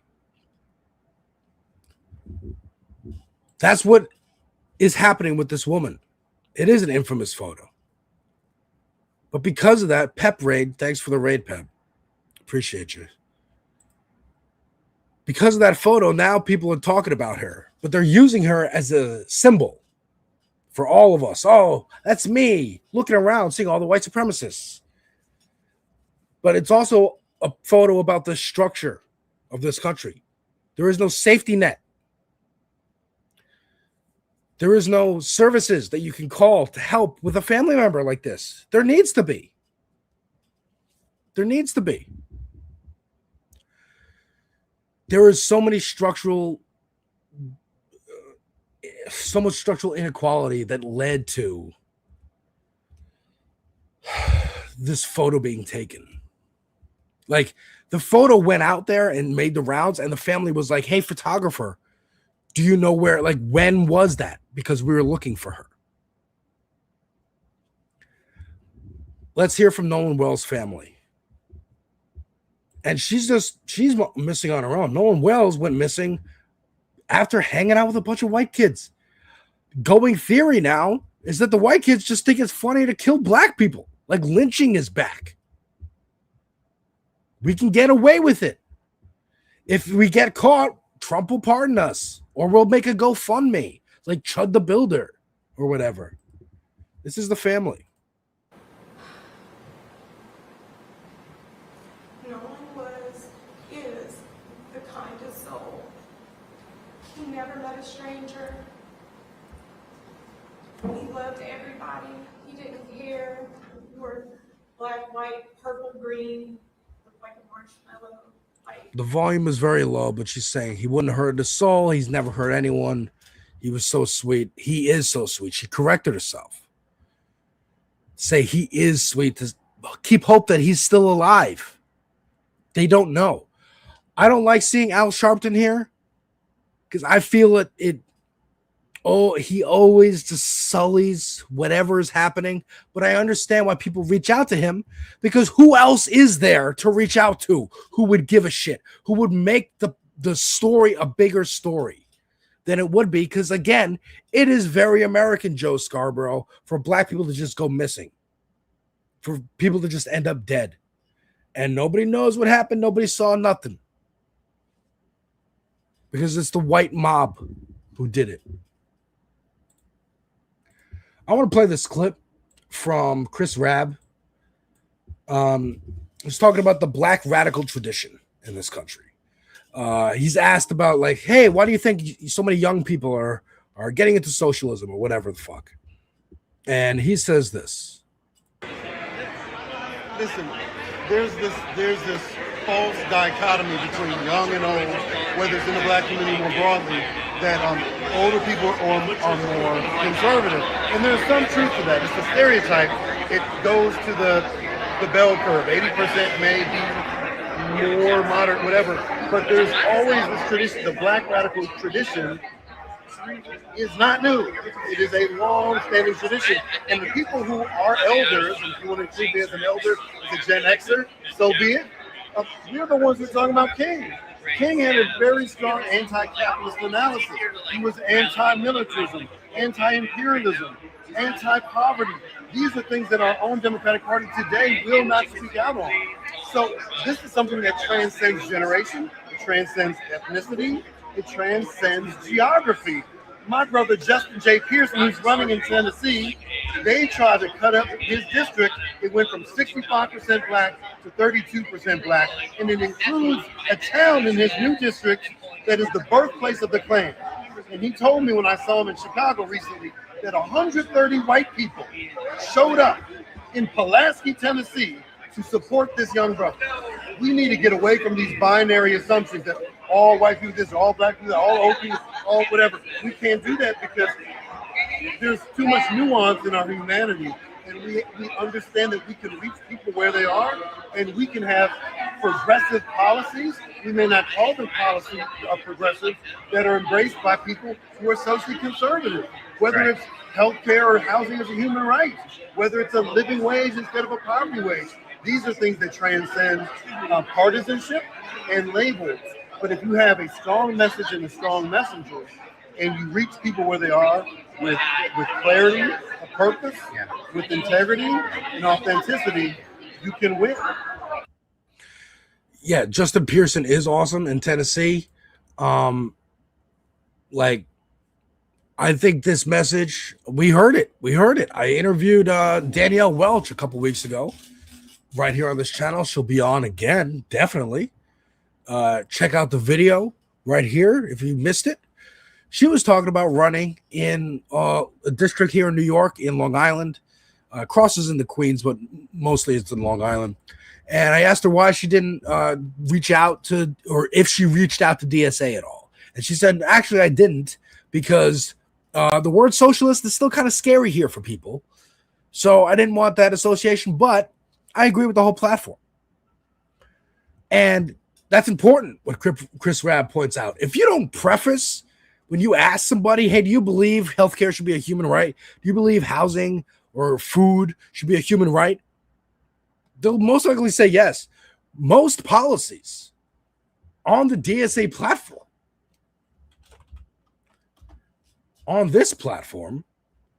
That's what is happening with this woman. It is an infamous photo. But because of that, Pep raid, thanks for the raid, Pep. Appreciate you. Because of that photo, now people are talking about her, but they're using her as a symbol for all of us. Oh, that's me looking around, seeing all the white supremacists. But it's also a photo about the structure of this country. There is no safety net. There is no services that you can call to help with a family member like this. There needs to be. There needs to be. There is so much structural inequality that led to this photo being taken. Like, the photo went out there and made the rounds, and the family was like, hey, photographer, do you know where, like, when was that? Because we were looking for her. Let's hear from Nolan Wells' family. And she's missing on her own. Nolan Wells went missing after hanging out with a bunch of white kids. Going theory now is that the white kids just think it's funny to kill black people. Like, lynching is back. We can get away with it. If we get caught, Trump will pardon us. Or we'll make a GoFundMe. Like Chud the Builder or whatever. This is the family. Is the kindest soul. He never met a stranger. He loved everybody. He didn't care if you were black, white, purple, green, looked like a marshmallow. The volume is very low, but she's saying he wouldn't hurt a soul. He's never hurt anyone. He was so sweet. He is so sweet. She corrected herself. Say he is sweet. To keep hope that he's still alive. They don't know. I don't like seeing Al Sharpton here because I feel he always just sullies whatever is happening. But I understand why people reach out to him, because who else is there to reach out to who would give a shit, who would make the story a bigger story than it would be? Because again, it is very American, Joe Scarborough, for black people to just go missing, for people to just end up dead. And nobody knows what happened. Nobody saw nothing. Because it's the white mob who did it. I want to play this clip from Chris Rabb. He's talking about the black radical tradition in this country. He's asked about like, hey, why do you think so many young people are getting into socialism or whatever the fuck? And he says this. Listen, there's this false dichotomy between young and old, whether it's in the black community more broadly, that older people are more conservative. And there's some truth to that. It's a stereotype. It goes to the bell curve. 80% may be more moderate, whatever. But there's always this tradition, the black radical tradition is not new. It is a long-standing tradition. And the people who are elders, and if you want to include me as an elder, as a Gen Xer, so be it. We're the ones who are talking about King. King had a very strong anti-capitalist analysis. He was anti-militarism, anti-imperialism, anti-poverty. These are things that our own Democratic Party today will not speak out on. So this is something that transcends generation, it transcends ethnicity, it transcends geography. My brother Justin J. Pearson, who's running in Tennessee, they tried to cut up his district. It went from 65% black to 32% black, and it includes a town in his new district that is the birthplace of the Klan. And he told me when I saw him in Chicago recently that 130 white people showed up in Pulaski, Tennessee to support this young brother. We need to get away from these binary assumptions that all white people this, all black people, all old people, all whatever. We can't do that because there's too much nuance in our humanity. And we understand that we can reach people where they are, and we can have progressive policies. We may not call them policy progressive, that are embraced by people who are socially conservative, whether it's healthcare or housing as a human right, whether it's a living wage instead of a poverty wage. These are things that transcend partisanship and labels. But if you have a strong message and a strong messenger, and you reach people where they are with clarity, a purpose, with integrity and authenticity, you can win. Yeah, Justin Pearson is awesome in Tennessee. Like, I think this message, we heard it. I interviewed Danielle Welch a couple weeks ago, right here on this channel. She'll be on again, definitely. Check out the video right here if you missed it. She was talking about running in a district here in New York, in Long Island. Crosses into Queens, but mostly it's in Long Island. And I asked her why she didn't reach out to, or if she reached out to DSA at all. And she said, actually, I didn't, because the word socialist is still kind of scary here for people. So I didn't want that association, but I agree with the whole platform. And that's important, what Chris Rabb points out. If you don't preface, when you ask somebody, hey, do you believe healthcare should be a human right? Do you believe housing or food should be a human right? They'll most likely say yes. Most policies on the DSA platform, on this platform,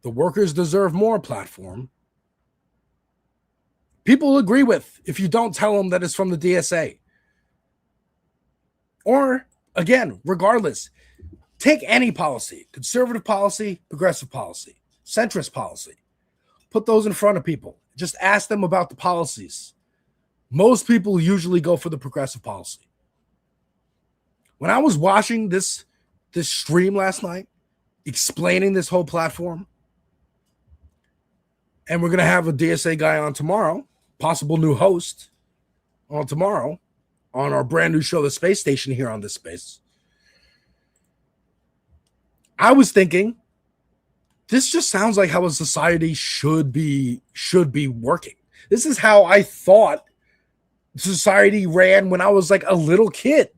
the Workers Deserve More platform, people will agree with if you don't tell them that it's from the DSA. Or, again, regardless, take any policy, conservative policy, progressive policy, centrist policy. Put those in front of people. Just ask them about the policies. Most people usually go for the progressive policy. When I was watching this stream last night, explaining this whole platform, and we're going to have a DSA guy on tomorrow, possible new host on tomorrow, on our brand new show, The Space Station, here on this space. I was thinking, this just sounds like how a society should be working. This is how I thought society ran when I was like a little kid.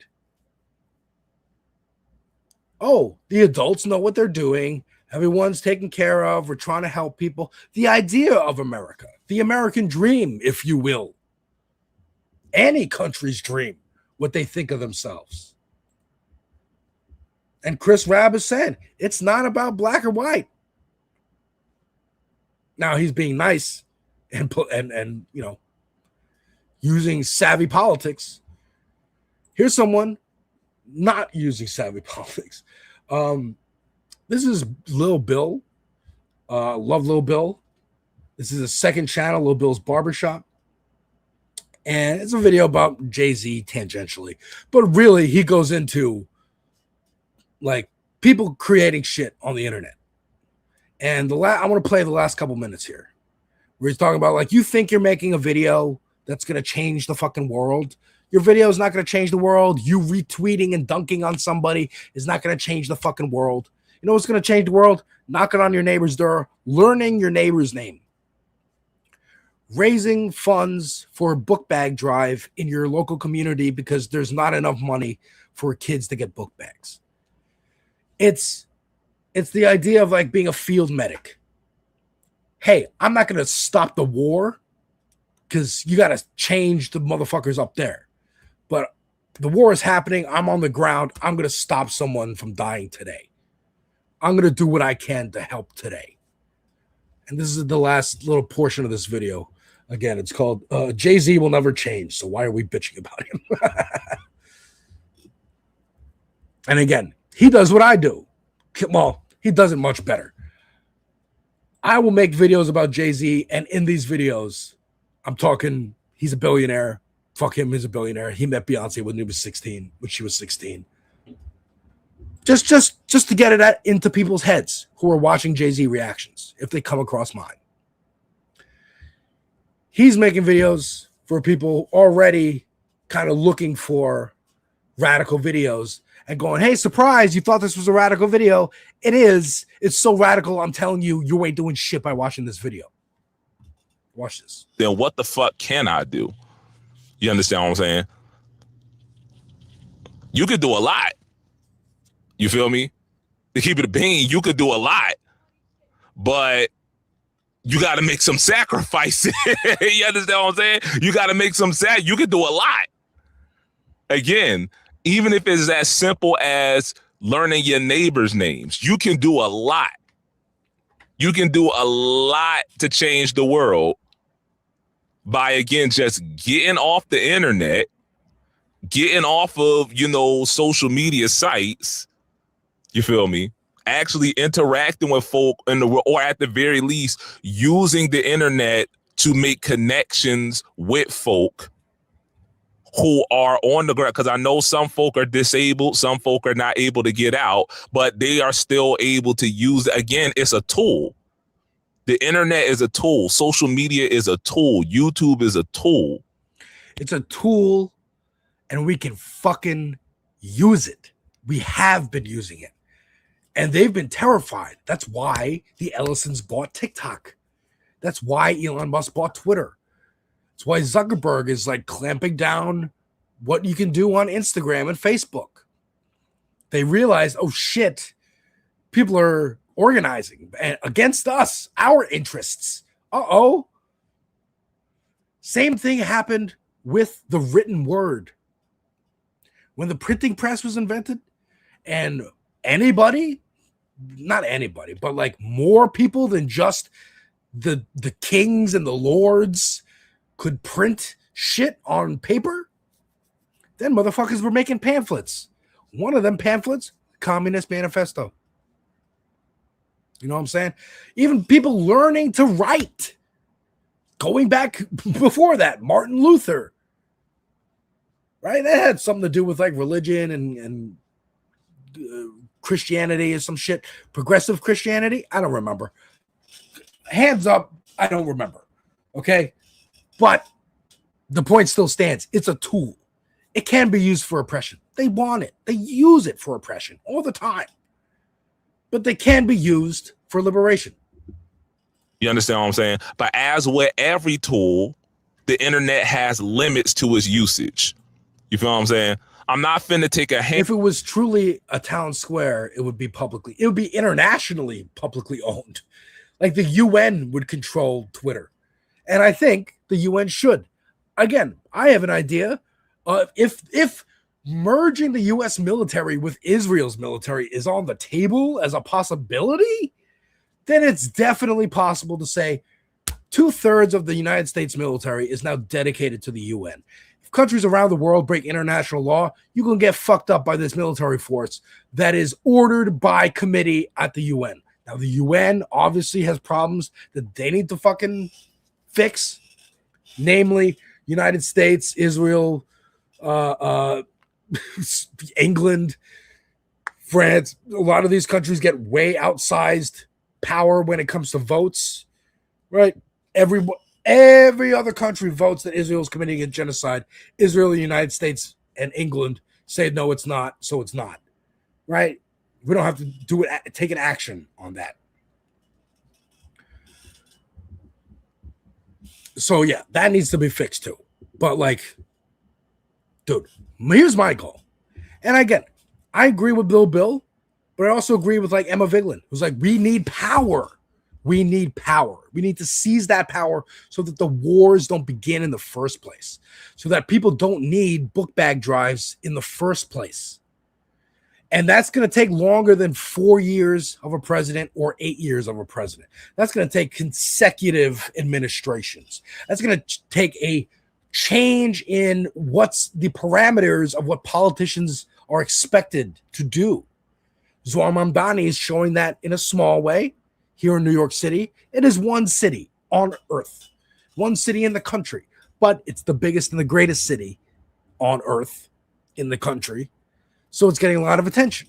Oh, the adults know what they're doing. Everyone's taken care of. We're trying to help people. The idea of America, the American dream, if you will. Any country's dream, what they think of themselves. And Chris Rabb has said, it's not about black or white. Now he's being nice and you know, using savvy politics. Here's someone not using savvy politics. This is Lil Bill. Love Lil Bill. This is a second channel, Lil Bill's Barbershop. And it's a video about Jay-Z tangentially. But really, he goes into like people creating shit on the internet. And I want to play the last couple minutes here, where he's talking about like, you think you're making a video that's going to change the fucking world. Your video is not going to change the world. You retweeting and dunking on somebody is not going to change the fucking world. You know what's going to change the world? Knocking on your neighbor's door, learning your neighbor's name, raising funds for a book bag drive in your local community because there's not enough money for kids to get book bags. It's the idea of like being a field medic. Hey, I'm not going to stop the war because you got to change the motherfuckers up there. But the war is happening. I'm on the ground. I'm going to stop someone from dying today. I'm going to do what I can to help today. And this is the last little portion of this video. Again, it's called Jay-Z Will Never Change. So why are we bitching about him? And again, he does what I do. Well, he does it much better. I will make videos about Jay-Z, and in these videos, I'm talking, he's a billionaire. Fuck him, he's a billionaire. He met Beyonce when she was 16. Just to get it into people's heads who are watching Jay-Z reactions, if they come across mine. He's making videos for people already kind of looking for radical videos and going, hey, surprise, you thought this was a radical video. It is. It's so radical, I'm telling you, you ain't doing shit by watching this video. Watch this. Then what the fuck can I do? You understand what I'm saying? You could do a lot. You feel me? To keep it a bean, you could do a lot. But you got to make some sacrifices. You understand what I'm saying? You got to make some you could do a lot. Again, even if it's as simple as learning your neighbor's names, you can do a lot. You can do a lot to change the world by, again, just getting off the internet, getting off of, social media sites. You feel me? Actually interacting with folk or at the very least, using the internet to make connections with folk who are on the ground, because I know some folk are disabled, some folk are not able to get out, but they are still able to use it. Again, it's a tool. The internet is a tool. Social media is a tool. YouTube is a tool. It's a tool, and we can fucking use it. We have been using it, and they've been terrified. That's why the Ellisons bought TikTok. That's why Elon Musk bought Twitter. That's why Zuckerberg is like clamping down what you can do on Instagram and Facebook. They realize, oh shit, people are organizing against us, our interests. Uh-oh. Same thing happened with the written word. When the printing press was invented, and not anybody, but like more people than just the kings and the lords could print shit on paper, then motherfuckers were making pamphlets. One of them pamphlets, Communist Manifesto. You know what I'm saying? Even people learning to write. Going back before that, Martin Luther. Right? That had something to do with like religion and Christianity or some shit. Progressive Christianity? I don't remember. Hands up, I don't remember. Okay? But the point still stands. It's a tool. It can be used for oppression. They want it. They use it for oppression all the time. But they can be used for liberation. You understand what I'm saying? But as with every tool, the internet has limits to its usage. You feel what I'm saying? I'm not finna take a hand. If it was truly a town square, it would be internationally publicly owned. Like the UN would control Twitter. And I think the UN should. Again, I have an idea. If merging the U.S. military with Israel's military is on the table as a possibility, then it's definitely possible to say 2/3 of the United States military is now dedicated to the UN. If countries around the world break international law, you can get fucked up by this military force that is ordered by committee at the UN. Now, the UN obviously has problems that they need to fucking fix, namely United States, Israel, England, France. A lot of these countries get way outsized power when it comes to votes, right? Every other country votes that Israel is committing a genocide. Israel, the United States, and England say no, it's not, so it's not, right? We don't have to do it, take an action on that. So yeah, that needs to be fixed too. But like, dude, here's my goal. And again, I agree with Bill, but I also agree with like Emma Vigeland, who's like, we need power. We need power. We need to seize that power so that the wars don't begin in the first place, so that people don't need book bag drives in the first place. And that's going to take longer than 4 years of a president or 8 years of a president. That's going to take consecutive administrations. That's going to take a change in what's the parameters of what politicians are expected to do. Zohar Mamdani is showing that in a small way here in New York City. It is one city on earth, one city in the country, but it's the biggest and the greatest city on earth in the country. So it's getting a lot of attention.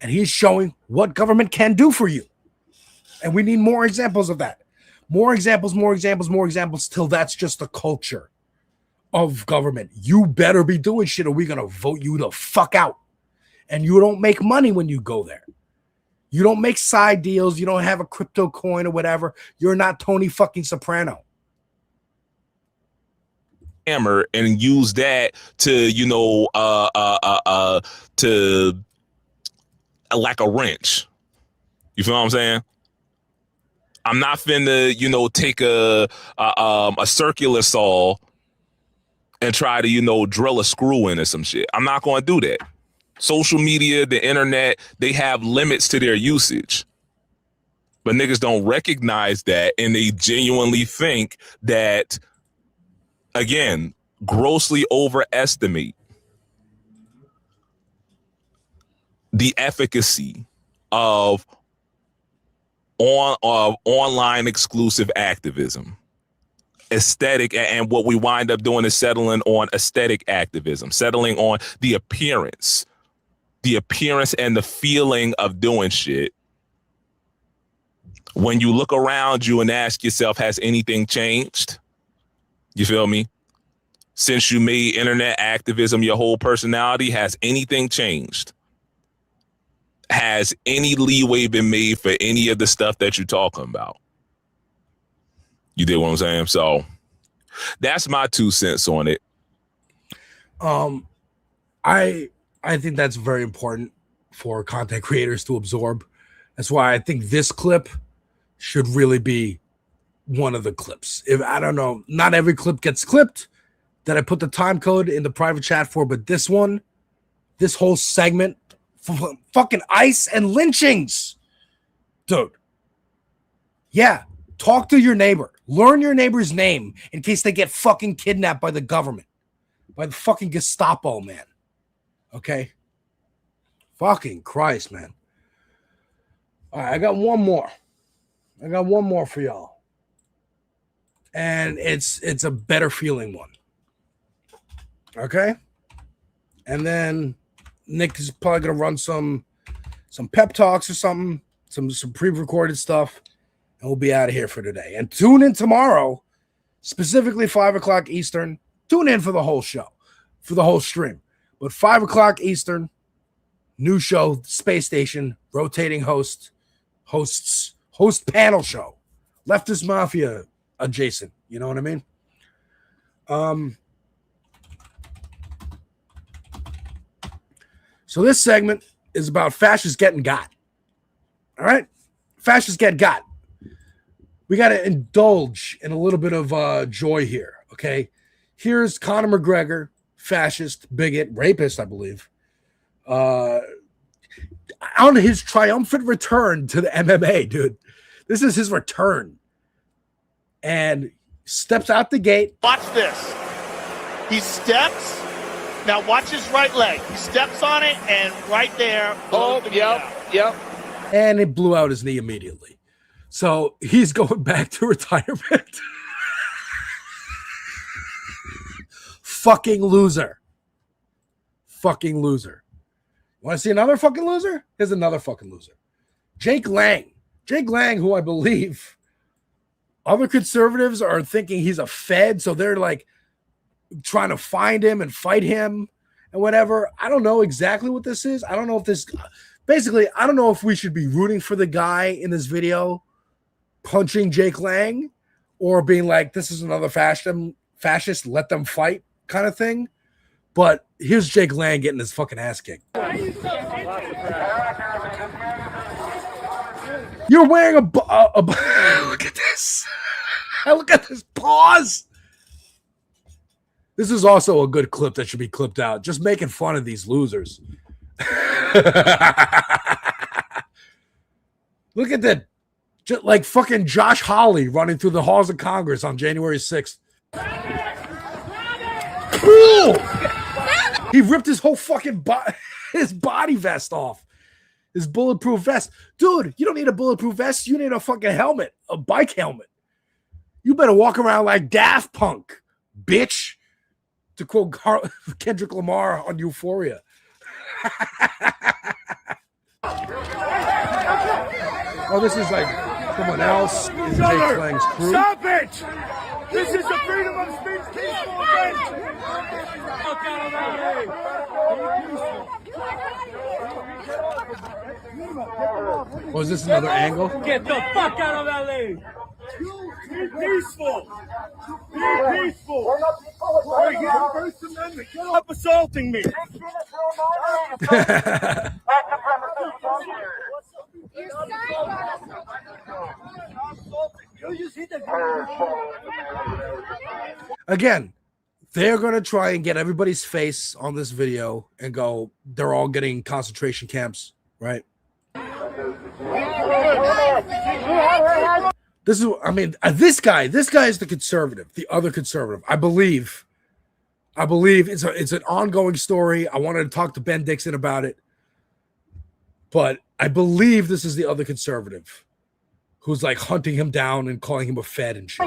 And he's showing what government can do for you. And we need more examples of that. More examples till that's just the culture of government. You better be doing shit or we're going to vote you the fuck out. And you don't make money when you go there. You don't make side deals. You don't have a crypto coin or whatever. You're not Tony fucking Soprano. Hammer and use that to, you know, to like a wrench. You feel what I'm saying? I'm not finna, you know, take a circular saw and try to, you know, drill a screw in or some shit. I'm not going to do that. Social media, the internet, they have limits to their usage. But niggas don't recognize that, and they genuinely think that, again, grossly overestimate the efficacy of online exclusive activism. Aesthetic, and what we wind up doing is settling on aesthetic activism, settling on the appearance and the feeling of doing shit. When you look around you and ask yourself, has anything changed? You feel me? Since you made internet activism your whole personality, has anything changed? Has any leeway been made for any of the stuff that you're talking about? You did what I'm saying? So that's my 2 cents on it. I think that's very important for content creators to absorb. That's why I think this clip should really be one of the clips. If I don't know, not every clip gets clipped that I put the time code in the private chat for, but this one, this whole segment, fucking ICE and lynchings. Dude. Yeah. Talk to your neighbor. Learn your neighbor's name in case they get fucking kidnapped by the government. By the fucking Gestapo, man. Okay? Fucking Christ, man. All right, I got one more. For y'all. And it's a better feeling one. Okay? And then Nick is probably going to run some pep talks or something, some pre-recorded stuff. And we'll be out of here for today. And tune in tomorrow, specifically 5 o'clock Eastern. Tune in for the whole show, for the whole stream. But 5 o'clock Eastern, new show, Space Station, rotating host panel show. Leftist Mafia adjacent. You know what I mean? So this segment is about fascists getting got. All right? Fascists get got. We got to indulge in a little bit of joy here, okay? Here's Conor McGregor, fascist, bigot, rapist, I believe, on his triumphant return to the MMA, dude. This is his return. And steps out the gate. Watch this. He steps. Now watch his right leg. He steps on it, and right there. Oh, yep. And it blew out his knee immediately. So he's going back to retirement. fucking loser. Fucking loser. Want to see another fucking loser? Here's another fucking loser. Jake Lang. Jake Lang, who I believe other conservatives are thinking he's a Fed, so they're like trying to find him and fight him and whatever. I don't know exactly what this is. I don't know if this, basically, I don't know if we should be rooting for the guy in this video punching Jake Lang or being like, this is another fascist, let them fight kind of thing. But here's Jake Lang getting his fucking ass kicked. You're wearing a look at this. Look at this pause. This is also a good clip that should be clipped out. Just making fun of these losers. Look at that. Just like fucking Josh Hawley running through the halls of Congress on January 6th. He ripped his whole fucking his body vest off. His bulletproof vest. Dude, you don't need a bulletproof vest. You need a fucking helmet, a bike helmet. You better walk around like Daft Punk, bitch. To quote Kendrick Lamar on Euphoria. Oh, this is like someone else in Jake Lang's crew. Stop it! This is the freedom of speech peaceful event! Oh, is this another angle? Get the fuck out of LA! Be peaceful! Be peaceful! First Amendment, stop assaulting me! Again, they're going to try and get everybody's face on this video and go, they're all getting concentration camps, right? This is, I mean, this guy is the conservative, the other conservative. I believe it's an ongoing story. I wanted to talk to Ben Dixon about it, but I believe this is the other conservative who's like hunting him down and calling him a Fed and shit.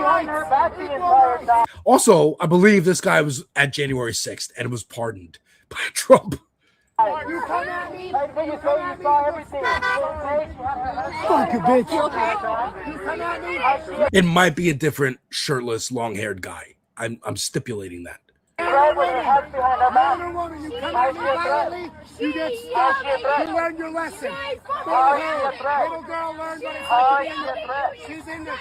Also, I believe this guy was at January 6th and was pardoned by Trump. You come at me. You saw everything. Fuck you, bitch. You come at me. It might be a different shirtless, long-haired guy. I'm stipulating that. You get stopped. You learn your lesson. Little girl learned what it's like to be in the. She's in the.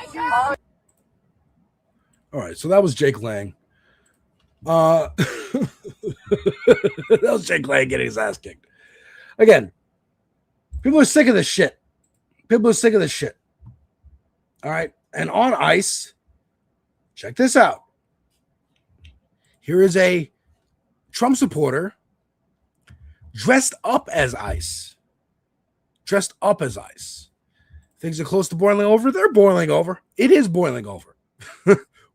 All right, so that was Jake Lang. That was Jake Lang getting his ass kicked. Again, people are sick of this shit. People are sick of this shit. All right, and on ICE, check this out. Here is a Trump supporter dressed up as ICE. Dressed up as ICE. Things are close to boiling over. They're boiling over. It is boiling over.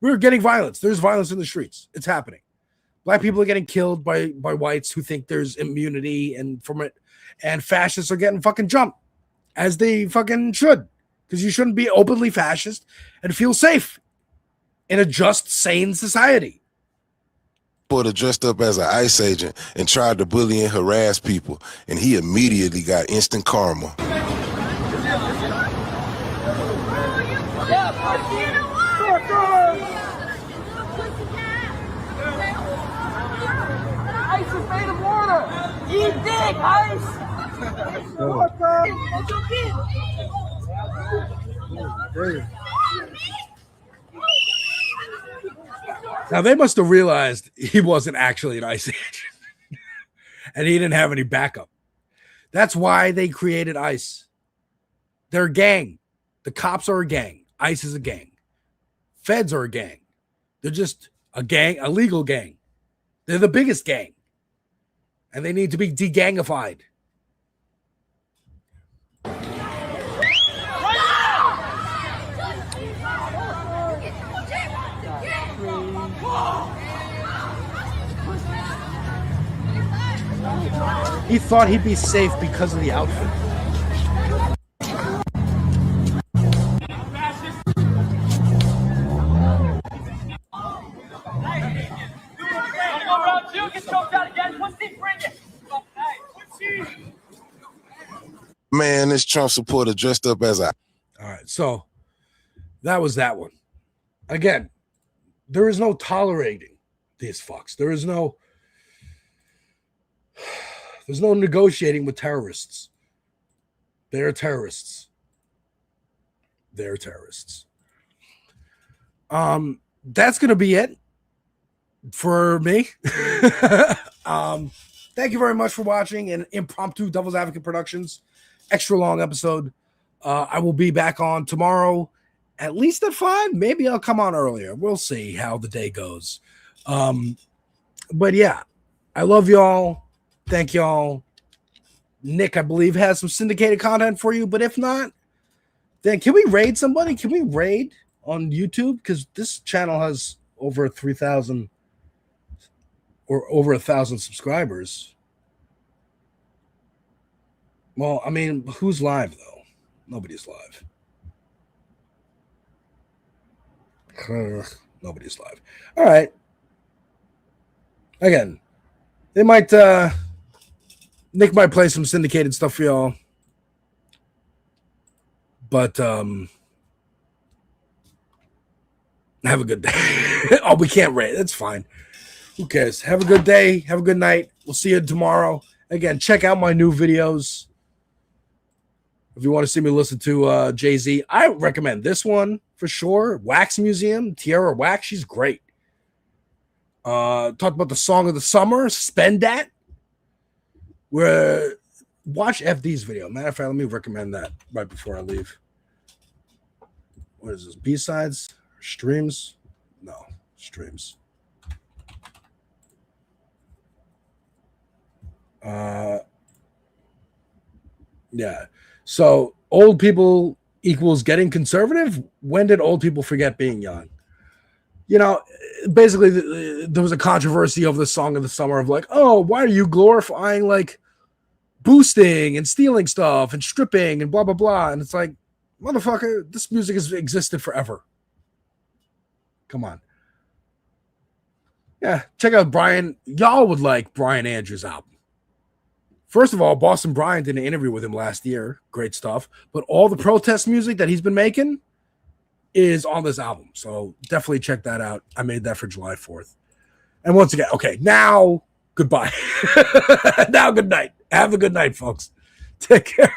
We're getting violence. There's violence in the streets. It's happening. Black people are getting killed by whites who think there's immunity and from it. And fascists are getting fucking jumped, as they fucking should. Because you shouldn't be openly fascist and feel safe in a just, sane society. Porter dressed up as an ICE agent and tried to bully and harass people, and he immediately got instant karma. ICE is made of water. Eat dick, ICE. Now, they must have realized he wasn't actually an ICE agent and he didn't have any backup. That's why they created ICE. They're a gang. The cops are a gang. ICE is a gang. Feds are a gang. They're just a gang, a legal gang. They're the biggest gang. And they need to be de-gangified. He thought he'd be safe because of the outfit. Man, this Trump supporter dressed up as a... All right, so that was that one. Again, there is no tolerating these fucks. There's no negotiating with terrorists. They're terrorists. They're terrorists. That's gonna be it for me. Thank you very much for watching an impromptu Devil's Advocate Productions extra long episode. I will be back on tomorrow, at least at 5. Maybe I'll come on earlier. We'll see how the day goes. But yeah, I love y'all. Thank y'all. Nick, I believe, has some syndicated content for you. But if not, then can we raid somebody? Can we raid on YouTube? Because this channel has over 3,000 or over 1,000 subscribers. Well, I mean, who's live though? Nobody's live. Nobody's live. All right. Again, they might Nick might play some syndicated stuff for y'all. But have a good day. Oh, we can't rate. That's fine. Who cares? Have a good day. Have a good night. We'll see you tomorrow. Again, check out my new videos. If you want to see me listen to Jay-Z, I recommend this one for sure. Wax Museum, Tierra Wax. She's great. Talked about the song of the summer, Spend That. Watch FD's video. Matter of fact, let me recommend that right before I leave. What is this? B-sides? Streams? No, streams. Yeah. So old people equals getting conservative. When did old people forget being young? You know, basically there was a controversy over the song of the summer of like, oh, why are you glorifying like boosting and stealing stuff and stripping and blah, blah, blah. And it's like, motherfucker, this music has existed forever. Come on. Yeah, check out Brian. Y'all would like Brian Andrews' album. First of all, Boston Brian did an interview with him last year. Great stuff. But all the protest music that he's been making is on this album. So definitely check that out. I made that for July 4th. And once again, okay, now goodbye. Now good night. Have a good night, folks. Take care.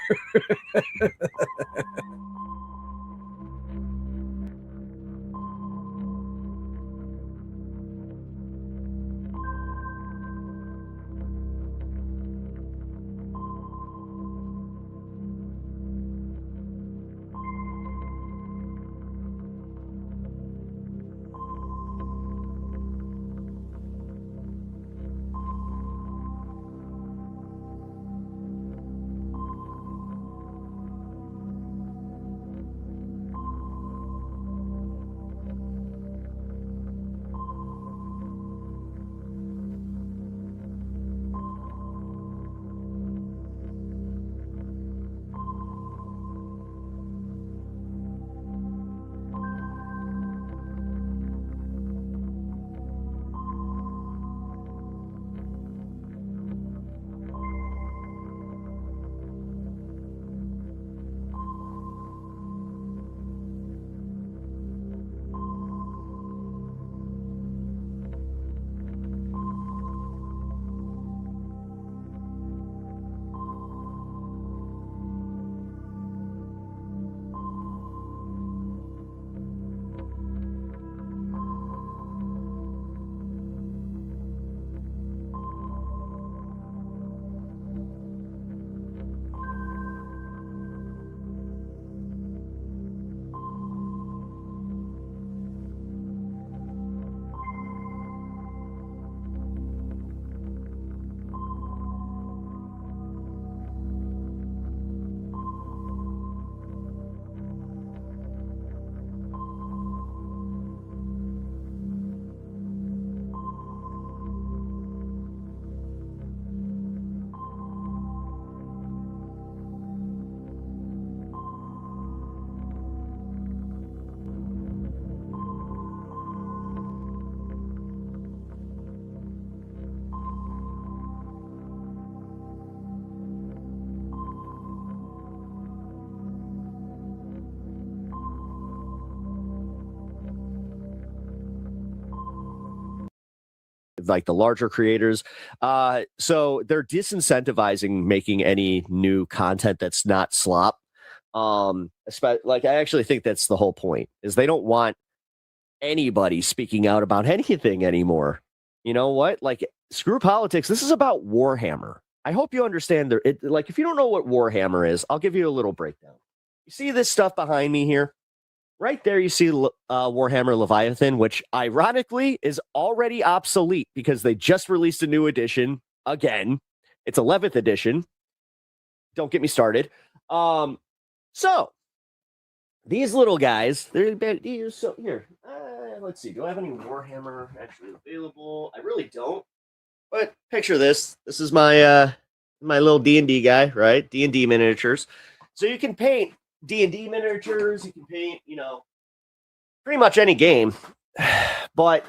like the larger creators. So they're disincentivizing making any new content that's not slop. Like, I actually think that's the whole point, is they don't want anybody speaking out about anything anymore. You know what? Like, screw politics. This is about Warhammer. I hope you understand like, if you don't know what Warhammer is, I'll give you a little breakdown. You see this stuff behind me here? Right there, you see Warhammer Leviathan, which ironically is already obsolete because they just released a new edition. Again, it's 11th edition. Don't get me started. So these little guys, so here. Let's see. Do I have any Warhammer actually available? I really don't. But picture this. This is my my little D&D guy, right? D&D miniatures. So you can paint D&D miniatures. You can paint, pretty much any game. But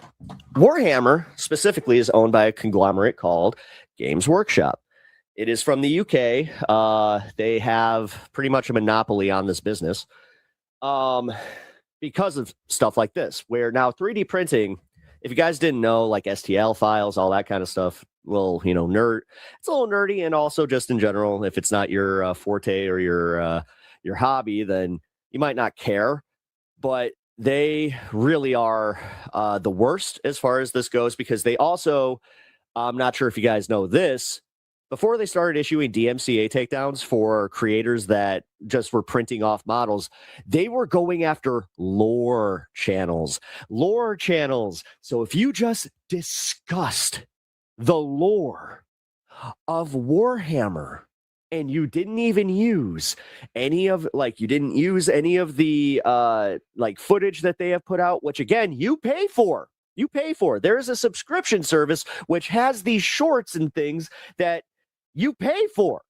Warhammer specifically is owned by a conglomerate called Games Workshop. It is from the UK. They have pretty much a monopoly on this business because of stuff like this, where now 3D printing, if you guys didn't know, like STL files, all that kind of stuff, well, nerd. It's a little nerdy, and also just in general, if it's not your forte or your hobby, then you might not care. But they really are the worst as far as this goes, because they also, I'm not sure if you guys know this, before they started issuing DMCA takedowns for creators that just were printing off models, they were going after lore channels. Lore channels. So if you just discussed the lore of Warhammer and you didn't even use any of, you didn't use any of the footage that they have put out, which again, you pay for. You pay for. There is a subscription service which has these shorts and things that you pay for.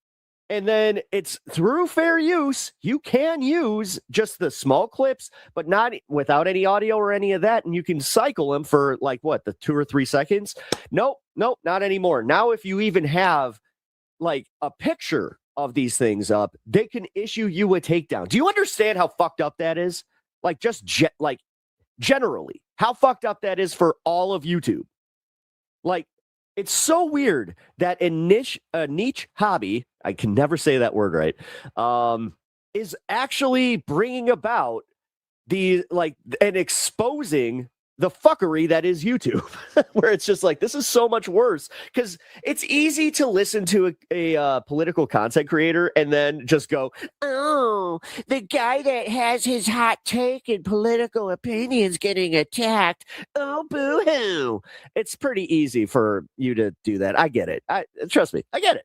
And then it's through fair use. You can use just the small clips, but not without any audio or any of that. And you can cycle them for the 2 or 3 seconds. Nope, not anymore. Now, if you even have a picture of these things up, they can issue you a takedown. Do you understand how fucked up that is? Generally, how fucked up that is for all of YouTube. It's so weird that a niche hobby, I can never say that word right, is actually bringing about and exposing the fuckery that is YouTube, where it's just this is so much worse, because it's easy to listen to a political content creator and then just go, oh, the guy that has his hot take and political opinions getting attacked. Oh, boo-hoo. It's pretty easy for you to do that. I get it. Trust me, I get it.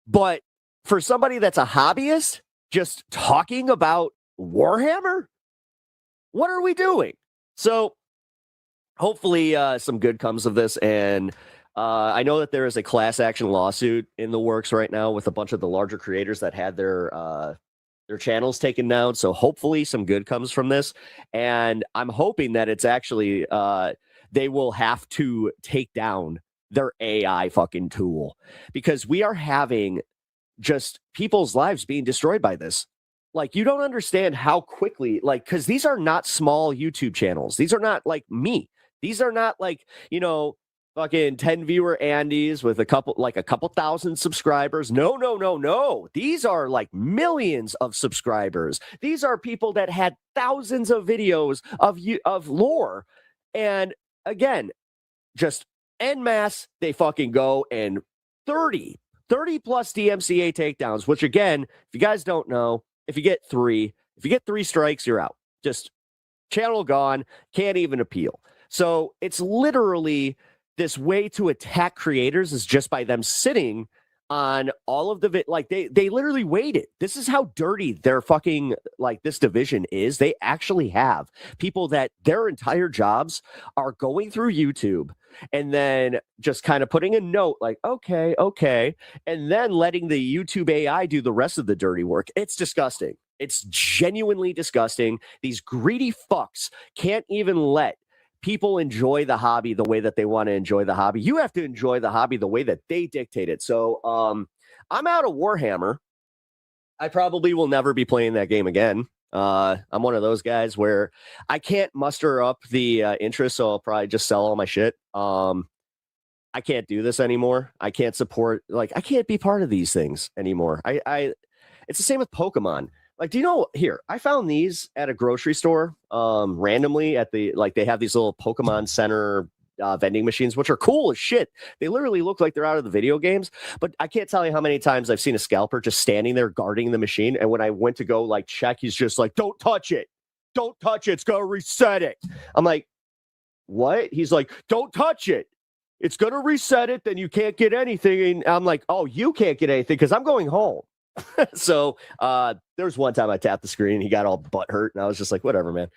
But for somebody that's a hobbyist, just talking about Warhammer, what are we doing? So hopefully some good comes of this, and I know that there is a class action lawsuit in the works right now with a bunch of the larger creators that had their channels taken down. So hopefully some good comes from this, and I'm hoping that it's actually they will have to take down their AI fucking tool, because we are having just people's lives being destroyed by this. You don't understand how quickly, because these are not small YouTube channels. These are not like me. These are not fucking 10 viewer Andes with a couple thousand subscribers. No. These are millions of subscribers. These are people that had thousands of videos of lore. And again, just en masse, they fucking go and 30 plus DMCA takedowns, which again, if you guys don't know, if you get three strikes, you're out. Just channel gone, can't even appeal. So it's literally this way to attack creators is just by them sitting on all of the they literally waited. This is how dirty their fucking this division is. They actually have people that their entire jobs are going through YouTube and then just kind of putting a note okay, and then letting the YouTube AI do the rest of the dirty work. It's disgusting. It's genuinely disgusting. These greedy fucks can't even let people enjoy the hobby the way that they want to enjoy the hobby. You have to enjoy the hobby the way that they dictate it. So I'm out of Warhammer. I probably will never be playing that game again. I'm one of those guys where I can't muster up the interest, so I'll probably just sell all my shit. I can't do this anymore. I can't support, like, I can't be part of these things anymore. It's the same with Pokemon. Like, do you know, here, I found these at a grocery store randomly at the, like, they have these little Pokemon Center vending machines, which are cool as shit. They literally look like they're out of the video games, but I can't tell you how many times I've seen a scalper just standing there guarding the machine. And when I went to go, like, check, he's just like, don't touch it. Don't touch it. It's going to reset it. I'm like, what? He's like, don't touch it. It's going to reset it. Then you can't get anything. And I'm like, oh, you can't get anything because I'm going home. So there was one time I tapped the screen and he got all butt hurt. And I was just like, whatever, man.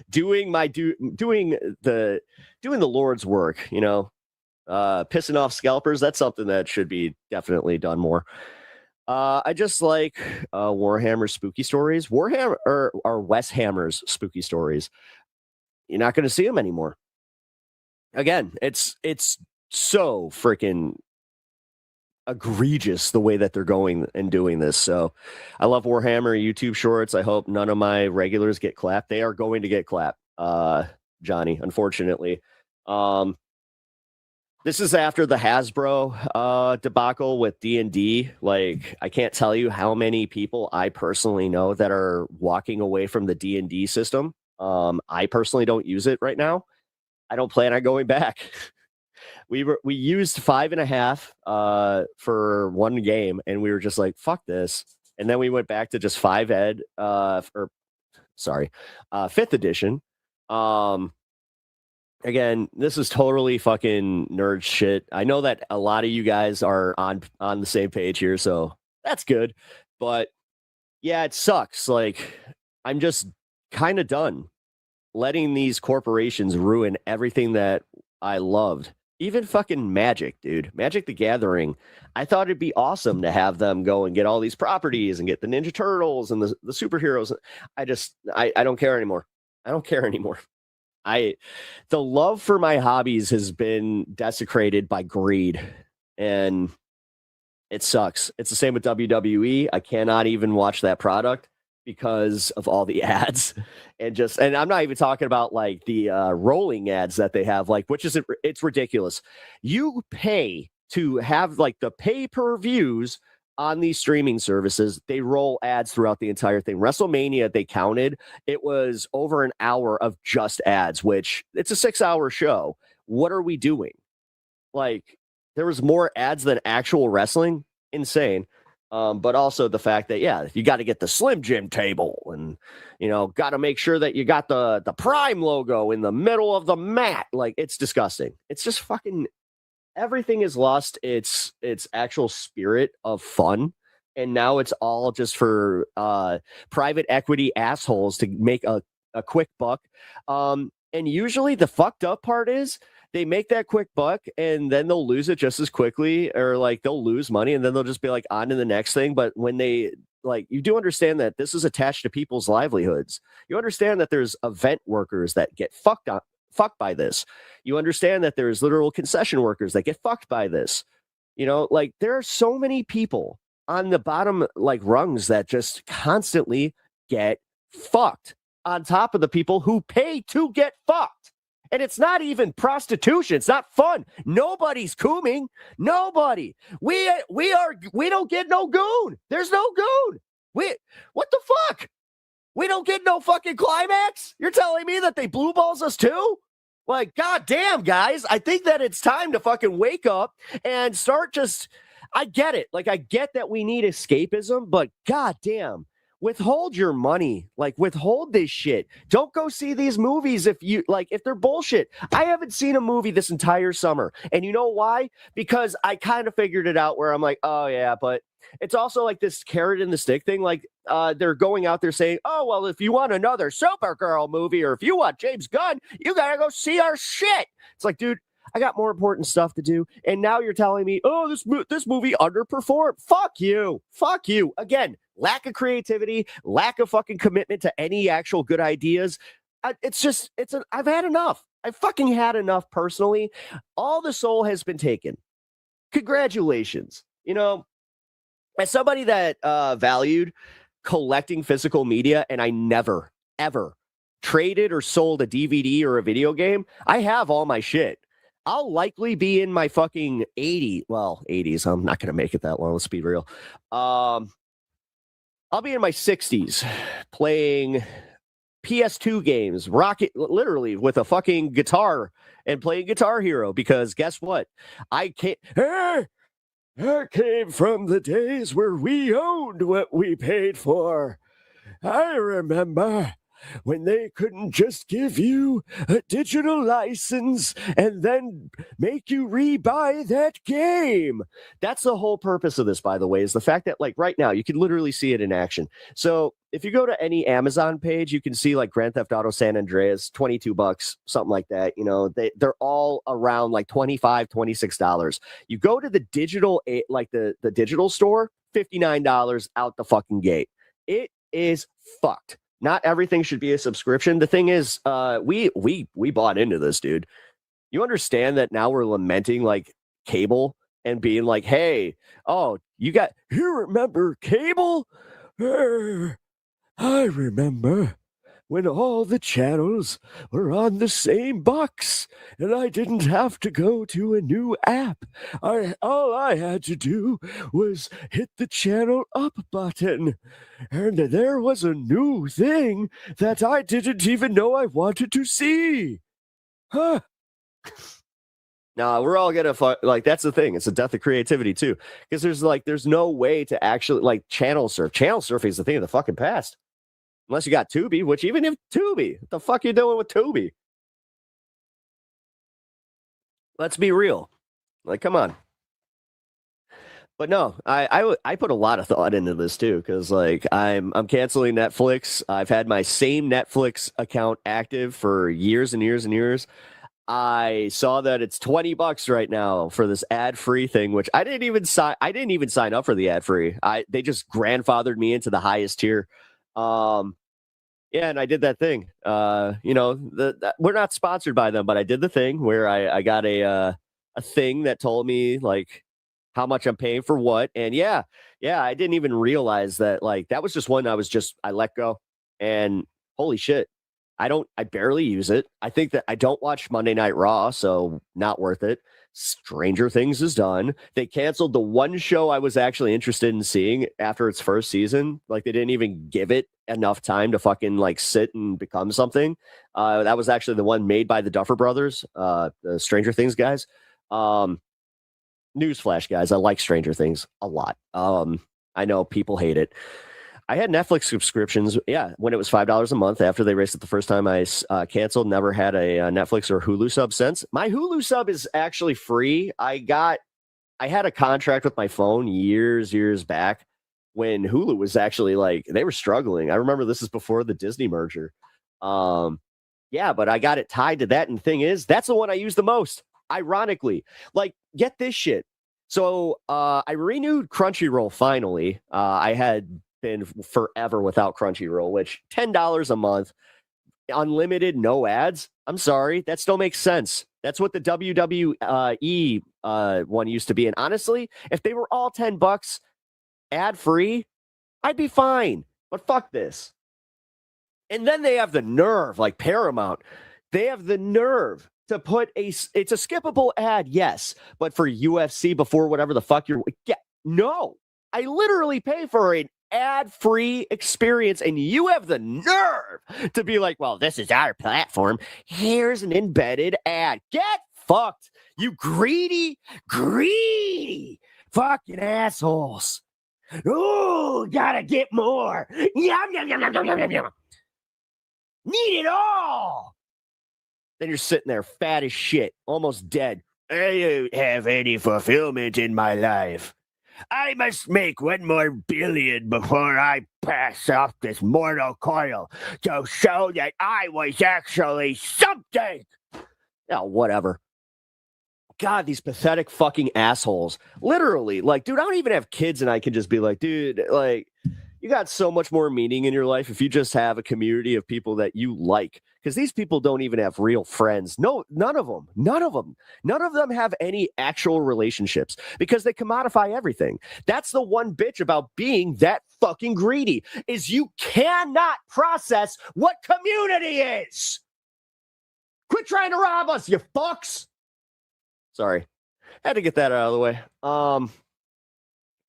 Doing the Lord's work, you know, pissing off scalpers. That's something that should be definitely done more. I just like Warhammer spooky stories. Warhammer or Wes Hammer's spooky stories. You're not going to see them anymore. Again, it's so freaking egregious the way that they're going and doing this. So I love Warhammer YouTube shorts. I hope none of my regulars get clapped. They are going to get clapped, Johnny, unfortunately. This is after the Hasbro debacle with D&D. Like, I can't tell you how many people I personally know that are walking away from the D&D system. I personally don't use it right now. I don't plan on going back. We used 5.5 for one game, and we were just like, fuck this. And then we went back to just 5th edition. Again, this is totally fucking nerd shit. I know that a lot of you guys are on the same page here, so that's good. But yeah, it sucks. Like, I'm just kind of done letting these corporations ruin everything that I loved. Even fucking Magic, dude. Magic the Gathering. I thought it'd be awesome to have them go and get all these properties and get the Ninja Turtles and the superheroes. I don't care anymore. I don't care anymore. The love for my hobbies has been desecrated by greed, and it sucks. It's the same with WWE. I cannot even watch that product because of all the ads and I'm not even talking about like the rolling ads that they have, like, which is, it's ridiculous. You pay to have like the pay-per-views on these streaming services. They roll ads throughout the entire thing. WrestleMania, they counted, it was over an hour of just ads, which it's a 6-hour show. What are we doing? Like, there was more ads than actual wrestling. Insane. But also the fact that, yeah, you got to get the Slim Jim table and, you know, got to make sure that you got the Prime logo in the middle of the mat. Like, it's disgusting. It's just fucking, everything is lost its actual spirit of fun. And now it's all just for private equity assholes to make a quick buck. And usually the fucked up part is they make that quick buck and then they'll lose it just as quickly, or like they'll lose money and then they'll just be like on to the next thing. But when they, like, you do understand that this is attached to people's livelihoods. You understand that there's event workers that get fucked by this. You understand that there's literal concession workers that get fucked by this. You know, like, there are so many people on the bottom, like, rungs that just constantly get fucked on top of the people who pay to get fucked. And it's not even prostitution. It's not fun. Nobody's cooming. Nobody. We don't get no goon. There's no goon. What the fuck? We don't get no fucking climax? You're telling me that they blue balls us too? Like, goddamn, guys. I think that it's time to fucking wake up and start just, I get it. Like, I get that we need escapism, but goddamn. Withhold your money. Like, withhold this shit. Don't go see these movies if they're bullshit. I haven't seen a movie this entire summer. And you know why? Because I kind of figured it out where I'm like, oh yeah, but it's also like this carrot in the stick thing. Like, they're going out there saying, oh, well, if you want another Supergirl movie or if you want James Gunn, you got to go see our shit. It's like, dude, I got more important stuff to do. And now you're telling me, oh, this movie underperformed. Fuck you. Fuck you. Again, lack of creativity, lack of fucking commitment to any actual good ideas. I've had enough. I fucking had enough personally. All the soul has been taken. Congratulations. You know, as somebody that valued collecting physical media, and I never, ever traded or sold a DVD or a video game, I have all my shit. I'll likely be in my fucking 80s. I'm not going to make it that long. Let's be real. I'll be in my 60s playing PS2 games, literally with a fucking guitar and playing Guitar Hero, because guess what? I came from the days where we owned what we paid for. I remember when they couldn't just give you a digital license and then make you rebuy that game. That's the whole purpose of this, by the way, is the fact that, like, right now you can literally see it in action. So if you go to any Amazon page, you can see like Grand Theft Auto San Andreas, $22, something like that. You know, they're all around like $25, $26. You go to the digital, like the digital store, $59 out the fucking gate. It is fucked. Not everything should be a subscription. The thing is, we bought into this, dude. You understand that now we're lamenting like cable and being like, hey, oh, you remember cable? I remember when all the channels were on the same box and I didn't have to go to a new app. All I had to do was hit the channel up button, and there was a new thing that I didn't even know I wanted to see. Huh. Nah, we're all gonna like, that's the thing. It's a death of creativity too, because there's no way to actually like channel surf. Channel surfing is the thing of the fucking past. Unless you got Tubi, which even if Tubi, what the fuck you doing with Tubi? Let's be real. Like, come on. But no, I put a lot of thought into this too, because like I'm canceling Netflix. I've had my same Netflix account active for years and years and years. I saw that it's $20 right now for this ad-free thing, which I didn't even sign up for the ad-free. They just grandfathered me into the highest tier. Yeah, and I did that thing. You know, we're not sponsored by them, but I did the thing where I got a thing that told me like how much I'm paying for what. And yeah, I didn't even realize that, like, that was just one I let go. And holy shit, I barely use it. I think that I don't watch Monday Night Raw, so not worth it. Stranger Things is done. They canceled the one show I was actually interested in seeing after its first season. Like, they didn't even give it enough time to fucking like sit and become something. That was actually the one made by the Duffer Brothers, the Stranger Things guys. Newsflash, guys, I like Stranger Things a lot. I know people hate it. I had Netflix subscriptions, when it was $5 a month. After they raised it the first time, I canceled. Never had a Netflix or Hulu sub since. My Hulu sub is actually free. I had a contract with my phone years back when Hulu was actually like, they were struggling. I remember this is before the Disney merger. But I got it tied to that. And the thing is, that's the one I use the most. Ironically, like, get this shit. So I renewed Crunchyroll finally. I had been forever without Crunchyroll, which $10 a month, unlimited, no ads. I'm sorry, that still makes sense. That's what the WWE one used to be. And honestly, if they were all $10 ad free, I'd be fine. But fuck this. And then they have the nerve, like Paramount, they have the nerve to put it's a skippable ad, yes, but for UFC before whatever the fuck no. I literally pay for an ad-free experience, and you have the nerve to be like, well, this is our platform. Here's an embedded ad. Get fucked, you greedy fucking assholes. Ooh, gotta get more. Yum, yum, yum, yum, yum, yum, yum. Need it all. Then you're sitting there fat as shit, almost dead. I don't have any fulfillment in my life. I must make 1 more billion before I pass off this mortal coil to show that I was actually something. Oh, whatever. God, these pathetic fucking assholes. Literally, like, dude, I don't even have kids, and I can just be like, dude, like, you got so much more meaning in your life if you just have a community of people that you like. Because these people don't even have real friends. No, none of them. None of them have any actual relationships because they commodify everything. That's the one bitch about being that fucking greedy, is you cannot process what community is. Quit trying to rob us, you fucks. Sorry. Had to get that out of the way.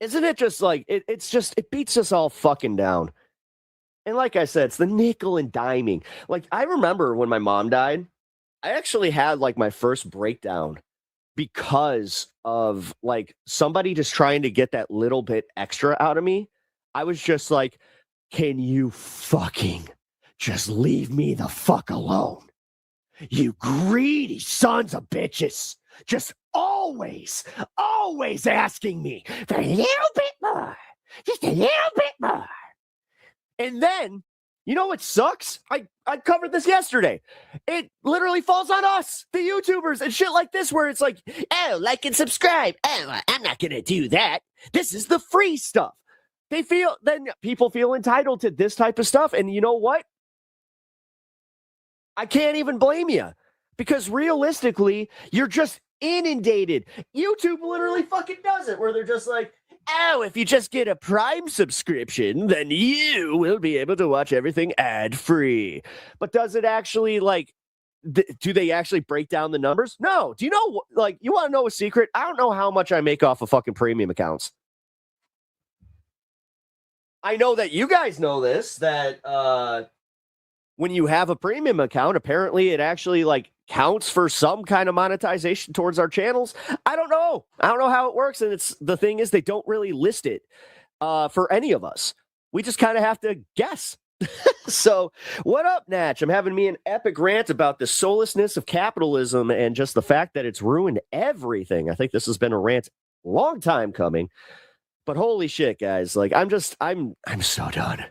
Isn't it just like, it beats us all fucking down. And like I said, it's the nickel and diming. Like, I remember when my mom died, I actually had like my first breakdown because of like somebody just trying to get that little bit extra out of me. I was just like, can you fucking just leave me the fuck alone? You greedy sons of bitches. Just always asking me for a little bit more. Just a little bit more. And then, you know what sucks? I covered this yesterday. It literally falls on us, the YouTubers, and shit like this, where it's like, oh, like and subscribe. Oh, I'm not going to do that. This is the free stuff. People feel entitled to this type of stuff. And you know what? I can't even blame you, because realistically, you're just inundated. YouTube literally fucking does it, where they're just like, oh, if you just get a Prime subscription, then you will be able to watch everything ad-free. But does it actually, like, do they actually break down the numbers? No. Do you know, like, you want to know a secret? I don't know how much I make off of fucking premium accounts. I know that you guys know this, that when you have a premium account, apparently it actually, like, counts for some kind of monetization towards our channels. I don't know how it works. And the thing is, they don't really list it for any of us. We just kind of have to guess. So what up, Natch? I'm having me an epic rant about the soullessness of capitalism and just the fact that it's ruined everything. I think this has been a rant long time coming, but holy shit, guys. Like, I'm so done.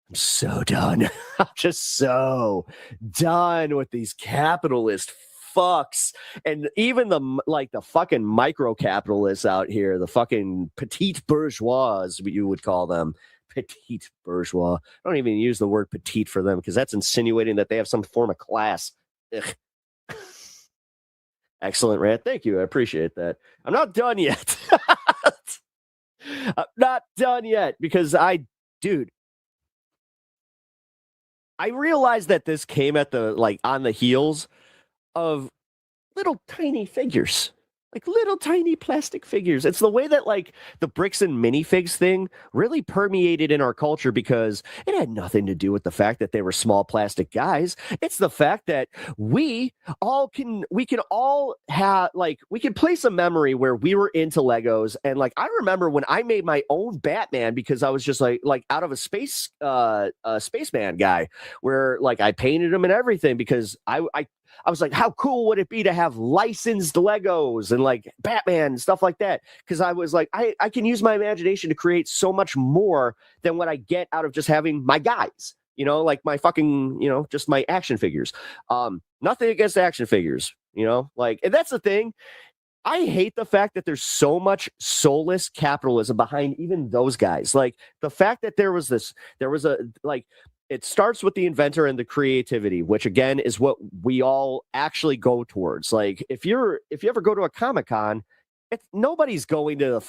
I'm so done. I'm just so done with these capitalist fucks. And even the fucking micro capitalists out here, the fucking petite bourgeois, as you would call them. Petite bourgeois. I don't even use the word petite for them, because that's insinuating that they have some form of class. Ugh. Excellent rant. Thank you. I appreciate that. I'm not done yet. I'm not done yet, because I realized that this came at on the heels of little tiny figures, like little tiny plastic figures. It's the way that like the bricks and minifigs thing really permeated in our culture, because it had nothing to do with the fact that they were small plastic guys. It's the fact that we can place a memory where we were into Legos. And like, I remember when I made my own Batman, because I was just like out of a spaceman guy, where like I painted him and everything, because I was like, how cool would it be to have licensed Legos and like Batman and stuff like that? Because I was like, I can use my imagination to create so much more than what I get out of just having my guys, like my fucking, just my action figures. Nothing against action figures, like, and that's the thing. I hate the fact that there's so much soulless capitalism behind even those guys. Like the fact that it starts with the inventor and the creativity, which again is what we all actually go towards. Like if you ever go to a Comic-Con, nobody's going to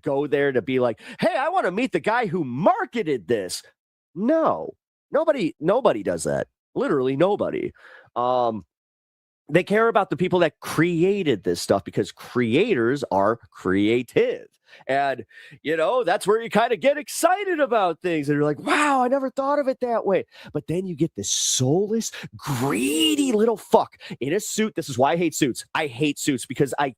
go there to be like, hey, I want to meet the guy who marketed this. No, nobody does that. Literally nobody. They care about the people that created this stuff, because creators are creative. And, that's where you kind of get excited about things. And you're like, wow, I never thought of it that way. But then you get this soulless, greedy little fuck in a suit. This is why I hate suits. I hate suits because I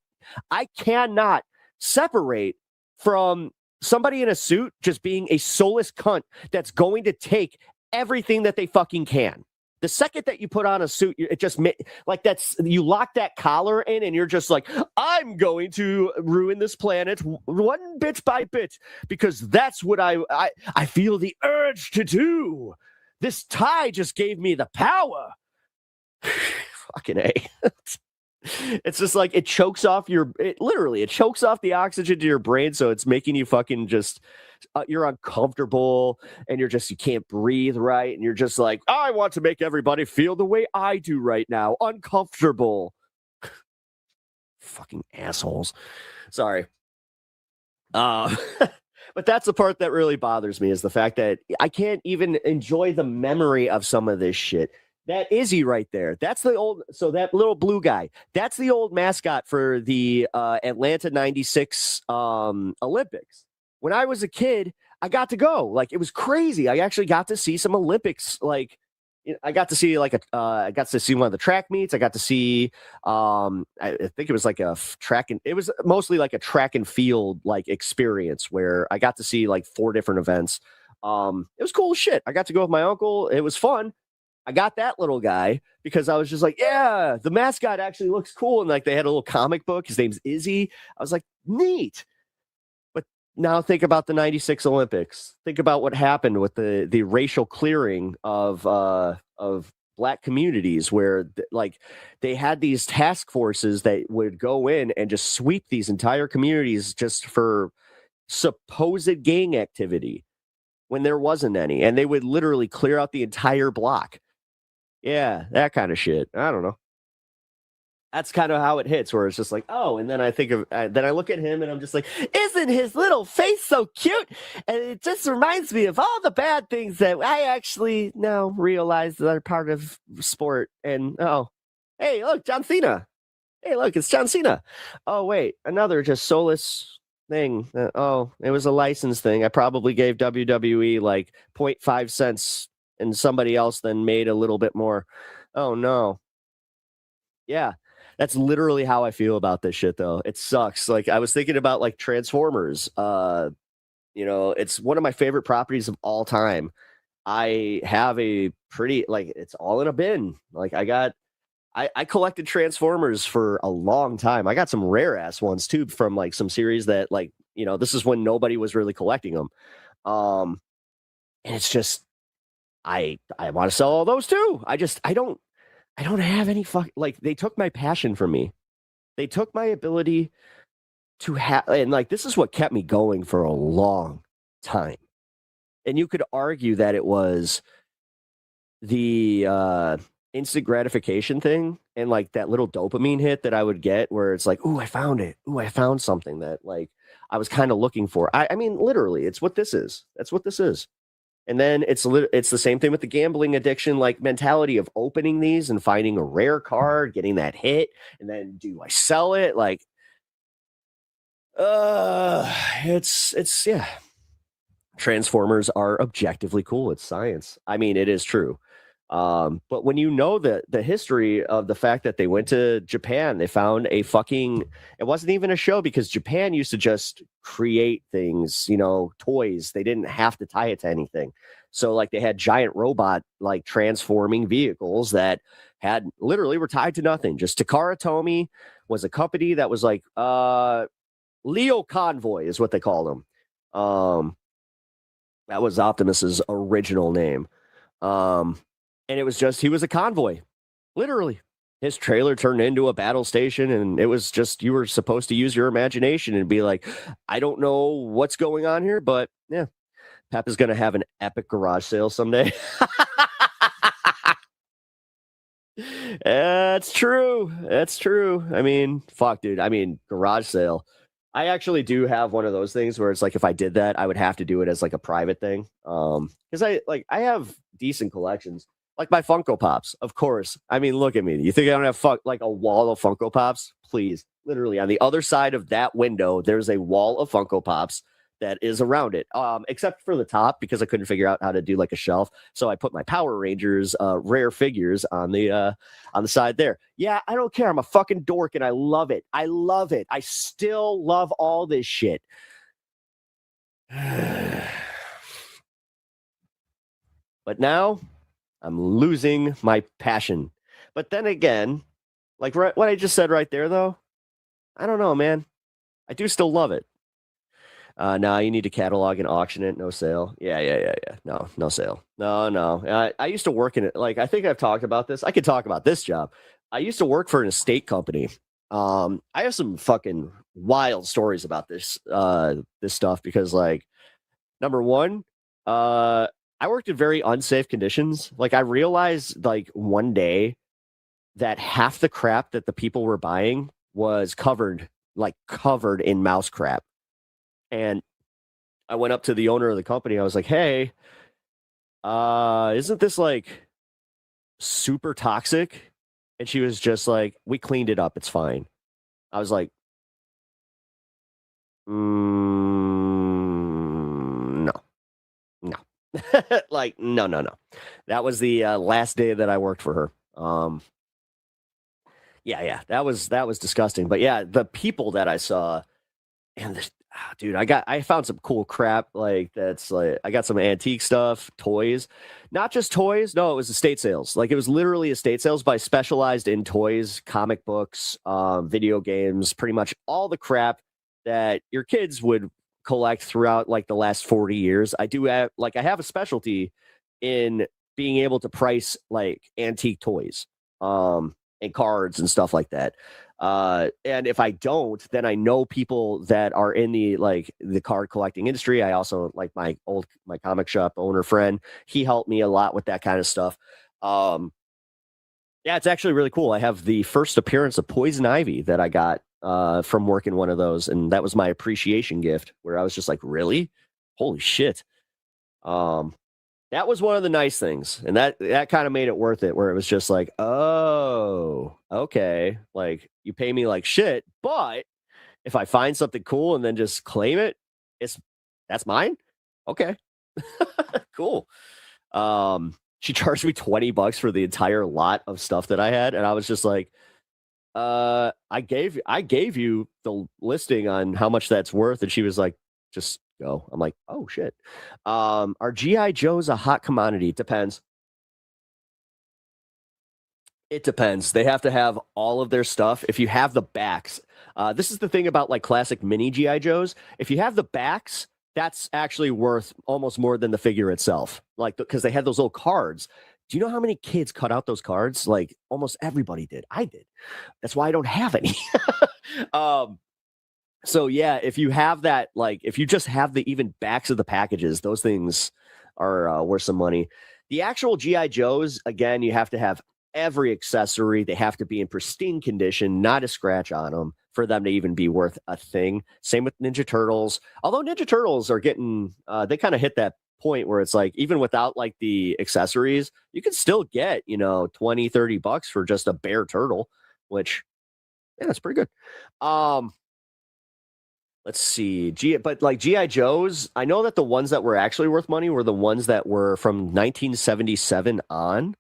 cannot separate from somebody in a suit just being a soulless cunt that's going to take everything that they fucking can. The second that you put on a suit, it just like you lock that collar in, and you're just like, I'm going to ruin this planet one bit by bit, because that's what I feel the urge to do. This tie just gave me the power. Fucking A. It's just like it chokes off it chokes off the oxygen to your brain, so it's making you fucking just you're uncomfortable, and you can't breathe right, and you're just like, I want to make everybody feel the way I do right now, uncomfortable. Fucking assholes. Sorry. But that's the part that really bothers me, is the fact that I can't even enjoy the memory of some of this shit. That Izzy right there. That's the old, so that little blue guy, that's the old mascot for the Atlanta 96 Olympics. When I was a kid, I got to go. Like, it was crazy. I actually got to see some Olympics. Like, I got to see I got to see one of the track meets. I got to see, I think it was like a it was mostly like a track and field like experience where I got to see like 4 different events. It was cool as shit. I got to go with my uncle. It was fun. I got that little guy because I was just like, yeah, the mascot actually looks cool. And like they had a little comic book. His name's Izzy. I was like, neat. But now think about the 96 Olympics. Think about what happened with the racial clearing of black communities where like they had these task forces that would go in and just sweep these entire communities just for supposed gang activity when there wasn't any. And they would literally clear out the entire block. Yeah, that kind of shit. I don't know. That's kind of how it hits, where it's just like, oh, and then I think of, then I look at him and I'm just like, isn't his little face so cute? And it just reminds me of all the bad things that I actually now realize that are part of sport. And oh, hey, look, John Cena. Hey, look, it's John Cena. Oh, wait, another just soulless thing. Oh, it was a license thing. I probably gave WWE like 0.5 cents and somebody else then made a little bit more. Oh, no. Yeah, that's literally how I feel about this shit, though. It sucks. Like, I was thinking about like Transformers. It's one of my favorite properties of all time. I have a pretty, like, it's all in a bin. Like, I collected Transformers for a long time. I got some rare ass ones too from like some series that like, this is when nobody was really collecting them. And it's just, I want to sell all those too. I don't have any like, they took my passion from me. They took my ability to have, and like, this is what kept me going for a long time. And you could argue that it was the instant gratification thing and like that little dopamine hit that I would get where it's like, ooh, I found it. Ooh, I found something that like I was kind of looking for. I mean, literally, it's what this is. That's what this is. And then it's the same thing with the gambling addiction, like mentality of opening these and finding a rare card, getting that hit, and then do I sell it? Like, it's yeah. Transformers are objectively cool. It's science. I mean, it is true. But when you know the history of the fact that they went to Japan, they found it wasn't even a show because Japan used to just create things, toys. They didn't have to tie it to anything. So like they had giant robot, like transforming vehicles that had literally were tied to nothing. Just Takara Tomy was a company that was like, Leo Convoy is what they called them. That was Optimus's original name. And it was just, he was a convoy, literally. His trailer turned into a battle station, and it was just, you were supposed to use your imagination and be like, I don't know what's going on here, but yeah, Pep is going to have an epic garage sale someday. That's true. That's true. I mean, fuck, dude. I mean, garage sale. I actually do have one of those things where it's like, if I did that, I would have to do it as like a private thing. Because I have decent collections. Like my Funko Pops, of course. I mean, look at me. You think I don't have like a wall of Funko Pops? Please. Literally, on the other side of that window, there's a wall of Funko Pops that is around it, except for the top, because I couldn't figure out how to do like a shelf. So I put my Power Rangers rare figures on the side there. Yeah, I don't care. I'm a fucking dork, and I love it. I love it. I still love all this shit. But now I'm losing my passion. But then again, like what I just said right there, though, I don't know, man. I do still love it. No, you need to catalog and auction it. No sale. Yeah. No sale. No. I used to work in it. Like, I think I've talked about this. I could talk about this job. I used to work for an estate company. I have some fucking wild stories about this stuff because, like, number one, I worked in very unsafe conditions. Like, I realized, like, one day that half the crap that the people were buying was covered in mouse crap. And I went up to the owner of the company. I was like, hey, isn't this like super toxic. And she was just like, we cleaned it up. It's fine. I was like, no. Like, no. That was the last day that I worked for her. Yeah, that was disgusting. But yeah, the people that I saw, and dude, I found some cool crap. Like that's like I got some antique stuff, toys, not just toys. No, it was estate sales. Like it was literally estate sales by specialized in toys, comic books, video games, pretty much all the crap that your kids would collect throughout like the last 40 years. I have a specialty in being able to price like antique toys, and cards and stuff like that. And if I don't, then I know people that are in the card collecting industry. I also like my comic shop owner friend. He helped me a lot with that kind of stuff. Yeah, it's actually really cool. I have the first appearance of Poison Ivy that I got from working one of those, and that was my appreciation gift. Where I was just like, really, holy shit. That was one of the nice things, and that kind of made it worth it. Where it was just like, oh, okay, like you pay me like shit, but if I find something cool and then just claim it, that's mine. Okay, cool. She charged me $20 for the entire lot of stuff that I had, and I was just like, I gave you the listing on how much that's worth, and she was like, just go. I'm like, oh shit. Are GI Joes a hot commodity? It depends. They have to have all of their stuff. If you have the backs, this is the thing about like classic mini GI Joes. If you have the backs, that's actually worth almost more than the figure itself. Like because they had those little cards. Do you know how many kids cut out those cards? Like almost everybody did. I did. That's why I don't have any. So yeah, if you have that, like if you just have the even backs of the packages, those things are worth some money. The actual GI Joes, again, you have to have every accessory. They have to be in pristine condition, not a scratch on them, for them to even be worth a thing. Same with Ninja Turtles. Although Ninja Turtles are getting, they kind of hit that point where it's like, even without like the accessories, you can still get, $20-$30 for just a bare turtle, which, yeah, that's pretty good. Let's see. But like GI Joes, I know that the ones that were actually worth money were the ones that were from 1977 on.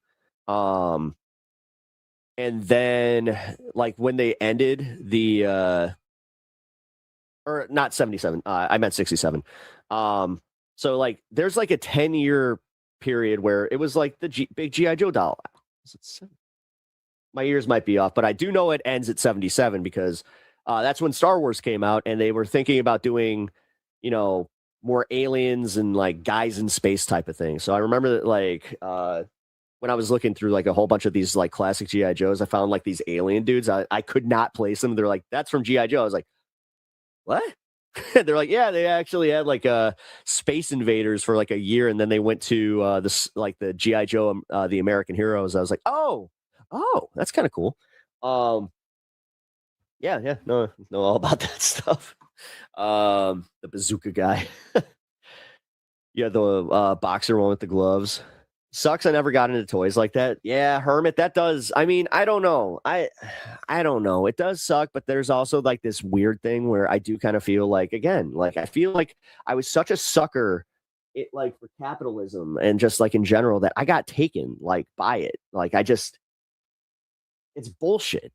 And then like when they ended the or not 77, I meant 67. So like there's like a 10-year period where it was like the big GI Joe doll. My years might be off, but I do know it ends at 77 because that's when Star Wars came out, and they were thinking about doing, more aliens and like guys in space type of thing. So I remember that like when I was looking through like a whole bunch of these like classic GI Joes, I found like these alien dudes. I could not place them. They're like, that's from GI Joe. I was like, what? They're like, yeah, they actually had like Space Invaders for like a year, and then they went to the GI Joe, the American Heroes. I was like, oh, that's kind of cool. Yeah, know all about that stuff. The bazooka guy. Yeah, the boxer one with the gloves. Sucks I never got into toys like that. Yeah, Hermit, that does. I mean, I don't know. I don't know. It does suck, but there's also like this weird thing where I do kind of feel like, again, like I feel like I was such a sucker for capitalism and just like in general that I got taken like by it. Like it's bullshit.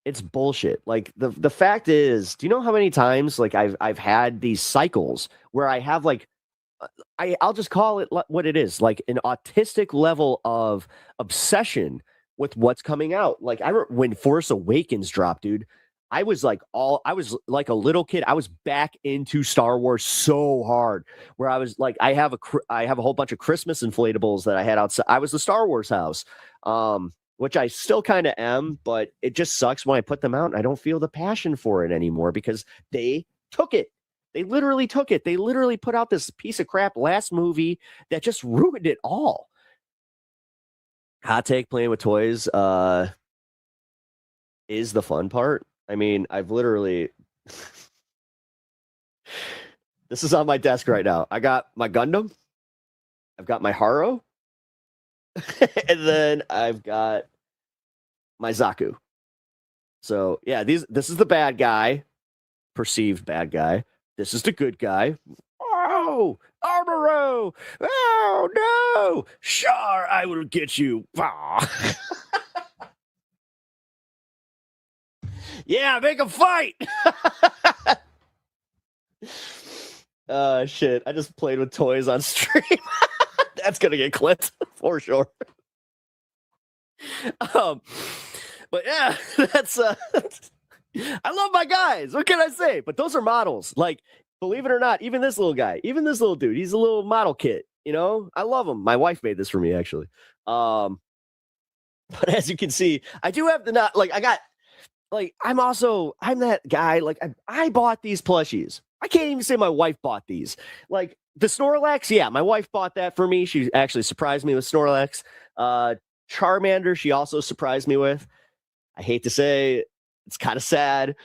It's bullshit. Like the fact is, do you know how many times like I've had these cycles where I have like I'll just call it what it is, like an autistic level of obsession with what's coming out. Like when Force Awakens dropped, dude, I was like a little kid. I was back into Star Wars so hard where I was like, I have a whole bunch of Christmas inflatables that I had outside. I was the Star Wars house. Which I still kind of am, but it just sucks when I put them out and I don't feel the passion for it anymore because they took it. They literally took it. They literally put out this piece of crap last movie that just ruined it all. Hot take, playing with toys is the fun part. I mean, I've literally... This is on my desk right now. I got my Gundam. I've got my Haro. and then I've got my Zaku. So yeah, this is the bad guy, perceived bad guy. This is the good guy. Oh, Armoro! Oh no! Sure, I will get you. Ah. Yeah, make a fight. Shit! I just played with toys on stream. That's gonna get clipped for sure. But yeah, that's I love my guys. What can I say? But those are models. Like, believe it or not, even this little guy, even this little dude, he's a little model kit. You know, I love him. My wife made this for me, actually. But as you can see, I do have I'm that guy. Like, I bought these plushies. I can't even say my wife bought these. Like the Snorlax, yeah, my wife bought that for me. She actually surprised me with Snorlax. Charmander, she also surprised me with. I hate to say, it's kind of sad.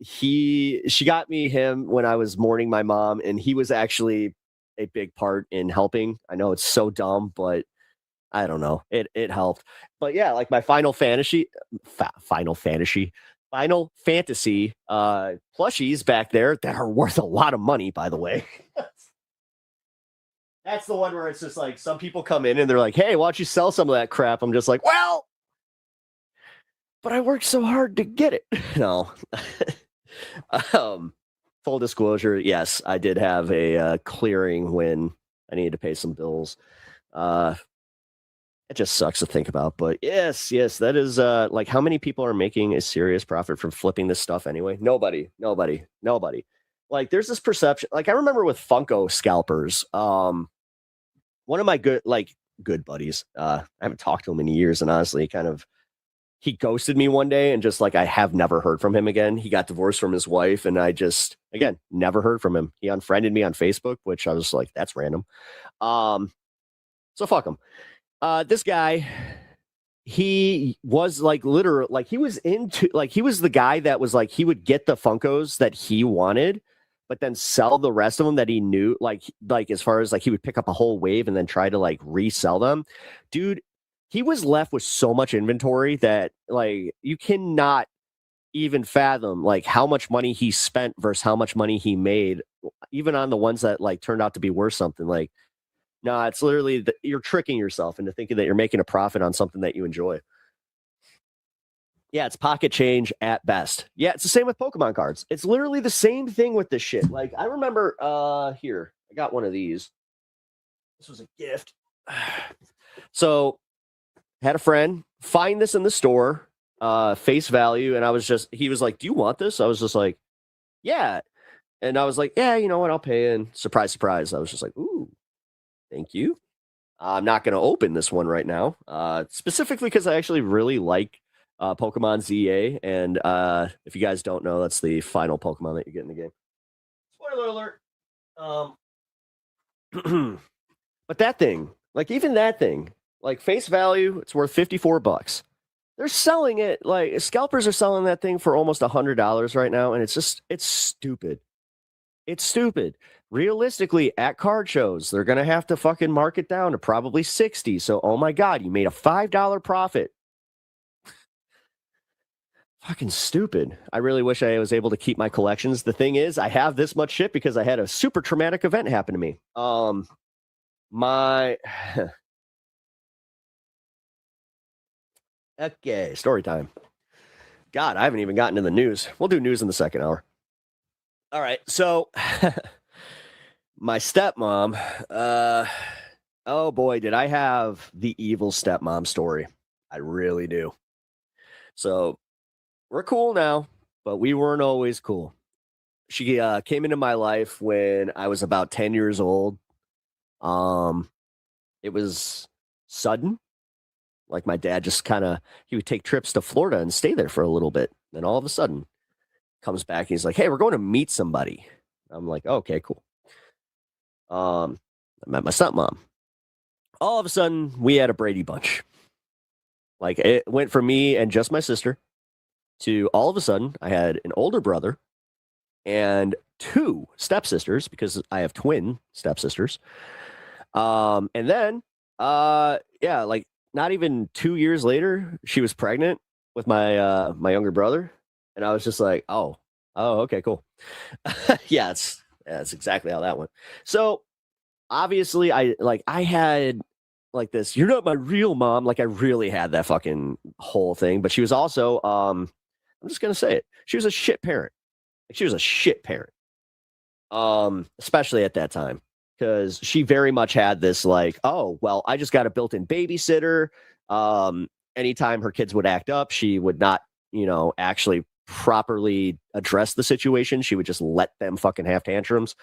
She got me him when I was mourning my mom, and he was actually a big part in helping. I know it's so dumb, but I don't know. It helped. But yeah, like my Final Fantasy plushies back there that are worth a lot of money, by the way. That's the one where it's just like some people come in and they're like, hey, why don't you sell some of that crap? I'm just like, well, but I worked so hard to get it. No. Full disclosure, yes, I did have a clearing when I needed to pay some bills. It just sucks to think about, but yes, that is like how many people are making a serious profit from flipping this stuff anyway? Nobody. Like there's this perception. Like I remember with Funko scalpers, one of my good buddies, I haven't talked to him in years, and honestly, he ghosted me one day, and just like I have never heard from him again. He got divorced from his wife, and I just never heard from him. He unfriended me on Facebook, which I was like, that's random. So fuck him. This guy, he was like literal, like he was the guy that was like, he would get the Funkos that he wanted, but then sell the rest of them that he knew, like as far as like he would pick up a whole wave and then try to like resell them. Dude, he was left with so much inventory that like you cannot even fathom like how much money he spent versus how much money he made, even on the ones that like turned out to be worth something. Like, no, it's literally you're tricking yourself into thinking that you're making a profit on something that you enjoy. Yeah, it's pocket change at best. Yeah, it's the same with Pokemon cards. It's literally the same thing with this shit. Like, I remember, here, I got one of these. This was a gift. So, had a friend find this in the store, face value, and he was like, do you want this? I was just like, yeah. And I was like, yeah, you know what, I'll pay. And surprise, surprise. I was just like, ooh. Thank you. I'm not going to open this one right now, specifically because I actually really like Pokemon ZA. And if you guys don't know, that's the final Pokemon that you get in the game. Spoiler alert. But that thing, like even that thing, like face value, it's worth $54. They're selling it, like scalpers are selling that thing for almost $100 right now. And it's stupid. It's stupid. Realistically, at card shows, they're going to have to fucking mark it down to probably 60. So, oh my God, you made a $5 profit. Fucking stupid. I really wish I was able to keep my collections. The thing is, I have this much shit because I had a super traumatic event happen to me. Okay, story time. God, I haven't even gotten to the news. We'll do news in the second hour. All right, so my stepmom, oh boy, did I have the evil stepmom story. I really do. So we're cool now, but we weren't always cool. She came into my life when I was about 10 years old. It was sudden. Like my dad just he would take trips to Florida and stay there for a little bit. Then all of a sudden comes back and he's like, hey, we're going to meet somebody. I'm like, okay, cool. I met my stepmom. All of a sudden we had a Brady Bunch. Like it went from me and just my sister to all of a sudden I had an older brother and 2 stepsisters because I have twin stepsisters. And then yeah, like not even 2 years later, she was pregnant with my my younger brother, and I was just like, oh, okay, cool. Yeah, that's exactly how that went. So obviously, I had like this. You're not my real mom. Like I really had that fucking whole thing. But she was also, I'm just gonna say it. She was a shit parent. Like she was a shit parent. Especially at that time. Because she very much had this like, oh, well, I just got a built-in babysitter. Anytime her kids would act up, she would not, actually properly address the situation. She would just let them fucking have tantrums.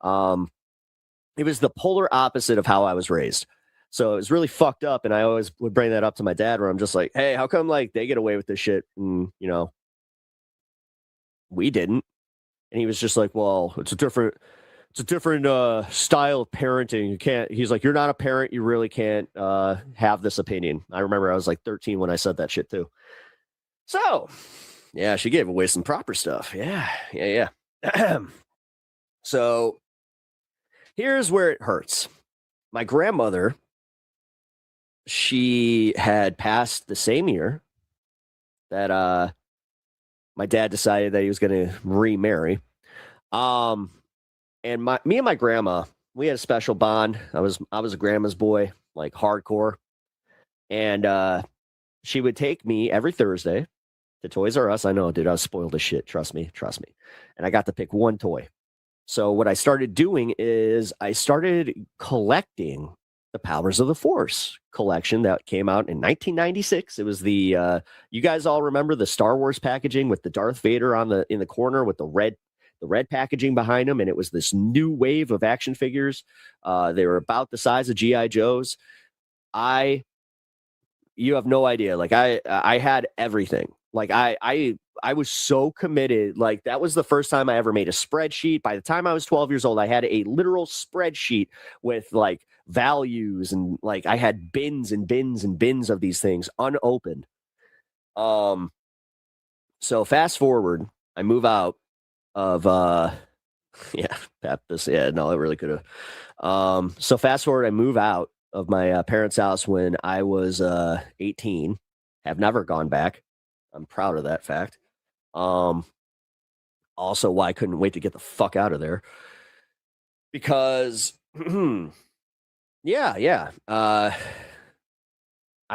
It was the polar opposite of how I was raised. So it was really fucked up. And I always would bring that up to my dad where I'm just like, hey, how come like they get away with this shit? And, we didn't. And he was just like, well, it's a different style of parenting. You can't, he's like, you're not a parent. You really can't have this opinion. I remember I was like 13 when I said that shit too. So yeah, she gave away some proper stuff. Yeah. So here's where it hurts. My grandmother, she had passed the same year that my dad decided that he was going to remarry. And me and my grandma, we had a special bond. I was a grandma's boy, like hardcore. And she would take me every Thursday to Toys R Us. I know, dude, I was spoiled as shit. Trust me. And I got to pick one toy. So what I started doing is I started collecting the Powers of the Force collection that came out in 1996. It was the you guys all remember the Star Wars packaging with the Darth Vader in the corner with the red packaging behind him, and it was this new wave of action figures. They were about the size of GI Joes. You have no idea. Like I had everything. Like I was so committed. Like that was the first time I ever made a spreadsheet. By the time I was 12 years old, I had a literal spreadsheet with like values, and like I had bins and bins and bins of these things unopened. So fast forward, I move out of Baptist. Yeah, no, it really could have. So fast forward, I move out of my parents' house when I was 18. Have never gone back. I'm proud of that fact. Also, why I couldn't wait to get the fuck out of there. Because, yeah. I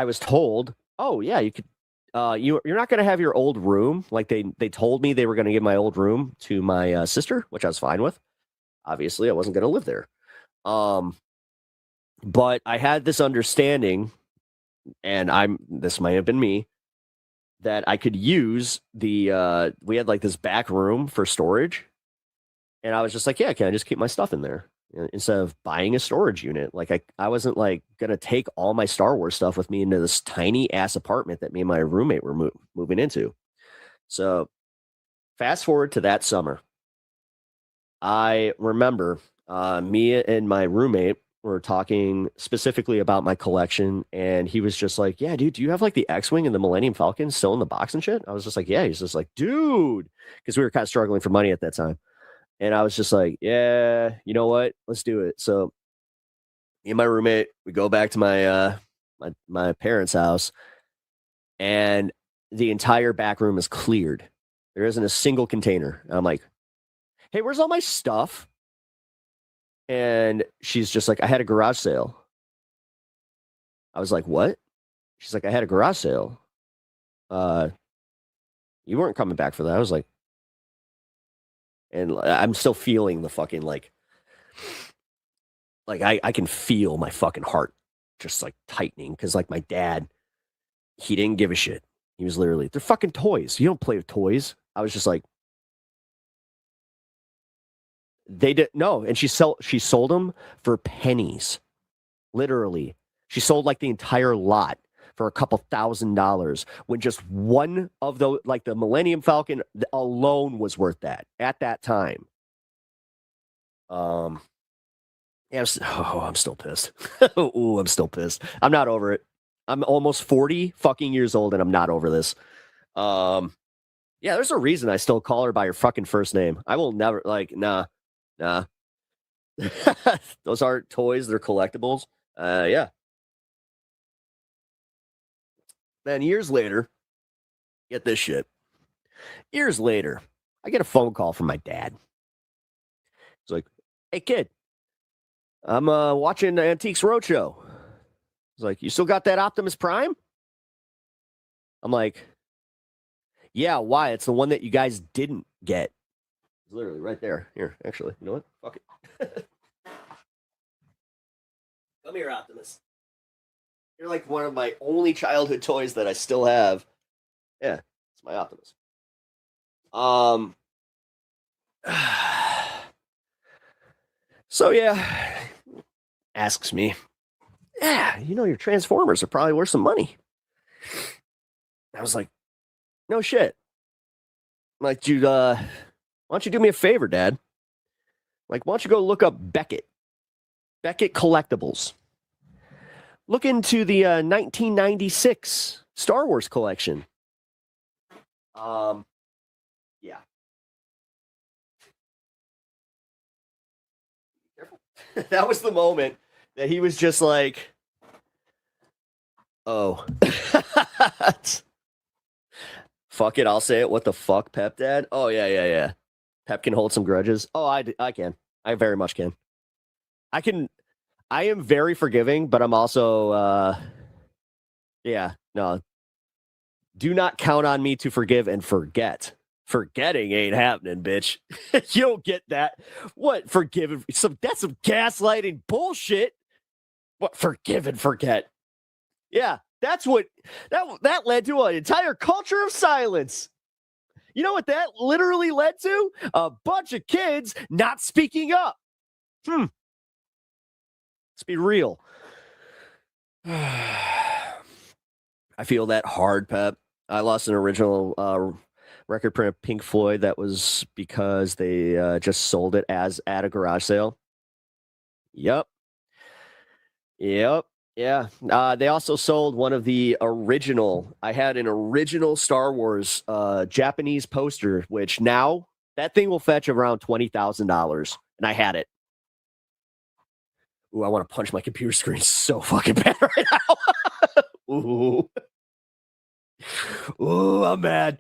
was told, oh, yeah, you could, you're not going to have your old room. Like they told me they were going to give my old room to my sister, which I was fine with. Obviously, I wasn't going to live there. But I had this understanding, and this might have been me, that I could use we had like this back room for storage. And I was just like, yeah, can I just keep my stuff in there instead of buying a storage unit? Like I wasn't like going to take all my Star Wars stuff with me into this tiny ass apartment that me and my roommate were moving into. So fast forward to that summer. I remember me and my roommate were talking specifically about my collection, and he was just like, yeah, dude, do you have like the X-Wing and the Millennium Falcon still in the box and shit? I was just like, yeah. He's just like, dude, because we were kind of struggling for money at that time. And I was just like, yeah, you know what? Let's do it. So me and my roommate, we go back to my my parents' house, and the entire back room is cleared. There isn't a single container. And I'm like, hey, where's all my stuff? And she's just like, I had a garage sale. I was like, what? She's like, I had a garage sale. You weren't coming back for that. I was like, and I'm still feeling the fucking like I can feel my fucking heart just like tightening, because like my dad, he didn't give a shit. He was literally, they're fucking toys. You don't play with toys. I was just like, they did no, and she sold them for pennies. Literally, she sold like the entire lot for a couple $1,000s, when just one of those, like the Millennium Falcon alone, was worth that at that time. Yeah, I'm still pissed. Ooh, I'm still pissed. I'm not over it. I'm almost 40 fucking years old, and I'm not over this. Yeah, there's a reason I still call her by her fucking first name. I will never, like, nah. Those aren't toys, they're collectibles. Yeah. Then years later, get this shit. Years later, I get a phone call from my dad. He's like, "Hey, kid, I'm watching Antiques Roadshow." He's like, "You still got that Optimus Prime?" I'm like, "Yeah, why? It's the one that you guys didn't get." It's literally right there. Here, actually, you know what? Fuck it. Come here, Optimus. You're like one of my only childhood toys that I still have. Yeah, it's my Optimus. So yeah, asks me, "Yeah, you know your Transformers are probably worth some money." I was like, "No shit." I'm like, "Dude, why don't you do me a favor, Dad? Like, why don't you go look up Beckett Collectibles? Look into the 1996 Star Wars collection." Yeah. Careful. That was the moment that he was just like, "Oh." Fuck it, I'll say it. What the fuck, Pep Dad? Oh, yeah. Pep can hold some grudges. Oh, I can. I very much can. I am very forgiving, but I'm also, no. Do not count on me to forgive and forget. Forgetting ain't happening, bitch. You don't get that. What? Forgive? That's some gaslighting bullshit. What? Forgive and forget. Yeah, that's what that led to an entire culture of silence. You know what that literally led to? A bunch of kids not speaking up. Let's be real. I feel that hard, Pep. I lost an original record print of Pink Floyd. That was because they just sold it at a garage sale. Yep. Yeah. They also sold one of the original. I had an original Star Wars Japanese poster, which now that thing will fetch around $20,000, and I had it. Ooh, I want to punch my computer screen so fucking bad right now. Ooh, I'm mad.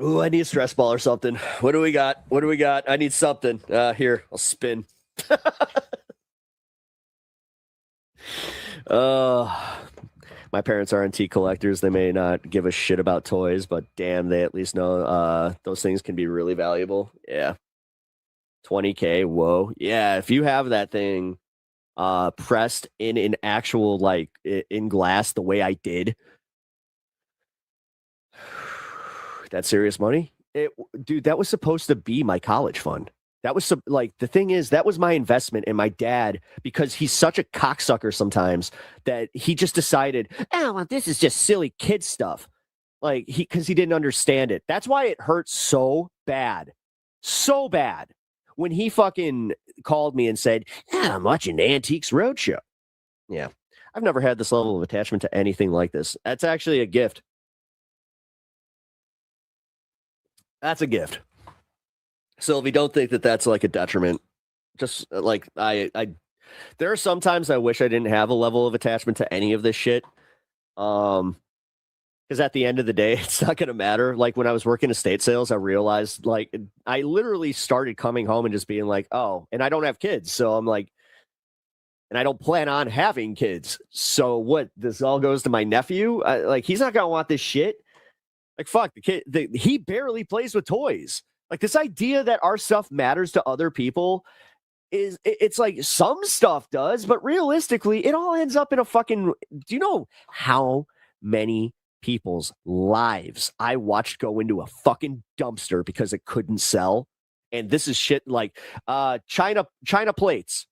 Ooh, I need a stress ball or something. What do we got? I need something. Here, I'll spin. My parents are antique collectors. They may not give a shit about toys, but damn, they at least know those things can be really valuable. Yeah. $20K. Whoa. Yeah. If you have that thing pressed in an actual, like, in glass the way I did, that's serious money. Dude, that was supposed to be my college fund. That was the thing is, that was my investment in my dad, because he's such a cocksucker sometimes that he just decided, "Oh, well, this is just silly kid stuff." Like, because he didn't understand it. That's why it hurts so bad when he fucking called me and said, "Yeah, I'm watching the Antiques Roadshow." Yeah. I've never had this level of attachment to anything like this. That's actually a gift. That's a gift. Sylvie, don't think that that's like a detriment. Just like I there are sometimes I wish I didn't have a level of attachment to any of this shit. Because at the end of the day, it's not going to matter. Like, when I was working estate sales, I realized, like, I literally started coming home and just being like, "Oh," and I don't have kids. So I'm like, and I don't plan on having kids. So what? This all goes to my nephew? Like, he's not going to want this shit. Like, fuck, the kid, he barely plays with toys. Like, this idea that our stuff matters to other people it's like some stuff does, but realistically, it all ends up in a fucking. Do you know how many people's lives I watched go into a fucking dumpster because it couldn't sell? And this is shit like China plates.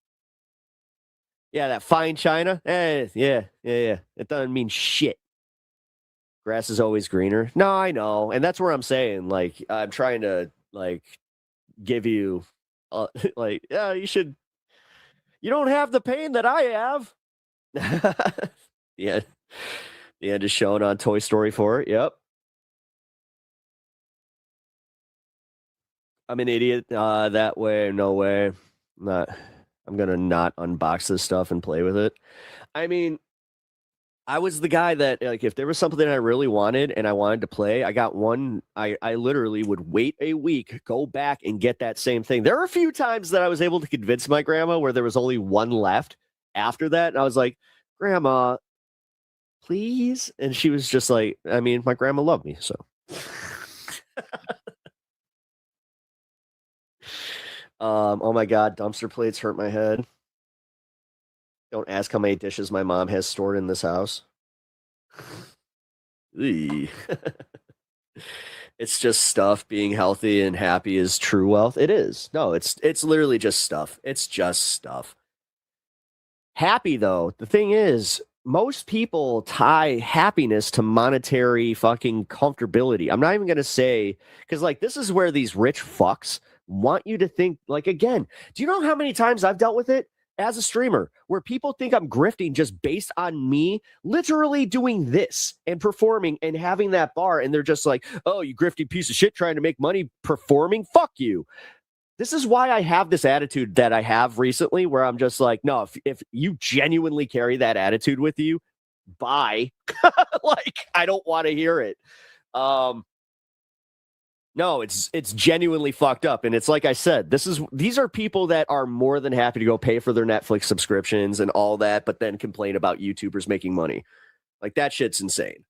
Yeah, that fine China. Yeah. It doesn't mean shit. Grass is always greener. No, I know. And that's where I'm saying, like, I'm trying to, like, give you, like, yeah, you don't have the pain that I have. Yeah. The end is shown on Toy Story 4. Yep. I'm an idiot that way. No way. I'm going to not unbox this stuff and play with it. I mean, I was the guy that, like, if there was something I really wanted and I wanted to play, I got one. I literally would wait a week, go back and get that same thing. There are a few times that I was able to convince my grandma where there was only one left after that. And I was like, Grandma, please. And she was just like, I mean, my grandma loved me. So, oh my God, dumpster plates hurt my head. Don't ask how many dishes my mom has stored in this house. It's just stuff. Being healthy and happy is true wealth. It is. No, it's literally just stuff. It's just stuff. Happy, though, the thing is, most people tie happiness to monetary fucking comfortability. I'm not even going to say, because, like, this is where these rich fucks want you to think, like, again, do you know how many times I've dealt with it as a streamer where people think I'm grifting just based on me literally doing this and performing and having that bar, and they're just like, oh, you grifty piece of shit trying to make money performing? Fuck you. This is why I have this attitude that I have recently where I'm just like, no, if you genuinely carry that attitude with you, bye. Like, I don't want to hear it. No, it's genuinely fucked up. And it's like I said, these are people that are more than happy to go pay for their Netflix subscriptions and all that, but then complain about YouTubers making money. Like, that shit's insane.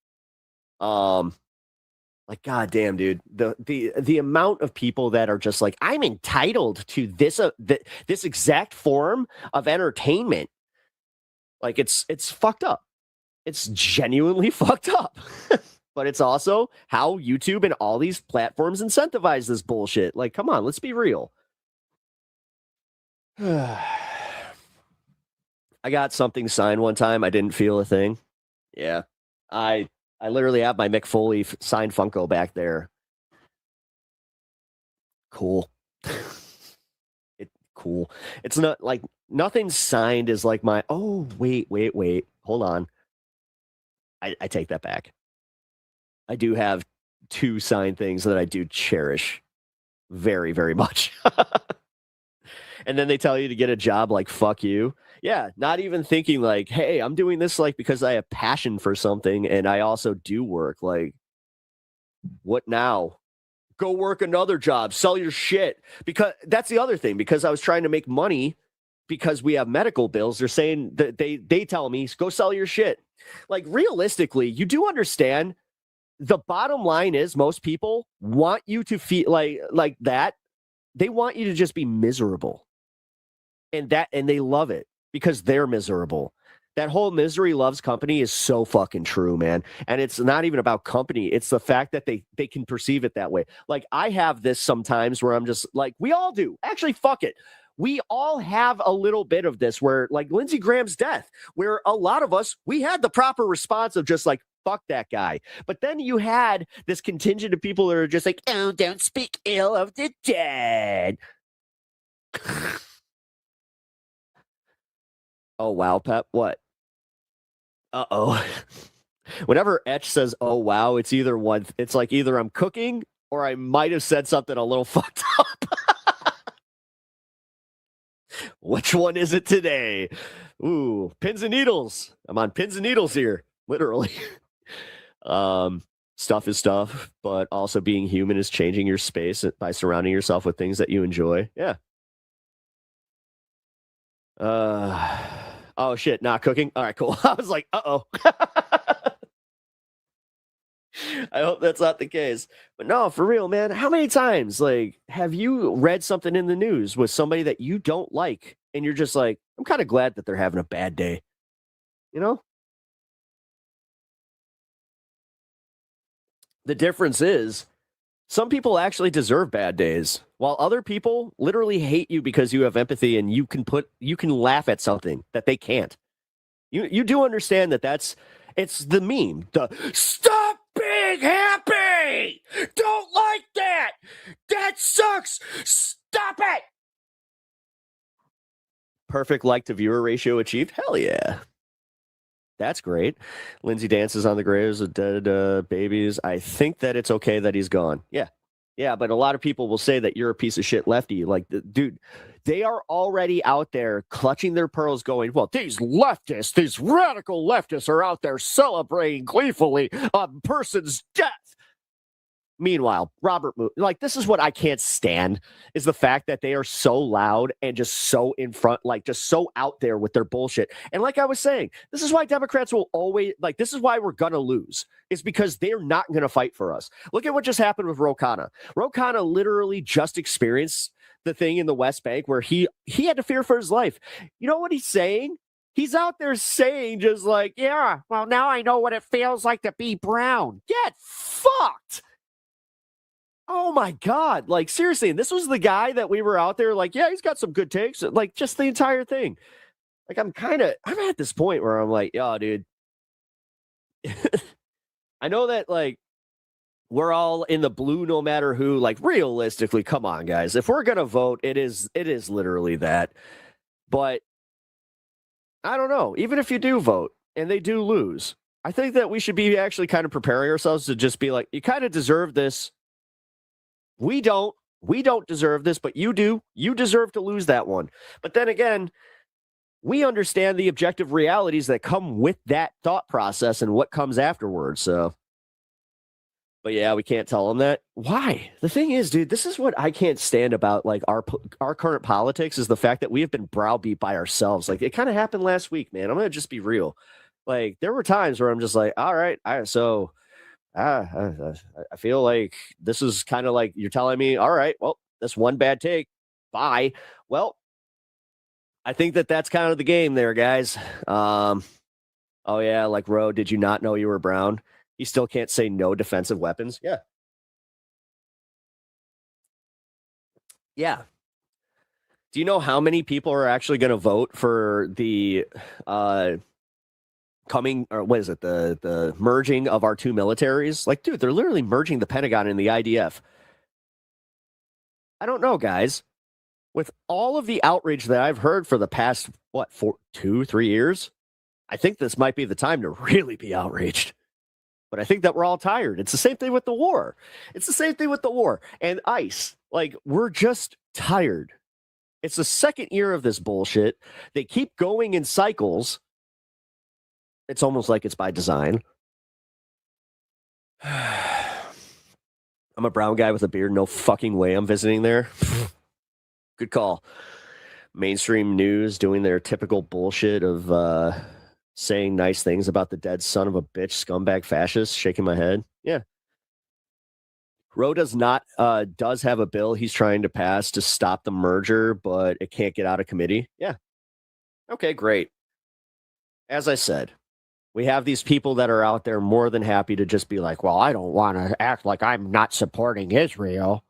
Like, goddamn, dude, the amount of people that are just like, I'm entitled to this exact form of entertainment. Like, it's fucked up. It's genuinely fucked up. But it's also how YouTube and all these platforms incentivize this bullshit. Like, come on, let's be real. I got something signed one time. I didn't feel a thing. Yeah. I literally have my Mick Foley signed Funko back there. Cool. Cool. It's not like nothing signed is like my, oh, wait. Hold on. I take that back. I do have 2 signed things that I do cherish very, very much. And then they tell you to get a job like, fuck you. Yeah, not even thinking like, hey, I'm doing this like because I have passion for something and I also do work. Like, what now? Go work another job, sell your shit. Because that's the other thing, because I was trying to make money because we have medical bills. They're saying that they tell me, go sell your shit. Like, realistically, you do understand the bottom line is most people want you to feel like that. They want you to just be miserable. And they love it because they're miserable. That whole misery loves company is so fucking true, man. And it's not even about company. It's the fact that they can perceive it that way. Like, I have this sometimes where I'm just like, we all do. Actually, fuck it. We all have a little bit of this where, like Lindsey Graham's death, where a lot of us, we had the proper response of just like, fuck that guy. But then you had this contingent of people that are just like, oh, don't speak ill of the dead. Oh, wow, Pep. What? Uh-oh. Whenever Etch says, oh, wow, it's like either I'm cooking or I might have said something a little fucked up. Which one is it today? Ooh, pins and needles. I'm on pins and needles here, literally. Stuff is stuff, but also being human is changing your space by surrounding yourself with things that you enjoy. Yeah. Oh shit, not cooking. All right, cool. I was like, uh-oh. I hope that's not the case. But no, for real, man. How many times, like, have you read something in the news with somebody that you don't like, and you're just like, I'm kind of glad that they're having a bad day, you know? The difference is some people actually deserve bad days, while other people literally hate you because you have empathy and you can laugh at something that they can't. You do understand that it's the meme. Stop being happy! Don't like that! That sucks! Stop it! Perfect like to viewer ratio achieved? Hell yeah. That's great. Lindsay dances on the graves of dead babies. I think that it's okay that he's gone. Yeah. Yeah, but a lot of people will say that you're a piece of shit lefty. Like, dude, they are already out there clutching their pearls going, well, these leftists, these radical leftists are out there celebrating gleefully a person's death. Meanwhile, like, this is what I can't stand, is the fact that they are so loud and just so in front, like, just so out there with their bullshit. And like I was saying, this is why Democrats will always, like, this is why we're going to lose, is because they're not going to fight for us. Look at what just happened with Ro Khanna. Ro Khanna literally just experienced the thing in the West Bank where he had to fear for his life. You know what he's saying? He's out there saying just like, yeah, well, now I know what it feels like to be brown. Get fucked. Oh my God. Like, seriously. And this was the guy that we were out there like, yeah, he's got some good takes. Like, just the entire thing. Like, I'm at this point where I'm like, yo, dude. I know that, like, we're all in the blue no matter who. Like, realistically, come on, guys. If we're going to vote, it is literally that. But I don't know. Even if you do vote and they do lose, I think that we should be actually kind of preparing ourselves to just be like, you kind of deserve this. We don't deserve this, but you do. You deserve to lose that one. But then again, we understand the objective realities that come with that thought process and what comes afterwards. So, but yeah, we can't tell them that. Why? The thing is, dude, this is what I can't stand about like our current politics, is the fact that we have been browbeat by ourselves. Like, it kind of happened last week, man. I'm going to just be real. Like, there were times where I'm just like, all right, I feel like this is kind of like you're telling me, all right, well, that's one bad take. Bye. Well, I think that that's kind of the game there, guys. Oh, yeah, like, Ro, did you not know you were brown? He still can't say no defensive weapons. Yeah. Yeah. Do you know how many people are actually going to vote for the the merging of our two militaries? Like, dude, they're literally merging the Pentagon and the IDF. I don't know, guys. With all of the outrage that I've heard for the past, 2-3 years, I think this might be the time to really be outraged. But I think that we're all tired. It's the same thing with the war. And ICE. Like, we're just tired. It's the second year of this bullshit. They keep going in cycles. It's almost like it's by design. I'm a brown guy with a beard. No fucking way I'm visiting there. Good call. Mainstream news doing their typical bullshit of saying nice things about the dead son of a bitch, scumbag fascist. Shaking my head. Yeah. Ro does have a bill he's trying to pass to stop the merger, but it can't get out of committee. Yeah. Okay, great. As I said, we have these people that are out there more than happy to just be like, well, I don't want to act like I'm not supporting Israel.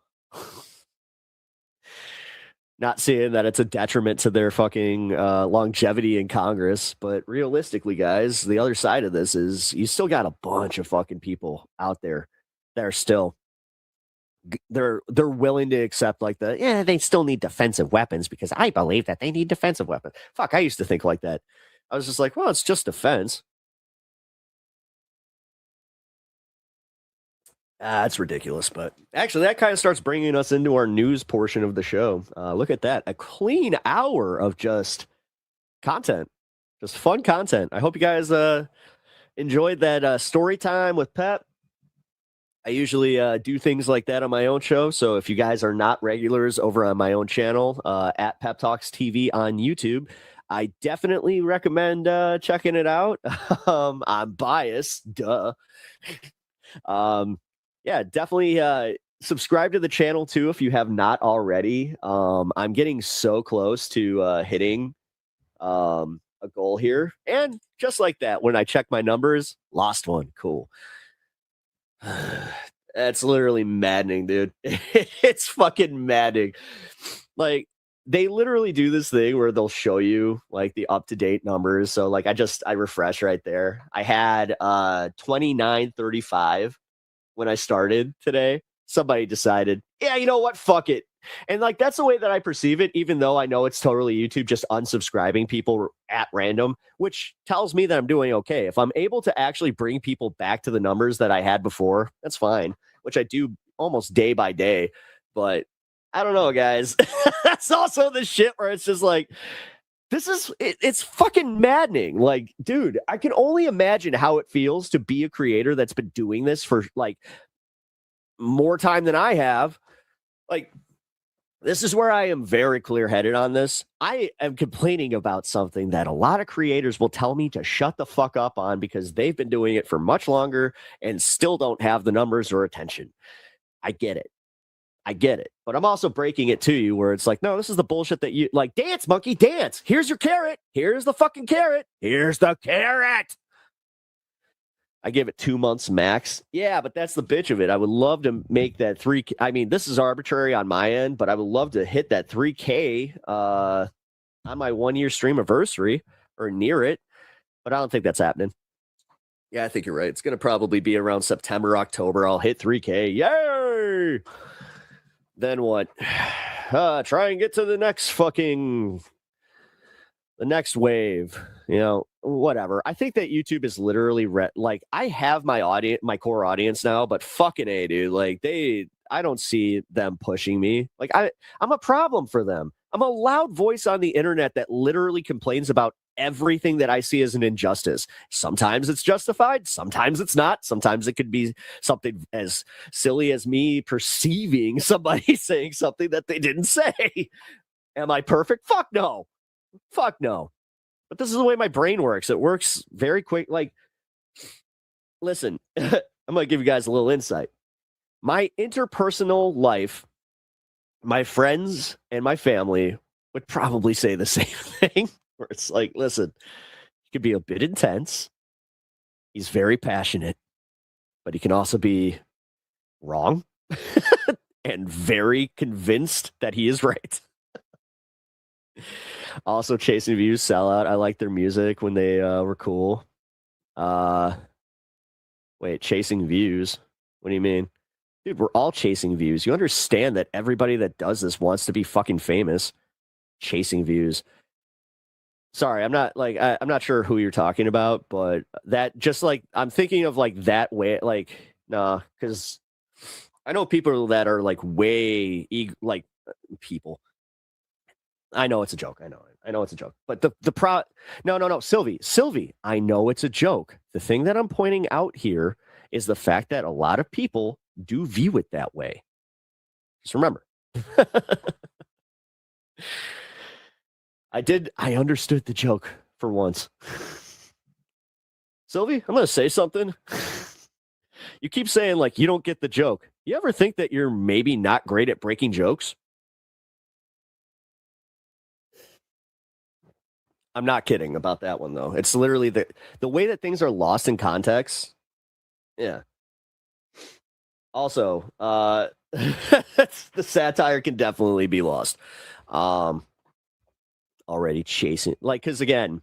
Not seeing that it's a detriment to their fucking longevity in Congress. But realistically, guys, the other side of this is you still got a bunch of fucking people out there that are still, they're willing to accept like they still need defensive weapons because I believe that they need defensive weapons. Fuck, I used to think like that. I was just like, well, it's just defense. That's ridiculous, but actually that kind of starts bringing us into our news portion of the show. Look at that. A clean hour of just content, just fun content. I hope you guys enjoyed that story time with Pep. I usually do things like that on my own show. So if you guys are not regulars over on my own channel at Pep Talks TV on YouTube, I definitely recommend checking it out. I'm biased, duh. Yeah, definitely subscribe to the channel too if you have not already. I'm getting so close to hitting a goal here. And just like that, when I check my numbers, lost one. Cool. That's literally maddening, dude. It's fucking maddening. Like, they literally do this thing where they'll show you like the up-to-date numbers. So like I refresh right there. I had 2935 when I started today. Somebody decided, yeah, you know what? Fuck it. And like, that's the way that I perceive it, even though I know it's totally YouTube just unsubscribing people at random, which tells me that I'm doing okay. If I'm able to actually bring people back to the numbers that I had before, that's fine, which I do almost day by day. But I don't know, guys. That's also the shit where it's just like, it's fucking maddening. Like, dude, I can only imagine how it feels to be a creator that's been doing this for like more time than I have. Like, this is where I am very clear-headed on this. I am complaining about something that a lot of creators will tell me to shut the fuck up on because they've been doing it for much longer and still don't have the numbers or attention. I get it. But I'm also breaking it to you where it's like, no, this is the bullshit that you like. Dance, monkey, dance. Here's your carrot. Here's the fucking carrot. Here's the carrot. I give it 2 months max. Yeah, but that's the bitch of it. I would love to make that 3K. I mean, this is arbitrary on my end, but I would love to hit that 3K on my 1-year stream anniversary or near it. But I don't think that's happening. Yeah, I think you're right. It's going to probably be around September, October. I'll hit 3K. Yay! Then what? Try and get to the next wave, whatever. I think that YouTube is literally like, I have my audience, my core audience now, but fucking A, dude, like I don't see them pushing me. Like I'm a problem for them. I'm a loud voice on the internet that literally complains about everything that I see as an injustice. Sometimes it's justified. Sometimes it's not. Sometimes it could be something as silly as me perceiving somebody saying something that they didn't say. Am I perfect? Fuck no. But this is the way my brain works. It works very quick. Like, listen, I'm going to give you guys a little insight. My interpersonal life, my friends and my family would probably say the same thing. Where it's like, listen, he could be a bit intense. He's very passionate, but he can also be wrong and very convinced that he is right. Also, Chasing Views, Sellout. I like their music when they were cool. Wait, Chasing Views? What do you mean? Dude, we're all chasing views. You understand that everybody that does this wants to be fucking famous. Chasing views. Sorry, I'm not sure who you're talking about, but that just like, I'm thinking of like that way, like, nah, because I know people that are like way, like people. I know it's a joke. I know it's a joke. But no, Sylvie, I know it's a joke. The thing that I'm pointing out here is the fact that a lot of people do view it that way. Just remember. I understood the joke for once. Sylvie, I'm going to say something. You keep saying like you don't get the joke. You ever think that you're maybe not great at breaking jokes? I'm not kidding about that one, though. It's literally the way that things are lost in context. Yeah. Also, the satire can definitely be lost. Already chasing, like, because again,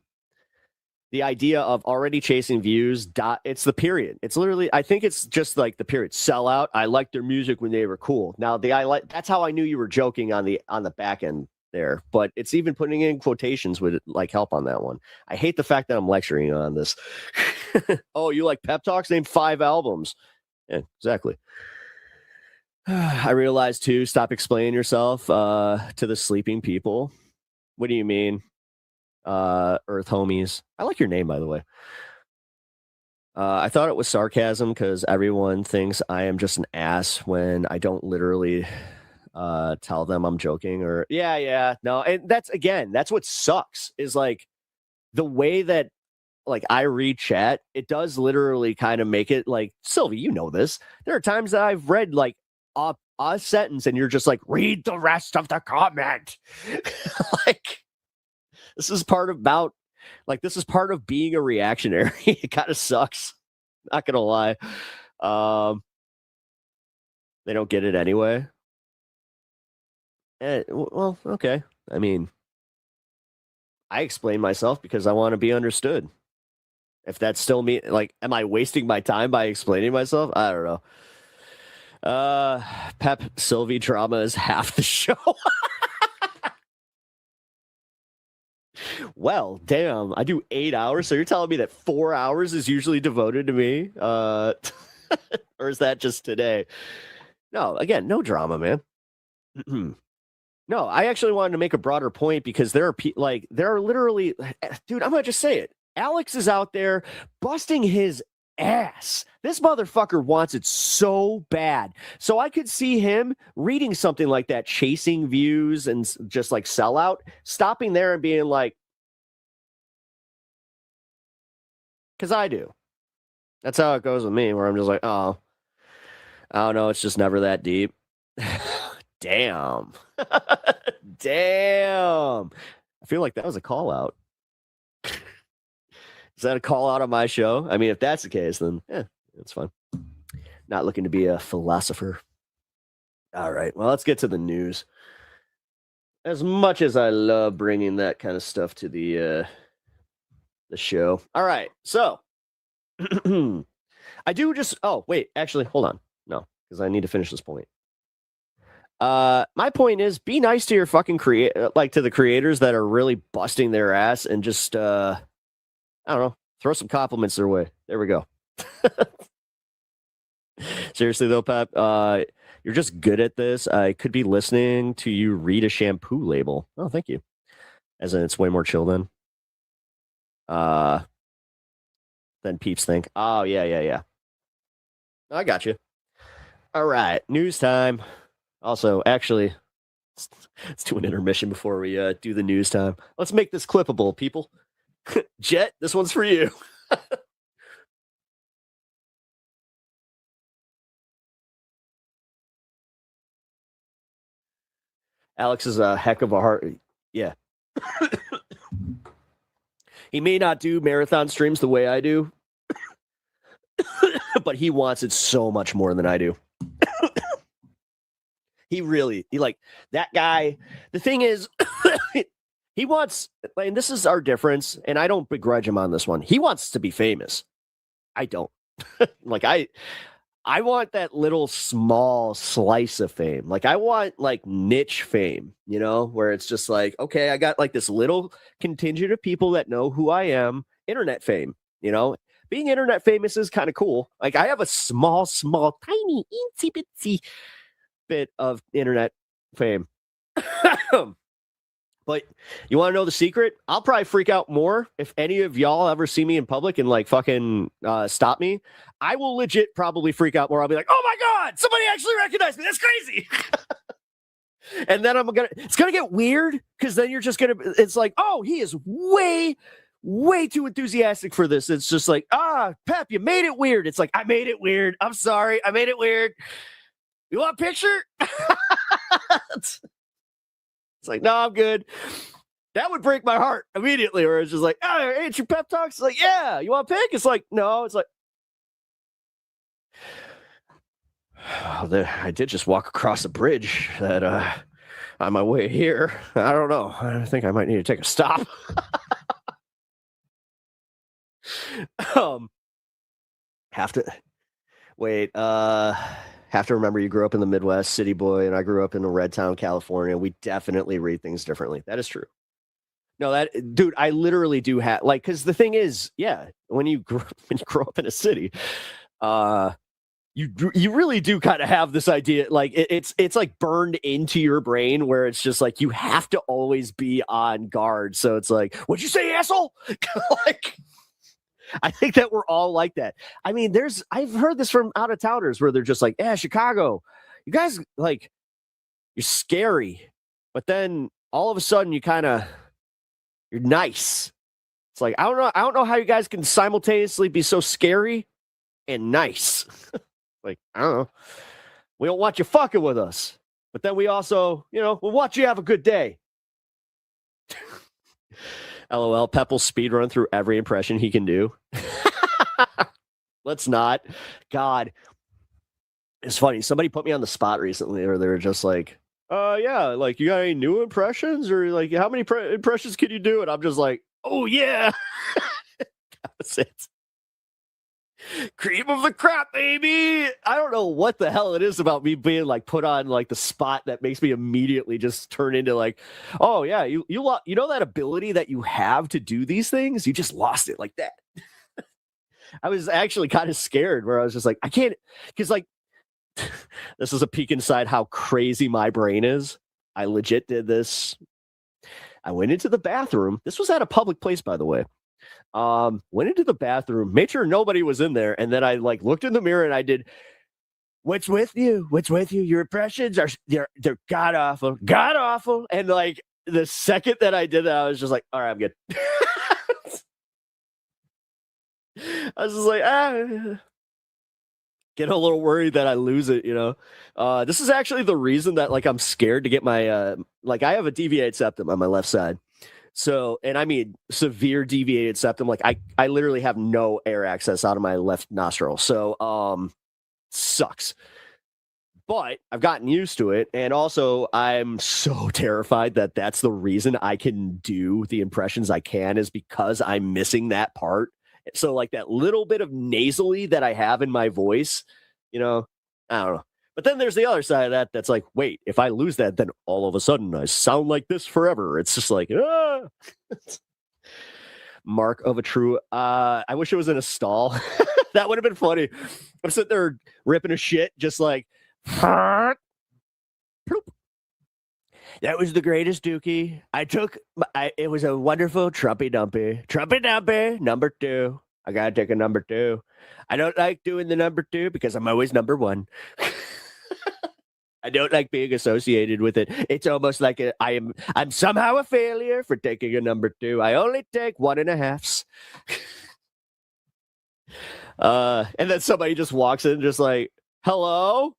the idea of already chasing views, it's the period. It's literally, I think it's just like the period. Sellout. I liked their music when they were cool. Now, that's how I knew you were joking on the back end there, but it's even putting in quotations would like help on that one. I hate the fact that I'm lecturing on this. Oh, you like Pep Talks? Name 5 albums. Yeah, exactly. I realized too, stop explaining yourself to the sleeping people. What do you mean? Earth homies. I like your name, by the way. I thought it was sarcasm because everyone thinks I am just an ass when I don't literally tell them I'm joking or no. And that's what sucks is like the way that like I read chat, it does literally kind of make it like, Sylvie, you know this. There are times that I've read like a sentence and you're just like, read the rest of the comment. Like, this is part of being a reactionary. It kind of sucks. Not gonna lie. They don't get it anyway. Well, okay. I mean, I explain myself because I want to be understood. If that's still me, like, am I wasting my time by explaining myself? I don't know. Pep Sylvie drama is half the show. Well, damn, I do 8 hours. So you're telling me that 4 hours is usually devoted to me? Or is that just today? No, again, no drama, man. No, I actually wanted to make a broader point because there are literally, dude, I'm going to just say it. Alex is out there busting his ass. This motherfucker wants it so bad. So I could see him reading something like that, chasing views and just like sellout, stopping there and being like, because I do. That's how it goes with me, where I'm just like, oh, I don't know. It's just never that deep. Damn. Damn. I feel like that was a call out. Is that a call out on my show? I mean, if that's the case, then yeah, it's fine. Not looking to be a philosopher. All right. Well, let's get to the news. As much as I love bringing that kind of stuff to the show. All right. So I do just, oh, wait, actually, hold on. No, because I need to finish this point. My point is, be nice to your fucking to the creators that are really busting their ass, and just I don't know, throw some compliments their way. There we go. Seriously though, Pep, you're just good at this. I could be listening to you read a shampoo label. Oh, thank you. As in, it's way more chill than peeps think. Oh yeah. I got you. All right, news time. Also, actually, let's do an intermission before we do the news time. Let's make this clippable, people. Jet, this one's for you. Alex is a heck of a heart. Yeah. He may not do marathon streams the way I do, but he wants it so much more than I do. He like that guy. The thing is, he wants, and this is our difference, and I don't begrudge him on this one. He wants to be famous. I don't. Like, I want that little small slice of fame. Like, I want like niche fame, you know, where it's just like, okay, I got like this little contingent of people that know who I am. Internet fame, you know, being internet famous is kind of cool. Like, I have a small, tiny, itsy bitsy bit of internet fame. But you want to know the secret? I'll probably freak out more if any of y'all ever see me in public and like fucking stop me. I will legit probably freak out more. I'll be like, oh my God, somebody actually recognized me. That's crazy. And then it's going to get weird, because then you're just going to, it's like, oh, he is way too enthusiastic for this. It's just like, Pep, you made it weird. It's like, I made it weird. I'm sorry. I made it weird. You want a picture? It's like, no, I'm good. That would break my heart immediately. Where it's just like, oh, ain't your Pep Talks? It's like, yeah, you want a pic? It's like, no. It's like, I did just walk across a bridge that on my way here. I don't know. I think I might need to take a stop. Have to remember, you grew up in the Midwest, city boy, and I grew up in a red town, California. We definitely read things differently. That is true. No, dude, I literally do have, like, because the thing is, yeah, when you grow up in a city, you really do kind of have this idea, like it's like burned into your brain, where it's just like you have to always be on guard. So it's like, what'd you say, asshole? Like, I think that we're all like that. I mean, I've heard this from out of towners where they're just like, yeah, Chicago, you guys, like, you're scary, but then all of a sudden you're nice. It's like, I don't know how you guys can simultaneously be so scary and nice. Like, I don't know. We don't want you fucking with us, but then we also, we'll watch you have a good day. LOL, Pep will speed run through every impression he can do. Let's not. God. It's funny. Somebody put me on the spot recently where they were just like, yeah, like, you got any new impressions? Or like, how many impressions can you do? And I'm just like, oh yeah. That was it. Cream of the crop, baby. I don't know what the hell it is about me being like put on like the spot that makes me immediately just turn into like, oh yeah, you know that ability that you have to do these things? You just lost it like that. I was actually kind of scared, where I was just like, I can't, because like this is a peek inside how crazy my brain is. I legit did this. I went into the bathroom. This was at a public place, by the way. Went into the bathroom, made sure nobody was in there, and then I like looked in the mirror and I did, "What's with you? What's with you? Your impressions are they're god awful, god awful." And like the second that I did that, I was just like, "All right, I'm good." I was just like, get a little worried that I lose it, you know. This is actually the reason that like I'm scared to get my like I have a deviated septum on my left side. So, and I mean severe deviated septum. Like I literally have no air access out of my left nostril. So, sucks. But I've gotten used to it. And also I'm so terrified that that's the reason I can do the impressions I can is because I'm missing that part. So like that little bit of nasally that I have in my voice, you know, I don't know. But then there's the other side of that that's like, wait, if I lose that, then all of a sudden I sound like this forever. It's just like, mark of a true. I wish it was in a stall. That would have been funny. I'm sitting there ripping a shit, just like, that was the greatest dookie. It was a wonderful Trumpy Dumpy, number 2. I gotta take a number 2. I don't like doing the number 2 because I'm always number 1. I don't like being associated with it. It's almost like I'm somehow a failure for taking a number 2. I only take 1.5s. And then somebody just walks in just like, hello?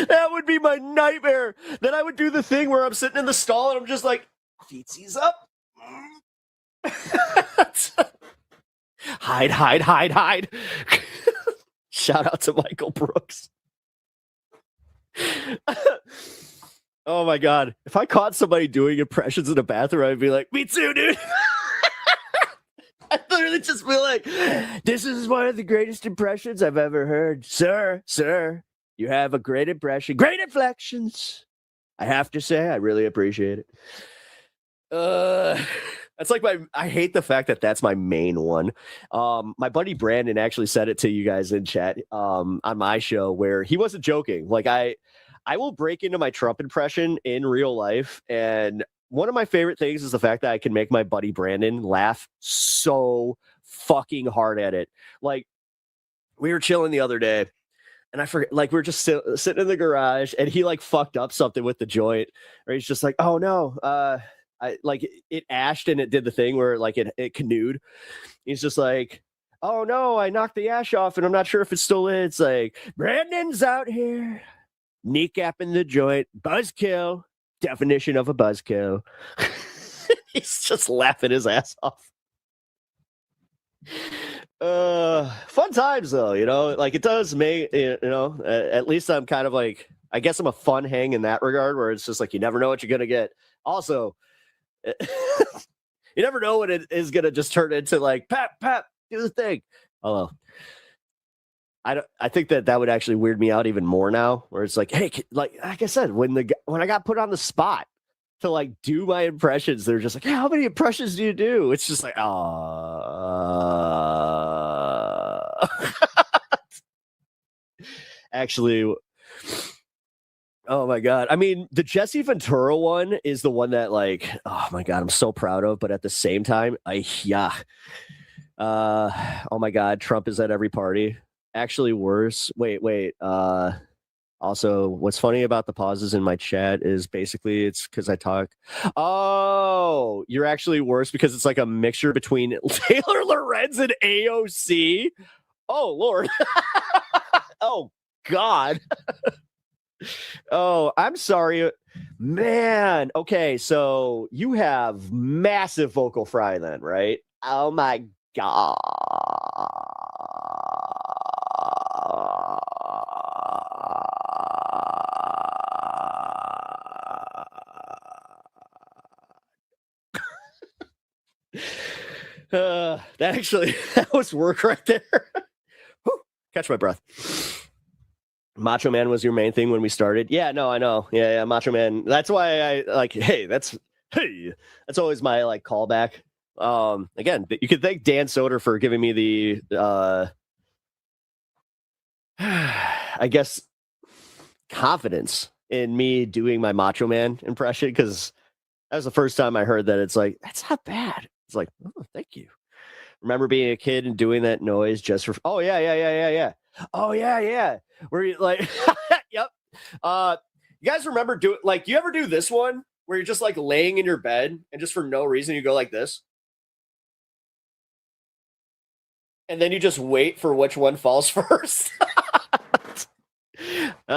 That would be my nightmare. Then I would do the thing where I'm sitting in the stall and I'm just like, feetsies up. Hide. Shout out to Michael Brooks. Oh my God. If I caught somebody doing impressions in a bathroom, I'd be like, me too, dude. I'd literally just be like, this is one of the greatest impressions I've ever heard. Sir, you have a great impression. Great inflections. I have to say, I really appreciate it. That's like I hate the fact that that's my main one. My buddy Brandon actually said it to you guys in chat on my show where he wasn't joking. Like I will break into my Trump impression in real life. And one of my favorite things is the fact that I can make my buddy Brandon laugh so fucking hard at it. Like we were chilling the other day and I forget, like we were just sitting in the garage and he like fucked up something with the joint or he's just like, oh no, I like it ashed and it did the thing where like it canoed. He's just like, oh no, I knocked the ash off and I'm not sure if it's still in. It's like, Brandon's out here, kneecapping the joint, buzzkill, definition of a buzzkill. He's just laughing his ass off. Fun times though, you know, like it does make, you know, at least I'm kind of like, I guess I'm a fun hang in that regard where it's just like, you never know what you're going to get. Also, you never know when it is going to just turn into like, Pep, do the thing. Oh, I think that would actually weird me out even more now where it's like, hey, like I said, when I got put on the spot to like do my impressions, they're just like, hey, how many impressions do you do? It's just like, actually, oh my God. I mean, the Jesse Ventura one is the one that like, oh my God, I'm so proud of. But at the same time, oh my God, Trump is at every party. Actually worse. Wait. Also, what's funny about the pauses in my chat is basically it's because I talk. Oh, you're actually worse because it's like a mixture between Taylor Lorenz and AOC. Oh, Lord. Oh, God. Oh, I'm sorry. Man. Okay, so you have massive vocal fry then, right? Oh, my God. That was work right there. Whew, catch my breath. Macho Man was your main thing when we started. Yeah, no, I know. Yeah, Macho Man. That's why I like, hey, that's always my like callback. Again, you could thank Dan Soder for giving me the, I guess, confidence in me doing my Macho Man impression, because that was the first time I heard that. It's like, that's not bad. It's like, oh, thank you. Remember being a kid and doing that noise just for, oh, yeah. Oh, yeah. Where you like, yep. You guys remember you ever do this one where you're just like laying in your bed and just for no reason you go like this? And then you just wait for which one falls first.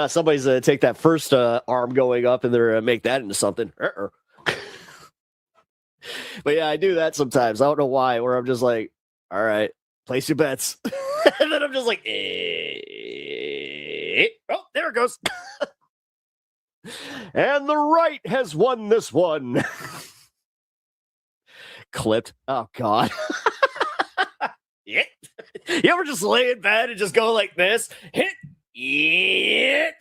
Somebody's going to take that first arm going up and they're going to make that into something. But yeah, I do that sometimes. I don't know why, where I'm just like, all right, place your bets. And then I'm just like, oh, there it goes. And the right has won this one. Clipped. Oh, God. Yeah. You ever just lay in bed and just go like this? Hit. Yeah.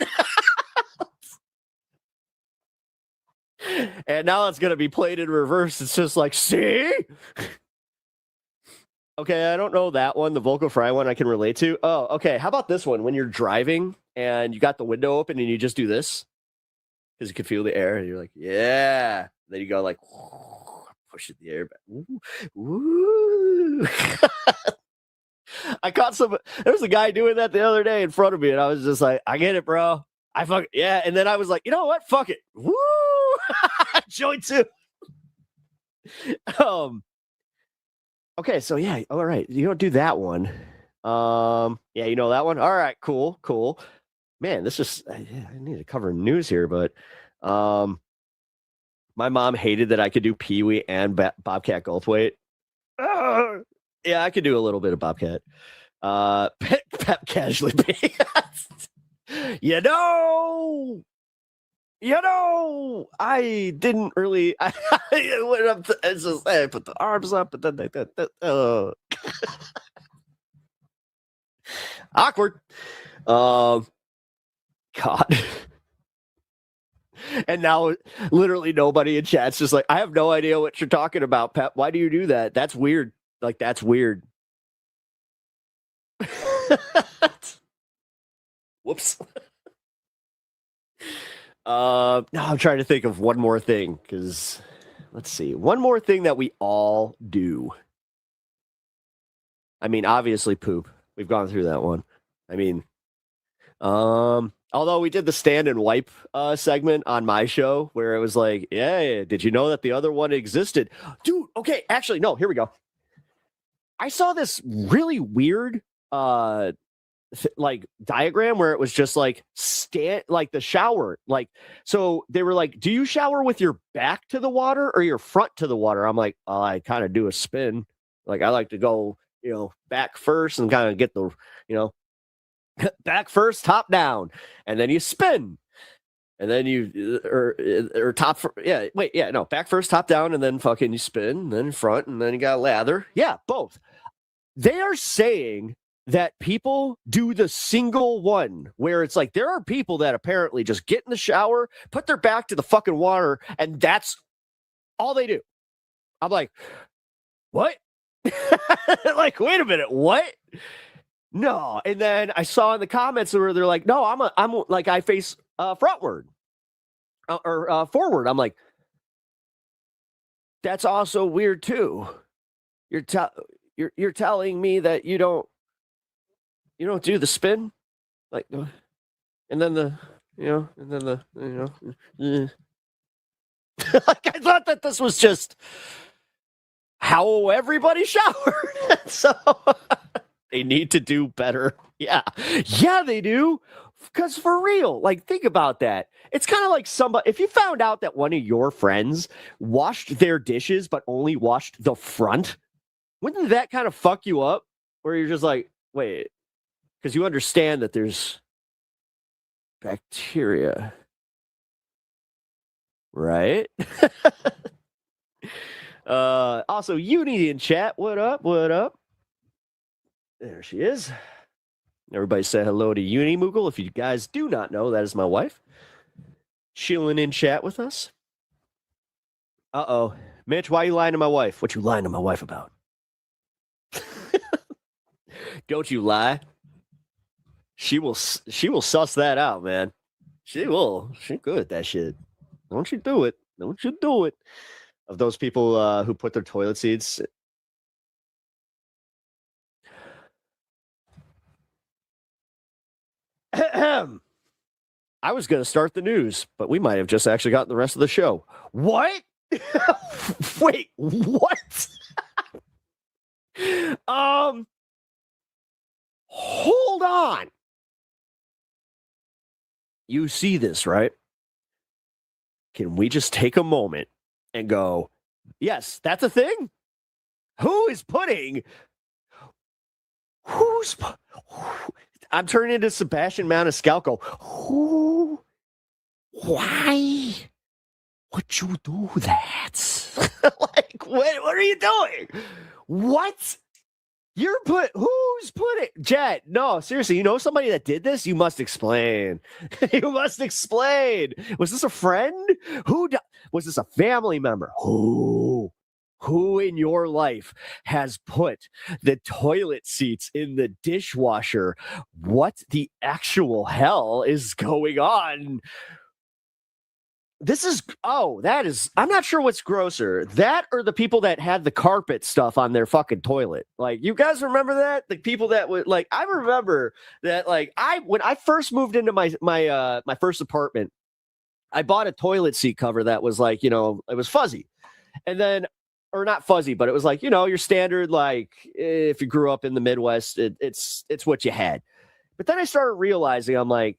And now it's going to be played in reverse. It's just like, see? Okay, I don't know that one. The vocal fry one I can relate to. Oh, okay. How about this one? When you're driving and you got the window open and you just do this because you can feel the air and you're like, yeah. Then you go like, push it in the air back. Woo. I caught there was a guy doing that the other day in front of me and I was just like, I get it, bro. Yeah. And then I was like, you know what? Fuck it. Woo. Join too. Okay, so yeah, all right. You don't do that one. Yeah, you know that one? All right, cool. Man, this is I need to cover news here, but my mom hated that I could do Pee-wee and Bobcat Goldthwait. Yeah, I could do a little bit of Bobcat. Pep casually. You know, I didn't really. I went up. I put the arms up, and then awkward. God. And now, literally nobody in chat's just like, I have no idea what you're talking about, Pep. Why do you do that? That's weird. Like, that's weird. Whoops. Now I'm trying to think of one more thing, because let's see. One more thing that we all do. I mean, obviously poop. We've gone through that one. I mean, although we did the stand and wipe segment on my show where it was like, yeah, did you know that the other one existed? Dude, okay, actually, no, here we go. I saw this really weird like diagram where it was just like like the shower, like, so they were like, do you shower with your back to the water or your front to the water? I'm like, I kind of do a spin. Like, I like to go, back first and kind of get the, back first, top down, and then you spin, and then you or top back first, top down, and then fucking you spin, and then front, and then you got lather. Yeah, both. They are saying that people do the single one where it's like there are people that apparently just get in the shower, put their back to the fucking water, and that's all they do. I'm like, what? Like, wait a minute, what? No. And then I saw in the comments where they're like, no, I'm like, I face frontward or forward. I'm like, that's also weird too. You're telling me that you don't do the spin, like, and then like, I thought that this was just how everybody showered. So they need to do better. Yeah, they do. Because for real, like, think about that. It's kind of like if you found out that one of your friends washed their dishes but only washed the front, wouldn't that kind of fuck you up? Where you're just like, wait, because you understand that there's bacteria, right? Also, Uni in chat. What up? There she is. Everybody say hello to Uni Moogle. If you guys do not know, that is my wife. Chilling in chat with us. Uh-oh. Mitch, why are you lying to my wife? What you lying to my wife about? Don't you lie. She will suss that out, man. She will. She's good at that shit. Don't you do it. Don't you do it. Of those people who put their toilet seats. I was going to start the news, but we might have just actually gotten the rest of the show. What? Wait, what? Hold on. You see this, right? Can we just take a moment and go, yes, that's a thing? Who's I'm turning into Sebastian Maniscalco. Who? Why would you do that? Like, what are you doing? What? Who's put it? Jet, no, seriously, you know somebody that did this? You must explain. You must explain. Was this a friend? Was this a family member? Who in your life has put the toilet seats in the dishwasher? What the actual hell is going on? I'm not sure what's grosser, that or the people that had the carpet stuff on their fucking toilet. Like, you guys remember that? The people that would, like, I remember that, like, when I first moved into my first apartment, I bought a toilet seat cover that was like, it was fuzzy. And then, or not fuzzy, but it was like, your standard, like, if you grew up in the Midwest, it's what you had. But then I started realizing, I'm like,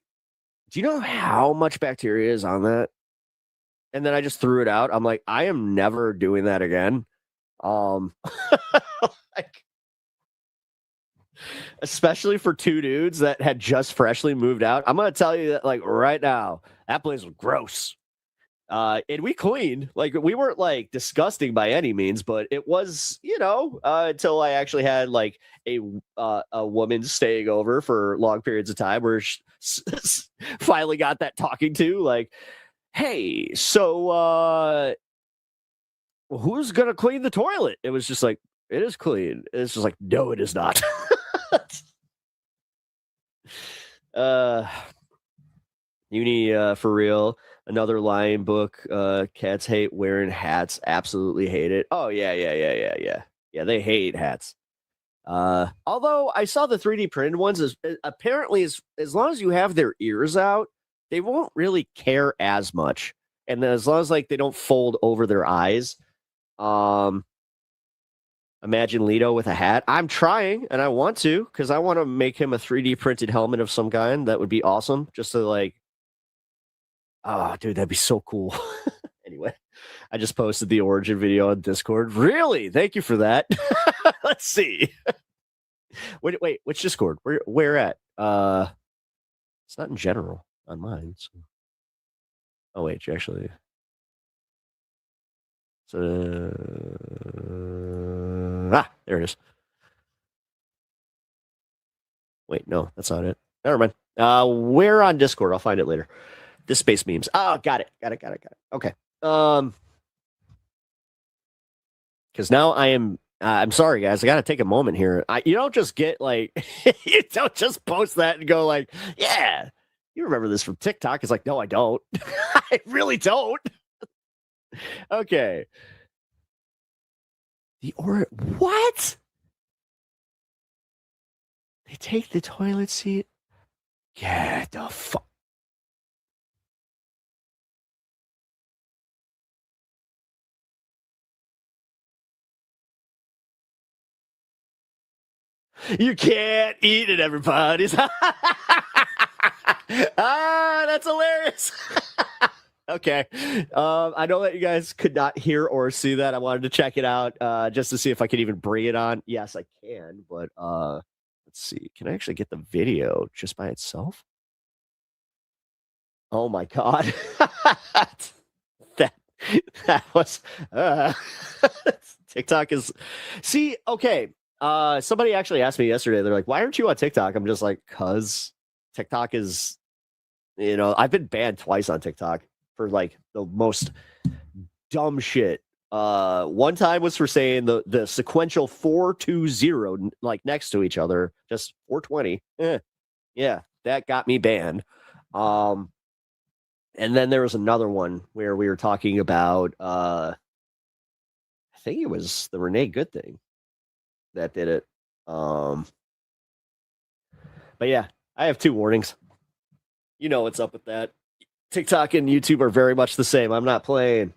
do you know how much bacteria is on that? And then I just threw it out. I'm like, I am never doing that again. Especially for two dudes that had just freshly moved out. I'm going to tell you that, like, right now, that place was gross. And we cleaned. Like, we weren't, like, disgusting by any means, but it was, until I actually had, like, a woman staying over for long periods of time where she finally got that talking to, like, hey, so who's going to clean the toilet? It was just like, it is clean. It's just like, no, it is not. Uni, for real. Another lying book. Cats hate wearing hats. Absolutely hate it. Oh, yeah. Yeah, they hate hats. Although I saw the 3D printed ones, apparently as long as you have their ears out, they won't really care as much. And then as long as, like, they don't fold over their eyes. Imagine Leto with a hat. I'm trying, and I want to, because I want to make him a 3D printed helmet of some kind. That would be awesome. Just to, like, dude, that'd be so cool. Anyway, I just posted the origin video on Discord. Really? Thank you for that. Let's see. Wait, which Discord? Where at? It's not in general on mine. So. Oh wait, you actually. So, there it is. Wait, no, that's not it. Never mind. We're on Discord. I'll find it later. This space memes. Oh, got it. Okay. Because now I am. I'm sorry, guys. I got to take a moment here. You don't just get, like, you don't just post that and go like, yeah, you remember this from TikTok. It's like, no, I don't. I really don't. Okay. What? They take the toilet seat? Get the fuck. You can't eat it, everybody's. That's hilarious. Okay. I know that you guys could not hear or see that. I wanted to check it out just to see if I could even bring it on. Yes, I can, but let's see. Can I actually get the video just by itself? Oh my God. that was TikTok is okay. Somebody actually asked me yesterday, they're like, why aren't you on TikTok? I'm just like, cause TikTok is, I've been banned twice on TikTok for, like, the most dumb shit. One time was for saying the sequential 420 like next to each other, just 420. Yeah, that got me banned. And then there was another one where we were talking about I think it was the Renee Good thing that did it. But yeah, I have 2 warnings. You know what's up with that. TikTok and YouTube are very much the same. I'm playing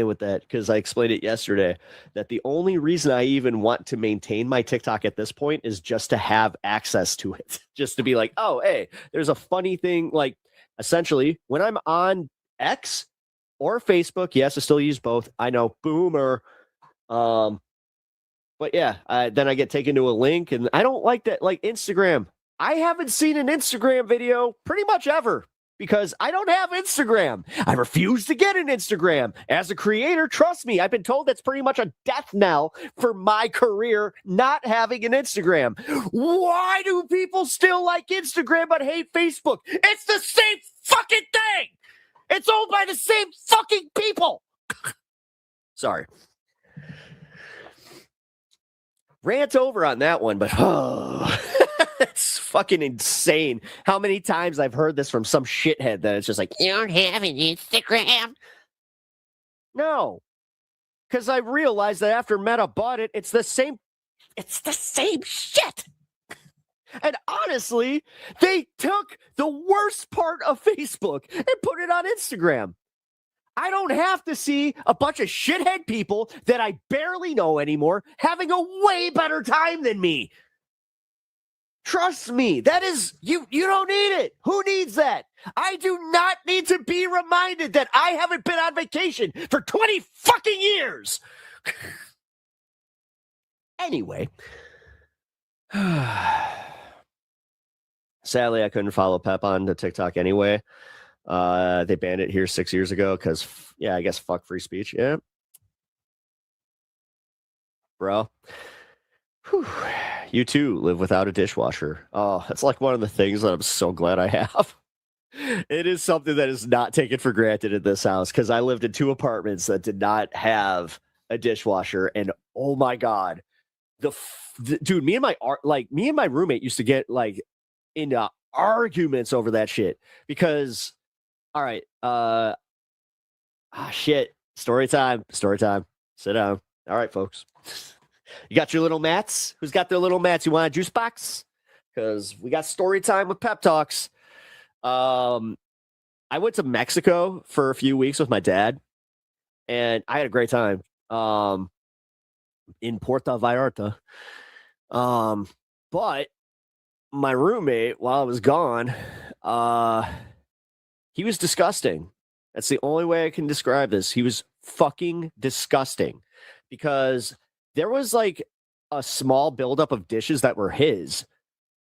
with that because I explained it yesterday that the only reason I even want to maintain my TikTok at this point is just to have access to it. Just to be like, oh, hey, there's a funny thing. Like, essentially, when I'm on X or Facebook, yes, I still use both. I know, boomer. But yeah, then I get taken to a link, and I don't like that. Like Instagram, I haven't seen an Instagram video pretty much ever. Because I don't have Instagram. I refuse to get an Instagram. As a creator, trust me, I've been told that's pretty much a death knell for my career not having an Instagram. Why do people still like Instagram but hate Facebook? It's the same fucking thing. It's owned by the same fucking people. Sorry. Rant over on that one, but it's fucking insane how many times I've heard this from some shithead that it's just like, you don't have an Instagram? No. Because I realized that after Meta bought it, it's the same shit. And honestly, they took the worst part of Facebook and put it on Instagram. I don't have to see a bunch of shithead people that I barely know anymore having a way better time than me. Trust me, that is, you don't need it. Who needs that? I do not need to be reminded that I haven't been on vacation for 20 fucking years. Anyway. Sadly, I couldn't follow Pep on the TikTok anyway. They banned it here 6 years ago because, yeah, I guess fuck free speech. Yeah. Bro. Whew. You too live without a dishwasher. Oh, that's like one of the things that I'm so glad I have. It is something that is not taken for granted in this house because I lived in 2 apartments that did not have a dishwasher. And oh my God, dude, me and my roommate used to get like into arguments over that shit because, all right, shit, story time. Sit down. All right, folks. You got your little mats? Who's got their little mats? You want a juice box? Because we got story time with Pep Talks. I went to Mexico for a few weeks with my dad, and I had a great time in Puerto Vallarta. But my roommate, while I was gone, he was disgusting. That's the only way I can describe this. He was fucking disgusting because there was like a small buildup of dishes that were his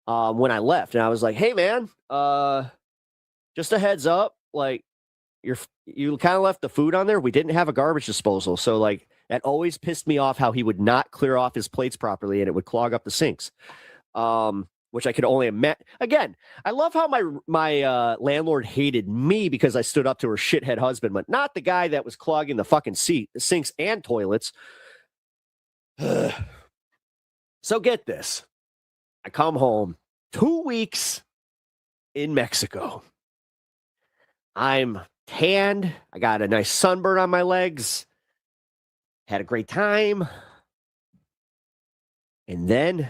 when I left. And I was like, hey, man, just a heads up. Like, you kind of left the food on there. We didn't have a garbage disposal. So, like, that always pissed me off how he would not clear off his plates properly and it would clog up the sinks, which I could only imagine. Again, I love how my landlord hated me because I stood up to her shithead husband, but not the guy that was clogging the fucking sinks and toilets. So get this. I come home 2 weeks in Mexico. I'm tanned. I got a nice sunburn on my legs. Had a great time. And then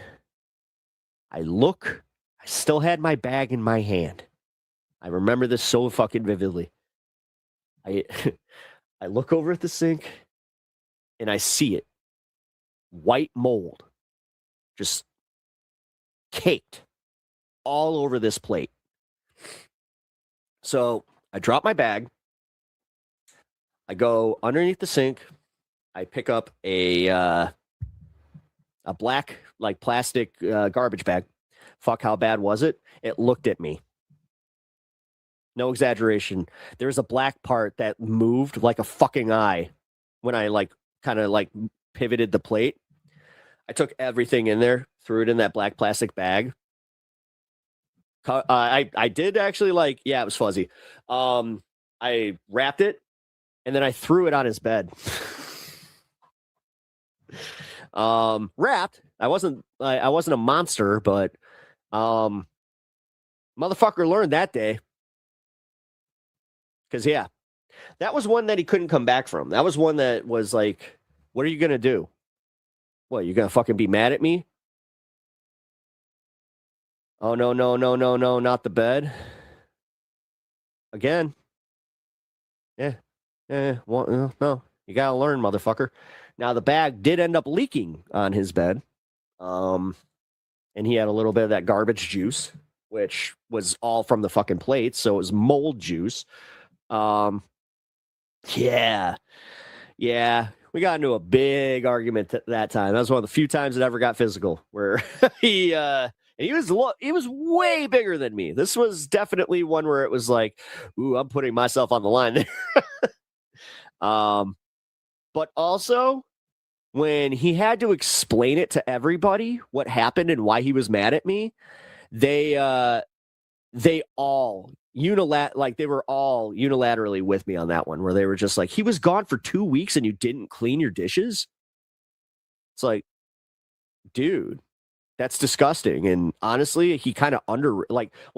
I look. I still had my bag in my hand. I remember this so fucking vividly. I look over at the sink and I see it. White mold. Just caked all over this plate. So I drop my bag. I go underneath the sink. I pick up a black, like plastic garbage bag. Fuck, how bad was it? It looked at me. No exaggeration. There's a black part that moved like a fucking eye when I like kind of like pivoted the plate. I took everything in there, threw it in that black plastic bag. I did actually like, yeah, it was fuzzy. I wrapped it and then I threw it on his bed. Wrapped. I wasn't a monster, but motherfucker learned that day. Because yeah, that was one that he couldn't come back from. That was one that was like, what are you gonna do? What, you gonna fucking be mad at me? Oh no, not the bed. Again. Yeah. Well, no. You gotta learn, motherfucker. Now the bag did end up leaking on his bed. And he had a little bit of that garbage juice, which was all from the fucking plate, so it was mold juice. Yeah. We got into a big argument that time. That was one of the few times it ever got physical, where he was way bigger than me. This was definitely one where it was like, ooh, I'm putting myself on the line there. But also when he had to explain it to everybody what happened and why he was mad at me, they all unilaterally with me on that one, where they were just like, he was gone for 2 weeks and you didn't clean your dishes. It's like, dude, that's disgusting. And honestly, he kind of one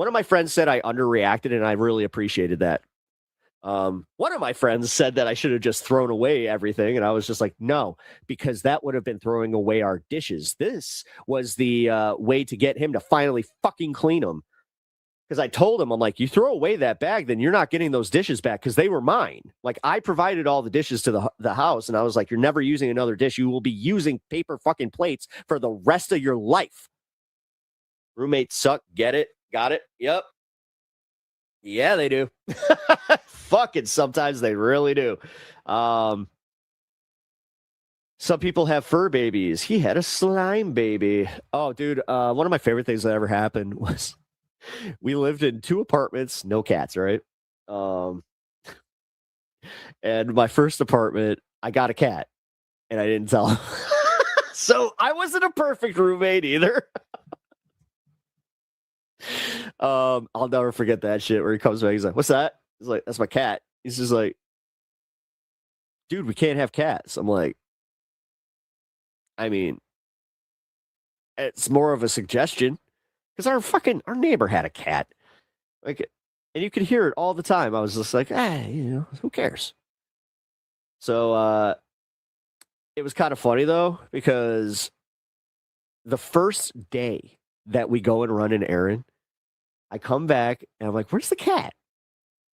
of my friends said I underreacted, and I really appreciated that. One of my friends said that I should have just thrown away everything, and I was just like, no, because that would have been throwing away our dishes. This was the way to get him to finally fucking clean them. Because I told him, I'm like, you throw away that bag, then you're not getting those dishes back, because they were mine. Like, I provided all the dishes to the house, and I was like, you're never using another dish. You will be using paper fucking plates for the rest of your life. Roommates suck. Get it? Got it? Yep. Yeah, they do. Fucking sometimes they really do. Some people have fur babies. He had a slime baby. Oh, dude, one of my favorite things that ever happened was we lived in 2 apartments, no cats, right? And my first apartment, I got a cat, and I didn't tell him. So I wasn't a perfect roommate either. I'll never forget that shit where he comes back. He's like, what's that? He's like, that's my cat. He's just like, dude, we can't have cats. I'm like, I mean, it's more of a suggestion, because our neighbor had a cat. Like, and you could hear it all the time. I was just like, who cares? So it was kind of funny though, because the first day that we go and run an errand, I come back and I'm like, where's the cat?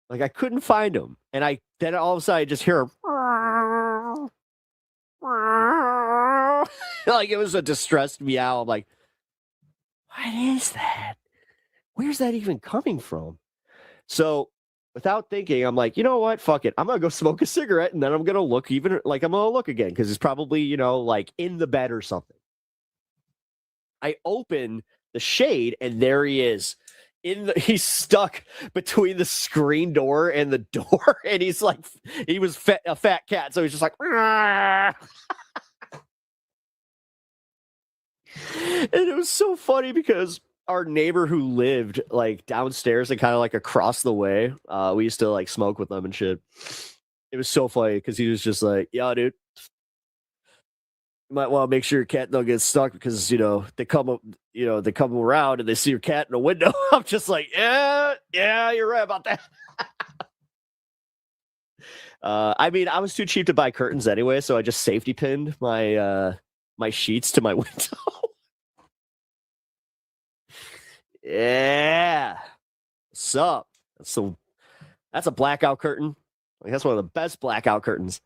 Like, I couldn't find him. And then all of a sudden I just hear him. Like, it was a distressed meow. I'm like, what is that? Where's that even coming from? So without thinking, I'm like, you know what? Fuck it. I'm going to go smoke a cigarette, and then I'm going to look I'm going to look again, because he's probably, like in the bed or something. I open the shade, and there he is. He's stuck between the screen door and the door, and he's like, he was a fat cat, so he's just like, and it was so funny because our neighbor who lived like downstairs and kind of like across the way, we used to like smoke with them and shit. It was so funny because he was just like, yeah, dude, you might want to make sure your cat don't get stuck, because they come around and they see your cat in a window. I'm just like, yeah, you're right about that. I mean, I was too cheap to buy curtains anyway, so I just safety pinned my sheets to my window. Yeah, what's up? That's a blackout curtain. Like, that's one of the best blackout curtains.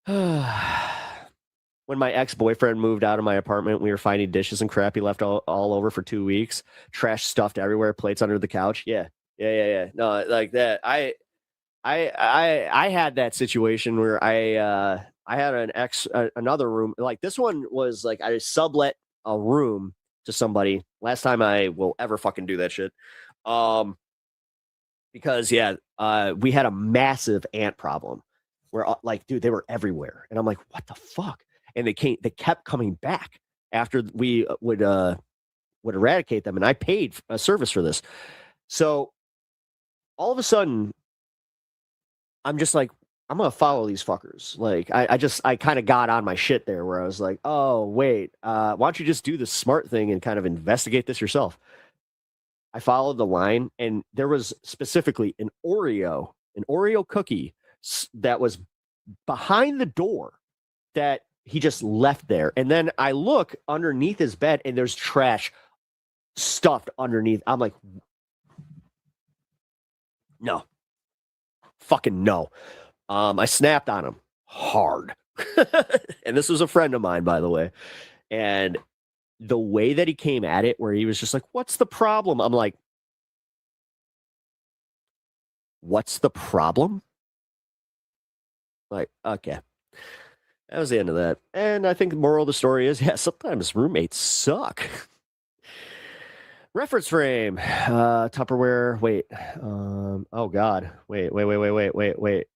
When my ex-boyfriend moved out of my apartment, we were finding dishes and crap he left all over for 2 weeks. Trash stuffed everywhere, plates under the couch. Yeah. No, like that. I had that situation where I had another room. Like, this one was like, I sublet a room to somebody. Last time I will ever fucking do that shit. Because we had a massive ant problem where, like, dude, they were everywhere. And I'm like, what the fuck? And they kept coming back after we would eradicate them. And I paid a service for this. So all of a sudden, I'm just like, I'm gonna follow these fuckers. Like I kind of got on my shit there where I was like, oh wait, why don't you just do the smart thing and kind of investigate this yourself? I followed the line, and there was specifically an Oreo cookie that was behind the door that he just left there. And then I look underneath his bed, and there's trash stuffed underneath. I'm like, no, fucking no. I snapped on him hard. And this was a friend of mine, by the way. And the way that he came at it, where he was just like, what's the problem? I'm like, what's the problem? Like, okay. That was the end of that. And I think the moral of the story is, yeah, sometimes roommates suck. Reference frame, Tupperware. Wait, oh God, wait.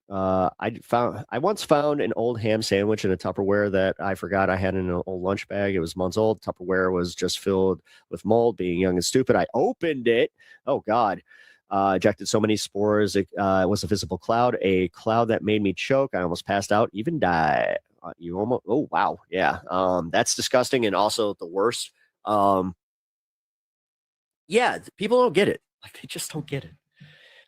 I once found an old ham sandwich in a Tupperware that I forgot I had in an old lunch bag. It was months old. Tupperware was just filled with mold. Being young and stupid, I opened it. Oh God, ejected so many spores. It was a visible cloud, a cloud that made me choke. I almost passed out, even died. You almost. Oh wow, yeah. That's disgusting, and also the worst. Yeah, people don't get it. Like, they just don't get it.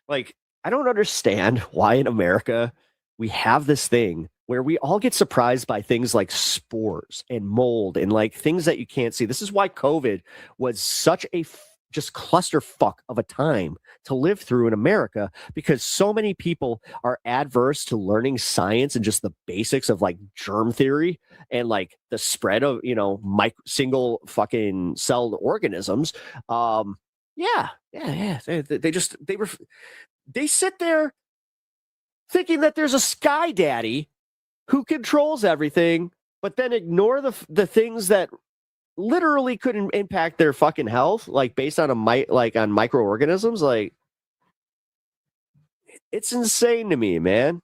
Like, I don't understand why in America we have this thing where we all get surprised by things like spores and mold and like things that you can't see. This is why COVID was such a just clusterfuck of a time to live through in America, because so many people are adverse to learning science and just the basics of like germ theory and like the spread of, single fucking celled organisms. They sit there thinking that there's a sky daddy who controls everything, but then ignore the things that literally couldn't impact their fucking health, like based on on microorganisms. Like, it's insane to me, man.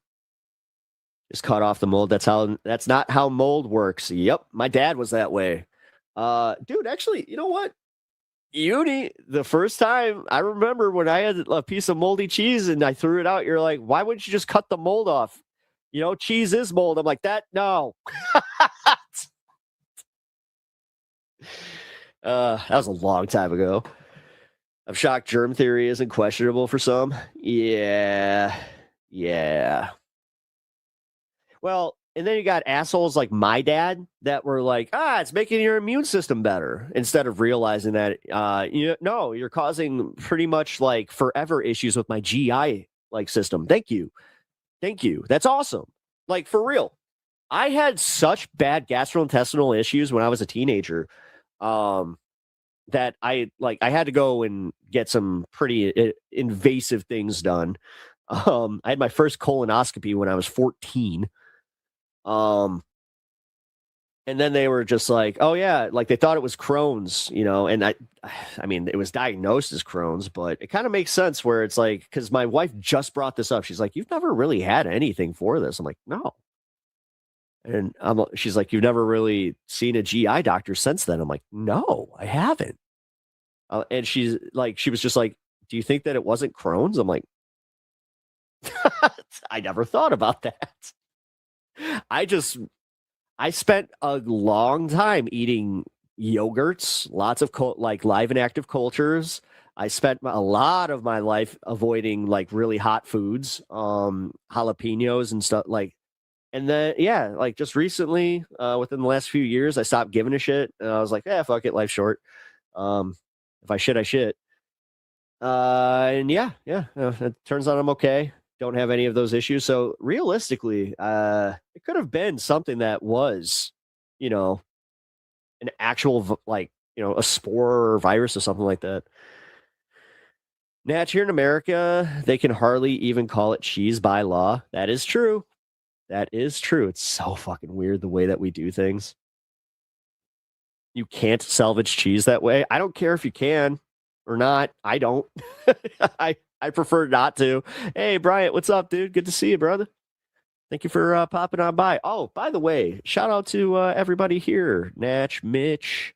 Just cut off the mold. That's not how mold works. Yep, my dad was that way. Dude, actually, you know what? Uni, the first time I remember when I had a piece of moldy cheese and I threw it out, you're like, why wouldn't you just cut the mold off? Cheese is mold. I'm like, no. That was a long time ago. I'm shocked germ theory isn't questionable for some. Yeah. Well, and then you got assholes like my dad that were like, it's making your immune system better, instead of realizing that, you're causing pretty much like forever issues with my GI system. Thank you. That's awesome. Like, for real. I had such bad gastrointestinal issues when I was a teenager, that I had to go and get some pretty invasive things done. I had my first colonoscopy when I was 14. And then they were just like, oh yeah, like they thought it was Crohn's, and I mean, it was diagnosed as Crohn's, but it kind of makes sense where it's like, because my wife just brought this up. She's like, you've never really had anything for this. I'm like, no. And she's like, you've never really seen a GI doctor since then. I'm like, no, I haven't. And she was just like, do you think that it wasn't Crohn's? I'm like, I never thought about that. I spent a long time eating yogurts, lots of live and active cultures. I spent a lot of my life avoiding like really hot foods, jalapenos and stuff like. And then, just recently, within the last few years, I stopped giving a shit. And I was like, fuck it, life's short. If I shit, I shit. And it turns out I'm okay. Don't have any of those issues. So realistically, it could have been something that was, an actual, a spore or virus or something like that. Natch, here in America, they can hardly even call it cheese by law. That is true. It's so fucking weird the way that we do things. You can't salvage cheese that way. I don't care if you can or not. I don't. I prefer not to. Hey, Bryant, what's up, dude? Good to see you, brother. Thank you for popping on by. Oh, by the way, shout out to everybody here. Natch, Mitch,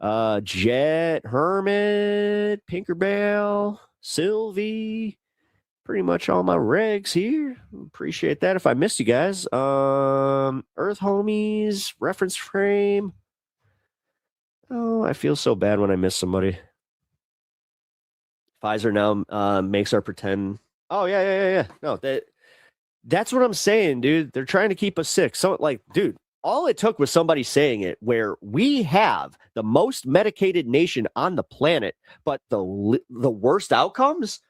Jet, Hermit, Pinkerbell, Sylvie. pretty much all my regs here. Appreciate that. If I missed you guys, Earth Homies, reference frame. Oh, I feel so bad when I miss somebody. Pfizer now makes our pretend. Oh, yeah. No, that's what I'm saying, dude. They're trying to keep us sick. So, like, dude, all it took was somebody saying it, where we have the most medicated nation on the planet, but the worst outcomes.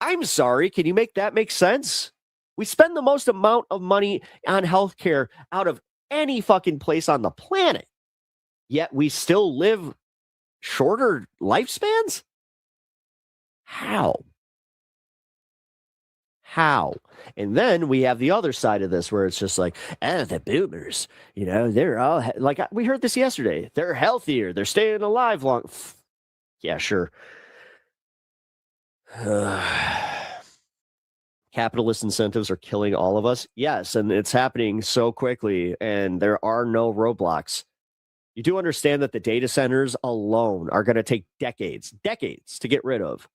I'm sorry. Can you make that make sense? We spend the most amount of money on healthcare out of any fucking place on the planet, yet we still live shorter lifespans? How? And then we have the other side of this where it's just like, the boomers, they're all like, we heard this yesterday. They're healthier. They're staying alive long. Yeah, sure. Capitalist incentives are killing all of us. Yes, and it's happening so quickly, and there are no roadblocks. You do understand that the data centers alone are going to take decades to get rid of.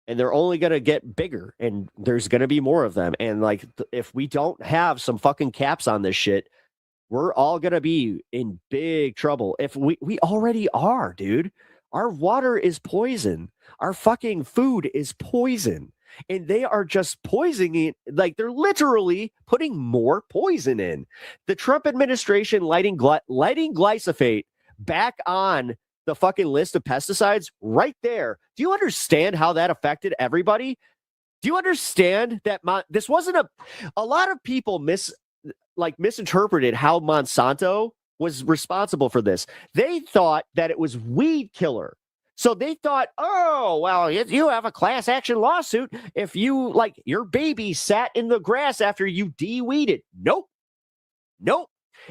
And they're only going to get bigger, and there's going to be more of them. And like, if we don't have some fucking caps on this shit, we're all going to be in big trouble. If we already are, dude. Our water is poison. Our fucking food is poison. And they are just poisoning it. Like, they're literally putting more poison in. The Trump administration lighting glyphosate back on the fucking list of pesticides right there. Do you understand how that affected everybody? Do you understand that this wasn't a lot of people misinterpreted how Monsanto was responsible for this. They thought that it was weed killer. So they thought, oh, well, you have a class action lawsuit if you, like, your baby sat in the grass after you de-weeded. Nope.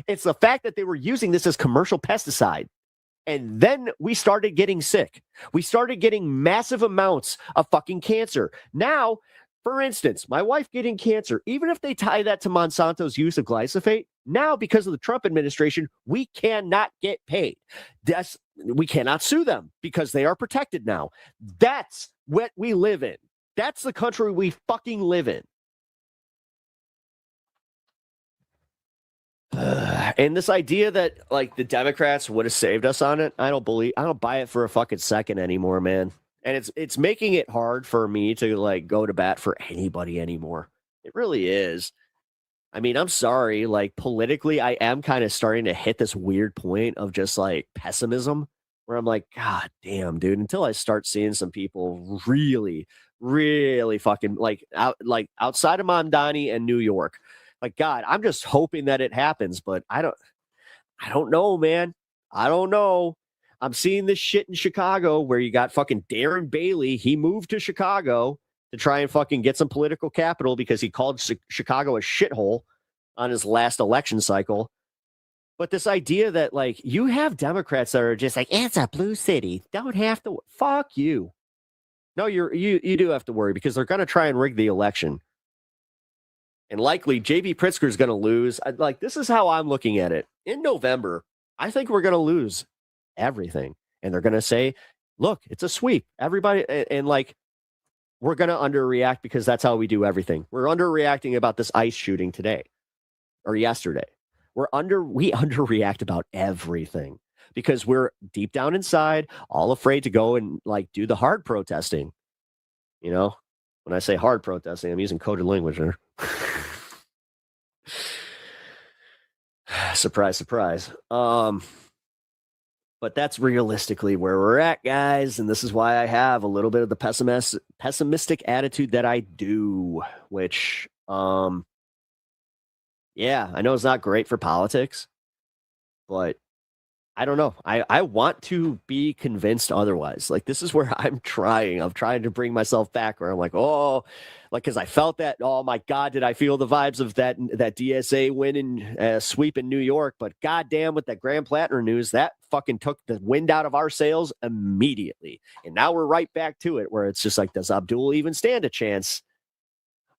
It's the fact that they were using this as commercial pesticide. And then we started getting sick. We started getting massive amounts of fucking cancer. Now, for instance, my wife getting cancer, even if they tie that to Monsanto's use of glyphosate, now because of the Trump administration, we cannot get paid. We cannot sue them because they are protected now. That's what we live in. That's the country we fucking live in. And this idea that, like, the Democrats would have saved us on it, I don't buy it for a fucking second anymore, man. And it's making it hard for me to, like, go to bat for anybody anymore. It really is. I mean, I'm sorry, like, politically, I am kind of starting to hit this weird point of just, like, pessimism where I'm like, God damn, dude, until I start seeing some people really, really fucking, like outside of Mamdani and New York. Like, God, I'm just hoping that it happens, but I don't know, man. I don't know. I'm seeing this shit in Chicago where you got fucking Darren Bailey. He moved to Chicago to try and fucking get some political capital because he called Chicago a shithole on his last election cycle. But this idea that, like, you have Democrats that are just like, it's a blue city. Don't have to. Fuck you. No, you do have to worry because they're going to try and rig the election. And likely J.B. Pritzker is going to lose. This is how I'm looking at it. In November, I think we're going to lose everything. And they're going to say, look, it's a sweep. Everybody, and like, we're going to underreact because that's how we do everything. We're underreacting about this ICE shooting today or yesterday. We underreact about everything because we're deep down inside, all afraid to go and, like, do the hard protesting. You know, when I say hard protesting, I'm using coded language there. Surprise, surprise. But that's realistically where we're at, guys. And this is why I have a little bit of the pessimistic attitude that I do, which, yeah, I know it's not great for politics, but I don't know. I want to be convinced otherwise. Like, this is where I'm trying to bring myself back where I'm like, oh, like, because I felt that, oh my God, did I feel the vibes of that DSA win and sweep in New York? But goddamn, with that Graham Plattner news, that fucking took the wind out of our sails immediately. And now we're right back to it where it's just like, does Abdul even stand a chance?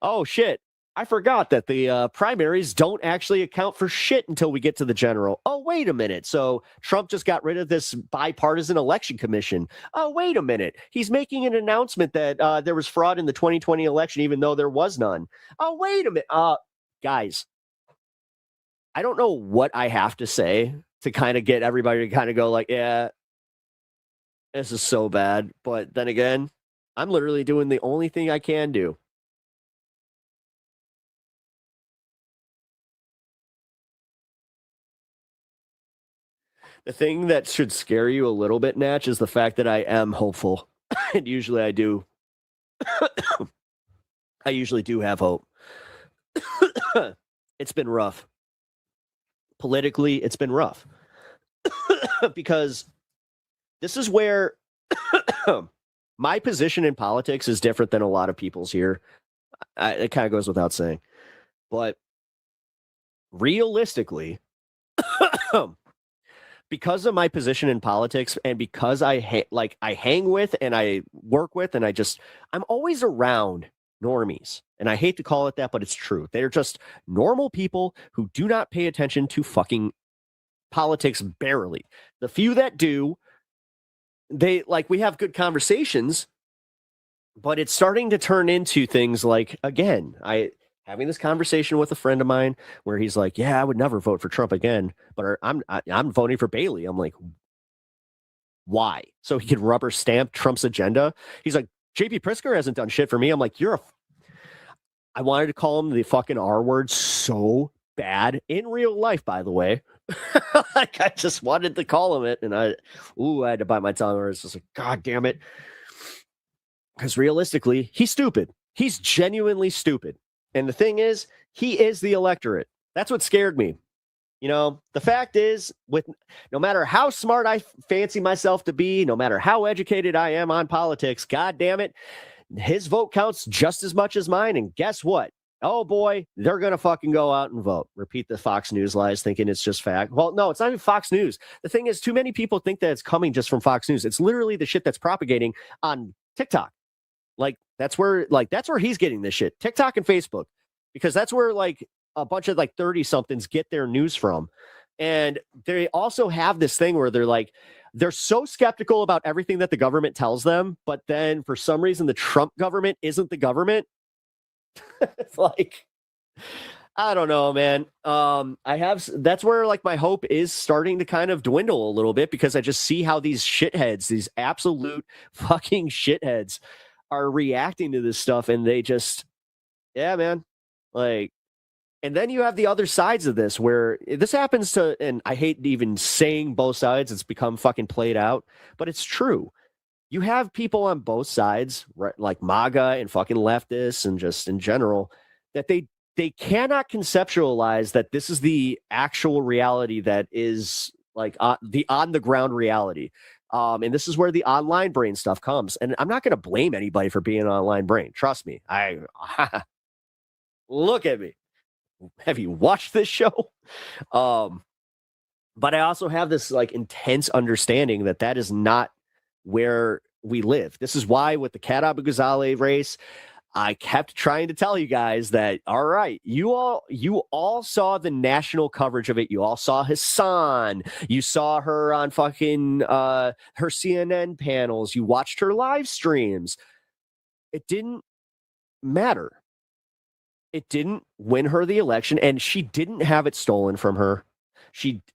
Oh shit. I forgot that the primaries don't actually account for shit until we get to the general. Oh, wait a minute. So Trump just got rid of this bipartisan election commission. Oh, wait a minute. He's making an announcement that there was fraud in the 2020 election, even though there was none. Oh, wait a minute. Guys, I don't know what I have to say to kind of get everybody to kind of go like, yeah, this is so bad. But then again, I'm literally doing the only thing I can do. The thing that should scare you a little bit, Natch, is the fact that I am hopeful. And usually I do. I usually do have hope. It's been rough. Politically, it's been rough. Because this is where my position in politics is different than a lot of people's here. It kind of goes without saying. But realistically, because of my position in politics and because I hang with and I work with and I'm always around normies. And I hate to call it that, but it's true. They're just normal people who do not pay attention to fucking politics barely. The few that do, we have good conversations, but it's starting to turn into things like, again, having this conversation with a friend of mine where he's like, yeah, I would never vote for Trump again, but I'm voting for Bailey. I'm like, why? So he could rubber stamp Trump's agenda. He's like, JP Pritzker hasn't done shit for me. I'm like, I wanted to call him the fucking R word so bad in real life, by the way. I just wanted to call him it. And I had to bite my tongue, or it's just like, God damn it. Because realistically, he's stupid. He's genuinely stupid. And the thing is, he is the electorate. That's what scared me. The fact is, no matter how smart I fancy myself to be, no matter how educated I am on politics, God damn it, his vote counts just as much as mine. And guess what? Oh boy, they're going to fucking go out and vote. Repeat the Fox News lies, thinking it's just fact. Well, no, it's not even Fox News. The thing is, too many people think that it's coming just from Fox News. It's literally the shit that's propagating on TikTok. That's where he's getting this shit. TikTok and Facebook, because that's where a bunch of 30-somethings get their news from. And they also have this thing where they're so skeptical about everything that the government tells them, but then for some reason the Trump government isn't the government. It's I don't know, man. That's where my hope is starting to kind of dwindle a little bit, because I just see how these shitheads, these absolute fucking shitheads, are reacting to this stuff, and they just, yeah, man. And then you have the other sides of this where this happens to, and I hate even saying both sides, it's become fucking played out, but it's true. You have people on both sides, right, like MAGA and fucking leftists and just in general, that they cannot conceptualize that this is the actual reality that is the on the ground reality. And this is where the online brain stuff comes. And I'm not going to blame anybody for being an online brain. Trust me. Look at me. Have you watched this show? But I also have this intense understanding that is not where we live. This is why with the Kat Abu Ghazaleh race, I kept trying to tell you guys that, all right, you all saw the national coverage of it. You all saw Hassan. You saw her on fucking her CNN panels. You watched her live streams. It didn't matter. It didn't win her the election, and she didn't have it stolen from her.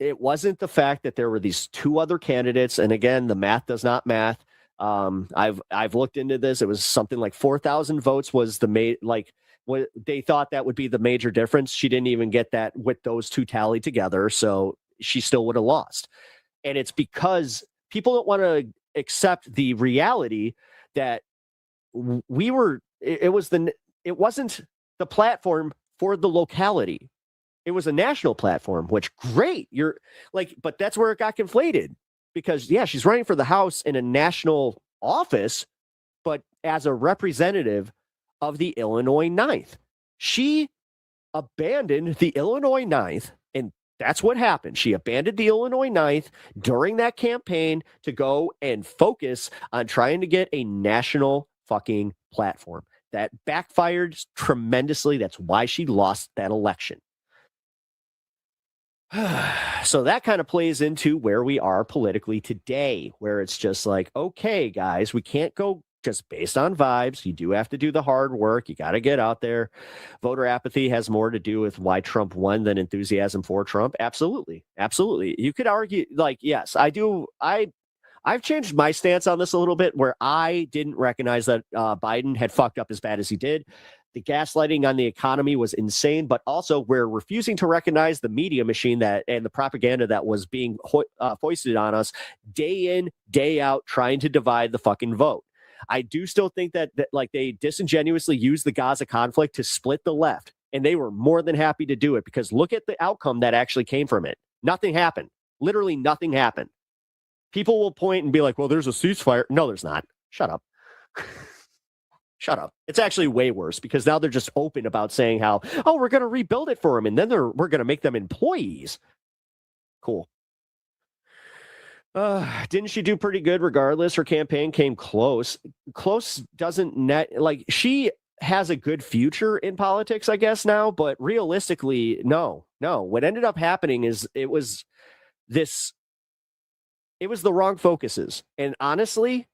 It wasn't the fact that there were these two other candidates, and again, the math does not math. I've looked into this. It was something like 4,000 votes was what they thought that would be the major difference. She didn't even get that with those two tallied together, so she still would have lost. And it's because people don't want to accept the reality that it wasn't the platform for the locality. It was a national platform, which great. But that's where it got conflated, because yeah, she's running for the House in a national office, but as a representative of the Illinois 9th. She abandoned the Illinois 9th, and that's what happened. She abandoned the Illinois 9th during that campaign to go and focus on trying to get a national fucking platform. That backfired tremendously. That's why she lost that election. So that kind of plays into where we are politically today, where it's just like, okay, guys, we can't go just based on vibes. You do have to do the hard work. You got to get out there. Voter apathy has more to do with why Trump won than enthusiasm for Trump. Absolutely. Absolutely. You could argue, like, yes, I do. I've changed my stance on this a little bit, where I didn't recognize that Biden had fucked up as bad as he did. The gaslighting on the economy was insane, but also we're refusing to recognize the media machine and the propaganda that was being foisted on us day in, day out, trying to divide the fucking vote. I do still think that like they disingenuously used the Gaza conflict to split the left, and they were more than happy to do it, because look at the outcome that actually came from it. Nothing happened. Literally nothing happened. People will point and be like, well, there's a ceasefire. No, there's not. Shut up. Shut up. It's actually way worse, because now they're just open about saying how, oh, we're going to rebuild it for them, and then we're going to make them employees. Cool. Didn't she do pretty good regardless? Her campaign came close. Close doesn't like, she has a good future in politics, I guess, now, but realistically, no. What ended up happening is it was the wrong focuses. And honestly,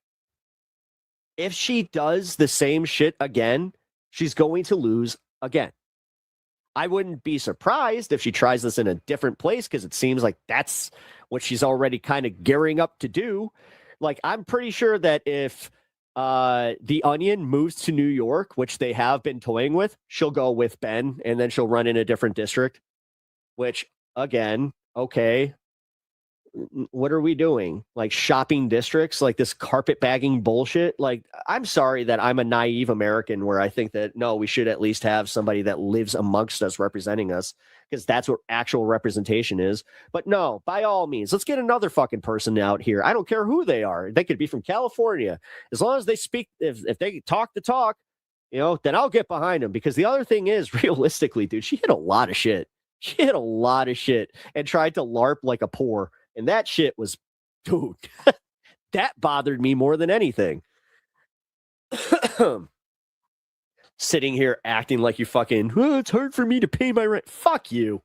if she does the same shit again, she's going to lose again. I wouldn't be surprised if she tries this in a different place, because it seems like that's what she's already kind of gearing up to do. Like, I'm pretty sure that if The Onion moves to New York, which they have been toying with, she'll go with Ben, and then she'll run in a different district, which, again, okay. What are we doing? Like, shopping districts, like this carpet bagging bullshit. Like, I'm sorry that I'm a naive American where I think that, no, we should at least have somebody that lives amongst us representing us, because that's what actual representation is. But no, by all means, let's get another fucking person out here. I don't care who they are. They could be from California. As long as they speak, if they talk the talk, then I'll get behind them. Because the other thing is, realistically, dude, she hit a lot of shit. She hit a lot of shit and tried to LARP like a poor. And that shit was, dude, that bothered me more than anything. Sitting here acting like you fucking, oh, it's hard for me to pay my rent. Fuck you.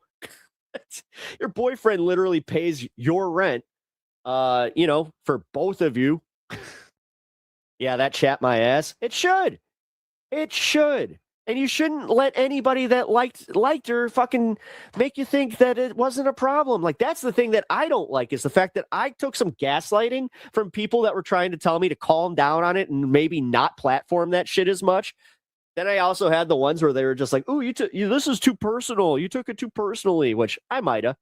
Your boyfriend literally pays your rent, for both of you. Yeah, that chat my ass. It should. It should. And you shouldn't let anybody that liked her fucking make you think that it wasn't a problem. Like, that's the thing that I don't like, is the fact that I took some gaslighting from people that were trying to tell me to calm down on it and maybe not platform that shit as much. Then I also had the ones where they were just like, "Ooh, this is too personal. You took it too personally," which I might have.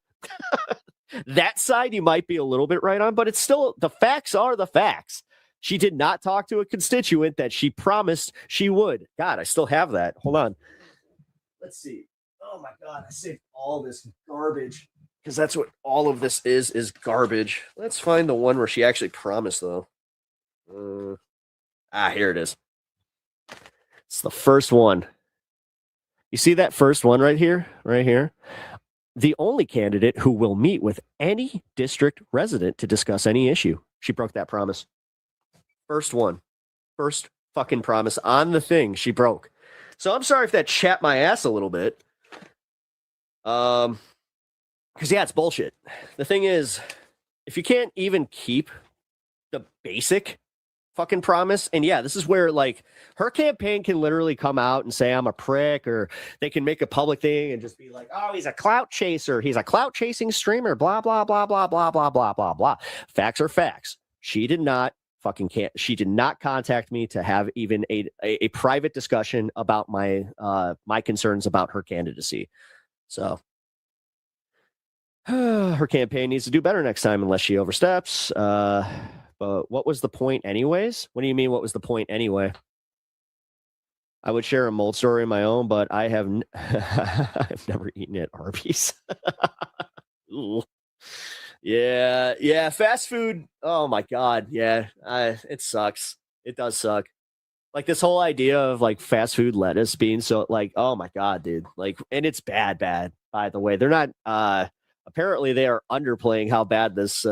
That side you might be a little bit right on, but it's still, the facts are the facts. She did not talk to a constituent that she promised she would. God, I still have that. Hold on. Let's see. Oh my God, I saved all this garbage, because that's what all of this is garbage. Let's find the one where she actually promised, though. Here it is. It's the first one. You see that first one right here? Right here. The only candidate who will meet with any district resident to discuss any issue. She broke that promise. First one. First fucking promise on the thing she broke. So I'm sorry if that chapped my ass a little bit. Because, yeah, it's bullshit. The thing is, if you can't even keep the basic fucking promise, and yeah, this is where, like, her campaign can literally come out and say I'm a prick, or they can make a public thing and just be like, oh, he's a clout chaser. He's a clout chasing streamer, blah, blah, blah, blah, blah, blah, blah, blah, blah. Facts are facts. She did not she did not contact me to have even a private discussion about my concerns about her candidacy. So her campaign needs to do better next time, unless she oversteps. But what was the point anyways? What do you mean, what was the point anyway? I would share a mold story of my own, but I have I've never eaten at Arby's. Ooh. Yeah, fast food. Oh my God, yeah, it sucks. It does suck. Like, this whole idea of like fast food lettuce being so, like, oh my God, dude. Like, and it's bad. By the way, they're not. Apparently, they are underplaying how bad this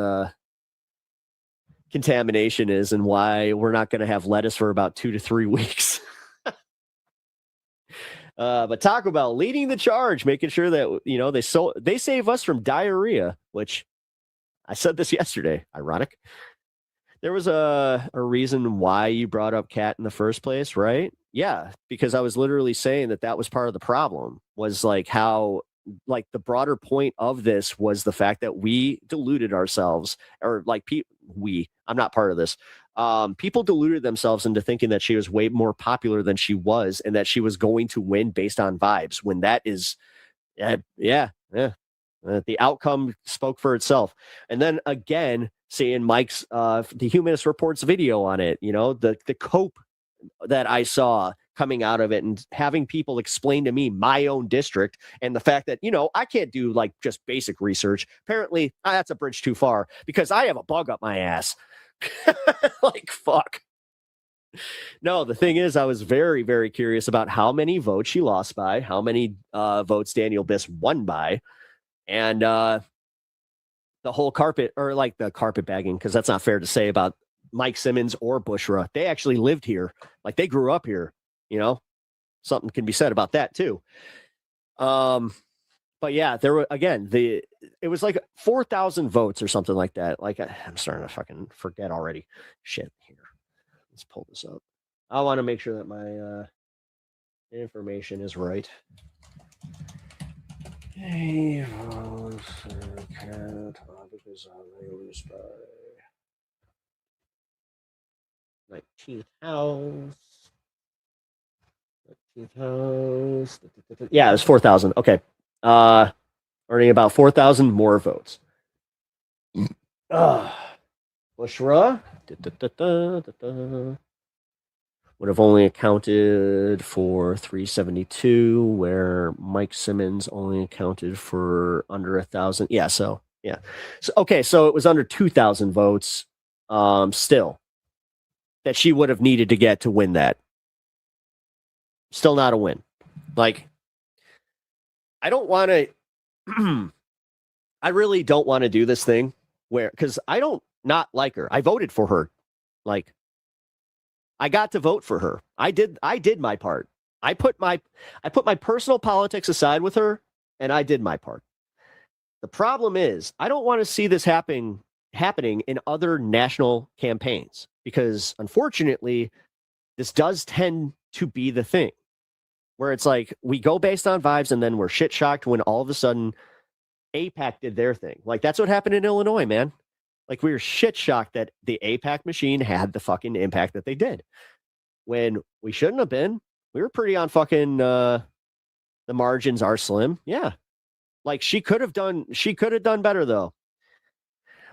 contamination is, and why we're not going to have lettuce for about 2 to 3 weeks. But Taco Bell leading the charge, making sure that they save us from diarrhea, which I said this yesterday. Ironic. There was a reason why you brought up Cat in the first place, right? Yeah, because I was literally saying that was part of the problem, was like how, like, the broader point of this was the fact that we deluded ourselves, or like I'm not part of this. People deluded themselves into thinking that she was way more popular than she was, and that she was going to win based on vibes, when that is, the outcome spoke for itself. And then again, seeing Mike's, the Humanist Reports video on it, the cope that I saw coming out of it, and having people explain to me my own district, and the fact that, I can't do like just basic research. Apparently that's a bridge too far, because I have a bug up my ass. Like, fuck. No, the thing is, I was very, very curious about how many votes she lost by, how many votes Daniel Biss won by, and the whole the carpet bagging, because that's not fair to say about Mike Simmons or Bushra. They actually lived here. Like, they grew up here, something can be said about that too. But yeah, there were, again, it was like 4,000 votes or something like that. Like, I'm starting to fucking forget already. Shit, here. Let's pull this up. I want to make sure that my information is right. Hey, because I lose by 19th house. 19th house. Yeah, it was 4,000. Okay. Earning about 4,000 more votes. Bushra would have only accounted for 372, where Mike Simmons only accounted for under 1,000. Yeah, so yeah. So okay, so it was under 2,000 votes still that she would have needed to get to win that. Still not a win. Like, I don't want to I really don't want to do this thing because I don't not like her. I voted for her. Like, I got to vote for her. I did my part. I put my personal politics aside with her, and I did my part. The problem is, I don't want to see this happening in other national campaigns, because unfortunately, this does tend to be the thing where it's like we go based on vibes, and then we're shit shocked when all of a sudden AIPAC did their thing. Like, that's what happened in Illinois, man. Like, we were shit shocked that the AIPAC machine had the fucking impact that they did, when we shouldn't have been. We were pretty on fucking the margins are slim. Yeah. Like, she could have done better though.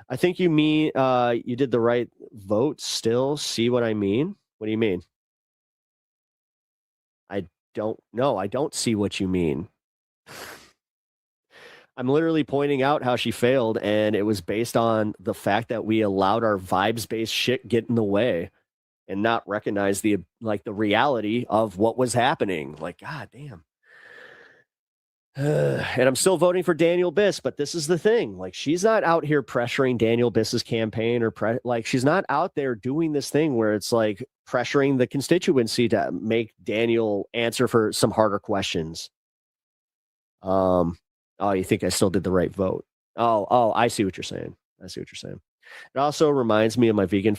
I think you mean you did the right vote still. See what I mean? What do you mean? I don't know. I don't see what you mean. I'm literally pointing out how she failed, and it was based on the fact that we allowed our vibes-based shit get in the way and not recognize the reality of what was happening. Like, god damn. And I'm still voting for Daniel Biss, but this is the thing. Like, she's not out here pressuring Daniel Biss's campaign, or she's not out there doing this thing where it's like pressuring the constituency to make Daniel answer for some harder questions. Oh, you think I still did the right vote? Oh, I see what you're saying. It also reminds me of my vegan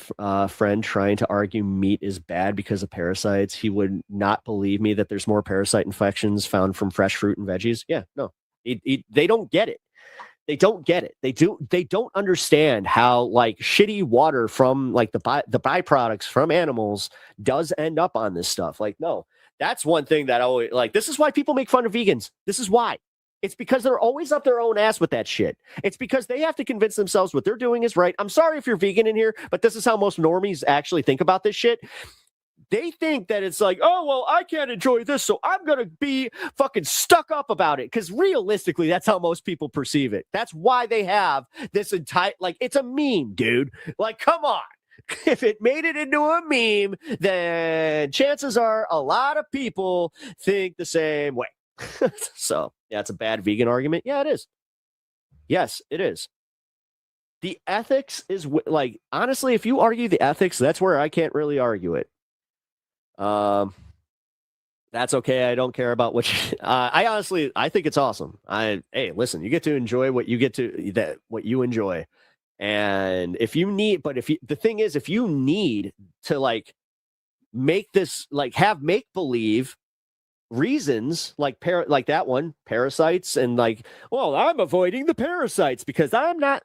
friend trying to argue meat is bad because of parasites. He would not believe me that there's more parasite infections found from fresh fruit and veggies. Yeah, no, they don't get it. They don't get it. They don't understand how, like, shitty water from, like, the byproducts from animals does end up on this stuff. Like, no, that's one thing that I always, like, this is why people make fun of vegans. This is why. It's because they're always up their own ass with that shit. It's because they have to convince themselves what they're doing is right. I'm sorry if you're vegan in here, but this is how most normies actually think about this shit. They think that it's like, oh, well, I can't enjoy this, so I'm going to be fucking stuck up about it. Because realistically, that's how most people perceive it. That's why they have this entire, like, it's a meme, dude. Like, come on. If it made it into a meme, then chances are a lot of people think the same way. So, yeah, it's a bad vegan argument. Yeah, it is. Yes, it is. The ethics is, like, honestly, if you argue the ethics, that's where I can't really argue it. That's okay. I don't care about what you, I honestly, I think it's awesome. Hey, listen, you get to enjoy what you enjoy. And if you need, the thing is, if you need to like make this, like have make believe reasons like that one, parasites, and like, well, I'm avoiding the parasites because I'm not,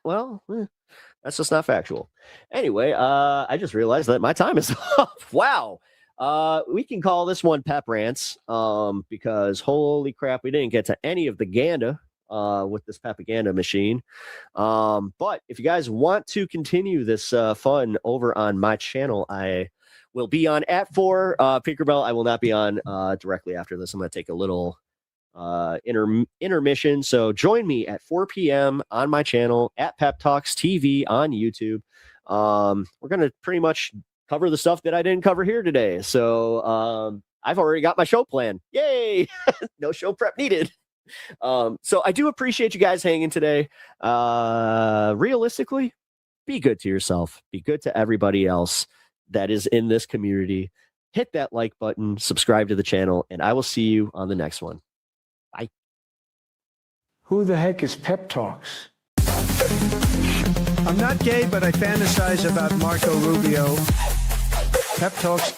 that's just not factual. Anyway, I just realized that my time is up. Wow. We can call this one Pep Rants, because holy crap, we didn't get to any of the Ganda with this Pepaganda machine. But if you guys want to continue this fun over on my channel, I will be on at 4 Tinkerbell. I will not be on directly after this. I'm going to take a little intermission. So join me at 4 p.m. on my channel at Pep Talks TV on YouTube. We're going to pretty much cover the stuff that I didn't cover here today. So I've already got my show planned. Yay! No show prep needed. So I do appreciate you guys hanging today. Realistically, be good to yourself. Be good to everybody else that is in this community. Hit that like button, subscribe to the channel, and I will see you on the next one. Bye. Who the heck is Pep Talks? I'm not gay, but I fantasize about Marco Rubio. Pep Talks.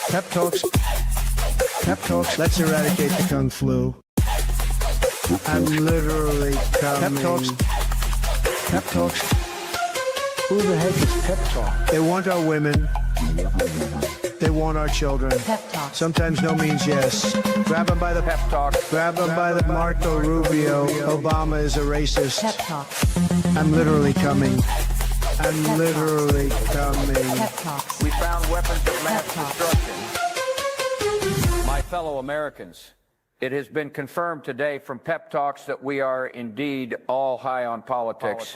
Pep Talks. Pep Talks. Let's eradicate the Kung Flu. I'm literally coming. Pep Talks. Pep Talks. Who the heck is Pep Talk? They want our women. They want our children. Pep Talk. Sometimes no means yes. Grab them by the Pep Talk. Grab them by the Marco Rubio. Obama is a racist. Pep Talk. I'm literally coming. I'm literally coming. Pep Talks. We found weapons of mass destruction. My fellow Americans, it has been confirmed today from Pep Talks that we are indeed all high on politics.